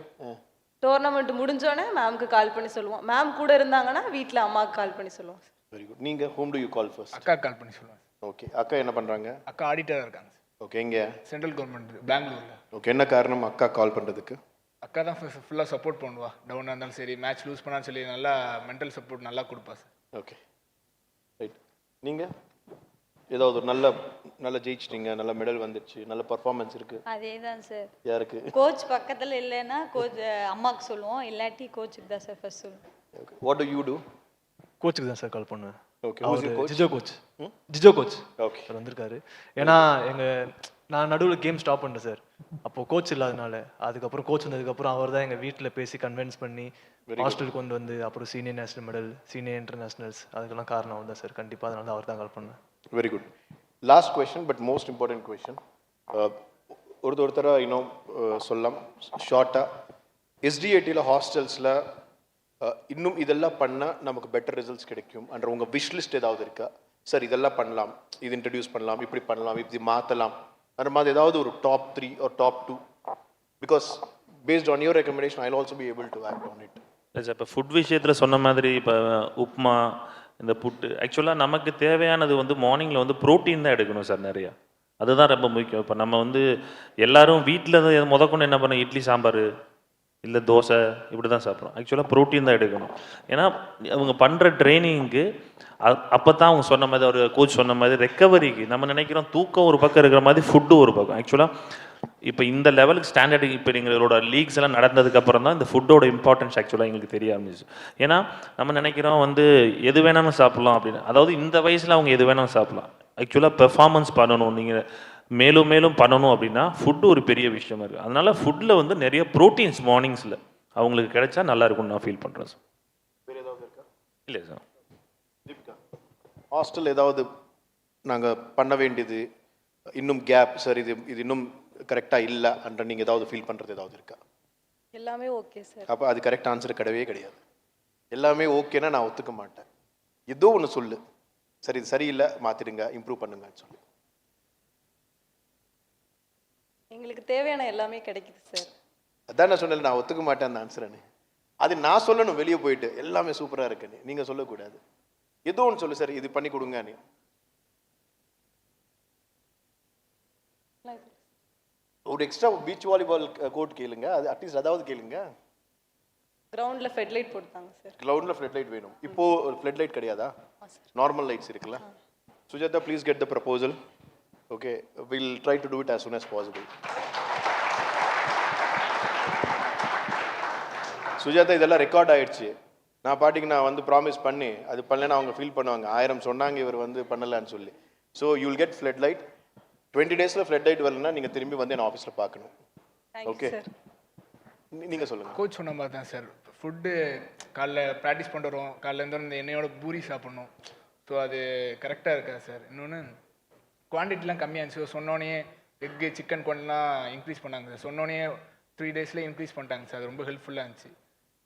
டோர்னமெண்ட் முடிஞ்சோடனே மேம்க்கு கால் பண்ணி சொல்லுவோம். மேம் கூட இருந்தாங்கன்னா வீட்டில் அம்மாவுக்கு கால் பண்ணி சொல்லுவோம். Very good. நீங்கள் whom do you call first? அக்கா கால் பண்ணி சொல்லுவேன். ஓகே, அக்கா என்ன பண்ணுறாங்க? அக்கா ஆடிட்டராக இருக்காங்க. ஓகே, எங்கே? சென்ட்ரல் கவர்மெண்ட் பெங்களூரில். ஓகே, என்ன காரணம் அக்கா கால் பண்ணுறதுக்கு? அக்கா தான் ஃபுல்லாக சப்போர்ட் பண்ணுவா. டவுனாக இருந்தாலும் சரி, மேட்ச் லூஸ் பண்ணாலும் சரி, நல்லா மென்டல் சப்போர்ட் நல்லா கொடுப்பா சார். Okay, right. நீங்கள் ஏதாவது ஒரு நல்ல ஜெயிச்சிட்டீங்க, நல்ல மெடல் வந்துடுச்சு, நல்ல பர்ஃபார்மன்ஸ் இருக்கு? அதே தான் சார். யாருக்கு? கோச் பக்கத்தில் இல்லைன்னா கோச் அம்மாவுக்கு சொல்லுவோம், இல்லாட்டி கோச்சுக்கு தான் சார் ஃபர்ஸ்ட் சொல்லுவோம். Okay, what do you do? கோச்சுக்கு தான் சார் கால் பண்ணுவேன். Okay, Jijo coach okay sir வந்திருக்காரு. ஏன்னா நான் நடுவில் கேம் ஸ்டாப் பண்ணிட்டேன் சார். அப்போது கோச் இல்லாதனால, அதுக்கப்புறம் கோச் வந்ததுக்கப்புறம் அவர் தான் எங்கள் வீட்டில் பேசி கன்வின்ஸ் பண்ணி ஹாஸ்டலுக்கு கொண்டு வந்து அப்புறம் senior national medal, senior internationals, அதுக்கெல்லாம் காரணம் அவர் தான் சார். கண்டிப்பாக அதனால தான் அவர் தான் கால் பண்ணேன். Very good. Last question, but most important question. ஒருத்தராக சொல்லலாம் ஷார்ட்டாக, எஸ்டிஏடியில் ஹாஸ்டல்ஸில் இன்னும் இதெல்லாம் பண்ணால் நமக்கு பெட்டர் ரிசல்ட்ஸ் கிடைக்கும் என்ற உங்கள் விஷ் லிஸ்ட் ஏதாவது இருக்கா? சார் இதெல்லாம் பண்ணலாம், இது இன்ட்ரடியூஸ் பண்ணலாம், இப்படி பண்ணலாம், இப்படி மாற்றலாம் அந்த மாதிரி ஏதாவது ஒரு top 3 or top 2? Because based on your recommendation I will also be able to act on it. இல்லை சார், இப்போ ஃபுட் விஷயத்தில் சொன்ன மாதிரி இப்போ உப்மா, இந்த புட்டு, ஆக்சுவலாக நமக்கு தேவையானது வந்து மார்னிங்கில் வந்து ப்ரோட்டீன் தான் எடுக்கணும் சார் நிறையா. அதுதான் ரொம்ப முக்கியம். இப்போ நம்ம வந்து எல்லாரும் வீட்டில் முதற்கொண்டு என்ன பண்ணோம், இட்லி சாம்பார் இல்லை தோசை இப்படி தான் சாப்பிட்றோம். ஆக்சுவலாக ப்ரோட்டீன் தான் எடுக்கணும். ஏன்னா அவங்க பண்ணுற ட்ரைனிங்க்கு அப்போ தான் அவங்க சொன்ன மாதிரி, ஒரு கோச் சொன்ன மாதிரி ரெக்கவரிக்கு நம்ம நினைக்கிறோம் தூக்கம் ஒரு பக்கம் இருக்கிற மாதிரி ஃபுட்டு ஒரு பக்கம். ஆக்சுவலாக இப்போ இந்த லெவலுக்கு ஸ்டாண்டர்டு இப்போ எங்களோட லீக்ஸ் எல்லாம் நடந்ததுக்கப்புறம் தான் இந்த ஃபுட்டோட இம்பார்ட்டன்ஸ் ஆக்சுவலாக எங்களுக்கு தெரிய ஆரம்பிச்சு. ஏன்னா நம்ம நினைக்கிறோம் வந்து எது வேணாலும் சாப்பிட்லாம் அப்படின்னு. அதாவது இந்த வயசில் அவங்க எது வேணாலும் சாப்பிட்லாம். ஆக்சுவலாக பெர்ஃபார்மன்ஸ் பண்ணணும், நீங்கள் மேலும் மேலும் பண்ணணும் அப்படின்னா ஃபுட்டு ஒரு பெரிய விஷயமா இருக்குது. அதனால ஃபுட்டில் வந்து நிறைய ப்ரோட்டீன்ஸ் மார்னிங்ஸில் அவங்களுக்கு கிடைச்சா நல்லா இருக்கும்னு நான் ஃபீல் பண்ணுறேன் சார். வேறு ஏதாவது இருக்கா? இல்லை சார். தீபிகா, ஹாஸ்டல் ஏதாவது நாங்கள் பண்ண வேண்டியது இன்னும் கேப் சார், இது இன்னும் கரெக்டாக இல்லை அன்ற நீங்கள் ஏதாவது ஃபீல் பண்ணுறது ஏதாவது இருக்கா? எல்லாமே ஓகே சார். அப்போ அது கரெக்ட் ஆன்சர் கிடையவே கிடையாது. எல்லாமே ஓகேனா நான் ஒத்துக்க மாட்டேன். ஏதோ ஒன்று சொல்லு, சரி இது சரியில்லை மாற்றிடுங்க, இம்ப்ரூவ் பண்ணுங்கன்னு சொல்லி. எங்களுக்கு தேவையான எல்லாமே கிடைக்குது சார். அதான் நான் சொன்னேன், நான் ஒத்துக்க மாட்டேன் அந்த ஆன்சர்னு. அது நான் சொல்லணும் வெளியே போயிட்டு எல்லாமே சூப்பராக இருக்குன்னு. நீங்கள் சொல்லக்கூடாது. ஏதோ ஒன்று சொல்லு சார், இது பண்ணி கொடுங்க. நீ ஒரு எக்ஸ்ட்ரா பீச் வாலிபால் கோர்ட் கேளுங்க, அது அட்லீஸ்ட் அதாவது கேளுங்க. கிரவுண்ட்ல ஃப்ளட் லைட் போட்டாங்க சார். கிரவுண்ட்ல ஃப்ளட் லைட் வேணும். இப்போ ஃப்ளட் லைட் கிடையாதா? நார்மல் லைட்ஸ் இருக்குல்ல. Sujatha, please get the proposal. Okay, will try to do it as soon as possible. Sujatha, இதெல்லாம் ரெக்கார்ட் ஆயிடுச்சு. நான் பாட்டிக்கு நான் வந்து ப்ராமிஸ் பண்ணி அது பண்ணலன்னா அவங்க ஃபீல் பண்ணுவாங்க, 1000 சொன்னாங்க இவர் வந்து பண்ணலன்னு சொல்லி. So you will get flood light. 20 டேஸில் ஃப்ளட் லைட் வரலன்னா நீங்கள் திரும்பி வந்து என் ஆஃபீஸில் பார்க்கணும். ஓகே, நீங்கள் சொல்லுங்கள். கோச் சொன்ன மாதிரி தான் சார், ஃபுட்டு காலைல ப்ராக்டிஸ் பண்ணிட்டு வரோம், காலைல இந்த எண்ணெயோட பூரி சாப்பிட்ணும். ஸோ அது கரெக்டாக இருக்கா சார். இன்னொன்று குவான்டிட்டிலாம் கம்மியாக இருந்துச்சு. சொன்னோன்னே எக்கு சிக்கன் குவான்டிட்டிலாம் இன்க்ரீஸ் பண்ணாங்க சார். சொன்னோன்னே 3 டேஸ்லேயே இன்க்ரீஸ் பண்ணிட்டாங்க சார். அது ரொம்ப ஹெல்ப்ஃபுல்லாக இருந்துச்சு.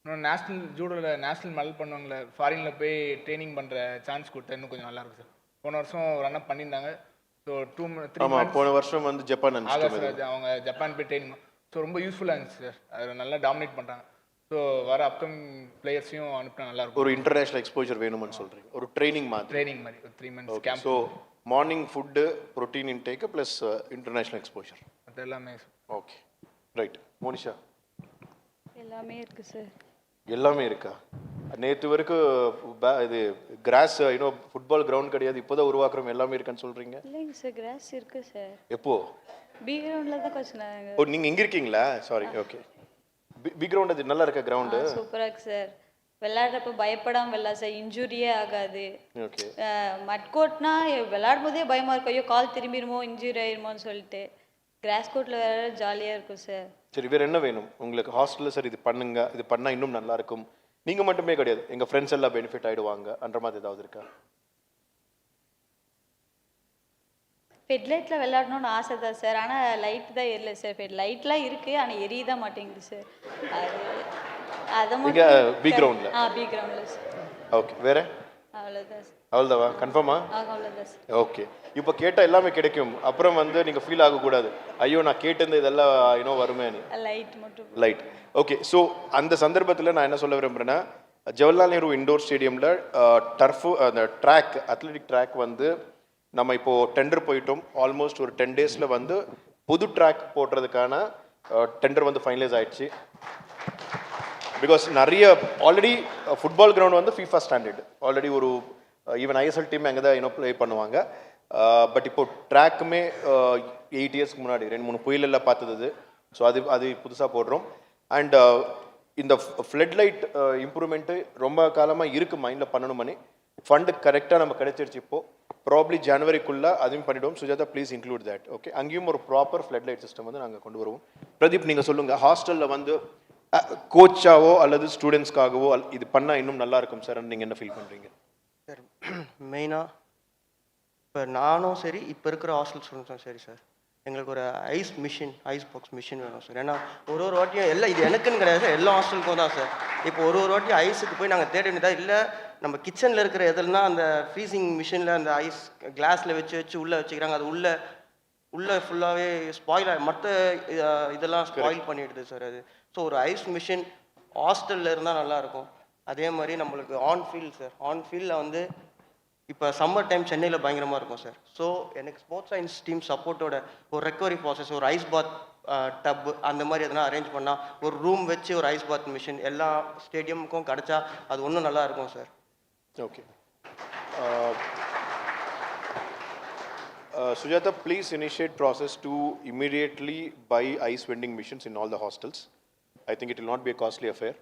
இன்னும் நேஷ்னல் ஜூடோவில் நேஷ்னல் மெடல் பண்ணுவாங்களே, ஃபாரினில் போய் ட்ரைனிங் பண்ணுற சான்ஸ் கொடுத்தா இன்னும் கொஞ்சம் நல்லாயிருக்கும் சார். போன வருஷம் ரன்அப் பண்ணியிருந்தாங்க. ஸோ 2-3 months போன வருஷம் வந்து ஜப்பான் அவங்க ஜப்பான் போய் ட்ரைனிங். ஸோ ரொம்ப யூஸ்ஃபுல்லாக இருந்துச்சு சார். அது நல்லா டாமினேட் பண்ணுறாங்க. ஸோ வர அப்கமிங் பிளேயர்ஸையும் அனுப்பினா நல்லாயிருக்கும். ஒரு இன்டர்நேஷனல் எக்ஸ்போஜர் வேணும்னு சொல்கிறீங்க, ஒரு ட்ரைனிங் மாதிரி ஒரு 3 months camp. So morning food, protein intake plus international exposure, அது எல்லாமே. Okay, right. மோனிஷா, எல்லாமே இருக்குது சார். எல்லாமே இருக்கா? நேற்று வரைக்கும் இது கிராஸ் ஃபுட்பால் கிரவுண்ட் கிடையாது, இப்போதான் உருவாக்குறோம், எல்லாமே இருக்கான்னு சொல்கிறீங்க. இல்லைங்க சார், கிராஸ் இருக்குது சார். எப்போ? பி கிரவுண்டில் தான் கொஞ்சம் நாங்கள். ஓ, நீங்கள் இங்கே இருக்கீங்களா? Sorry, okay. பி கிரவுண்ட் அது நல்லா இருக்கா கிரவுண்டு? சூப்பராக இருக்குது சார். விளையாடுறப்ப பயப்படாமல் விளையாட சார், இன்ஜுரியே ஆகாது. ஓகே. மட் கோட்னா விளையாடும் போதே பயமாக இருக்கும், ஐயோ கால் திரும்பிடுமோ இன்ஜுரி ஆயிருமோன்னு சொல்லிட்டு. கிராஸ் கோர்ட்டில் விளையாட ஜாலியாக இருக்கும் சார். சரி, வேறு என்ன வேணும் உங்களுக்கு ஹாஸ்டலில்? சார் இது பண்ணுங்க, இது பண்ணால் இன்னும் நல்லா இருக்கும், நீங்கள் மட்டுமே கிடையாது எங்கள் ஃப்ரெண்ட்ஸ் எல்லாம் பெனிஃபிட் ஆகிடுவாங்க அன்ற மாதிரி ஏதாவது இருக்கா? ஃபெட்லைட்டில் விளையாடணும்னு ஆசை தான் சார், ஆனால் லைட் தான் எரியல சார். லைட்லாம் இருக்குது ஆனால் எரிய தான் மாட்டேங்குது சார். அது அதை மட்டும் பி கிரவுண்டில்? பி கிரவுண்டில் சார். ஓகே, வேறு? அவ்வளோதான் சார். அவ்வளோதாவா? கன்ஃபார்மா? அவ்வளோதான் சார். ஓகே. இப்போ கேட்டால் எல்லாமே கிடைக்கும், அப்புறம் வந்து நீங்கள் ஃபீல் ஆகக்கூடாது, ஐயோ நான் கேட்டிருந்த இதெல்லாம் வருமே. லைட் மட்டும். Light, okay. ஸோ அந்த சந்தர்ப்பத்தில் நான் என்ன சொல்ல விரும்புகிறேன்னா, ஜவஹர்லால் நேரு இண்டோர் ஸ்டேடியமில் டர்ஃபு, அந்த ட்ராக், அத்லெட்டிக் ட்ராக் வந்து நம்ம இப்போது டெண்டர் போயிட்டோம். ஆல்மோஸ்ட் ஒரு 10 டேஸில் வந்து புது ட்ராக் போடுறதுக்கான டெண்டர் வந்து ஃபைனலைஸ் ஆயிடுச்சு. பிகாஸ் நிறைய ஆல்ரெடி ஃபுட்பால் கிரவுண்ட் வந்து FIFA ஸ்டாண்டர்டு, ஆல்ரெடி ஒரு ஈவன் ISL டீம் அங்கே தான் ப்ளே பண்ணுவாங்க. பட் இப்போ ட்ராக்குமே 8 இயர்ஸ்க்கு முன்னாடி 2-3 புயலெல்லாம் பார்த்தது. ஸோ அது புதுசாக போடுறோம். அண்ட் இந்த ஃப்ளட் லைட் இம்ப்ரூவ்மெண்ட்டு ரொம்ப காலமாக இருக்குது மைண்டில் பண்ணணுமனே. ஃபண்டு கரெக்டாக நம்ம கிடைச்சிருச்சு. இப்போது ப்ராப்ளி ஜனவரிக்குள்ளே அதையும் பண்ணிவிடுவோம். Sujatha, please include that. Okay, அங்கேயும் ஒரு ப்ராப்பர் ஃப்ளட் லைட் சிஸ்டம் வந்து நாங்கள் கொண்டு வருவோம். பிரதீப், நீங்கள் சொல்லுங்கள், ஹாஸ்டலில் வந்து கோச்சாவோ அல்லது ஸ்டூடெண்ட்ஸ்க்காகவோ இது பண்ணால் இன்னும் நல்லா இருக்கும் சார், நீங்கள் என்ன ஃபீல் பண்ணுறீங்க? சார், மெயினாக இப்போ நானும் சரி, இப்போ இருக்கிற ஹாஸ்டல் ஸ்டூடெண்ட்ஸும் சரி சார், எங்களுக்கு ஒரு ஐஸ் பாக்ஸ் மிஷின் வேணும் சார். ஏன்னா ஒரு வாட்டியும் எல்லாம் இது எனக்குன்னு கிடையாது சார், எல்லா ஹாஸ்டலுக்கும் தான் சார். இப்போ ஒரு வாட்டியும் ஐஸுக்கு போய் நாங்கள் தேட வேண்டியதாக இல்லை. நம்ம கிச்சனில் இருக்கிற எதுனா அந்த ஃப்ரீசிங் மிஷினில் அந்த ஐஸ் கிளாஸில் வச்சு உள்ளே வச்சுக்கிறாங்க. அது உள்ளே ஃபுல்லாகவே ஸ்பாயில் மற்ற இதெல்லாம் ஸ்பாயில் பண்ணிடுது சார் அது. ஸோ ஒரு ஐஸ் மிஷின் ஹாஸ்டலில் இருந்தால் நல்லாயிருக்கும். அதே மாதிரி நம்மளுக்கு ஆன்ஃபீல்ட் சார், ஆன்ஃபீல்டில் வந்து இப்போ சம்மர் டைம் சென்னையில் பயங்கரமாக இருக்கும் சார். ஸோ எனக்கு ஸ்போர்ட்ஸ் சயின்ஸ் டீம் சப்போர்ட்டோட ஒரு ரெக்கவரி ப்ராசஸ், ஒரு ஐஸ் பாத் டப் அந்த மாதிரி எதனா அரேஞ்ச் பண்ணால், ஒரு ரூம் வச்சு ஒரு ஐஸ் பாத் மிஷின் எல்லா ஸ்டேடியமுக்கும் கிடச்சா அது இன்னும் நல்லா இருக்கும் sir. Okay. Sujata, please initiate process to immediately buy ice vending machines in all the hostels. I think it will not be a costly affair.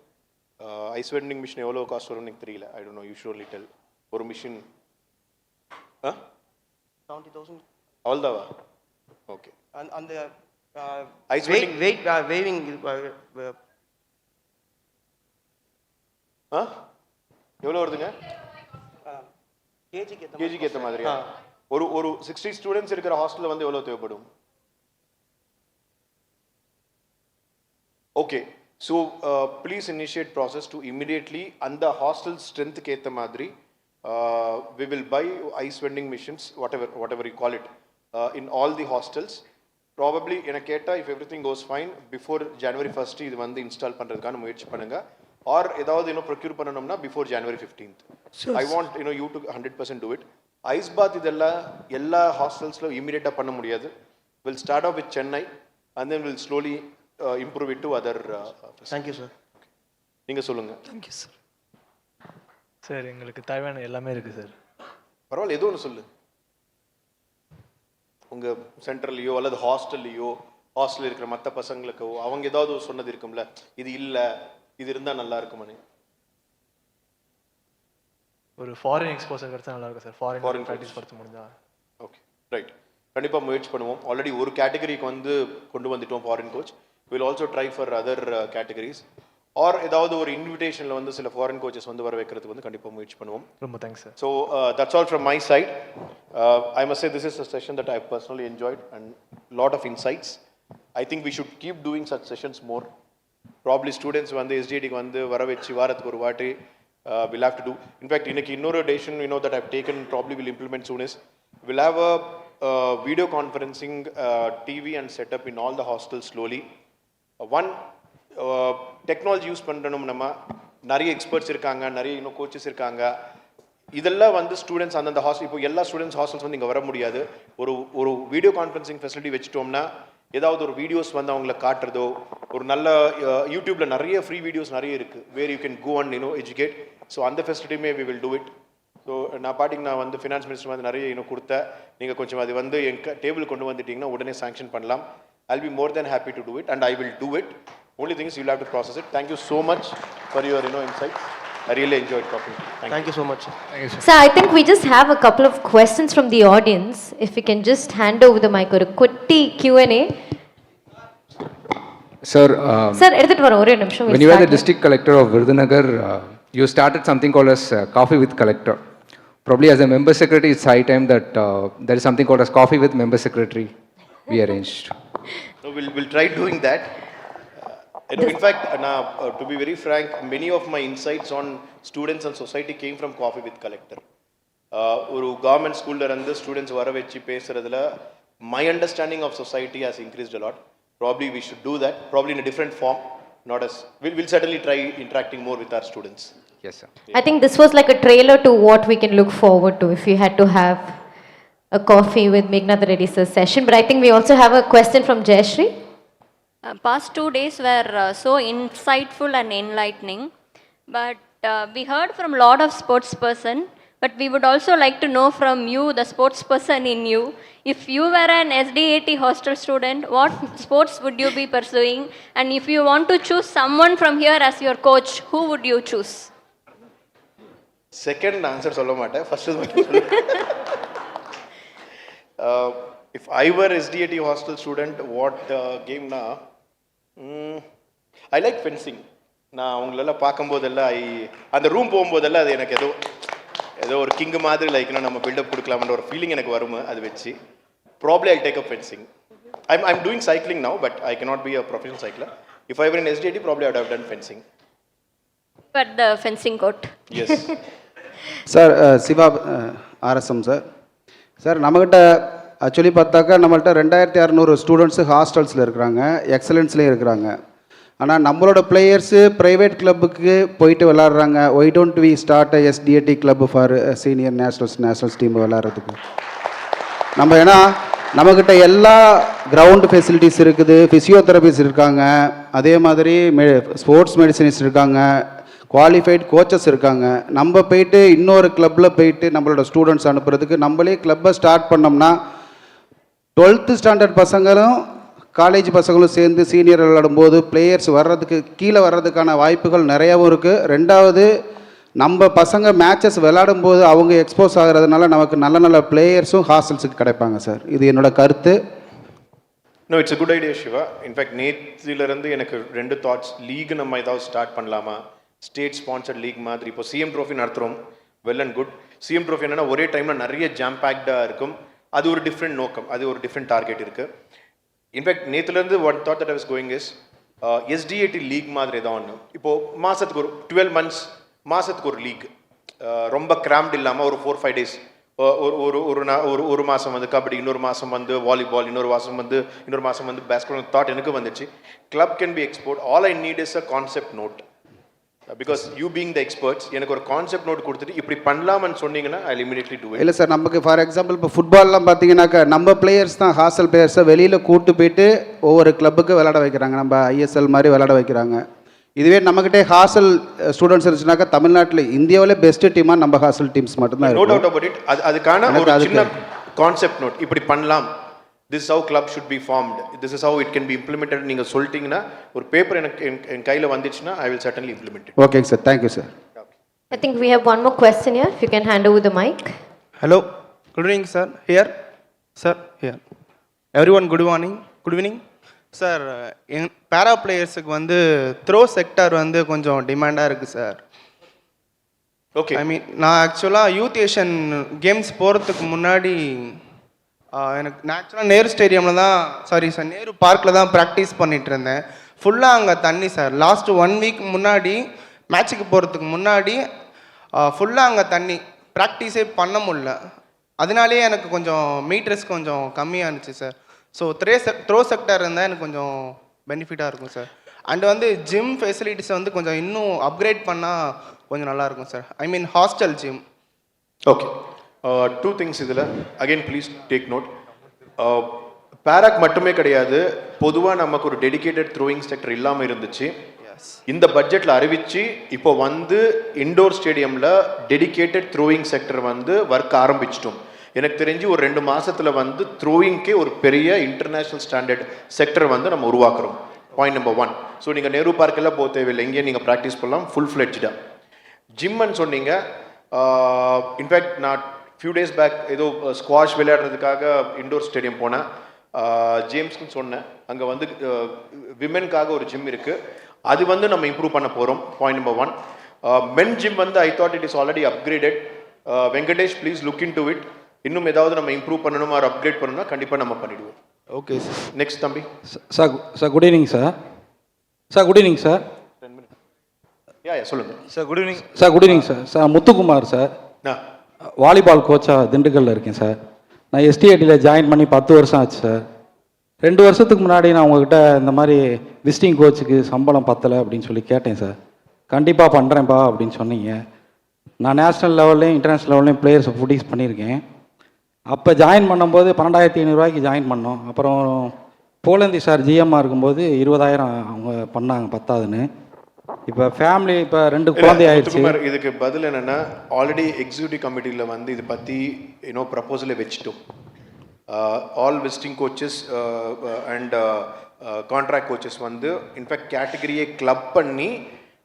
Ice vending machine evlo cost varum nik theriyala. I don't know, you surely tell. Oru machine 70,000 all the va. Okay. And the ice vending waving evlo varudunga? kg க்கு ஏத்த மாதிரியா? ஒரு 60 students இருக்கிற ஹாஸ்டல்ல வந்து எவ்வளவு தேவைப்படும்? Okay. So please initiate process to immediately and the hostel strength க்கு ஏத்த மாதிரி we will buy ice vending machines, whatever you call it, in all the hostels. Probably எனக்கு கேட்டா if everything goes fine before January 1st இது வந்து install பண்றதுக்கான முயற்சி பண்ணுங்க. or ஏதாவது procure பண்ணனும்னா before January 15th. Sure. I want you to 100% do it. Ice bath இதெல்லாம் எல்லா ஹாஸ்டல்ஸ்ல இமிடியேட்டா பண்ண முடியாது. We'll start off with Chennai and then we'll slowly improve it to other Thank you sir. நீங்க சொல்லுங்க. Thank you sir. சார் எங்களுக்கு தேவையான எல்லாமே இருக்கு சார். பரவாயில்ல, ஏதோ ஒன்று சொல்லு. உங்க சென்டர்லயோ அல்லது ஹாஸ்டல்லையோ ஹாஸ்டல் இருக்கிற மற்ற பசங்களுக்கோ அவங்க ஏதாவது சொன்னது இருக்கும்ல, இது இல்ல இது இருந்தா நல்லா இருக்குமானே. ஒரு ஃபாரின் எக்ஸ்போசர் கிடைச்சா நல்லா இருக்கும் சார். ஃபாரின் பிராக்டிஸ் படுத்த முடிஞ்சா. Okay, right. கண்டிப்பா முயற்சி பண்ணுவோம். ஆல்ரெடி ஒரு கேட்டகரிக்கு வந்து கொண்டு வந்துட்டோம் foreign coach. Will also try for other categories. Or ஏதாவது ஒரு இன்விடேஷனில் வந்து சில ஃபாரின் கோச்சஸ் வந்து வர வைக்கிறதுக்கு வந்து கண்டிப்பாக முயற்சி பண்ணுவோம். ரொம்ப thanks sir. So that's all from my side. I must say this is a session that I personally enjoyed and lot of insights. I think we should keep doing such sessions more. Probably students வந்து எஸ்டிடிக்கு வந்து வர வச்சு வாரத்துக்கு ஒரு வாட்டி we'll have to do. In fact, இன்னைக்கு இன்னொரு decision that I've taken, probably will implement soon, is we'll have a video conferencing TV and setup in all the hostels slowly. One technology use பண்ணனும். நம்ம நிறைய experts இருக்காங்க, நிறைய coaches இருக்காங்க. இதெல்லாம் வந்து ஸ்டூடெண்ட்ஸ் அந்த ஹாஸ்டல் இப்போ எல்லா ஸ்டூடெண்ட்ஸ் ஹாஸ்டல்ஸ் வந்து இங்கே வர முடியாது. ஒரு வீடியோ கான்ஃபரன்சிங் ஃபெசிலிட்டி வச்சுட்டோம்னா ஏதாவது ஒரு வீடியோஸ் வந்து அவங்கள காட்டுறதோ, ஒரு நல்ல யூடியூப்ல நிறைய ஃப்ரீ வீடியோஸ் நிறைய இருக்கு, where you can go and educate. So அந்த ஃபெசிலிட்டியுமே we will do it. So நான் பாட்டிங்க நான் வந்து ஃபினான்ஸ் மினிஸ்டர் வந்து நிறைய கொடுத்தேன். நீங்கள் கொஞ்சம் அது வந்து என் டேபிள் கொண்டு வந்துட்டீங்கன்னா உடனே சாங்ஷன் பண்ணலாம். I'll be more than happy to do it and I will do it. Only thing is you'll have to process it. Thank you so much for your insights. I really enjoyed talking to you. Thank you so much. Thank you, sir. Sir, I think we just have a couple of questions from the audience. If we can just hand over the mic or a quick Q&A. Sir, sir, எடுத்துட்டு வரோம் ஒரே நிமிஷம். When you were the district collector of Virudhunagar, you started something called as Coffee with Collector. Probably as a member secretary, it's high time that there is something called as Coffee with Member Secretary we arranged. No, we'll try doing that. In fact, to be very frank, many of my insights on students and society came from Coffee with Collector. ஒரு government ஸ்கூல்ல இருந்து students வர வச்சு பேசுறதுல my understanding of society has increased a lot. Probably we should do that, probably in a different form. Not as we'll certainly try interacting more with our students. Yes, sir. I think this was like a trailer to what we can look forward to if we had to have a coffee with Meghnad Reddy sir's session. But I think we also have a question from Jayashree. Past 2 days were so insightful and enlightening. But we heard from a lot of sports person. But we would also like to know from you, the sports person in you, if you were an SDAT hostel student, what sports would you be pursuing? And if you want to choose someone from here as your coach, who would you choose? Second answer சொல்ல மாட்டேன். First if I were SDAT hostel student, what game na? I like fencing. நான் உங்களெல்லாம் பார்க்கும்போதெல்லாம் அந்த room போகும்போதெல்லாம் அது எனக்கு ஏதோ ஒரு கிங் மாதிரி லைக் நம்ம பில்டப் கொடுக்கலாம்ன்ற ஒரு ஃபீலிங் எனக்கு வரும். அது வச்சு probably I take up fencing. I'm doing cycling now, but I cannot be a professional cycler. If I were in SDAT, probably I would have done fencing. But the fencing court. Yes. Sir Siva RSM sir sir நம்மக்கிட்ட actually பார்த்தாக்கா நம்மள்ட்ட 2600 students ஹாஸ்டல்ஸில் இருக்கிறாங்க, எக்ஸலன்ஸ்லேயும் இருக்கிறாங்க. ஆனால் நம்மளோட players private கிளப்புக்கு போயிட்டு விளாட்றாங்க. Why don't we start SDAT club for senior nationals team விளாட்றதுக்கு? நம்ம ஏன்னா நம்மக்கிட்ட எல்லா கிரவுண்டு ஃபெசிலிட்டிஸ் இருக்குது, ஃபிசியோதெரபிஸ் இருக்காங்க, அதே மாதிரி ஸ்போர்ட்ஸ் மெடிசினிஸ்ட் இருக்காங்க, குவாலிஃபைட் கோச்சஸ் இருக்காங்க. நம்ம போயிட்டு இன்னொரு கிளப்பில் போயிட்டு நம்மளோட ஸ்டூடெண்ட்ஸ் அனுப்புறதுக்கு நம்மளே கிளப்பை ஸ்டார்ட் பண்ணோம்னா 12th ஸ்டாண்டர்ட் பசங்களும் காலேஜ் பசங்களும் சேர்ந்து சீனியர் விளையாடும்போது பிளேயர்ஸ் வர்றதுக்கு கீழே வர்றதுக்கான வாய்ப்புகள் நிறையாவும் இருக்குது. ரெண்டாவது நம்ம பசங்க மேட்சஸ் விளையாடும்போது அவங்க எக்ஸ்போஸ் ஆகிறதுனால நமக்கு நல்ல நல்ல பிளேயர்ஸும் ஹாஸ்டல்ஸுக்கு கிடைப்பாங்க சார். இது என்னோட கருத்து. No, it's a good idea, Shiva. In fact, நேத்திலிருந்து எனக்கு 2 தாட்ஸ். லீக் நம்ம ஏதாவது ஸ்டார்ட் பண்ணலாமா? ஸ்டேட் ஸ்பான்சர்ட் லீக் மாதிரி. இப்போ சிஎம் ட்ரோஃபி நடத்துகிறோம், well and good. CM trophy என்னென்னா ஒரே டைமில் நிறைய ஜாம் பேக்டாக இருக்கும். அது ஒரு டிஃப்ரெண்ட் நோக்கம், அது ஒரு டிஃப்ரெண்ட் டார்கெட் இருக்குது. இன்ஃபேக்ட் நேற்றுலேருந்து one thought that I was going is SDAT league மாதிரி ஏதாவது ஒன்று. இப்போது மாதத்துக்கு ஒரு 12 months மாதத்துக்கு ஒரு லீக், ரொம்ப கிராம்ட் இல்லாமல் ஒரு 4-5 days. ஒரு மாதம் வந்து கபடி, இன்னொரு மாதம் வந்து வாலிபால், இன்னொரு மாதம் வந்து பேஸ்கெட்பால். தாட் எனக்கு வந்துச்சு, club can be export. All I need is a concept note. Because you being the experts எனக்கு ஒரு கான்செப்ட் நோட் கொடுத்துட்டு இப்படி பண்ணலாம்னு சொன்னீங்கன்னா ஐ இமிடியட்லி டூ இட். இல்லை சார், நமக்கு ஃபார் எக்ஸாம்பிள் இப்போ ஃபுட்பால்லாம் பார்த்தீங்கன்னாக்கா நம்ம பிளேயர்ஸ் தான் ஹாஸ்டல் பிளேயர்ஸை வெளியில் கூப்பிட்டு போயிட்டு ஒவ்வொரு கிளப்புக்கு விளையாட வைக்கிறாங்க, நம்ம ஐஎஸ்எல் மாதிரி விளையாட வைக்கிறாங்க. இதுவே நம்மகிட்டே ஹாஸ்டல் ஸ்டூடெண்ட்ஸ் இருந்துச்சுனாக்கா தமிழ்நாட்டில் இந்தியாவிலே பெஸ்ட் டீமாக நம்ம ஹாஸ்டல் டீம்ஸ் மட்டும்தான் இருக்கும். No doubt about it. அதுக்கான ஒரு சின்ன கான்செப்ட் நோட், இப்படி பண்ணலாம், this how club should be formed, this is how it can be implemented நீங்கள் சொல்லிட்டீங்கன்னா ஒரு பேப்பர் எனக்கு என் கையில் வந்துச்சுன்னா I will certainly implement it. ஓகேங்க sir, thank you sir. I think we have one more question here. If you can hand over the mic. Hello, good evening, sir. Here, sir, here. Everyone, good morning, good evening. Sir, பேரா பிளேயர்ஸுக்கு வந்து throw sector வந்து கொஞ்சம் டிமாண்டாக இருக்குது sir. Okay, ஐ மீன் நான் ஆக்சுவலாக youth Asian games போகிறதுக்கு முன்னாடி நான் ஆக்சுவலாக நேரு ஸ்டேடியமில் தான் நேரு பார்க்கில் தான் ப்ராக்டிஸ் பண்ணிகிட்டு இருந்தேன். ஃபுல்லாக அங்கே தண்ணி சார். லாஸ்ட் 1 week முன்னாடி மேட்ச்சுக்கு போகிறதுக்கு முன்னாடி ஃபுல்லாக அங்கே தண்ணி, ப்ராக்டிஸே பண்ண முடியல. அதனாலேயே எனக்கு கொஞ்சம் மீட்டர்ஸ் கொஞ்சம் கம்மியாக இருந்துச்சு சார். ஸோ த்ரோ செக்டர் இருந்தால் எனக்கு கொஞ்சம் பெனிஃபிட்டாக இருக்கும் சார். அண்ட் வந்து ஜிம் ஃபெசிலிட்டிஸை வந்து கொஞ்சம் இன்னும் அப்கிரேட் பண்ணால் கொஞ்சம் நல்லாயிருக்கும் sir. I mean hostel gym. Okay, 2 things இதில் அகெயின் ப்ளீஸ் டேக் நோட். பேராக் மட்டுமே கிடையாது, பொதுவாக நமக்கு ஒரு டெடிகேட்டட் த்ரோயிங் செக்டர் இல்லாமல் இருந்துச்சு. இந்த பட்ஜெட்டில் அறிவிச்சு இப்போ வந்து இண்டோர் ஸ்டேடியமில் டெடிகேட்டட் த்ரோயிங் செக்டர் வந்து ஒர்க் ஆரம்பிச்சிட்டோம். எனக்கு தெரிஞ்சு ஒரு 2 மாதத்தில் வந்து த்ரோயிங்க்கே ஒரு பெரிய இன்டர்நேஷ்னல் ஸ்டாண்டர்ட் செக்டர் வந்து நம்ம உருவாக்குறோம். Point number 1. ஸோ நீங்கள் நேரு பார்க்கெல்லாம் போக தேவையில்லை, எங்கேயும் நீங்கள் ப்ராக்டிஸ் பண்ணலாம் ஃபுல் ஃப்ளெட்ஜாக. ஜிம்முன்னு சொன்னீங்க. இன்ஃபேக்ட் நான் ஃபியூ டேஸ் பேக் ஏதோ ஸ்குவாஷ் விளையாடுறதுக்காக இண்டோர் ஸ்டேடியம் போனேன். ஜேம்ஸ்க்குன்னு சொன்னேன், அங்கே வந்து விமென்காக ஒரு ஜிம் இருக்குது, அது வந்து நம்ம இம்ப்ரூவ் பண்ண போகிறோம். Point number 1. மென் ஜிம் வந்து I thought it is already upgraded. Venkatesh please look in to it. இன்னும் ஏதாவது நம்ம இம்ப்ரூவ் பண்ணணுமா ஒரு அப்கிரேட் பண்ணணும்னா கண்டிப்பாக நம்ம பண்ணிடுவோம். Okay sir. நெக்ஸ்ட் தம்பி. Sir good evening sir. Sir good evening sir. Yeah சொல்லுங்கள் sir. Good evening sir. Good evening sir. Sir Muthukumar sir, volleyball கோச்சாக திண்டுக்கல்லில் இருக்கேன் சார். நான் எஸ்டிஏடியில் ஜாயின் பண்ணி 10 வருஷம் ஆச்சு சார். 2 வருஷத்துக்கு முன்னாடி நான் உங்கள்கிட்ட இந்த மாதிரி விசிட்டிங் கோச்சுக்கு சம்பளம் பத்தலை அப்படின்னு சொல்லி கேட்டேன் சார். கண்டிப்பாக பண்ணுறேன்ப்பா அப்படின்னு சொன்னீங்க. நான் நேஷ்னல் லெவல்லையும் இன்டர்நேஷ்னல் லெவல்லையும் பிளேயர்ஸை ப்ரொடியூஸ் பண்ணியிருக்கேன். அப்போ ஜாயின் பண்ணும்போது 12,500 ஜாயின் பண்ணோம். அப்புறம் போலந்தி சார் ஜிஎம்மாக இருக்கும்போது 20,000 அவங்க பண்ணாங்க பத்தாதுன்னு. இப்போ ஃபேமிலி இப்போ 2 குழந்தை ஆயிடுச்சு. இதுக்கு பதில் என்னென்னா, ஆல்ரெடி எக்ஸிக்யூட்டிவ் கமிட்டியில் வந்து இதை பற்றி ப்ரப்போசலை வச்சுட்டோம். All visiting coaches and contract coaches வந்து இன்ஃபேக்ட் கேட்டகரியை கிளப் பண்ணி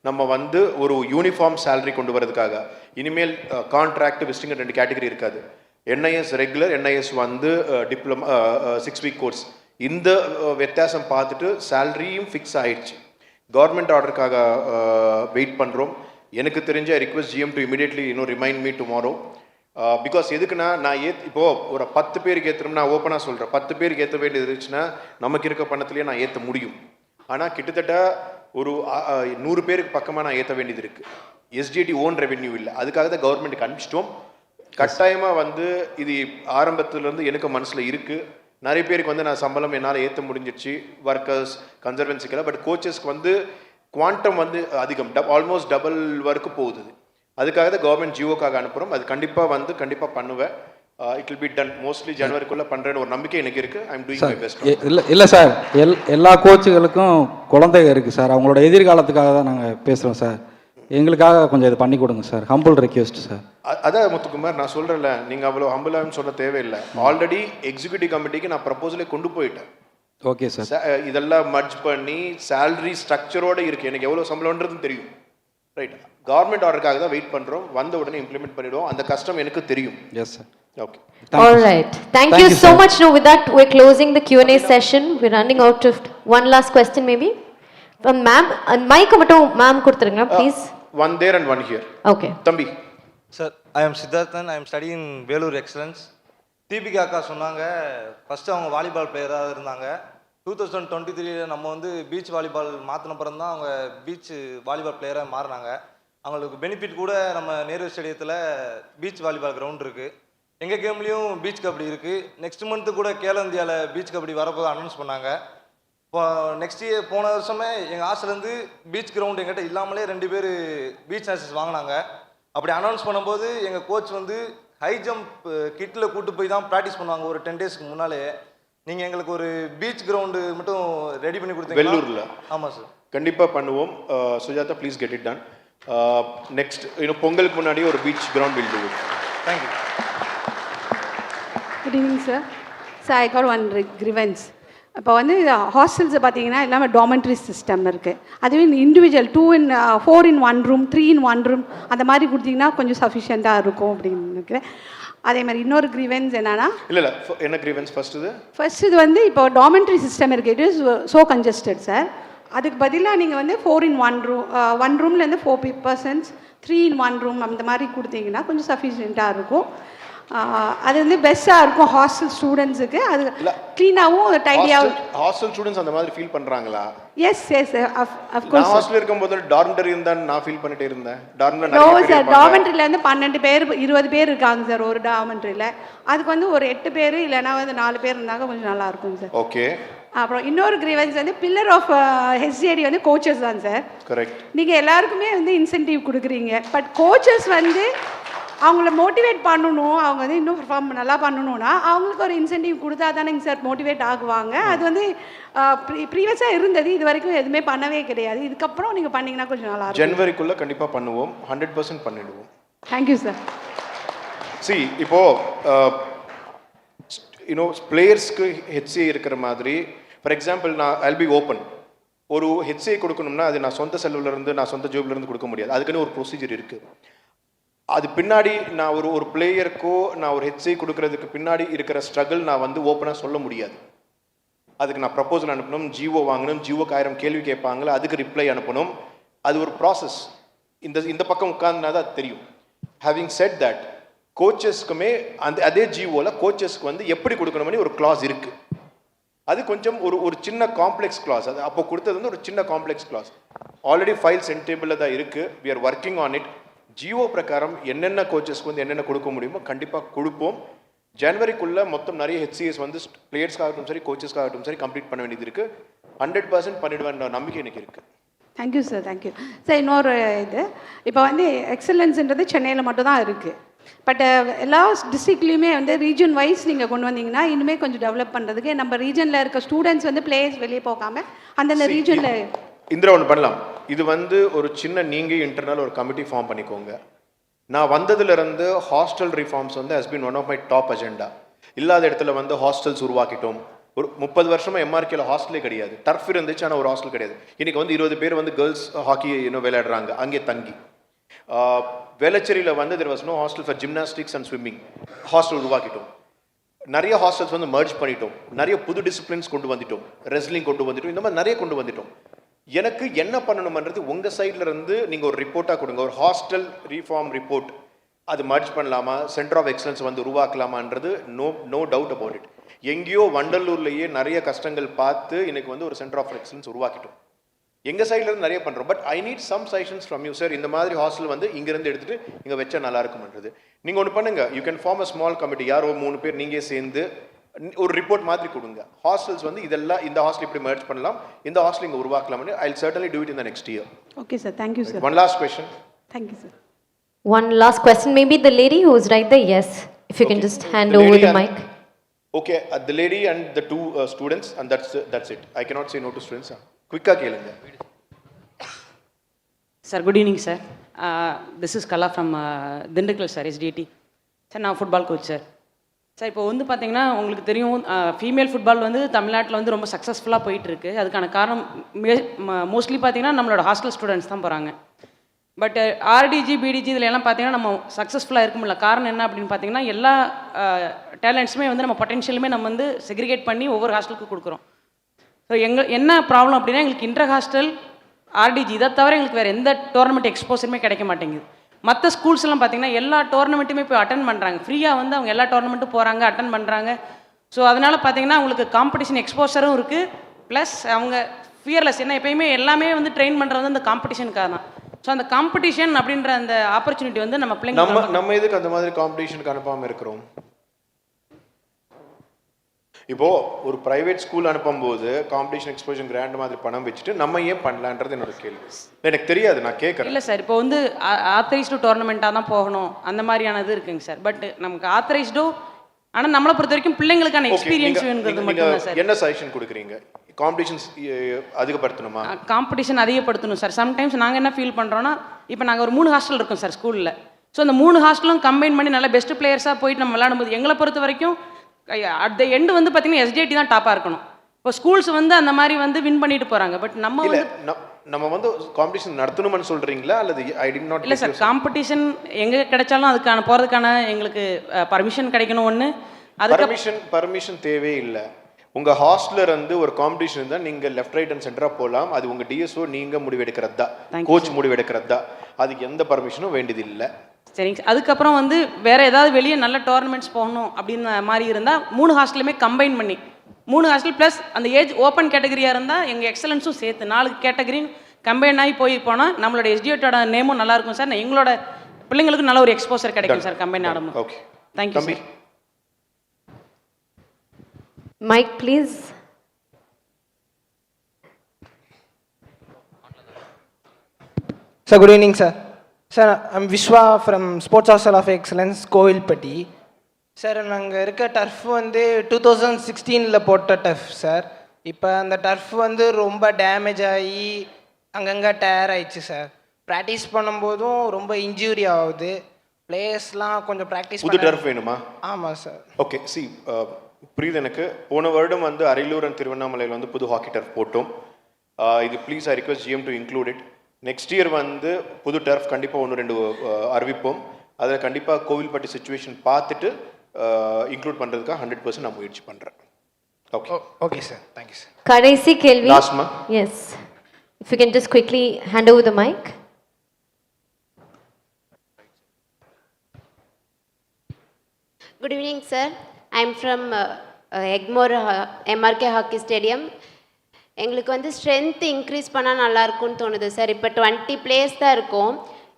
நம்ம வந்து ஒரு யூனிஃபார்ம் சேலரி கொண்டு வரதுக்காக இனிமேல் கான்ட்ராக்ட் விசிட்டிங் 2 கேட்டகரி இருக்காது. என்ஐஎஸ் ரெகுலர், என்ஐஎஸ் வந்து டிப்ளமா 6 week கோர்ஸ். இந்த வித்தியாசம் பார்த்துட்டு சேலரியும் ஃபிக்ஸ் ஆகிடுச்சு. கவர்மெண்ட் ஆர்டருக்காக வெயிட் பண்ணுறோம். எனக்கு தெரிஞ்ச I request GM to immediately remind me tomorrow. Because எதுக்குன்னா நான் இப்போது ஒரு 10 பேருக்கு ஏற்றணும்னா நான் ஓப்பனாக சொல்கிறேன், 10 பேருக்கு ஏற்ற வேண்டியது இருந்துச்சுன்னா நமக்கு இருக்க பணத்துலேயே நான் ஏற்ற முடியும். ஆனால் கிட்டத்தட்ட ஒரு 100 பேருக்கு பக்கமாக நான் ஏற்ற வேண்டியது இருக்குது. எஸ்டிடி ஓன் ரெவென்யூ இல்லை, அதுக்காக தான் கவர்மெண்ட்டுக்கு அனுப்பிச்சிட்டோம். கட்டாயமாக வந்து இது ஆரம்பத்துலேருந்து எனக்கு மனசில் இருக்குது. நிறைய பேருக்கு வந்து நான் சம்பளம் என்னால் ஏற்ற முடிஞ்சிடுச்சு, ஒர்க்கர்ஸ் கன்சர்வன்சிக்கெல்லாம். பட் கோச்சஸ்க்கு வந்து குவான்டம் வந்து அதிகம், ஆல்மோஸ்ட் டபுள் வரைக்கும் போகுது. அதுக்காக தான் கவர்மெண்ட் ஜியோக்காக அனுப்புகிறோம். அது கண்டிப்பாக பண்ணுவேன். It will be done mostly ஜனவரிக்குள்ளே பண்ணுறேன்னு ஒரு நம்பிக்கை எனக்கு இருக்குது. I am doing my best. இல்லை சார், எல்லா கோச்சுகளுக்கும் குழந்தைங்க இருக்குது சார். அவங்களோட எதிர்காலத்துக்காக தான் நாங்கள் பேசுகிறோம் சார். எங்களுக்காக கொஞ்சம் இது பண்ணி கொடுங்க சார், ஹம்பிள் ரெக்வெஸ்ட் சார். அதான் முத்துக்குமார், நான் சொல்கிறேன்ல, நீங்கள் அவ்வளோ ஹம்பிளான்னு சொல்ல தேவையில்லை. ஆல்ரெடி எக்ஸிக்யூட்டிவ் கமிட்டிக்கு நான் ப்ரப்போசலே கொண்டு போயிட்டேன். Okay sir. இதெல்லாம் மர்ஜ் பண்ணி சேலரி ஸ்ட்ரக்சரோடு இருக்குது. எனக்கு எவ்வளோ சம்பளம்ன்றதுன்னு தெரியும். ரைட், கவர்மெண்ட் ஆர்டருக்காக தான் வெயிட் பண்ணுறோம். வந்த உடனே இம்ப்ளிமெண்ட் பண்ணிவிடுவோம். அந்த கஷ்டம் எனக்கு தெரியும். Yes sir. Okay. All right. Thank you so much. No, with that, we're closing the Q&A session. We're running out of one last question, maybe. From ma'am, and mic mattum ma'am kuduthirunga, please. One there and one here. Okay. Thambi. Sir, I am Siddharthan. I am studying Velur Excellence. Deepika அக்கா சொன்னாங்க, first அவங்க volleyball பிளேயராக இருந்தாங்க. 2023 நம்ம வந்து beach volleyball மாற்றின பிறகு தான் அவங்க பீச் வாலிபால் பிளேயராக மாறினாங்க. அவங்களுக்கு பெனிஃபிட் கூட நம்ம நேரு ஸ்டேடியத்தில் பீச் வாலிபால் கிரவுண்ட் இருக்குது. எங்கள் கேம்லேயும் பீச் கபடி இருக்குது. நெக்ஸ்ட் மந்த்து கூட கேலோ இந்தியாவில் பீச் கபடி வரப்போது அனௌன்ஸ் பண்ணாங்க. இப்போ நெக்ஸ்ட் இயர் போன வருஷமே எங்கள் ஹாஸ்டல்லேருந்து பீச் கிரவுண்ட் எங்கிட்ட இல்லாமலே 2 பேர் பீச் நேசஸ் வாங்கினாங்க. அப்படி அனௌன்ஸ் பண்ணும்போது எங்கள் கோச் வந்து ஹை ஜம்ப் கிட்டில் கூட்டு போய் தான் ப்ராக்டிஸ் பண்ணுவாங்க ஒரு 10 டேஸ்க்கு முன்னாலே. நீங்கள் எங்களுக்கு ஒரு பீச் கிரவுண்டு மட்டும் ரெடி பண்ணி கொடுத்தீங்க வெள்ளூரில்? ஆமாம் சார், கண்டிப்பாக பண்ணுவோம். Sujatha, please get it done. Next பொங்கலுக்கு முன்னாடி ஒரு beach ground will do it. Thank you. Good evening sir. Sir, I got one grievance. இப்போ வந்து ஹாஸ்டல்ஸை பார்த்தீங்கன்னா எல்லாமே டாமெண்ட்ரி சிஸ்டம் இருக்குது. அதுவே individual 4 in 1 room 3 in 1 room அந்த மாதிரி கொடுத்தீங்கன்னா கொஞ்சம் சஃபிஷியண்ட்டாக இருக்கும் அப்படின்னு நினைக்கிறேன். அதே மாதிரி இன்னொரு கிரிவன்ஸ் என்னன்னா, இல்லை என்ன கிரிவன்ஸ்? ஃபர்ஸ்ட் இது வந்து இப்போ டாமெண்ட்ரி சிஸ்டம் இருக்குது, it is so congested sir. அதுக்கு பதிலாக நீங்கள் வந்து 4 in 1 room 1 roomலேருந்து 4 persons 3 in 1 room அந்த மாதிரி கொடுத்தீங்கன்னா கொஞ்சம் சஃபிஷியண்ட்டாக இருக்கும். அது வந்து பெஸ்ட்டாக இருக்கும் ஹாஸ்டல் ஸ்டூடெண்ட்ஸுக்கு. அது க்ளீனாகவும் டைடியாகவும். ஹாஸ்டல் ஸ்டூடெண்ட்ஸ் அந்த மாதிரி ஃபீல் பண்ணுறாங்களா? Yes yes of course. நான் ஹாஸ்டல் இருக்கும்போது டார்மெண்டரி இருந்தால் நான் ஃபீல் பண்ணிட்டே இருந்தேன். நோ சார், டார்மெண்ட்ரியில் வந்து 12 பேர் 20 பேர் இருக்காங்க சார் ஒரு டார்மெண்ட்ரியில். அதுக்கு வந்து ஒரு 8 பேர் இல்லைனா வந்து 4 பேர் இருந்தாங்க கொஞ்சம் நல்லா இருக்கும் சார். ஓகே. அப்புறம் இன்னொரு கிரீவன்ஸ் வந்து பில்லர் ஆஃப் ஹெச்டிஐடி வந்து கோச்சஸ் தான் சார். கரெக்ட். நீங்கள் எல்லாருக்குமே வந்து இன்சென்டிவ் கொடுக்குறீங்க, பட் கோச்சஸ் வந்து அவங்கள மோட்டிவேட் பண்ணணும். அவங்க வந்து இன்னும் பர்ஃபார்ம் நல்லா பண்ணணும்னா அவங்களுக்கு ஒரு இன்சென்டிவ் கொடுத்தா தானேங்க சார் மோட்டிவேட் ஆகுவாங்க. அது வந்து ப்ரீவியஸாக இருந்தது, இது வரைக்கும் எதுவுமே பண்ணவே கிடையாது. இதுக்கப்புறம் நீங்கள் பண்ணிங்கன்னா கொஞ்சம் நல்லா இருக்கும். ஜனவரிக்குள்ளே கண்டிப்பாக பண்ணுவோம், 100% பண்ணிடுவோம். Thank you sir. இப்போ பிளேயர்ஸ்க்கு ஹெச்சிஐ இருக்கிற மாதிரி, ஃபார் எக்ஸாம்பிள் நான் ஐல் பி ஓப்பன். ஒரு ஹெச்சிஐ கொடுக்கணும்னா அது நான் சொந்த செலவுலேருந்து நான் சொந்த ஜோப்லேருந்து கொடுக்க முடியாது. அதுக்குன்னு ஒரு ப்ரொசீஜர் இருக்குது. அது பின்னாடி நான் ஒரு பிளேயருக்கோ நான் ஒரு ஹெச்ஐ கொடுக்கறதுக்கு பின்னாடி இருக்கிற ஸ்ட்ரகிள் நான் வந்து ஓப்பனாக சொல்ல முடியாது. அதுக்கு நான் ப்ரப்போசல் அனுப்பணும், ஜிஓ வாங்கணும், ஜிஓக்கு 1000 கேள்வி கேட்பாங்களா, அதுக்கு ரிப்ளை அனுப்பணும். அது ஒரு ப்ராசஸ். இந்த பக்கம் உட்கார்ந்தா தான் அது தெரியும். ஹேவிங் செட் தட், கோச்சஸ்க்குமே அதே ஜிஓவில் கோச்சஸ்க்கு வந்து எப்படி கொடுக்கணும்னு ஒரு கிளாஸ் இருக்குது. அது கொஞ்சம் ஒரு சின்ன காம்ப்ளெக்ஸ் கிளாஸ். அது அப்போ கொடுத்தது வந்து ஒரு சின்ன காம்ப்ளெக்ஸ் கிளாஸ். ஆல்ரெடி ஃபைல் சென்டேபிளில் தான் இருக்குது. We are working on it. GO பிரகாரம் என்னென்ன கோச்சஸ்க்கு வந்து என்னென்ன கொடுக்க முடியுமோ கண்டிப்பாக கொடுப்போம். ஜனவரிக்குள்ளே மொத்தம் நிறைய ஹெச்சிஎஸ் வந்து பிளேயர்ஸ்க்காகட்டும் சரி கோச்சஸ்க்காகட்டும் சரி கம்ப்ளீட் பண்ண வேண்டியது இருக்குது. 100% பண்ணிடுவேன் நம்பிக்கை எனக்கு இருக்குது. Thank you sir. Thank you sir. இன்னொரு இது, இப்போ வந்து எக்ஸலன்ஸ்ன்றது சென்னையில் மட்டும் தான் இருக்குது. பட் எல்லா டிஸ்ட்ரிக்ட்லேயுமே வந்து ரீஜன் வைஸ் நீங்கள் கொண்டு வந்தீங்கன்னா இன்னுமே கொஞ்சம் டெவலப் பண்ணுறதுக்கு நம்ம ரீஜனில் இருக்க ஸ்டூடெண்ட்ஸ் வந்து பிளேயர்ஸ் வெளியே போகாமல் அந்தந்த ரீஜனில் இந்திரா ஒன்று பண்ணலாம். இது வந்து ஒரு சின்ன நீங்கள் இன்டர்னல் ஒரு கமிட்டி ஃபார்ம் பண்ணிக்கோங்க. நான் வந்ததுலேருந்து ஹாஸ்டல் ரிஃபார்ம்ஸ் வந்து has been one of my top agenda. இல்லாத இடத்துல வந்து ஹாஸ்டல்ஸ் உருவாக்கிட்டோம். ஒரு 30 வருஷமாக எம்ஆர்கேல ஹாஸ்டலே கிடையாது. டர்ஃப் இருந்துச்சு, ஆனால் ஒரு ஹாஸ்டல் கிடையாது. இன்றைக்கி வந்து 20 பேர் வந்து கேர்ள்ஸ் ஹாக்கி விளையாடுறாங்க அங்கே தங்கி. வேளச்சேரியில் வந்து there was no hostel for gymnastics and swimming. Hostel உருவாக்கிட்டோம். நிறைய ஹாஸ்டல்ஸ் வந்து மர்ஜ் பண்ணிட்டோம். நிறைய புது டிசிப்ளின்ஸ் கொண்டு வந்துட்டோம். ரெஸ்லிங் கொண்டு வந்துட்டோம். இந்த மாதிரி நிறைய கொண்டு வந்துட்டோம். எனக்கு என்ன பண்ணணும்ன்றது உங்கள் சைடில் இருந்து நீங்கள் ஒரு ரிப்போர்ட்டாக கொடுங்க. ஒரு ஹாஸ்டல் ரீஃபார்ம் ரிப்போர்ட். அது மர்ஜ் பண்ணலாமா, சென்டர் ஆஃப் எக்ஸலன்ஸ் வந்து உருவாக்கலாமான்றது நோ டவுட் அபவுட் இட். எங்கேயோ வண்டலூர்லேயே நிறைய கஷ்டங்கள் பார்த்து இன்னைக்கு வந்து ஒரு சென்டர் ஆஃப் எக்ஸலன்ஸ் உருவாக்கிட்டோம். எங்கள் சைட்லேருந்து நிறைய பண்ணுறோம். But I need some suggestions from you sir. இந்த மாதிரி ஹாஸ்டல் வந்து இங்கேருந்து எடுத்துகிட்டு இங்கே வச்சா நல்லா இருக்கும்ன்றது. நீங்கள் ஒன்று பண்ணுங்கள், you can form a small committee, யாரோ 3 பேர் நீங்கள் சேர்ந்து ஒரு ரிப்போர்ட் மாதிரி கொடுங்க. ஹாஸ்டல்ஸ் வந்து இதெல்லாம் இந்த ஹாஸ்டல் இப்படி மர்ஜ் பண்ணலாம், இந்த ஹாஸ்டல் இங்கே உருவாக்கலாம்னு. I will certainly do it in the next year. Okay sir, thank you sir. One last question. Thank you sir. One last question, maybe the lady who is right there, yes. If you can just hand over the mic. Okay, the lady and the 2 students, and that's it. I cannot say no to students. Quick-ஆ கேளுங்க. Sir, good evening, sir. This is Kala from Dindigul, sir, SDT. Sir, நான் football coach sir. Sir இப்போ வந்து பார்த்தீங்கன்னா உங்களுக்கு தெரியும், female football வந்து தமிழ்நாட்டில் வந்து ரொம்ப சக்ஸஸ்ஃபுல்லாக போயிட்டுருக்கு. அதுக்கான காரணம் மோஸ்ட்லி பார்த்தீங்கன்னா நம்மளோட ஹாஸ்டல் ஸ்டூடெண்ட்ஸ் தான் போகிறாங்க. பட் ஆர்டிஜி பிடிஜி இதில் எல்லாம் பார்த்தீங்கன்னா நம்ம சக்ஸஸ்ஃபுல்லாக இருக்க முடியல. காரணம் என்ன அப்படின்னு பார்த்தீங்கன்னா எல்லா டேலண்ட்ஸுமே வந்து நம்ம பொட்டென்ஷியலுமே நம்ம வந்து செக்ரிகேட் பண்ணி ஒவ்வொரு ஹாஸ்டலுக்கு கொடுக்குறோம். ஸோ என்ன ப்ராப்ளம் அப்படின்னா எங்களுக்கு இன்டர் ஹாஸ்டல் ஆர்டிஜி இதை தவிர எங்களுக்கு வேறு எந்த டோர்னமெண்ட் எக்ஸ்போசருமே கிடைக்க மாட்டேங்குது. மற்ற ஸ்கூல்ஸ்லாம் பார்த்தீங்கன்னா எல்லா டோர்னமெண்ட்டுமே போய் அட்டன் பண்ணுறாங்க. ஃப்ரீயாக வந்து அவங்க எல்லா டோர்னமெண்ட்டும் போகிறாங்க, அட்டன் பண்ணுறாங்க. ஸோ அதனால் பார்த்தீங்கன்னா அவங்களுக்கு காம்படிஷன் எக்ஸ்போசரும் இருக்குது. ப்ளஸ் அவங்க ஃபியர்லெஸ், என்ன எப்பயுமே எல்லாமே வந்து ட்ரெயின் பண்ணுறது வந்து அந்த காம்படிஷனுக்காக தான். ஸோ அந்த காம்படிஷன் அப்படின்ற அந்த ஆப்பர்ச்சுனிட்டி வந்து நம்ம பிள்ளைங்க நம்ம எதுக்கு அந்த மாதிரி காம்படிஷனுக்கு அனுப்பாமல் இருக்கிறோம்? இப்போ ஒரு பிரைவேட் ஸ்கூல் அனுப்பும்போது காம்படிஷன் எக்ஸ்போஷன் கிராண்ட் மாதிரி பணம் வச்சுட்டு நம்ம ஏன் பண்ணலான்றது என்னோட கேள்வி. எனக்கு தெரியாது, நான் கேட்குறேன். இல்லை சார், இப்போ வந்து ஆத்தரைஸ்டு டோர்னமெண்ட்டாக தான் போகணும் அந்த மாதிரியானது இருக்குங்க சார். பட் நமக்கு ஆத்தரைஸ்டோ, ஆனால் நம்மளை பொறுத்த வரைக்கும் பிள்ளைங்களுக்கான எக்ஸ்பீரியன்ஸ் வேணுங்கிறது மட்டும் தான் சார். என்ன சஜஷன் கொடுக்குறீங்க? காம்படிஷன்ஸ் அதிகப்படுத்தணுமா? காம்படிஷன் அதிகப்படுத்தணும் சார். சம்டைம்ஸ் நாங்கள் என்ன ஃபீல் பண்ணுறோன்னா, இப்போ நாங்கள் ஒரு 3 ஹாஸ்டல் இருக்கோம் சார் ஸ்கூலில். ஸோ அந்த 3 ஹாஸ்டலும் கம்பைன் பண்ணி நல்ல பெஸ்ட் பிளேயர்ஸாக போயிட்டு நம்ம விளையாடும்போது எங்களை பொறுத்த வரைக்கும் அட் த எண்டு வந்து பார்த்தீங்கன்னா எஸ்டிஐடி தான் டாப்பாக இருக்கணும். இப்போ ஸ்கூல்ஸ் வந்து அந்த மாதிரி வந்து வின் பண்ணிட்டு போகிறாங்க. பட் நம்ம வந்து காம்படிஷன் நடத்தணும்னு சொல்கிறீங்களா அல்லது ஐ டிட் நாட்? இல்லை சார், காம்படிஷன் எங்கே கிடைச்சாலும் அதுக்கான போகிறதுக்கான எங்களுக்கு பர்மிஷன் கிடைக்கணும் ஒன்று. அதுக்கு பர்மிஷன் தேவையே இல்லை. உங்கள் ஹாஸ்டலர் வந்து ஒரு காம்படிஷன் இருந்தால் நீங்கள் லெஃப்ட் ரைட் அண்ட் சென்டராக போகலாம். அது உங்கள் டிஎஸ்ஓ நீங்கள் முடிவெடுக்கிறது தான், கோச் முடிவெடுக்கிறது தான். அதுக்கு எந்த பர்மிஷனும் வேண்டியது இல்லை. சரிங்க. அதுக்கப்புறம் வந்து வேறு ஏதாவது வெளியே நல்ல டோர்னமெண்ட்ஸ் போகணும் அப்படின்ற மாதிரி இருந்தால் 3 ஹாஸ்டலுமே கம்பைன் பண்ணி 3 ஹாஸ்டல் ப்ளஸ் அந்த ஏஜ் ஓப்பன் கேட்டகரியாக இருந்தால் எங்கள் எக்ஸலன்ஸும் சேர்த்து 4 கேட்டகரி கம்பைன் ஆகி போனால் நம்மளோட எஸ்டிஓட்டோட நேமும் நல்லாயிருக்கும் சார். எங்களோட பிள்ளைங்களுக்கு நல்ல ஒரு எக்ஸ்போசர் கிடைக்கும் சார் கம்பைன் ஆடும்போது. Okay, thank you sir. Mike, please. Sir, good evening, sir. Sir, I'm Vishwa from Sports Hostel of Excellence, Kovilpatti. Sir, நாங்கள் இருக்க டர்ஃப் வந்து 2016 போட்ட டர்ஃப் சார். இப்போ அந்த டர்ஃப் வந்து ரொம்ப டேமேஜ் ஆகி அங்கங்கே டயர் ஆயிடுச்சு சார். ப்ராக்டிஸ் பண்ணும்போதும் ரொம்ப இன்ஜூரி ஆகுது. பிளேயர்ஸ்லாம் கொஞ்சம் ப்ராக்டிஸ் புது டர்ஃப் வேணுமா? ஆமாம் சார். ஓகே, சி புரியுது எனக்கு. போன வருடம் வந்து அரியலூர் அண்ட் திருவண்ணாமலையில் வந்து புது ஹாக்கி டர்ஃப் போட்டோம். இது please I request GM to include it. Next year வந்து புது டர்ஃப் கண்டிப்பாக 1-2 அறிவிப்போம். அதில் கண்டிப்பாக கோவில்பட்டி சுச்சுவேஷன் பார்த்துட்டு இன்க்ளூட் பண்ணுறதுக்காக 100% நான் முயற்சி பண்ணுறேன். Okay, okay sir, thank you sir. கடைசி கேள்வி. லாஸ்ட்மா? Yes, if you can just quickly hand over the mic. Good evening, sir. I am from Egmore MRK Hockey Stadium. எங்களுக்கு வந்து ஸ்ட்ரென்த் இன்க்ரீஸ் பண்ணால் நல்லாயிருக்கும்னு தோணுது சார். இப்போ 20 பிளேயர்ஸ் தான் இருக்கும்.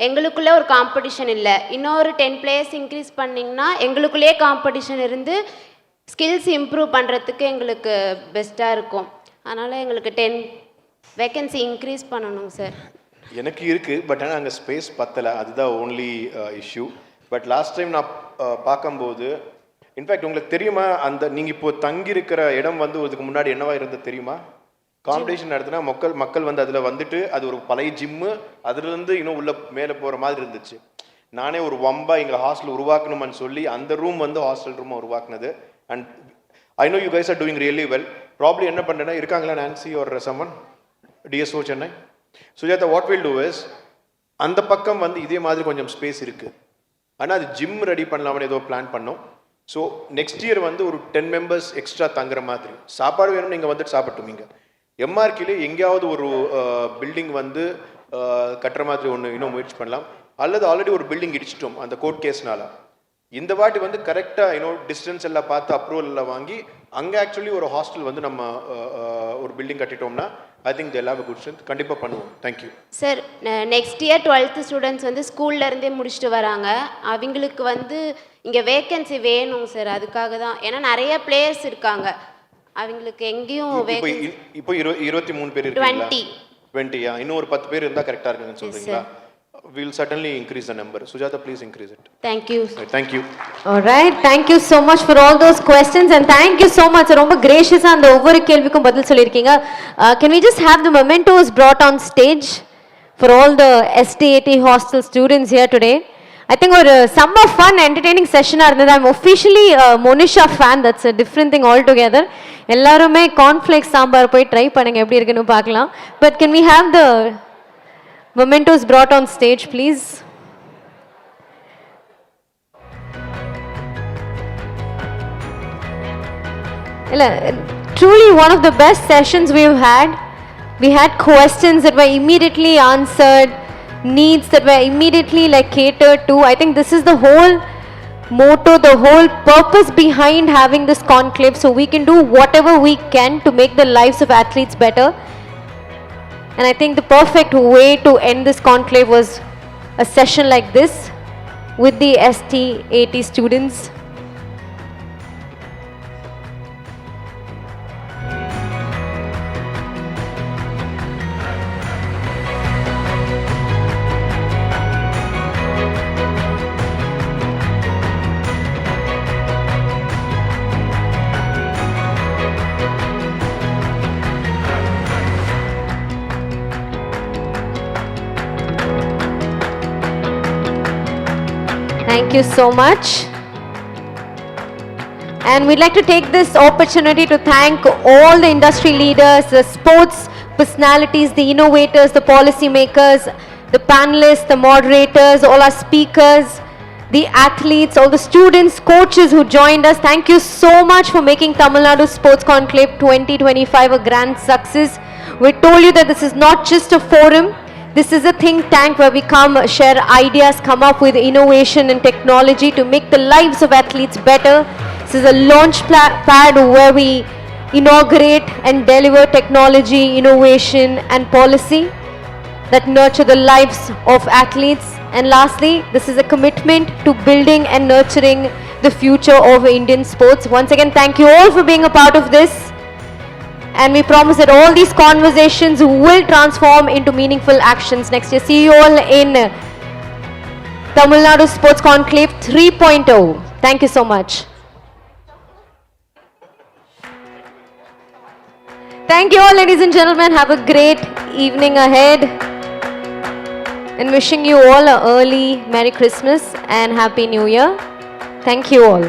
எங்களுக்குள்ளே ஒரு காம்படிஷன் இல்லை. இன்னொரு 10 பிளேயர்ஸ் இன்க்ரீஸ் பண்ணிங்கன்னா எங்களுக்குள்ளேயே காம்படிஷன் இருந்து ஸ்கில்ஸ் இம்ப்ரூவ் பண்ணுறதுக்கு எங்களுக்கு பெஸ்ட்டாக இருக்கும். அதனால் எங்களுக்கு 10 வேக்கன்சி இன்க்ரீஸ் பண்ணணும் சார். எனக்கு இருக்குது, பட் ஆனால் அங்கே ஸ்பேஸ் பத்தலை, அதுதான் only issue. But last time நான் பார்க்கும்போது, இன்ஃபேக்ட் உங்களுக்கு தெரியுமா, அந்த நீங்கள் இப்போ தங்கியிருக்கிற இடம் வந்து இதுக்கு முன்னாடி என்னவா இருந்தது தெரியுமா? காம்படிஷன் நடத்தினா மக்கள் வந்து அதில் வந்துட்டு அது ஒரு பழைய ஜிம்மு, அதுலேருந்து இன்னும் உள்ள மேலே போகிற மாதிரி இருந்துச்சு. நானே ஒரு வம்பா எங்கள் ஹாஸ்டல் உருவாக்கணும்னு சொல்லி அந்த ரூம் வந்து ஹாஸ்டல் ரூமை உருவாக்குனது. And I know you guys are doing really well. Probably என்ன பண்ணுறேன்னா, இருக்காங்களா நான்சி ஒரு சம்மன் DSO Chennai Sujatha, what will do is, அந்த பக்கம் வந்து இதே மாதிரி கொஞ்சம் ஸ்பேஸ் இருக்குது. ஆனால் அது ஜிம் ரெடி பண்ணலாம்னு ஏதோ பிளான் பண்ணோம். ஸோ நெக்ஸ்ட் இயர் வந்து ஒரு 10 மெம்பர்ஸ் எக்ஸ்ட்ரா தங்குற மாதிரி. சாப்பாடு வேணும், நீங்கள் வந்துட்டு சாப்பிட்டுமீங்க. எம்ஆர்கிலே எங்கேயாவது ஒரு பில்டிங் வந்து கட்டுற மாதிரி ஒன்று இன்னும் முயற்சி பண்ணலாம். அல்லது ஆல்ரெடி ஒரு பில்டிங் இடிச்சிட்டோம் அந்த கோர்ட் கேஸ்னால. இந்த வாட்டி வந்து கரெக்டாக டிஸ்டன்ஸ் எல்லாம் பார்த்து அப்ரூவல் எல்லாம் வாங்கி அங்கே ஆக்சுவலி ஒரு ஹாஸ்டல் வந்து நம்ம ஒரு பில்டிங் கட்டிட்டோம்னா I think they have a good strength. கண்டிப்பாக பண்ணுவோம். Thank you sir. Next year 12th students வந்து ஸ்கூல்லேருந்தே முடிச்சுட்டு வராங்க. அவங்களுக்கு வந்து இங்கே வேக்கன்சி வேணும் சார். அதுக்காக தான், ஏன்னா நிறைய பிளேயர்ஸ் இருக்காங்க, அவங்களுக்கு எங்கேயும் இப்போ 23 பேர் இருக்கீங்களா? 20 இன்னும் ஒரு 10 பேர் இருந்தால் கரெக்டாக இருக்குன்னு சொல்கிறீங்களா? We will certainly increase the number. Sujata, please increase it. Thank you. Thank you. All right. Thank you so much for all those questions and thank you so much. ரொம்ப gracious அந்த ஒவ்வொரு கேள்விக்கும் பதில் சொல்லிருக்கீங்க. Can we just have the mementos brought on stage for all the STAT hostel students here today? I think ஒரு summer fun entertaining session இருந்தது. I'm officially a Monisha fan. That's a different thing altogether. எல்லாருமே cornflakes sambar போய் try பண்ணுங்க எப்படி இருக்குன்னு பார்க்கலாம். But can we have the mementos brought on stage, please? Truly one of the best sessions we've had. We had questions that were immediately answered, needs that were immediately catered to. I think this is the whole motto, the whole purpose behind having this conclave, so we can do whatever we can to make the lives of athletes better. And I think the perfect way to end this conclave was a session like this with the STAT students. Thank you so much. And we'd like to take this opportunity to thank all the industry leaders, the sports personalities, the innovators, the policy makers, the panelists, the moderators, all our speakers, the athletes, all the students, coaches who joined us. Thank you so much for making Tamil Nadu Sports Conclave 2025 a grand success. We told you that this is not just a forum. This is a think tank where we come, share ideas, come up with innovation and technology to make the lives of athletes better. This is a launch pad where we inaugurate and deliver technology, innovation and policy that nurture the lives of athletes. And lastly, this is a commitment to building and nurturing the future of Indian sports. Once again, thank you all for being a part of this. And we promise that all these conversations will transform into meaningful actions next year. See you all in Tamilnadu Sports Conclave 3.0. Thank you so much. Thank you all, ladies and gentlemen. Have a great evening ahead. And wishing you all a early Merry Christmas and Happy New Year. Thank you all.